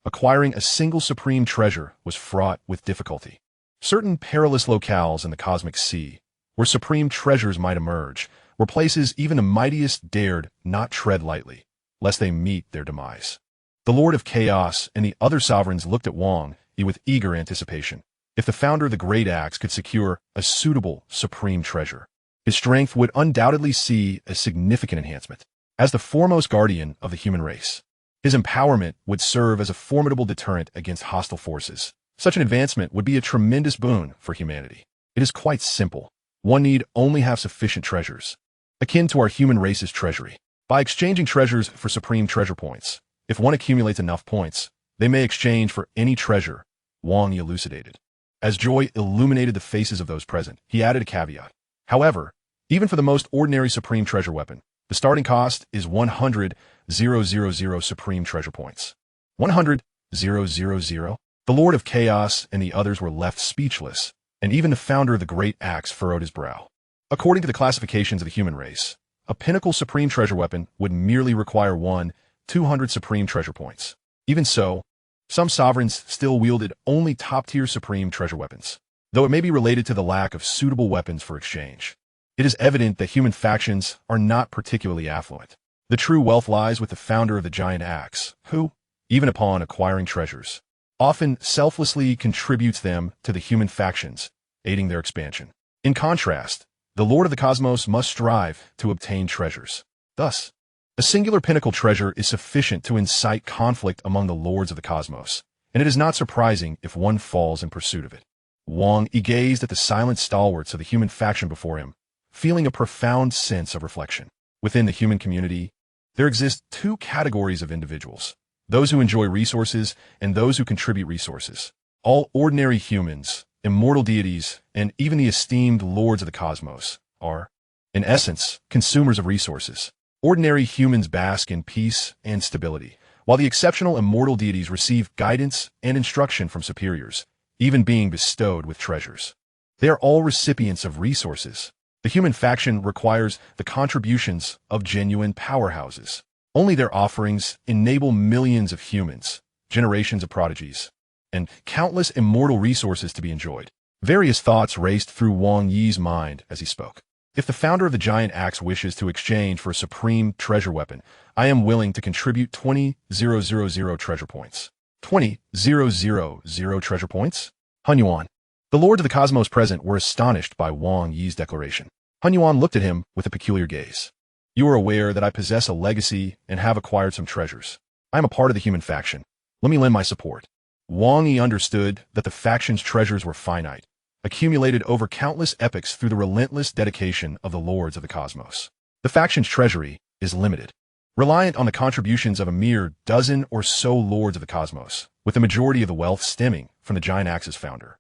acquiring a single supreme treasure was fraught with difficulty. Certain perilous locales in the cosmic sea, where supreme treasures might emerge, were places even the mightiest dared not tread lightly, lest they meet their demise. The Lord of Chaos and the other sovereigns looked at Wang Yi with eager anticipation. If the founder of the Great Axe could secure a suitable supreme treasure, his strength would undoubtedly see a significant enhancement. As the foremost guardian of the human race, his empowerment would serve as a formidable deterrent against hostile forces. Such an advancement would be a tremendous boon for humanity. It is quite simple. One need only have sufficient treasures, akin to our human race's treasury. By exchanging treasures for supreme treasure points, if one accumulates enough points, they may exchange for any treasure, Wang Yi elucidated. As joy illuminated the faces of those present, he added a caveat. However, even for the most ordinary supreme treasure weapon, the starting cost is 100,000 supreme treasure points. 100,000? The Lord of Chaos and the others were left speechless, and even the founder of the Great Axe furrowed his brow. According to the classifications of the human race, a pinnacle supreme treasure weapon would merely require 200 supreme treasure points. Even so, some sovereigns still wielded only top-tier supreme treasure weapons, though it may be related to the lack of suitable weapons for exchange. It is evident that human factions are not particularly affluent. The true wealth lies with the founder of the giant axe, who, even upon acquiring treasures, often selflessly contributes them to the human factions, aiding their expansion. In contrast, the Lord of the Cosmos must strive to obtain treasures. Thus, a singular pinnacle treasure is sufficient to incite conflict among the lords of the cosmos, and it is not surprising if one falls in pursuit of it. Wang Yi gazed at the silent stalwarts of the human faction before him, feeling a profound sense of reflection. Within the human community, there exist two categories of individuals: those who enjoy resources and those who contribute resources. All ordinary humans, immortal deities, and even the esteemed lords of the cosmos are, in essence, consumers of resources. Ordinary humans bask in peace and stability, while the exceptional immortal deities receive guidance and instruction from superiors, even being bestowed with treasures. They are all recipients of resources. The human faction requires the contributions of genuine powerhouses. Only their offerings enable millions of humans, generations of prodigies, and countless immortal resources to be enjoyed. Various thoughts raced through Wang Yi's mind as he spoke. If the founder of the giant axe wishes to exchange for a supreme treasure weapon, I am willing to contribute 20,000 treasure points. 20,000 treasure points? Hunyuan. The lords of the cosmos present were astonished by Wang Yi's declaration. Hunyuan looked at him with a peculiar gaze. You are aware that I possess a legacy and have acquired some treasures. I am a part of the human faction. Let me lend my support. Wang Yi understood that the faction's treasures were finite, accumulated over countless epochs through the relentless dedication of the Lords of the Cosmos. The faction's treasury is limited, reliant on the contributions of a mere dozen or so Lords of the Cosmos, with the majority of the wealth stemming from the Giant Axe's founder.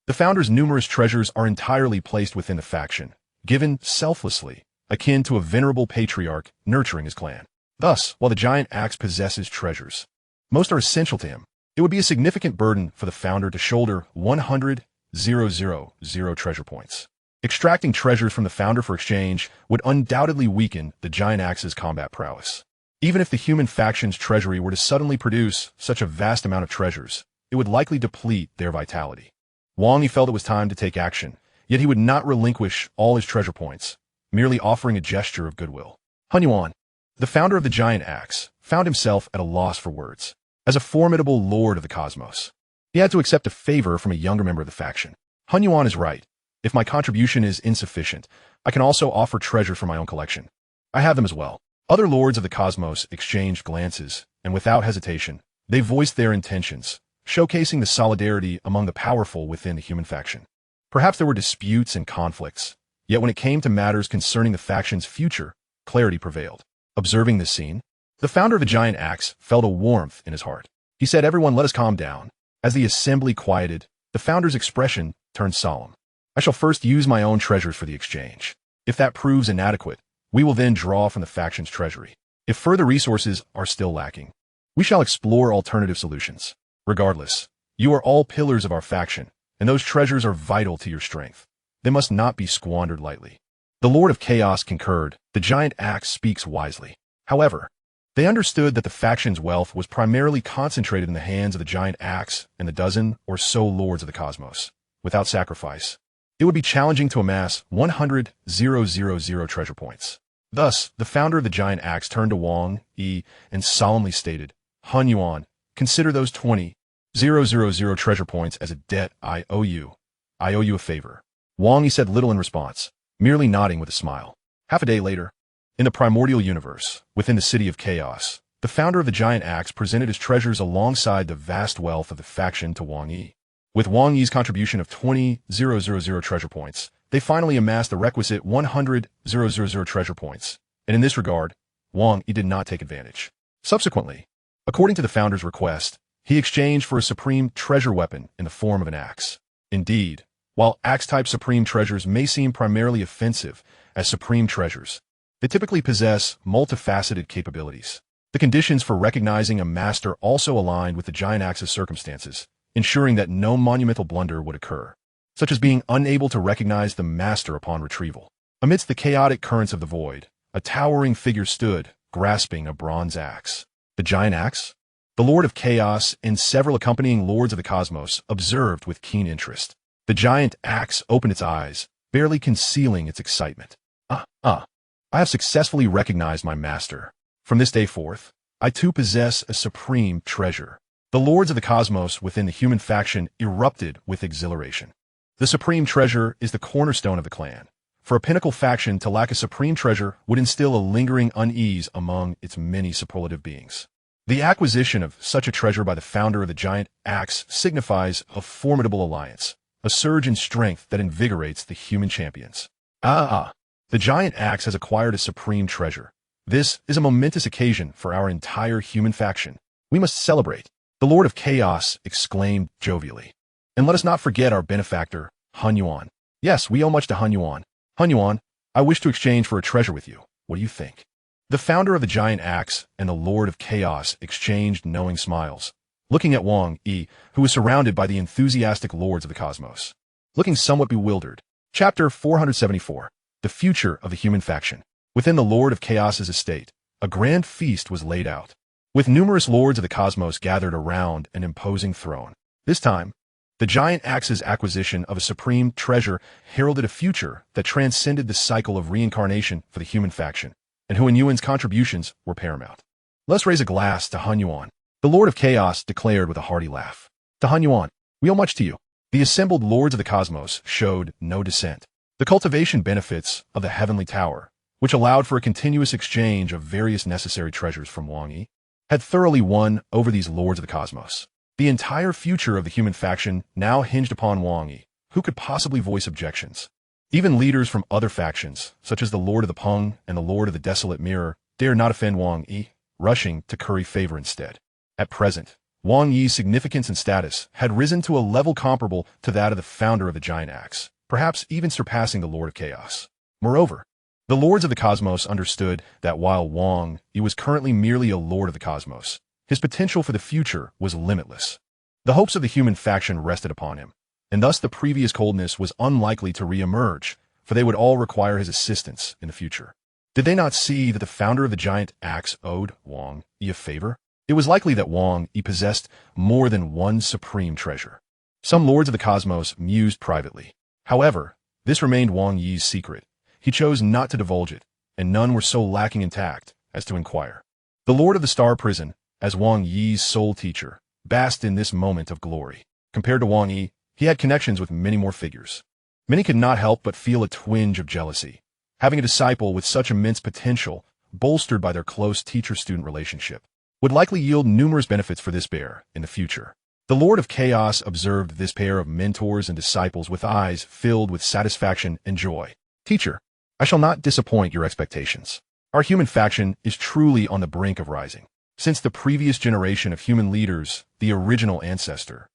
The founder's numerous treasures are entirely placed within the faction, given selflessly, akin to a venerable patriarch nurturing his clan. Thus, while the Giant Axe possesses treasures, most are essential to him. It would be a significant burden for the founder to shoulder 100,000 treasure points. Extracting treasures from the founder for exchange would undoubtedly weaken the Giant Axe's combat prowess. Even if the human faction's treasury were to suddenly produce such a vast amount of treasures, it would likely deplete their vitality. Wang Yi felt it was time to take action, yet he would not relinquish all his treasure points, merely offering a gesture of goodwill. Han Yuan, the founder of the Giant Axe, found himself at a loss for words. As a formidable lord of the cosmos, he had to accept a favor from a younger member of the faction. Han Yuan is right. If my contribution is insufficient, I can also offer treasures from my own collection. I have them as well. Other lords of the cosmos exchanged glances, and without hesitation, they voiced their intentions, showcasing the solidarity among the powerful within the human faction. Perhaps there were disputes and conflicts, yet when it came to matters concerning the faction's future, clarity prevailed. Observing this scene, the founder of the Giant Axe felt a warmth in his heart. He said, "Everyone, let us calm down." As the assembly quieted, the founder's expression turned solemn. "I shall first use my own treasures for the exchange. If that proves inadequate, we will then draw from the faction's treasury. If further resources are still lacking, we shall explore alternative solutions. Regardless, you are all pillars of our faction, and those treasures are vital to your strength. They must not be squandered lightly." The Lord of Chaos concurred. The Giant Axe speaks wisely. However, they understood that the faction's wealth was primarily concentrated in the hands of the Giant Axe and the dozen or so Lords of the Cosmos. Without sacrifice, it would be challenging to amass 100,000 treasure points. Thus, the founder of the Giant Axe turned to Wang Yi and solemnly stated, "Han Yuan, consider those 20,000 treasure points as a debt I owe you. I owe you a favor." Wang Yi said little in response, merely nodding with a smile. Half a day later, in the primordial universe, within the City of Chaos, the founder of the Giant Axe presented his treasures alongside the vast wealth of the faction to Wang Yi. With Wang Yi's contribution of 20,000 treasure points, they finally amassed the requisite 100,000 treasure points, and in this regard, Wang Yi did not take advantage. Subsequently, according to the founder's request, he exchanged for a supreme treasure weapon in the form of an axe. Indeed, while axe-type supreme treasures may seem primarily offensive as supreme treasures, they typically possess multifaceted capabilities. The conditions for recognizing a master also aligned with the Giant Axe's circumstances, ensuring that no monumental blunder would occur, such as being unable to recognize the master upon retrieval. Amidst the chaotic currents of the void, a towering figure stood, grasping a bronze axe. The Giant Axe, the Lord of Chaos, and several accompanying Lords of the Cosmos observed with keen interest. The Giant Axe opened its eyes, barely concealing its excitement. I have successfully recognized my master. From this day forth, I too possess a supreme treasure." The Lords of the Cosmos within the human faction erupted with exhilaration. The supreme treasure is the cornerstone of the clan. For a pinnacle faction to lack a supreme treasure would instill a lingering unease among its many superlative beings. The acquisition of such a treasure by the founder of the Giant Axe signifies a formidable alliance, a surge in strength that invigorates the human champions. The Giant Axe has acquired a supreme treasure. This is a momentous occasion for our entire human faction. We must celebrate. The Lord of Chaos exclaimed jovially. "And let us not forget our benefactor, Han Yuan. Yes, we owe much to Han Yuan. Han Yuan, I wish to exchange for a treasure with you. What do you think?" The founder of the Giant Axe and the Lord of Chaos exchanged knowing smiles, looking at Wang Yi, who was surrounded by the enthusiastic Lords of the Cosmos. Looking somewhat bewildered. Chapter 474. The Future of the Human Faction. Within the Lord of Chaos's estate, a grand feast was laid out, with numerous Lords of the Cosmos gathered around an imposing throne. This time, the Giant Axe's acquisition of a supreme treasure heralded a future that transcended the cycle of reincarnation for the human faction, and Han Yuan's contributions were paramount. "Let's raise a glass to Han Yuan," the Lord of Chaos declared with a hearty laugh. "To Han Yuan, we owe much to you." The assembled Lords of the Cosmos showed no dissent. The cultivation benefits of the Heavenly Tower, which allowed for a continuous exchange of various necessary treasures from Wang Yi, had thoroughly won over these Lords of the Cosmos. The entire future of the human faction now hinged upon Wang Yi, who could possibly voice objections? Even leaders from other factions, such as the Lord of the Peng and the Lord of the Desolate Mirror, dare not offend Wang Yi, rushing to curry favor instead. At present, Wang Yi's significance and status had risen to a level comparable to that of the founder of the Giant Axe, perhaps even surpassing the Lord of Chaos. Moreover, the Lords of the Cosmos understood that while Wang Yi was currently merely a Lord of the Cosmos, his potential for the future was limitless. The hopes of the human faction rested upon him, and thus the previous coldness was unlikely to re-emerge, for they would all require his assistance in the future. Did they not see that the founder of the Giant Axe owed Wang Yi a favor? It was likely that Wang Yi possessed more than one supreme treasure. Some Lords of the Cosmos mused privately. However, this remained Wang Yi's secret. He chose not to divulge it, and none were so lacking in tact as to inquire. The Lord of the Star Prison, as Wang Yi's sole teacher, basked in this moment of glory. Compared to Wang Yi, he had connections with many more figures. Many could not help but feel a twinge of jealousy. Having a disciple with such immense potential, bolstered by their close teacher-student relationship, would likely yield numerous benefits for this pair in the future. The Lord of Chaos observed this pair of mentors and disciples with eyes filled with satisfaction and joy. Teacher, I shall not disappoint your expectations. Our human faction is truly on the brink of rising. Since the previous generation of human leaders, the original ancestor,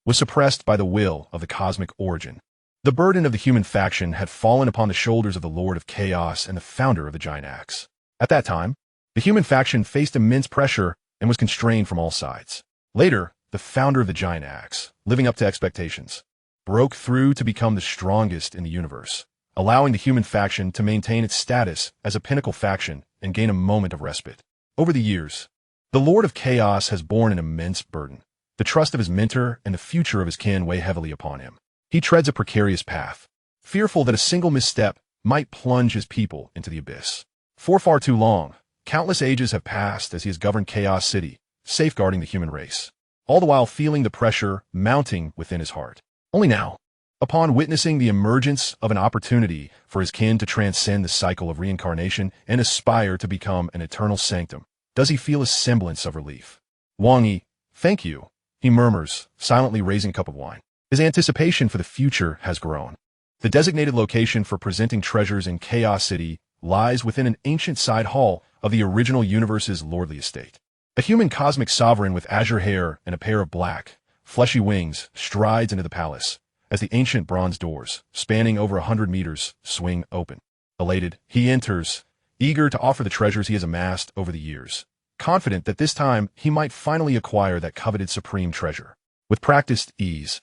was suppressed by the will of the cosmic origin, the burden of the human faction had fallen upon the shoulders of the Lord of Chaos and the founder of the Giant Axe. At that time, the human faction faced immense pressure and was constrained from all sides. Later, the founder of the Giant Axe, living up to expectations, broke through to become the strongest in the universe, allowing the human faction to maintain its status as a pinnacle faction and gain a moment of respite. Over the years, the Lord of Chaos has borne an immense burden. The trust of his mentor and the future of his kin weigh heavily upon him. He treads a precarious path, fearful that a single misstep might plunge his people into the abyss. For far too long, countless ages have passed as he has governed Chaos City, safeguarding the human race, all the while feeling the pressure mounting within his heart. Only now, upon witnessing the emergence of an opportunity for his kin to transcend the cycle of reincarnation and aspire to become an eternal sanctum, does he feel a semblance of relief. Wang Yi, thank you, he murmurs, silently raising a cup of wine. His anticipation for the future has grown. The designated location for presenting treasures in Chaos City lies within an ancient side hall of the original universe's lordly estate. A human cosmic sovereign with azure hair and a pair of black, fleshy wings strides into the palace as the ancient bronze doors, spanning over 100 meters, swing open. Elated, he enters, eager to offer the treasures he has amassed over the years, confident that this time he might finally acquire that coveted supreme treasure. With practiced ease,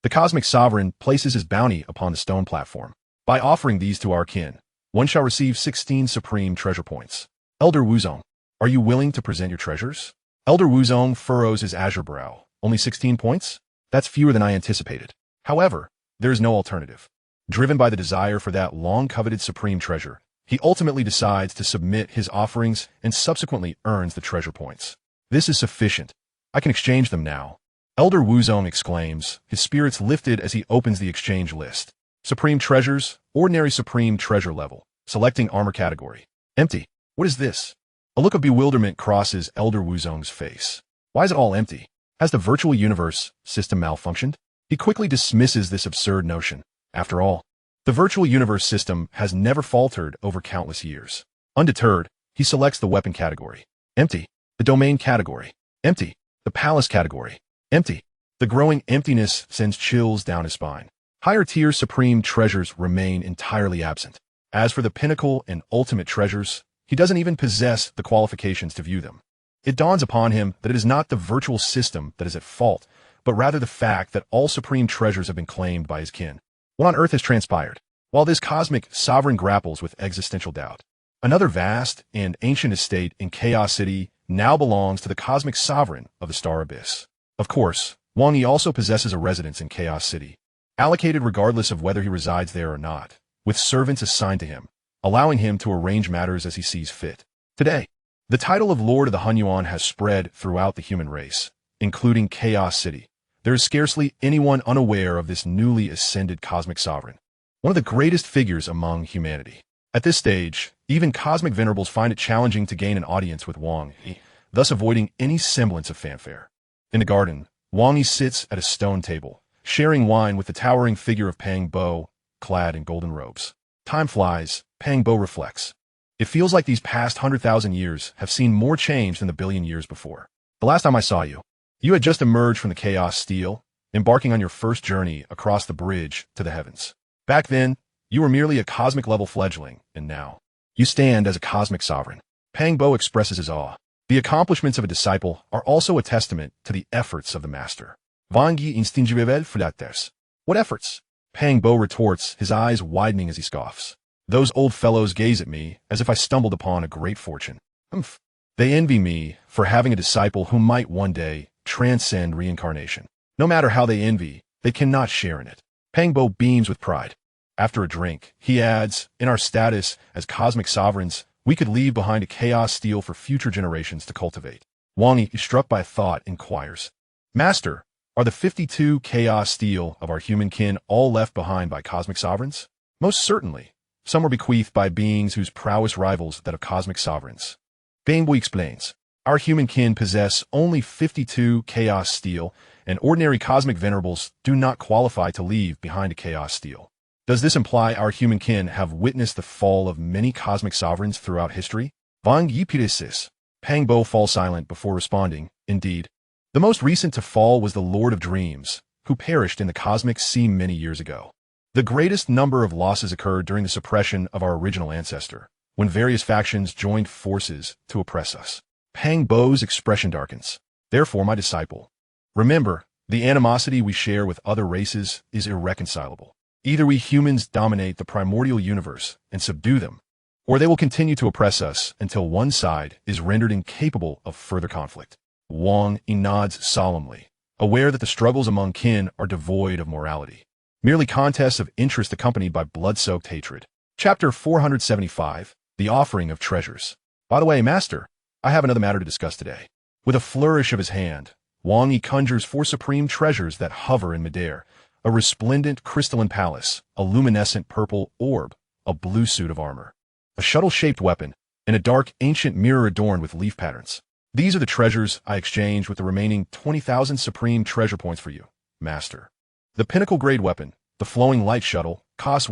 the cosmic sovereign places his bounty upon the stone platform. By offering these to our kin, one shall receive 16 supreme treasure points. Elder Wuzong, are you willing to present your treasures? Elder Wuzong furrows his azure brow. Only 16 points? That's fewer than I anticipated. However, there is no alternative. Driven by the desire for that long-coveted supreme treasure, he ultimately decides to submit his offerings and subsequently earns the treasure points. This is sufficient. I can exchange them now. Elder Wuzong exclaims, his spirits lifted as he opens the exchange list. Supreme treasures, ordinary supreme treasure level, selecting armor category. Empty. What is this? A look of bewilderment crosses Elder Wuzong's face. Why is it all empty? Has the virtual universe system malfunctioned? He quickly dismisses this absurd notion. After all, the virtual universe system has never faltered over countless years. Undeterred, he selects the weapon category. Empty. The domain category. Empty. The palace category. Empty. The growing emptiness sends chills down his spine. Higher tier supreme treasures remain entirely absent. As for the pinnacle and ultimate treasures, he doesn't even possess the qualifications to view them. It dawns upon him that it is not the virtual system that is at fault, but rather the fact that all supreme treasures have been claimed by his kin. What on earth has transpired? While this cosmic sovereign grapples with existential doubt, another vast and ancient estate in Chaos City now belongs to the cosmic sovereign of the Star Abyss. Of course, Wang Yi also possesses a residence in Chaos City, allocated regardless of whether he resides there or not, with servants assigned to him, allowing him to arrange matters as he sees fit. Today, the title of Lord of the Hunyuan has spread throughout the human race, including Chaos City. There is scarcely anyone unaware of this newly ascended cosmic sovereign, one of the greatest figures among humanity. At this stage, even cosmic venerables find it challenging to gain an audience with Wang Yi, thus avoiding any semblance of fanfare. In the garden, Wang Yi sits at a stone table, sharing wine with the towering figure of Pang Bo, clad in golden robes. Time flies, Pang Bo reflects. It feels like these past 100,000 years have seen more change than the billion years before. The last time I saw you, you had just emerged from the Chaos Steel, embarking on your first journey across the bridge to the heavens. Back then, you were merely a cosmic-level fledgling, and now, you stand as a cosmic sovereign. Pang Bo expresses his awe. The accomplishments of a disciple are also a testament to the efforts of the master. Wang Yi instingivel flatters. What efforts? Pang Bo retorts, his eyes widening as he scoffs. Those old fellows gaze at me as if I stumbled upon a great fortune. Humph. They envy me for having a disciple who might one day transcend reincarnation. No matter how they envy, they cannot share in it. Pang Bo beams with pride. After a drink, he adds, in our status as cosmic sovereigns, we could leave behind a chaos steel for future generations to cultivate. Wang Yi, struck by a thought, inquires, Master, are the 52 chaos steel of our human kin all left behind by cosmic sovereigns? Most certainly. Some were bequeathed by beings whose prowess rivals that of cosmic sovereigns. Pang Bo explains, our human kin possess only 52 chaos steel, and ordinary cosmic venerables do not qualify to leave behind a chaos steel. Does this imply our human kin have witnessed the fall of many cosmic sovereigns throughout history? Wang Yi persists. Pang Bo falls silent before responding, indeed. The most recent to fall was the Lord of Dreams, who perished in the cosmic sea many years ago. The greatest number of losses occurred during the suppression of our original ancestor, when various factions joined forces to oppress us. Pang Bo's expression darkens. Therefore, my disciple, remember, the animosity we share with other races is irreconcilable. Either we humans dominate the primordial universe and subdue them, or they will continue to oppress us until one side is rendered incapable of further conflict. Wang Yi nods solemnly, aware that the struggles among kin are devoid of morality, merely contests of interest accompanied by blood-soaked hatred. Chapter 475, The Offering of Treasures. By the way, Master, I have another matter to discuss today. With a flourish of his hand, Wang Yi conjures 4 supreme treasures that hover in midair: a resplendent crystalline palace, a luminescent purple orb, a blue suit of armor, a shuttle-shaped weapon, and a dark ancient mirror adorned with leaf patterns. These are the treasures I exchange with the remaining 20,000 supreme treasure points for you, Master. The pinnacle-grade weapon, the flowing light shuttle, costs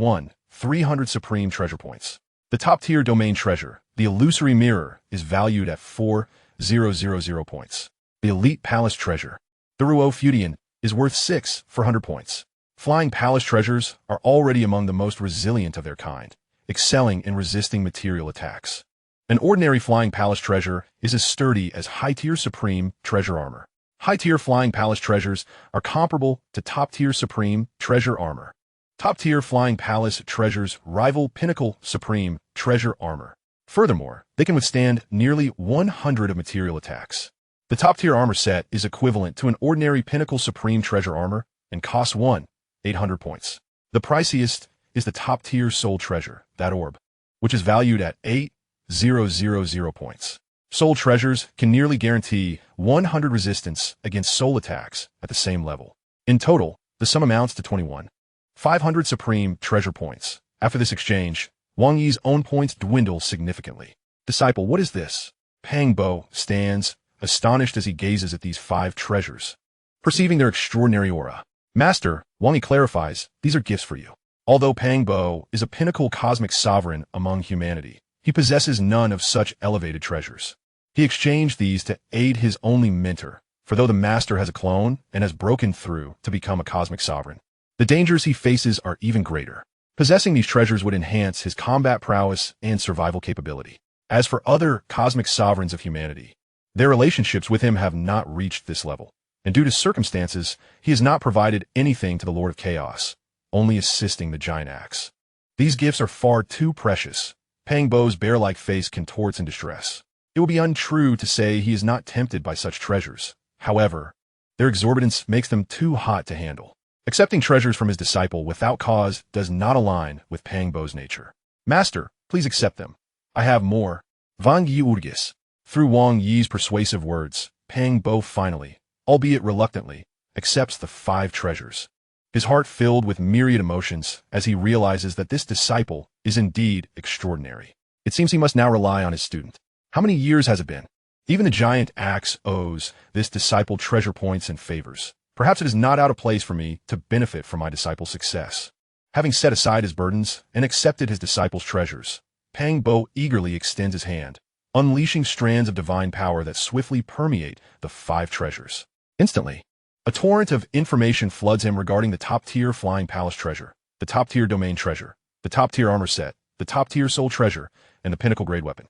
300 supreme treasure points. The top-tier domain treasure, the illusory mirror, is valued at 4,000 points. The elite palace treasure, the Ruo Fudian, is worth 6,400 points. Flying palace treasures are already among the most resilient of their kind, excelling in resisting material attacks. An ordinary flying palace treasure is as sturdy as high-tier supreme treasure armor. High-tier flying palace treasures are comparable to top-tier supreme treasure armor. Top-tier flying palace treasures rival pinnacle supreme treasure armor. Furthermore, they can withstand nearly 100 of material attacks. The top-tier armor set is equivalent to an ordinary pinnacle supreme treasure armor and costs 800 points. The priciest is the top-tier soul treasure, that orb, which is valued at 8,000 points. Soul treasures can nearly guarantee 100 resistance against soul attacks at the same level. In total, the sum amounts to 21,500 supreme treasure points. After this exchange, Wang Yi's own points dwindle significantly. Disciple, what is this? Pang Bo stands, astonished as he gazes at these 5 treasures, perceiving their extraordinary aura. Master, Wang Yi clarifies, these are gifts for you. Although Pang Bo is a pinnacle cosmic sovereign among humanity, he possesses none of such elevated treasures. He exchanged these to aid his only mentor, for though the master has a clone and has broken through to become a cosmic sovereign, the dangers he faces are even greater. Possessing these treasures would enhance his combat prowess and survival capability. As for other cosmic sovereigns of humanity, their relationships with him have not reached this level, and due to circumstances, he has not provided anything to the Lord of Chaos, only assisting the giant axe. These gifts are far too precious. Pang Bo's bear-like face contorts in distress. It will be untrue to say he is not tempted by such treasures. However, their exorbitance makes them too hot to handle. Accepting treasures from his disciple without cause does not align with Pang Bo's nature. Master, please accept them. I have more. Wang Yi urgis. Through Wang Yi's persuasive words, Pang Bo finally, albeit reluctantly, accepts the 5 treasures. His heart filled with myriad emotions as he realizes that this disciple is indeed extraordinary. It seems he must now rely on his student. How many years has it been? Even the giant axe owes this disciple treasure points and favors. Perhaps it is not out of place for me to benefit from my disciple's success. Having set aside his burdens and accepted his disciple's treasures, Pang Bo eagerly extends his hand, unleashing strands of divine power that swiftly permeate the 5 treasures. Instantly, a torrent of information floods him regarding the top-tier Flying Palace treasure, the top-tier Domain treasure, the top-tier armor set, the top-tier Soul treasure, and the pinnacle-grade weapon.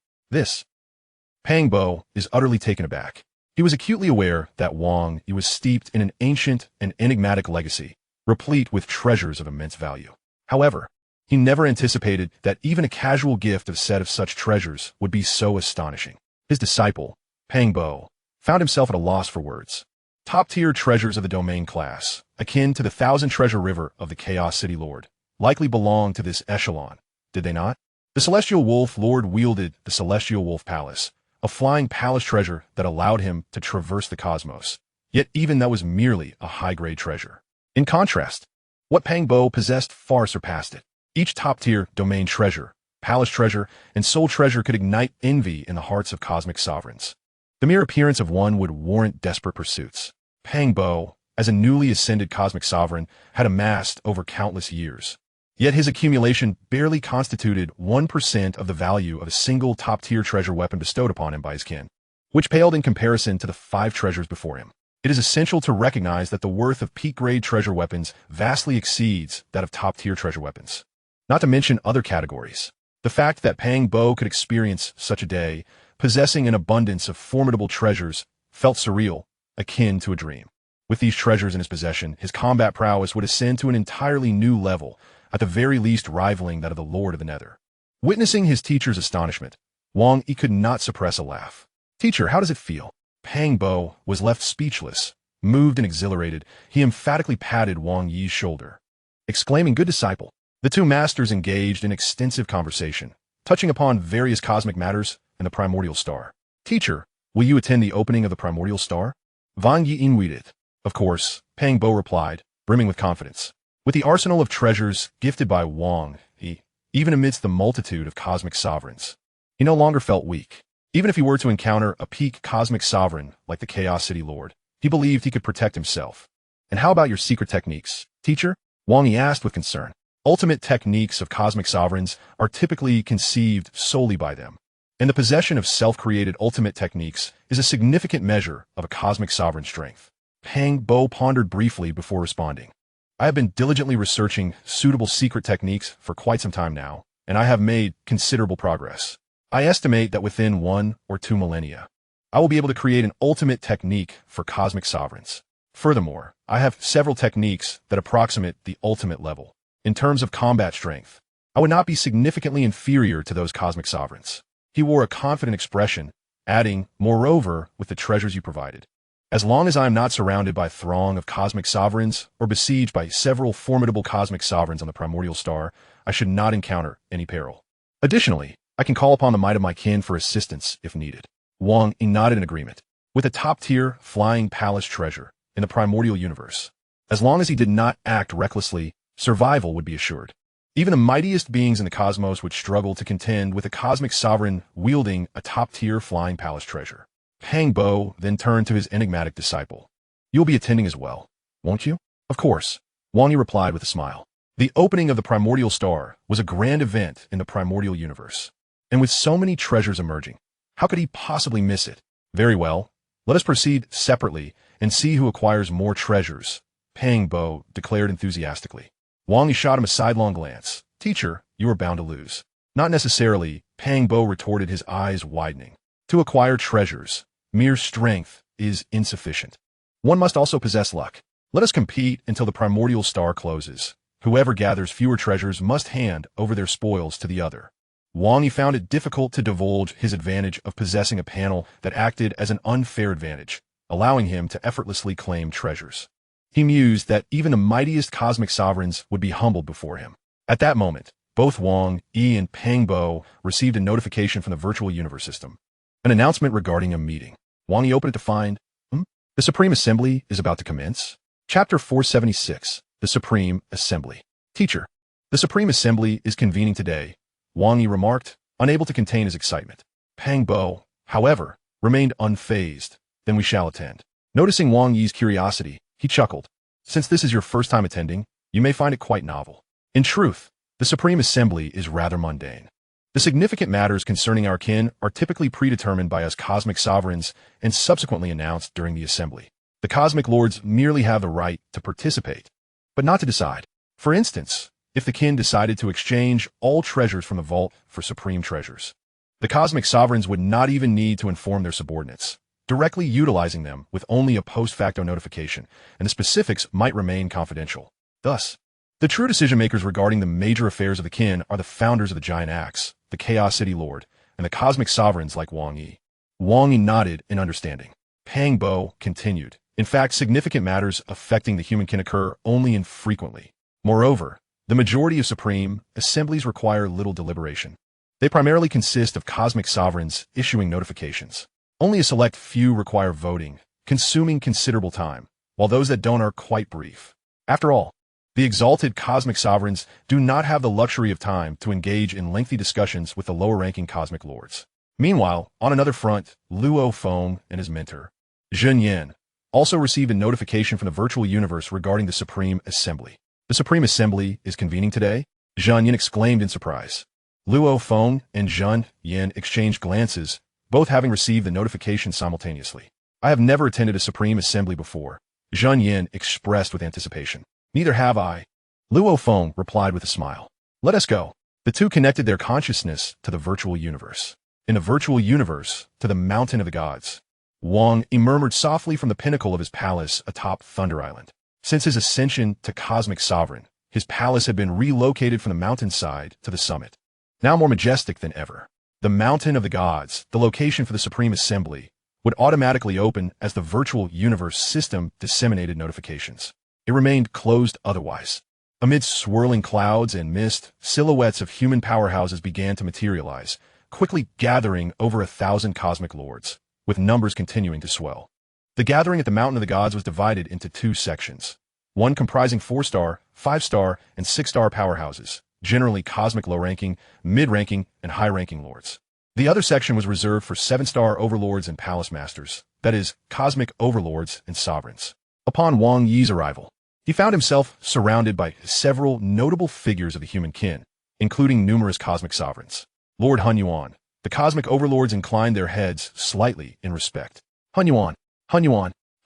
Pang Bo is utterly taken aback. He was acutely aware that Wang Yi was steeped in an ancient and enigmatic legacy, replete with treasures of immense value. However, he never anticipated that even a casual gift of a set of such treasures would be so astonishing. His disciple, Pang Bo, found himself at a loss for words. Top-tier treasures of the Domain class, akin to the 1,000-treasure river of the Chaos City Lord, likely belonged to this echelon, did they not? The Celestial Wolf Lord wielded the Celestial Wolf Palace, a flying palace treasure that allowed him to traverse the cosmos, yet even that was merely a high-grade treasure. In contrast, what Pang Bo possessed far surpassed it. Each top-tier Domain treasure, Palace treasure, and Soul treasure could ignite envy in the hearts of cosmic sovereigns. The mere appearance of one would warrant desperate pursuits. Pang Bo, as a newly ascended cosmic sovereign, had amassed over countless years. Yet his accumulation barely constituted 1% of the value of a single top-tier treasure weapon bestowed upon him by his kin, which paled in comparison to the 5 treasures before him. It is essential to recognize that the worth of peak-grade treasure weapons vastly exceeds that of top-tier treasure weapons. Not to mention other categories. The fact that Pang Bo could experience such a day, possessing an abundance of formidable treasures, felt surreal, akin to a dream. With these treasures in his possession, his combat prowess would ascend to an entirely new level, at the very least rivaling that of the Lord of the Nether. Witnessing his teacher's astonishment, Wang Yi could not suppress a laugh. "Teacher, how does it feel?" Pang Bo was left speechless. Moved and exhilarated, he emphatically patted Wang Yi's shoulder, exclaiming, "Good disciple." The two masters engaged in extensive conversation, touching upon various cosmic matters and the primordial star. "Teacher, will you attend the opening of the primordial star?" Wang Yi invited. "Of course," Pang Bo replied, brimming with confidence. With the arsenal of treasures gifted by Wang Yi, even amidst the multitude of cosmic sovereigns, he no longer felt weak. Even if he were to encounter a peak cosmic sovereign like the Chaos City Lord, he believed he could protect himself. "And how about your secret techniques, teacher?" Wang Yi asked with concern. Ultimate techniques of cosmic sovereigns are typically conceived solely by them, and the possession of self-created ultimate techniques is a significant measure of a cosmic sovereign's strength. Pang Bo pondered briefly before responding. "I have been diligently researching suitable secret techniques for quite some time now, and I have made considerable progress. I estimate that within 1 or 2 millennia, I will be able to create an ultimate technique for cosmic sovereigns. Furthermore, I have several techniques that approximate the ultimate level. In terms of combat strength, I would not be significantly inferior to those cosmic sovereigns." He wore a confident expression, adding, "Moreover, with the treasures you provided, as long as I am not surrounded by a throng of cosmic sovereigns or besieged by several formidable cosmic sovereigns on the primordial star, I should not encounter any peril. Additionally, I can call upon the might of my kin for assistance if needed." Wang Yi nodded in agreement. With a top-tier Flying Palace treasure in the primordial universe, as long as he did not act recklessly, survival would be assured. Even the mightiest beings in the cosmos would struggle to contend with a cosmic sovereign wielding a top-tier Flying Palace treasure. Pang Bo then turned to his enigmatic disciple. "You'll be attending as well, won't you?" "Of course," Wang Yi replied with a smile. The opening of the primordial star was a grand event in the primordial universe, and with so many treasures emerging, how could he possibly miss it? "Very well, let us proceed separately and see who acquires more treasures," Pang Bo declared enthusiastically. Wang Yi shot him a sidelong glance. "Teacher, you are bound to lose." "Not necessarily," Pang Bo retorted, his eyes widening. "To acquire treasures, mere strength is insufficient. One must also possess luck. Let us compete until the primordial star closes. Whoever gathers fewer treasures must hand over their spoils to the other." Wang Yi found it difficult to divulge his advantage of possessing a panel that acted as an unfair advantage, allowing him to effortlessly claim treasures. He mused that even the mightiest cosmic sovereigns would be humbled before him. At that moment, both Wang Yi and Pang Bo received a notification from the virtual universe system. An announcement regarding a meeting. Wang Yi opened it to find, "The Supreme Assembly is about to commence." Chapter 476, The Supreme Assembly. "Teacher, the Supreme Assembly is convening today," Wang Yi remarked, unable to contain his excitement. Pang Bo, however, remained unfazed. "Then we shall attend." Noticing Wang Yi's curiosity, He chuckled. Since this is your first time attending, you may find it quite novel. In truth, the Supreme Assembly is rather mundane. The significant matters concerning our kin are typically predetermined by us cosmic sovereigns and subsequently announced during the assembly. The cosmic lords merely have the right to participate, but not to decide. For instance, if the kin decided to exchange all treasures from the vault for supreme treasures, the cosmic sovereigns would not even need to inform their subordinates, directly utilizing them with only a post-facto notification, and the specifics might remain confidential. Thus, the true decision-makers regarding the major affairs of the kin are the founders of the Giant Axe, the Chaos City Lord, and the cosmic sovereigns like Wang Yi. Wang Yi nodded in understanding. Pang Bo continued. In fact, significant matters affecting the human kin occur only infrequently. Moreover, the majority of supreme assemblies require little deliberation. They primarily consist of cosmic sovereigns issuing notifications. Only a select few require voting, consuming considerable time, while those that don't are quite brief. After all, the exalted cosmic sovereigns do not have the luxury of time to engage in lengthy discussions with the lower-ranking cosmic lords. Meanwhile, on another front, Luo Feng and his mentor, Zhen Yan, also received a notification from the virtual universe regarding the Supreme Assembly. The Supreme Assembly is convening today? Zhen Yan exclaimed in surprise. Luo Feng and Zhen Yan exchanged glances, both having received the notification simultaneously. I have never attended a Supreme Assembly before, Zhen Yan expressed with anticipation. Neither have I. Luo Feng replied with a smile. Let us go. The two connected their consciousness to the virtual universe. In the virtual universe, to the mountain of the gods. Wang Yi murmured softly from the pinnacle of his palace atop Thunder Island. Since his ascension to cosmic sovereign, his palace had been relocated from the mountainside to the summit. Now more majestic than ever. The mountain of the gods, the location for the Supreme Assembly, would automatically open as the virtual universe system disseminated notifications. It remained closed otherwise. Amidst swirling clouds and mist, silhouettes of human powerhouses began to materialize, quickly gathering over 1,000 cosmic lords, with numbers continuing to swell. The gathering at the Mountain of the Gods was divided into two sections, one comprising 4-star, 5-star, and 6-star powerhouses, generally cosmic low-ranking, mid-ranking, and high-ranking lords. The other section was reserved for 7-star overlords and palace masters, that is, cosmic overlords and sovereigns. Upon Wang Yi's arrival, he found himself surrounded by several notable figures of the human kin, including numerous cosmic sovereigns. Lord Hunyuan, the cosmic overlords inclined their heads slightly in respect. Hunyuan,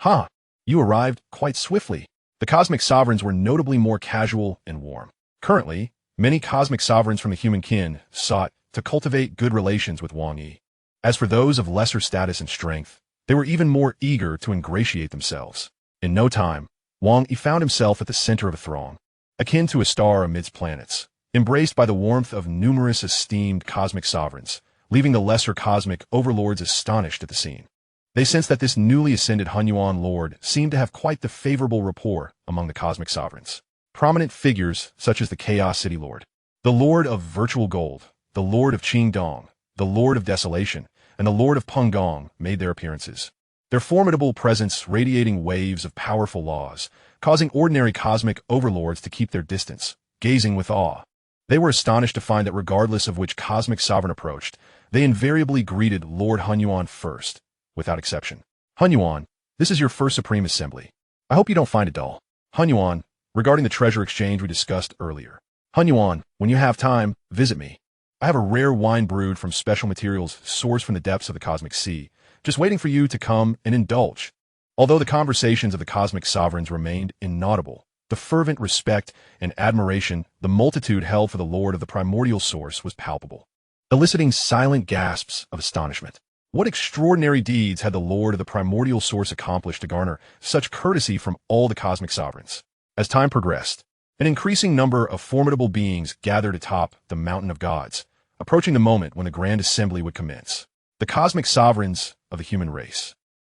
ha! You arrived quite swiftly. The cosmic sovereigns were notably more casual and warm. Currently, many cosmic sovereigns from the human kin sought to cultivate good relations with Wang Yi. As for those of lesser status and strength, they were even more eager to ingratiate themselves. In no time, Wang Yi found himself at the center of a throng, akin to a star amidst planets, embraced by the warmth of numerous esteemed cosmic sovereigns, leaving the lesser cosmic overlords astonished at the scene. They sensed that this newly ascended Hunyuan Lord seemed to have quite the favorable rapport among the cosmic sovereigns. Prominent figures such as the Chaos City Lord, the Lord of Virtual Gold, the Lord of Qingdong, the Lord of Desolation, and the Lord of Pengong made their appearances. Their formidable presence radiating waves of powerful laws, causing ordinary cosmic overlords to keep their distance, gazing with awe. They were astonished to find that regardless of which cosmic sovereign approached, they invariably greeted Lord Hunyuan first, without exception. Hunyuan, this is your first Supreme Assembly. I hope you don't find it dull. Hunyuan, regarding the treasure exchange we discussed earlier. Hunyuan, when you have time, visit me. I have a rare wine brewed from special materials sourced from the depths of the cosmic sea, just waiting for you to come and indulge. Although the conversations of the cosmic sovereigns remained inaudible, the fervent respect and admiration the multitude held for the Lord of the primordial source was palpable, eliciting silent gasps of astonishment. What extraordinary deeds had the Lord of the primordial source accomplished to garner such courtesy from all the cosmic sovereigns? As time progressed, an increasing number of formidable beings gathered atop the Mountain of Gods, approaching the moment when the Grand Assembly would commence. The cosmic sovereigns of the human race,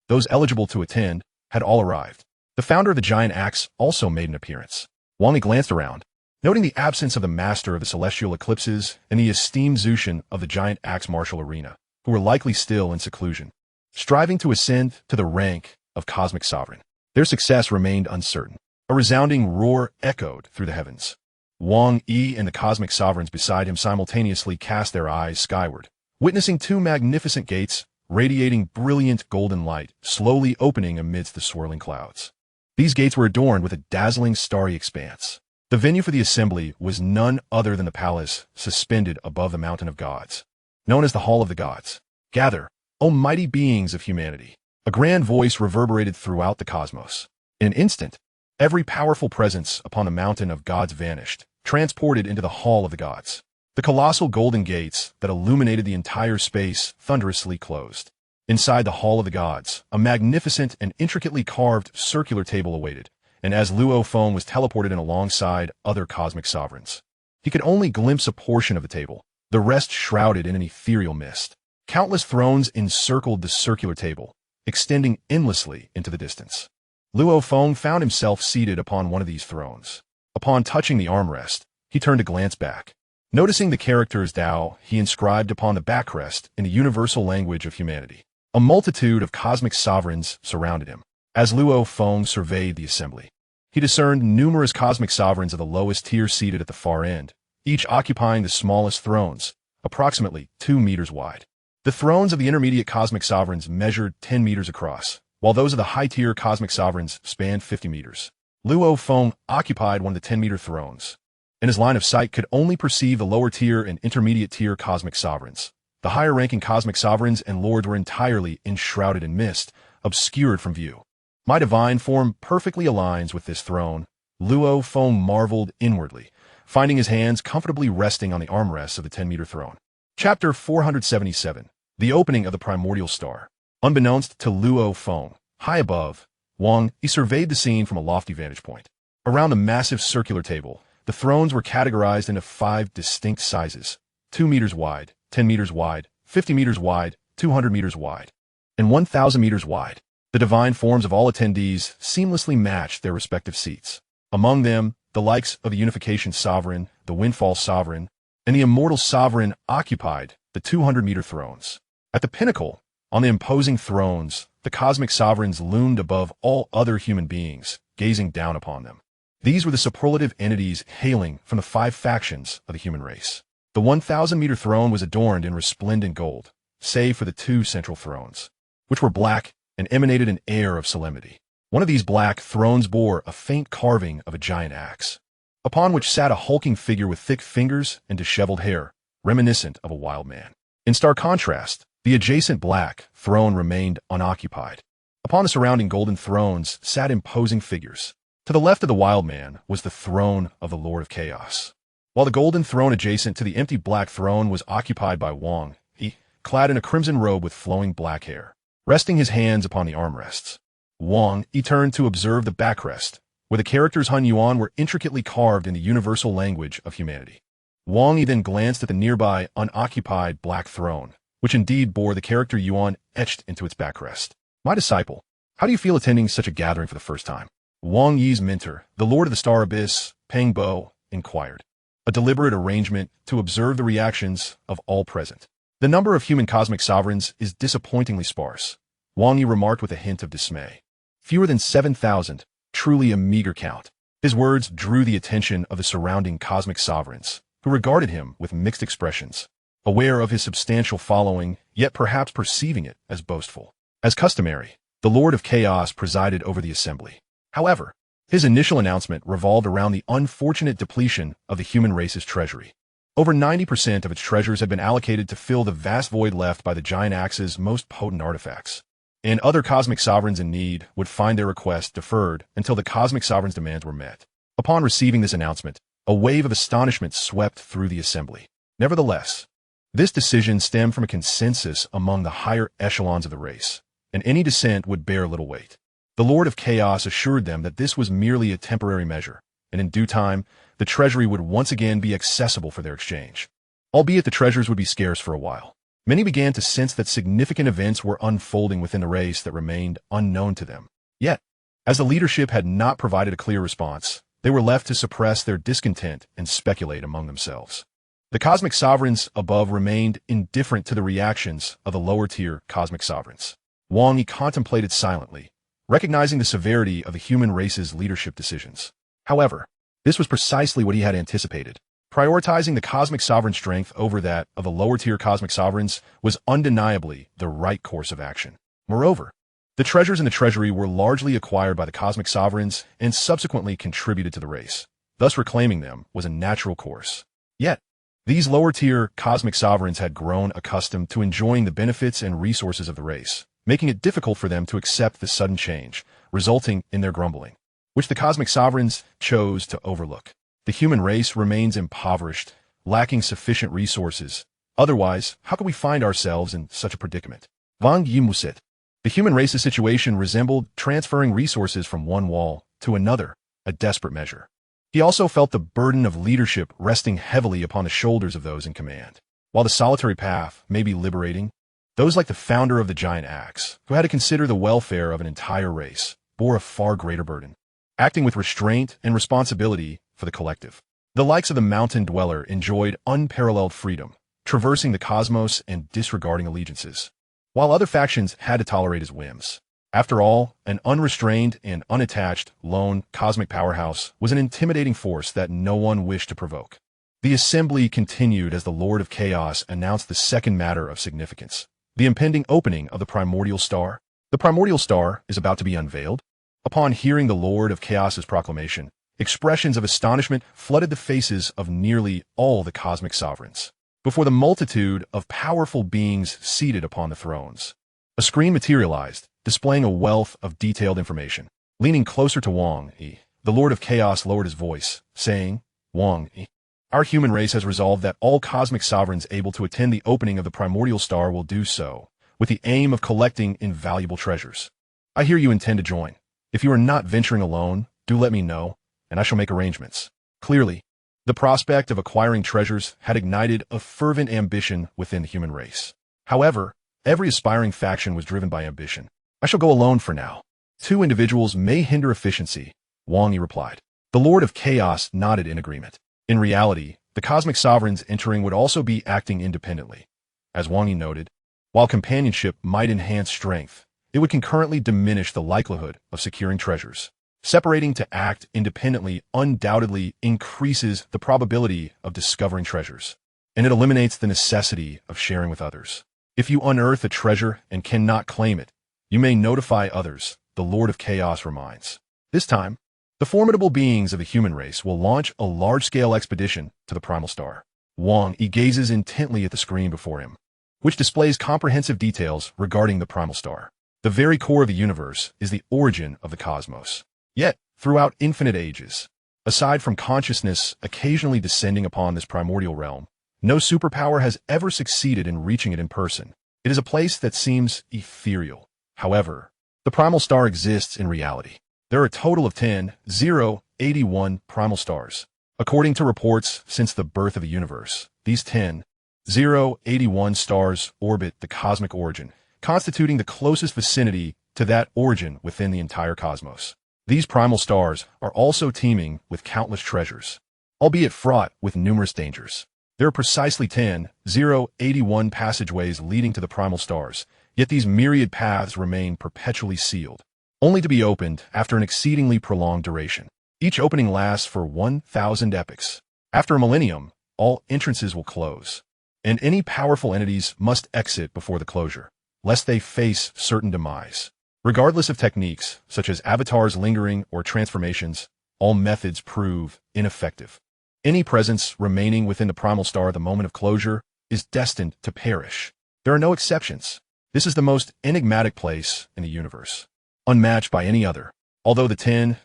those eligible to attend, had all arrived. The founder of the Giant Axe also made an appearance. Wang Yi glanced around, noting the absence of the master of the celestial eclipses and the esteemed Zushin of the Giant Axe martial arena, who were likely still in seclusion, striving to ascend to the rank of cosmic sovereign. Their success remained uncertain. A resounding roar echoed through the heavens. Wang Yi and the cosmic sovereigns beside him simultaneously cast their eyes skyward, witnessing two magnificent gates, radiating brilliant golden light, slowly opening amidst the swirling clouds. These gates were adorned with a dazzling starry expanse. The venue for the assembly was none other than the palace suspended above the mountain of gods, known as the Hall of the Gods. Gather, O mighty beings of humanity. A grand voice reverberated throughout the cosmos. In an instant, every powerful presence upon the mountain of gods vanished, transported into the Hall of the Gods. The colossal golden gates that illuminated the entire space thunderously closed. Inside the Hall of the Gods, a magnificent and intricately carved circular table awaited, and as Luo Feng was teleported in alongside other cosmic sovereigns, he could only glimpse a portion of the table, the rest shrouded in an ethereal mist. Countless thrones encircled the circular table, extending endlessly into the distance. Luo Feng found himself seated upon one of these thrones. Upon touching the armrest, he turned to glance back. Noticing the characters Dao, he inscribed upon the backrest in the universal language of humanity. A multitude of cosmic sovereigns surrounded him. As Luo Feng surveyed the assembly, he discerned numerous cosmic sovereigns of the lowest tier seated at the far end, each occupying the smallest thrones, approximately 2 meters wide. The thrones of the intermediate cosmic sovereigns measured 10 meters across, while those of the high-tier cosmic sovereigns spanned 50 meters. Luo Feng occupied one of the 10-meter thrones, and his line of sight could only perceive the lower-tier and intermediate-tier cosmic sovereigns. The higher-ranking cosmic sovereigns and lords were entirely enshrouded in mist, obscured from view. My divine form perfectly aligns with this throne, Luo Feng marveled inwardly, finding his hands comfortably resting on the armrests of the 10-meter throne. Chapter 477. The Opening of the Primordial Star. Unbeknownst to Luo Feng, high above, Wang Yi surveyed the scene from a lofty vantage point. Around the massive circular table, the thrones were categorized into 5 distinct sizes: 2 meters wide, 10 meters wide, 50 meters wide, 200 meters wide, and 1,000 meters wide. The divine forms of all attendees seamlessly matched their respective seats. Among them, the likes of the Unification Sovereign, the Windfall Sovereign, and the Immortal Sovereign occupied the 200-meter thrones. At the pinnacle, on the imposing thrones, the cosmic sovereigns loomed above all other human beings, gazing down upon them. These were the superlative entities hailing from the 5 factions of the human race. The 1,000-meter throne was adorned in resplendent gold, save for the 2 central thrones, which were black and emanated an air of solemnity. One of these black thrones bore a faint carving of a giant axe, upon which sat a hulking figure with thick fingers and disheveled hair, reminiscent of a wild man. In stark contrast, the adjacent black throne remained unoccupied. Upon the surrounding golden thrones sat imposing figures. To the left of the wild man was the throne of the Lord of Chaos, while the golden throne adjacent to the empty black throne was occupied by Wang Yi, clad in a crimson robe with flowing black hair. Resting his hands upon the armrests, Wang Yi turned to observe the backrest, where the characters Hun Yuan were intricately carved in the universal language of humanity. Wang Yi then glanced at the nearby unoccupied black throne, which indeed bore the character Yuan etched into its backrest. My disciple, how do you feel attending such a gathering for the first time? Wang Yi's mentor, the Lord of the Star Abyss, Peng Bo, inquired. A deliberate arrangement to observe the reactions of all present. The number of human cosmic sovereigns is disappointingly sparse, Wang Yi remarked with a hint of dismay. Fewer than 7,000, truly a meager count. His words drew the attention of the surrounding cosmic sovereigns, who regarded him with mixed expressions, aware of his substantial following, yet perhaps perceiving it as boastful. As customary, the Lord of Chaos presided over the assembly. However, his initial announcement revolved around the unfortunate depletion of the human race's treasury. Over 90% of its treasures had been allocated to fill the vast void left by the giant axe's most potent artifacts, and other cosmic sovereigns in need would find their requests deferred until the cosmic sovereign's demands were met. Upon receiving this announcement, a wave of astonishment swept through the assembly. Nevertheless, this decision stemmed from a consensus among the higher echelons of the race, and any dissent would bear little weight. The Lord of Chaos assured them that this was merely a temporary measure, and in due time, the treasury would once again be accessible for their exchange. Albeit the treasures would be scarce for a while. Many began to sense that significant events were unfolding within the race that remained unknown to them. Yet, as the leadership had not provided a clear response, they were left to suppress their discontent and speculate among themselves. The cosmic sovereigns above remained indifferent to the reactions of the lower-tier cosmic sovereigns. Wang Yi contemplated silently, recognizing the severity of the human race's leadership decisions. However, this was precisely what he had anticipated. Prioritizing the cosmic sovereign strength over that of the lower-tier cosmic sovereigns was undeniably the right course of action. Moreover, The treasures in the treasury were largely acquired by the cosmic sovereigns and subsequently contributed to the race. Thus reclaiming them was a natural course. Yet, these lower-tier cosmic sovereigns had grown accustomed to enjoying the benefits and resources of the race, making it difficult for them to accept the sudden change, resulting in their grumbling, which the cosmic sovereigns chose to overlook. The human race remains impoverished, lacking sufficient resources. Otherwise, how could we find ourselves in such a predicament? Wang Yi musit. The human race's situation resembled transferring resources from one wall to another, a desperate measure. He also felt the burden of leadership resting heavily upon the shoulders of those in command. While the solitary path may be liberating, those like the founder of the giant axe, who had to consider the welfare of an entire race, bore a far greater burden, acting with restraint and responsibility for the collective. The likes of the mountain dweller enjoyed unparalleled freedom, traversing the cosmos and disregarding allegiances, while other factions had to tolerate his whims. After all, an unrestrained and unattached, lone cosmic powerhouse was an intimidating force that no one wished to provoke. The assembly continued as the Lord of Chaos announced the second matter of significance, the impending opening of the primordial star. The primordial star is about to be unveiled. Upon hearing the Lord of Chaos's proclamation, expressions of astonishment flooded the faces of nearly all the cosmic sovereigns. Before the multitude of powerful beings seated upon the thrones, a screen materialized, displaying a wealth of detailed information. Leaning closer to Wang Yi, the Lord of Chaos lowered his voice, saying, "Wang Yi, our human race has resolved that all cosmic sovereigns able to attend the opening of the primordial star will do so, with the aim of collecting invaluable treasures. I hear you intend to join. If you are not venturing alone, do let me know, and I shall make arrangements." Clearly, the prospect of acquiring treasures had ignited a fervent ambition within the human race. However, every aspiring faction was driven by ambition. "I shall go alone for now. 2 individuals may hinder efficiency," Wang Yi replied. The Lord of Chaos nodded in agreement. In reality, the cosmic sovereigns entering would also be acting independently. As Wang Yi noted, while companionship might enhance strength, it would concurrently diminish the likelihood of securing treasures. Separating to act independently undoubtedly increases the probability of discovering treasures, and it eliminates the necessity of sharing with others. If you unearth a treasure and cannot claim it, you may notify others, the Lord of Chaos reminds. This time, the formidable beings of the human race will launch a large-scale expedition to the primal star. Wang Yi gazes intently at the screen before him, which displays comprehensive details regarding the primal star. The very core of the universe is the origin of the cosmos. Yet, throughout infinite ages, aside from consciousness occasionally descending upon this primordial realm, no superpower has ever succeeded in reaching it in person. It is a place that seems ethereal. However, the primal star exists in reality. There are a total of 81 primal stars. According to reports since the birth of the universe, these 81 stars orbit the cosmic origin, constituting the closest vicinity to that origin within the entire cosmos. These primal stars are also teeming with countless treasures, albeit fraught with numerous dangers. There are precisely 81 passageways leading to the primal stars, yet these myriad paths remain perpetually sealed, only to be opened after an exceedingly prolonged duration. Each opening lasts for 1,000 epochs. After a millennium, all entrances will close, and any powerful entities must exit before the closure, lest they face certain demise. Regardless of techniques, such as avatars lingering or transformations, all methods prove ineffective. Any presence remaining within the primal star at the moment of closure is destined to perish. There are no exceptions. This is the most enigmatic place in the universe, unmatched by any other. Although the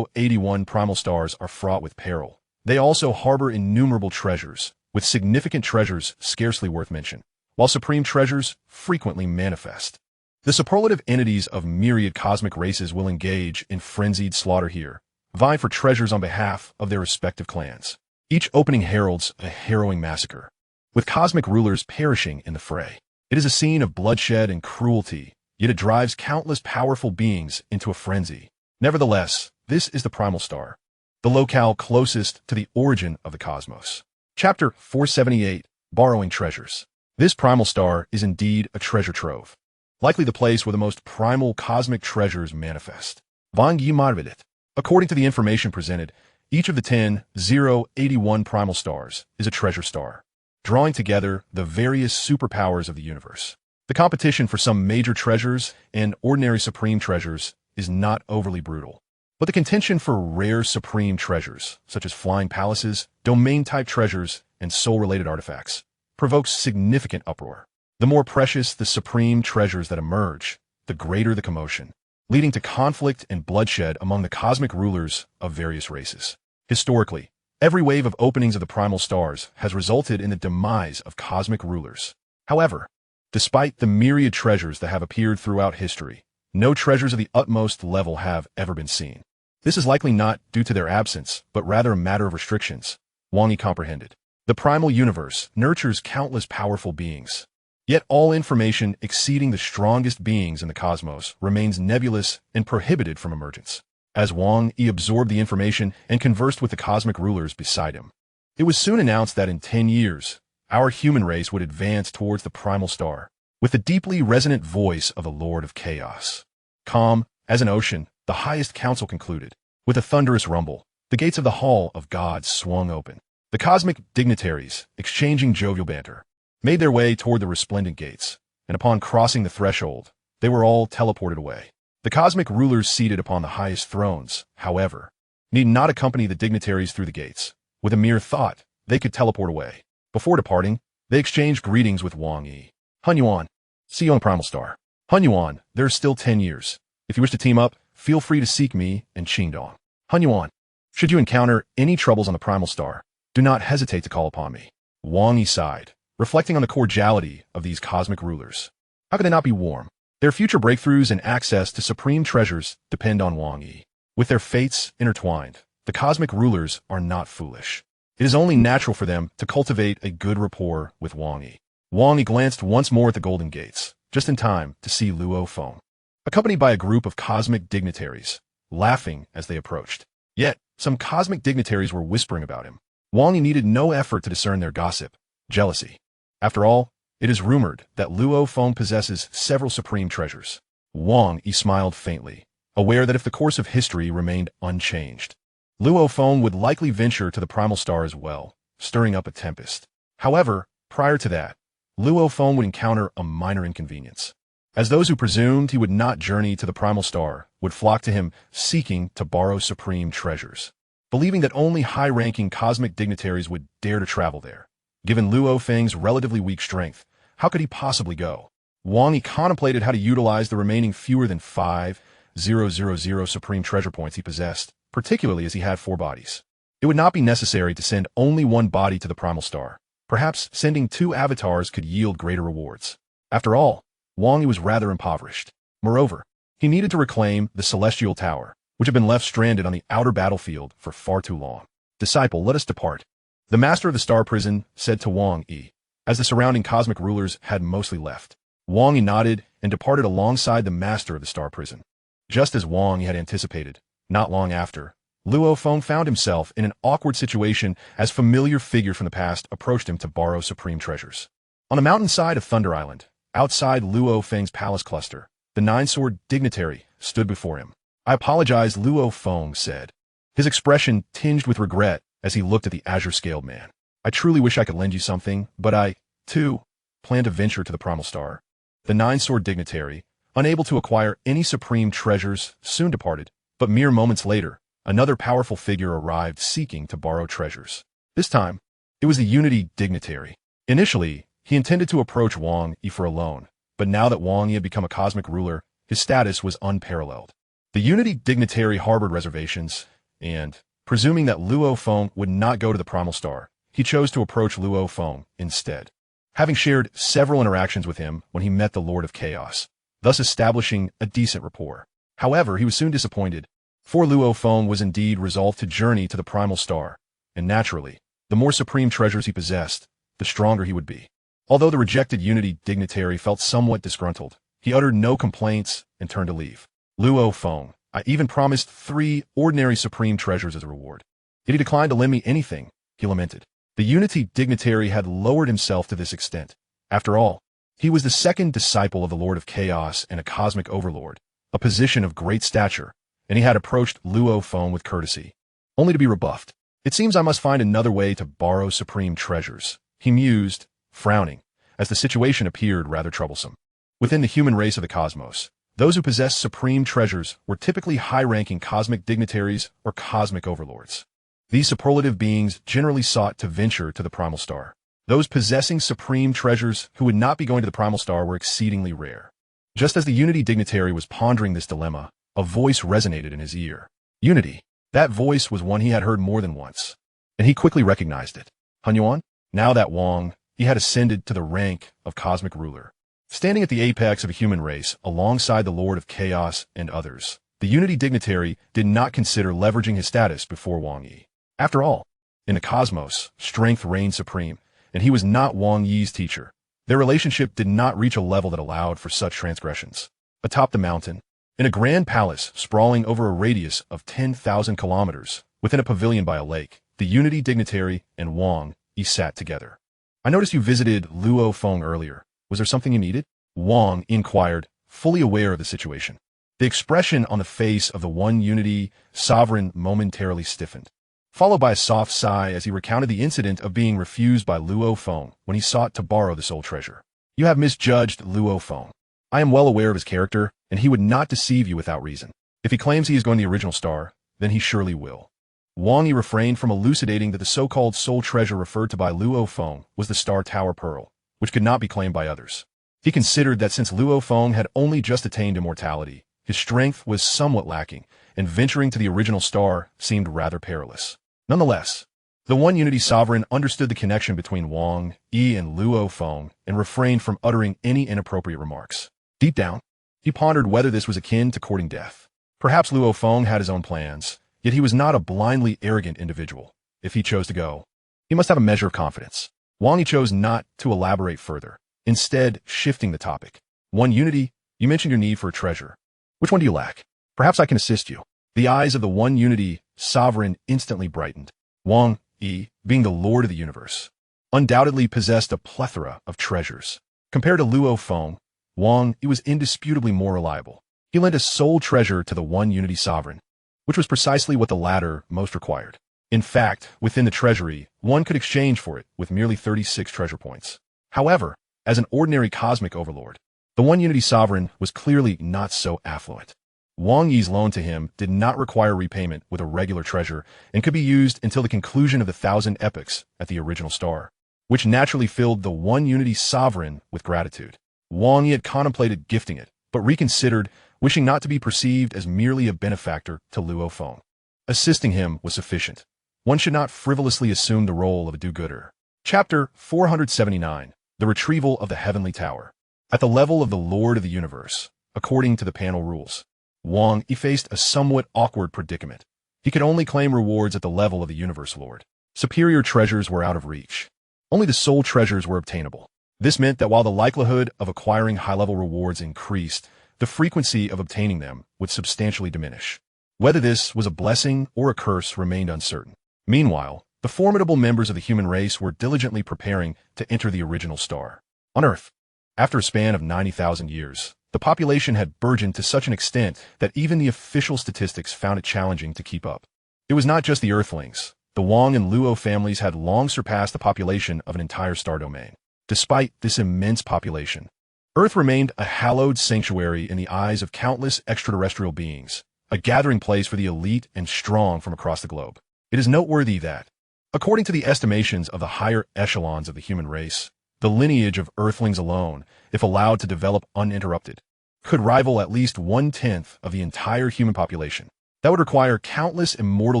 81 primal stars are fraught with peril, they also harbor innumerable treasures, with significant treasures scarcely worth mention, while supreme treasures frequently manifest. The superlative entities of myriad cosmic races will engage in frenzied slaughter here, vying for treasures on behalf of their respective clans. Each opening heralds a harrowing massacre, with cosmic rulers perishing in the fray. It is a scene of bloodshed and cruelty, yet it drives countless powerful beings into a frenzy. Nevertheless, this is the primal star, the locale closest to the origin of the cosmos. Chapter 478, Borrowing Treasures. This primal star is indeed a treasure trove, likely the place where the most primal cosmic treasures manifest. Wang Yi marveled it. According to the information presented, each of the 81 primal stars is a treasure star, drawing together the various superpowers of the universe. The competition for some major treasures and ordinary supreme treasures is not overly brutal. But the contention for rare supreme treasures, such as flying palaces, domain-type treasures, and soul-related artifacts, provokes significant uproar. The more precious the supreme treasures that emerge, the greater the commotion, leading to conflict and bloodshed among the cosmic rulers of various races. Historically, every wave of openings of the primal stars has resulted in the demise of cosmic rulers. However, despite the myriad treasures that have appeared throughout history, no treasures of the utmost level have ever been seen. This is likely not due to their absence, but rather a matter of restrictions. Wang Yi comprehended. The primal universe nurtures countless powerful beings. Yet all information exceeding the strongest beings in the cosmos remains nebulous and prohibited from emergence. As Wang Yi absorbed the information and conversed with the cosmic rulers beside him, it was soon announced that in 10 years, our human race would advance towards the primal star, with the deeply resonant voice of the Lord of Chaos. Calm as an ocean, the highest council concluded. With a thunderous rumble, the gates of the Hall of Gods swung open. The cosmic dignitaries, exchanging jovial banter, made their way toward the resplendent gates, and upon crossing the threshold, they were all teleported away. The cosmic rulers seated upon the highest thrones, however, need not accompany the dignitaries through the gates. With a mere thought, they could teleport away. Before departing, they exchanged greetings with Wang Yi. Hun Yuan, see you on the Primal Star. Hun Yuan, there are still 10 years. If you wish to team up, feel free to seek me and Qingdong. Hun Yuan, should you encounter any troubles on the Primal Star, do not hesitate to call upon me. Wang Yi sighed, reflecting on the cordiality of these cosmic rulers. How could they not be warm? Their future breakthroughs and access to supreme treasures depend on Wang Yi. With their fates intertwined, the cosmic rulers are not foolish. It is only natural for them to cultivate a good rapport with Wang Yi. Wang Yi glanced once more at the Golden Gates, just in time to see Luo Feng, accompanied by a group of cosmic dignitaries, laughing as they approached. Yet, some cosmic dignitaries were whispering about him. Wang Yi needed no effort to discern their gossip, jealousy. After all, it is rumored that Luo Feng possesses several supreme treasures. Wang Yi smiled faintly, aware that if the course of history remained unchanged, Luo Feng would likely venture to the Primal Star as well, stirring up a tempest. However, prior to that, Luo Feng would encounter a minor inconvenience, as those who presumed he would not journey to the Primal Star would flock to him seeking to borrow supreme treasures, believing that only high-ranking cosmic dignitaries would dare to travel there. Given Luo Feng's relatively weak strength, how could he possibly go? Wang Yi contemplated how to utilize the remaining fewer than 5,000 supreme treasure points he possessed, particularly as he had 4 bodies. It would not be necessary to send only one body to the Primal Star. Perhaps sending 2 avatars could yield greater rewards. After all, Wang Yi was rather impoverished. Moreover, he needed to reclaim the Celestial Tower, which had been left stranded on the outer battlefield for far too long. Disciple, let us depart. The master of the Star Prison said to Wang Yi, as the surrounding cosmic rulers had mostly left. Wang Yi nodded and departed alongside the master of the Star Prison. Just as Wang Yi had anticipated, not long after, Luo Feng found himself in an awkward situation as familiar figures from the past approached him to borrow supreme treasures. On the mountainside of Thunder Island, outside Luo Feng's palace cluster, the 9-sword dignitary stood before him. I apologize, Luo Feng said, his expression tinged with regret as he looked at the azure-scaled man. I truly wish I could lend you something, but I, too, plan to venture to the Primal Star. The 9-sword dignitary, unable to acquire any supreme treasures, soon departed, but mere moments later, another powerful figure arrived seeking to borrow treasures. This time, it was the Unity dignitary. Initially, he intended to approach Wang Yi for a loan, but now that Wang Yi had become a cosmic ruler, his status was unparalleled. The Unity dignitary harbored reservations, and, presuming that Luo Feng would not go to the Primal Star, he chose to approach Luo Feng instead, having shared several interactions with him when he met the Lord of Chaos, thus establishing a decent rapport. However, he was soon disappointed, for Luo Feng was indeed resolved to journey to the Primal Star, and naturally, the more supreme treasures he possessed, the stronger he would be. Although the rejected Unity dignitary felt somewhat disgruntled, he uttered no complaints and turned to leave. Luo Feng, I even promised 3 ordinary supreme treasures as a reward. Yet he declined to lend me anything, he lamented. The Unity dignitary had lowered himself to this extent. After all, he was the second disciple of the Lord of Chaos and a cosmic overlord, a position of great stature, and he had approached Luo Feng with courtesy, only to be rebuffed. It seems I must find another way to borrow supreme treasures, he mused, frowning, as the situation appeared rather troublesome. Within the human race of the cosmos, those who possess supreme treasures were typically high-ranking cosmic dignitaries or cosmic overlords. These superlative beings generally sought to venture to the primal star. Those possessing supreme treasures who would not be going to the primal star were exceedingly rare. Just as the Unity dignitary was pondering this dilemma, a voice resonated in his ear. Unity. That voice was one he had heard more than once, and he quickly recognized it. Hunyuan? Now that Wang Yi had ascended to the rank of cosmic ruler. Standing at the apex of a human race, alongside the Lord of Chaos and others, the Unity dignitary did not consider leveraging his status before Wang Yi. After all, in the cosmos, strength reigned supreme, and he was not Wang Yi's teacher. Their relationship did not reach a level that allowed for such transgressions. Atop the mountain, in a grand palace sprawling over a radius of 10,000 kilometers, within a pavilion by a lake, the Unity dignitary and Wang Yi sat together. I noticed you visited Luo Feng earlier. Was there something you needed? Wang inquired, fully aware of the situation. The expression on the face of the one Unity sovereign momentarily stiffened, followed by a soft sigh as he recounted the incident of being refused by Luo Feng when he sought to borrow the soul treasure. You have misjudged Luo Feng. I am well aware of his character, and he would not deceive you without reason. If he claims he is going to the original star, then he surely will. Wang Yi refrained from elucidating that the so-called soul treasure referred to by Luo Feng was the Star Tower Pearl, which could not be claimed by others. He considered that since Luo Feng had only just attained immortality, his strength was somewhat lacking, and venturing to the original star seemed rather perilous. Nonetheless, the one Unity sovereign understood the connection between Wang Yi and Luo Feng and refrained from uttering any inappropriate remarks. Deep down, he pondered whether this was akin to courting death. Perhaps Luo Feng had his own plans, yet he was not a blindly arrogant individual. If he chose to go, he must have a measure of confidence. Wang Yi chose not to elaborate further, instead shifting the topic. One Unity, you mentioned your need for a treasure. Which one do you lack? Perhaps I can assist you. The eyes of the one Unity sovereign instantly brightened. Wang Yi, being the Lord of the universe, undoubtedly possessed a plethora of treasures. Compared to Luo Feng, Wang Yi was indisputably more reliable. He lent a soul treasure to the one Unity sovereign, which was precisely what the latter most required. In fact, within the treasury, one could exchange for it with merely 36 treasure points. However, as an ordinary cosmic overlord, the one Unity sovereign was clearly not so affluent. Wang Yi's loan to him did not require repayment with a regular treasure and could be used until the conclusion of the 1,000 epochs at the original star, which naturally filled the one Unity sovereign with gratitude. Wang Yi had contemplated gifting it, but reconsidered, wishing not to be perceived as merely a benefactor to Luo Feng. Assisting him was sufficient. One should not frivolously assume the role of a do-gooder. Chapter 479, The Retrieval of the Heavenly Tower. At the level of the Lord of the Universe, according to the panel rules, Wang Yi faced a somewhat awkward predicament. He could only claim rewards at the level of the Universe Lord. Superior treasures were out of reach. Only the soul treasures were obtainable. This meant that while the likelihood of acquiring high-level rewards increased, the frequency of obtaining them would substantially diminish. Whether this was a blessing or a curse remained uncertain. Meanwhile, the formidable members of the human race were diligently preparing to enter the original star. On Earth, after a span of 90,000 years, the population had burgeoned to such an extent that even the official statistics found it challenging to keep up. It was not just the Earthlings. The Wang and Luo families had long surpassed the population of an entire star domain. Despite this immense population, Earth remained a hallowed sanctuary in the eyes of countless extraterrestrial beings, a gathering place for the elite and strong from across the globe. It is noteworthy that, according to the estimations of the higher echelons of the human race, the lineage of Earthlings alone, if allowed to develop uninterrupted, could rival at least 1/10 of the entire human population. That would require countless immortal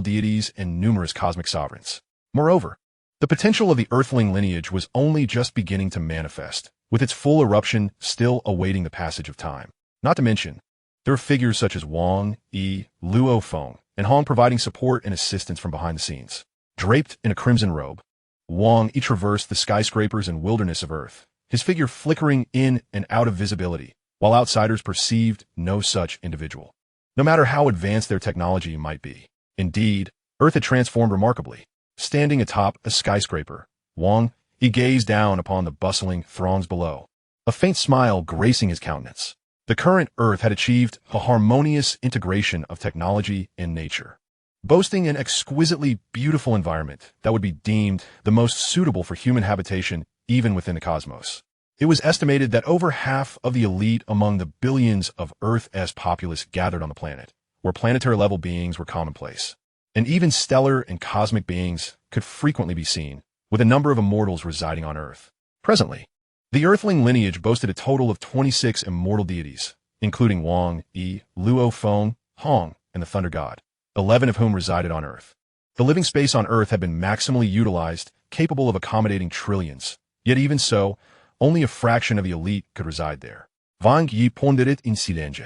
deities and numerous cosmic sovereigns. Moreover, the potential of the Earthling lineage was only just beginning to manifest, with its full eruption still awaiting the passage of time. Not to mention, there are figures such as Wang Yi, Luo Feng, and Hong providing support and assistance from behind the scenes. Draped in a crimson robe, Wang Yi traversed the skyscrapers and wilderness of Earth, his figure flickering in and out of visibility, while outsiders perceived no such individual. No matter how advanced their technology might be. Indeed, Earth had transformed remarkably. Standing atop a skyscraper, Wang Yi gazed down upon the bustling throngs below, a faint smile gracing his countenance. The current Earth had achieved a harmonious integration of technology and nature, boasting an exquisitely beautiful environment that would be deemed the most suitable for human habitation even within the cosmos. It was estimated that over half of the elite among the billions of Earth's populace gathered on the planet, where planetary-level beings were commonplace. And even stellar and cosmic beings could frequently be seen, with a number of immortals residing on Earth. Presently, the Earthling lineage boasted a total of 26 immortal deities, including Wang Yi, Luo Feng, Hong, and the Thunder God, 11 of whom resided on Earth. The living space on Earth had been maximally utilized, capable of accommodating trillions. Yet even so, only a fraction of the elite could reside there. Wang Yi pondered in silence.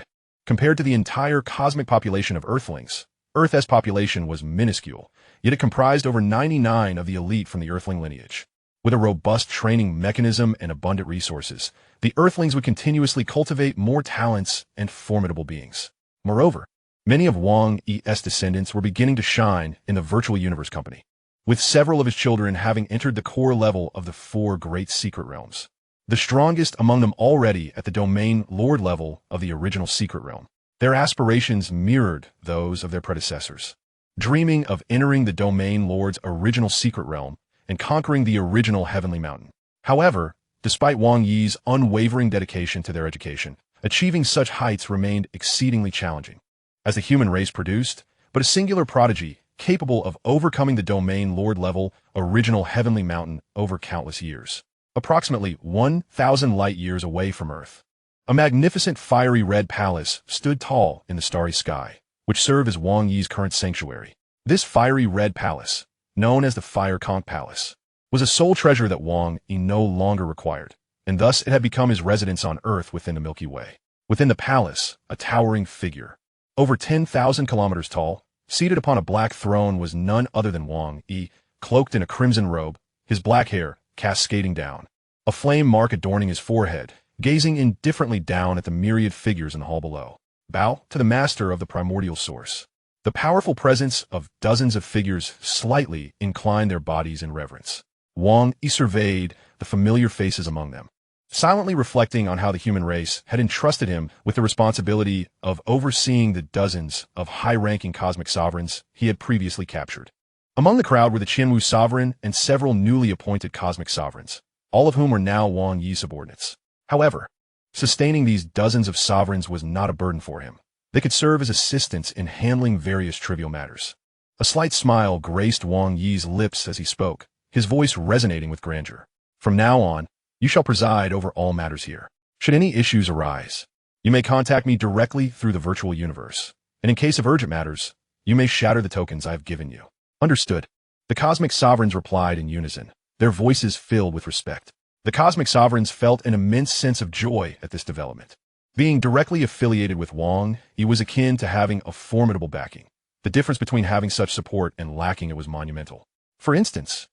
Compared to the entire cosmic population of Earthlings, Earth's population was minuscule, yet it comprised over 99 of the elite from the Earthling lineage. With a robust training mechanism and abundant resources, the Earthlings would continuously cultivate more talents and formidable beings. Moreover, many of Wang Yi's descendants were beginning to shine in the virtual universe company, with several of his children having entered the core level of the 4 great secret realms. The strongest among them already at the domain lord level of the original secret realm. Their aspirations mirrored those of their predecessors, dreaming of entering the domain lord's original secret realm and conquering the original heavenly mountain. However, despite Wang Yi's unwavering dedication to their education, achieving such heights remained exceedingly challenging, as the human race produced but a singular prodigy capable of overcoming the domain lord level original heavenly mountain over countless years. Approximately 1,000 light-years away from Earth, a magnificent fiery red palace stood tall in the starry sky, which served as Wang Yi's current sanctuary. This fiery red palace, known as the Fire Conch Palace, was a sole treasure that Wang Yi no longer required, and thus it had become his residence on Earth within the Milky Way. Within the palace, a towering figure, over 10,000 kilometers tall, seated upon a black throne was none other than Wang Yi, cloaked in a crimson robe, his black hair cascading down, a flame mark adorning his forehead, gazing indifferently down at the myriad figures in the hall below. Bow to the master of the primordial source. The powerful presence of dozens of figures slightly inclined their bodies in reverence. Wang Yi surveyed the familiar faces among them, silently reflecting on how the human race had entrusted him with the responsibility of overseeing the dozens of high-ranking cosmic sovereigns he had previously captured. Among the crowd were the Qianwu sovereign and several newly appointed cosmic sovereigns, all of whom were now Wang Yi subordinates. However, sustaining these dozens of sovereigns was not a burden for him. They could serve as assistants in handling various trivial matters. A slight smile graced Wang Yi's lips as he spoke, his voice resonating with grandeur. From now on, you shall preside over all matters here. Should any issues arise, you may contact me directly through the virtual universe, and in case of urgent matters, you may shatter the tokens I have given you. Understood. The cosmic sovereigns replied in unison, their voices filled with respect. The cosmic sovereigns felt an immense sense of joy at this development. Being directly affiliated with Wang Yi was akin to having a formidable backing. The difference between having such support and lacking it was monumental. For instance,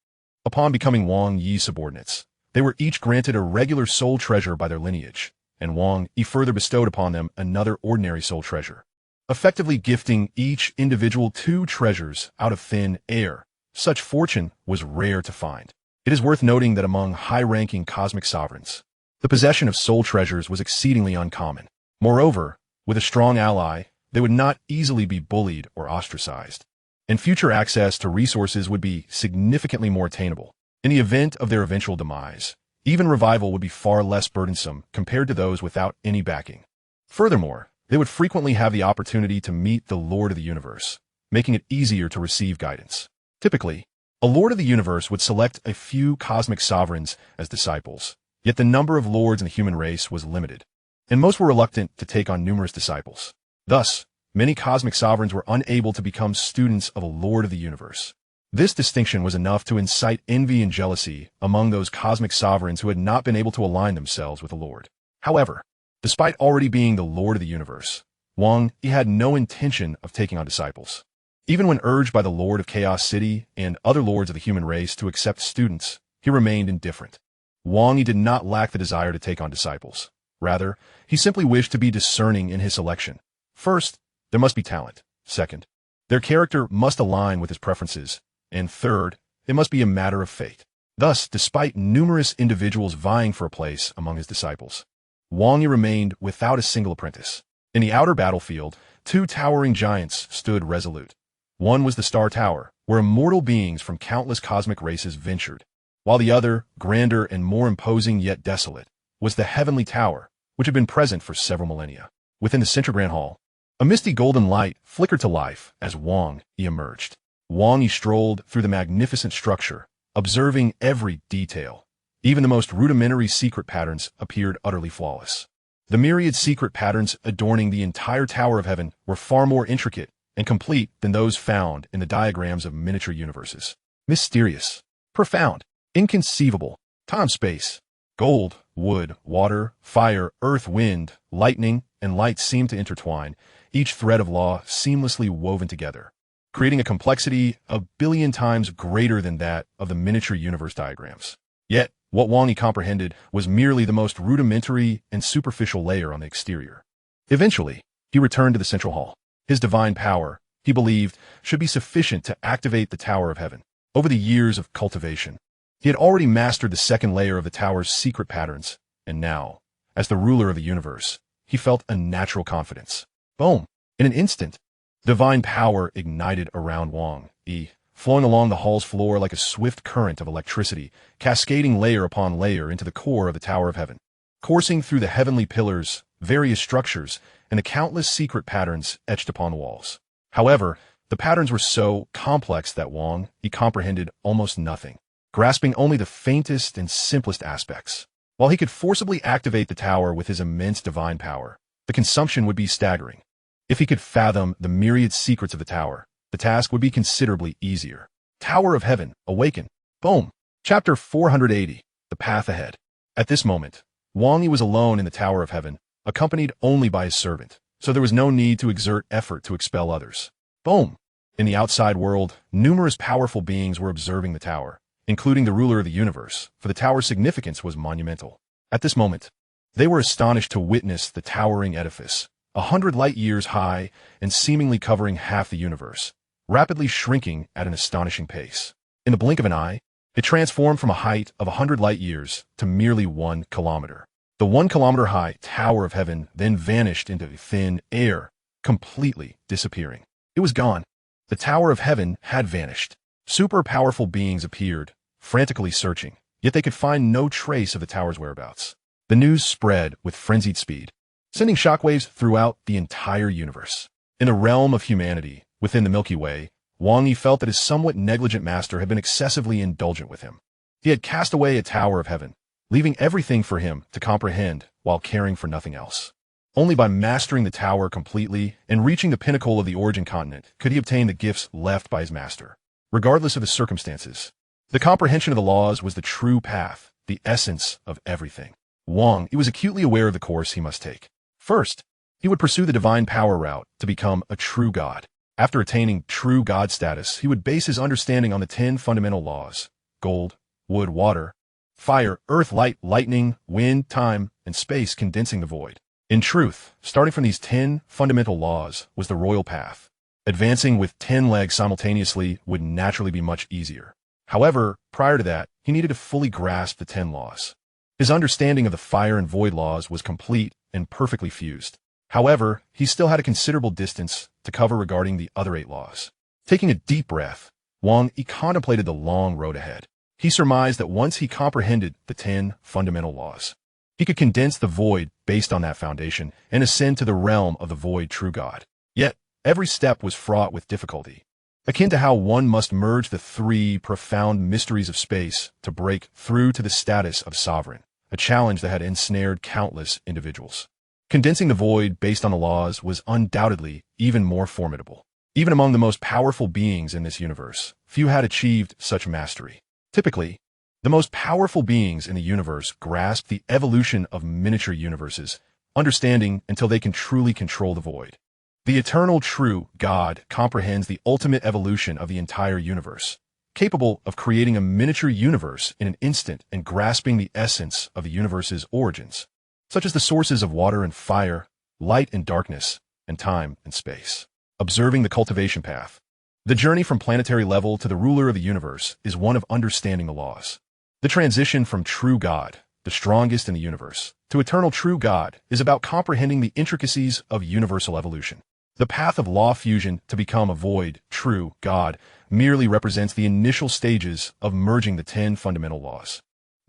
upon becoming Wang Yi's subordinates, they were each granted a regular soul treasure by their lineage, and Wang Yi further bestowed upon them another ordinary soul treasure, effectively gifting each individual 2 treasures out of thin air. Such fortune was rare to find. It is worth noting that among high-ranking cosmic sovereigns, the possession of soul treasures was exceedingly uncommon. Moreover, with a strong ally, they would not easily be bullied or ostracized, and future access to resources would be significantly more attainable. In the event of their eventual demise, even revival would be far less burdensome compared to those without any backing. Furthermore, they would frequently have the opportunity to meet the Lord of the Universe, making it easier to receive guidance. Typically, a Lord of the Universe would select a few cosmic sovereigns as disciples, yet the number of lords in the human race was limited, and most were reluctant to take on numerous disciples. Thus, many cosmic sovereigns were unable to become students of a Lord of the Universe. This distinction was enough to incite envy and jealousy among those cosmic sovereigns who had not been able to align themselves with the Lord. However, despite already being the Lord of the Universe, Wang Yi had no intention of taking on disciples. Even when urged by the Lord of Chaos City and other lords of the human race to accept students, he remained indifferent. Wang Yi did not lack the desire to take on disciples. Rather, he simply wished to be discerning in his selection. First, there must be talent. Second, their character must align with his preferences. And third, it must be a matter of fate. Thus, despite numerous individuals vying for a place among his disciples, Wang Yi remained without a single apprentice. In the outer battlefield, 2 towering giants stood resolute. One was the Star Tower, where immortal beings from countless cosmic races ventured, while the other, grander and more imposing yet desolate, was the Heavenly Tower, which had been present for several millennia. Within the Central Grand Hall, a misty golden light flickered to life as Wang Yi emerged. Wang Yi strolled through the magnificent structure, observing every detail. Even the most rudimentary secret patterns appeared utterly flawless. The myriad secret patterns adorning the entire Tower of Heaven were far more intricate and complete than those found in the diagrams of miniature universes. Mysterious, profound, inconceivable, time-space, gold, wood, water, fire, earth, wind, lightning, and light seemed to intertwine, each thread of law seamlessly woven together, creating a complexity a billion times greater than that of the miniature universe diagrams. Yet, what Wang Yi comprehended was merely the most rudimentary and superficial layer on the exterior. Eventually, he returned to the central hall. His divine power, he believed, should be sufficient to activate the Tower of Heaven. Over the years of cultivation, he had already mastered the second layer of the tower's secret patterns, and now, as the ruler of the universe, he felt a natural confidence. Boom! In an instant, divine power ignited around Wang Yi, flowing along the hall's floor like a swift current of electricity, cascading layer upon layer into the core of the Tower of Heaven. Coursing through the heavenly pillars, various structures, and the countless secret patterns etched upon the walls. However, the patterns were so complex that Wang Yi comprehended almost nothing, grasping only the faintest and simplest aspects. While he could forcibly activate the tower with his immense divine power, the consumption would be staggering. If he could fathom the myriad secrets of the tower, the task would be considerably easier. Tower of Heaven, awaken. Boom. Chapter 480, The Path Ahead. At this moment, Wang Yi was alone in the Tower of Heaven, accompanied only by his servant, so there was no need to exert effort to expel others. Boom. In the outside world, numerous powerful beings were observing the tower, including the ruler of the universe, for the tower's significance was monumental. At this moment, they were astonished to witness the towering edifice, 100 light years high and seemingly covering half the universe, rapidly shrinking at an astonishing pace. In the blink of an eye, it transformed from a height of 100 light years to merely 1 kilometer. The 1 kilometer high Tower of Heaven then vanished into thin air, completely disappearing. It was gone. The Tower of Heaven had vanished. Super powerful beings appeared, frantically searching, yet they could find no trace of the tower's whereabouts. The news spread with frenzied speed, sending shockwaves throughout the entire universe. In the realm of humanity, within the Milky Way, Wang Yi felt that his somewhat negligent master had been excessively indulgent with him. He had cast away a Tower of Heaven, leaving everything for him to comprehend while caring for nothing else. Only by mastering the tower completely and reaching the pinnacle of the origin continent could he obtain the gifts left by his master. Regardless of the circumstances, the comprehension of the laws was the true path, the essence of everything. Wang Yi was acutely aware of the course he must take. First, he would pursue the divine power route to become a true god. After attaining true god status, he would base his understanding on the 10 fundamental laws: gold, wood, water, fire, earth, light, lightning, wind, time, and space, condensing the void. In truth, starting from these 10 fundamental laws was the royal path. Advancing with 10 legs simultaneously would naturally be much easier. However, prior to that, he needed to fully grasp the 10 laws. His understanding of the fire and void laws was complete and perfectly fused. However, he still had a considerable distance to cover regarding the other 8 laws. Taking a deep breath, Wang Yi contemplated the long road ahead. He surmised that once he comprehended the 10 fundamental laws, he could condense the void based on that foundation and ascend to the realm of the void true God. Yet, every step was fraught with difficulty, akin to how one must merge the 3 profound mysteries of space to break through to the status of sovereign, a challenge that had ensnared countless individuals. Condensing the void based on the laws was undoubtedly even more formidable. Even among the most powerful beings in this universe, few had achieved such mastery. Typically, the most powerful beings in the universe grasp the evolution of miniature universes, understanding until they can truly control the void. The eternal true God comprehends the ultimate evolution of the entire universe, capable of creating a miniature universe in an instant and grasping the essence of the universe's origins, such as the sources of water and fire, light and darkness, and time and space. Observing the cultivation path. The journey from planetary level to the ruler of the universe is one of understanding the laws. The transition from true God, the strongest in the universe, to eternal true God is about comprehending the intricacies of universal evolution. The path of law fusion to become a void, true God merely represents the initial stages of merging the 10 fundamental laws.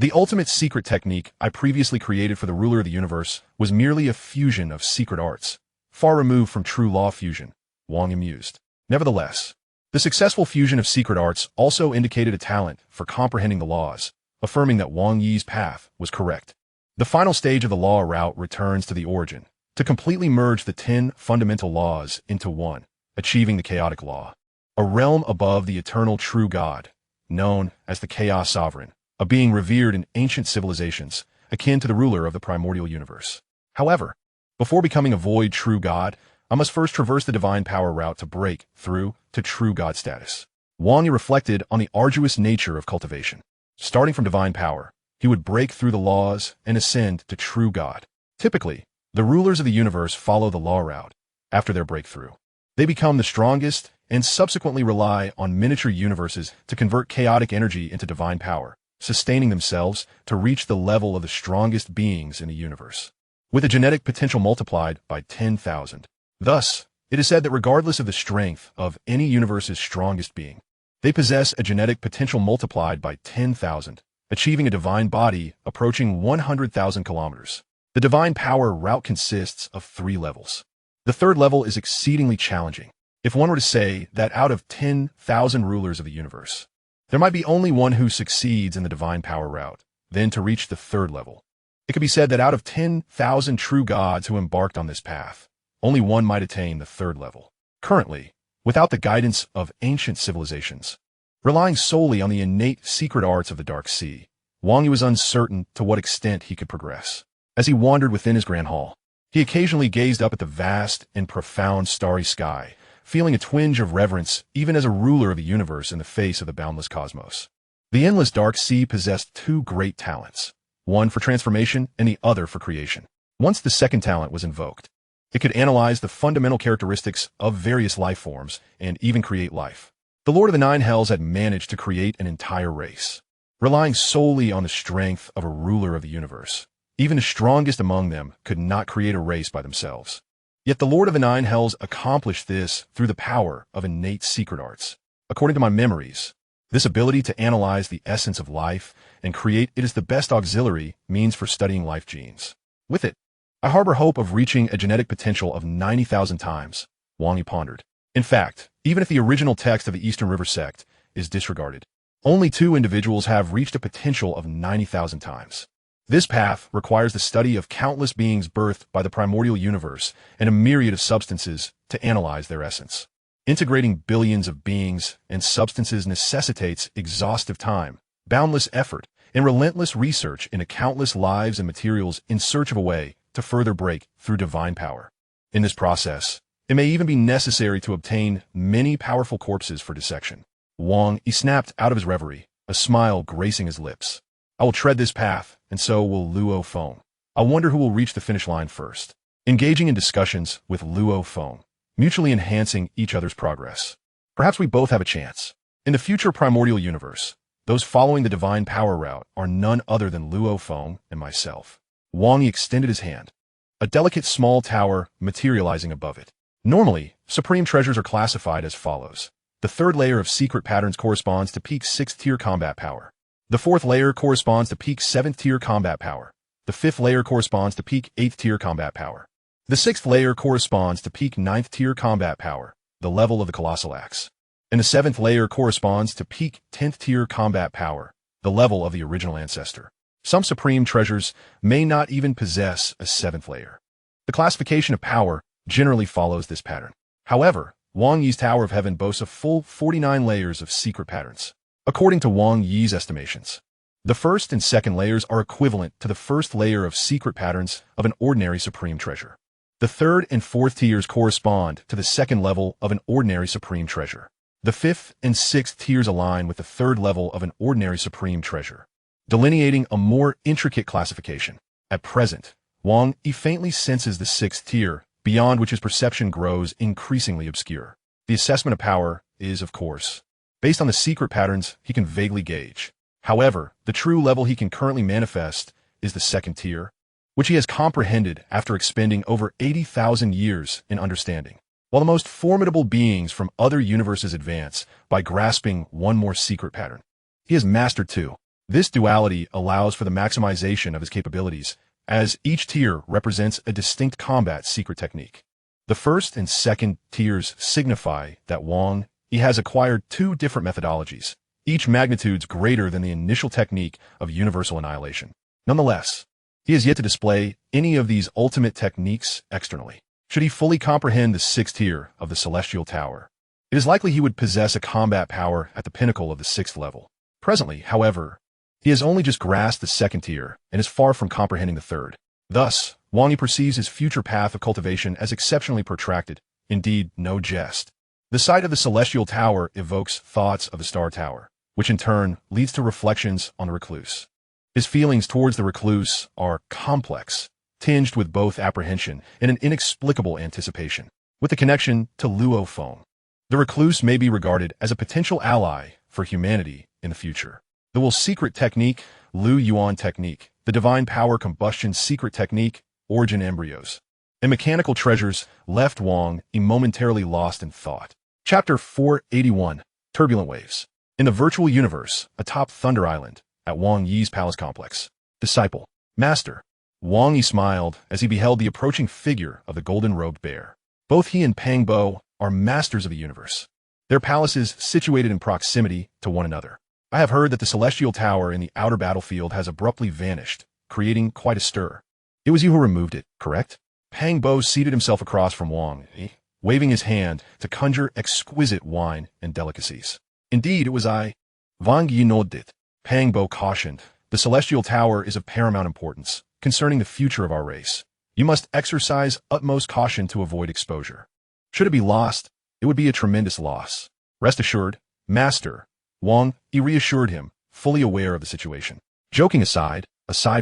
The ultimate secret technique I previously created for the ruler of the universe was merely a fusion of secret arts, far removed from true law fusion, Wang Yi mused. Nevertheless, the successful fusion of secret arts also indicated a talent for comprehending the laws, affirming that Wang Yi's path was correct. The final stage of the law route returns to the origin, to completely merge the 10 fundamental laws into one, achieving the chaotic law, a realm above the eternal true God, known as the Chaos Sovereign, a being revered in ancient civilizations, akin to the ruler of the primordial universe. However, before becoming a void true God, I must first traverse the divine power route to break through to true God status. Wang Yi reflected on the arduous nature of cultivation. Starting from divine power, he would break through the laws and ascend to true God. Typically, the rulers of the universe follow the law route. After their breakthrough, they become the strongest and subsequently rely on miniature universes to convert chaotic energy into divine power, sustaining themselves to reach the level of the strongest beings in the universe, with a genetic potential multiplied by 10,000. Thus, it is said that regardless of the strength of any universe's strongest being, they possess a genetic potential multiplied by 10,000, achieving a divine body approaching 100,000 kilometers. The divine power route consists of 3 levels. The third level is exceedingly challenging. If one were to say that out of 10,000 rulers of the universe, there might be only one who succeeds in the divine power route, then to reach the third level, it could be said that out of 10,000 true gods who embarked on this path, only one might attain the third level. Currently, without the guidance of ancient civilizations, relying solely on the innate secret arts of the Dark Sea, Wang Yi was uncertain to what extent he could progress. As he wandered within his grand hall, he occasionally gazed up at the vast and profound starry sky, feeling a twinge of reverence even as a ruler of the universe in the face of the boundless cosmos. The endless Dark Sea possessed 2 great talents, one for transformation and the other for creation. Once the second talent was invoked, it could analyze the fundamental characteristics of various life forms and even create life. The Lord of the Nine Hells had managed to create an entire race, relying solely on the strength of a ruler of the universe. Even the strongest among them could not create a race by themselves. Yet the Lord of the Nine Hells accomplished this through the power of innate secret arts. According to my memories, this ability to analyze the essence of life and create it is the best auxiliary means for studying life genes. With it, I harbor hope of reaching a genetic potential of 90,000 times, Wang Yi pondered. In fact, even if the original text of the Eastern River sect is disregarded, only 2 individuals have reached a potential of 90,000 times. This path requires the study of countless beings birthed by the primordial universe and a myriad of substances to analyze their essence. Integrating billions of beings and substances necessitates exhaustive time, boundless effort, and relentless research into countless lives and materials in search of a way to further break through divine power. In this process, it may even be necessary to obtain many powerful corpses for dissection. Wang Yi snapped out of his reverie, a smile gracing his lips. I will tread this path, and so will Luo Feng. I wonder who will reach the finish line first. Engaging in discussions with Luo Feng, mutually enhancing each other's progress. Perhaps we both have a chance. In the future primordial universe, those following the divine power route are none other than Luo Feng and myself. Wang Yi extended his hand, a delicate small tower materializing above it. Normally, supreme treasures are classified as follows. The third layer of secret patterns corresponds to peak 6th tier combat power. The 4th layer corresponds to peak 7th tier combat power. The 5th layer corresponds to peak 8th tier combat power. The 6th layer corresponds to peak 9th tier combat power, the level of the colossal axe. And the 7th layer corresponds to peak 10th tier combat power, the level of the original ancestor. Some supreme treasures may not even possess a 7th layer. The classification of power generally follows this pattern. However, Wang Yi's Tower of Heaven boasts a full 49 layers of secret patterns. According to Wang Yi's estimations, the 1st and 2nd layers are equivalent to the 1st layer of secret patterns of an ordinary supreme treasure. The 3rd and 4th tiers correspond to the 2nd level of an ordinary supreme treasure. The 5th and 6th tiers align with the 3rd level of an ordinary supreme treasure, delineating a more intricate classification. At present, Wang Yi faintly senses the 6th tier, beyond which his perception grows increasingly obscure. The assessment of power is, of course, based on the secret patterns he can vaguely gauge. However, the true level he can currently manifest is the 2nd tier, which he has comprehended after expending over 80,000 years in understanding. While the most formidable beings from other universes advance by grasping one more secret pattern, he has mastered 2. This duality allows for the maximization of his capabilities, as each tier represents a distinct combat secret technique. The first and second tiers signify that Wang Yi has acquired two different methodologies, each magnitudes greater than the initial technique of universal annihilation. Nonetheless, he has yet to display any of these ultimate techniques externally. Should he fully comprehend the sixth tier of the Celestial Tower, it is likely he would possess a combat power at the pinnacle of the sixth level. Presently, however, he has only just grasped the second tier and is far from comprehending the third. Thus, Wang Yi perceives his future path of cultivation as exceptionally protracted, indeed no jest. The sight of the Celestial Tower evokes thoughts of the Star Tower, which in turn leads to reflections on the recluse. His feelings towards the recluse are complex, tinged with both apprehension and an inexplicable anticipation. With the connection to Luo Feng, the recluse may be regarded as a potential ally for humanity in the future. The Will Secret Technique, Lu Yuan Technique, the Divine Power Combustion Secret Technique, Origin Embryos, and Mechanical Treasures left Wang Yi momentarily lost in thought. Chapter 481, Turbulent Waves. In the virtual universe, atop Thunder Island, at Wang Yi's palace complex. Disciple. Master. Wang Yi smiled as he beheld the approaching figure of the golden-robed bear. Both he and Pang Bo are masters of the universe, their palaces situated in proximity to one another. I have heard that the Celestial Tower in the outer battlefield has abruptly vanished, creating quite a stir. It was you who removed it, correct? Pang Bo seated himself across from Wang Yi, waving his hand to conjure exquisite wine and delicacies. Indeed, it was I. Wang Yi nodded. Pang Bo cautioned, the Celestial Tower is of paramount importance concerning the future of our race. You must exercise utmost caution to avoid exposure. Should it be lost, it would be a tremendous loss. Rest assured, Master. Wang Yi reassured him, fully aware of the situation. Joking aside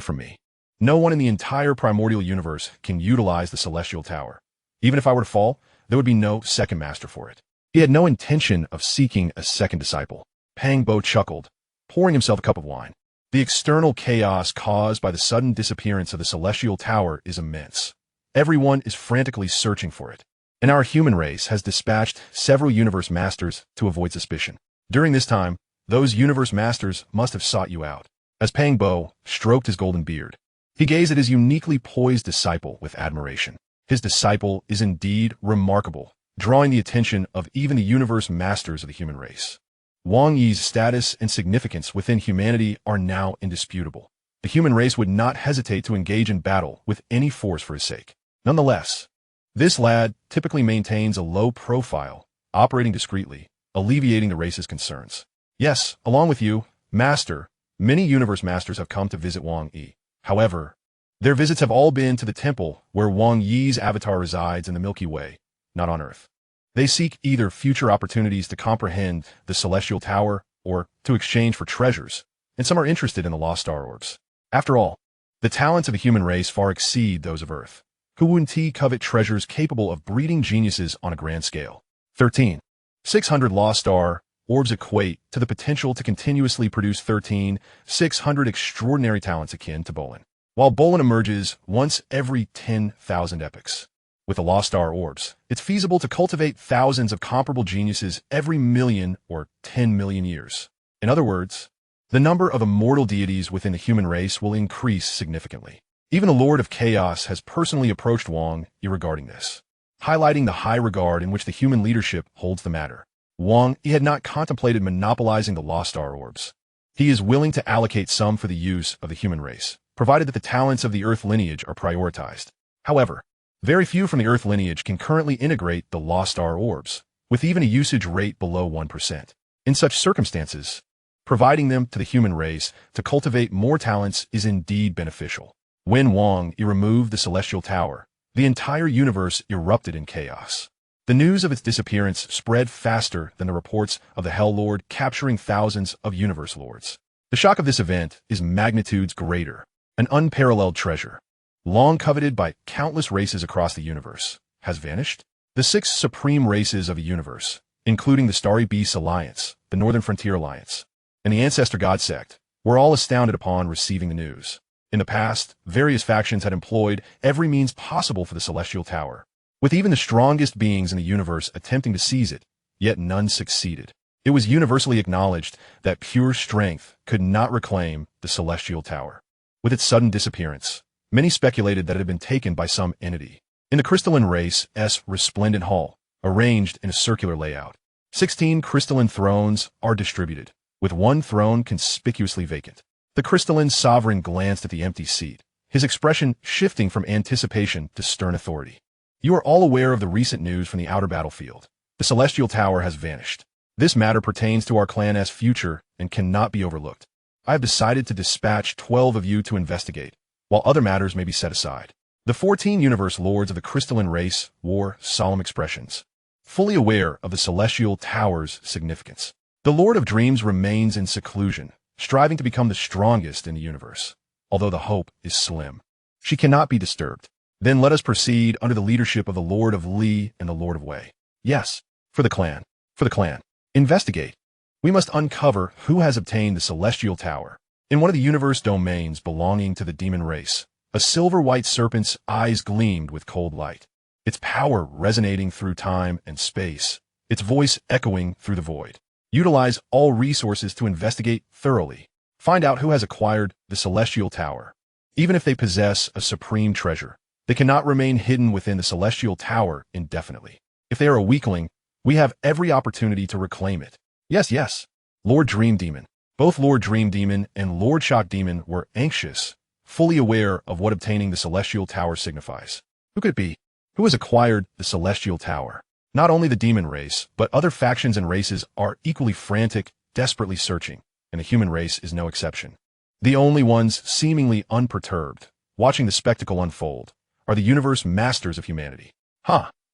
from me, no one in the entire primordial universe can utilize the Celestial Tower. Even if I were to fall, there would be no second master for it. He had no intention of seeking a second disciple. Pang Bo chuckled, pouring himself a cup of wine. The external chaos caused by the sudden disappearance of the Celestial Tower is immense. Everyone is frantically searching for it, and our human race has dispatched several universe masters to avoid suspicion. During this time, those universe masters must have sought you out. As Pang Bo stroked his golden beard, he gazed at his uniquely poised disciple with admiration. His disciple is indeed remarkable, drawing the attention of even the universe masters of the human race. Wang Yi's status and significance within humanity are now indisputable. The human race would not hesitate to engage in battle with any force for his sake. Nonetheless, this lad typically maintains a low profile, operating discreetly, alleviating the race's concerns. Yes, along with you, Master, many universe masters have come to visit Wang Yi. However, their visits have all been to the temple where Wang Yi's avatar resides in the Milky Way, not on Earth. They seek either future opportunities to comprehend the Celestial Tower or to exchange for treasures, and some are interested in the lost star orbs. After all, the talents of the human race far exceed those of Earth, who wouldn't covet treasures capable of breeding geniuses on a grand scale. 13. 600 lost star orbs equate to the potential to continuously produce 600 extraordinary talents akin to Bolin. While Bolin emerges once every 10,000 epochs. With the lost star orbs, it's feasible to cultivate thousands of comparable geniuses every million or 10 million years. In other words, the number of immortal deities within the human race will increase significantly. Even the Lord of Chaos has personally approached Wang Yi regarding this, highlighting the high regard in which the human leadership holds the matter. Wang Yi had not contemplated monopolizing the lost star orbs. He is willing to allocate some for the use of the human race, provided that the talents of the Earth lineage are prioritized. However, very few from the Earth lineage can currently integrate the lost star orbs, with even a usage rate below 1%. In such circumstances, providing them to the human race to cultivate more talents is indeed beneficial. When Wang Yi removed the Celestial Tower, the entire universe erupted in chaos. The news of its disappearance spread faster than the reports of the Hell Lord capturing thousands of universe lords. The shock of this event is magnitudes greater, an unparalleled treasure, long coveted by countless races across the universe, has vanished. The 6 supreme races of a universe, including the Starry Beasts Alliance, the Northern Frontier Alliance, and the Ancestor God Sect, were all astounded upon receiving the news. In the past, various factions had employed every means possible for the Celestial Tower, with even the strongest beings in the universe attempting to seize it, yet none succeeded. It was universally acknowledged that pure strength could not reclaim the celestial tower. With its sudden disappearance, many speculated that it had been taken by some entity. In the crystalline race's resplendent hall, arranged in a circular layout, 16 crystalline thrones are distributed, with one throne conspicuously vacant. The crystalline sovereign glanced at the empty seat, his expression shifting from anticipation to stern authority. You are all aware of the recent news from the outer battlefield. The celestial tower has vanished. This matter pertains to our clan's future and cannot be overlooked. I have decided to dispatch 12 of you to investigate, while other matters may be set aside. The 14 universe lords of the crystalline race wore solemn expressions, fully aware of the celestial tower's significance. The Lord of Dreams remains in seclusion, striving to become the strongest in the universe, although the hope is slim. She cannot be disturbed. Then let us proceed under the leadership of the Lord of Li and the Lord of Wei. Yes, for the clan. For the clan. Investigate. We must uncover who has obtained the celestial tower. In one of the universe domains belonging to the demon race, a silver-white serpent's eyes gleamed with cold light, its power resonating through time and space, its voice echoing through the void. Utilize all resources to investigate thoroughly. Find out who has acquired the celestial tower. Even if they possess a supreme treasure, they cannot remain hidden within the celestial tower indefinitely. If they are a weakling, we have every opportunity to reclaim it. Yes. Lord Dream Demon. Both Lord Dream Demon and Lord Shock Demon were anxious, fully aware of what obtaining the celestial tower signifies. Who could it be? Who has acquired the celestial tower? Not only the demon race, but other factions and races are equally frantic, desperately searching, and the human race is no exception. The only ones seemingly unperturbed, watching the spectacle unfold, are the universe masters of humanity.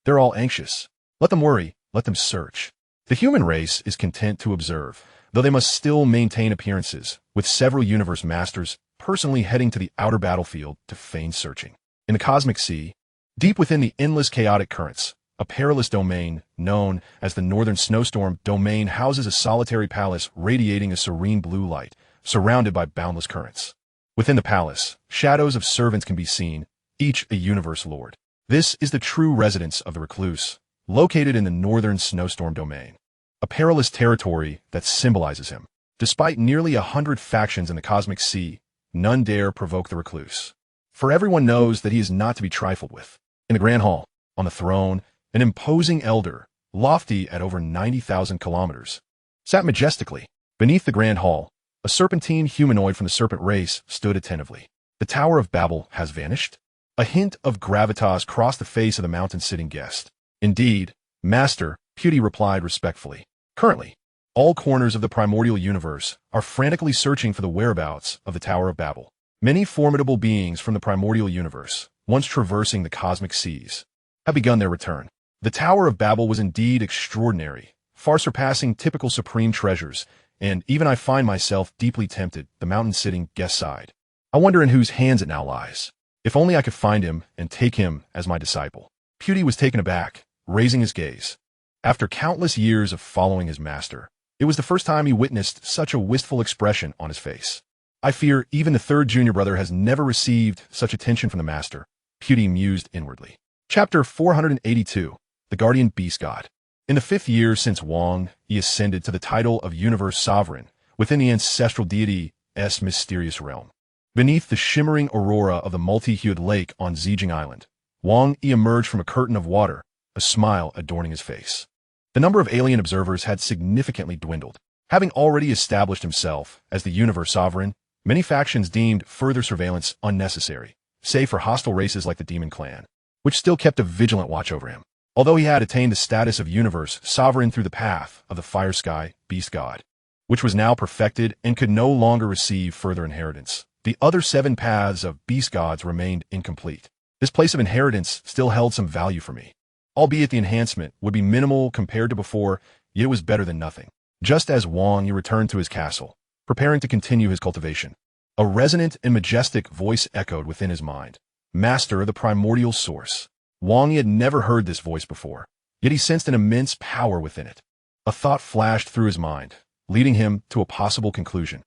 They're all anxious. Let them worry, let them search. The human race is content to observe, though they must still maintain appearances, with several universe masters personally heading to the outer battlefield to feign searching. In the cosmic sea, deep within the endless chaotic currents, a perilous domain known as the Northern Snowstorm Domain houses a solitary palace radiating a serene blue light, surrounded by boundless currents. Within the palace, shadows of servants can be seen, each a universe lord. This is the true residence of the recluse, located in the Northern Snowstorm Domain, a perilous territory that symbolizes him. Despite nearly 100 factions in the cosmic sea, none dare provoke the recluse, for everyone knows that he is not to be trifled with. In the Grand Hall, on the throne, an imposing elder, lofty at over 90,000 kilometers, sat majestically. Beneath the Grand Hall, a serpentine humanoid from the serpent race stood attentively. The Tower of Babel has vanished? A hint of gravitas crossed the face of the mountain-sitting guest. Indeed, Master, Pewdie replied respectfully. Currently, all corners of the primordial universe are frantically searching for the whereabouts of the Tower of Babel. Many formidable beings from the primordial universe, once traversing the cosmic seas, have begun their return. The Tower of Babel was indeed extraordinary, far surpassing typical supreme treasures, and even I find myself deeply tempted, the mountain-sitting guest sighed. I wonder in whose hands it now lies. If only I could find him and take him as my disciple. Pewdie was taken aback, raising his gaze. After countless years of following his master, it was the first time he witnessed such a wistful expression on his face. I fear even the third junior brother has never received such attention from the master, Pewdie mused inwardly. Chapter 482, The Guardian Beast God. In the 5th year since Wang Yi ascended to the title of Universe Sovereign within the ancestral deity's mysterious realm. Beneath the shimmering aurora of the multi-hued lake on Zijing Island, Wang Yi emerged from a curtain of water, a smile adorning his face. The number of alien observers had significantly dwindled. Having already established himself as the Universe Sovereign, many factions deemed further surveillance unnecessary, save for hostile races like the Demon Clan, which still kept a vigilant watch over him. Although he had attained the status of Universe Sovereign through the path of the Fire Sky Beast God, which was now perfected and could no longer receive further inheritance, the other 7 paths of Beast Gods remained incomplete. This place of inheritance still held some value for me, albeit the enhancement would be minimal compared to before, yet it was better than nothing. Just as Wang Yi returned to his castle, preparing to continue his cultivation, a resonant and majestic voice echoed within his mind. Master of the primordial source. Wang Yi had never heard this voice before, yet he sensed an immense power within it. A thought flashed through his mind, leading him to a possible conclusion.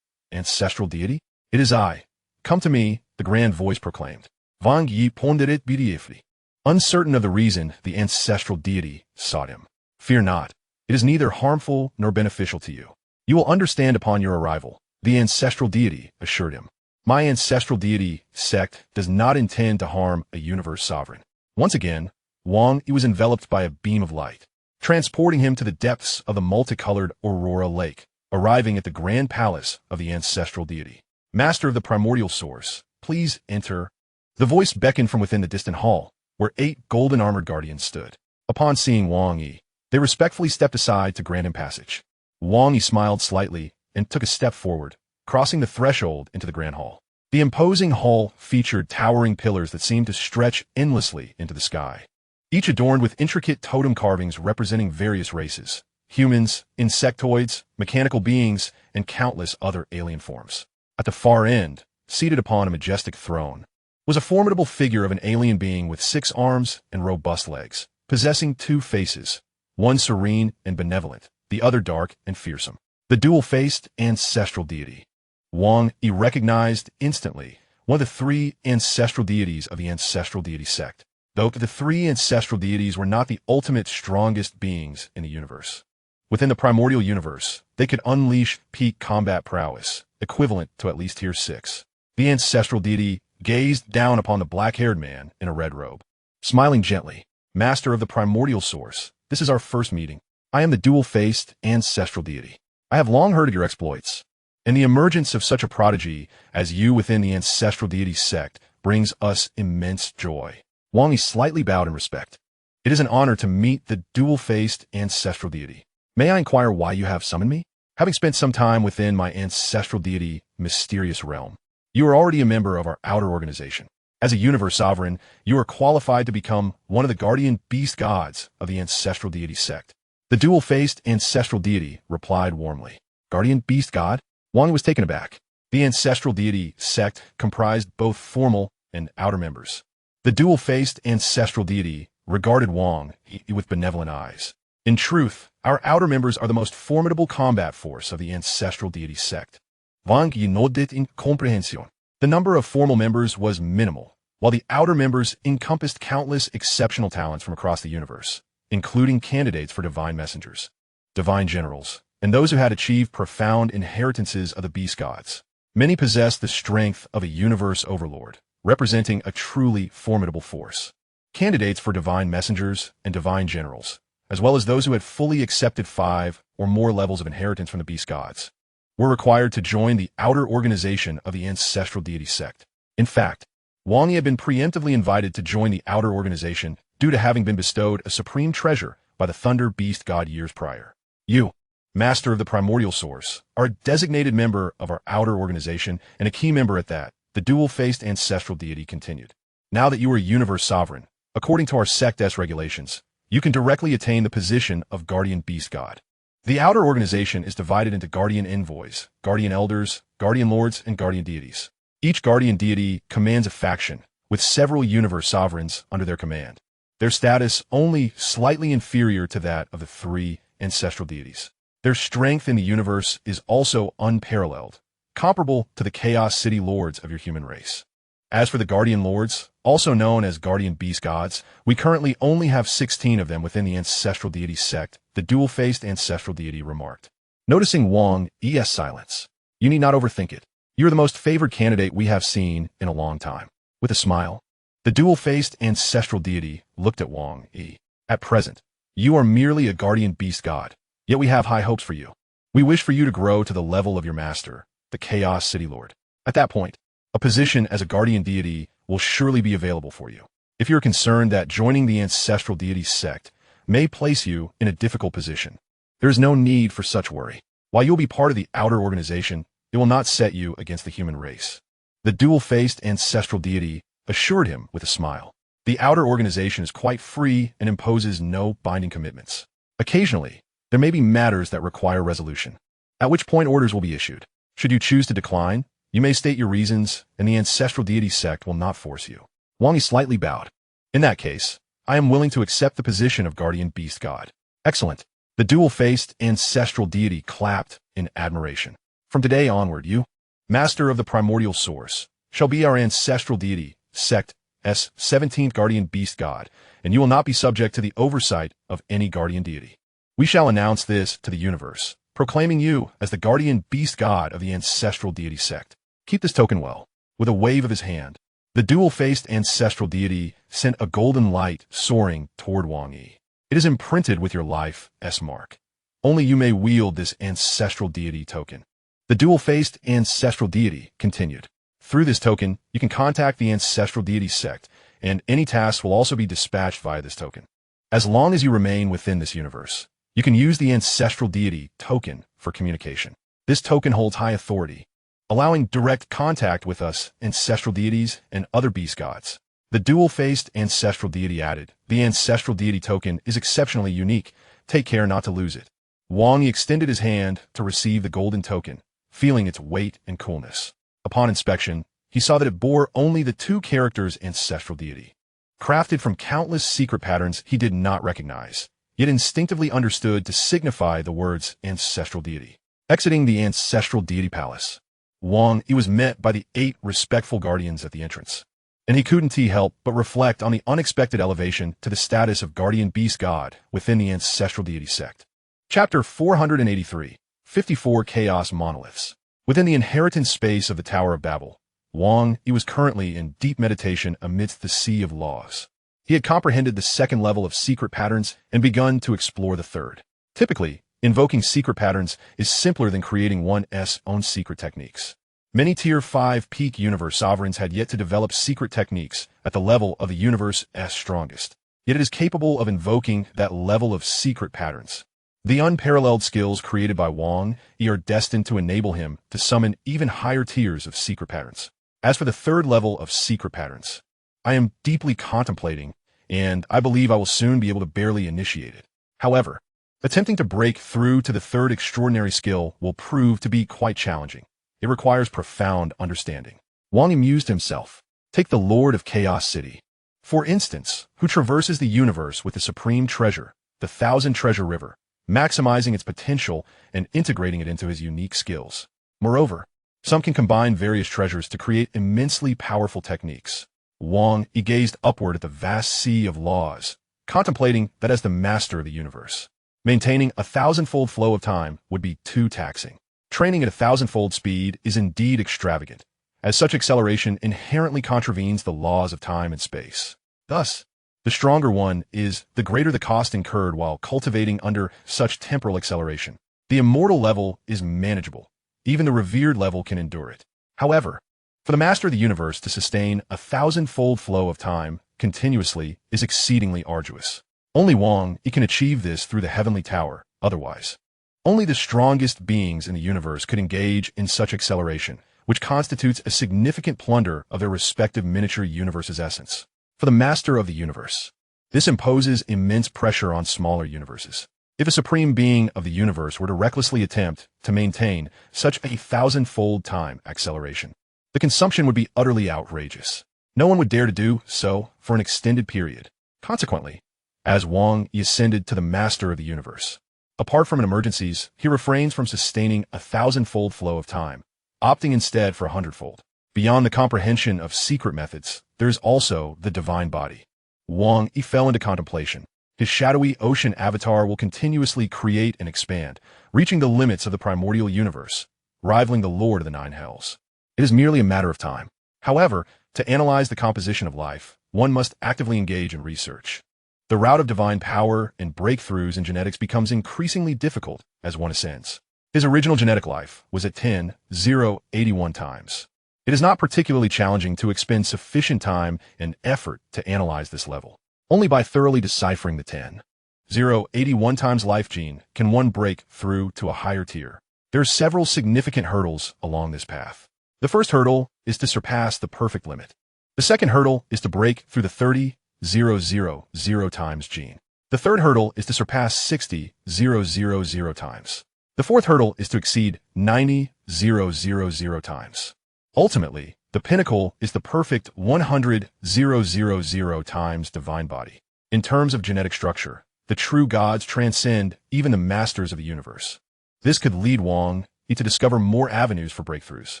Ancestral deity? It is I. Come to me, the grand voice proclaimed. Wang Yi pondered briefly, uncertain of the reason the ancestral deity sought him. Fear not. It is neither harmful nor beneficial to you. You will understand upon your arrival, the ancestral deity assured him. My ancestral deity sect does not intend to harm a universe sovereign. Once again, Wang Yi was enveloped by a beam of light, transporting him to the depths of the multicolored Aurora Lake, arriving at the grand palace of the ancestral deity. Master of the primordial source, please enter. The voice beckoned from within the distant hall, where 8 golden armored guardians stood. Upon seeing Wang Yi, they respectfully stepped aside to grant him passage. Wang Yi smiled slightly and took a step forward, crossing the threshold into the grand hall. The imposing hall featured towering pillars that seemed to stretch endlessly into the sky, each adorned with intricate totem carvings representing various races: humans, insectoids, mechanical beings, and countless other alien forms. At the far end, seated upon a majestic throne, was a formidable figure of an alien being with 6 arms and robust legs, possessing 2 faces, one serene and benevolent, the other dark and fearsome. The dual-faced ancestral deity. Wang Yi recognized instantly one of the 3 ancestral deities of the ancestral deity sect, though the 3 ancestral deities were not the ultimate strongest beings in the universe. Within the primordial universe, they could unleash peak combat prowess, equivalent to at least Tier 6. The ancestral deity gazed down upon the black-haired man in a red robe, smiling gently. Master of the primordial source, this is our first meeting. I am the dual-faced ancestral deity. I have long heard of your exploits, and the emergence of such a prodigy as you within the ancestral deity sect brings us immense joy. Wang Yi slightly bowed in respect. It is an honor to meet the dual-faced ancestral deity. May I inquire why you have summoned me? Having spent some time within my ancestral deity mysterious realm, you are already a member of our outer organization. As a universe sovereign, you are qualified to become one of the guardian beast gods of the ancestral deity sect. The dual-faced ancestral deity replied warmly. Guardian beast god? Wang Yi was taken aback. The ancestral deity sect comprised both formal and outer members. The dual-faced ancestral deity regarded Wang Yi with benevolent eyes. In truth, our outer members are the most formidable combat force of the ancestral deity sect. Wang Yi nodded in comprehension. The number of formal members was minimal, while the outer members encompassed countless exceptional talents from across the universe, including candidates for divine messengers, divine generals, and those who had achieved profound inheritances of the beast gods. Many possessed the strength of a universe overlord, representing a truly formidable force. Candidates for divine messengers and divine generals, as well as those who had fully accepted 5 or more levels of inheritance from the beast gods, were required to join the outer organization of the ancestral deity sect. In fact, Wang Yi had been preemptively invited to join the outer organization due to having been bestowed a supreme treasure by the Thunder Beast God years prior. You, Master of the Primordial Source, are a designated member of our outer organization and a key member at that, the dual-faced ancestral deity continued. Now that you are universe sovereign, according to our Sect-S regulations, you can directly attain the position of Guardian Beast God. The outer organization is divided into Guardian Envoys, Guardian Elders, Guardian Lords, and Guardian Deities. Each Guardian Deity commands a faction, with several universe sovereigns under their command. Their status only slightly inferior to that of the 3 ancestral deities. Their strength in the universe is also unparalleled, comparable to the Chaos City Lords of your human race. As for the Guardian Lords, also known as Guardian Beast Gods, we currently only have 16 of them within the ancestral deity sect, the dual-faced ancestral deity remarked. Noticing Wang Yi's silence, you need not overthink it. You are the most favored candidate we have seen in a long time. With a smile, the dual-faced ancestral deity looked at Wang Yi. At present, you are merely a Guardian Beast God, yet we have high hopes for you. We wish for you to grow to the level of your master, the Chaos City Lord. At that point, a position as a Guardian Deity will surely be available for you. If you're concerned that joining the ancestral deity sect may place you in a difficult position, there is no need for such worry. While you'll be part of the outer organization, it will not set you against the human race. The dual-faced ancestral deity assured him with a smile. The outer organization is quite free and imposes no binding commitments. Occasionally, there may be matters that require resolution, at which point orders will be issued. Should you choose to decline, you may state your reasons, and the ancestral deity sect will not force you. Wang Yi slightly bowed. In that case, I am willing to accept the position of Guardian Beast God. Excellent. The dual-faced ancestral deity clapped in admiration. From today onward, you, Master of the Primordial Source, shall be our ancestral deity, Sect-S 17th Guardian Beast God, and you will not be subject to the oversight of any Guardian Deity. We shall announce this to the universe, proclaiming you as the guardian beast god of the ancestral deity sect. Keep this token well. With a wave of his hand, the dual-faced ancestral deity sent a golden light soaring toward Wang Yi. It is imprinted with your life's mark. Only you may wield this ancestral deity token. The dual-faced ancestral deity continued. Through this token, you can contact the ancestral deity sect, and any tasks will also be dispatched via this token. As long as you remain within this universe, you can use the ancestral deity token for communication. This token holds high authority, allowing direct contact with us, ancestral deities, and other beast gods. The dual-faced ancestral deity added, the ancestral deity token is exceptionally unique. Take care not to lose it. Wang Yi extended his hand to receive the golden token, feeling its weight and coolness. Upon inspection, he saw that it bore only the two characters ancestral deity, crafted from countless secret patterns he did not recognize, yet instinctively understood to signify the words ancestral deity. Exiting the ancestral deity palace, Wang Yi was met by the 8 respectful guardians at the entrance, and he couldn't help but reflect on the unexpected elevation to the status of guardian beast god within the ancestral deity sect. Chapter 483, 54 Chaos Monoliths. Within the inheritance space of the Tower of Babel, Wang Yi was currently in deep meditation amidst the sea of laws. He had comprehended the second level of secret patterns and begun to explore the third. Typically, invoking secret patterns is simpler than creating one's own secret techniques. Many Tier 5 peak universe sovereigns had yet to develop secret techniques at the level of the universe's strongest. Yet it is capable of invoking that level of secret patterns. The unparalleled skills created by Wang Yi are destined to enable him to summon even higher tiers of secret patterns. As for the third level of secret patterns, I am deeply contemplating, and I believe I will soon be able to barely initiate it. However, attempting to break through to the third extraordinary skill will prove to be quite challenging. It requires profound understanding. Wang Yi mused himself. Take the Lord of Chaos City, for instance, who traverses the universe with the supreme treasure, the Thousand Treasure River, maximizing its potential and integrating it into his unique skills. Moreover, some can combine various treasures to create immensely powerful techniques. Wang Yi gazed upward at the vast sea of laws, contemplating that as the master of the universe, maintaining a thousandfold flow of time would be too taxing. Training at a thousandfold speed is indeed extravagant, as such acceleration inherently contravenes the laws of time and space. Thus, the stronger one is, the greater the cost incurred while cultivating under such temporal acceleration. The immortal level is manageable. Even the revered level can endure it. However, for the master of the universe to sustain a thousandfold flow of time continuously is exceedingly arduous. Only Wang Yi can achieve this through the heavenly tower. Otherwise, only the strongest beings in the universe could engage in such acceleration, which constitutes a significant plunder of their respective miniature universe's essence. For the master of the universe, this imposes immense pressure on smaller universes. If a supreme being of the universe were to recklessly attempt to maintain such a thousandfold time acceleration, the consumption would be utterly outrageous. No one would dare to do so for an extended period. Consequently, as Wang Yi ascended to the master of the universe, apart from emergencies, he refrains from sustaining a thousandfold flow of time, opting instead for 100-fold. Beyond the comprehension of secret methods, there is also the divine body. Wang Yi fell into contemplation. His shadowy ocean avatar will continuously create and expand, reaching the limits of the primordial universe, rivaling the Lord of the Nine Hells. It is merely a matter of time. However, to analyze the composition of life, one must actively engage in research. The route of divine power and breakthroughs in genetics becomes increasingly difficult as one ascends. His original genetic life was at 10,081 times. It is not particularly challenging to expend sufficient time and effort to analyze this level. Only by thoroughly deciphering the 10,081 times life gene can one break through to a higher tier. There are several significant hurdles along this path. The first hurdle is to surpass the perfect limit. The second hurdle is to break through the 30,000 times gene. The third hurdle is to surpass 60,000 times. The fourth hurdle is to exceed 90,000 times. Ultimately, the pinnacle is the perfect 100,000 times divine body. In terms of genetic structure, the true gods transcend even the masters of the universe. This could lead Wang Yi to discover more avenues for breakthroughs.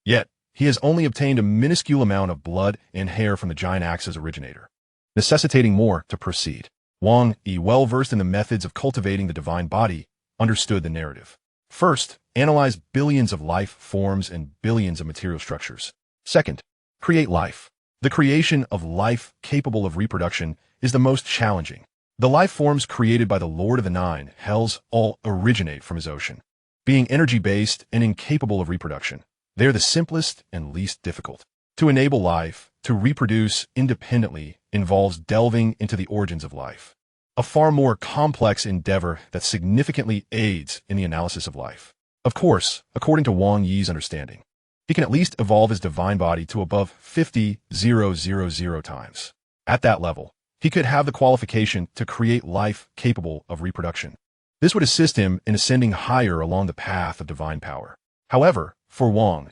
Yet, he has only obtained a minuscule amount of blood and hair from the giant axe's originator, necessitating more to proceed. Wang Yi, well versed in the methods of cultivating the divine body, understood the narrative. First, analyze billions of life forms and billions of material structures. Second, create life. The creation of life capable of reproduction is the most challenging. The life forms created by the Lord of the Nine Hells all originate from his ocean. Being energy-based and incapable of reproduction, they are the simplest and least difficult. To enable life to reproduce independently involves delving into the origins of life, a far more complex endeavor that significantly aids in the analysis of life. Of course, according to Wang Yi's understanding, he can at least evolve his divine body to above 50,000 times. At that level, he could have the qualification to create life capable of reproduction. This would assist him in ascending higher along the path of divine power. However, for Wang,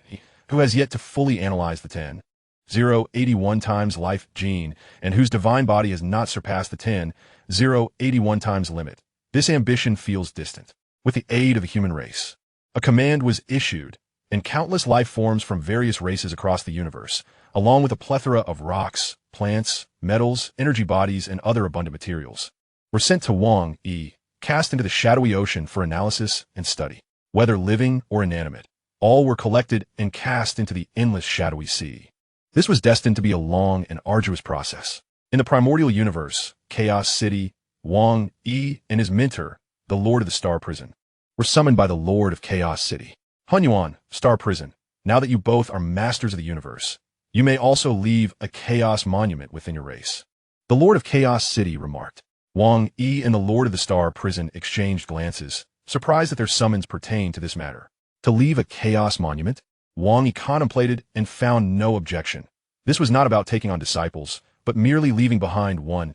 who has yet to fully analyze the 10,081 times life gene and whose divine body has not surpassed the 10,081 times limit, this ambition feels distant. With the aid of the human race, a command was issued, and countless life forms from various races across the universe, along with a plethora of rocks, plants, metals, energy bodies, and other abundant materials, were sent to Wang Yi, cast into the shadowy ocean for analysis and study. Whether living or inanimate, all were collected and cast into the endless shadowy sea. This was destined to be a long and arduous process. In the primordial universe, Chaos City, Wang Yi and his mentor, the Lord of the Star Prison, were summoned by the Lord of Chaos City. Hunyuan, Star Prison, now that you both are masters of the universe, you may also leave a chaos monument within your race. The Lord of Chaos City remarked. Wang Yi and the Lord of the Star Prison exchanged glances, surprised that their summons pertained to this matter. To leave a chaos monument? Wang Yi contemplated and found no objection. This was not about taking on disciples, but merely leaving behind one's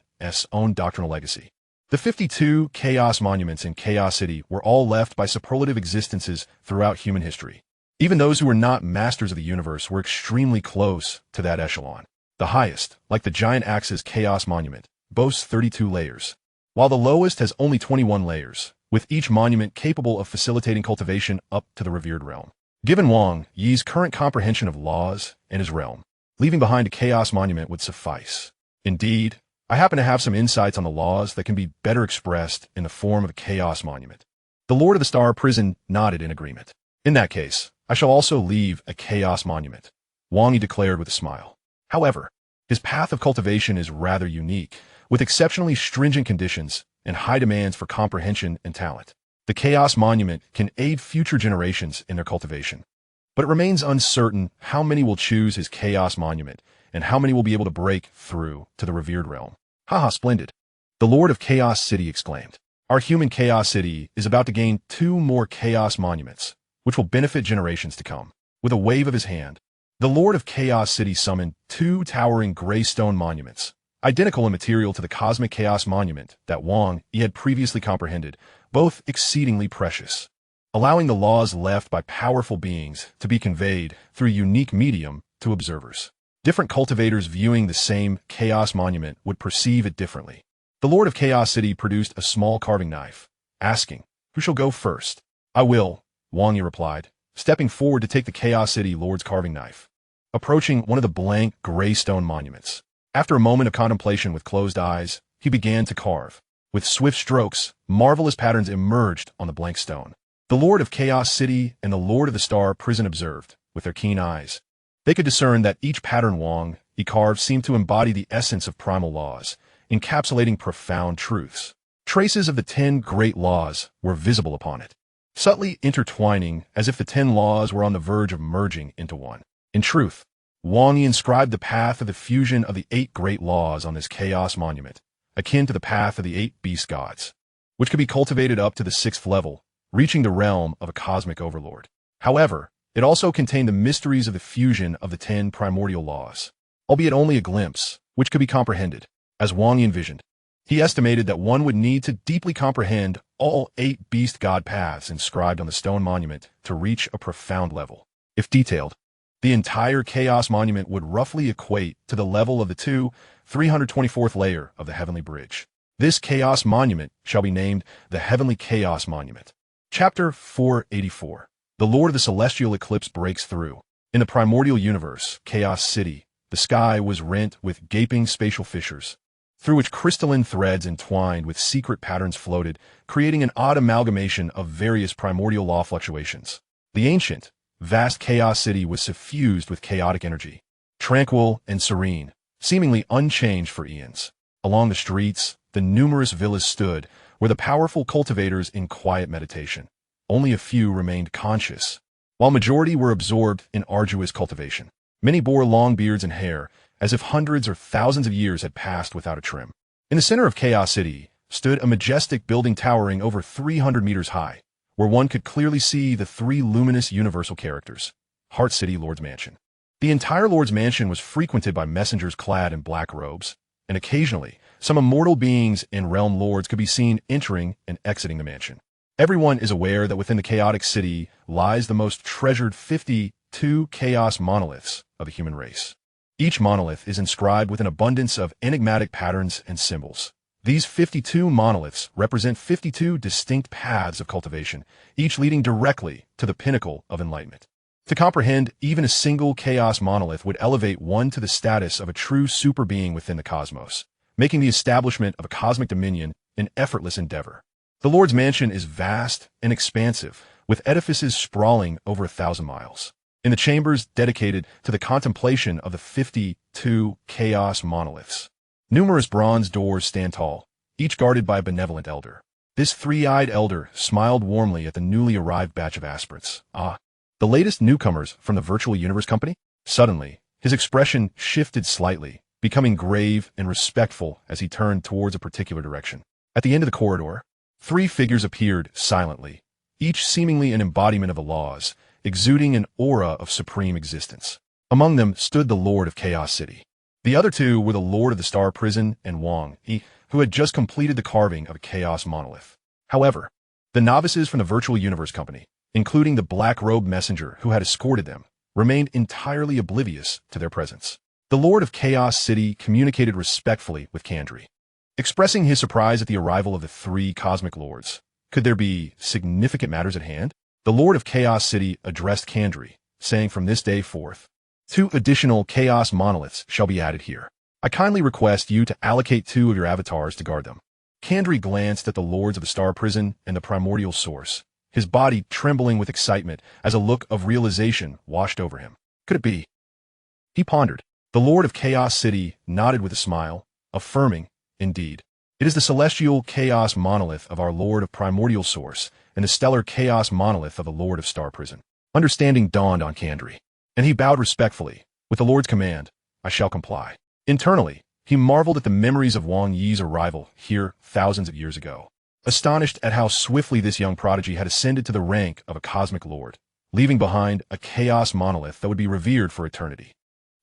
own doctrinal legacy. The 52 chaos monuments in Chaos City were all left by superlative existences throughout human history. Even those who were not masters of the universe were extremely close to that echelon. The highest, like the giant Axis Chaos Monument, boasts 32 layers, while the lowest has only 21 layers, with each monument capable of facilitating cultivation up to the revered realm. Given Wang Yi's current comprehension of laws and his realm, leaving behind a chaos monument would suffice. Indeed, I happen to have some insights on the laws that can be better expressed in the form of a chaos monument. The Lord of the Star Prison nodded in agreement. In that case, I shall also leave a chaos monument, Wang Yi declared with a smile. However, his path of cultivation is rather unique, with exceptionally stringent conditions and high demands for comprehension and talent. The chaos monument can aid future generations in their cultivation, but it remains uncertain how many will choose his chaos monument and how many will be able to break through to the revered realm. Haha, splendid! The Lord of Chaos City exclaimed. Our human Chaos City is about to gain 2 more chaos monuments, which will benefit generations to come. With a wave of his hand, the Lord of Chaos City summoned 2 towering gray stone monuments, identical in material to the cosmic chaos monument that Wang Yi had previously comprehended, both exceedingly precious, allowing the laws left by powerful beings to be conveyed through a unique medium to observers. Different cultivators viewing the same chaos monument would perceive it differently. The Lord of Chaos City produced a small carving knife, asking, "Who shall go first?" "I will," Wang Yi replied, stepping forward to take the Chaos City Lord's carving knife, approaching one of the blank gray stone monuments. After a moment of contemplation with closed eyes, he began to carve. With swift strokes, marvelous patterns emerged on the blank stone. The Lord of Chaos City and the Lord of the Star Prison observed, with their keen eyes. They could discern that each pattern Wang Yi carved seemed to embody the essence of primal laws, encapsulating profound truths. Traces of the 10 great laws were visible upon it, subtly intertwining as if the 10 laws were on the verge of merging into one. In truth, Wang Yi inscribed the path of the fusion of the 8 great laws on this chaos monument, akin to the path of the 8 beast gods, which could be cultivated up to the 6th level, reaching the realm of a cosmic overlord. However, it also contained the mysteries of the fusion of the 10 primordial laws, albeit only a glimpse, which could be comprehended. As Wang Yi envisioned, he estimated that one would need to deeply comprehend all 8 beast god paths inscribed on the stone monument to reach a profound level. If detailed, the entire chaos monument would roughly equate to the level of the 324th layer of the heavenly bridge. This chaos monument shall be named the Heavenly Chaos Monument. Chapter 484. The Lord of the Celestial Eclipse breaks through. In the primordial universe, Chaos City, the sky was rent with gaping spatial fissures. through which crystalline threads entwined with secret patterns floated, creating an odd amalgamation of various primordial law fluctuations. The ancient, vast chaos city was suffused with chaotic energy, tranquil and serene, seemingly unchanged for eons. Along the streets, the numerous villas stood, where the powerful cultivators in quiet meditation. Only a few remained conscious, while majority were absorbed in arduous cultivation. Many bore long beards and hair, as if hundreds or thousands of years had passed without a trim. In the center of Chaos City stood a majestic building towering over 300 meters high, where one could clearly see the three luminous universal characters: Heart City Lord's Mansion. The entire Lord's Mansion was frequented by messengers clad in black robes, and occasionally, some immortal beings and realm lords could be seen entering and exiting the mansion. Everyone is aware that within the chaotic city lies the most treasured 52 chaos monoliths of the human race. Each monolith is inscribed with an abundance of enigmatic patterns and symbols. These 52 monoliths represent 52 distinct paths of cultivation, each leading directly to the pinnacle of enlightenment. To comprehend even a single chaos monolith would elevate one to the status of a true super being within the cosmos, making the establishment of a cosmic dominion an effortless endeavor. The Lord's Mansion is vast and expansive, with edifices sprawling over 1,000 miles. In the chambers dedicated to the contemplation of the 52 chaos monoliths, numerous bronze doors stand tall, each guarded by a benevolent elder. This three-eyed elder smiled warmly at the newly arrived batch of aspirants. Ah, the latest newcomers from the Virtual Universe Company? Suddenly, his expression shifted slightly, becoming grave and respectful as he turned towards a particular direction. At the end of the corridor, three figures appeared silently, each seemingly an embodiment of the laws, exuding an aura of supreme existence. Among them stood the Lord of Chaos City. The other two were the Lord of the Star Prison and Wang Yi, who had just completed the carving of a chaos monolith. However, the novices from the Virtual Universe Company, including the black-robed messenger who had escorted them, remained entirely oblivious to their presence. The Lord of Chaos City communicated respectfully with Kandri, expressing his surprise at the arrival of the three cosmic lords. Could there be significant matters at hand? The Lord of Chaos City addressed Kandri, saying, "From this day forth, 2 additional chaos monoliths shall be added here. I kindly request you to allocate 2 of your avatars to guard them." Kandri glanced at the Lords of the Star Prison and the Primordial Source, his body trembling with excitement as a look of realization washed over him. Could it be? He pondered. The Lord of Chaos City nodded with a smile, affirming, "Indeed. It is the celestial chaos monolith of our Lord of Primordial Source and the stellar chaos monolith of the Lord of Star Prison." Understanding dawned on Kandri, and he bowed respectfully. With the Lord's command, I shall comply. Internally, he marveled at the memories of Wang Yi's arrival here thousands of years ago, astonished at how swiftly this young prodigy had ascended to the rank of a cosmic lord, leaving behind a chaos monolith that would be revered for eternity.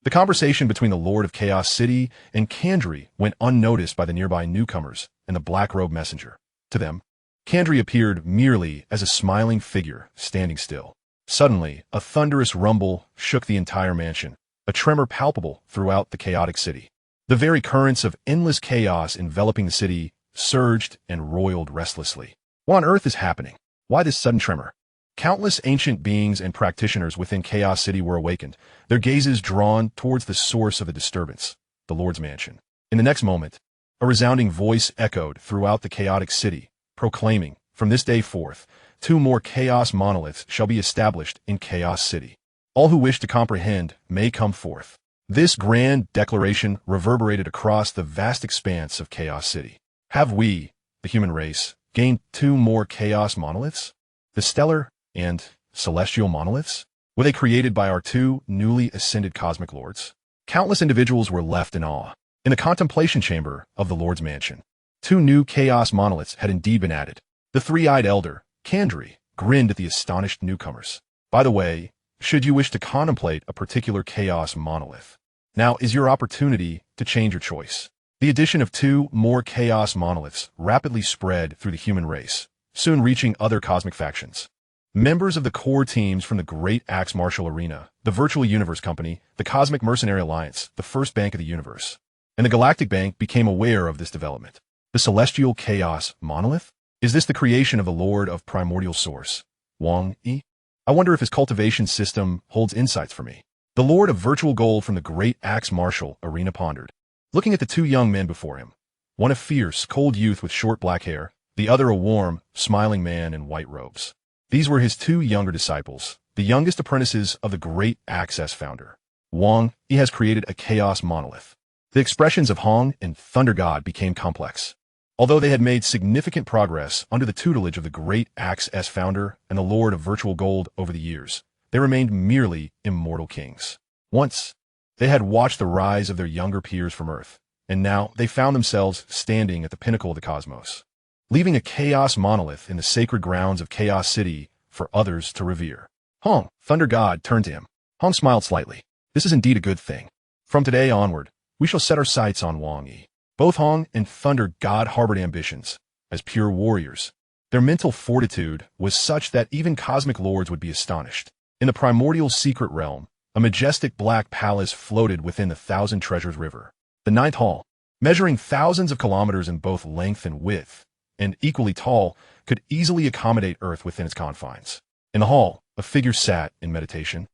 The conversation between the Lord of Chaos City and Kandri went unnoticed by the nearby newcomers and the black-robed messenger. To them, Kandri appeared merely as a smiling figure standing still. Suddenly, a thunderous rumble shook the entire mansion, a tremor palpable throughout the chaotic city. The very currents of endless chaos enveloping the city surged and roiled restlessly. What on earth is happening? Why this sudden tremor? Countless ancient beings and practitioners within Chaos City were awakened, their gazes drawn towards the source of the disturbance, the Lord's Mansion. In the next moment, a resounding voice echoed throughout the chaotic city, proclaiming, "From this day forth, 2 more chaos monoliths shall be established in Chaos City. All who wish to comprehend may come forth." This grand declaration reverberated across the vast expanse of Chaos City. Have we, the human race, gained 2 more chaos monoliths? The stellar and celestial monoliths? Were they created by our 2 newly ascended cosmic lords? Countless individuals were left in awe. In the contemplation chamber of the Lord's Mansion, 2 new chaos monoliths had indeed been added. The three-eyed elder, Kandri, grinned at the astonished newcomers. By the way, should you wish to contemplate a particular chaos monolith, now is your opportunity to change your choice. The addition of 2 more chaos monoliths rapidly spread through the human race, soon reaching other cosmic factions. Members of the core teams from the Great Axe Martial Arena, the Virtual Universe Company, the Cosmic Mercenary Alliance, the First Bank of the Universe, and the Galactic Bank became aware of this development. The Celestial Chaos Monolith? Is this the creation of the Lord of Primordial Source, Wang Yi? I wonder if his cultivation system holds insights for me. The Lord of Virtual Gold from the Great Axe Martial Arena pondered. Looking at the 2 young men before him, one a fierce, cold youth with short black hair, the other a warm, smiling man in white robes. These were his two younger disciples, the youngest apprentices of the great Access founder. Wang Yi has created a chaos monolith. The expressions of Hong and Thunder God became complex. Although they had made significant progress under the tutelage of the great Access founder and the Lord of Virtual Gold over the years, they remained merely immortal kings. Once, they had watched the rise of their younger peers from Earth, and now they found themselves standing at the pinnacle of the cosmos, leaving a chaos monolith in the sacred grounds of Chaos City for others to revere. Hong, Thunder God, turned to him. Hong smiled slightly. This is indeed a good thing. From today onward, we shall set our sights on Wang Yi. Both Hong and Thunder God harbored ambitions. As pure warriors, their mental fortitude was such that even cosmic lords would be astonished. In the primordial secret realm, a majestic black palace floated within the Thousand Treasures River. The Ninth Hall, measuring thousands of kilometers in both length and width, and equally tall, could easily accommodate Earth within its confines. In the hall, a figure sat in meditation.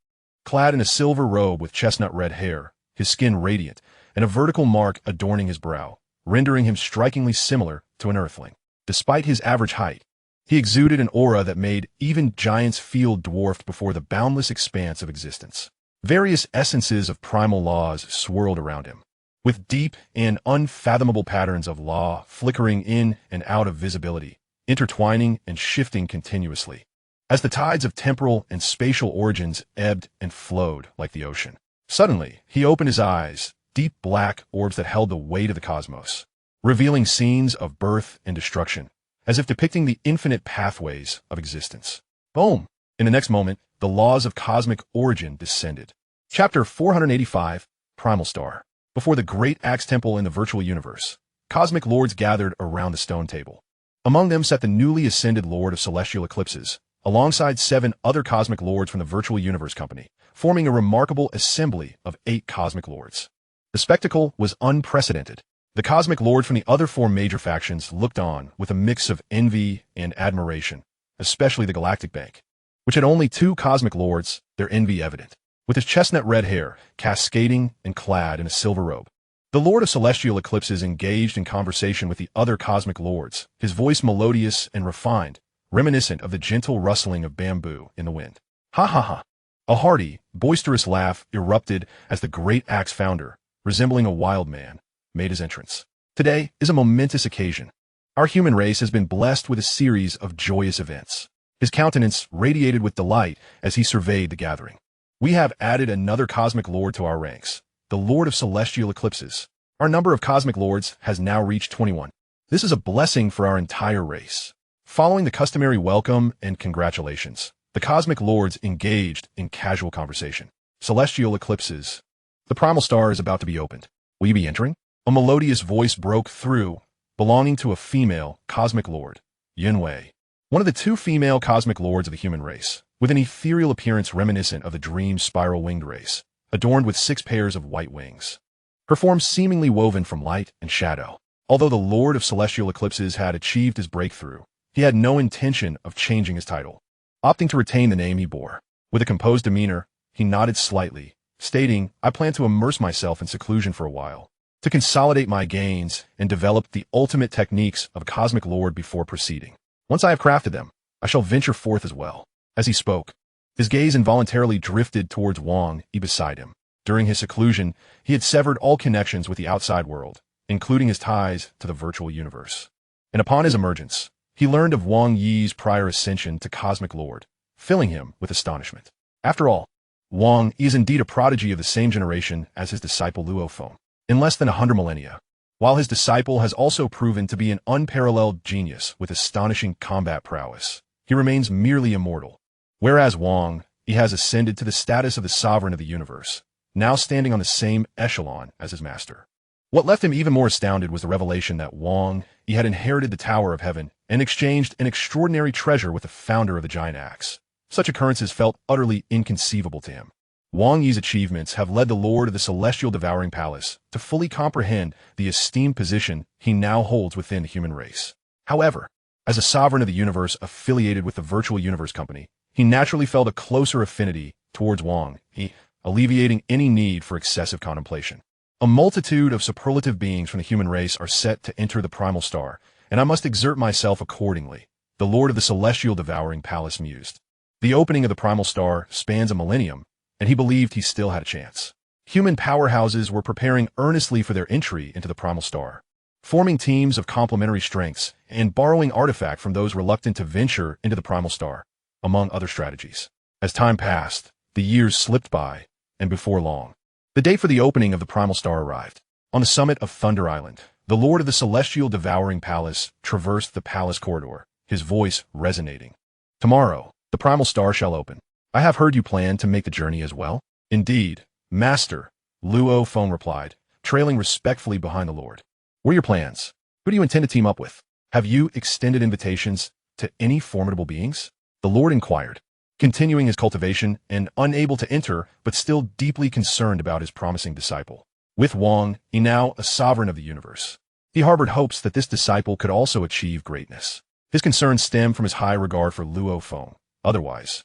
Clad in a silver robe with chestnut red hair, his skin radiant, and a vertical mark adorning his brow, rendering him strikingly similar to an earthling. Despite his average height, he exuded an aura that made even giants feel dwarfed before the boundless expanse of existence. Various essences of primal laws swirled around him, with deep and unfathomable patterns of law flickering in and out of visibility, intertwining and shifting continuously, as the tides of temporal and spatial origins ebbed and flowed like the ocean. Suddenly, he opened his eyes, deep black orbs that held the weight of the cosmos, revealing scenes of birth and destruction, as if depicting the infinite pathways of existence. Boom! In the next moment, the laws of cosmic origin descended. Chapter 485, Primal Star. Before the great Axe Temple in the virtual universe, cosmic lords gathered around the stone table. Among them sat the newly ascended Lord of Celestial Eclipses, alongside 7 other cosmic lords from the Virtual Universe Company, forming a remarkable assembly of 8 cosmic lords. The spectacle was unprecedented. The cosmic lords from the other 4 major factions looked on with a mix of envy and admiration, especially the Galactic Bank, which had only 2 cosmic lords, their envy evident. With his chestnut red hair, cascading and clad in a silver robe, the Lord of Celestial Eclipses engaged in conversation with the other cosmic lords, his voice melodious and refined, reminiscent of the gentle rustling of bamboo in the wind. Ha ha ha! A hearty, boisterous laugh erupted as the great Axe founder, resembling a wild man, made his entrance. Today is a momentous occasion. Our human race has been blessed with a series of joyous events. His countenance radiated with delight as he surveyed the gathering. We have added another cosmic lord to our ranks, the Lord of Celestial Eclipses. Our number of cosmic lords has now reached 21. This is a blessing for our entire race. Following the customary welcome and congratulations, the cosmic lords engaged in casual conversation. Celestial Eclipses. The primal star is about to be opened. Will you be entering? A melodious voice broke through, belonging to a female cosmic lord, Yin Wei, one of the 2 female cosmic lords of the human race, with an ethereal appearance reminiscent of the dream spiral-winged race, adorned with 6 pairs of white wings. Her form seemingly woven from light and shadow. Although the Lord of Celestial Eclipses had achieved his breakthrough, he had no intention of changing his title, opting to retain the name he bore. With a composed demeanor, he nodded slightly, stating, "I plan to immerse myself in seclusion for a while, to consolidate my gains and develop the ultimate techniques of a cosmic lord before proceeding. Once I have crafted them, I shall venture forth as well." As he spoke, his gaze involuntarily drifted towards Wang Yi beside him. During his seclusion, he had severed all connections with the outside world, including his ties to the virtual universe. And upon his emergence, he learned of Wang Yi's prior ascension to Cosmic Lord, filling him with astonishment. After all, Wang Yi is indeed a prodigy of the same generation as his disciple Luophone. In less than 100 millennia, while his disciple has also proven to be an unparalleled genius with astonishing combat prowess, he remains merely immortal. Whereas Wang Yi has ascended to the status of the sovereign of the universe, now standing on the same echelon as his master. What left him even more astounded was the revelation that Wang Yi had inherited the Tower of Heaven and exchanged an extraordinary treasure with the founder of the Giant Axe. Such occurrences felt utterly inconceivable to him. Wang Yi's achievements have led the Lord of the Celestial Devouring Palace to fully comprehend the esteemed position he now holds within the human race. However, as a sovereign of the universe affiliated with the Virtual Universe Company, he naturally felt a closer affinity towards Wang Yi, alleviating any need for excessive contemplation. A multitude of superlative beings from the human race are set to enter the primal star, and I must exert myself accordingly, the Lord of the celestial devouring palace mused. The opening of the primal star spans a millennium, and he believed he still had a chance. Human powerhouses were preparing earnestly for their entry into the primal star, forming teams of complementary strengths and borrowing artifact from those reluctant to venture into the primal star, among other strategies. As time passed, the years slipped by, and before long, the day for the opening of the primal star arrived. On the summit of Thunder Island, the Lord of the celestial devouring palace traversed the palace corridor, his voice resonating. Tomorrow, the primal star shall open. I have heard you plan to make the journey as well. Indeed, Master, Luo Feng replied, trailing respectfully behind the Lord. What are your plans? Who do you intend to team up with? Have you extended invitations to any formidable beings? The Lord inquired, continuing his cultivation and unable to enter, but still deeply concerned about his promising disciple. With Wang Yi now a sovereign of the universe, he harbored hopes that this disciple could also achieve greatness. His concerns stemmed from his high regard for Luo Feng. Otherwise,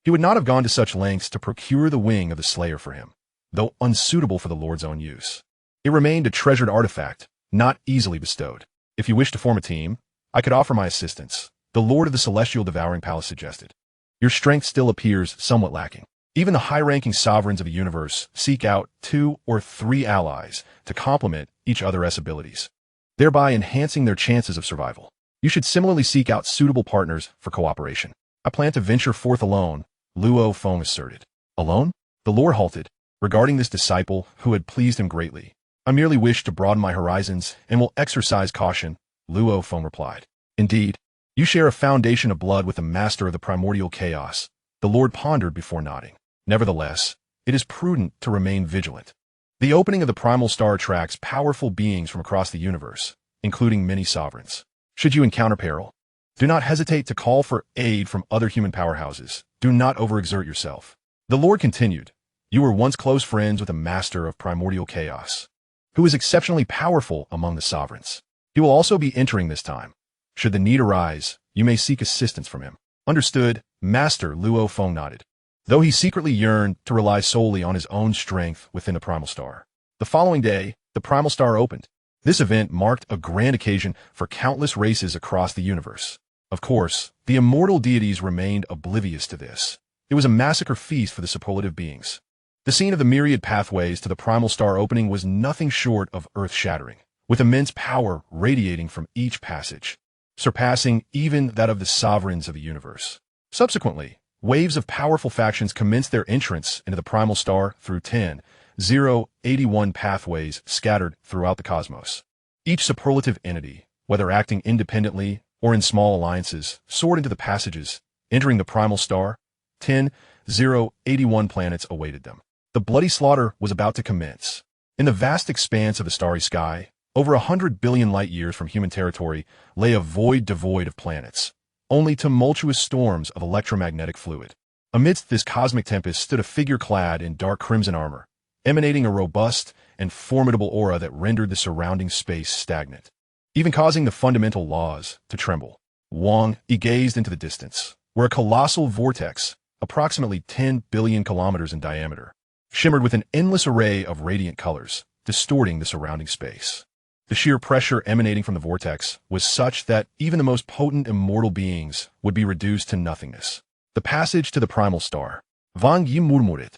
he would not have gone to such lengths to procure the wing of the Slayer for him, though unsuitable for the Lord's own use. It remained a treasured artifact, not easily bestowed. If you wish to form a team, I could offer my assistance, the Lord of the celestial devouring palace suggested. Your strength still appears somewhat lacking. Even the high-ranking sovereigns of the universe seek out 2 or 3 allies to complement each other's abilities, thereby enhancing their chances of survival. You should similarly seek out suitable partners for cooperation. I plan to venture forth alone, Luo Feng asserted. Alone? The Lord halted, regarding this disciple who had pleased him greatly. I merely wish to broaden my horizons and will exercise caution, Luo Feng replied. Indeed, you share a foundation of blood with the master of the primordial chaos, the Lord pondered before nodding. Nevertheless, it is prudent to remain vigilant. The opening of the primal star attracts powerful beings from across the universe, including many sovereigns. Should you encounter peril, do not hesitate to call for aid from other human powerhouses. Do not overexert yourself. The Lord continued, you were once close friends with a master of primordial chaos, who is exceptionally powerful among the sovereigns. He will also be entering this time. Should the need arise, you may seek assistance from him. Understood, Master, Luo Feng nodded, though he secretly yearned to rely solely on his own strength within the primal star. The following day, the primal star opened. This event marked a grand occasion for countless races across the universe. Of course, the immortal deities remained oblivious to this. It was a massacre feast for the superlative beings. The scene of the myriad pathways to the primal star opening was nothing short of earth-shattering, with immense power radiating from each passage, surpassing even that of the sovereigns of the universe. Subsequently, waves of powerful factions commenced their entrance into the primal star through 10,081 pathways scattered throughout the cosmos. Each superlative entity, whether acting independently or in small alliances, soared into the passages, entering the primal star. 10,081 planets awaited them. The bloody slaughter was about to commence. In the vast expanse of the starry sky, over 100 billion light-years from human territory, lay a void devoid of planets, only tumultuous storms of electromagnetic fluid. Amidst this cosmic tempest stood a figure clad in dark crimson armor, emanating a robust and formidable aura that rendered the surrounding space stagnant, even causing the fundamental laws to tremble. Wang Yi gazed into the distance, where a colossal vortex, approximately 10 billion kilometers in diameter, shimmered with an endless array of radiant colors, distorting the surrounding space. The sheer pressure emanating from the vortex was such that even the most potent immortal beings would be reduced to nothingness. The passage to the primal star. Wang Yi murmured,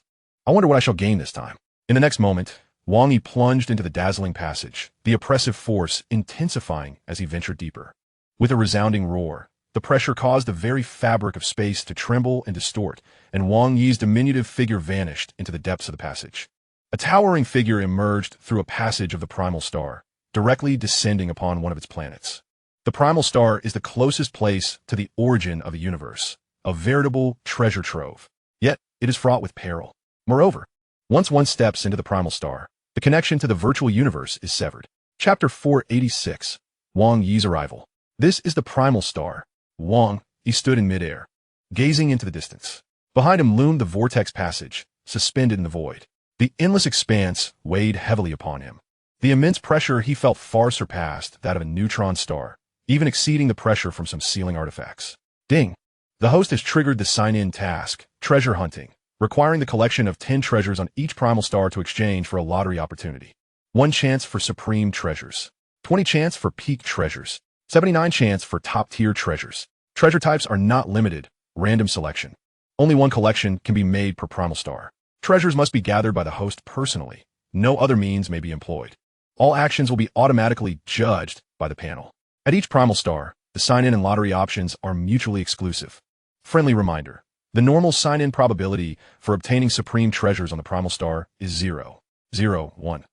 I wonder what I shall gain this time. In the next moment, Wang Yi plunged into the dazzling passage, the oppressive force intensifying as he ventured deeper. With a resounding roar, the pressure caused the very fabric of space to tremble and distort, and Wang Yi's diminutive figure vanished into the depths of the passage. A towering figure emerged through a passage of the primal star, directly descending upon one of its planets. The primal star is the closest place to the origin of the universe, a veritable treasure trove. Yet, it is fraught with peril. Moreover, once one steps into the primal star, the connection to the virtual universe is severed. Chapter 486, Wang Yi's Arrival. This is the primal star. Wang Yi stood in midair, gazing into the distance. Behind him loomed the vortex passage, suspended in the void. The endless expanse weighed heavily upon him. The immense pressure he felt far surpassed that of a neutron star, even exceeding the pressure from some sealing artifacts. Ding! The host has triggered the sign-in task, treasure hunting, requiring the collection of 10 treasures on each primal star to exchange for a lottery opportunity. 1 chance for supreme treasures, 20 chance for peak treasures, 79 chance for top-tier treasures. Treasure types are not limited, random selection. Only 1 collection can be made per primal star. Treasures must be gathered by the host personally. No other means may be employed. All actions will be automatically judged by the panel. At each primal star, the sign-in and lottery options are mutually exclusive. Friendly reminder: the normal sign-in probability for obtaining supreme treasures on the primal star is 0, 0, 1.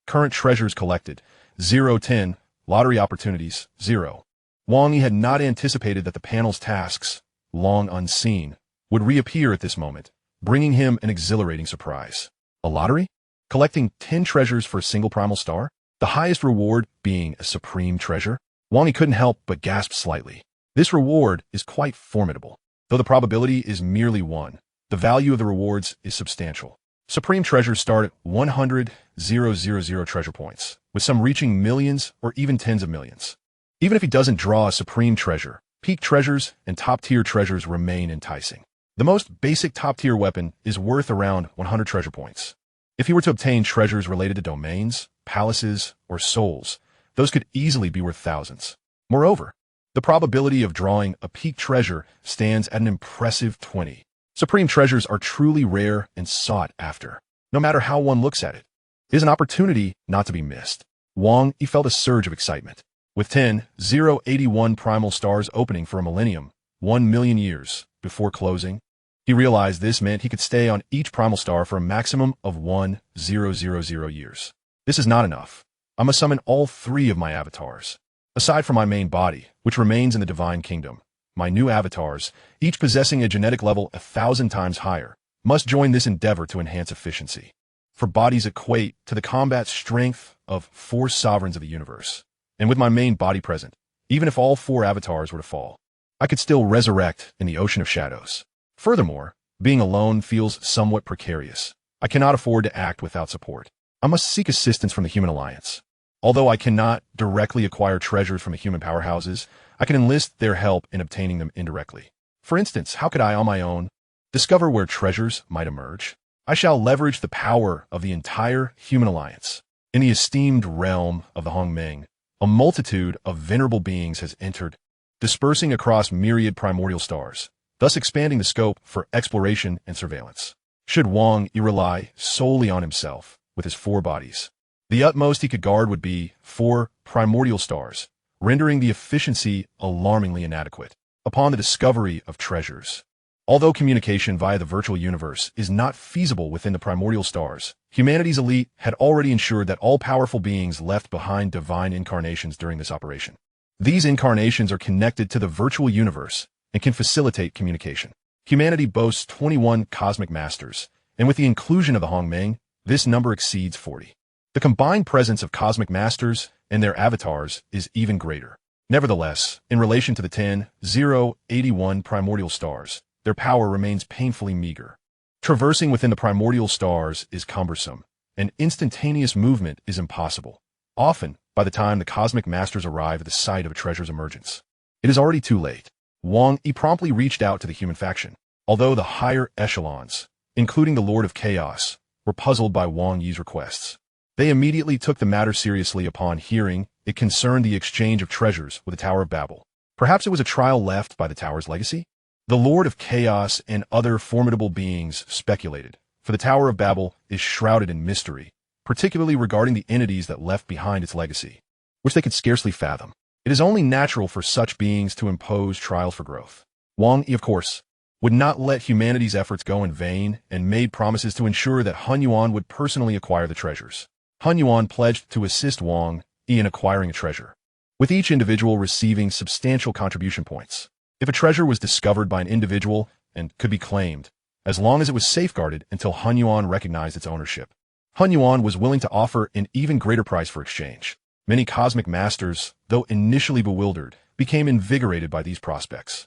Current treasures collected, 0, 10. Lottery opportunities, 0. Wang Yi had not anticipated that the panel's tasks, long unseen, would reappear at this moment, bringing him an exhilarating surprise. A lottery? Collecting 10 treasures for a single primal star? The highest reward being a supreme treasure? Wang Yi couldn't help but gasp slightly. This reward is quite formidable. Though the probability is merely 1, the value of the rewards is substantial. Supreme treasures start at 100,000 treasure points, with some reaching millions or even tens of millions. Even if he doesn't draw a supreme treasure, peak treasures and top-tier treasures remain enticing. The most basic top-tier weapon is worth around 100 treasure points. If he were to obtain treasures related to domains, palaces, or souls, those could easily be worth thousands. Moreover, the probability of drawing a peak treasure stands at an impressive 20. Supreme treasures are truly rare and sought after, no matter how one looks at it. It is an opportunity not to be missed. Wang Yi felt a surge of excitement. With 10,081 primal stars opening for a millennium, 1 million years, before closing, he realized this meant he could stay on each primal star for a maximum of 1,000 years. This is not enough. I must summon all 3 of my avatars. Aside from my main body, which remains in the divine kingdom, my new avatars, each possessing a genetic level 1,000 times higher, must join this endeavor to enhance efficiency. For bodies equate to the combat strength of 4 sovereigns of the universe. And with my main body present, even if all 4 avatars were to fall, I could still resurrect in the ocean of shadows. Furthermore, being alone feels somewhat precarious. I cannot afford to act without support. I must seek assistance from the Human Alliance. Although I cannot directly acquire treasures from the human powerhouses, I can enlist their help in obtaining them indirectly. For instance, how could I, on my own, discover where treasures might emerge? I shall leverage the power of the entire Human Alliance. In the esteemed realm of the Hongmeng, a multitude of venerable beings has entered, dispersing across myriad primordial stars, thus expanding the scope for exploration and surveillance. Should Wang Yi rely solely on himself, with his 4 bodies, the utmost he could guard would be 4 primordial stars, rendering the efficiency alarmingly inadequate. Upon the discovery of treasures, although communication via the virtual universe is not feasible within the primordial stars, humanity's elite had already ensured that all powerful beings left behind divine incarnations during this operation. These incarnations are connected to the virtual universe and can facilitate communication. Humanity boasts 21 cosmic masters, and with the inclusion of the Hongmeng, this number exceeds 40. The combined presence of cosmic masters and their avatars is even greater. Nevertheless, in relation to the 10,081 primordial stars, their power remains painfully meager. Traversing within the primordial stars is cumbersome, and instantaneous movement is impossible. Often, by the time the cosmic masters arrive at the site of a treasure's emergence, it is already too late. Wang Yi promptly reached out to the human faction. Although the higher echelons, including the Lord of Chaos, were puzzled by Wang Yi's requests, they immediately took the matter seriously upon hearing it concerned the exchange of treasures with the Tower of Babel. Perhaps it was a trial left by the tower's legacy? The Lord of Chaos and other formidable beings speculated, for the Tower of Babel is shrouded in mystery, particularly regarding the entities that left behind its legacy, which they could scarcely fathom. It is only natural for such beings to impose trials for growth. Wang Yi, of course, would not let humanity's efforts go in vain and made promises to ensure that Hun Yuan would personally acquire the treasures. Hun Yuan pledged to assist Wang Yi in acquiring a treasure, with each individual receiving substantial contribution points. If a treasure was discovered by an individual and could be claimed, as long as it was safeguarded until Hun Yuan recognized its ownership, Hun Yuan was willing to offer an even greater price for exchange. Many cosmic masters, though initially bewildered, became invigorated by these prospects.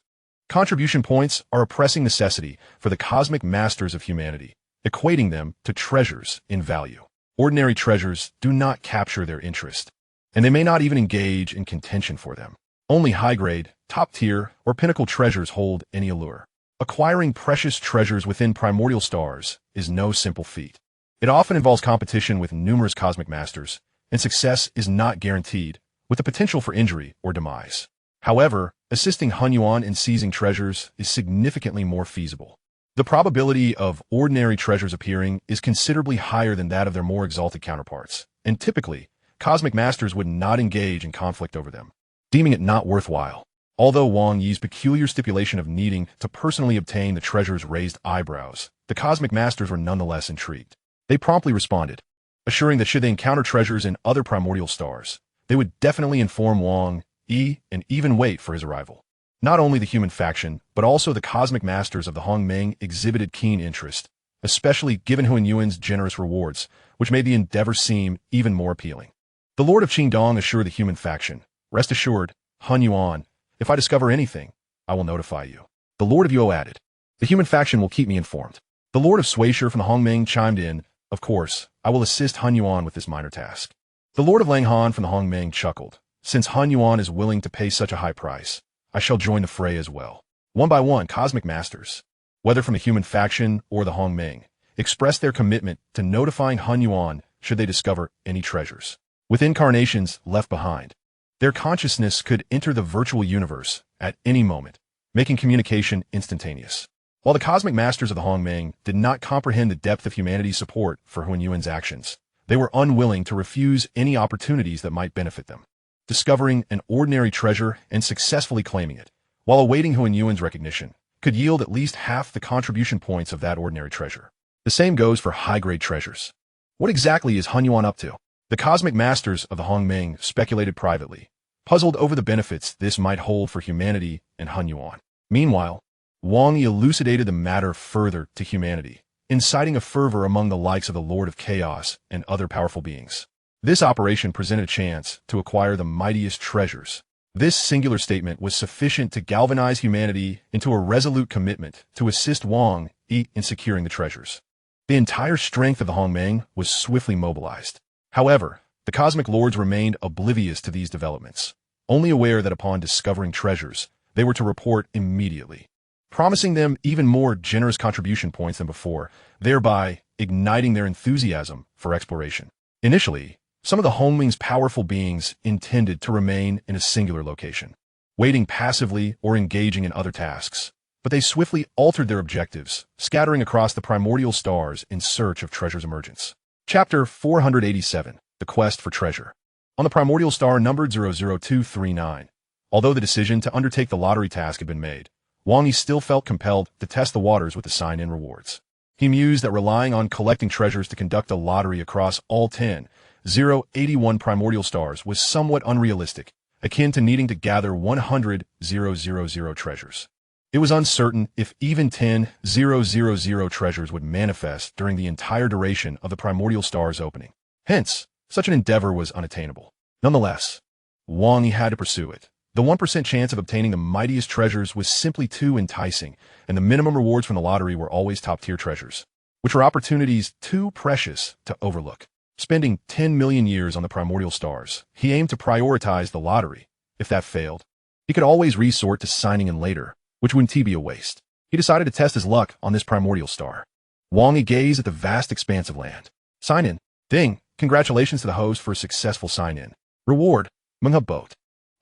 Contribution points are a pressing necessity for the cosmic masters of humanity, equating them to treasures in value. Ordinary treasures do not capture their interest, and they may not even engage in contention for them. Only high-grade, top-tier, or pinnacle treasures hold any allure. Acquiring precious treasures within primordial stars is no simple feat. It often involves competition with numerous cosmic masters, and success is not guaranteed, with the potential for injury or demise. However, assisting Hun Yuan in seizing treasures is significantly more feasible. The probability of ordinary treasures appearing is considerably higher than that of their more exalted counterparts, and typically, cosmic masters would not engage in conflict over them, deeming it not worthwhile. Although Wang Yi's peculiar stipulation of needing to personally obtain the treasures raised eyebrows, the cosmic masters were nonetheless intrigued. They promptly responded, assuring that should they encounter treasures in other primordial stars, they would definitely inform Wang Yi and even wait for his arrival. Not only the human faction, but also the cosmic masters of the Hongmeng exhibited keen interest, especially given Hun Yuan's generous rewards, which made the endeavor seem even more appealing. The Lord of Qingdong assured the human faction, "Rest assured, Hun Yuan, if I discover anything, I will notify you." The Lord of Yuo added, "The human faction will keep me informed." The Lord of Suisher from the Hongmeng chimed in, "Of course, I will assist Hun Yuan with this minor task." The Lord of Langhan from the Hongmeng chuckled, "Since Hun Yuan is willing to pay such a high price, I shall join the fray as well." One by one, cosmic masters, whether from the human faction or the Hongmeng, expressed their commitment to notifying Hun Yuan should they discover any treasures, with incarnations left behind. Their consciousness could enter the virtual universe at any moment, making communication instantaneous. While the cosmic masters of the Hongmeng did not comprehend the depth of humanity's support for Hun Yuan's actions, they were unwilling to refuse any opportunities that might benefit them. Discovering an ordinary treasure and successfully claiming it, while awaiting Hun Yuan's recognition, could yield at least half the contribution points of that ordinary treasure. The same goes for high-grade treasures. What exactly is Hun Yuan up to? The cosmic masters of the Hongmeng speculated privately, puzzled over the benefits this might hold for humanity and Hun Yuan. Meanwhile, Wang Yi elucidated the matter further to humanity, inciting a fervor among the likes of the Lord of Chaos and other powerful beings. This operation presented a chance to acquire the mightiest treasures. This singular statement was sufficient to galvanize humanity into a resolute commitment to assist Wang Yi in securing the treasures. The entire strength of the Hongmeng was swiftly mobilized. However, the cosmic lords remained oblivious to these developments, only aware that upon discovering treasures, they were to report immediately, promising them even more generous contribution points than before, thereby igniting their enthusiasm for exploration. Initially, some of the Hongmeng's powerful beings intended to remain in a singular location, waiting passively or engaging in other tasks, but they swiftly altered their objectives, scattering across the primordial stars in search of treasure's emergence. Chapter 487, The Quest for Treasure. On the primordial star numbered 00239, although the decision to undertake the lottery task had been made, Wang Yi still felt compelled to test the waters with the sign-in rewards. He mused that relying on collecting treasures to conduct a lottery across all 10,081 primordial stars was somewhat unrealistic, akin to needing to gather 100,000 treasures. It was uncertain if even 10,000 treasures would manifest during the entire duration of the primordial star's opening. Hence, such an endeavor was unattainable. Nonetheless, Wang Yi had to pursue it. The 1% chance of obtaining the mightiest treasures was simply too enticing, and the minimum rewards from the lottery were always top-tier treasures, which were opportunities too precious to overlook. Spending 10 million years on the primordial stars, he aimed to prioritize the lottery. If that failed, he could always resort to signing in later, which wouldn't be a waste. He decided to test his luck on this primordial star. Wang Yi gazed at the vast expanse of land. Sign in. Ding. Congratulations to the host for a successful sign-in. Reward. Menghe boat.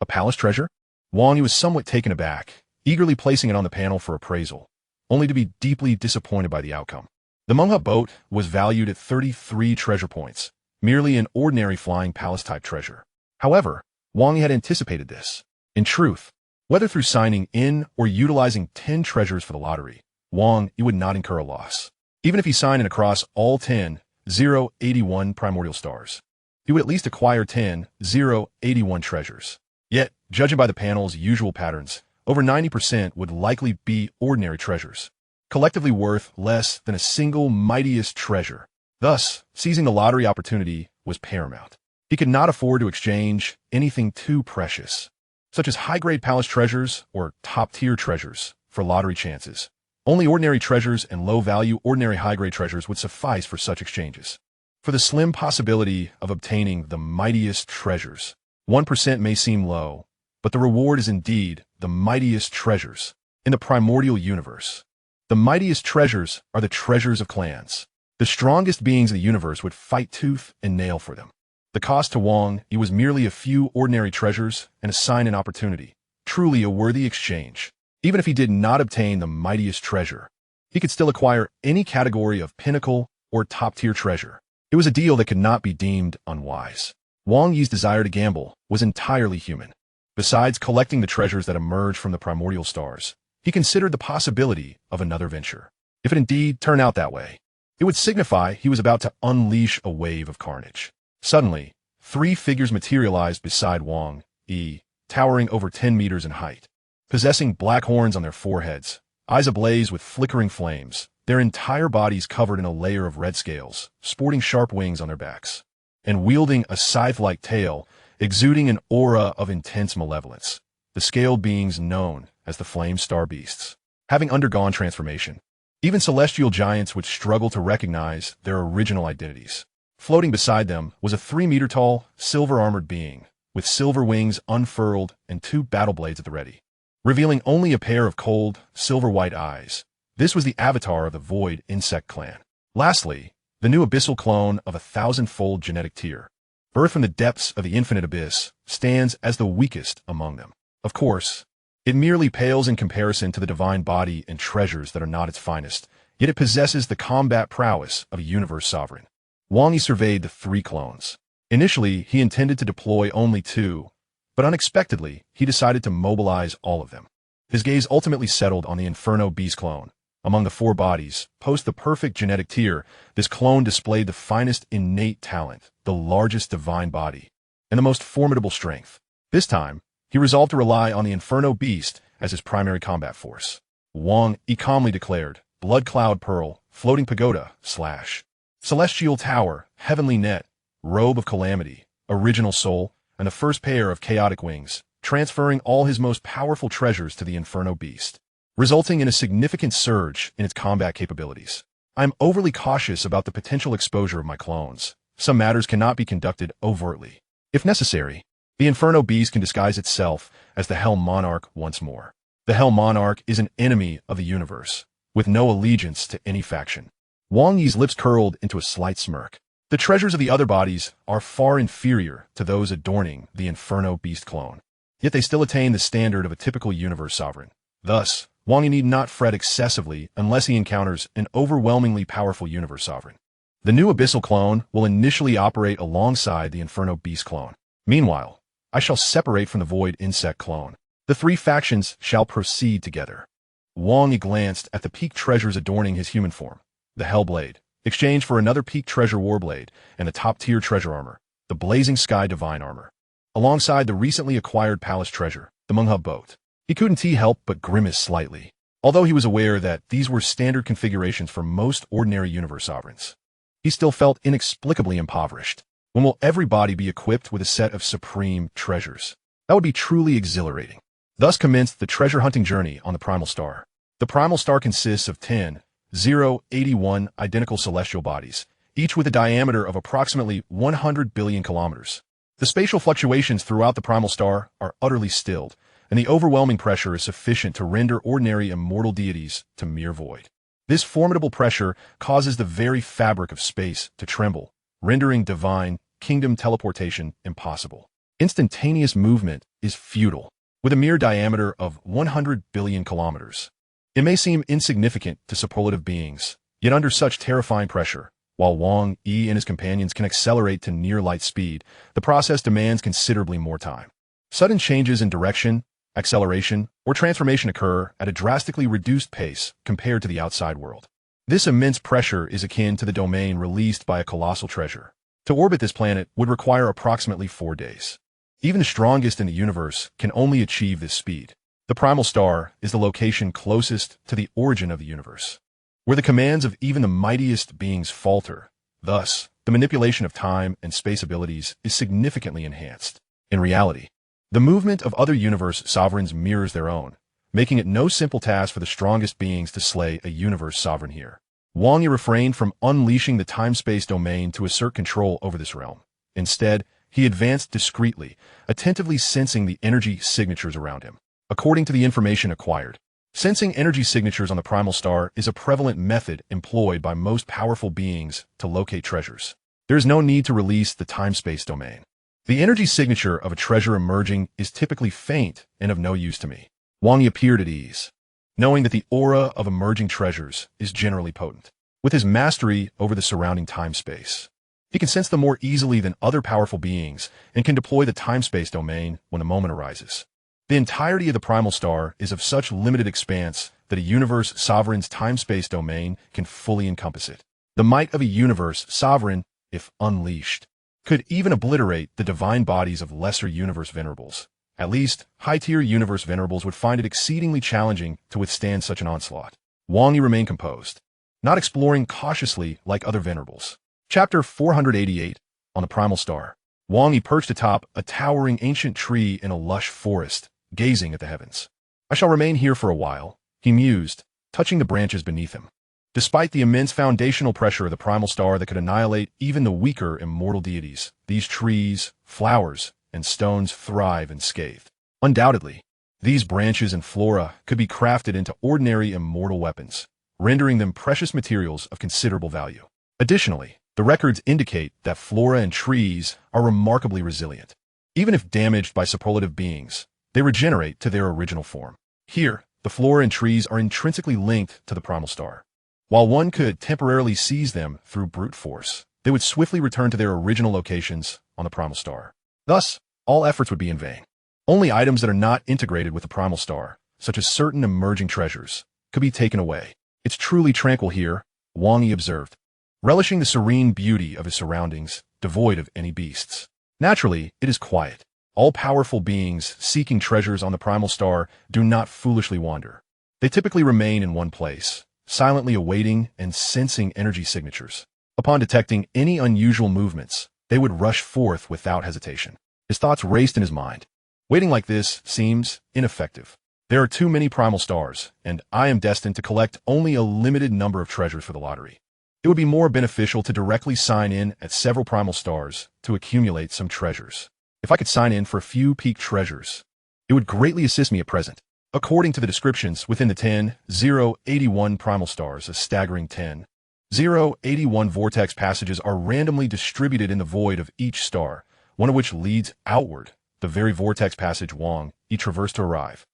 A palace treasure? Wang Yi was somewhat taken aback, eagerly placing it on the panel for appraisal, only to be deeply disappointed by the outcome. The Menghe boat was valued at 33 treasure points, merely an ordinary flying palace-type treasure. However, Wang Yi had anticipated this. In truth, whether through signing in or utilizing 10 treasures for the lottery, Wang Yi would not incur a loss. Even if he signed in across all 10,081 primordial stars, he would at least acquire 10,081 treasures. Yet, judging by the panel's usual patterns, over 90% would likely be ordinary treasures, collectively worth less than a single mightiest treasure. Thus, seizing the lottery opportunity was paramount. He could not afford to exchange anything too precious, such as high-grade palace treasures or top-tier treasures, for lottery chances. Only ordinary treasures and low-value ordinary high-grade treasures would suffice for such exchanges. For the slim possibility of obtaining the mightiest treasures, 1% may seem low, but the reward is indeed the mightiest treasures in the primordial universe. The mightiest treasures are the treasures of clans. The strongest beings of the universe would fight tooth and nail for them. The cost to Wang Yi was merely a few ordinary treasures and a sign and opportunity, truly a worthy exchange. Even if he did not obtain the mightiest treasure, he could still acquire any category of pinnacle or top-tier treasure. It was a deal that could not be deemed unwise. Wang Yi's desire to gamble was entirely human. Besides collecting the treasures that emerged from the primordial stars, he considered the possibility of another venture. If it indeed turned out that way, it would signify he was about to unleash a wave of carnage. Suddenly, three figures materialized beside Wang Yi, towering over 10 meters in height. Possessing black horns on their foreheads, eyes ablaze with flickering flames, their entire bodies covered in a layer of red scales, sporting sharp wings on their backs, and wielding a scythe-like tail, exuding an aura of intense malevolence. The scaled beings known as the Flame Star Beasts. Having undergone transformation, even celestial giants would struggle to recognize their original identities. Floating beside them was a 3-meter-tall, silver-armored being, with silver wings unfurled and 2 battle blades at the ready, revealing only a pair of cold, silver-white eyes. This was the avatar of the Void Insect Clan. Lastly, the new abyssal clone of a 1,000-fold genetic tier, birthed from the depths of the infinite abyss, stands as the weakest among them. Of course, it merely pales in comparison to the divine body and treasures that are not its finest, yet it possesses the combat prowess of a universe sovereign. Wang Yi surveyed the 3 clones. Initially, he intended to deploy only 2, but unexpectedly, he decided to mobilize all of them. His gaze ultimately settled on the Inferno Beast clone. Among the 4 bodies, post the perfect genetic tier, this clone displayed the finest innate talent, the largest divine body, and the most formidable strength. This time, he resolved to rely on the Inferno Beast as his primary combat force. Wang Yi calmly declared, Blood Cloud Pearl, Floating Pagoda, / Celestial Tower, Heavenly Net, Robe of Calamity, Original Soul, and the first pair of chaotic wings, transferring all his most powerful treasures to the Inferno Beast, resulting in a significant surge in its combat capabilities. I'm overly cautious about the potential exposure of my clones. Some matters cannot be conducted overtly. If necessary, the Inferno Beast can disguise itself as the Hell Monarch once more. The Hell Monarch is an enemy of the universe, with no allegiance to any faction. Wang Yi's lips curled into a slight smirk. The treasures of the other bodies are far inferior to those adorning the Inferno Beast clone, yet they still attain the standard of a typical universe sovereign. Thus, Wang Yi need not fret excessively unless he encounters an overwhelmingly powerful universe sovereign. The new Abyssal clone will initially operate alongside the Inferno Beast clone. Meanwhile, I shall separate from the Void Insect clone. The 3 factions shall proceed together. Wang Yi glanced at the peak treasures adorning his human form. The Hellblade, exchanged for another peak treasure Warblade, and the top-tier treasure armor, the Blazing Sky Divine Armor, alongside the recently acquired palace treasure, the Munghub Boat. He couldn't help but grimace slightly, although he was aware that these were standard configurations for most ordinary universe sovereigns. He still felt inexplicably impoverished. When will everybody be equipped with a set of supreme treasures? That would be truly exhilarating. Thus commenced the treasure-hunting journey on the Primal Star. The Primal Star consists of 10,081 identical celestial bodies, each with a diameter of approximately 100 billion kilometers. The spatial fluctuations throughout the Primal Star are utterly stilled, and the overwhelming pressure is sufficient to render ordinary immortal deities to mere void. This formidable pressure causes the very fabric of space to tremble, rendering divine kingdom teleportation impossible. Instantaneous movement is futile. With a mere diameter of 100 billion kilometers, it may seem insignificant to superlative beings, yet under such terrifying pressure, while Wang Yi and his companions can accelerate to near-light speed, the process demands considerably more time. Sudden changes in direction, acceleration, or transformation occur at a drastically reduced pace compared to the outside world. This immense pressure is akin to the domain released by a colossal treasure. To orbit this planet would require approximately 4 days. Even the strongest in the universe can only achieve this speed. The Primal Star is the location closest to the origin of the universe, where the commands of even the mightiest beings falter. Thus, the manipulation of time and space abilities is significantly enhanced. In reality, the movement of other universe sovereigns mirrors their own, making it no simple task for the strongest beings to slay a universe sovereign here. Wang Yi refrained from unleashing the time-space domain to assert control over this realm. Instead, he advanced discreetly, attentively sensing the energy signatures around him. According to the information acquired, Sensing energy signatures on the primal star is a prevalent method employed by most powerful beings to locate treasures. There is no need to release the time-space domain. The energy signature of a treasure emerging is typically faint and of no use to me. Wang Yi appeared at ease, knowing that the aura of emerging treasures is generally potent. With his mastery over the surrounding time-space, he can sense them more easily than other powerful beings and can deploy the time-space domain when the moment arises. The entirety of the primal star is of such limited expanse that a universe sovereign's time-space domain can fully encompass it. The might of a universe sovereign, if unleashed, could even obliterate the divine bodies of lesser universe venerables. At least, high-tier universe venerables would find it exceedingly challenging to withstand such an onslaught. Wang Yi remained composed, not exploring cautiously like other venerables. Chapter 488, On the Primal Star. Wang Yi perched atop a towering ancient tree in a lush forest, gazing at the heavens. I shall remain here for a while, he mused, touching the branches beneath him. Despite the immense foundational pressure of the primal star that could annihilate even the weaker immortal deities, these trees, flowers, and stones thrive unscathed. Undoubtedly, these branches and flora could be crafted into ordinary immortal weapons, rendering them precious materials of considerable value. Additionally, the records indicate that flora and trees are remarkably resilient. Even if damaged by superlative beings, they regenerate to their original form. Here, the flora and trees are intrinsically linked to the primal star. While one could temporarily seize them through brute force, they would swiftly return to their original locations on the primal star. Thus, all efforts would be in vain. Only items that are not integrated with the primal star, such as certain emerging treasures, could be taken away. It's truly tranquil here, Wang Yi observed, relishing the serene beauty of his surroundings, devoid of any beasts. Naturally, it is quiet. All powerful beings seeking treasures on the primal star do not foolishly wander. They typically remain in one place, silently awaiting and sensing energy signatures. Upon detecting any unusual movements, they would rush forth without hesitation. His thoughts raced in his mind. Waiting like this seems ineffective. There are too many primal stars, and I am destined to collect only a limited number of treasures for the lottery. It would be more beneficial to directly sign in at several primal stars to accumulate some treasures. If I could sign in for a few peak treasures, it would greatly assist me at present. According to the descriptions within the 10,081 primal stars, a staggering 10,081 vortex passages are randomly distributed in the void of each star, one of which leads outward, the very vortex passage Wang Yi traversed to arrive.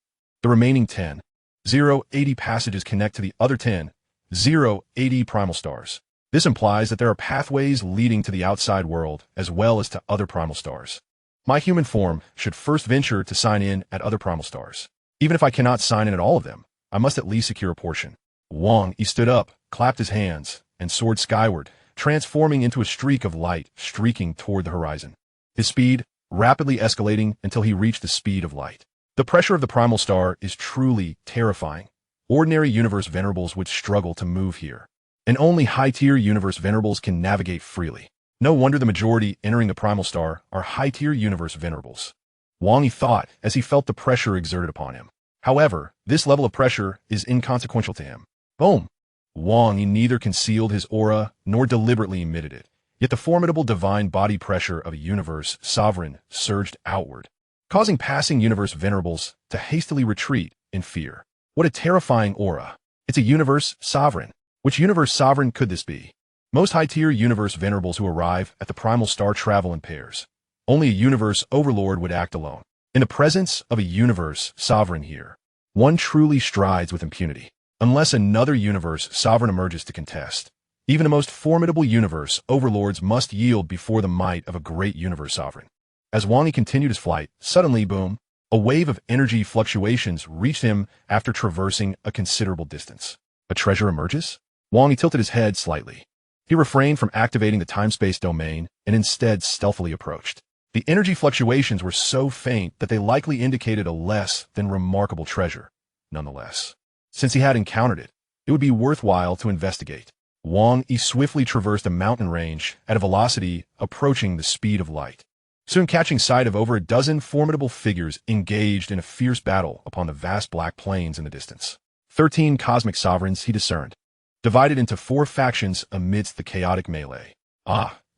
The remaining 10,080 passages connect to the other 10,080 primal stars. This implies that there are pathways leading to the outside world as well as to other primal stars. My human form should first venture to sign in at other primal stars. Even if I cannot sign in at all of them, I must at least secure a portion. Wang Yi stood up, clapped his hands, and soared skyward, transforming into a streak of light streaking toward the horizon. His speed rapidly escalating until he reached the speed of light. The pressure of the primal star is truly terrifying. Ordinary universe venerables would struggle to move here, and only high-tier universe venerables can navigate freely. No wonder the majority entering the primal star are high-tier universe venerables, Wang Yi thought as he felt the pressure exerted upon him. However, this level of pressure is inconsequential to him. Boom! Wang Yi neither concealed his aura nor deliberately emitted it, yet the formidable divine body pressure of a universe sovereign surged outward, causing passing universe venerables to hastily retreat in fear. What a terrifying aura! It's a universe sovereign. Which universe sovereign could this be? Most high-tier universe venerables who arrive at the primal star travel in pairs. Only a universe overlord would act alone. In the presence of a universe sovereign here, one truly strides with impunity. Unless another universe sovereign emerges to contest, even the most formidable universe overlords must yield before the might of a great universe sovereign. As Wang Yi continued his flight, suddenly, boom, a wave of energy fluctuations reached him after traversing a considerable distance. A treasure emerges? Wang Yi tilted his head slightly. He refrained from activating the time-space domain and instead stealthily approached. The energy fluctuations were so faint that they likely indicated a less than remarkable treasure. Nonetheless, since he had encountered it, it would be worthwhile to investigate. Wang Yi swiftly traversed a mountain range at a velocity approaching the speed of light, soon catching sight of over a dozen formidable figures engaged in a fierce battle upon the vast black plains in the distance. 13 cosmic sovereigns he discerned, divided into 4 factions amidst the chaotic melee.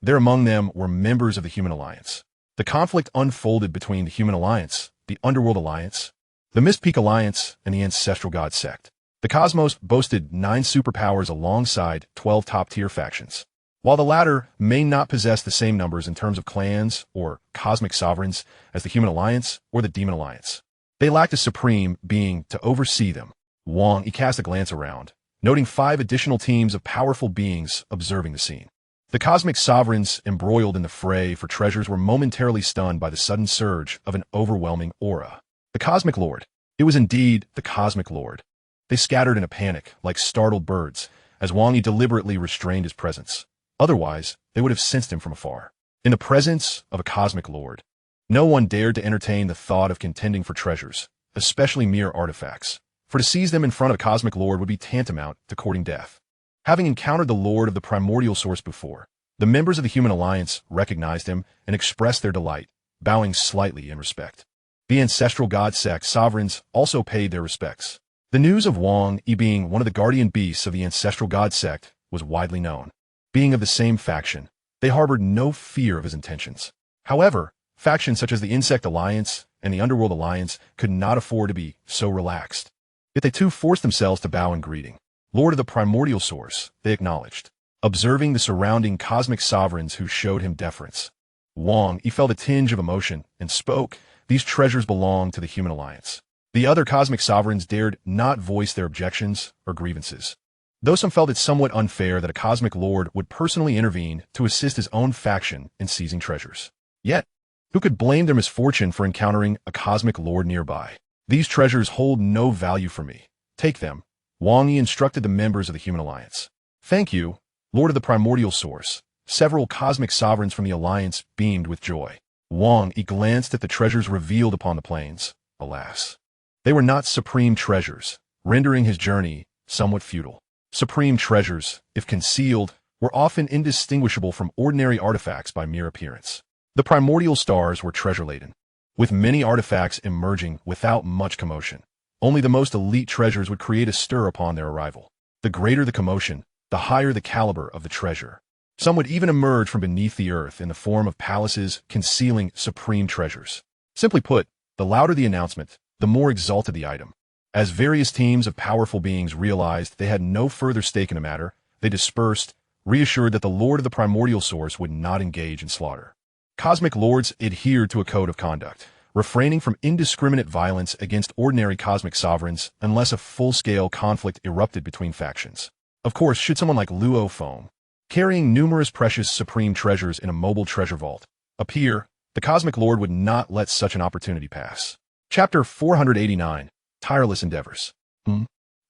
There among them were members of the Human Alliance. The conflict unfolded between the Human Alliance, the Underworld Alliance, the Mist Peak Alliance, and the Ancestral God Sect. The cosmos boasted 9 superpowers alongside 12 top-tier factions. While the latter may not possess the same numbers in terms of clans or cosmic sovereigns as the Human Alliance or the Demon Alliance, they lacked a supreme being to oversee them. Wang Yi cast a glance around, noting 5 additional teams of powerful beings observing the scene. The cosmic sovereigns embroiled in the fray for treasures were momentarily stunned by the sudden surge of an overwhelming aura. The Cosmic Lord. It was indeed the Cosmic Lord. They scattered in a panic, like startled birds, as Wang Yi deliberately restrained his presence. Otherwise, they would have sensed him from afar. In the presence of a Cosmic Lord, no one dared to entertain the thought of contending for treasures, especially mere artifacts, for to seize them in front of a Cosmic Lord would be tantamount to courting death. Having encountered the Lord of the primordial source before, the members of the Human Alliance recognized him and expressed their delight, bowing slightly in respect. The Ancestral God Sect sovereigns also paid their respects. The news of Wang Yi being one of the guardian beasts of the Ancestral God Sect was widely known. Being of the same faction, they harbored no fear of his intentions. However, factions such as the Insect Alliance and the Underworld Alliance could not afford to be so relaxed. Yet they too forced themselves to bow in greeting. Lord of the primordial source, they acknowledged, observing the surrounding cosmic sovereigns who showed him deference. Wang Yi felt a tinge of emotion and spoke, "These treasures belong to the Human Alliance." The other cosmic sovereigns dared not voice their objections or grievances. Though some felt it somewhat unfair that a Cosmic Lord would personally intervene to assist his own faction in seizing treasures. Yet, who could blame their misfortune for encountering a Cosmic Lord nearby? "These treasures hold no value for me. Take them," Wang Yi instructed the members of the Human Alliance. "Thank you, Lord of the Primordial Source." Several cosmic sovereigns from the Alliance beamed with joy. Wang Yi glanced at the treasures revealed upon the plains. Alas, they were not supreme treasures, rendering his journey somewhat futile. Supreme treasures, if concealed, were often indistinguishable from ordinary artifacts by mere appearance. The primordial stars were treasure-laden, with many artifacts emerging without much commotion. Only the most elite treasures would create a stir upon their arrival. The greater the commotion, the higher the caliber of the treasure. Some would even emerge from beneath the earth in the form of palaces concealing supreme treasures. Simply put, the louder the announcement, the more exalted the item. As various teams of powerful beings realized they had no further stake in the matter, they dispersed, reassured that the Lord of the Primordial Source would not engage in slaughter. Cosmic Lords adhered to a code of conduct, refraining from indiscriminate violence against ordinary cosmic sovereigns unless a full-scale conflict erupted between factions. Of course, should someone like Luo Feng, carrying numerous precious supreme treasures in a mobile treasure vault, appear, the Cosmic Lord would not let such an opportunity pass. Chapter 489. Tireless Endeavors.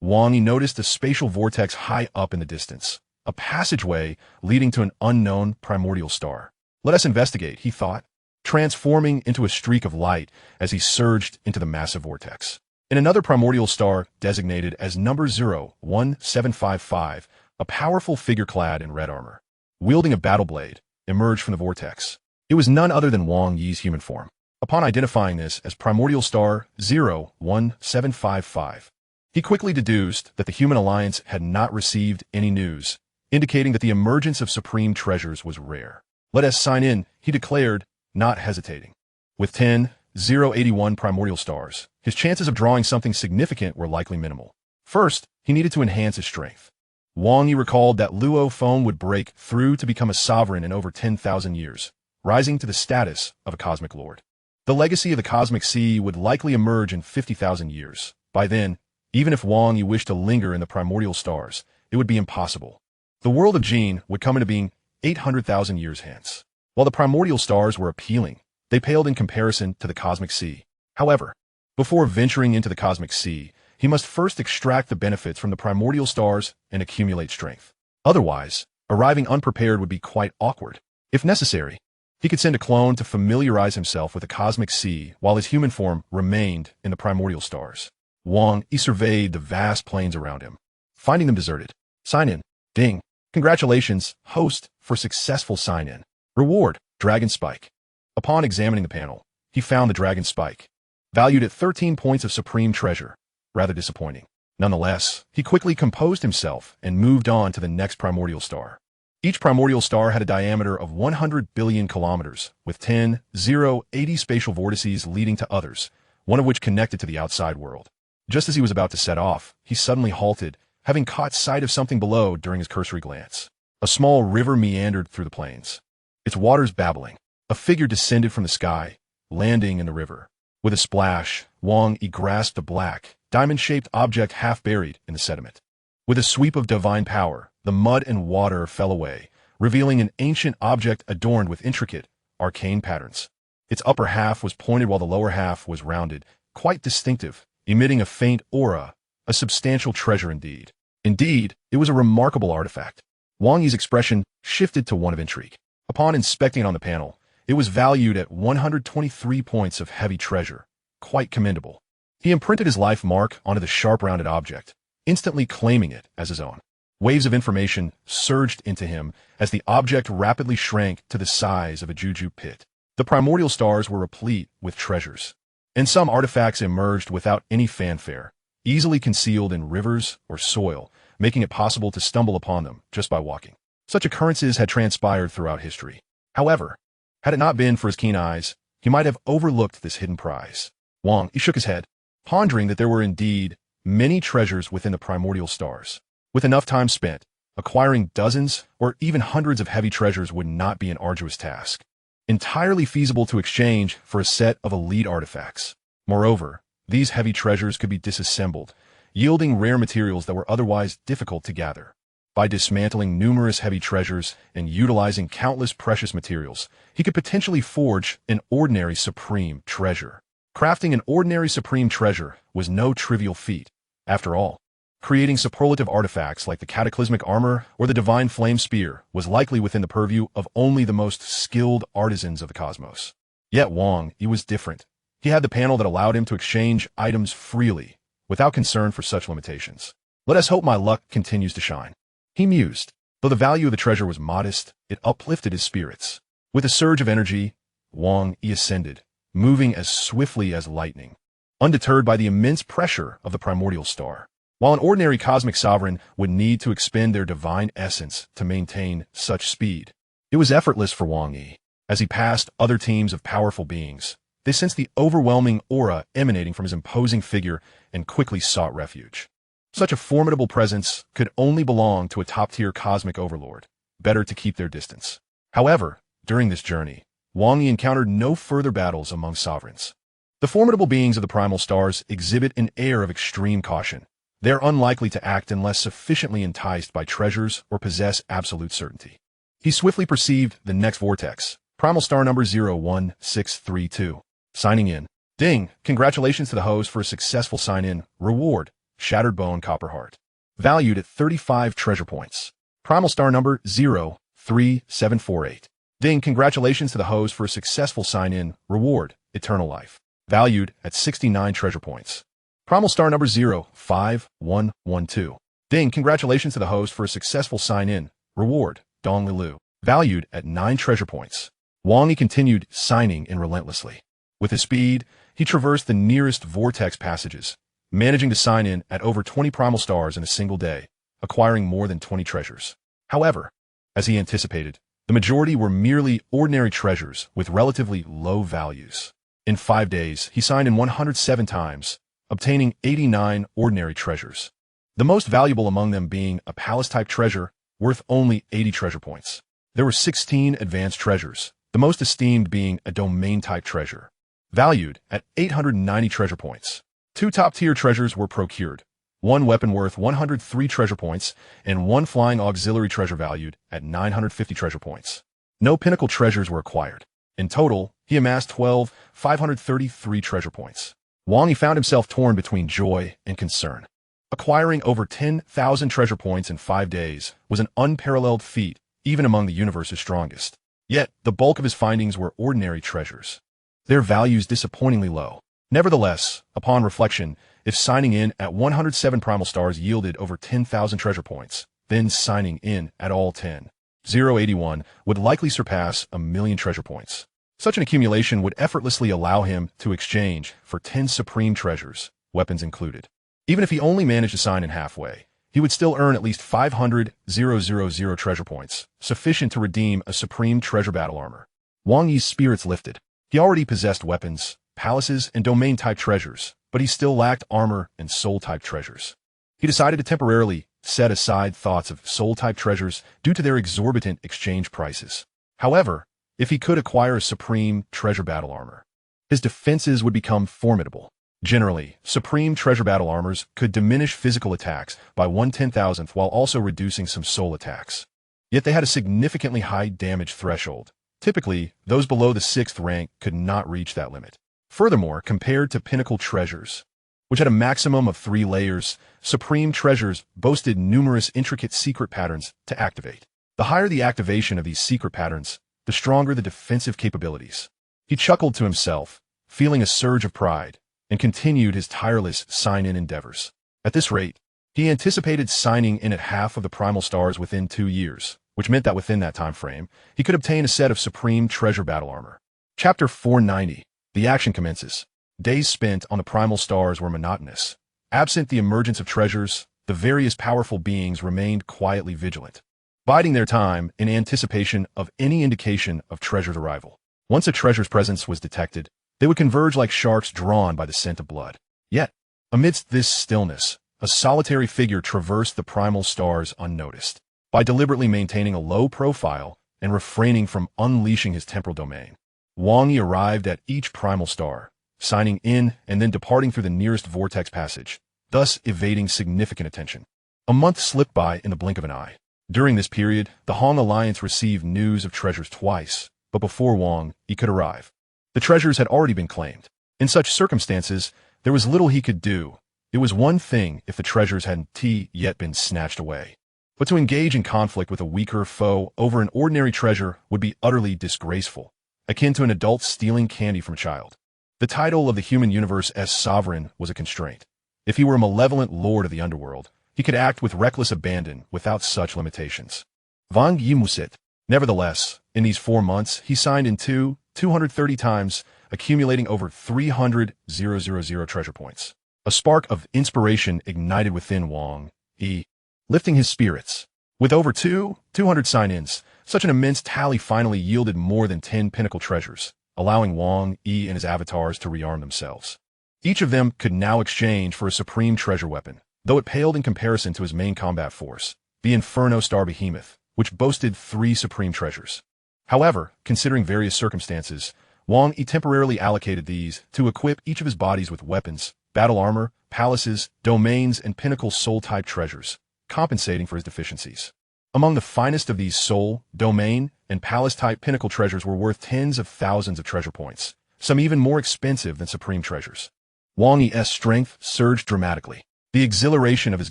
Wang Yi noticed a spatial vortex high up in the distance, a passageway leading to an unknown primordial star. "Let us investigate," he thought, transforming into a streak of light as he surged into the massive vortex. In another primordial star designated as number 01755, a powerful figure clad in red armor, wielding a battle blade, emerged from the vortex. It was none other than Wang Yi's human form. Upon identifying this as primordial star 01755, he quickly deduced that the Human Alliance had not received any news, indicating that the emergence of supreme treasures was rare. "Let us sign in," he declared, not hesitating. With 10,081 primordial stars, his chances of drawing something significant were likely minimal. First, he needed to enhance his strength. Wang Yi recalled that Luo Feng would break through to become a sovereign in over 10,000 years, rising to the status of a Cosmic Lord. The legacy of the Cosmic Sea would likely emerge in 50,000 years. By then, even if Wang Yi wished to linger in the primordial stars, it would be impossible. The world of Jin would come into being 800,000 years hence. While the primordial stars were appealing, they paled in comparison to the Cosmic Sea. However, before venturing into the Cosmic Sea, he must first extract the benefits from the primordial stars and accumulate strength. Otherwise, arriving unprepared would be quite awkward. If necessary, he could send a clone to familiarize himself with the Cosmic Sea while his human form remained in the primordial stars. Wang Yi surveyed the vast plains around him, finding them deserted. Sign in. Ding. Congratulations, host, for successful sign-in. Reward, Dragon Spike. Upon examining the panel, he found the Dragon Spike, valued at 13 points of supreme treasure. Rather disappointing. Nonetheless, he quickly composed himself and moved on to the next primordial star. Each primordial star had a diameter of 100 billion kilometers, with 10,080 spatial vortices leading to others, one of which connected to the outside world. Just as he was about to set off, he suddenly halted, having caught sight of something below during his cursory glance. A small river meandered through the plains, its waters babbling. A figure descended from the sky, landing in the river. With a splash, Wang Yi grasped a black, diamond-shaped object half buried in the sediment. With a sweep of divine power, the mud and water fell away, revealing an ancient object adorned with intricate, arcane patterns. Its upper half was pointed while the lower half was rounded, quite distinctive, emitting a faint aura, a substantial treasure indeed. Indeed, it was a remarkable artifact. Wang Yi's expression shifted to one of intrigue. Upon inspecting it on the panel, it was valued at 123 points of heavy treasure, quite commendable. He imprinted his life mark onto the sharp-rounded object, instantly claiming it as his own. Waves of information surged into him as the object rapidly shrank to the size of a juju pit. The primordial stars were replete with treasures, and some artifacts emerged without any fanfare, easily concealed in rivers or soil, making it possible to stumble upon them just by walking. Such occurrences had transpired throughout history. However, had it not been for his keen eyes, he might have overlooked this hidden prize. Wang Yi shook his head, pondering that there were indeed many treasures within the primordial stars. With enough time spent, acquiring dozens or even hundreds of heavy treasures would not be an arduous task, entirely feasible to exchange for a set of elite artifacts. Moreover, these heavy treasures could be disassembled, yielding rare materials that were otherwise difficult to gather. By dismantling numerous heavy treasures and utilizing countless precious materials, he could potentially forge an ordinary supreme treasure. Crafting an ordinary supreme treasure was no trivial feat. After all, creating superlative artifacts like the cataclysmic armor or the divine flame spear was likely within the purview of only the most skilled artisans of the cosmos. Yet Wang Yi was different. He had the panel that allowed him to exchange items freely, without concern for such limitations. Let us hope my luck continues to shine, he mused. Though the value of the treasure was modest, it uplifted his spirits. With a surge of energy, Wang Yi ascended, moving as swiftly as lightning, undeterred by the immense pressure of the primordial star. While an ordinary cosmic sovereign would need to expend their divine essence to maintain such speed, it was effortless for Wang Yi. As he passed other teams of powerful beings, they sensed the overwhelming aura emanating from his imposing figure and quickly sought refuge. Such a formidable presence could only belong to a top-tier cosmic overlord. Better to keep their distance. However, during this journey, Wang Yi encountered no further battles among sovereigns. The formidable beings of the primal stars exhibit an air of extreme caution. They are unlikely to act unless sufficiently enticed by treasures or possess absolute certainty. He swiftly perceived the next vortex, primal star number 01632. Signing in. Ding! Congratulations to the host for a successful sign-in. Reward: Shattered Bone Copper Heart. Valued at 35 treasure points. Primal star number 03748. Ding! Congratulations to the host for a successful sign-in. Reward: Eternal Life. Valued at 69 treasure points. Primal star number 05112. Ding! Congratulations to the host for a successful sign-in. Reward: Dong Lilu. Valued at 9 treasure points. Wang Yi continued signing in relentlessly. With his speed, he traversed the nearest vortex passages, managing to sign in at over 20 primal stars in a single day, acquiring more than 20 treasures. However, as he anticipated, the majority were merely ordinary treasures with relatively low values. In 5 days, he signed in 107 times, obtaining 89 ordinary treasures, the most valuable among them being a palace-type treasure worth only 80 treasure points. There were 16 advanced treasures, the most esteemed being a domain-type treasure, valued at 890 treasure points. 2 top-tier treasures were procured, 1 weapon worth 103 treasure points, and 1 flying auxiliary treasure valued at 950 treasure points. No pinnacle treasures were acquired. In total, he amassed 533 treasure points. Wang Yi found himself torn between joy and concern. Acquiring over 10,000 treasure points in 5 days was an unparalleled feat, even among the universe's strongest. Yet, the bulk of his findings were ordinary treasures, their values disappointingly low. Nevertheless, upon reflection, if signing in at 107 primal stars yielded over 10,000 treasure points, then signing in at all 10,081 would likely surpass 1,000,000 treasure points. Such an accumulation would effortlessly allow him to exchange for 10 supreme treasures, weapons included. Even if he only managed to sign in halfway, he would still earn at least 500,000 treasure points, sufficient to redeem a supreme treasure battle armor. Wang Yi's spirits lifted. He already possessed weapons, palaces, and domain-type treasures, but he still lacked armor and soul-type treasures. He decided to temporarily set aside thoughts of soul-type treasures due to their exorbitant exchange prices. However, if he could acquire a supreme treasure battle armor, his defenses would become formidable. Generally, supreme treasure battle armors could diminish physical attacks by 1/10,000th while also reducing some soul attacks. Yet they had a significantly high damage threshold. Typically, those below the 6th rank could not reach that limit. Furthermore, compared to pinnacle treasures, which had a maximum of 3 layers, supreme treasures boasted numerous intricate secret patterns to activate. The higher the activation of these secret patterns, the stronger the defensive capabilities. He chuckled to himself, feeling a surge of pride, and continued his tireless sign-in endeavors. At this rate, he anticipated signing in at half of the primal stars within 2 years, which meant that within that time frame, he could obtain a set of supreme treasure battle armor. Chapter 490. The action commences. Days spent on the primal stars were monotonous. Absent the emergence of treasures, the various powerful beings remained quietly vigilant, biding their time in anticipation of any indication of treasure's arrival. Once a treasure's presence was detected, they would converge like sharks drawn by the scent of blood. Yet, amidst this stillness, a solitary figure traversed the primal stars unnoticed. By deliberately maintaining a low profile and refraining from unleashing his temporal domain, Wang Yi arrived at each primal star, signing in and then departing through the nearest vortex passage, thus evading significant attention. A month slipped by in the blink of an eye. During this period, the Hong Alliance received news of treasures twice, but before Wang Yi could arrive, the treasures had already been claimed. In such circumstances, there was little he could do. It was one thing if the treasures hadn't yet been snatched away. But to engage in conflict with a weaker foe over an ordinary treasure would be utterly disgraceful, akin to an adult stealing candy from a child. The title of the human universe as sovereign was a constraint. If he were a malevolent lord of the underworld, he could act with reckless abandon without such limitations. Wang Yi musit. Nevertheless, in these 4 months, he signed in 230 times, accumulating over 300,000 treasure points. A spark of inspiration ignited within Wang Yi, lifting his spirits. With over 200 sign-ins, such an immense tally finally yielded more than 10 pinnacle treasures, allowing Wang Yi and his avatars to rearm themselves. Each of them could now exchange for a supreme treasure weapon, though it paled in comparison to his main combat force, the Inferno Star Behemoth, which boasted 3 supreme treasures. However, considering various circumstances, Wang Yi temporarily allocated these to equip each of his bodies with weapons, battle armor, palaces, domains, and pinnacle soul-type treasures, compensating for his deficiencies. Among the finest of these soul, domain, and palace-type pinnacle treasures were worth tens of thousands of treasure points, some even more expensive than supreme treasures. Wang Yi's strength surged dramatically. The exhilaration of his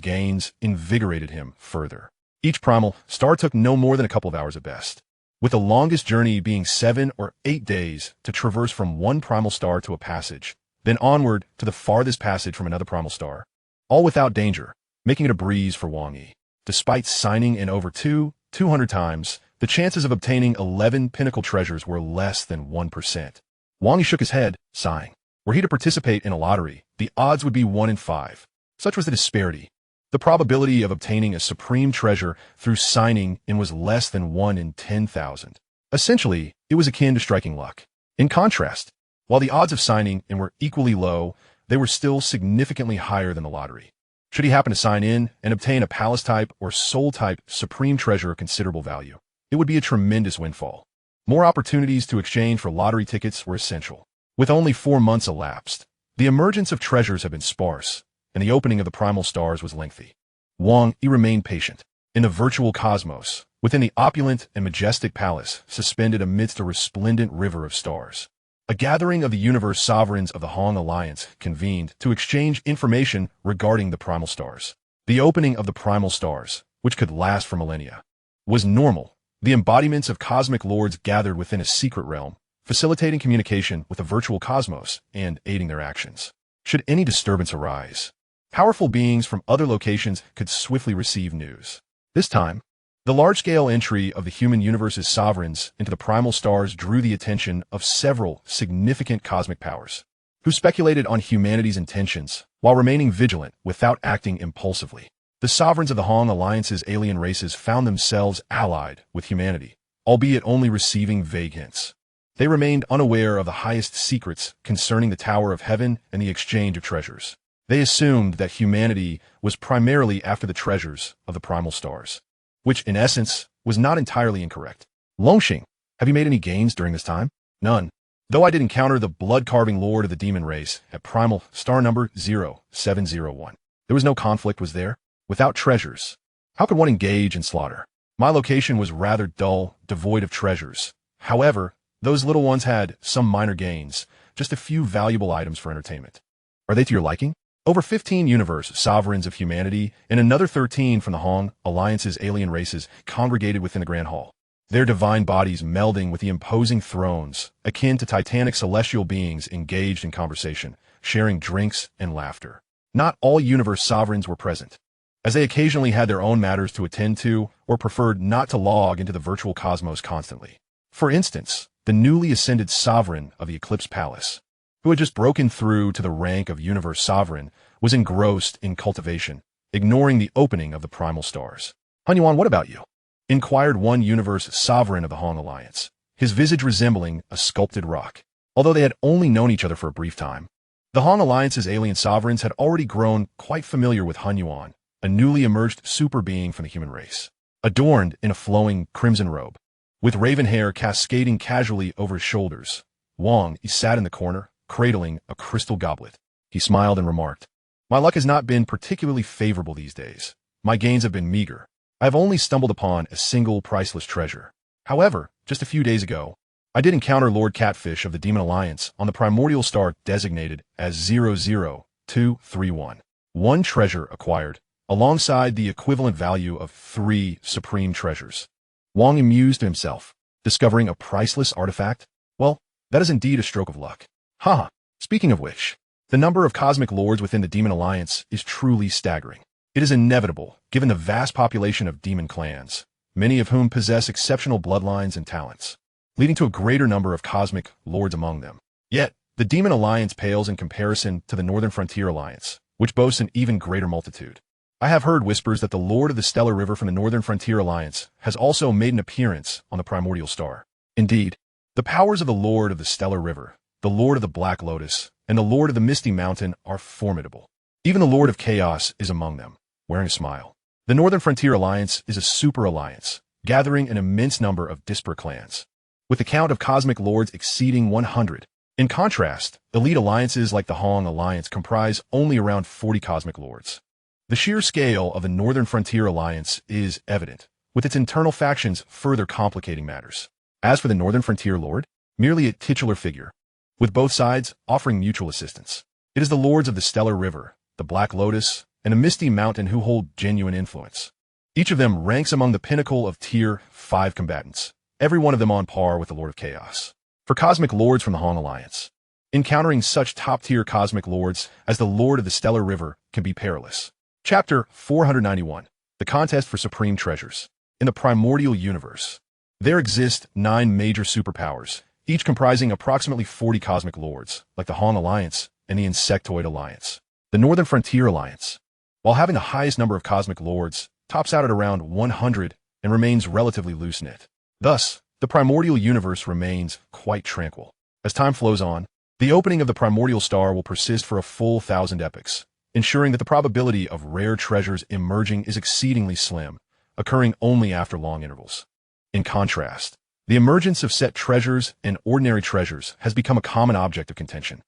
gains invigorated him further. Each primal star took no more than a couple of hours at best, with the longest journey being 7 or 8 days to traverse from one primal star to a passage, then onward to the farthest passage from another primal star, all without danger, making it a breeze for Wang Yi. Despite signing in over 200 times, the chances of obtaining 11 pinnacle treasures were less than 1%. Wang Yi shook his head, sighing. Were he to participate in a lottery, the odds would be 1 in 5. Such was the disparity. The probability of obtaining a supreme treasure through signing in was less than 1 in 10,000. Essentially, it was akin to striking luck. In contrast, while the odds of signing in were equally low, they were still significantly higher than the lottery. Should he happen to sign in and obtain a palace-type or soul-type supreme treasure of considerable value, it would be a tremendous windfall. More opportunities to exchange for lottery tickets were essential. With only 4 months elapsed, the emergence of treasures had been sparse, and the opening of the primal stars was lengthy. Wang Yi remained patient. In the virtual cosmos, within the opulent and majestic palace suspended amidst a resplendent river of stars, a gathering of the universe sovereigns of the Hong Alliance convened to exchange information regarding the primal stars. The opening of the primal stars, which could last for millennia, was normal. The embodiments of cosmic lords gathered within a secret realm, facilitating communication with the virtual cosmos and aiding their actions. Should any disturbance arise, powerful beings from other locations could swiftly receive news. This time, the large-scale entry of the human universe's sovereigns into the primal stars drew the attention of several significant cosmic powers, who speculated on humanity's intentions while remaining vigilant without acting impulsively. The sovereigns of the Hong Alliance's alien races found themselves allied with humanity, albeit only receiving vague hints. They remained unaware of the highest secrets concerning the Tower of Heaven and the exchange of treasures. They assumed that humanity was primarily after the treasures of the primal stars, which, in essence, was not entirely incorrect. Longxing, have you made any gains during this time? None. Though I did encounter the blood-carving lord of the demon race at primal star number 0701. There was no conflict, was there? Without treasures, how could one engage in slaughter? My location was rather dull, devoid of treasures. However, those little ones had some minor gains, just a few valuable items for entertainment. Are they to your liking? Over 15 universe sovereigns of humanity and another 13 from the Hong Alliance's alien races congregated within the Grand Hall, their divine bodies melding with the imposing thrones, akin to titanic celestial beings engaged in conversation, sharing drinks and laughter. Not all universe sovereigns were present, as they occasionally had their own matters to attend to or preferred not to log into the virtual cosmos constantly. For instance, the newly ascended sovereign of the Eclipse Palace, who had just broken through to the rank of universe sovereign, was engrossed in cultivation, ignoring the opening of the primal stars. Hunyuan, what about you? Inquired one universe sovereign of the Hong Alliance, his visage resembling a sculpted rock. Although they had only known each other for a brief time, the Hong Alliance's alien sovereigns had already grown quite familiar with Hunyuan, a newly emerged super being from the human race. Adorned in a flowing crimson robe, with raven hair cascading casually over his shoulders, Wang Yi sat in the corner, cradling a crystal goblet. He smiled and remarked, "My luck has not been particularly favorable these days. My gains have been meager. I have only stumbled upon a single priceless treasure. However, just a few days ago, I did encounter Lord Catfish of the Demon Alliance on the primordial star designated as 00231. One treasure acquired, alongside the equivalent value of 3 supreme treasures." Wang amused himself, discovering a priceless artifact. Well, that is indeed a stroke of luck. Haha. Speaking of which, the number of cosmic lords within the Demon Alliance is truly staggering. It is inevitable, given the vast population of demon clans, many of whom possess exceptional bloodlines and talents, leading to a greater number of cosmic lords among them. Yet, the Demon Alliance pales in comparison to the Northern Frontier Alliance, which boasts an even greater multitude. I have heard whispers that the Lord of the Stellar River from the Northern Frontier Alliance has also made an appearance on the primordial star. Indeed, the powers of the Lord of the Stellar River, the Lord of the Black Lotus, and the Lord of the Misty Mountain are formidable. Even the Lord of Chaos is among them, wearing a smile. The Northern Frontier Alliance is a super alliance, gathering an immense number of disparate clans, with the count of cosmic lords exceeding 100. In contrast, elite alliances like the Hong Alliance comprise only around 40 cosmic lords. The sheer scale of the Northern Frontier Alliance is evident, with its internal factions further complicating matters. As for the Northern Frontier Lord, merely a titular figure, with both sides offering mutual assistance. It is the lords of the Stellar River, the Black Lotus, and the Misty Mountain who hold genuine influence. Each of them ranks among the pinnacle of Tier 5 combatants, every one of them on par with the Lord of Chaos. For cosmic lords from the Hong Alliance, encountering such top-tier cosmic lords as the Lord of the Stellar River can be perilous. Chapter 491. The Contest for Supreme Treasures. In the primordial universe, there exist 9 major superpowers, each comprising approximately 40 cosmic lords, like the Hong Alliance and the Insectoid Alliance. The Northern Frontier Alliance, while having the highest number of cosmic lords, tops out at around 100 and remains relatively loose-knit. Thus, the primordial universe remains quite tranquil. As time flows on, the opening of the primordial star will persist for a full 1,000 epochs, ensuring that the probability of rare treasures emerging is exceedingly slim, occurring only after long intervals. In contrast, the emergence of set treasures and ordinary treasures has become a common object of contention.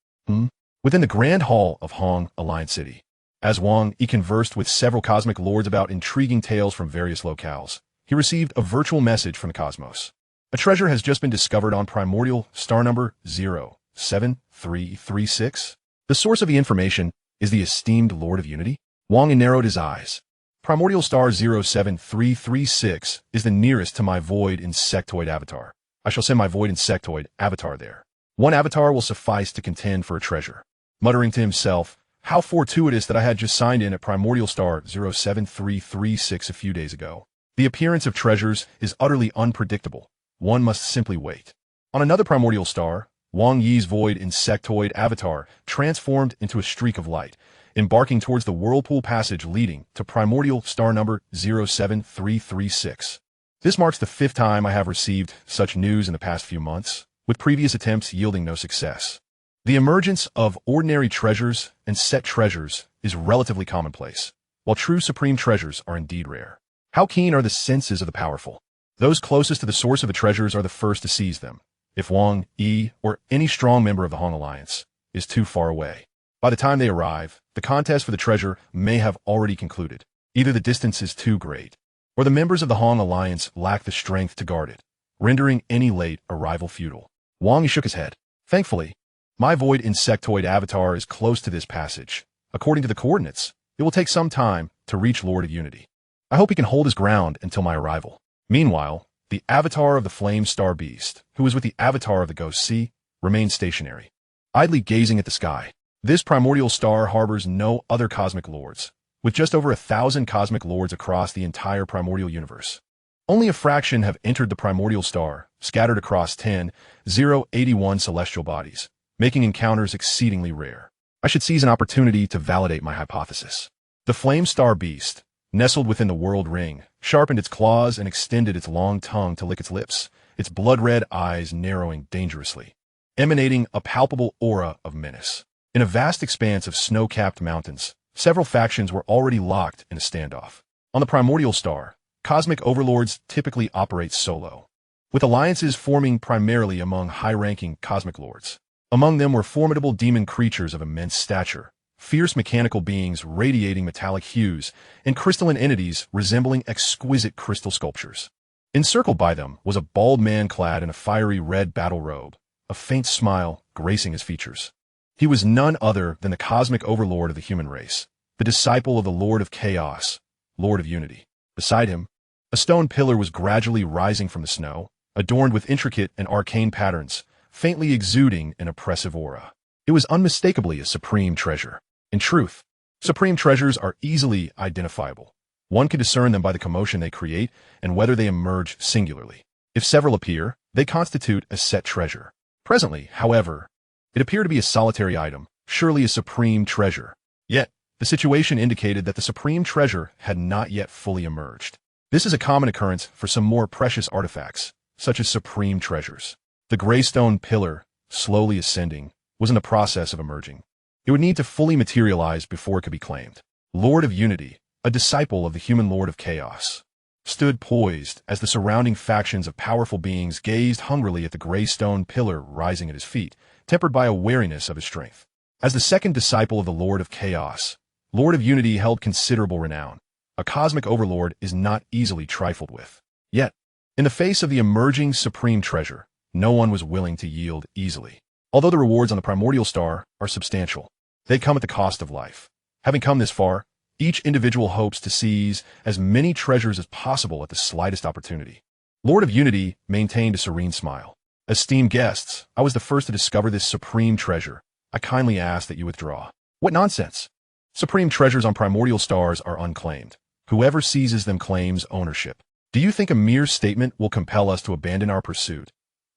Within the Grand Hall of Hong Alliance City, as Wang Yi conversed with several cosmic lords about intriguing tales from various locales, he received a virtual message from the cosmos. A treasure has just been discovered on primordial star number 07336. The source of the information is the esteemed Lord of Unity. Wang Yi narrowed his eyes. Primordial star 07336 is the nearest to my void insectoid avatar. I shall send my void insectoid avatar there. One avatar will suffice to contend for a treasure. Muttering to himself, how fortuitous that I had just signed in at primordial star 07336 a few days ago. The appearance of treasures is utterly unpredictable. One must simply wait. On another primordial star, Wang Yi's void insectoid avatar transformed into a streak of light, embarking towards the whirlpool passage leading to primordial star number 07336. This marks the 5th time I have received such news in the past few months. with previous attempts yielding no success. The emergence of ordinary treasures and set treasures is relatively commonplace, while true supreme treasures are indeed rare. How keen are the senses of the powerful? Those closest to the source of the treasures are the first to seize them, if Wang Yi or any strong member of the Hong Alliance is too far away. By the time they arrive, the contest for the treasure may have already concluded. Either the distance is too great, or the members of the Hong Alliance lack the strength to guard it, rendering any late arrival futile. Wang Yi shook his head. Thankfully, my void insectoid avatar is close to this passage. According to the coordinates, it will take some time to reach Lord of Unity. I hope he can hold his ground until my arrival. Meanwhile, the avatar of the Flame Star Beast, who is with the avatar of the Ghost Sea, remains stationary, idly gazing at the sky. This primordial star harbors no other cosmic lords, with just over 1,000 cosmic lords across the entire primordial universe. Only a fraction have entered the primordial star, scattered across 10,081 celestial bodies, making encounters exceedingly rare. I should seize an opportunity to validate my hypothesis. The Flame Star Beast, nestled within the world ring, sharpened its claws and extended its long tongue to lick its lips, its blood-red eyes narrowing dangerously, emanating a palpable aura of menace. In a vast expanse of snow-capped mountains, several factions were already locked in a standoff. On the primordial star, cosmic overlords typically operate solo, with alliances forming primarily among high-ranking cosmic lords. Among them were formidable demon creatures of immense stature, fierce mechanical beings radiating metallic hues, and crystalline entities resembling exquisite crystal sculptures. Encircled by them was a bald man clad in a fiery red battle robe, a faint smile gracing his features. He was none other than the cosmic overlord of the human race, the disciple of the Lord of Chaos, Lord of Unity. Beside him, a stone pillar was gradually rising from the snow, adorned with intricate and arcane patterns, faintly exuding an oppressive aura. It was unmistakably a supreme treasure. In truth, supreme treasures are easily identifiable. One can discern them by the commotion they create and whether they emerge singularly. If several appear, they constitute a set treasure. Presently, however, it appeared to be a solitary item, surely a supreme treasure. Yet, the situation indicated that the supreme treasure had not yet fully emerged. This is a common occurrence for some more precious artifacts, such as supreme treasures. The gray stone pillar, slowly ascending, was in the process of emerging. It would need to fully materialize before it could be claimed. Lord of Unity, a disciple of the human Lord of Chaos, stood poised as the surrounding factions of powerful beings gazed hungrily at the gray stone pillar rising at his feet, tempered by a wariness of his strength. As the second disciple of the Lord of Chaos, Lord of Unity held considerable renown. A cosmic overlord is not easily trifled with. Yet, in the face of the emerging supreme treasure, no one was willing to yield easily. Although the rewards on the primordial star are substantial, they come at the cost of life. Having come this far, each individual hopes to seize as many treasures as possible at the slightest opportunity. Lord of Unity maintained a serene smile. Esteemed guests, I was the first to discover this supreme treasure. I kindly ask that you withdraw. What nonsense! Supreme treasures on primordial stars are unclaimed. Whoever seizes them claims ownership. Do you think a mere statement will compel us to abandon our pursuit?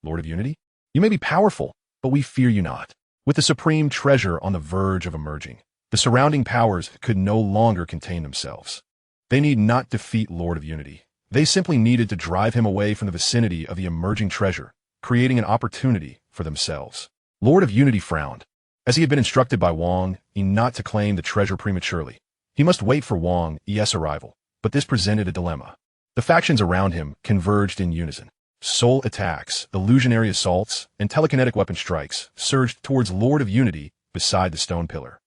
Lord of Unity? You may be powerful, but we fear you not. With the supreme treasure on the verge of emerging, the surrounding powers could no longer contain themselves. They need not defeat Lord of Unity. They simply needed to drive him away from the vicinity of the emerging treasure, creating an opportunity for themselves. Lord of Unity frowned, as he had been instructed by Wang Yi not to claim the treasure prematurely. He must wait for Wang Yi's arrival, but this presented a dilemma. The factions around him converged in unison. Soul attacks, illusionary assaults, and telekinetic weapon strikes surged towards Lord of Unity beside the stone pillar.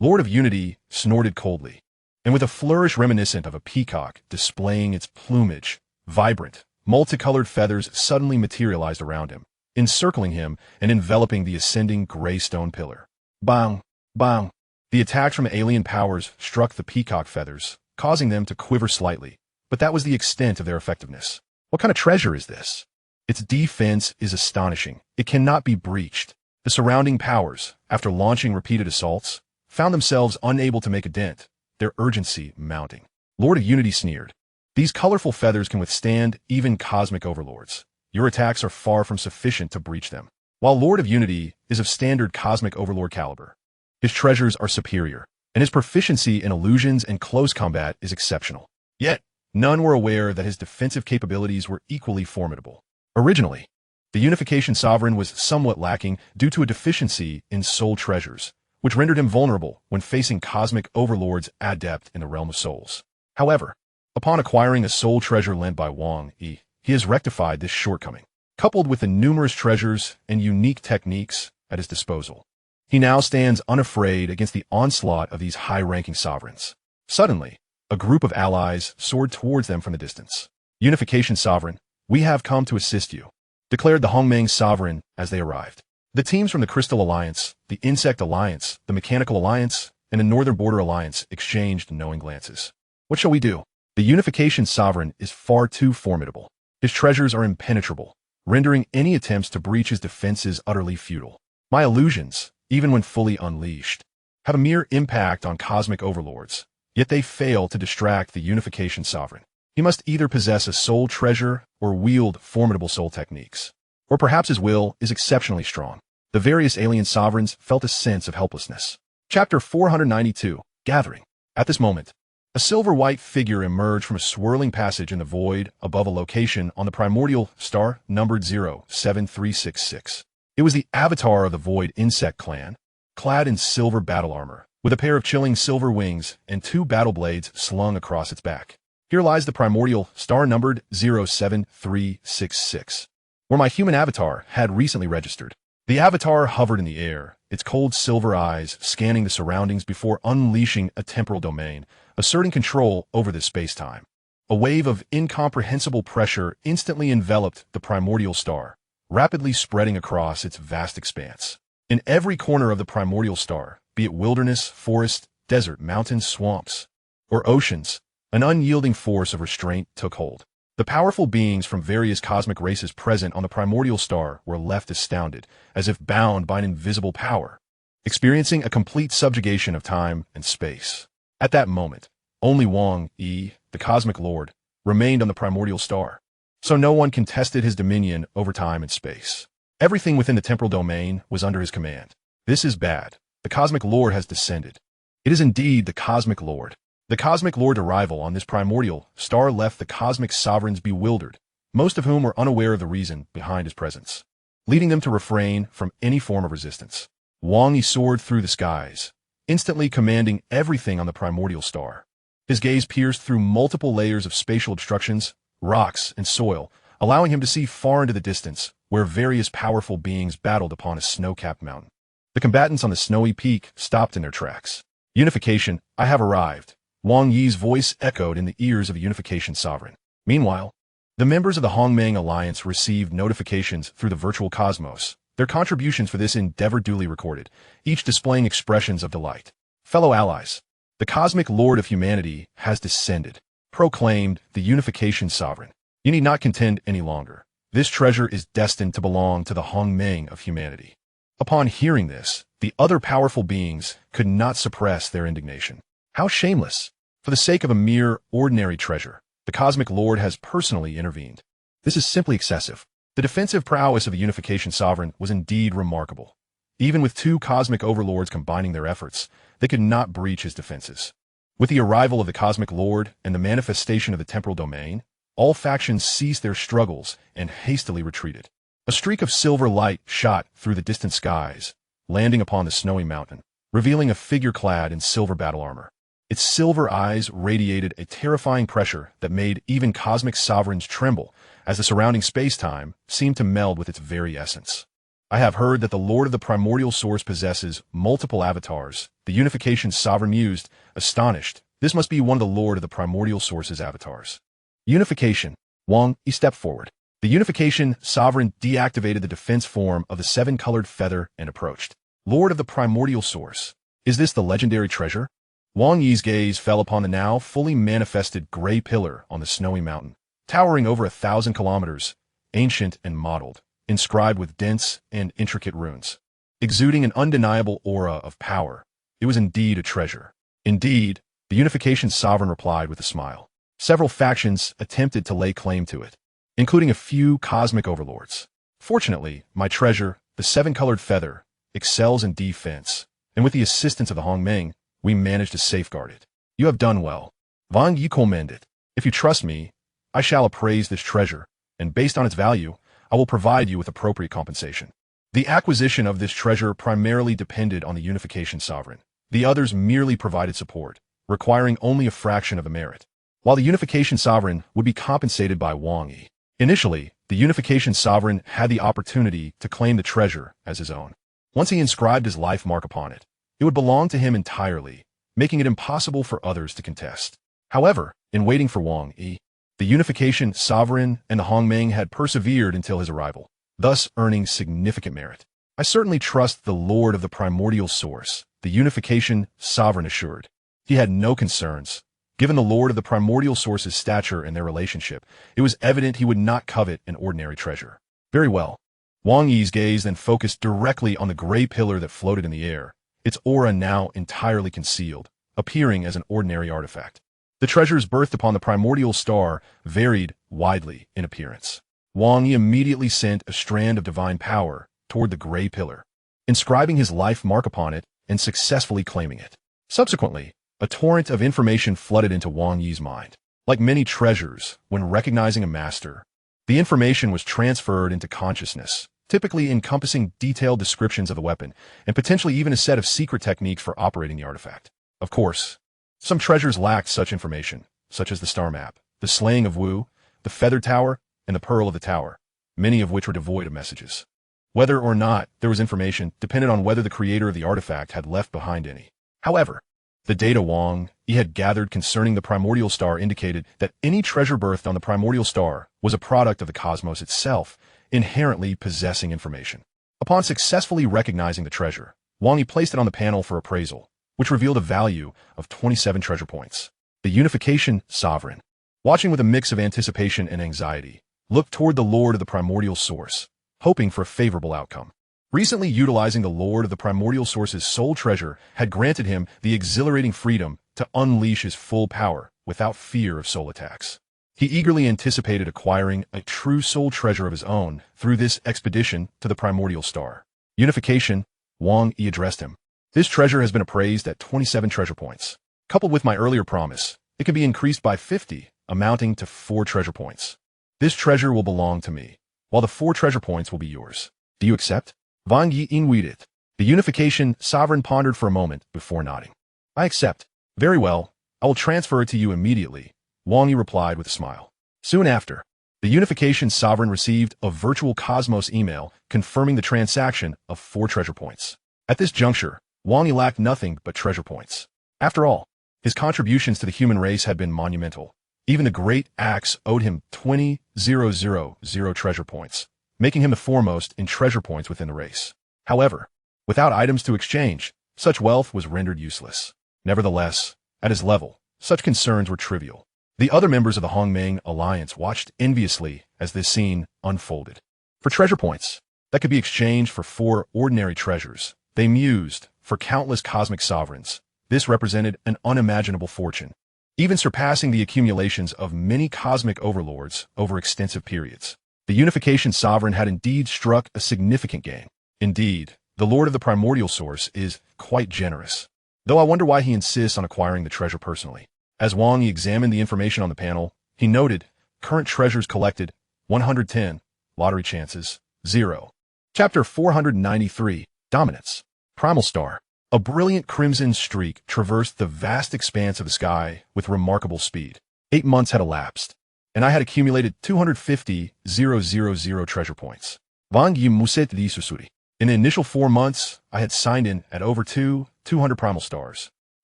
Lord of Unity snorted coldly, and with a flourish reminiscent of a peacock displaying its plumage, vibrant, multicolored feathers suddenly materialized around him, encircling him and enveloping the ascending gray stone pillar. Bang! Bang! The attacks from alien powers struck the peacock feathers, causing them to quiver slightly, but that was the extent of their effectiveness. What kind of treasure is this? Its defense is astonishing. It cannot be breached. The surrounding powers, after launching repeated assaults, found themselves unable to make a dent, their urgency mounting. Lord of Unity sneered. These colorful feathers can withstand even cosmic overlords. Your attacks are far from sufficient to breach them. While Lord of Unity is of standard cosmic overlord caliber, his treasures are superior, and his proficiency in illusions and close combat is exceptional. Yet, none were aware that his defensive capabilities were equally formidable. Originally, The Unification Sovereign was somewhat lacking due to a deficiency in soul treasures, which rendered him vulnerable when facing cosmic overlords adept in the realm of souls. However, upon acquiring a soul treasure lent by Wang Yi, he has rectified this shortcoming. Coupled with the numerous treasures and unique techniques at his disposal, he now stands unafraid against the onslaught of these high-ranking sovereigns. Suddenly, a group of allies soared towards them from the distance. Unification Sovereign, we have come to assist you, declared the Hongmeng Sovereign as they arrived. The teams from the Crystal Alliance, the Insect Alliance, the Mechanical Alliance, and the Northern Border Alliance exchanged knowing glances. What shall we do? The Unification Sovereign is far too formidable. His treasures are impenetrable, rendering any attempts to breach his defenses utterly futile. My illusions, even when fully unleashed, have a mere impact on cosmic overlords, yet they fail to distract the Unification Sovereign. He must either possess a soul treasure or wield formidable soul techniques. Or perhaps his will is exceptionally strong. The various alien sovereigns felt a sense of helplessness. Chapter 492, Gathering. At this moment, a silver-white figure emerged from a swirling passage in the void above a location on the primordial star numbered 07366. It was the avatar of the Void Insect Clan, clad in silver battle armor, with a pair of chilling silver wings and two battle blades slung across its back. Here lies the primordial star numbered 07366, where my human avatar had recently registered. The avatar hovered in the air, its cold silver eyes scanning the surroundings before unleashing a temporal domain, asserting control over this space-time. A wave of incomprehensible pressure instantly enveloped the primordial star, rapidly spreading across its vast expanse. In every corner of the primordial star, be it wilderness, forest, desert, mountains, swamps, or oceans, an unyielding force of restraint took hold. The powerful beings from various cosmic races present on the primordial star were left astounded, as if bound by an invisible power, experiencing a complete subjugation of time and space. At that moment, only Wang Yi, the cosmic lord, remained on the primordial star, so no one contested his dominion over time and space. Everything within the temporal domain was under his command. This is bad. The cosmic lord has descended. It is indeed the cosmic lord. The cosmic lord's arrival on this primordial star left the cosmic sovereigns bewildered, most of whom were unaware of the reason behind his presence, leading them to refrain from any form of resistance. Wang Yi soared through the skies, instantly commanding everything on the primordial star. His gaze pierced through multiple layers of spatial obstructions, rocks, and soil, allowing him to see far into the distance, where various powerful beings battled upon a snow-capped mountain. The combatants on the snowy peak stopped in their tracks. Unification, I have arrived. Wang Yi's voice echoed in the ears of the Unification Sovereign. Meanwhile, the members of the Hongmeng Alliance received notifications through the virtual cosmos, their contributions for this endeavor duly recorded, each displaying expressions of delight. Fellow allies, the cosmic lord of humanity has descended, proclaimed the Unification Sovereign. You need not contend any longer. This treasure is destined to belong to the Hongmeng of humanity. Upon hearing this, the other powerful beings could not suppress their indignation. How shameless! For the sake of a mere ordinary treasure, the Cosmic Lord has personally intervened. This is simply excessive. The defensive prowess of the Unification Sovereign was indeed remarkable. Even with two cosmic overlords combining their efforts, they could not breach his defenses. With the arrival of the Cosmic Lord and the manifestation of the temporal domain, all factions ceased their struggles and hastily retreated. A streak of silver light shot through the distant skies, landing upon the snowy mountain, revealing a figure clad in silver battle armor. Its silver eyes radiated a terrifying pressure that made even cosmic sovereigns tremble, as the surrounding space-time seemed to meld with its very essence. I have heard that the Lord of the Primordial Source possesses multiple avatars. The Unification Sovereign mused, astonished. This must be one of the Lord of the Primordial Source's avatars. Unification. Wang Yi stepped forward. The Unification Sovereign deactivated the defense form of the seven-colored feather and approached. Lord of the Primordial Source. Is this the legendary treasure? Wang Yi's gaze fell upon the now fully manifested gray pillar on the snowy mountain, towering over 1,000 kilometers, ancient and mottled, inscribed with dense and intricate runes. Exuding an undeniable aura of power, it was indeed a treasure. Indeed, the Unification Sovereign replied with a smile. Several factions attempted to lay claim to it, including a few cosmic overlords. Fortunately, my treasure, the seven-colored feather, excels in defense, and with the assistance of the Hongmeng, we managed to safeguard it. You have done well. Wang Yi commended. If you trust me, I shall appraise this treasure, and based on its value, I will provide you with appropriate compensation. The acquisition of this treasure primarily depended on the Unification Sovereign. The others merely provided support, requiring only a fraction of the merit, while the Unification Sovereign would be compensated by Wang Yi. Initially, the Unification Sovereign had the opportunity to claim the treasure as his own. Once he inscribed his life mark upon it, it would belong to him entirely, making it impossible for others to contest. However, in waiting for Wang Yi, the Unification Sovereign and the Hongmeng had persevered until his arrival, thus earning significant merit. I certainly trust the Lord of the Primordial Source, the Unification Sovereign assured. He had no concerns. Given the Lord of the Primordial Source's stature and their relationship, it was evident he would not covet an ordinary treasure. Very well. Wang Yi's gaze then focused directly on the gray pillar that floated in the air, its aura now entirely concealed, appearing as an ordinary artifact. The treasures birthed upon the primordial star varied widely in appearance. Wang Yi immediately sent a strand of divine power toward the gray pillar, inscribing his life mark upon it and successfully claiming it. Subsequently, a torrent of information flooded into Wang Yi's mind. Like many treasures, when recognizing a master, the information was transferred into consciousness, typically encompassing detailed descriptions of the weapon, and potentially even a set of secret techniques for operating the artifact. Of course, some treasures lacked such information, such as the star map, the slaying of Wu, the feathered tower, and the pearl of the tower, many of which were devoid of messages. Whether or not there was information depended on whether the creator of the artifact had left behind any. However, the data Wang Yi had gathered concerning the primordial star indicated that any treasure birthed on the primordial star was a product of the cosmos itself, inherently possessing information. Upon successfully recognizing the treasure, Wang Yi placed it on the panel for appraisal, which revealed a value of 27 treasure points. The Unification Sovereign, watching with a mix of anticipation and anxiety, looked toward the Lord of the Primordial Source, hoping for a favorable outcome. Recently utilizing the Lord of the Primordial Source's soul treasure had granted him the exhilarating freedom to unleash his full power without fear of soul attacks. He eagerly anticipated acquiring a true soul treasure of his own through this expedition to the primordial star. Unification, Wang Yi addressed him. This treasure has been appraised at 27 treasure points. Coupled with my earlier promise, it can be increased by 50, amounting to 4 treasure points. This treasure will belong to me, while the 4 treasure points will be yours. Do you accept? Wang Yi inwided. The Unification Sovereign pondered for a moment before nodding. I accept. Very well, I will transfer it to you immediately, Wang Yi replied with a smile. Soon after, the Unification Sovereign received a virtual Cosmos email confirming the transaction of 4 treasure points. At this juncture, Wang Yi lacked nothing but treasure points. After all, his contributions to the human race had been monumental. Even the Great Axe owed him 20,000 treasure points, making him the foremost in treasure points within the race. However, without items to exchange, such wealth was rendered useless. Nevertheless, at his level, such concerns were trivial. The other members of the Hongmeng Alliance watched enviously as this scene unfolded. For treasure points that could be exchanged for 4 ordinary treasures, they mused, for countless cosmic sovereigns, this represented an unimaginable fortune, even surpassing the accumulations of many cosmic overlords over extensive periods. The Unification Sovereign had indeed struck a significant gain. Indeed, the Lord of the Primordial Source is quite generous, though I wonder why he insists on acquiring the treasure personally. As Wang Yi examined the information on the panel, he noted, current treasures collected, 110, lottery chances, 0. Chapter 493, Dominance. Primal Star. A brilliant crimson streak traversed the vast expanse of the sky with remarkable speed. 8 months had elapsed, and I had accumulated 250,000 treasure points. Wang Yi muset li susuri. In the initial 4 months, I had signed in at over 200 primal stars,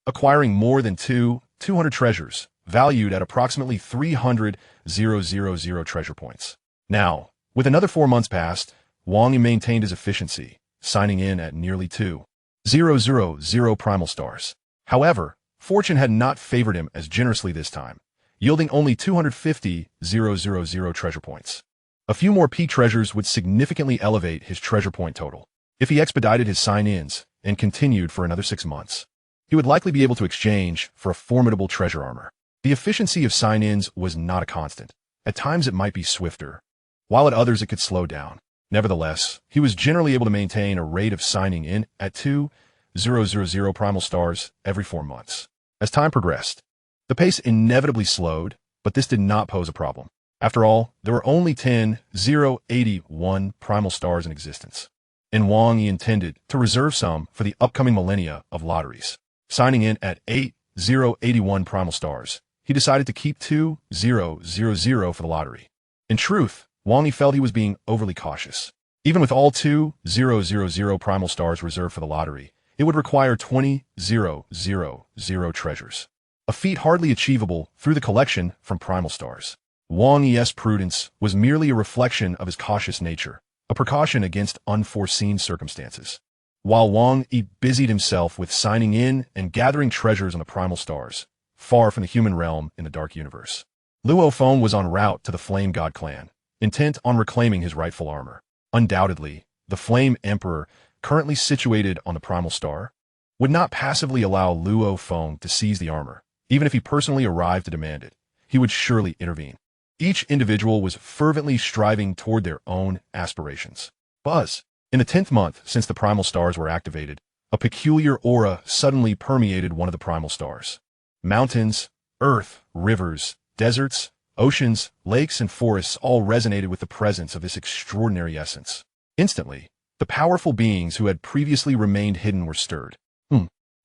acquiring more than 200 treasures, valued at approximately 300,000 treasure points. Now, with another 4 months past, Wang Yi maintained his efficiency, signing in at nearly 200 primal stars. However, fortune had not favored him as generously this time, yielding only 250,000 treasure points. A few more peak treasures would significantly elevate his treasure point total. If he expedited his sign-ins and continued for another 6 months, he would likely be able to exchange for a formidable treasure armor. The efficiency of sign-ins was not a constant. At times it might be swifter, while at others it could slow down. Nevertheless, he was generally able to maintain a rate of signing in at 2,000 primal stars every 4 months. As time progressed, the pace inevitably slowed, but this did not pose a problem. After all, there were only 10,081 primal stars in existence, and Wang Yi intended to reserve some for the upcoming millennia of lotteries. Signing in at 8,081 primal stars, he decided to keep 2,000 for the lottery. In truth, Wang Yi felt he was being overly cautious. Even with all 2,000 primal stars reserved for the lottery, it would require 20,000 treasures, a feat hardly achievable through the collection from primal stars. Wang Yi's prudence was merely a reflection of his cautious nature, a precaution against unforeseen circumstances. While Wang Yi busied himself with signing in and gathering treasures on the primal stars, far from the human realm in the dark universe, Luo Feng was en route to the Flame God clan, intent on reclaiming his rightful armor. Undoubtedly, the Flame Emperor, currently situated on the primal star, would not passively allow Luo Feng to seize the armor. Even if he personally arrived to demand it, he would surely intervene. Each individual was fervently striving toward their own aspirations. Buzz. In the 10th month since the primal stars were activated, a peculiar aura suddenly permeated one of the primal stars. Mountains, earth, rivers, deserts, oceans, lakes, and forests all resonated with the presence of this extraordinary essence. Instantly, the powerful beings who had previously remained hidden were stirred.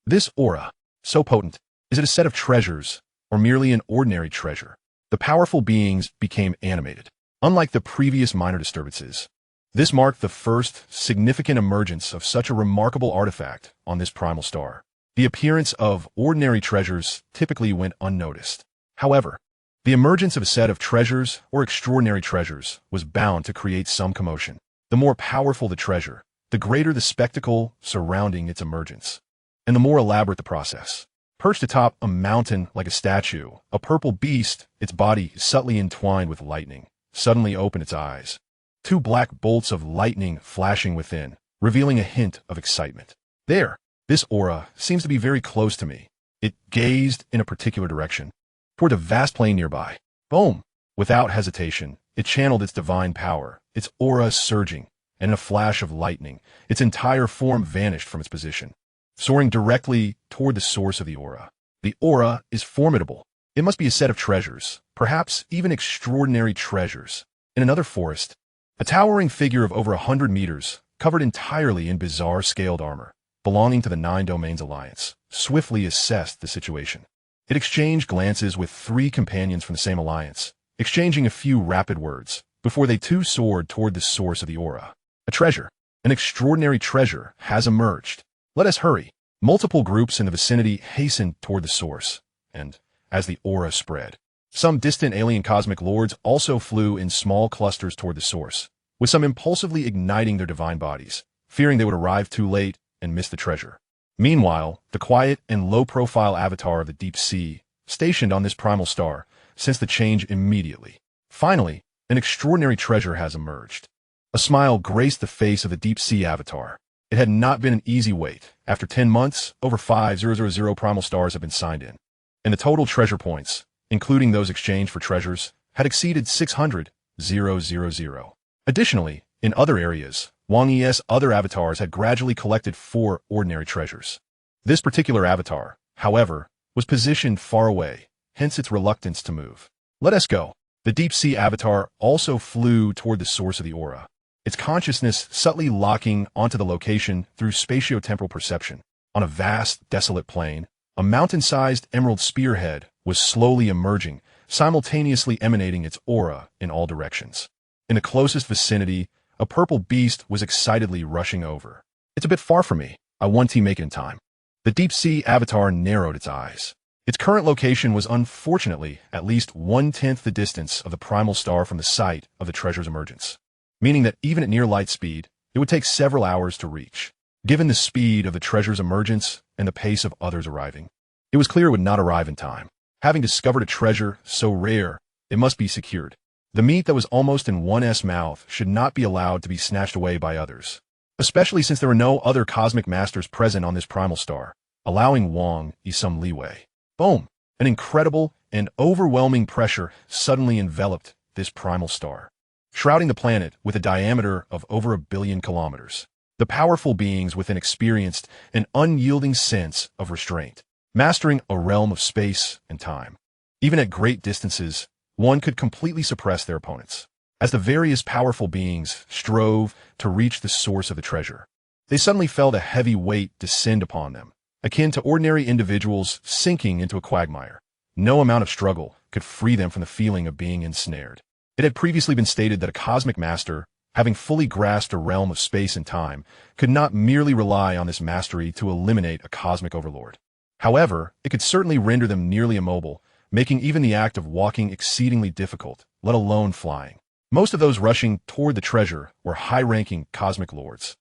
This aura, so potent, is it a set of treasures, or merely an ordinary treasure? The powerful beings became animated. Unlike the previous minor disturbances, this marked the first significant emergence of such a remarkable artifact on this primal star. The appearance of ordinary treasures typically went unnoticed. However, the emergence of a set of treasures or extraordinary treasures was bound to create some commotion. The more powerful the treasure, the greater the spectacle surrounding its emergence, and the more elaborate the process. Perched atop a mountain like a statue, a purple beast, its body subtly entwined with lightning, suddenly opened its eyes. Two black bolts of lightning flashing within, revealing a hint of excitement. There, this aura seems to be very close to me. It gazed in a particular direction, toward a vast plain nearby. Boom! Without hesitation, it channeled its divine power, its aura surging, and in a flash of lightning, its entire form vanished from its position, soaring directly toward the source of the aura. The aura is formidable. It must be a set of treasures, perhaps even extraordinary treasures. In another forest, a towering figure of over 100 meters, covered entirely in bizarre scaled armor, belonging to the Nine Domains Alliance, swiftly assessed the situation. It exchanged glances with 3 companions from the same alliance, exchanging a few rapid words, before they too soared toward the source of the aura. A treasure, an extraordinary treasure, has emerged. Let us hurry. Multiple groups in the vicinity hastened toward the source, and, as the aura spread, some distant alien cosmic lords also flew in small clusters toward the source, with some impulsively igniting their divine bodies, fearing they would arrive too late and miss the treasure. Meanwhile, the quiet and low-profile avatar of the deep sea, stationed on this primal star, sensed the change immediately. Finally, an extraordinary treasure has emerged. A smile graced the face of the deep sea avatar. It had not been an easy wait. After 10 months, over 5,000 primal stars have been signed in, and the total treasure points, including those exchanged for treasures, had exceeded 600,000. Additionally, in other areas, Wang Yi's other avatars had gradually collected 4 ordinary treasures. This particular avatar, however, was positioned far away, hence its reluctance to move. Let us go. The deep sea avatar also flew toward the source of the aura, its consciousness subtly locking onto the location through spatio-temporal perception. On a vast, desolate plain, a mountain-sized emerald spearhead was slowly emerging, simultaneously emanating its aura in all directions. In the closest vicinity, a purple beast was excitedly rushing over. It's a bit far from me. I want to make it in time. The deep-sea avatar narrowed its eyes. Its current location was unfortunately at least 1/10 the distance of the primal star from the site of the treasure's emergence, meaning that even at near light speed, it would take several hours to reach. Given the speed of the treasure's emergence and the pace of others arriving, it was clear it would not arrive in time. Having discovered a treasure so rare, it must be secured. The meat that was almost in one's mouth should not be allowed to be snatched away by others, especially since there were no other cosmic masters present on this primal star, allowing Wang Yi some leeway. Boom! An incredible and overwhelming pressure suddenly enveloped this primal star, shrouding the planet with a diameter of over 1 billion kilometers. The powerful beings within experienced an unyielding sense of restraint, mastering a realm of space and time. Even at great distances, one could completely suppress their opponents. As the various powerful beings strove to reach the source of the treasure, they suddenly felt a heavy weight descend upon them, akin to ordinary individuals sinking into a quagmire. No amount of struggle could free them from the feeling of being ensnared. It had previously been stated that a cosmic master, having fully grasped a realm of space and time, could not merely rely on this mastery to eliminate a cosmic overlord. However, it could certainly render them nearly immobile, making even the act of walking exceedingly difficult, let alone flying. Most of those rushing toward the treasure were high-ranking cosmic lords,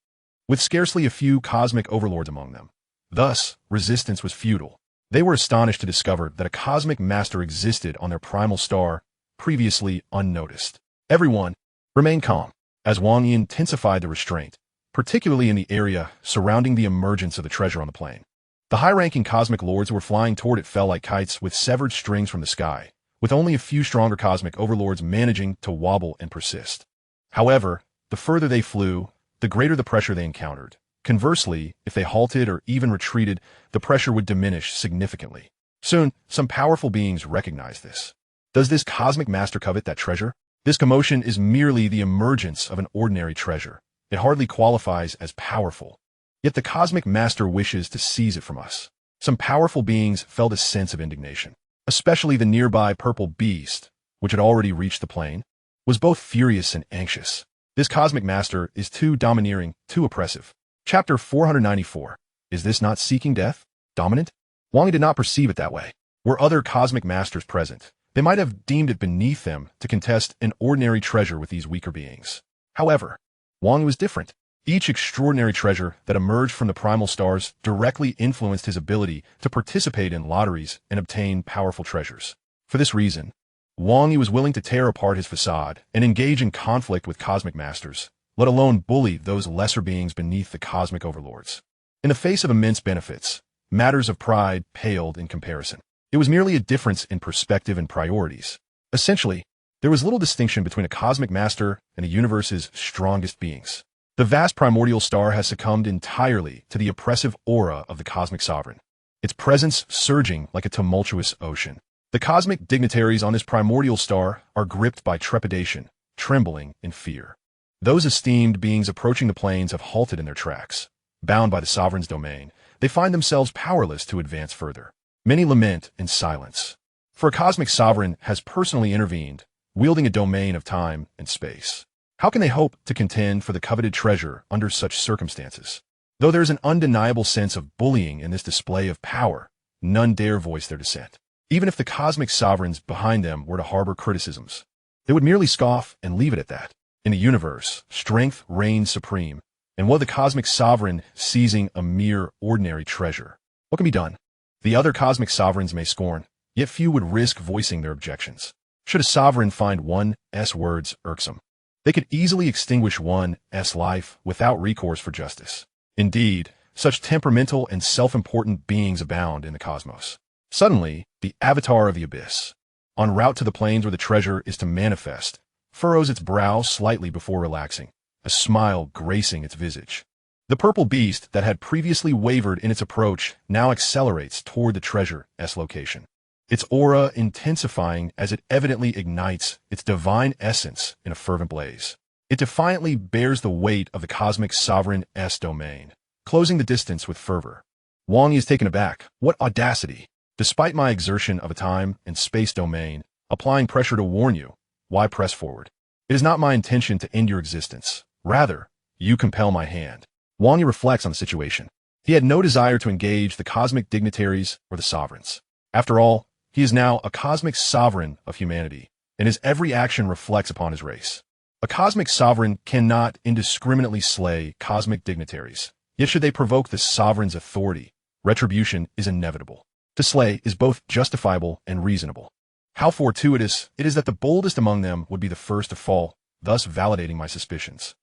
with scarcely a few cosmic overlords among them. Thus, resistance was futile. They were astonished to discover that a cosmic master existed on their primal star, previously unnoticed. Everyone remained calm, as Wang Yi intensified the restraint, particularly in the area surrounding the emergence of the treasure on the plain. The high-ranking cosmic lords who were flying toward it fell like kites with severed strings from the sky, with only a few stronger cosmic overlords managing to wobble and persist. However, the further they flew, the greater the pressure they encountered. Conversely, if they halted or even retreated, the pressure would diminish significantly. Soon, some powerful beings recognized this. Does this cosmic master covet that treasure? This commotion is merely the emergence of an ordinary treasure. It hardly qualifies as powerful. Yet the cosmic master wishes to seize it from us. Some powerful beings felt a sense of indignation. Especially the nearby purple beast, which had already reached the plain, was both furious and anxious. This cosmic master is too domineering, too oppressive. Chapter 494. Is this not seeking death? Dominant? Wang Yi did not perceive it that way. Were other cosmic masters present, they might have deemed it beneath them to contest an ordinary treasure with these weaker beings. However, Wang Yi was different. Each extraordinary treasure that emerged from the primal stars directly influenced his ability to participate in lotteries and obtain powerful treasures. For this reason, Wang Yi was willing to tear apart his facade and engage in conflict with cosmic masters, let alone bully those lesser beings beneath the cosmic overlords. In the face of immense benefits, matters of pride paled in comparison. It was merely a difference in perspective and priorities. Essentially, there was little distinction between a cosmic master and the universe's strongest beings. The vast primordial star has succumbed entirely to the oppressive aura of the cosmic sovereign, its presence surging like a tumultuous ocean. The cosmic dignitaries on this primordial star are gripped by trepidation, trembling in fear. Those esteemed beings approaching the plains have halted in their tracks. Bound by the sovereign's domain, they find themselves powerless to advance further. Many lament in silence, for a cosmic sovereign has personally intervened, wielding a domain of time and space. How can they hope to contend for the coveted treasure under such circumstances? Though there is an undeniable sense of bullying in this display of power, none dare voice their dissent. Even if the cosmic sovereigns behind them were to harbor criticisms, they would merely scoff and leave it at that. In the universe, strength reigns supreme, and while the cosmic sovereign seizing a mere ordinary treasure, what can be done? The other cosmic sovereigns may scorn, yet few would risk voicing their objections. Should a sovereign find one's words irksome, they could easily extinguish one's life without recourse for justice. Indeed, such temperamental and self-important beings abound in the cosmos. Suddenly, the avatar of the abyss, en route to the plains where the treasure is to manifest, furrows its brow slightly before relaxing, a smile gracing its visage. The purple beast that had previously wavered in its approach now accelerates toward the treasure's location, its aura intensifying as it evidently ignites its divine essence in a fervent blaze. It defiantly bears the weight of the cosmic sovereign's domain, closing the distance with fervor. Wang Yi is taken aback. What audacity! Despite my exertion of a time and space domain, applying pressure to warn you, why press forward? It is not my intention to end your existence. Rather, you compel my hand. Wang Yi reflects on the situation. He had no desire to engage the cosmic dignitaries or the sovereigns. After all, he is now a cosmic sovereign of humanity, and his every action reflects upon his race. A cosmic sovereign cannot indiscriminately slay cosmic dignitaries, yet should they provoke the sovereign's authority, retribution is inevitable. To slay is both justifiable and reasonable. How fortuitous it is that the boldest among them would be the first to fall, thus validating my suspicions.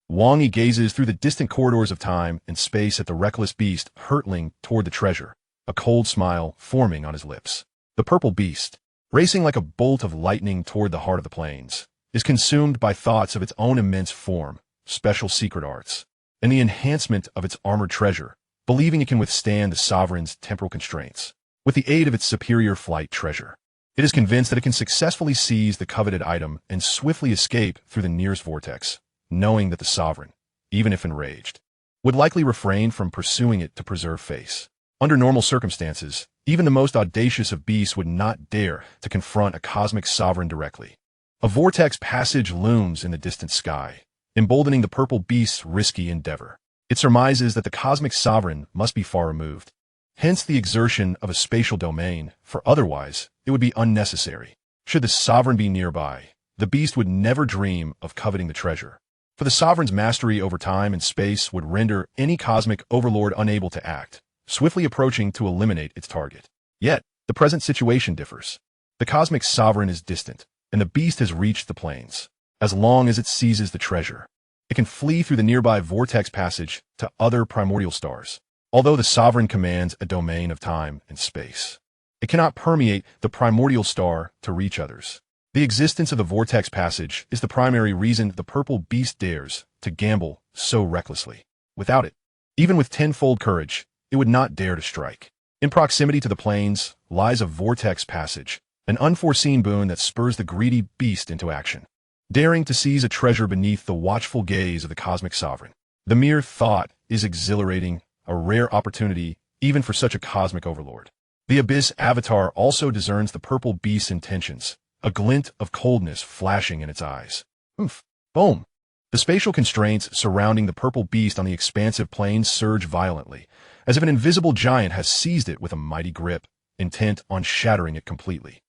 Wang Yi gazes through the distant corridors of time and space at the reckless beast hurtling toward the treasure, a cold smile forming on his lips. The purple beast, racing like a bolt of lightning toward the heart of the plains, is consumed by thoughts of its own immense form, special secret arts, and the enhancement of its armored treasure, believing it can withstand the sovereign's temporal constraints. With the aid of its superior flight treasure, It is convinced that it can successfully seize the coveted item and swiftly escape through the nearest vortex, knowing that the sovereign, even if enraged, would likely refrain from pursuing it to preserve face. Under normal circumstances, even the most audacious of beasts would not dare to confront a cosmic sovereign directly. A vortex passage looms in the distant sky, emboldening the purple beast's risky endeavor. It surmises that the cosmic sovereign must be far removed, hence the exertion of a spatial domain, for otherwise it would be unnecessary. Should the sovereign be nearby, the beast would never dream of coveting the treasure, for the sovereign's mastery over time and space would render any cosmic overlord unable to act, swiftly approaching to eliminate its target. Yet, the present situation differs. The cosmic sovereign is distant, and the beast has reached the plains. As long as it seizes the treasure, it can flee through the nearby vortex passage to other primordial stars. Although the sovereign commands a domain of time and space, it cannot permeate the primordial star to reach others. The existence of the vortex passage is the primary reason the purple beast dares to gamble so recklessly. Without it, even with tenfold courage, it would not dare to strike. In proximity to the plains lies a vortex passage, an unforeseen boon that spurs the greedy beast into action, daring to seize a treasure beneath the watchful gaze of the cosmic sovereign. The mere thought is exhilarating, a rare opportunity even for such a cosmic overlord. The Abyss Avatar also discerns the purple beast's intentions, a glint of coldness flashing in its eyes. Oof. Boom. The spatial constraints surrounding the purple beast on the expansive plain surge violently, as if an invisible giant has seized it with a mighty grip, intent on shattering it completely.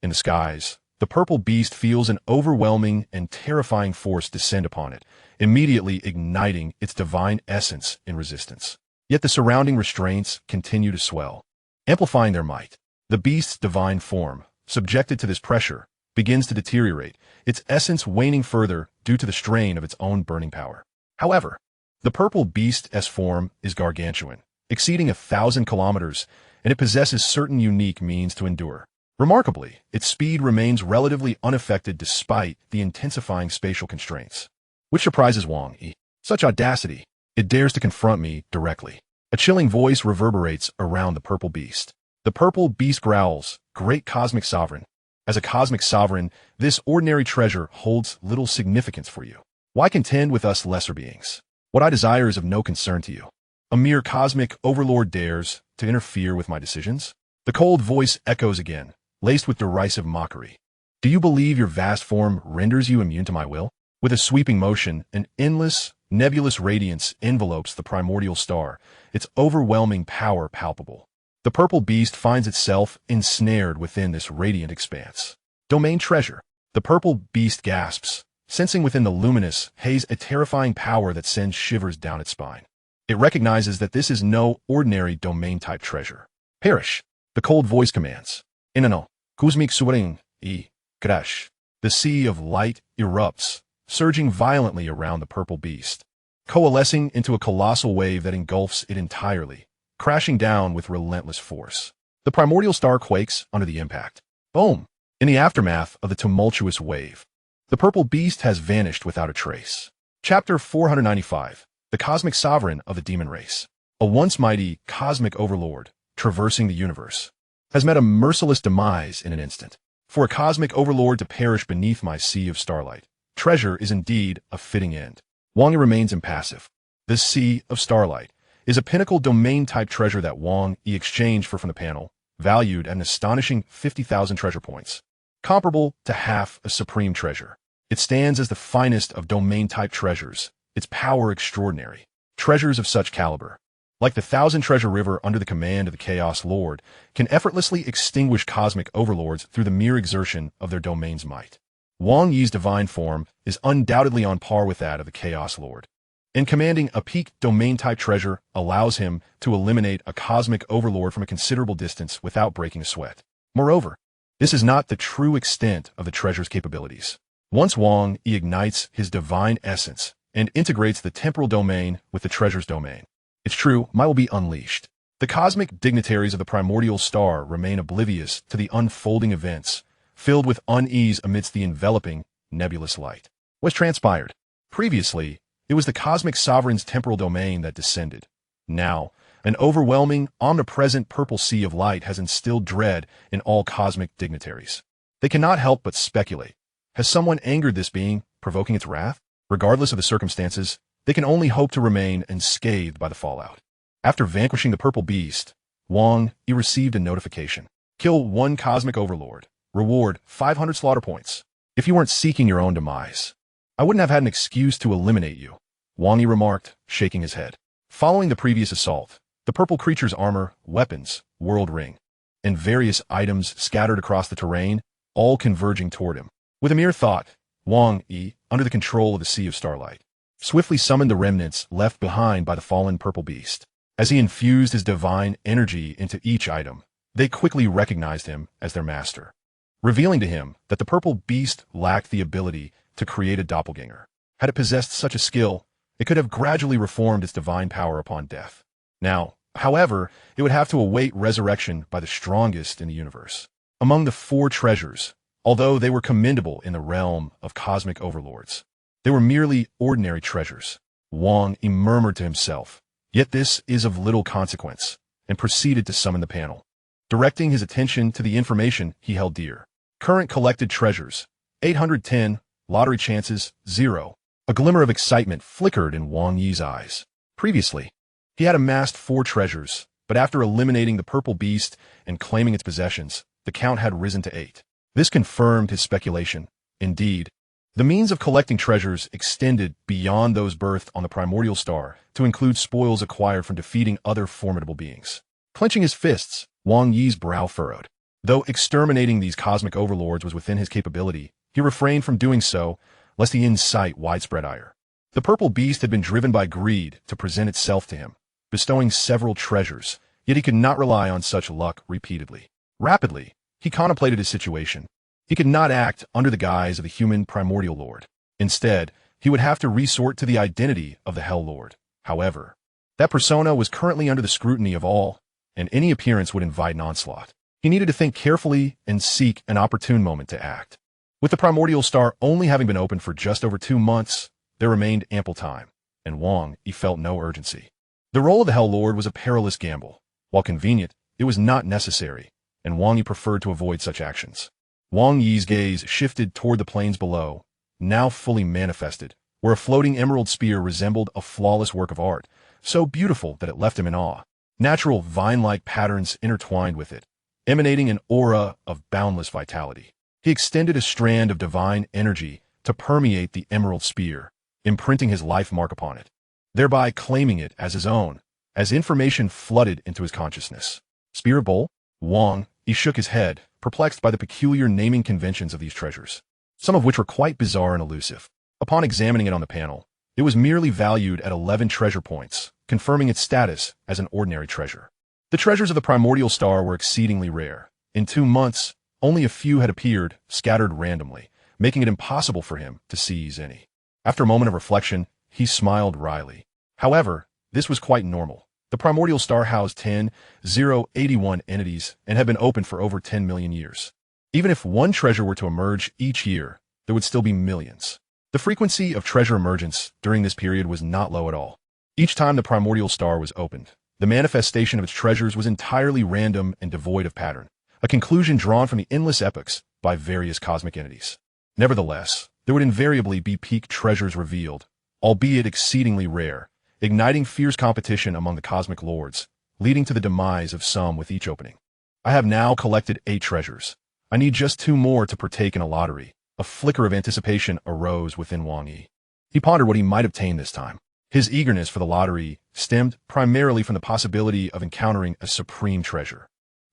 In the skies, the purple beast feels an overwhelming and terrifying force descend upon it, immediately igniting its divine essence in resistance. Yet the surrounding restraints continue to swell, amplifying their might. The beast's divine form, subjected to this pressure, begins to deteriorate, its essence waning further due to the strain of its own burning power. However, the purple beast's form is gargantuan, exceeding 1,000 kilometers, and it possesses certain unique means to endure. Remarkably, its speed remains relatively unaffected despite the intensifying spatial constraints, which surprises Wang Yi. Such audacity! It dares to confront me directly. A chilling voice reverberates around the purple beast. The purple beast growls, "Great cosmic sovereign. As a cosmic sovereign, this ordinary treasure holds little significance for you. Why contend with us lesser beings? What I desire is of no concern to you. A mere cosmic overlord dares to interfere with my decisions?" The cold voice echoes again, laced with derisive mockery. "Do you believe your vast form renders you immune to my will?" With a sweeping motion, an endless, nebulous radiance envelopes the primordial star, its overwhelming power palpable. The purple beast finds itself ensnared within this radiant expanse. Domain treasure. The purple beast gasps, sensing within the luminous haze a terrifying power that sends shivers down its spine. It recognizes that this is no ordinary domain-type treasure. "Perish!" the cold voice commands. "Inano, kuzmik suwaring, crash." The sea of light erupts, surging violently around the purple beast, coalescing into a colossal wave that engulfs it entirely, crashing down with relentless force. The primordial star quakes under the impact. Boom! In the aftermath of the tumultuous wave, the purple beast has vanished without a trace. Chapter 495, The Cosmic Sovereign of the Demon Race. A once mighty cosmic overlord, traversing the universe, has met a merciless demise in an instant. For a cosmic overlord to perish beneath my sea of starlight, treasure is indeed a fitting end. Wang Yi remains impassive. This sea of starlight is a pinnacle domain-type treasure that Wang Yi exchanged from the panel, valued at an astonishing 50,000 treasure points, comparable to half a supreme treasure. It stands as the finest of domain-type treasures, its power extraordinary. Treasures of such caliber, like the 1,000-treasure river under the command of the Chaos Lord, can effortlessly extinguish cosmic overlords through the mere exertion of their domain's might. Wang Yi's divine form is undoubtedly on par with that of the Chaos Lord, and commanding a peak domain-type treasure allows him to eliminate a cosmic overlord from a considerable distance without breaking a sweat. Moreover, this is not the true extent of the treasure's capabilities. Once Wang Yi ignites his divine essence and integrates the temporal domain with the treasure's domain, it's true, might will be unleashed. The cosmic dignitaries of the primordial star remain oblivious to the unfolding events, filled with unease amidst the enveloping, nebulous light. What transpired? Previously, it was the cosmic sovereign's temporal domain that descended. Now, An overwhelming, omnipresent purple sea of light has instilled dread in all cosmic dignitaries. They cannot help but speculate. Has someone angered this being, provoking its wrath? Regardless of the circumstances, they can only hope to remain unscathed by the fallout. After vanquishing the purple beast, Wang Yi received a notification. Kill one cosmic overlord. Reward 500 slaughter points. If you weren't seeking your own demise, I wouldn't have had an excuse to eliminate you, Wang Yi remarked, shaking his head. Following the previous assault, the purple creature's armor, weapons, world ring, and various items scattered across the terrain, all converging toward him. With a mere thought, Wang Yi, under the control of the Sea of Starlight, swiftly summoned the remnants left behind by the fallen purple beast. As he infused his divine energy into each item, they quickly recognized him as their master, revealing to him that the purple beast lacked the ability to create a doppelganger. Had it possessed such a skill, it could have gradually reformed its divine power upon death. Now, however, it would have to await resurrection by the strongest in the universe. Among the 4 treasures, although they were commendable in the realm of cosmic overlords, they were merely ordinary treasures. Wang Yi murmured to himself, "Yet this is of little consequence," and proceeded to summon the panel, directing his attention to the information he held dear. Current collected treasures, 810, lottery chances, 0. A glimmer of excitement flickered in Wang Yi's eyes. Previously, he had amassed 4 treasures, but after eliminating the purple beast and claiming its possessions, the count had risen to 8. This confirmed his speculation. Indeed, the means of collecting treasures extended beyond those birthed on the primordial star to include spoils acquired from defeating other formidable beings. Clenching his fists, Wang Yi's brow furrowed. Though exterminating these cosmic overlords was within his capability, he refrained from doing so, lest he incite widespread ire. The purple beast had been driven by greed to present itself to him, bestowing several treasures, yet he could not rely on such luck repeatedly. Rapidly, he contemplated his situation. He could not act under the guise of the human primordial lord. Instead, he would have to resort to the identity of the Hell Lord. However, that persona was currently under the scrutiny of all, and any appearance would invite an onslaught. He needed to think carefully and seek an opportune moment to act. With the primordial star only having been open for just over 2 months, there remained ample time, and Wang Yi felt no urgency. The role of the Hell Lord was a perilous gamble. While convenient, it was not necessary, and Wang Yi preferred to avoid such actions. Wang Yi's gaze shifted toward the plains below, now fully manifested, where a floating emerald spear resembled a flawless work of art, so beautiful that it left him in awe. Natural vine-like patterns intertwined with it, emanating an aura of boundless vitality. He extended a strand of divine energy to permeate the emerald spear, imprinting his life mark upon it, thereby claiming it as his own, as information flooded into his consciousness. Spear of Bowl? Wang Yi shook his head, perplexed by the peculiar naming conventions of these treasures, some of which were quite bizarre and elusive. Upon examining it on the panel, it was merely valued at 11 treasure points, confirming its status as an ordinary treasure. The treasures of the primordial star were exceedingly rare. In 2 months, only a few had appeared, scattered randomly, making it impossible for him to seize any. After a moment of reflection, he smiled wryly. However, this was quite normal. The primordial star housed 10,081 entities and had been open for over 10 million years. Even if one treasure were to emerge each year, there would still be millions. The frequency of treasure emergence during this period was not low at all. Each time the primordial star was opened, the manifestation of its treasures was entirely random and devoid of pattern, a conclusion drawn from the endless epochs by various cosmic entities. Nevertheless, there would invariably be peak treasures revealed, albeit exceedingly rare, igniting fierce competition among the cosmic lords, leading to the demise of some with each opening. I have now collected 8 treasures. I need just 2 more to partake in a lottery. A flicker of anticipation arose within Wang Yi. He pondered what he might obtain this time. His eagerness for the lottery stemmed primarily from the possibility of encountering a supreme treasure.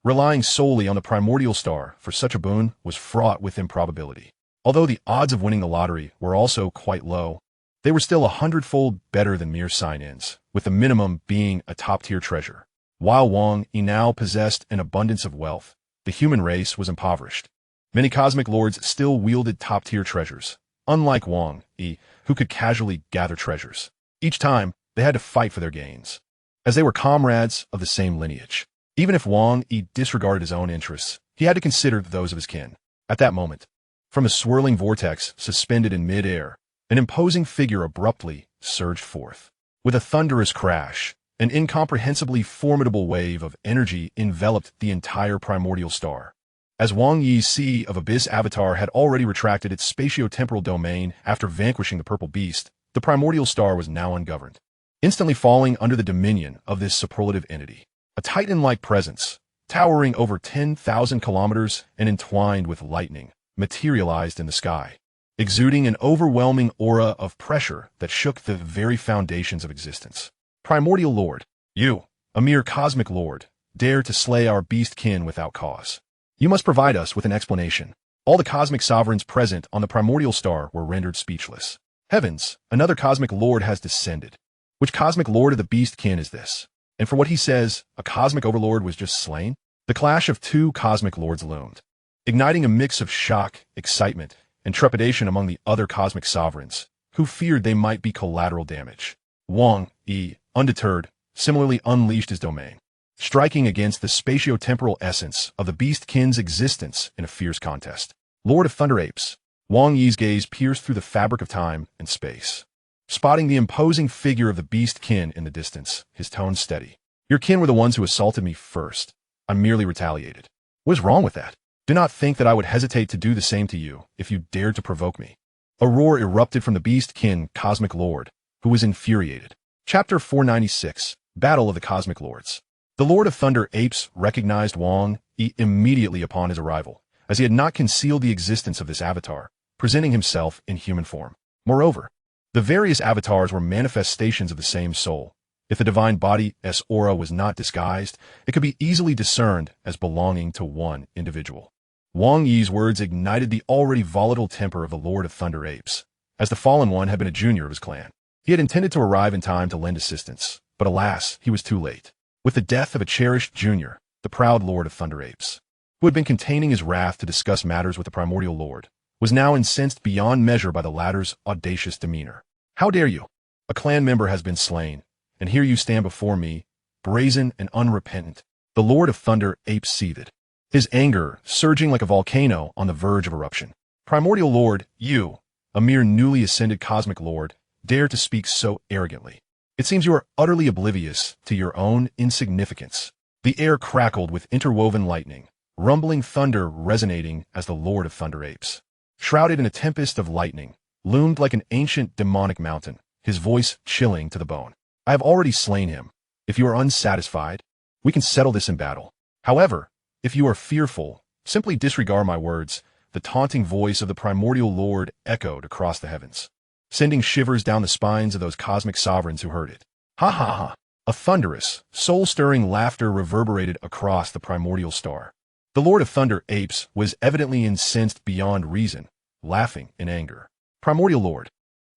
Relying solely on the primordial star for such a boon was fraught with improbability. Although the odds of winning the lottery were also quite low, they were still 100-fold better than mere sign-ins, with the minimum being a top-tier treasure. While Wang Yi now possessed an abundance of wealth, the human race was impoverished. Many cosmic lords still wielded top-tier treasures, unlike Wang Yi, who could casually gather treasures. Each time, they had to fight for their gains, as they were comrades of the same lineage. Even if Wang Yi disregarded his own interests, he had to consider those of his kin. At that moment, from a swirling vortex suspended in mid-air, an imposing figure abruptly surged forth. With a thunderous crash, An incomprehensibly formidable wave of energy enveloped the entire primordial star. As Wang Yi's Sea of Abyss avatar had already retracted its spatio-temporal domain after vanquishing the purple beast, the primordial star was now ungoverned, instantly falling under the dominion of this superlative entity. A titan-like presence, towering over 10,000 kilometers and entwined with lightning, materialized in the sky, exuding an overwhelming aura of pressure that shook the very foundations of existence. Primordial Lord, you, a mere cosmic lord, dare to slay our beast kin without cause. You must provide us with an explanation. All the cosmic sovereigns present on the primordial star were rendered speechless. Heavens, another cosmic lord has descended. Which cosmic lord of the beast kin is this? And for what he says, a cosmic overlord was just slain? The clash of two cosmic lords loomed, igniting a mix of shock, excitement, and trepidation among the other cosmic sovereigns, who feared they might be collateral damage. Wang Yi, undeterred, similarly unleashed his domain, striking against the spatio-temporal essence of the beast kin's existence in a fierce contest. Lord of Thunder Apes, Wang Yi's gaze pierced through the fabric of time and space. Spotting the imposing figure of the beast kin in the distance, his tone steady. Your kin were the ones who assaulted me first. I merely retaliated. What is wrong with that? Do not think that I would hesitate to do the same to you if you dared to provoke me. A roar erupted from the beast kin cosmic lord, who was infuriated. Chapter 496, Battle of the Cosmic Lords. The Lord of Thunder Apes recognized Wang Yi immediately upon his arrival, as he had not concealed the existence of this avatar, presenting himself in human form. Moreover, the various avatars were manifestations of the same soul. If the divine body's aura was not disguised, it could be easily discerned as belonging to one individual. Wang Yi's words ignited the already volatile temper of the Lord of Thunder Apes, as the fallen one had been a junior of his clan. He had intended to arrive in time to lend assistance, but alas, he was too late. With the death of a cherished junior, the proud Lord of Thunder Apes, who had been containing his wrath to discuss matters with the primordial lord, was now incensed beyond measure by the latter's audacious demeanor. How dare you? A clan member has been slain, and here you stand before me, brazen and unrepentant. The Lord of Thunder Apes seethed, his anger surging like a volcano on the verge of eruption. Primordial Lord, you, a mere newly ascended cosmic lord, dare to speak so arrogantly. It seems you are utterly oblivious to your own insignificance. The air crackled with interwoven lightning, rumbling thunder resonating as the Lord of Thunder Apes, shrouded in a tempest of lightning, loomed like an ancient demonic mountain, his voice chilling to the bone. I have already slain him. If you are unsatisfied, we can settle this in battle. However, if you are fearful, simply disregard my words. The taunting voice of the primordial lord echoed across the heavens, sending shivers down the spines of those cosmic sovereigns who heard it. Ha ha ha! A thunderous, soul-stirring laughter reverberated across the primordial star. The Lord of Thunder Apes was evidently incensed beyond reason, laughing in anger. Primordial Lord,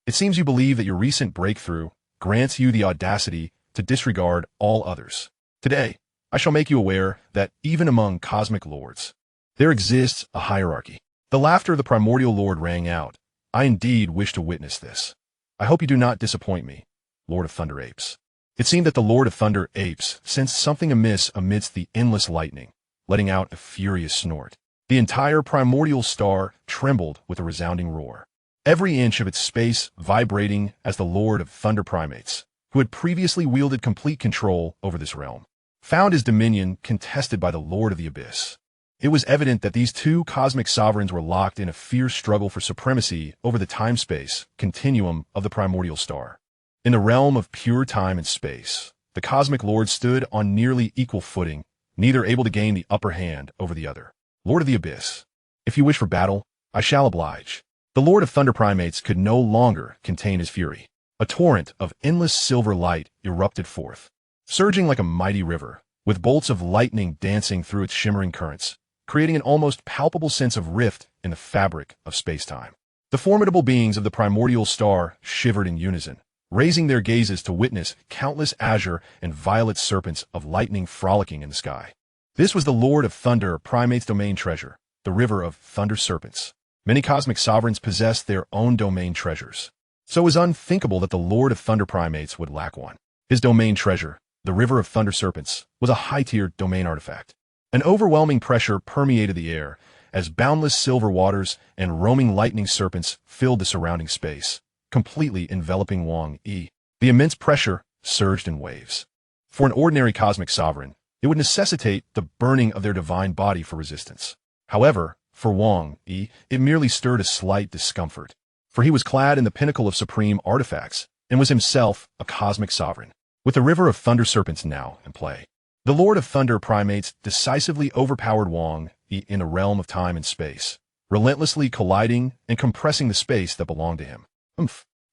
it seems you believe that your recent breakthrough grants you the audacity to disregard all others. Today, I shall make you aware that even among cosmic lords, there exists a hierarchy. The laughter of the primordial lord rang out. I indeed wish to witness this. I hope you do not disappoint me, Lord of Thunder Apes. It seemed that the Lord of Thunder Apes sensed something amiss amidst the endless lightning, letting out a furious snort. The entire primordial star trembled with a resounding roar, every inch of its space vibrating as the Lord of Thunder Primates, who had previously wielded complete control over this realm, found his dominion contested by the Lord of the Abyss. It was evident that these two cosmic sovereigns were locked in a fierce struggle for supremacy over the time-space continuum of the primordial star. In the realm of pure time and space, the cosmic lords stood on nearly equal footing, neither able to gain the upper hand over the other. Lord of the Abyss, if you wish for battle, I shall oblige. The Lord of Thunder Primates could no longer contain his fury. A torrent of endless silver light erupted forth, surging like a mighty river, with bolts of lightning dancing through its shimmering currents, creating an almost palpable sense of rift in the fabric of space-time. The formidable beings of the primordial star shivered in unison, raising their gazes to witness countless azure and violet serpents of lightning frolicking in the sky. This was the Lord of Thunder Primate's domain treasure, the river of thunder serpents. Many cosmic sovereigns possessed their own domain treasures, so it was unthinkable that the Lord of Thunder Primates would lack one. His domain treasure, the river of thunder serpents, was a high-tier domain artifact. An overwhelming pressure permeated the air as boundless silver waters and roaming lightning serpents filled the surrounding space, completely enveloping Wang Yi. The immense pressure surged in waves, For an ordinary cosmic sovereign, it would necessitate the burning of their divine body for resistance. However, for Wang Yi, it merely stirred a slight discomfort, for he was clad in the pinnacle of supreme artifacts and was himself a cosmic sovereign. With the river of thunder serpents now in play, the Lord of Thunder primates decisively overpowered Wang Yi in the realm of time and space, relentlessly colliding and compressing the space that belonged to him.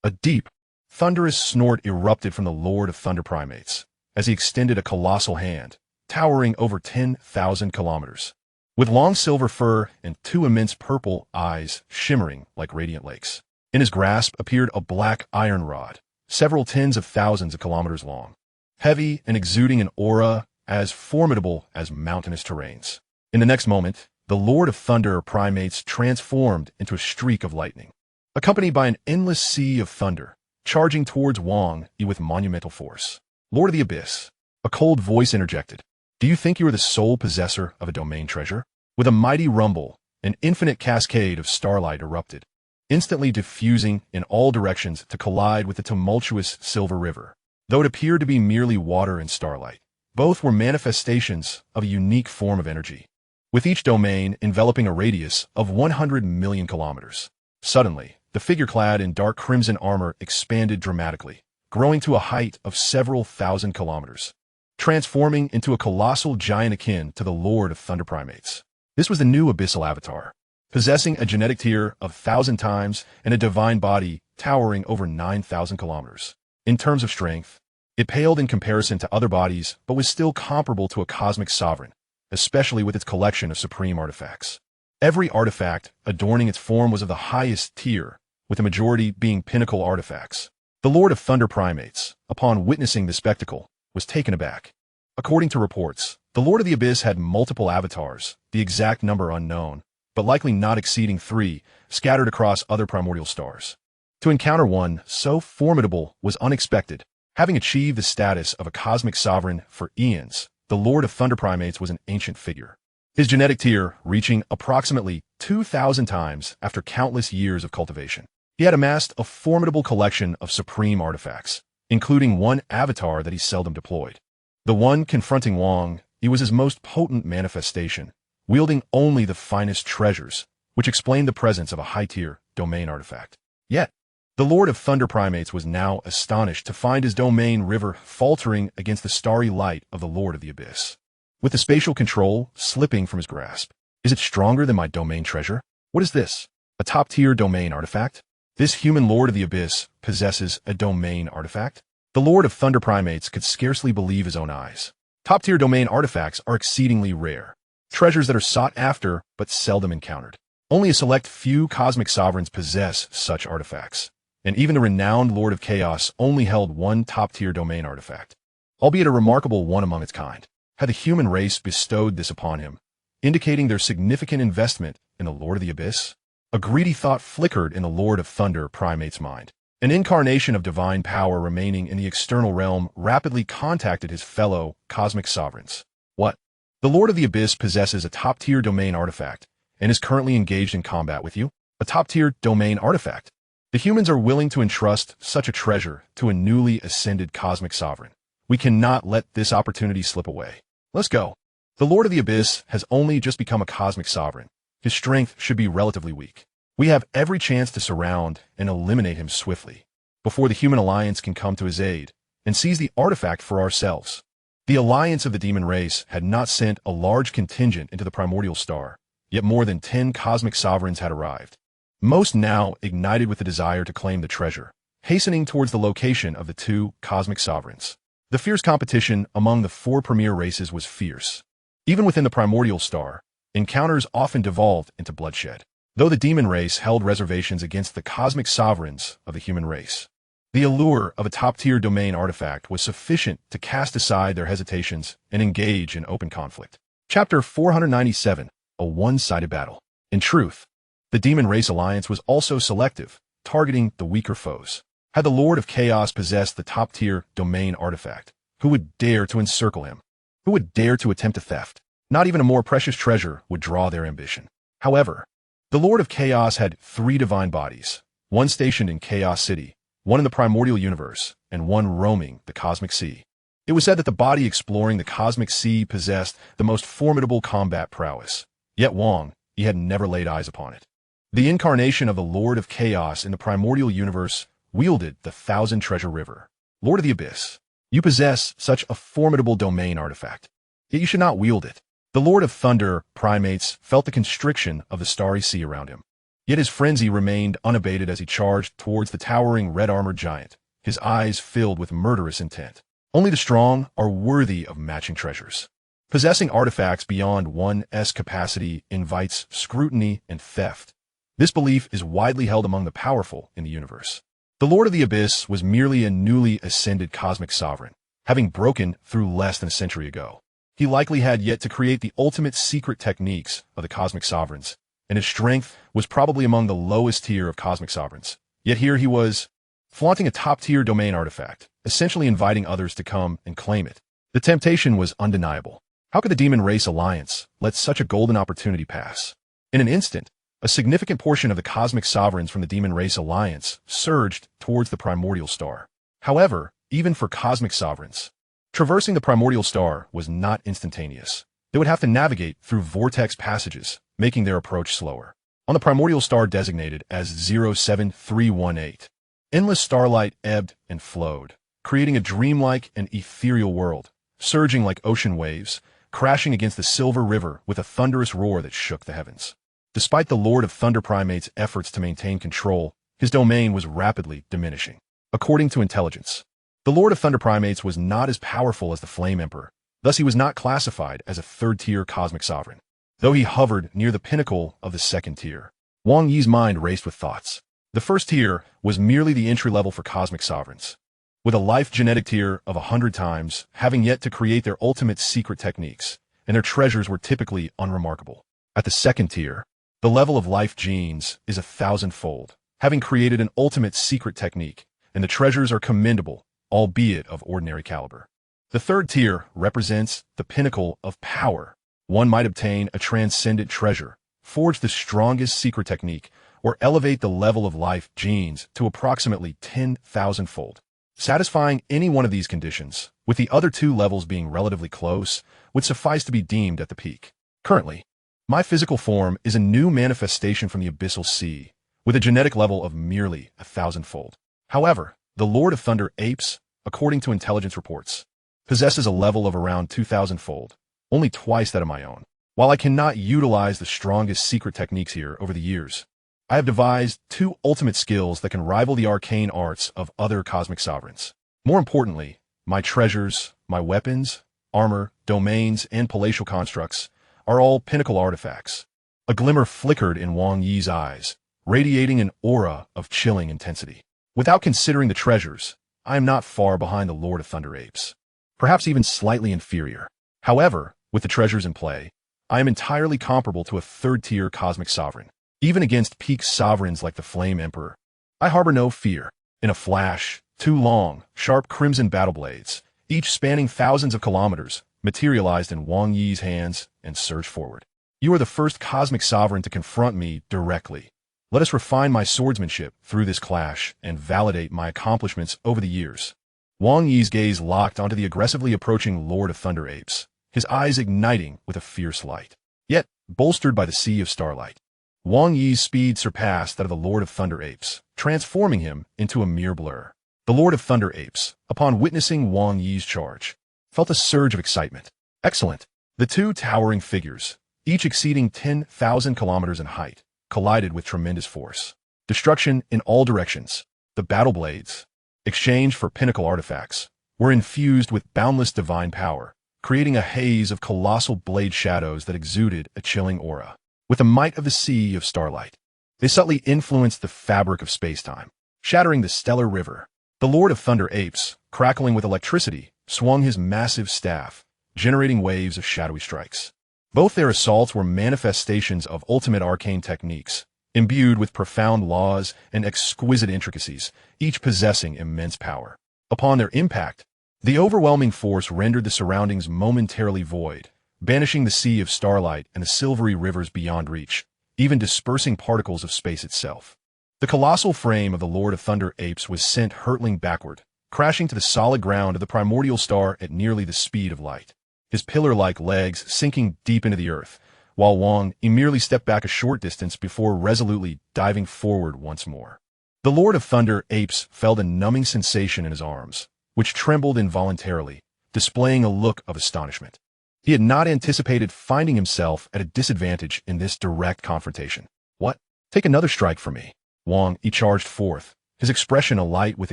A deep, thunderous snort erupted from the Lord of Thunder primates as he extended a colossal hand, towering over 10,000 kilometers. With long silver fur and two immense purple eyes shimmering like radiant lakes. In his grasp appeared a black iron rod, several tens of thousands of kilometers long, heavy and exuding an aura as formidable as mountainous terrains. In the next moment, the Lord of Thunder primates transformed into a streak of lightning, accompanied by an endless sea of thunder, charging towards Wang Yi with monumental force. Lord of the Abyss, a cold voice interjected. Do you think you are the sole possessor of a domain treasure? With a mighty rumble, an infinite cascade of starlight erupted, instantly diffusing in all directions to collide with the tumultuous silver river. Though it appeared to be merely water and starlight, both were manifestations of a unique form of energy, with each domain enveloping a radius of 100 million kilometers. Suddenly, the figure clad in dark crimson armor expanded dramatically, growing to a height of several thousand kilometers, transforming into a colossal giant akin to the Lord of Thunder primates. This was the new abyssal avatar, possessing a genetic tier of 1,000 times and a divine body towering over 9,000 kilometers. In terms of strength, it paled in comparison to other bodies but was still comparable to a cosmic sovereign, especially with its collection of supreme artifacts. Every artifact adorning its form was of the highest tier, with the majority being pinnacle artifacts. The Lord of Thunder primates, upon witnessing the spectacle, was taken aback. According to reports, the Lord of the Abyss had multiple avatars, the exact number unknown, but likely not exceeding 3, scattered across other primordial stars. To encounter one so formidable was unexpected. Having achieved the status of a cosmic sovereign for eons, the Lord of Thunder primates was an ancient figure, his genetic tier reaching approximately 2,000 times after countless years of cultivation. He had amassed a formidable collection of supreme artifacts, including one avatar that he seldom deployed. The one confronting Wang Yi was his most potent manifestation, wielding only the finest treasures, which explained the presence of a high-tier domain artifact. Yet, the Lord of Thunder primates was now astonished to find his domain river faltering against the starry light of the Lord of the Abyss, with the spatial control slipping from his grasp. Is it stronger than my domain treasure? What is this? A top-tier domain artifact? This human Lord of the Abyss possesses a domain artifact? The Lord of Thunder primates could scarcely believe his own eyes. Top-tier domain artifacts are exceedingly rare, treasures that are sought after but seldom encountered. Only a select few cosmic sovereigns possess such artifacts, and even the renowned Lord of Chaos only held one top-tier domain artifact, albeit a remarkable one among its kind. Had the human race bestowed this upon him, indicating their significant investment in the Lord of the Abyss? A greedy thought flickered in the Lord of Thunder primate's mind. An incarnation of divine power remaining in the external realm rapidly contacted his fellow cosmic sovereigns. What? The Lord of the Abyss possesses a top-tier domain artifact and is currently engaged in combat with you? A top-tier domain artifact? The humans are willing to entrust such a treasure to a newly ascended cosmic sovereign. We cannot let this opportunity slip away. Let's go. The Lord of the Abyss has only just become a cosmic sovereign. His strength should be relatively weak. We have every chance to surround and eliminate him swiftly, before the human alliance can come to his aid and seize the artifact for ourselves. The alliance of the demon race had not sent a large contingent into the primordial star, yet more than 10 cosmic sovereigns had arrived, most now ignited with the desire to claim the treasure, hastening towards the location of the 2 cosmic sovereigns. The fierce competition among the 4 premier races was fierce. Even within the primordial star, encounters often devolved into bloodshed, though the demon race held reservations against the cosmic sovereigns of the human race. The allure of a top-tier domain artifact was sufficient to cast aside their hesitations and engage in open conflict. Chapter 497, A One-Sided Battle. In truth, the demon race alliance was also selective, targeting the weaker foes. Had the Lord of Chaos possessed the top-tier domain artifact, who would dare to encircle him? Who would dare to attempt a theft? Not even a more precious treasure would draw their ambition. However, the Lord of Chaos had 3 divine bodies, one stationed in Chaos City, one in the primordial universe, and one roaming the cosmic sea. It was said that the body exploring the cosmic sea possessed the most formidable combat prowess. Yet Wang Yi had never laid eyes upon it. The incarnation of the Lord of Chaos in the primordial universe wielded the Thousand Treasure River. Lord of the Abyss, you possess such a formidable domain artifact, yet you should not wield it. The Lord of Thunder primates felt the constriction of the starry sea around him. Yet his frenzy remained unabated as he charged towards the towering red-armored giant, his eyes filled with murderous intent. Only the strong are worthy of matching treasures. Possessing artifacts beyond one's capacity invites scrutiny and theft. This belief is widely held among the powerful in the universe. The Lord of the Abyss was merely a newly ascended cosmic sovereign, having broken through less than a century ago. He likely had yet to create the ultimate secret techniques of the cosmic sovereigns, and his strength was probably among the lowest tier of cosmic sovereigns. Yet here he was, flaunting a top-tier domain artifact, essentially inviting others to come and claim it. The temptation was undeniable. How could the Demon Race Alliance let such a golden opportunity pass? In an instant, a significant portion of the cosmic sovereigns from the Demon Race Alliance surged towards the primordial star. However, even for cosmic sovereigns, traversing the primordial star was not instantaneous. They would have to navigate through vortex passages, making their approach slower. On the primordial star designated as 07318, endless starlight ebbed and flowed, creating a dreamlike and ethereal world, surging like ocean waves, crashing against the silver river with a thunderous roar that shook the heavens. Despite the Lord of Thunder Primate's efforts to maintain control, his domain was rapidly diminishing. According to intelligence, the Lord of Thunder Primates was not as powerful as the Flame Emperor, thus he was not classified as a third-tier cosmic sovereign. Though he hovered near the pinnacle of the second tier, Wang Yi's mind raced with thoughts. The first tier was merely the entry level for cosmic sovereigns, with a life genetic tier of 100 times, having yet to create their ultimate secret techniques, and their treasures were typically unremarkable. At the second tier, the level of life genes is 1,000-fold, having created an ultimate secret technique, and the treasures are commendable, albeit of ordinary caliber. The third tier represents the pinnacle of power. One might obtain a transcendent treasure, forge the strongest secret technique, or elevate the level of life genes to approximately 10,000-fold. Satisfying any one of these conditions, with the other two levels being relatively close, would suffice to be deemed at the peak. Currently, my physical form is a new manifestation from the abyssal sea, with a genetic level of merely 1,000-fold. However, the Lord of Thunder Apes, according to intelligence reports, possesses a level of around 2,000-fold, only twice that of my own. While I cannot utilize the strongest secret techniques here over the years, I have devised two ultimate skills that can rival the arcane arts of other cosmic sovereigns. More importantly, my treasures, my weapons, armor, domains, and palatial constructs are all pinnacle artifacts. A glimmer flickered in Wang Yi's eyes, radiating an aura of chilling intensity. Without considering the treasures, I am not far behind the Lord of Thunder Apes, perhaps even slightly inferior. However, with the treasures in play, I am entirely comparable to a third-tier cosmic sovereign. Even against peak sovereigns like the Flame Emperor, I harbor no fear. In a flash, two long, sharp crimson battle blades, each spanning thousands of kilometers, materialized in Wang Yi's hands and surged forward. You are the first cosmic sovereign to confront me directly. Let us refine my swordsmanship through this clash and validate my accomplishments over the years. Wang Yi's gaze locked onto the aggressively approaching Lord of Thunder Apes, his eyes igniting with a fierce light. Yet, bolstered by the sea of starlight, Wang Yi's speed surpassed that of the Lord of Thunder Apes, transforming him into a mere blur. The Lord of Thunder Apes, upon witnessing Wang Yi's charge, felt a surge of excitement. Excellent. The two towering figures, each exceeding 10,000 kilometers in height, collided with tremendous force. Destruction in all directions. The battle blades, exchanged for pinnacle artifacts, were infused with boundless divine power, creating a haze of colossal blade shadows that exuded a chilling aura. With the might of the sea of starlight, they subtly influenced the fabric of space-time, shattering the stellar river. The Lord of Thunder Apes, crackling with electricity, swung his massive staff, generating waves of shadowy strikes. Both their assaults were manifestations of ultimate arcane techniques, imbued with profound laws and exquisite intricacies, each possessing immense power. Upon their impact, the overwhelming force rendered the surroundings momentarily void, banishing the sea of starlight and the silvery rivers beyond reach, even dispersing particles of space itself. The colossal frame of the Lord of Thunder Apes was sent hurtling backward, crashing to the solid ground of the primordial star at nearly the speed of light, his pillar-like legs sinking deep into the earth, while Wang Yi merely stepped back a short distance before resolutely diving forward once more. The Lord of Thunder Apes felt a numbing sensation in his arms, which trembled involuntarily, displaying a look of astonishment. He had not anticipated finding himself at a disadvantage in this direct confrontation. What? Take another strike from me. Wang Yi charged forth, his expression alight with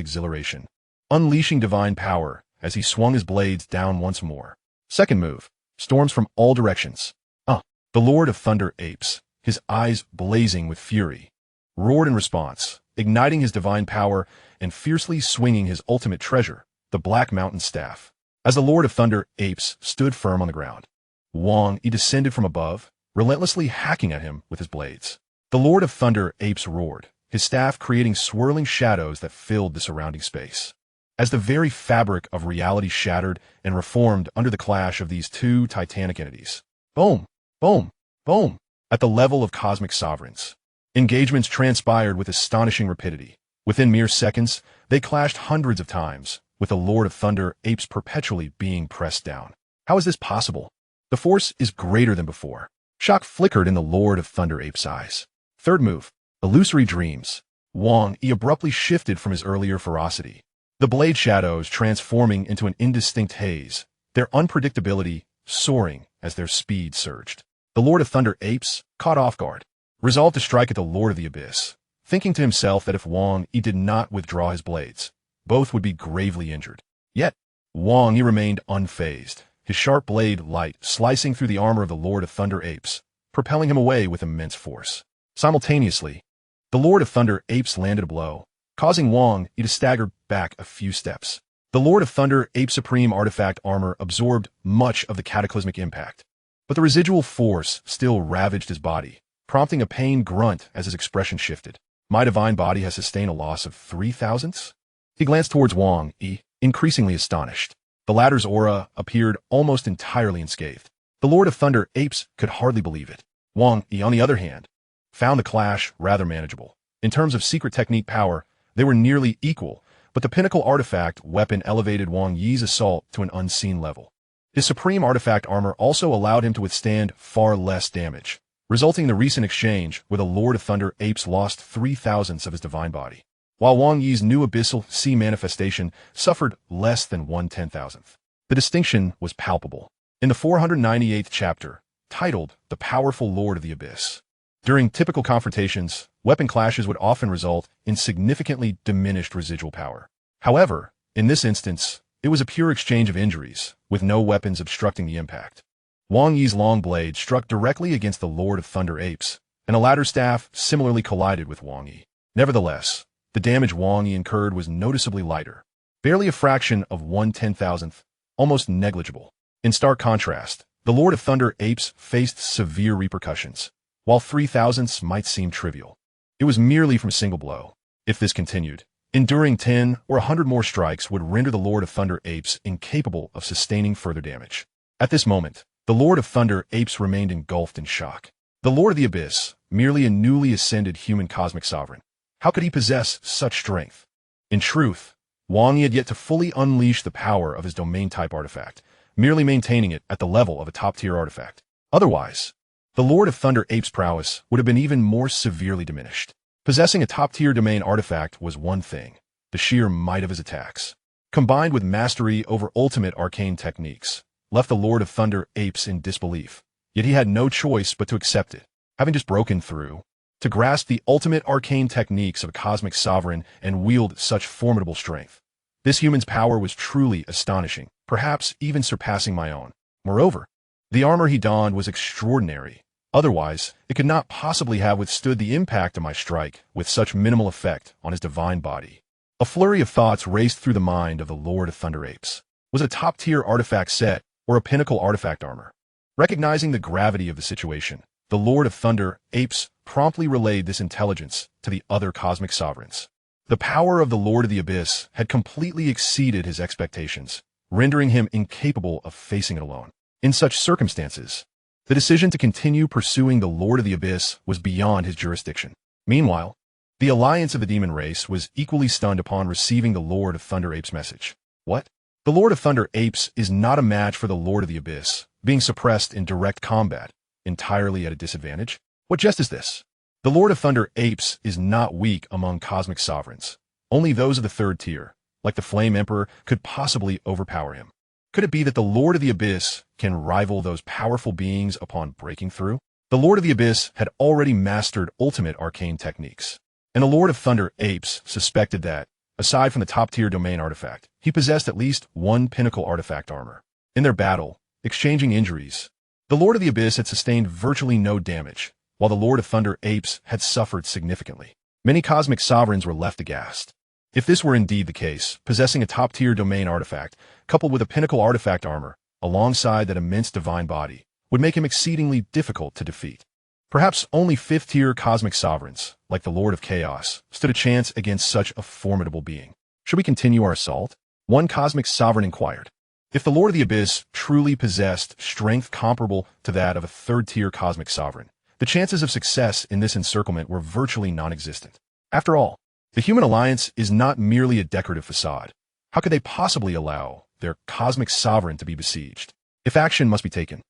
exhilaration, unleashing divine power as he swung his blades down once more. Second move, storms from all directions. The Lord of Thunder Apes, his eyes blazing with fury, roared in response, igniting his divine power and fiercely swinging his ultimate treasure, the Black Mountain Staff. As the Lord of Thunder Apes stood firm on the ground, Wang Yi descended from above, relentlessly hacking at him with his blades. The Lord of Thunder Apes roared, his staff creating swirling shadows that filled the surrounding space. As the very fabric of reality shattered and reformed under the clash of these two titanic entities. Boom! Boom! Boom! At the level of cosmic sovereigns, engagements transpired with astonishing rapidity. Within mere seconds, they clashed hundreds of times, with the Lord of Thunder Apes perpetually being pressed down. How is this possible? The force is greater than before. Shock flickered in the Lord of Thunder Apes' eyes. Third move, illusory dreams. Wang Yi abruptly shifted from his earlier ferocity, the blade shadows transforming into an indistinct haze, their unpredictability soaring as their speed surged. The Lord of Thunder Apes, caught off guard, resolved to strike at the Lord of the Abyss, thinking to himself that if Wang Yi did not withdraw his blades, both would be gravely injured. Yet, Wang Yi remained unfazed, his sharp blade light slicing through the armor of the Lord of Thunder Apes, propelling him away with immense force. Simultaneously, the Lord of Thunder Apes landed a blow, causing Wang Yi to stagger back a few steps. The Lord of Thunder Ape's supreme artifact armor absorbed much of the cataclysmic impact, but the residual force still ravaged his body, prompting a pained grunt as his expression shifted. My divine body has sustained a loss of 3,000s? He glanced towards Wang Yi, increasingly astonished. The latter's aura appeared almost entirely unscathed. The Lord of Thunder Apes could hardly believe it. Wang Yi, on the other hand, found the clash rather manageable. In terms of secret technique power, they were nearly equal, but the pinnacle artifact weapon elevated Wang Yi's assault to an unseen level. His supreme artifact armor also allowed him to withstand far less damage, resulting in the recent exchange where the Lord of Thunder Apes lost 3,000ths of his divine body, while Wang Yi's new abyssal sea manifestation suffered less than 1/10,000th. The distinction was palpable. In the 498th chapter, titled The Powerful Lord of the Abyss, during typical confrontations, weapon clashes would often result in significantly diminished residual power. However, in this instance, it was a pure exchange of injuries, with no weapons obstructing the impact. Wang Yi's long blade struck directly against the Lord of Thunder Apes, and the latter's staff similarly collided with Wang Yi. Nevertheless, the damage Wang Yi incurred was noticeably lighter, barely a fraction of 1/10,000th, almost negligible. In stark contrast, the Lord of Thunder Apes faced severe repercussions, while 3,000ths might seem trivial. It was merely from a single blow. If this continued, enduring 10 or 100 more strikes would render the Lord of Thunder Apes incapable of sustaining further damage. At this moment, the Lord of Thunder Apes remained engulfed in shock. The Lord of the Abyss, merely a newly ascended human cosmic sovereign. How could he possess such strength? In truth, Wang Yi had yet to fully unleash the power of his domain-type artifact, merely maintaining it at the level of a top-tier artifact. Otherwise, the Lord of Thunder Apes' prowess would have been even more severely diminished. Possessing a top-tier domain artifact was one thing, the sheer might of his attacks, combined with mastery over ultimate arcane techniques, left the Lord of Thunder Apes in disbelief. Yet he had no choice but to accept it, having just broken through, to grasp the ultimate arcane techniques of a cosmic sovereign and wield such formidable strength. This human's power was truly astonishing, perhaps even surpassing my own. Moreover, the armor he donned was extraordinary. Otherwise, it could not possibly have withstood the impact of my strike with such minimal effect on his divine body. A flurry of thoughts raced through the mind of the Lord of Thunder Apes. Was it a top-tier artifact set or a pinnacle artifact armor? Recognizing the gravity of the situation, the Lord of Thunder Apes promptly relayed this intelligence to the other cosmic sovereigns. The power of the Lord of the Abyss had completely exceeded his expectations, rendering him incapable of facing it alone. In such circumstances, the decision to continue pursuing the Lord of the Abyss was beyond his jurisdiction. Meanwhile, The alliance of the demon race was equally stunned upon receiving the Lord of Thunder Ape's message. What? The Lord of Thunder Apes is not a match for the Lord of the Abyss, being suppressed in direct combat, entirely at a disadvantage? What jest is this? The Lord of Thunder Apes is not weak among cosmic sovereigns. Only those of the third tier, like the Flame Emperor, could possibly overpower him. Could it be that the Lord of the Abyss can rival those powerful beings upon breaking through? The Lord of the Abyss had already mastered ultimate arcane techniques, and the Lord of Thunder Apes suspected that, aside from the top-tier domain artifact, he possessed at least one pinnacle artifact armor. In their battle, exchanging injuries, the Lord of the Abyss had sustained virtually no damage, while the Lord of Thunder Apes had suffered significantly. Many cosmic sovereigns were left aghast. If this were indeed the case, possessing a top-tier domain artifact, coupled with a pinnacle artifact armor, alongside that immense divine body, would make him exceedingly difficult to defeat. Perhaps only fifth-tier cosmic sovereigns, like the Lord of Chaos, stood a chance against such a formidable being. Should we continue our assault? One cosmic sovereign inquired. If the Lord of the Abyss truly possessed strength comparable to that of a third-tier cosmic sovereign, the chances of success in this encirclement were virtually non-existent. After all, the human alliance is not merely a decorative facade. How could they possibly allow their cosmic sovereign to be besieged? If action must be taken,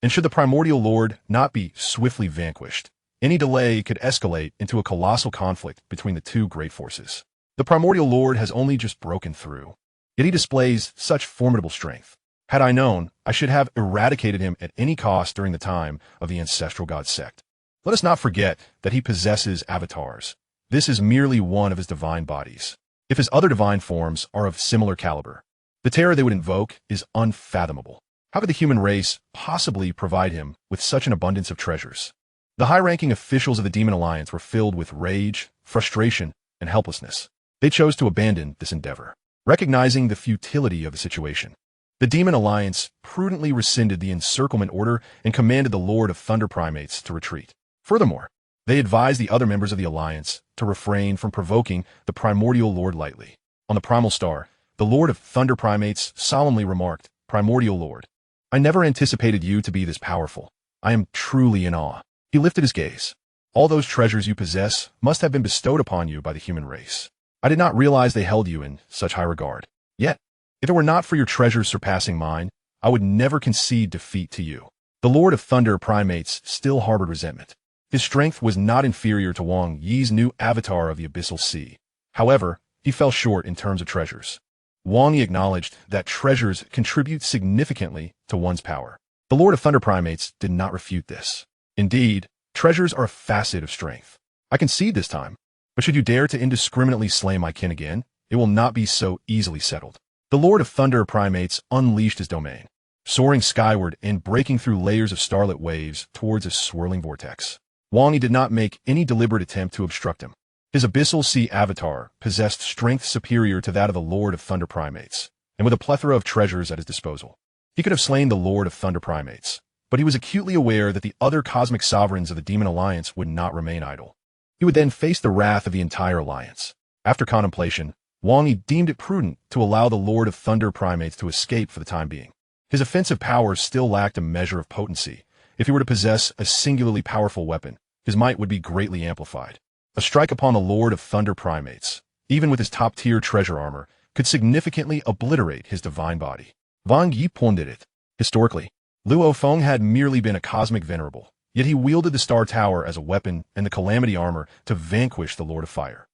and should the primordial lord not be swiftly vanquished, any delay could escalate into a colossal conflict between the two great forces. The primordial lord has only just broken through, yet he displays such formidable strength. Had I known, I should have eradicated him at any cost during the time of the ancestral god sect. Let us not forget that he possesses avatars. This is merely one of his divine bodies. If his other divine forms are of similar caliber, the terror they would invoke is unfathomable. How could the human race possibly provide him with such an abundance of treasures? The high-ranking officials of the Demon Alliance were filled with rage, frustration, and helplessness. They chose to abandon this endeavor, recognizing the futility of the situation. The Demon Alliance prudently rescinded the encirclement order and commanded the Lord of Thunder Primates to retreat. Furthermore, they advised the other members of the Alliance to refrain from provoking the Primordial Lord lightly. On the Primal Star, the Lord of Thunder Primates solemnly remarked, "Primordial Lord, I never anticipated you to be this powerful. I am truly in awe." He lifted his gaze. "All those treasures you possess must have been bestowed upon you by the human race. I did not realize they held you in such high regard. Yet, if it were not for your treasures surpassing mine, I would never concede defeat to you." The Lord of Thunder Primates still harbored resentment. His strength was not inferior to Wang Yi's new avatar of the Abyssal Sea. However, he fell short in terms of treasures. Wang Yi acknowledged that treasures contribute significantly to one's power. The Lord of Thunder Primates did not refute this. Indeed, treasures are a facet of strength. I concede this time, but should you dare to indiscriminately slay my kin again, it will not be so easily settled. The Lord of Thunder Primates unleashed his domain, soaring skyward and breaking through layers of starlit waves towards a swirling vortex. Wang Yi did not make any deliberate attempt to obstruct him. His Abyssal Sea avatar possessed strength superior to that of the Lord of Thunder Primates, and with a plethora of treasures at his disposal, he could have slain the Lord of Thunder Primates, but he was acutely aware that the other cosmic sovereigns of the Demon Alliance would not remain idle. He would then face the wrath of the entire alliance. After contemplation, Wang Yi deemed it prudent to allow the Lord of Thunder Primates to escape for the time being. His offensive powers still lacked a measure of potency. If he were to possess a singularly powerful weapon, his might would be greatly amplified. A strike upon the Lord of Thunder Primates, even with his top-tier treasure armor, could significantly obliterate his divine body. Wang Yi pondered it. Historically, Luo Feng had merely been a cosmic venerable, yet he wielded the Star Tower as a weapon and the Calamity Armor to vanquish the Lord of Fire.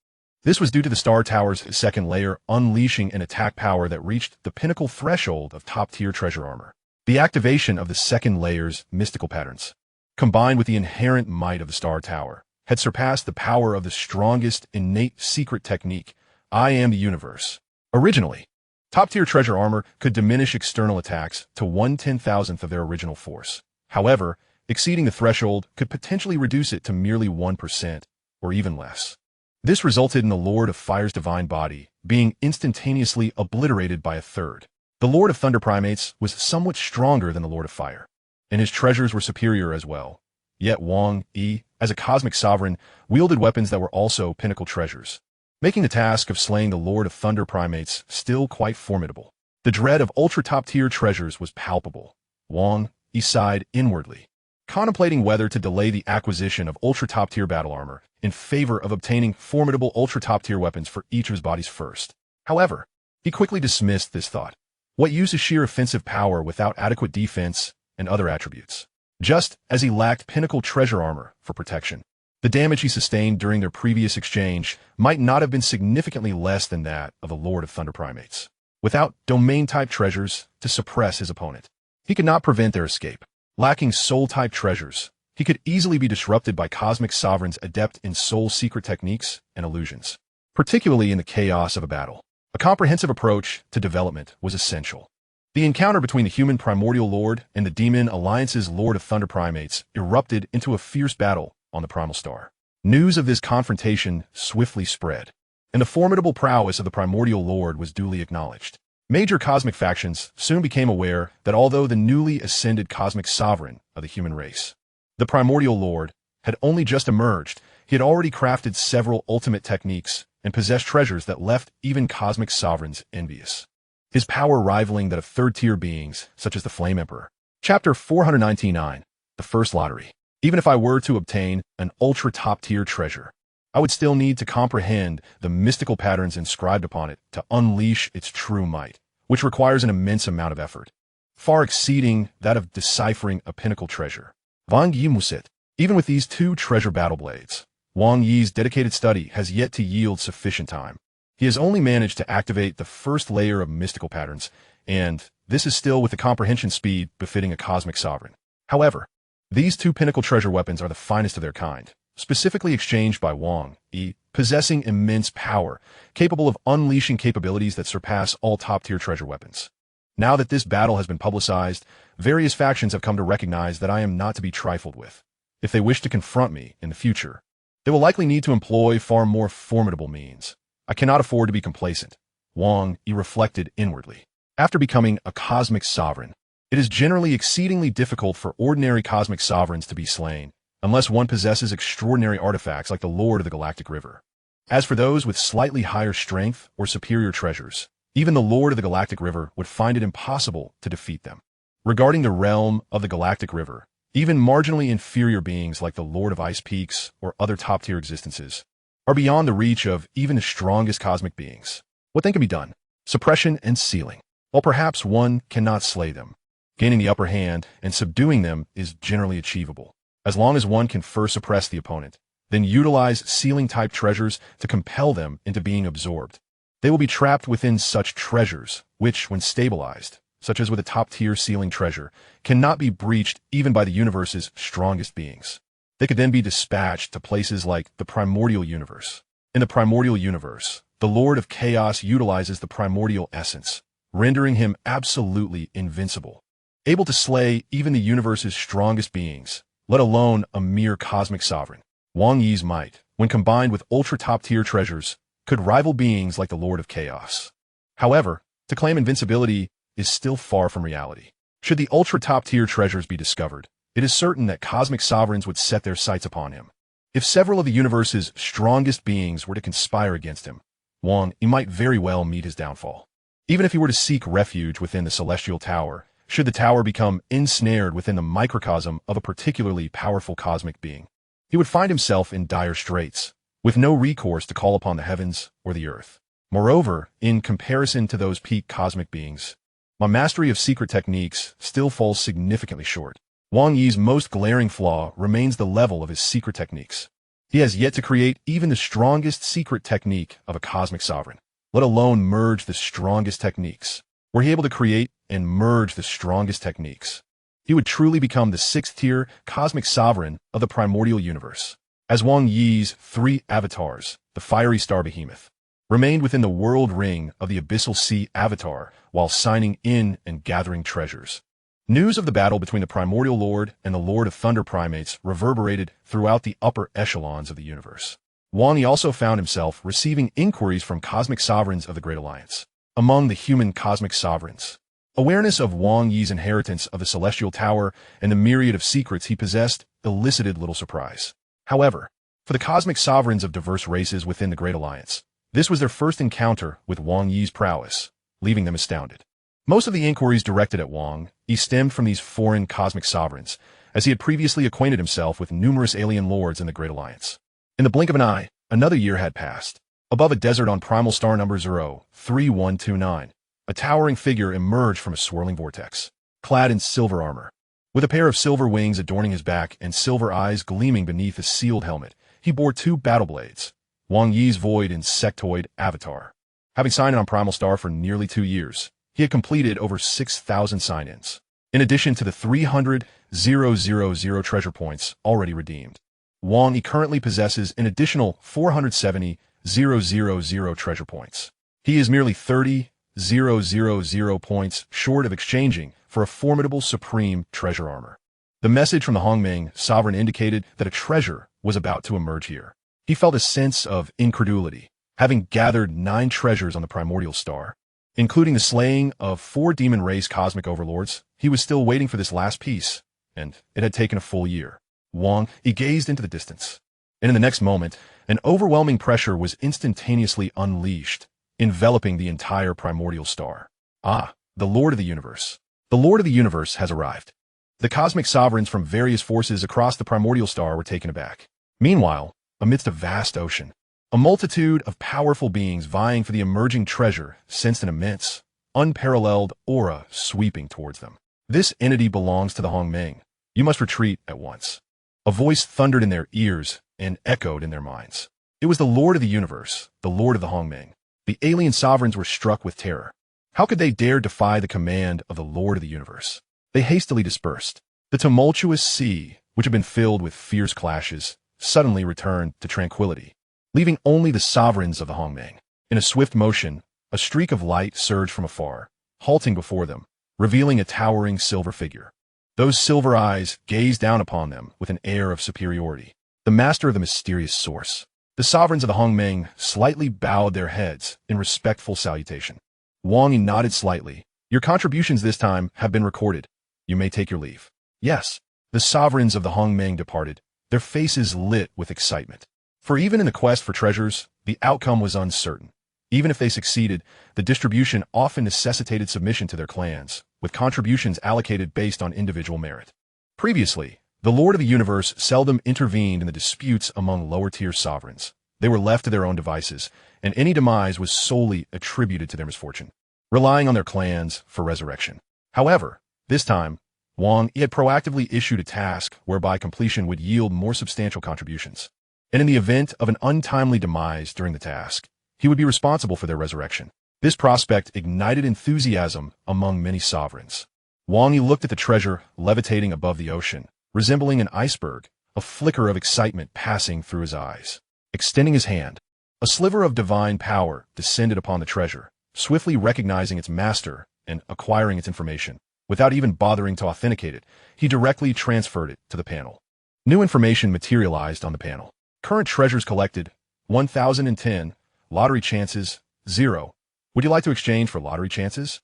This was due to the Star Tower's second layer unleashing an attack power that reached the pinnacle threshold of top-tier treasure armor. The activation of the second layer's mystical patterns, combined with the inherent might of the Star Tower, had surpassed the power of the strongest innate secret technique, I Am the Universe. Originally, top-tier treasure armor could diminish external attacks to 1/10,000th of their original force. However, exceeding the threshold could potentially reduce it to merely 1%, or even less. This resulted in the Lord of Fire's divine body being instantaneously obliterated by a third. The Lord of Thunder Primates was somewhat stronger than the Lord of Fire, and his treasures were superior as well. Yet Wang Yi, as a cosmic sovereign, wielded weapons that were also pinnacle treasures, making the task of slaying the Lord of Thunder Primates still quite formidable. The dread of ultra-top-tier treasures was palpable. Wang Yi sighed inwardly. contemplating whether to delay the acquisition of ultra-top-tier battle armor in favor of obtaining formidable ultra-top-tier weapons for each of his bodies first. However, he quickly dismissed this thought. What use is sheer offensive power without adequate defense and other attributes? Just as he lacked pinnacle treasure armor for protection, the damage he sustained during their previous exchange might not have been significantly less than that of the Lord of Thunder Primates. Without domain-type treasures to suppress his opponent, he could not prevent their escape. Lacking soul-type treasures, he could easily be disrupted by cosmic sovereigns adept in soul secret techniques and illusions, particularly in the chaos of a battle. A comprehensive approach to development was essential. The encounter between the human primordial lord and the demon alliance's Lord of Thunder Primates erupted into a fierce battle on the Primal Star. News of this confrontation swiftly spread, and the formidable prowess of the primordial lord was duly acknowledged. Major cosmic factions soon became aware that although the newly ascended cosmic sovereign of the human race, the primordial lord, had only just emerged, he had already crafted several ultimate techniques and possessed treasures that left even cosmic sovereigns envious, his power rivaling that of third-tier beings such as the Flame Emperor. Chapter 499, The First Lottery. Even if I were to obtain an ultra-top-tier treasure, I would still need to comprehend the mystical patterns inscribed upon it to unleash its true might, which requires an immense amount of effort, far exceeding that of deciphering a pinnacle treasure. Wang Yi Musit. Even with these two treasure battle blades, Wang Yi's dedicated study has yet to yield sufficient time. He has only managed to activate the first layer of mystical patterns, and this is still with the comprehension speed befitting a cosmic sovereign. However, these two pinnacle treasure weapons are the finest of their kind, specifically exchanged by Wang Yi, possessing immense power, capable of unleashing capabilities that surpass all top-tier treasure weapons. Now that this battle has been publicized, various factions have come to recognize that I am not to be trifled with. If they wish to confront me in the future, they will likely need to employ far more formidable means. I cannot afford to be complacent. Wang Yi reflected inwardly. After becoming a cosmic sovereign, it is generally exceedingly difficult for ordinary cosmic sovereigns to be slain, unless one possesses extraordinary artifacts like the Lord of the Galactic River. As for those with slightly higher strength or superior treasures, even the Lord of the Galactic River would find it impossible to defeat them. Regarding the realm of the Galactic River, even marginally inferior beings like the Lord of Ice Peaks or other top-tier existences are beyond the reach of even the strongest cosmic beings. What then can be done? Suppression and sealing. While perhaps one cannot slay them, gaining the upper hand and subduing them is generally achievable, as long as one can first suppress the opponent, then utilize sealing-type treasures to compel them into being absorbed. They will be trapped within such treasures, which, when stabilized, such as with a top-tier sealing treasure, cannot be breached even by the universe's strongest beings. They could then be dispatched to places like the primordial universe. In the primordial universe, the Lord of Chaos utilizes the primordial essence, rendering him absolutely invincible, able to slay even the universe's strongest beings, let alone a mere cosmic sovereign. Wang Yi's might, when combined with ultra-top-tier treasures, could rival beings like the Lord of Chaos. However, to claim invincibility is still far from reality. Should the ultra-top-tier treasures be discovered, it is certain that cosmic sovereigns would set their sights upon him. If several of the universe's strongest beings were to conspire against him, Wang Yi might very well meet his downfall. Even if he were to seek refuge within the Celestial Tower, should the tower become ensnared within the microcosm of a particularly powerful cosmic being, he would find himself in dire straits, with no recourse to call upon the heavens or the earth. Moreover, in comparison to those peak cosmic beings, my mastery of secret techniques still falls significantly short. Wang Yi's most glaring flaw remains the level of his secret techniques. He has yet to create even the strongest secret technique of a cosmic sovereign, let alone merge the strongest techniques. Were he able to create and merge the strongest techniques, he would truly become the sixth-tier cosmic sovereign of the primordial universe. As Wang Yi's three avatars, the fiery star behemoth, remained within the world ring of the abyssal sea avatar while signing in and gathering treasures. News of the battle between the primordial lord and the Lord of Thunder Primates reverberated throughout the upper echelons of the universe. Wang Yi also found himself receiving inquiries from cosmic sovereigns of the Great Alliance. Among the human cosmic sovereigns, awareness of Wang Yi's inheritance of the Celestial Tower and the myriad of secrets he possessed elicited little surprise. However, for the cosmic sovereigns of diverse races within the Great Alliance, this was their first encounter with Wang Yi's prowess, leaving them astounded. Most of the inquiries directed at Wang Yi stemmed from these foreign cosmic sovereigns, as he had previously acquainted himself with numerous alien lords in the Great Alliance. In the blink of an eye, another year had passed. Above a desert on primal star number 03129, a towering figure emerged from a swirling vortex, clad in silver armor. With a pair of silver wings adorning his back and silver eyes gleaming beneath his sealed helmet, he bore two battle blades, Wang Yi's void insectoid avatar. Having signed in on Primal Star for nearly 2 years, he had completed over 6,000 sign-ins, in addition to the 300,000 treasure points already redeemed. Wang Yi currently possesses an additional 470,000 treasure points. He is merely 30,000 points short of exchanging for a formidable supreme treasure armor. The message from the Hongmeng sovereign indicated that a treasure was about to emerge here. He felt a sense of incredulity, having gathered 9 treasures on the primordial star. Including the slaying of 4 demon race cosmic overlords, he was still waiting for this last piece, and it had taken a full year. Wang Yi gazed into the distance, and in the next moment, an overwhelming pressure was instantaneously unleashed, enveloping the entire primordial star. Ah, the Lord of the Universe. The Lord of the Universe has arrived. The cosmic sovereigns from various forces across the primordial star were taken aback. Meanwhile, amidst a vast ocean, a multitude of powerful beings vying for the emerging treasure sensed an immense, unparalleled aura sweeping towards them. This entity belongs to the Hongmeng. You must retreat at once. A voice thundered in their ears and echoed in their minds. It was the Lord of the Universe, the Lord of the Hongmeng. The alien sovereigns were struck with terror. How could they dare defy the command of the Lord of the Universe? They hastily dispersed. The tumultuous sea, which had been filled with fierce clashes, suddenly returned to tranquility, leaving only the sovereigns of the Hongmeng. In a swift motion, a streak of light surged from afar, halting before them, revealing a towering silver figure. Those silver eyes gazed down upon them with an air of superiority. The master of the mysterious source. The sovereigns of the Hongmeng slightly bowed their heads in respectful salutation. Wang Yi nodded slightly. Your contributions this time have been recorded. You may take your leave. Yes, the sovereigns of the Hongmeng departed, their faces lit with excitement. For even in the quest for treasures, the outcome was uncertain. Even if they succeeded, the distribution often necessitated submission to their clans, with contributions allocated based on individual merit. Previously, the Lord of the Universe seldom intervened in the disputes among lower-tier sovereigns. They were left to their own devices, and any demise was solely attributed to their misfortune, relying on their clans for resurrection. However, this time, Wang Yi had proactively issued a task whereby completion would yield more substantial contributions. And in the event of an untimely demise during the task, he would be responsible for their resurrection. This prospect ignited enthusiasm among many sovereigns. Wang Yi looked at the treasure levitating above the ocean, resembling an iceberg, a flicker of excitement passing through his eyes. Extending his hand, a sliver of divine power descended upon the treasure, swiftly recognizing its master and acquiring its information. Without even bothering to authenticate it, he directly transferred it to the panel. New information materialized on the panel. Current treasures collected, 1,010, lottery chances, 0. Would you like to exchange for lottery chances?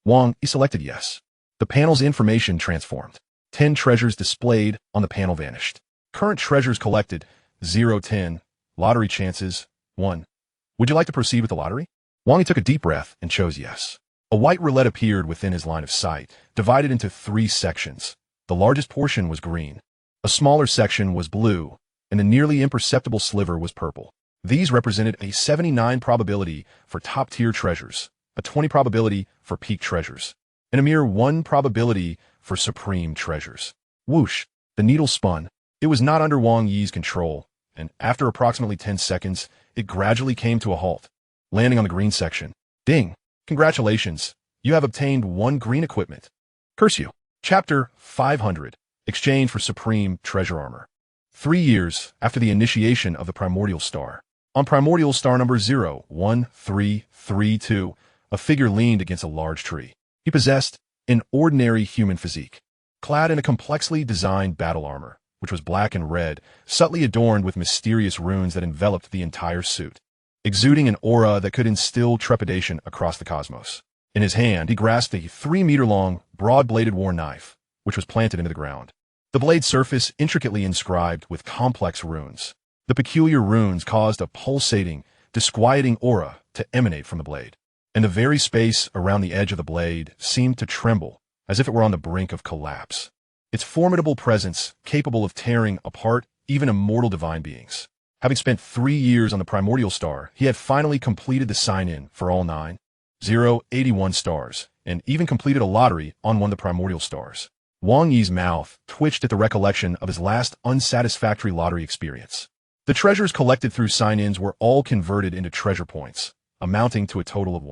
Wang Yi selected yes. The panel's information transformed. 10 treasures displayed on the panel vanished. Current treasures collected, 010, lottery chances, 1. Would you like to proceed with the lottery? Wang Yi took a deep breath and chose yes. A white roulette appeared within his line of sight, divided into 3 sections. The largest portion was green. A smaller section was blue, and a nearly imperceptible sliver was purple. These represented a 79 probability for top-tier treasures, a 20 probability for peak treasures, and a mere 1 probability for supreme treasures. Whoosh! The needle spun. It was not under Wang Yi's control, and after approximately 10 seconds, it gradually came to a halt, landing on the green section. Ding! Congratulations, you have obtained 1 green equipment. Curse you. Chapter 500. Exchange for Supreme Treasure Armor. 3 years after the initiation of the primordial star. On primordial star number 01332, a figure leaned against a large tree. He possessed an ordinary human physique, clad in a complexly designed battle armor, which was black and red, subtly adorned with mysterious runes that enveloped the entire suit, exuding an aura that could instill trepidation across the cosmos. In his hand, he grasped a 3-meter-long, broad-bladed war knife, which was planted into the ground. The blade's surface intricately inscribed with complex runes. The peculiar runes caused a pulsating, disquieting aura to emanate from the blade, and the very space around the edge of the blade seemed to tremble, as if it were on the brink of collapse. its formidable presence capable of tearing apart even immortal divine beings. Having spent 3 years on the primordial star, he had finally completed the sign-in for all 9,081 stars, and even completed a lottery on one of the primordial stars. Wang Yi's mouth twitched at the recollection of his last unsatisfactory lottery experience. The treasures collected through sign-ins were all converted into treasure points, amounting to a total of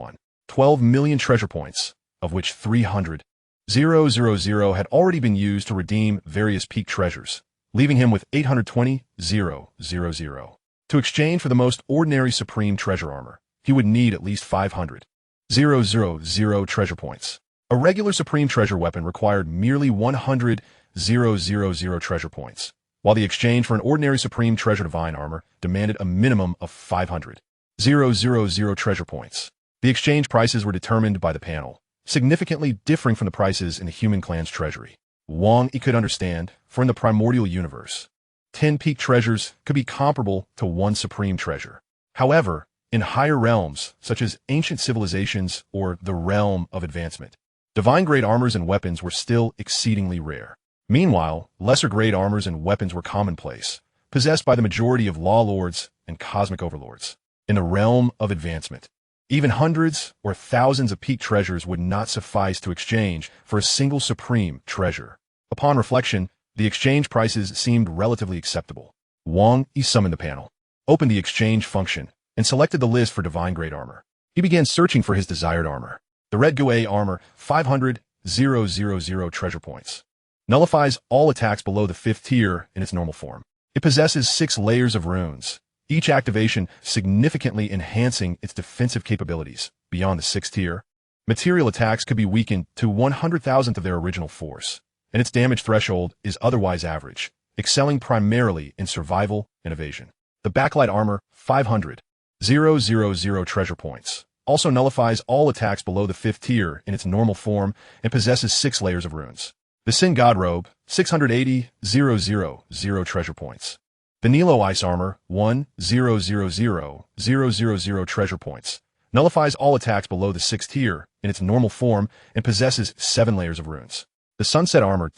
12 million treasure points, of which 300,000 had already been used to redeem various peak treasures, leaving him with 820,000. To exchange for the most ordinary supreme treasure armor, he would need at least 500,000 treasure points. A regular supreme treasure weapon required merely 100,000 treasure points, while the exchange for an ordinary supreme treasure divine armor demanded a minimum of 500,000 treasure points. The exchange prices were determined by the panel, significantly differing from the prices in the human clan's treasury. Wang Yi could understand, for in the primordial universe, 10 peak treasures could be comparable to 1 supreme treasure. However, in higher realms, such as ancient civilizations or the realm of advancement, divine-grade armors and weapons were still exceedingly rare. Meanwhile, lesser-grade armors and weapons were commonplace, possessed by the majority of law lords and cosmic overlords. In the realm of advancement, even hundreds or thousands of peak treasures would not suffice to exchange for a single supreme treasure. Upon reflection, the exchange prices seemed relatively acceptable. Wang Yi summoned the panel, opened the exchange function, and selected the list for divine-grade armor. He began searching for his desired armor. The Red Gui armor, 500,000 treasure points. Nullifies all attacks below the 5th tier in its normal form. It possesses 6 layers of runes, each activation significantly enhancing its defensive capabilities. Beyond the 6th tier, material attacks could be weakened to 100,000th of their original force, and its damage threshold is otherwise average, excelling primarily in survival and evasion. The Backlight armor, 500,000 treasure points. Also nullifies all attacks below the 5th tier in its normal form and possesses 6 layers of runes. The Sin God robe, 680,000 treasure points. The Nilo Ice armor, 1,000 treasure points. Nullifies all attacks below the 6th tier in its normal form and possesses 7 layers of runes. The Sunset armor,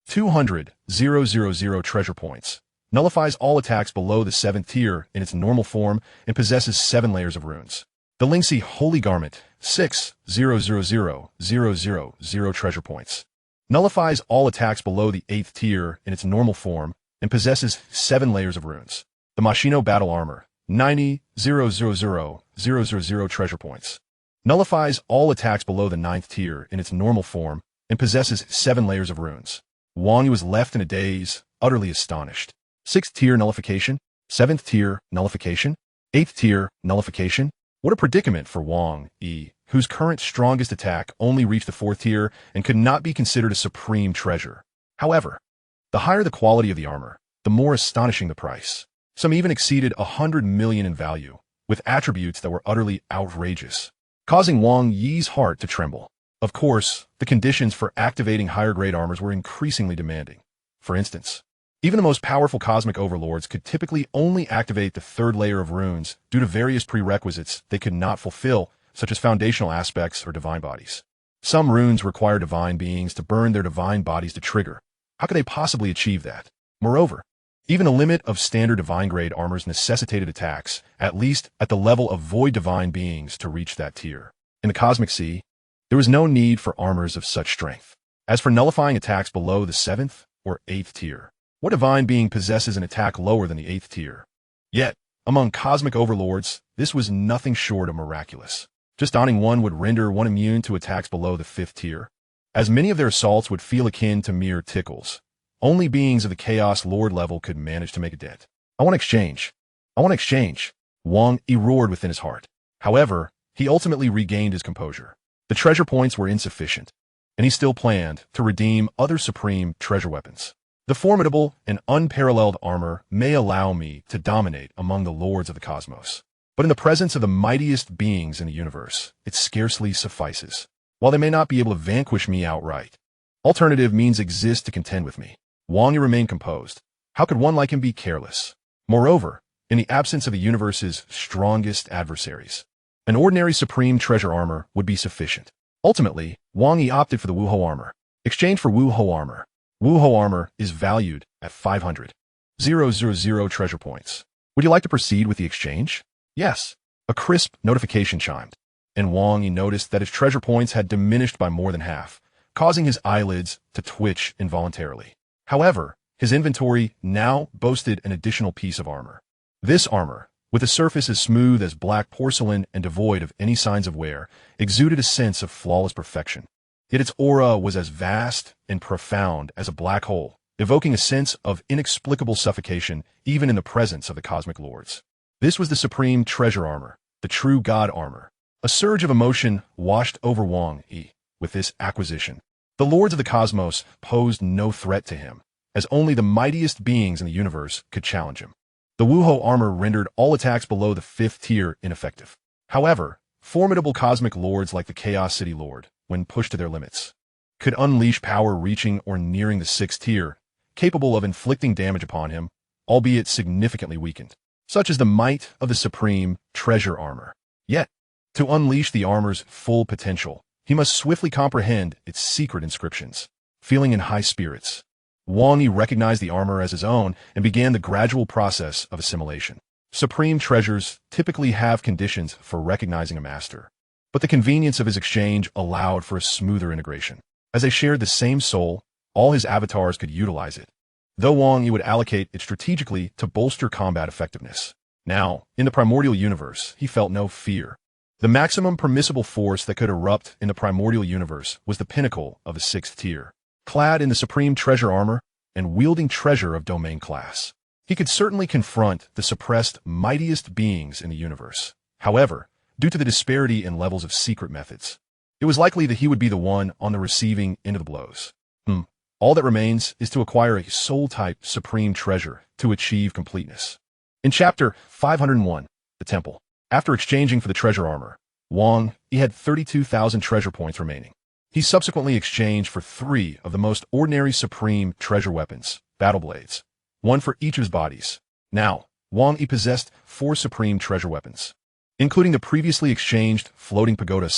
200,000 treasure points. Nullifies all attacks below the 7th tier in its normal form and possesses 7 layers of runes. The Lingxi Holy Garment, 6,000 treasure points. Nullifies all attacks below the 8th tier in its normal form and possesses 7 layers of runes. The Machino Battle Armor, 90,000 treasure points. Nullifies all attacks below the 9th tier in its normal form and possesses 7 layers of runes. Wang Yi was left in a daze, utterly astonished. 6th tier nullification, 7th tier nullification, 8th tier nullification. What a predicament for Wang Yi, whose current strongest attack only reached the 4th tier and could not be considered a supreme treasure. However, the higher the quality of the armor, the more astonishing the price. Some even exceeded 100 million in value, with attributes that were utterly outrageous, causing Wang Yi's heart to tremble. Of course, the conditions for activating higher-grade armors were increasingly demanding. For instance, even the most powerful cosmic overlords could typically only activate the 3rd layer of runes due to various prerequisites they could not fulfill, such as foundational aspects or divine bodies. Some runes require divine beings to burn their divine bodies to trigger. How could they possibly achieve that? Moreover, even the limit of standard divine-grade armors necessitated attacks, at least at the level of void divine beings, to reach that tier. In the Cosmic Sea, there was no need for armors of such strength. As for nullifying attacks below the 7th or 8th tier, what divine being possesses an attack lower than the 8th tier? Yet, among cosmic overlords, this was nothing short of miraculous. Just donning one would render one immune to attacks below the 5th tier, as many of their assaults would feel akin to mere tickles. Only beings of the Chaos Lord level could manage to make a dent. I want exchange. I want exchange. Wang Yi roared within his heart. However, he ultimately regained his composure. The treasure points were insufficient, and he still planned to redeem other supreme treasure weapons. The formidable and unparalleled armor may allow me to dominate among the lords of the cosmos, but in the presence of the mightiest beings in the universe, it scarcely suffices. While they may not be able to vanquish me outright, alternative means exist to contend with me. Wang Yi remained composed. How could one like him be careless? Moreover, in the absence of the universe's strongest adversaries, an ordinary supreme treasure armor would be sufficient. Ultimately, Wang Yi opted for the Wuho armor. Exchange for Wuho armor. Wuho armor is valued at 500,000 treasure points. Would you like to proceed with the exchange? Yes. A crisp notification chimed, and Wang Yi noticed that his treasure points had diminished by more than half, causing his eyelids to twitch involuntarily. However, his inventory now boasted an additional piece of armor. This armor, with a surface as smooth as black porcelain and devoid of any signs of wear, exuded a sense of flawless perfection. Yet its aura was as vast and profound as a black hole, evoking a sense of inexplicable suffocation even in the presence of the cosmic lords. This was the supreme treasure armor, the true god armor. A surge of emotion washed over Wang Yi with this acquisition. The lords of the cosmos posed no threat to him, as only the mightiest beings in the universe could challenge him. The Wuho armor rendered all attacks below the 5th tier ineffective. However, formidable cosmic lords like the Chaos City Lord, when pushed to their limits, could unleash power reaching or nearing the 6th tier, capable of inflicting damage upon him, albeit significantly weakened. Such is the might of the supreme treasure armor. Yet, to unleash the armor's full potential, he must swiftly comprehend its secret inscriptions. Feeling in high spirits, Wang Yi recognized the armor as his own and began the gradual process of assimilation. Supreme treasures typically have conditions for recognizing a master, but the convenience of his exchange allowed for a smoother integration. As they shared the same soul, all his avatars could utilize it, though Wang Yi would allocate it strategically to bolster combat effectiveness. Now, in the primordial universe, he felt no fear. The maximum permissible force that could erupt in the primordial universe was the pinnacle of the 6th tier. Clad in the supreme treasure armor and wielding treasure of domain class, he could certainly confront the suppressed mightiest beings in the universe. However, due to the disparity in levels of secret methods, it was likely that he would be the one on the receiving end of the blows. All that remains is to acquire a soul-type supreme treasure to achieve completeness. In Chapter 501, The Temple, after exchanging for the treasure armor, Wang Yi had 32,000 treasure points remaining. He subsequently exchanged for 3 of the most ordinary supreme treasure weapons, battle blades, one for each of his bodies. Now, Wang Yi possessed 4 supreme treasure weapons, including the previously exchanged floating pagoda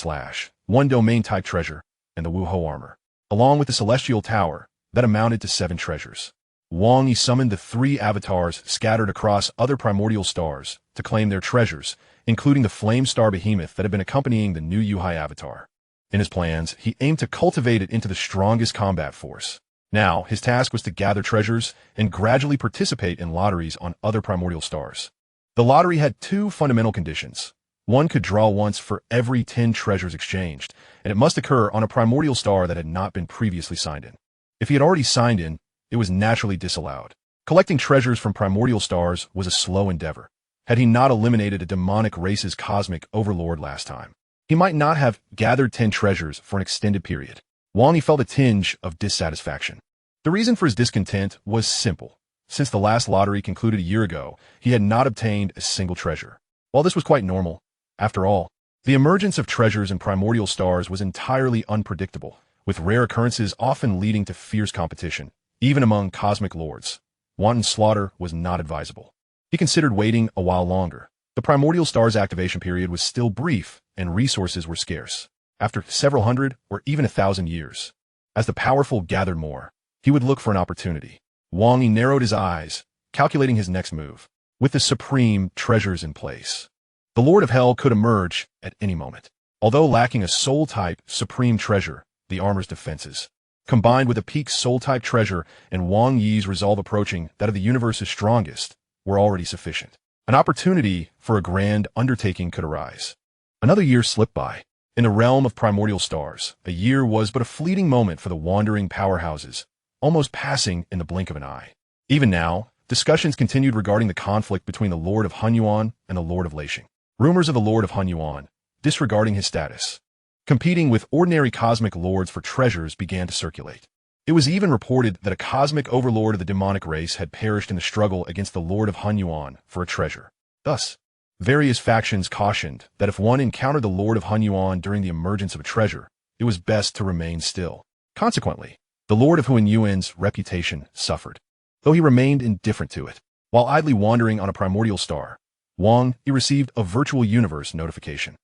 / one domain-type treasure, and the Wuho armor, along with the celestial tower that amounted to 7 treasures. Wang Yi summoned the 3 avatars scattered across other primordial stars to claim their treasures, including the flame star behemoth that had been accompanying the new Yuhai avatar. In his plans, he aimed to cultivate it into the strongest combat force. Now, his task was to gather treasures and gradually participate in lotteries on other primordial stars. The lottery had 2 fundamental conditions. One could draw once for every 10 treasures exchanged, and it must occur on a primordial star that had not been previously signed in. If he had already signed in, it was naturally disallowed. Collecting treasures from primordial stars was a slow endeavor. Had he not eliminated a demonic race's cosmic overlord last time, he might not have gathered 10 treasures for an extended period. Wang Yi felt a tinge of dissatisfaction. The reason for his discontent was simple. Since the last lottery concluded a year ago, he had not obtained a single treasure. While this was quite normal, after all, the emergence of treasures in primordial stars was entirely unpredictable, with rare occurrences often leading to fierce competition, even among cosmic lords. Wanton slaughter was not advisable. He considered waiting a while longer. The primordial star's activation period was still brief, and resources were scarce. After several hundred or even 1,000 years, as the powerful gathered more, he would look for an opportunity. Wang Yi narrowed his eyes, calculating his next move. With the supreme treasures in place, the Lord of Hell could emerge at any moment. Although lacking a soul-type supreme treasure, the armor's defenses, combined with a peak soul-type treasure and Wang Yi's resolve approaching that of the universe's strongest, were already sufficient. An opportunity for a grand undertaking could arise. Another year slipped by. In the realm of primordial stars, a year was but a fleeting moment for the wandering powerhouses, almost passing in the blink of an eye. Even now, discussions continued regarding the conflict between the Lord of Hunyuan and the Lord of Leixing. Rumors of the Lord of Hunyuan, disregarding his status, competing with ordinary cosmic lords for treasures, began to circulate. It was even reported that a cosmic overlord of the demonic race had perished in the struggle against the Lord of Hunyuan for a treasure. Thus, various factions cautioned that if one encountered the Lord of Hunyuan during the emergence of a treasure, it was best to remain still. Consequently, the Lord of Hunyuan's reputation suffered, though he remained indifferent to it. While idly wandering on a primordial star, Wang Yi received a virtual universe notification.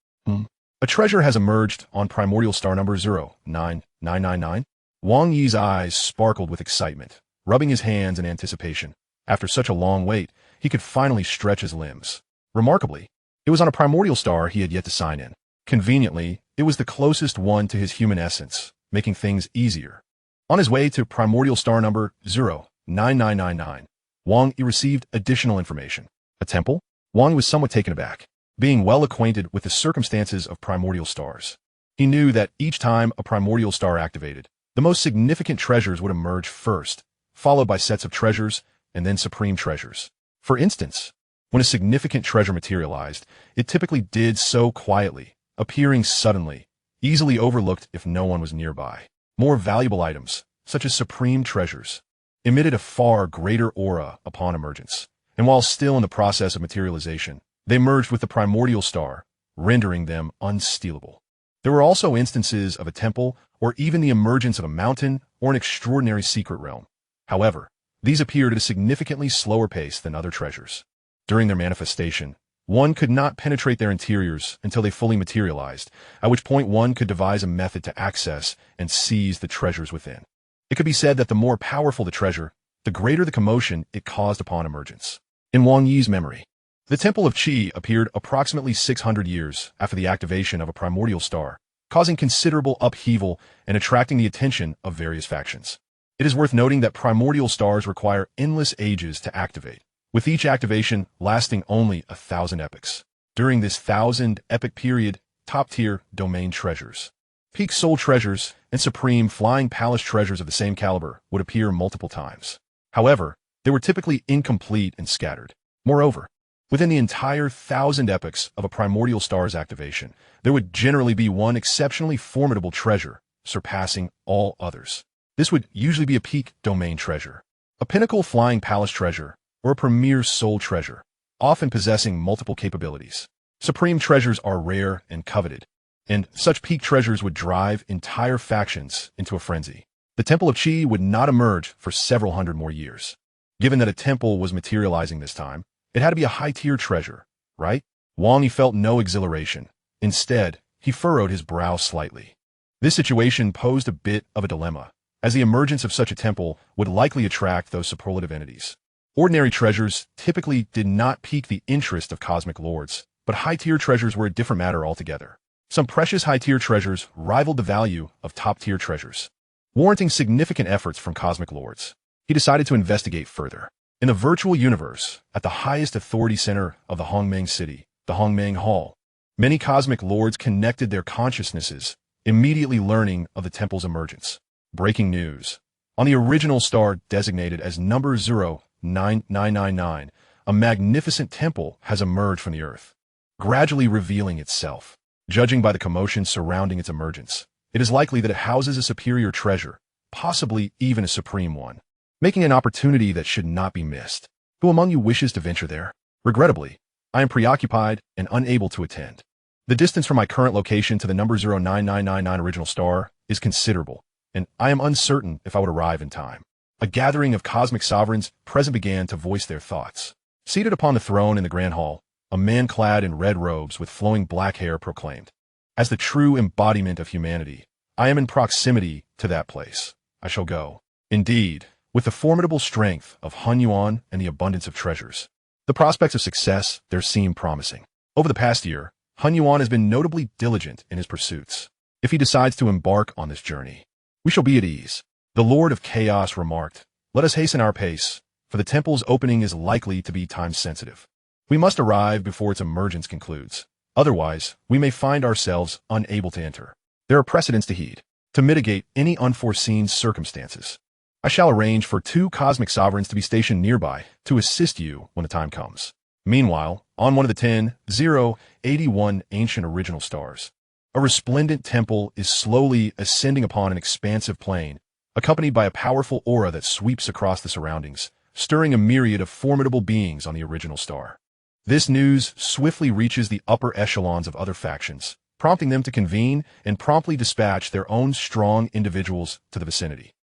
A treasure has emerged on primordial star number 09999. Wang Yi's eyes sparkled with excitement, rubbing his hands in anticipation. After such a long wait, he could finally stretch his limbs. Remarkably, it was on a primordial star he had yet to sign in. Conveniently, it was the closest one to his human essence, making things easier. On his way to primordial star number 09999, Wang Yi received additional information. A temple? Wang Yi was somewhat taken aback, being well acquainted with the circumstances of primordial stars. He knew that each time a primordial star activated, the most significant treasures would emerge first, followed by sets of treasures, and then supreme treasures. For instance, when a significant treasure materialized, it typically did so quietly, appearing suddenly, easily overlooked if no one was nearby. More valuable items, such as supreme treasures, emitted a far greater aura upon emergence, and while still in the process of materialization, they merged with the primordial star, rendering them unstealable. There were also instances of a temple or even the emergence of a mountain or an extraordinary secret realm. However, these appeared at a significantly slower pace than other treasures. During their manifestation, one could not penetrate their interiors until they fully materialized, at which point one could devise a method to access and seize the treasures within. It could be said that the more powerful the treasure, the greater the commotion it caused upon emergence. In Wang Yi's memory, the Temple of Qi appeared approximately 600 years after the activation of a primordial star, causing considerable upheaval and attracting the attention of various factions. It is worth noting that primordial stars require endless ages to activate, with each activation lasting only 1,000 epochs. During this 1,000-epoch period, top-tier domain treasures, peak soul treasures, and supreme flying palace treasures of the same caliber would appear multiple times. However, they were typically incomplete and scattered. Moreover, within the entire 1,000 epochs of a primordial star's activation, there would generally be one exceptionally formidable treasure, surpassing all others. This would usually be a peak domain treasure, a pinnacle flying palace treasure, or a premier soul treasure, often possessing multiple capabilities. Supreme treasures are rare and coveted, and such peak treasures would drive entire factions into a frenzy. The Temple of Qi would not emerge for several hundred more years. Given that a temple was materializing this time, it had to be a high-tier treasure, right? Wang Yi felt no exhilaration. Instead, he furrowed his brow slightly. This situation posed a bit of a dilemma, as the emergence of such a temple would likely attract those superlative entities. Ordinary treasures typically did not pique the interest of cosmic lords, but high-tier treasures were a different matter altogether. Some precious high-tier treasures rivaled the value of top-tier treasures, warranting significant efforts from cosmic lords. He decided to investigate further. In the virtual universe, at the highest authority center of the Hongmeng City, the Hongmeng Hall, many cosmic lords connected their consciousnesses, immediately learning of the temple's emergence. Breaking news. On the original star designated as number 09999, a magnificent temple has emerged from the earth, gradually revealing itself. Judging by the commotion surrounding its emergence, it is likely that it houses a superior treasure, possibly even a supreme one, making an opportunity that should not be missed. Who among you wishes to venture there? Regrettably, I am preoccupied and unable to attend. The distance from my current location to the number 09999 original star is considerable, and I am uncertain if I would arrive in time. A gathering of cosmic sovereigns present began to voice their thoughts. Seated upon the throne in the grand hall, a man clad in red robes with flowing black hair proclaimed, "As the true embodiment of humanity, I am in proximity to that place. I shall go." Indeed, with the formidable strength of Hun Yuan and the abundance of treasures, the prospects of success there seem promising. Over the past year, Hun Yuan has been notably diligent in his pursuits. If he decides to embark on this journey, we shall be at ease. The Lord of Chaos remarked, "Let us hasten our pace, for the temple's opening is likely to be time-sensitive. We must arrive before its emergence concludes. Otherwise, we may find ourselves unable to enter. There are precedents to heed, to mitigate any unforeseen circumstances. I shall arrange for 2 cosmic sovereigns to be stationed nearby to assist you when the time comes. Meanwhile, on one of the 10,081 ancient original stars, a resplendent temple is slowly ascending upon an expansive plain, accompanied by a powerful aura that sweeps across the surroundings, stirring a myriad of formidable beings on the original star. This news swiftly reaches the upper echelons of other factions, prompting them to convene and promptly dispatch their own strong individuals to the vicinity.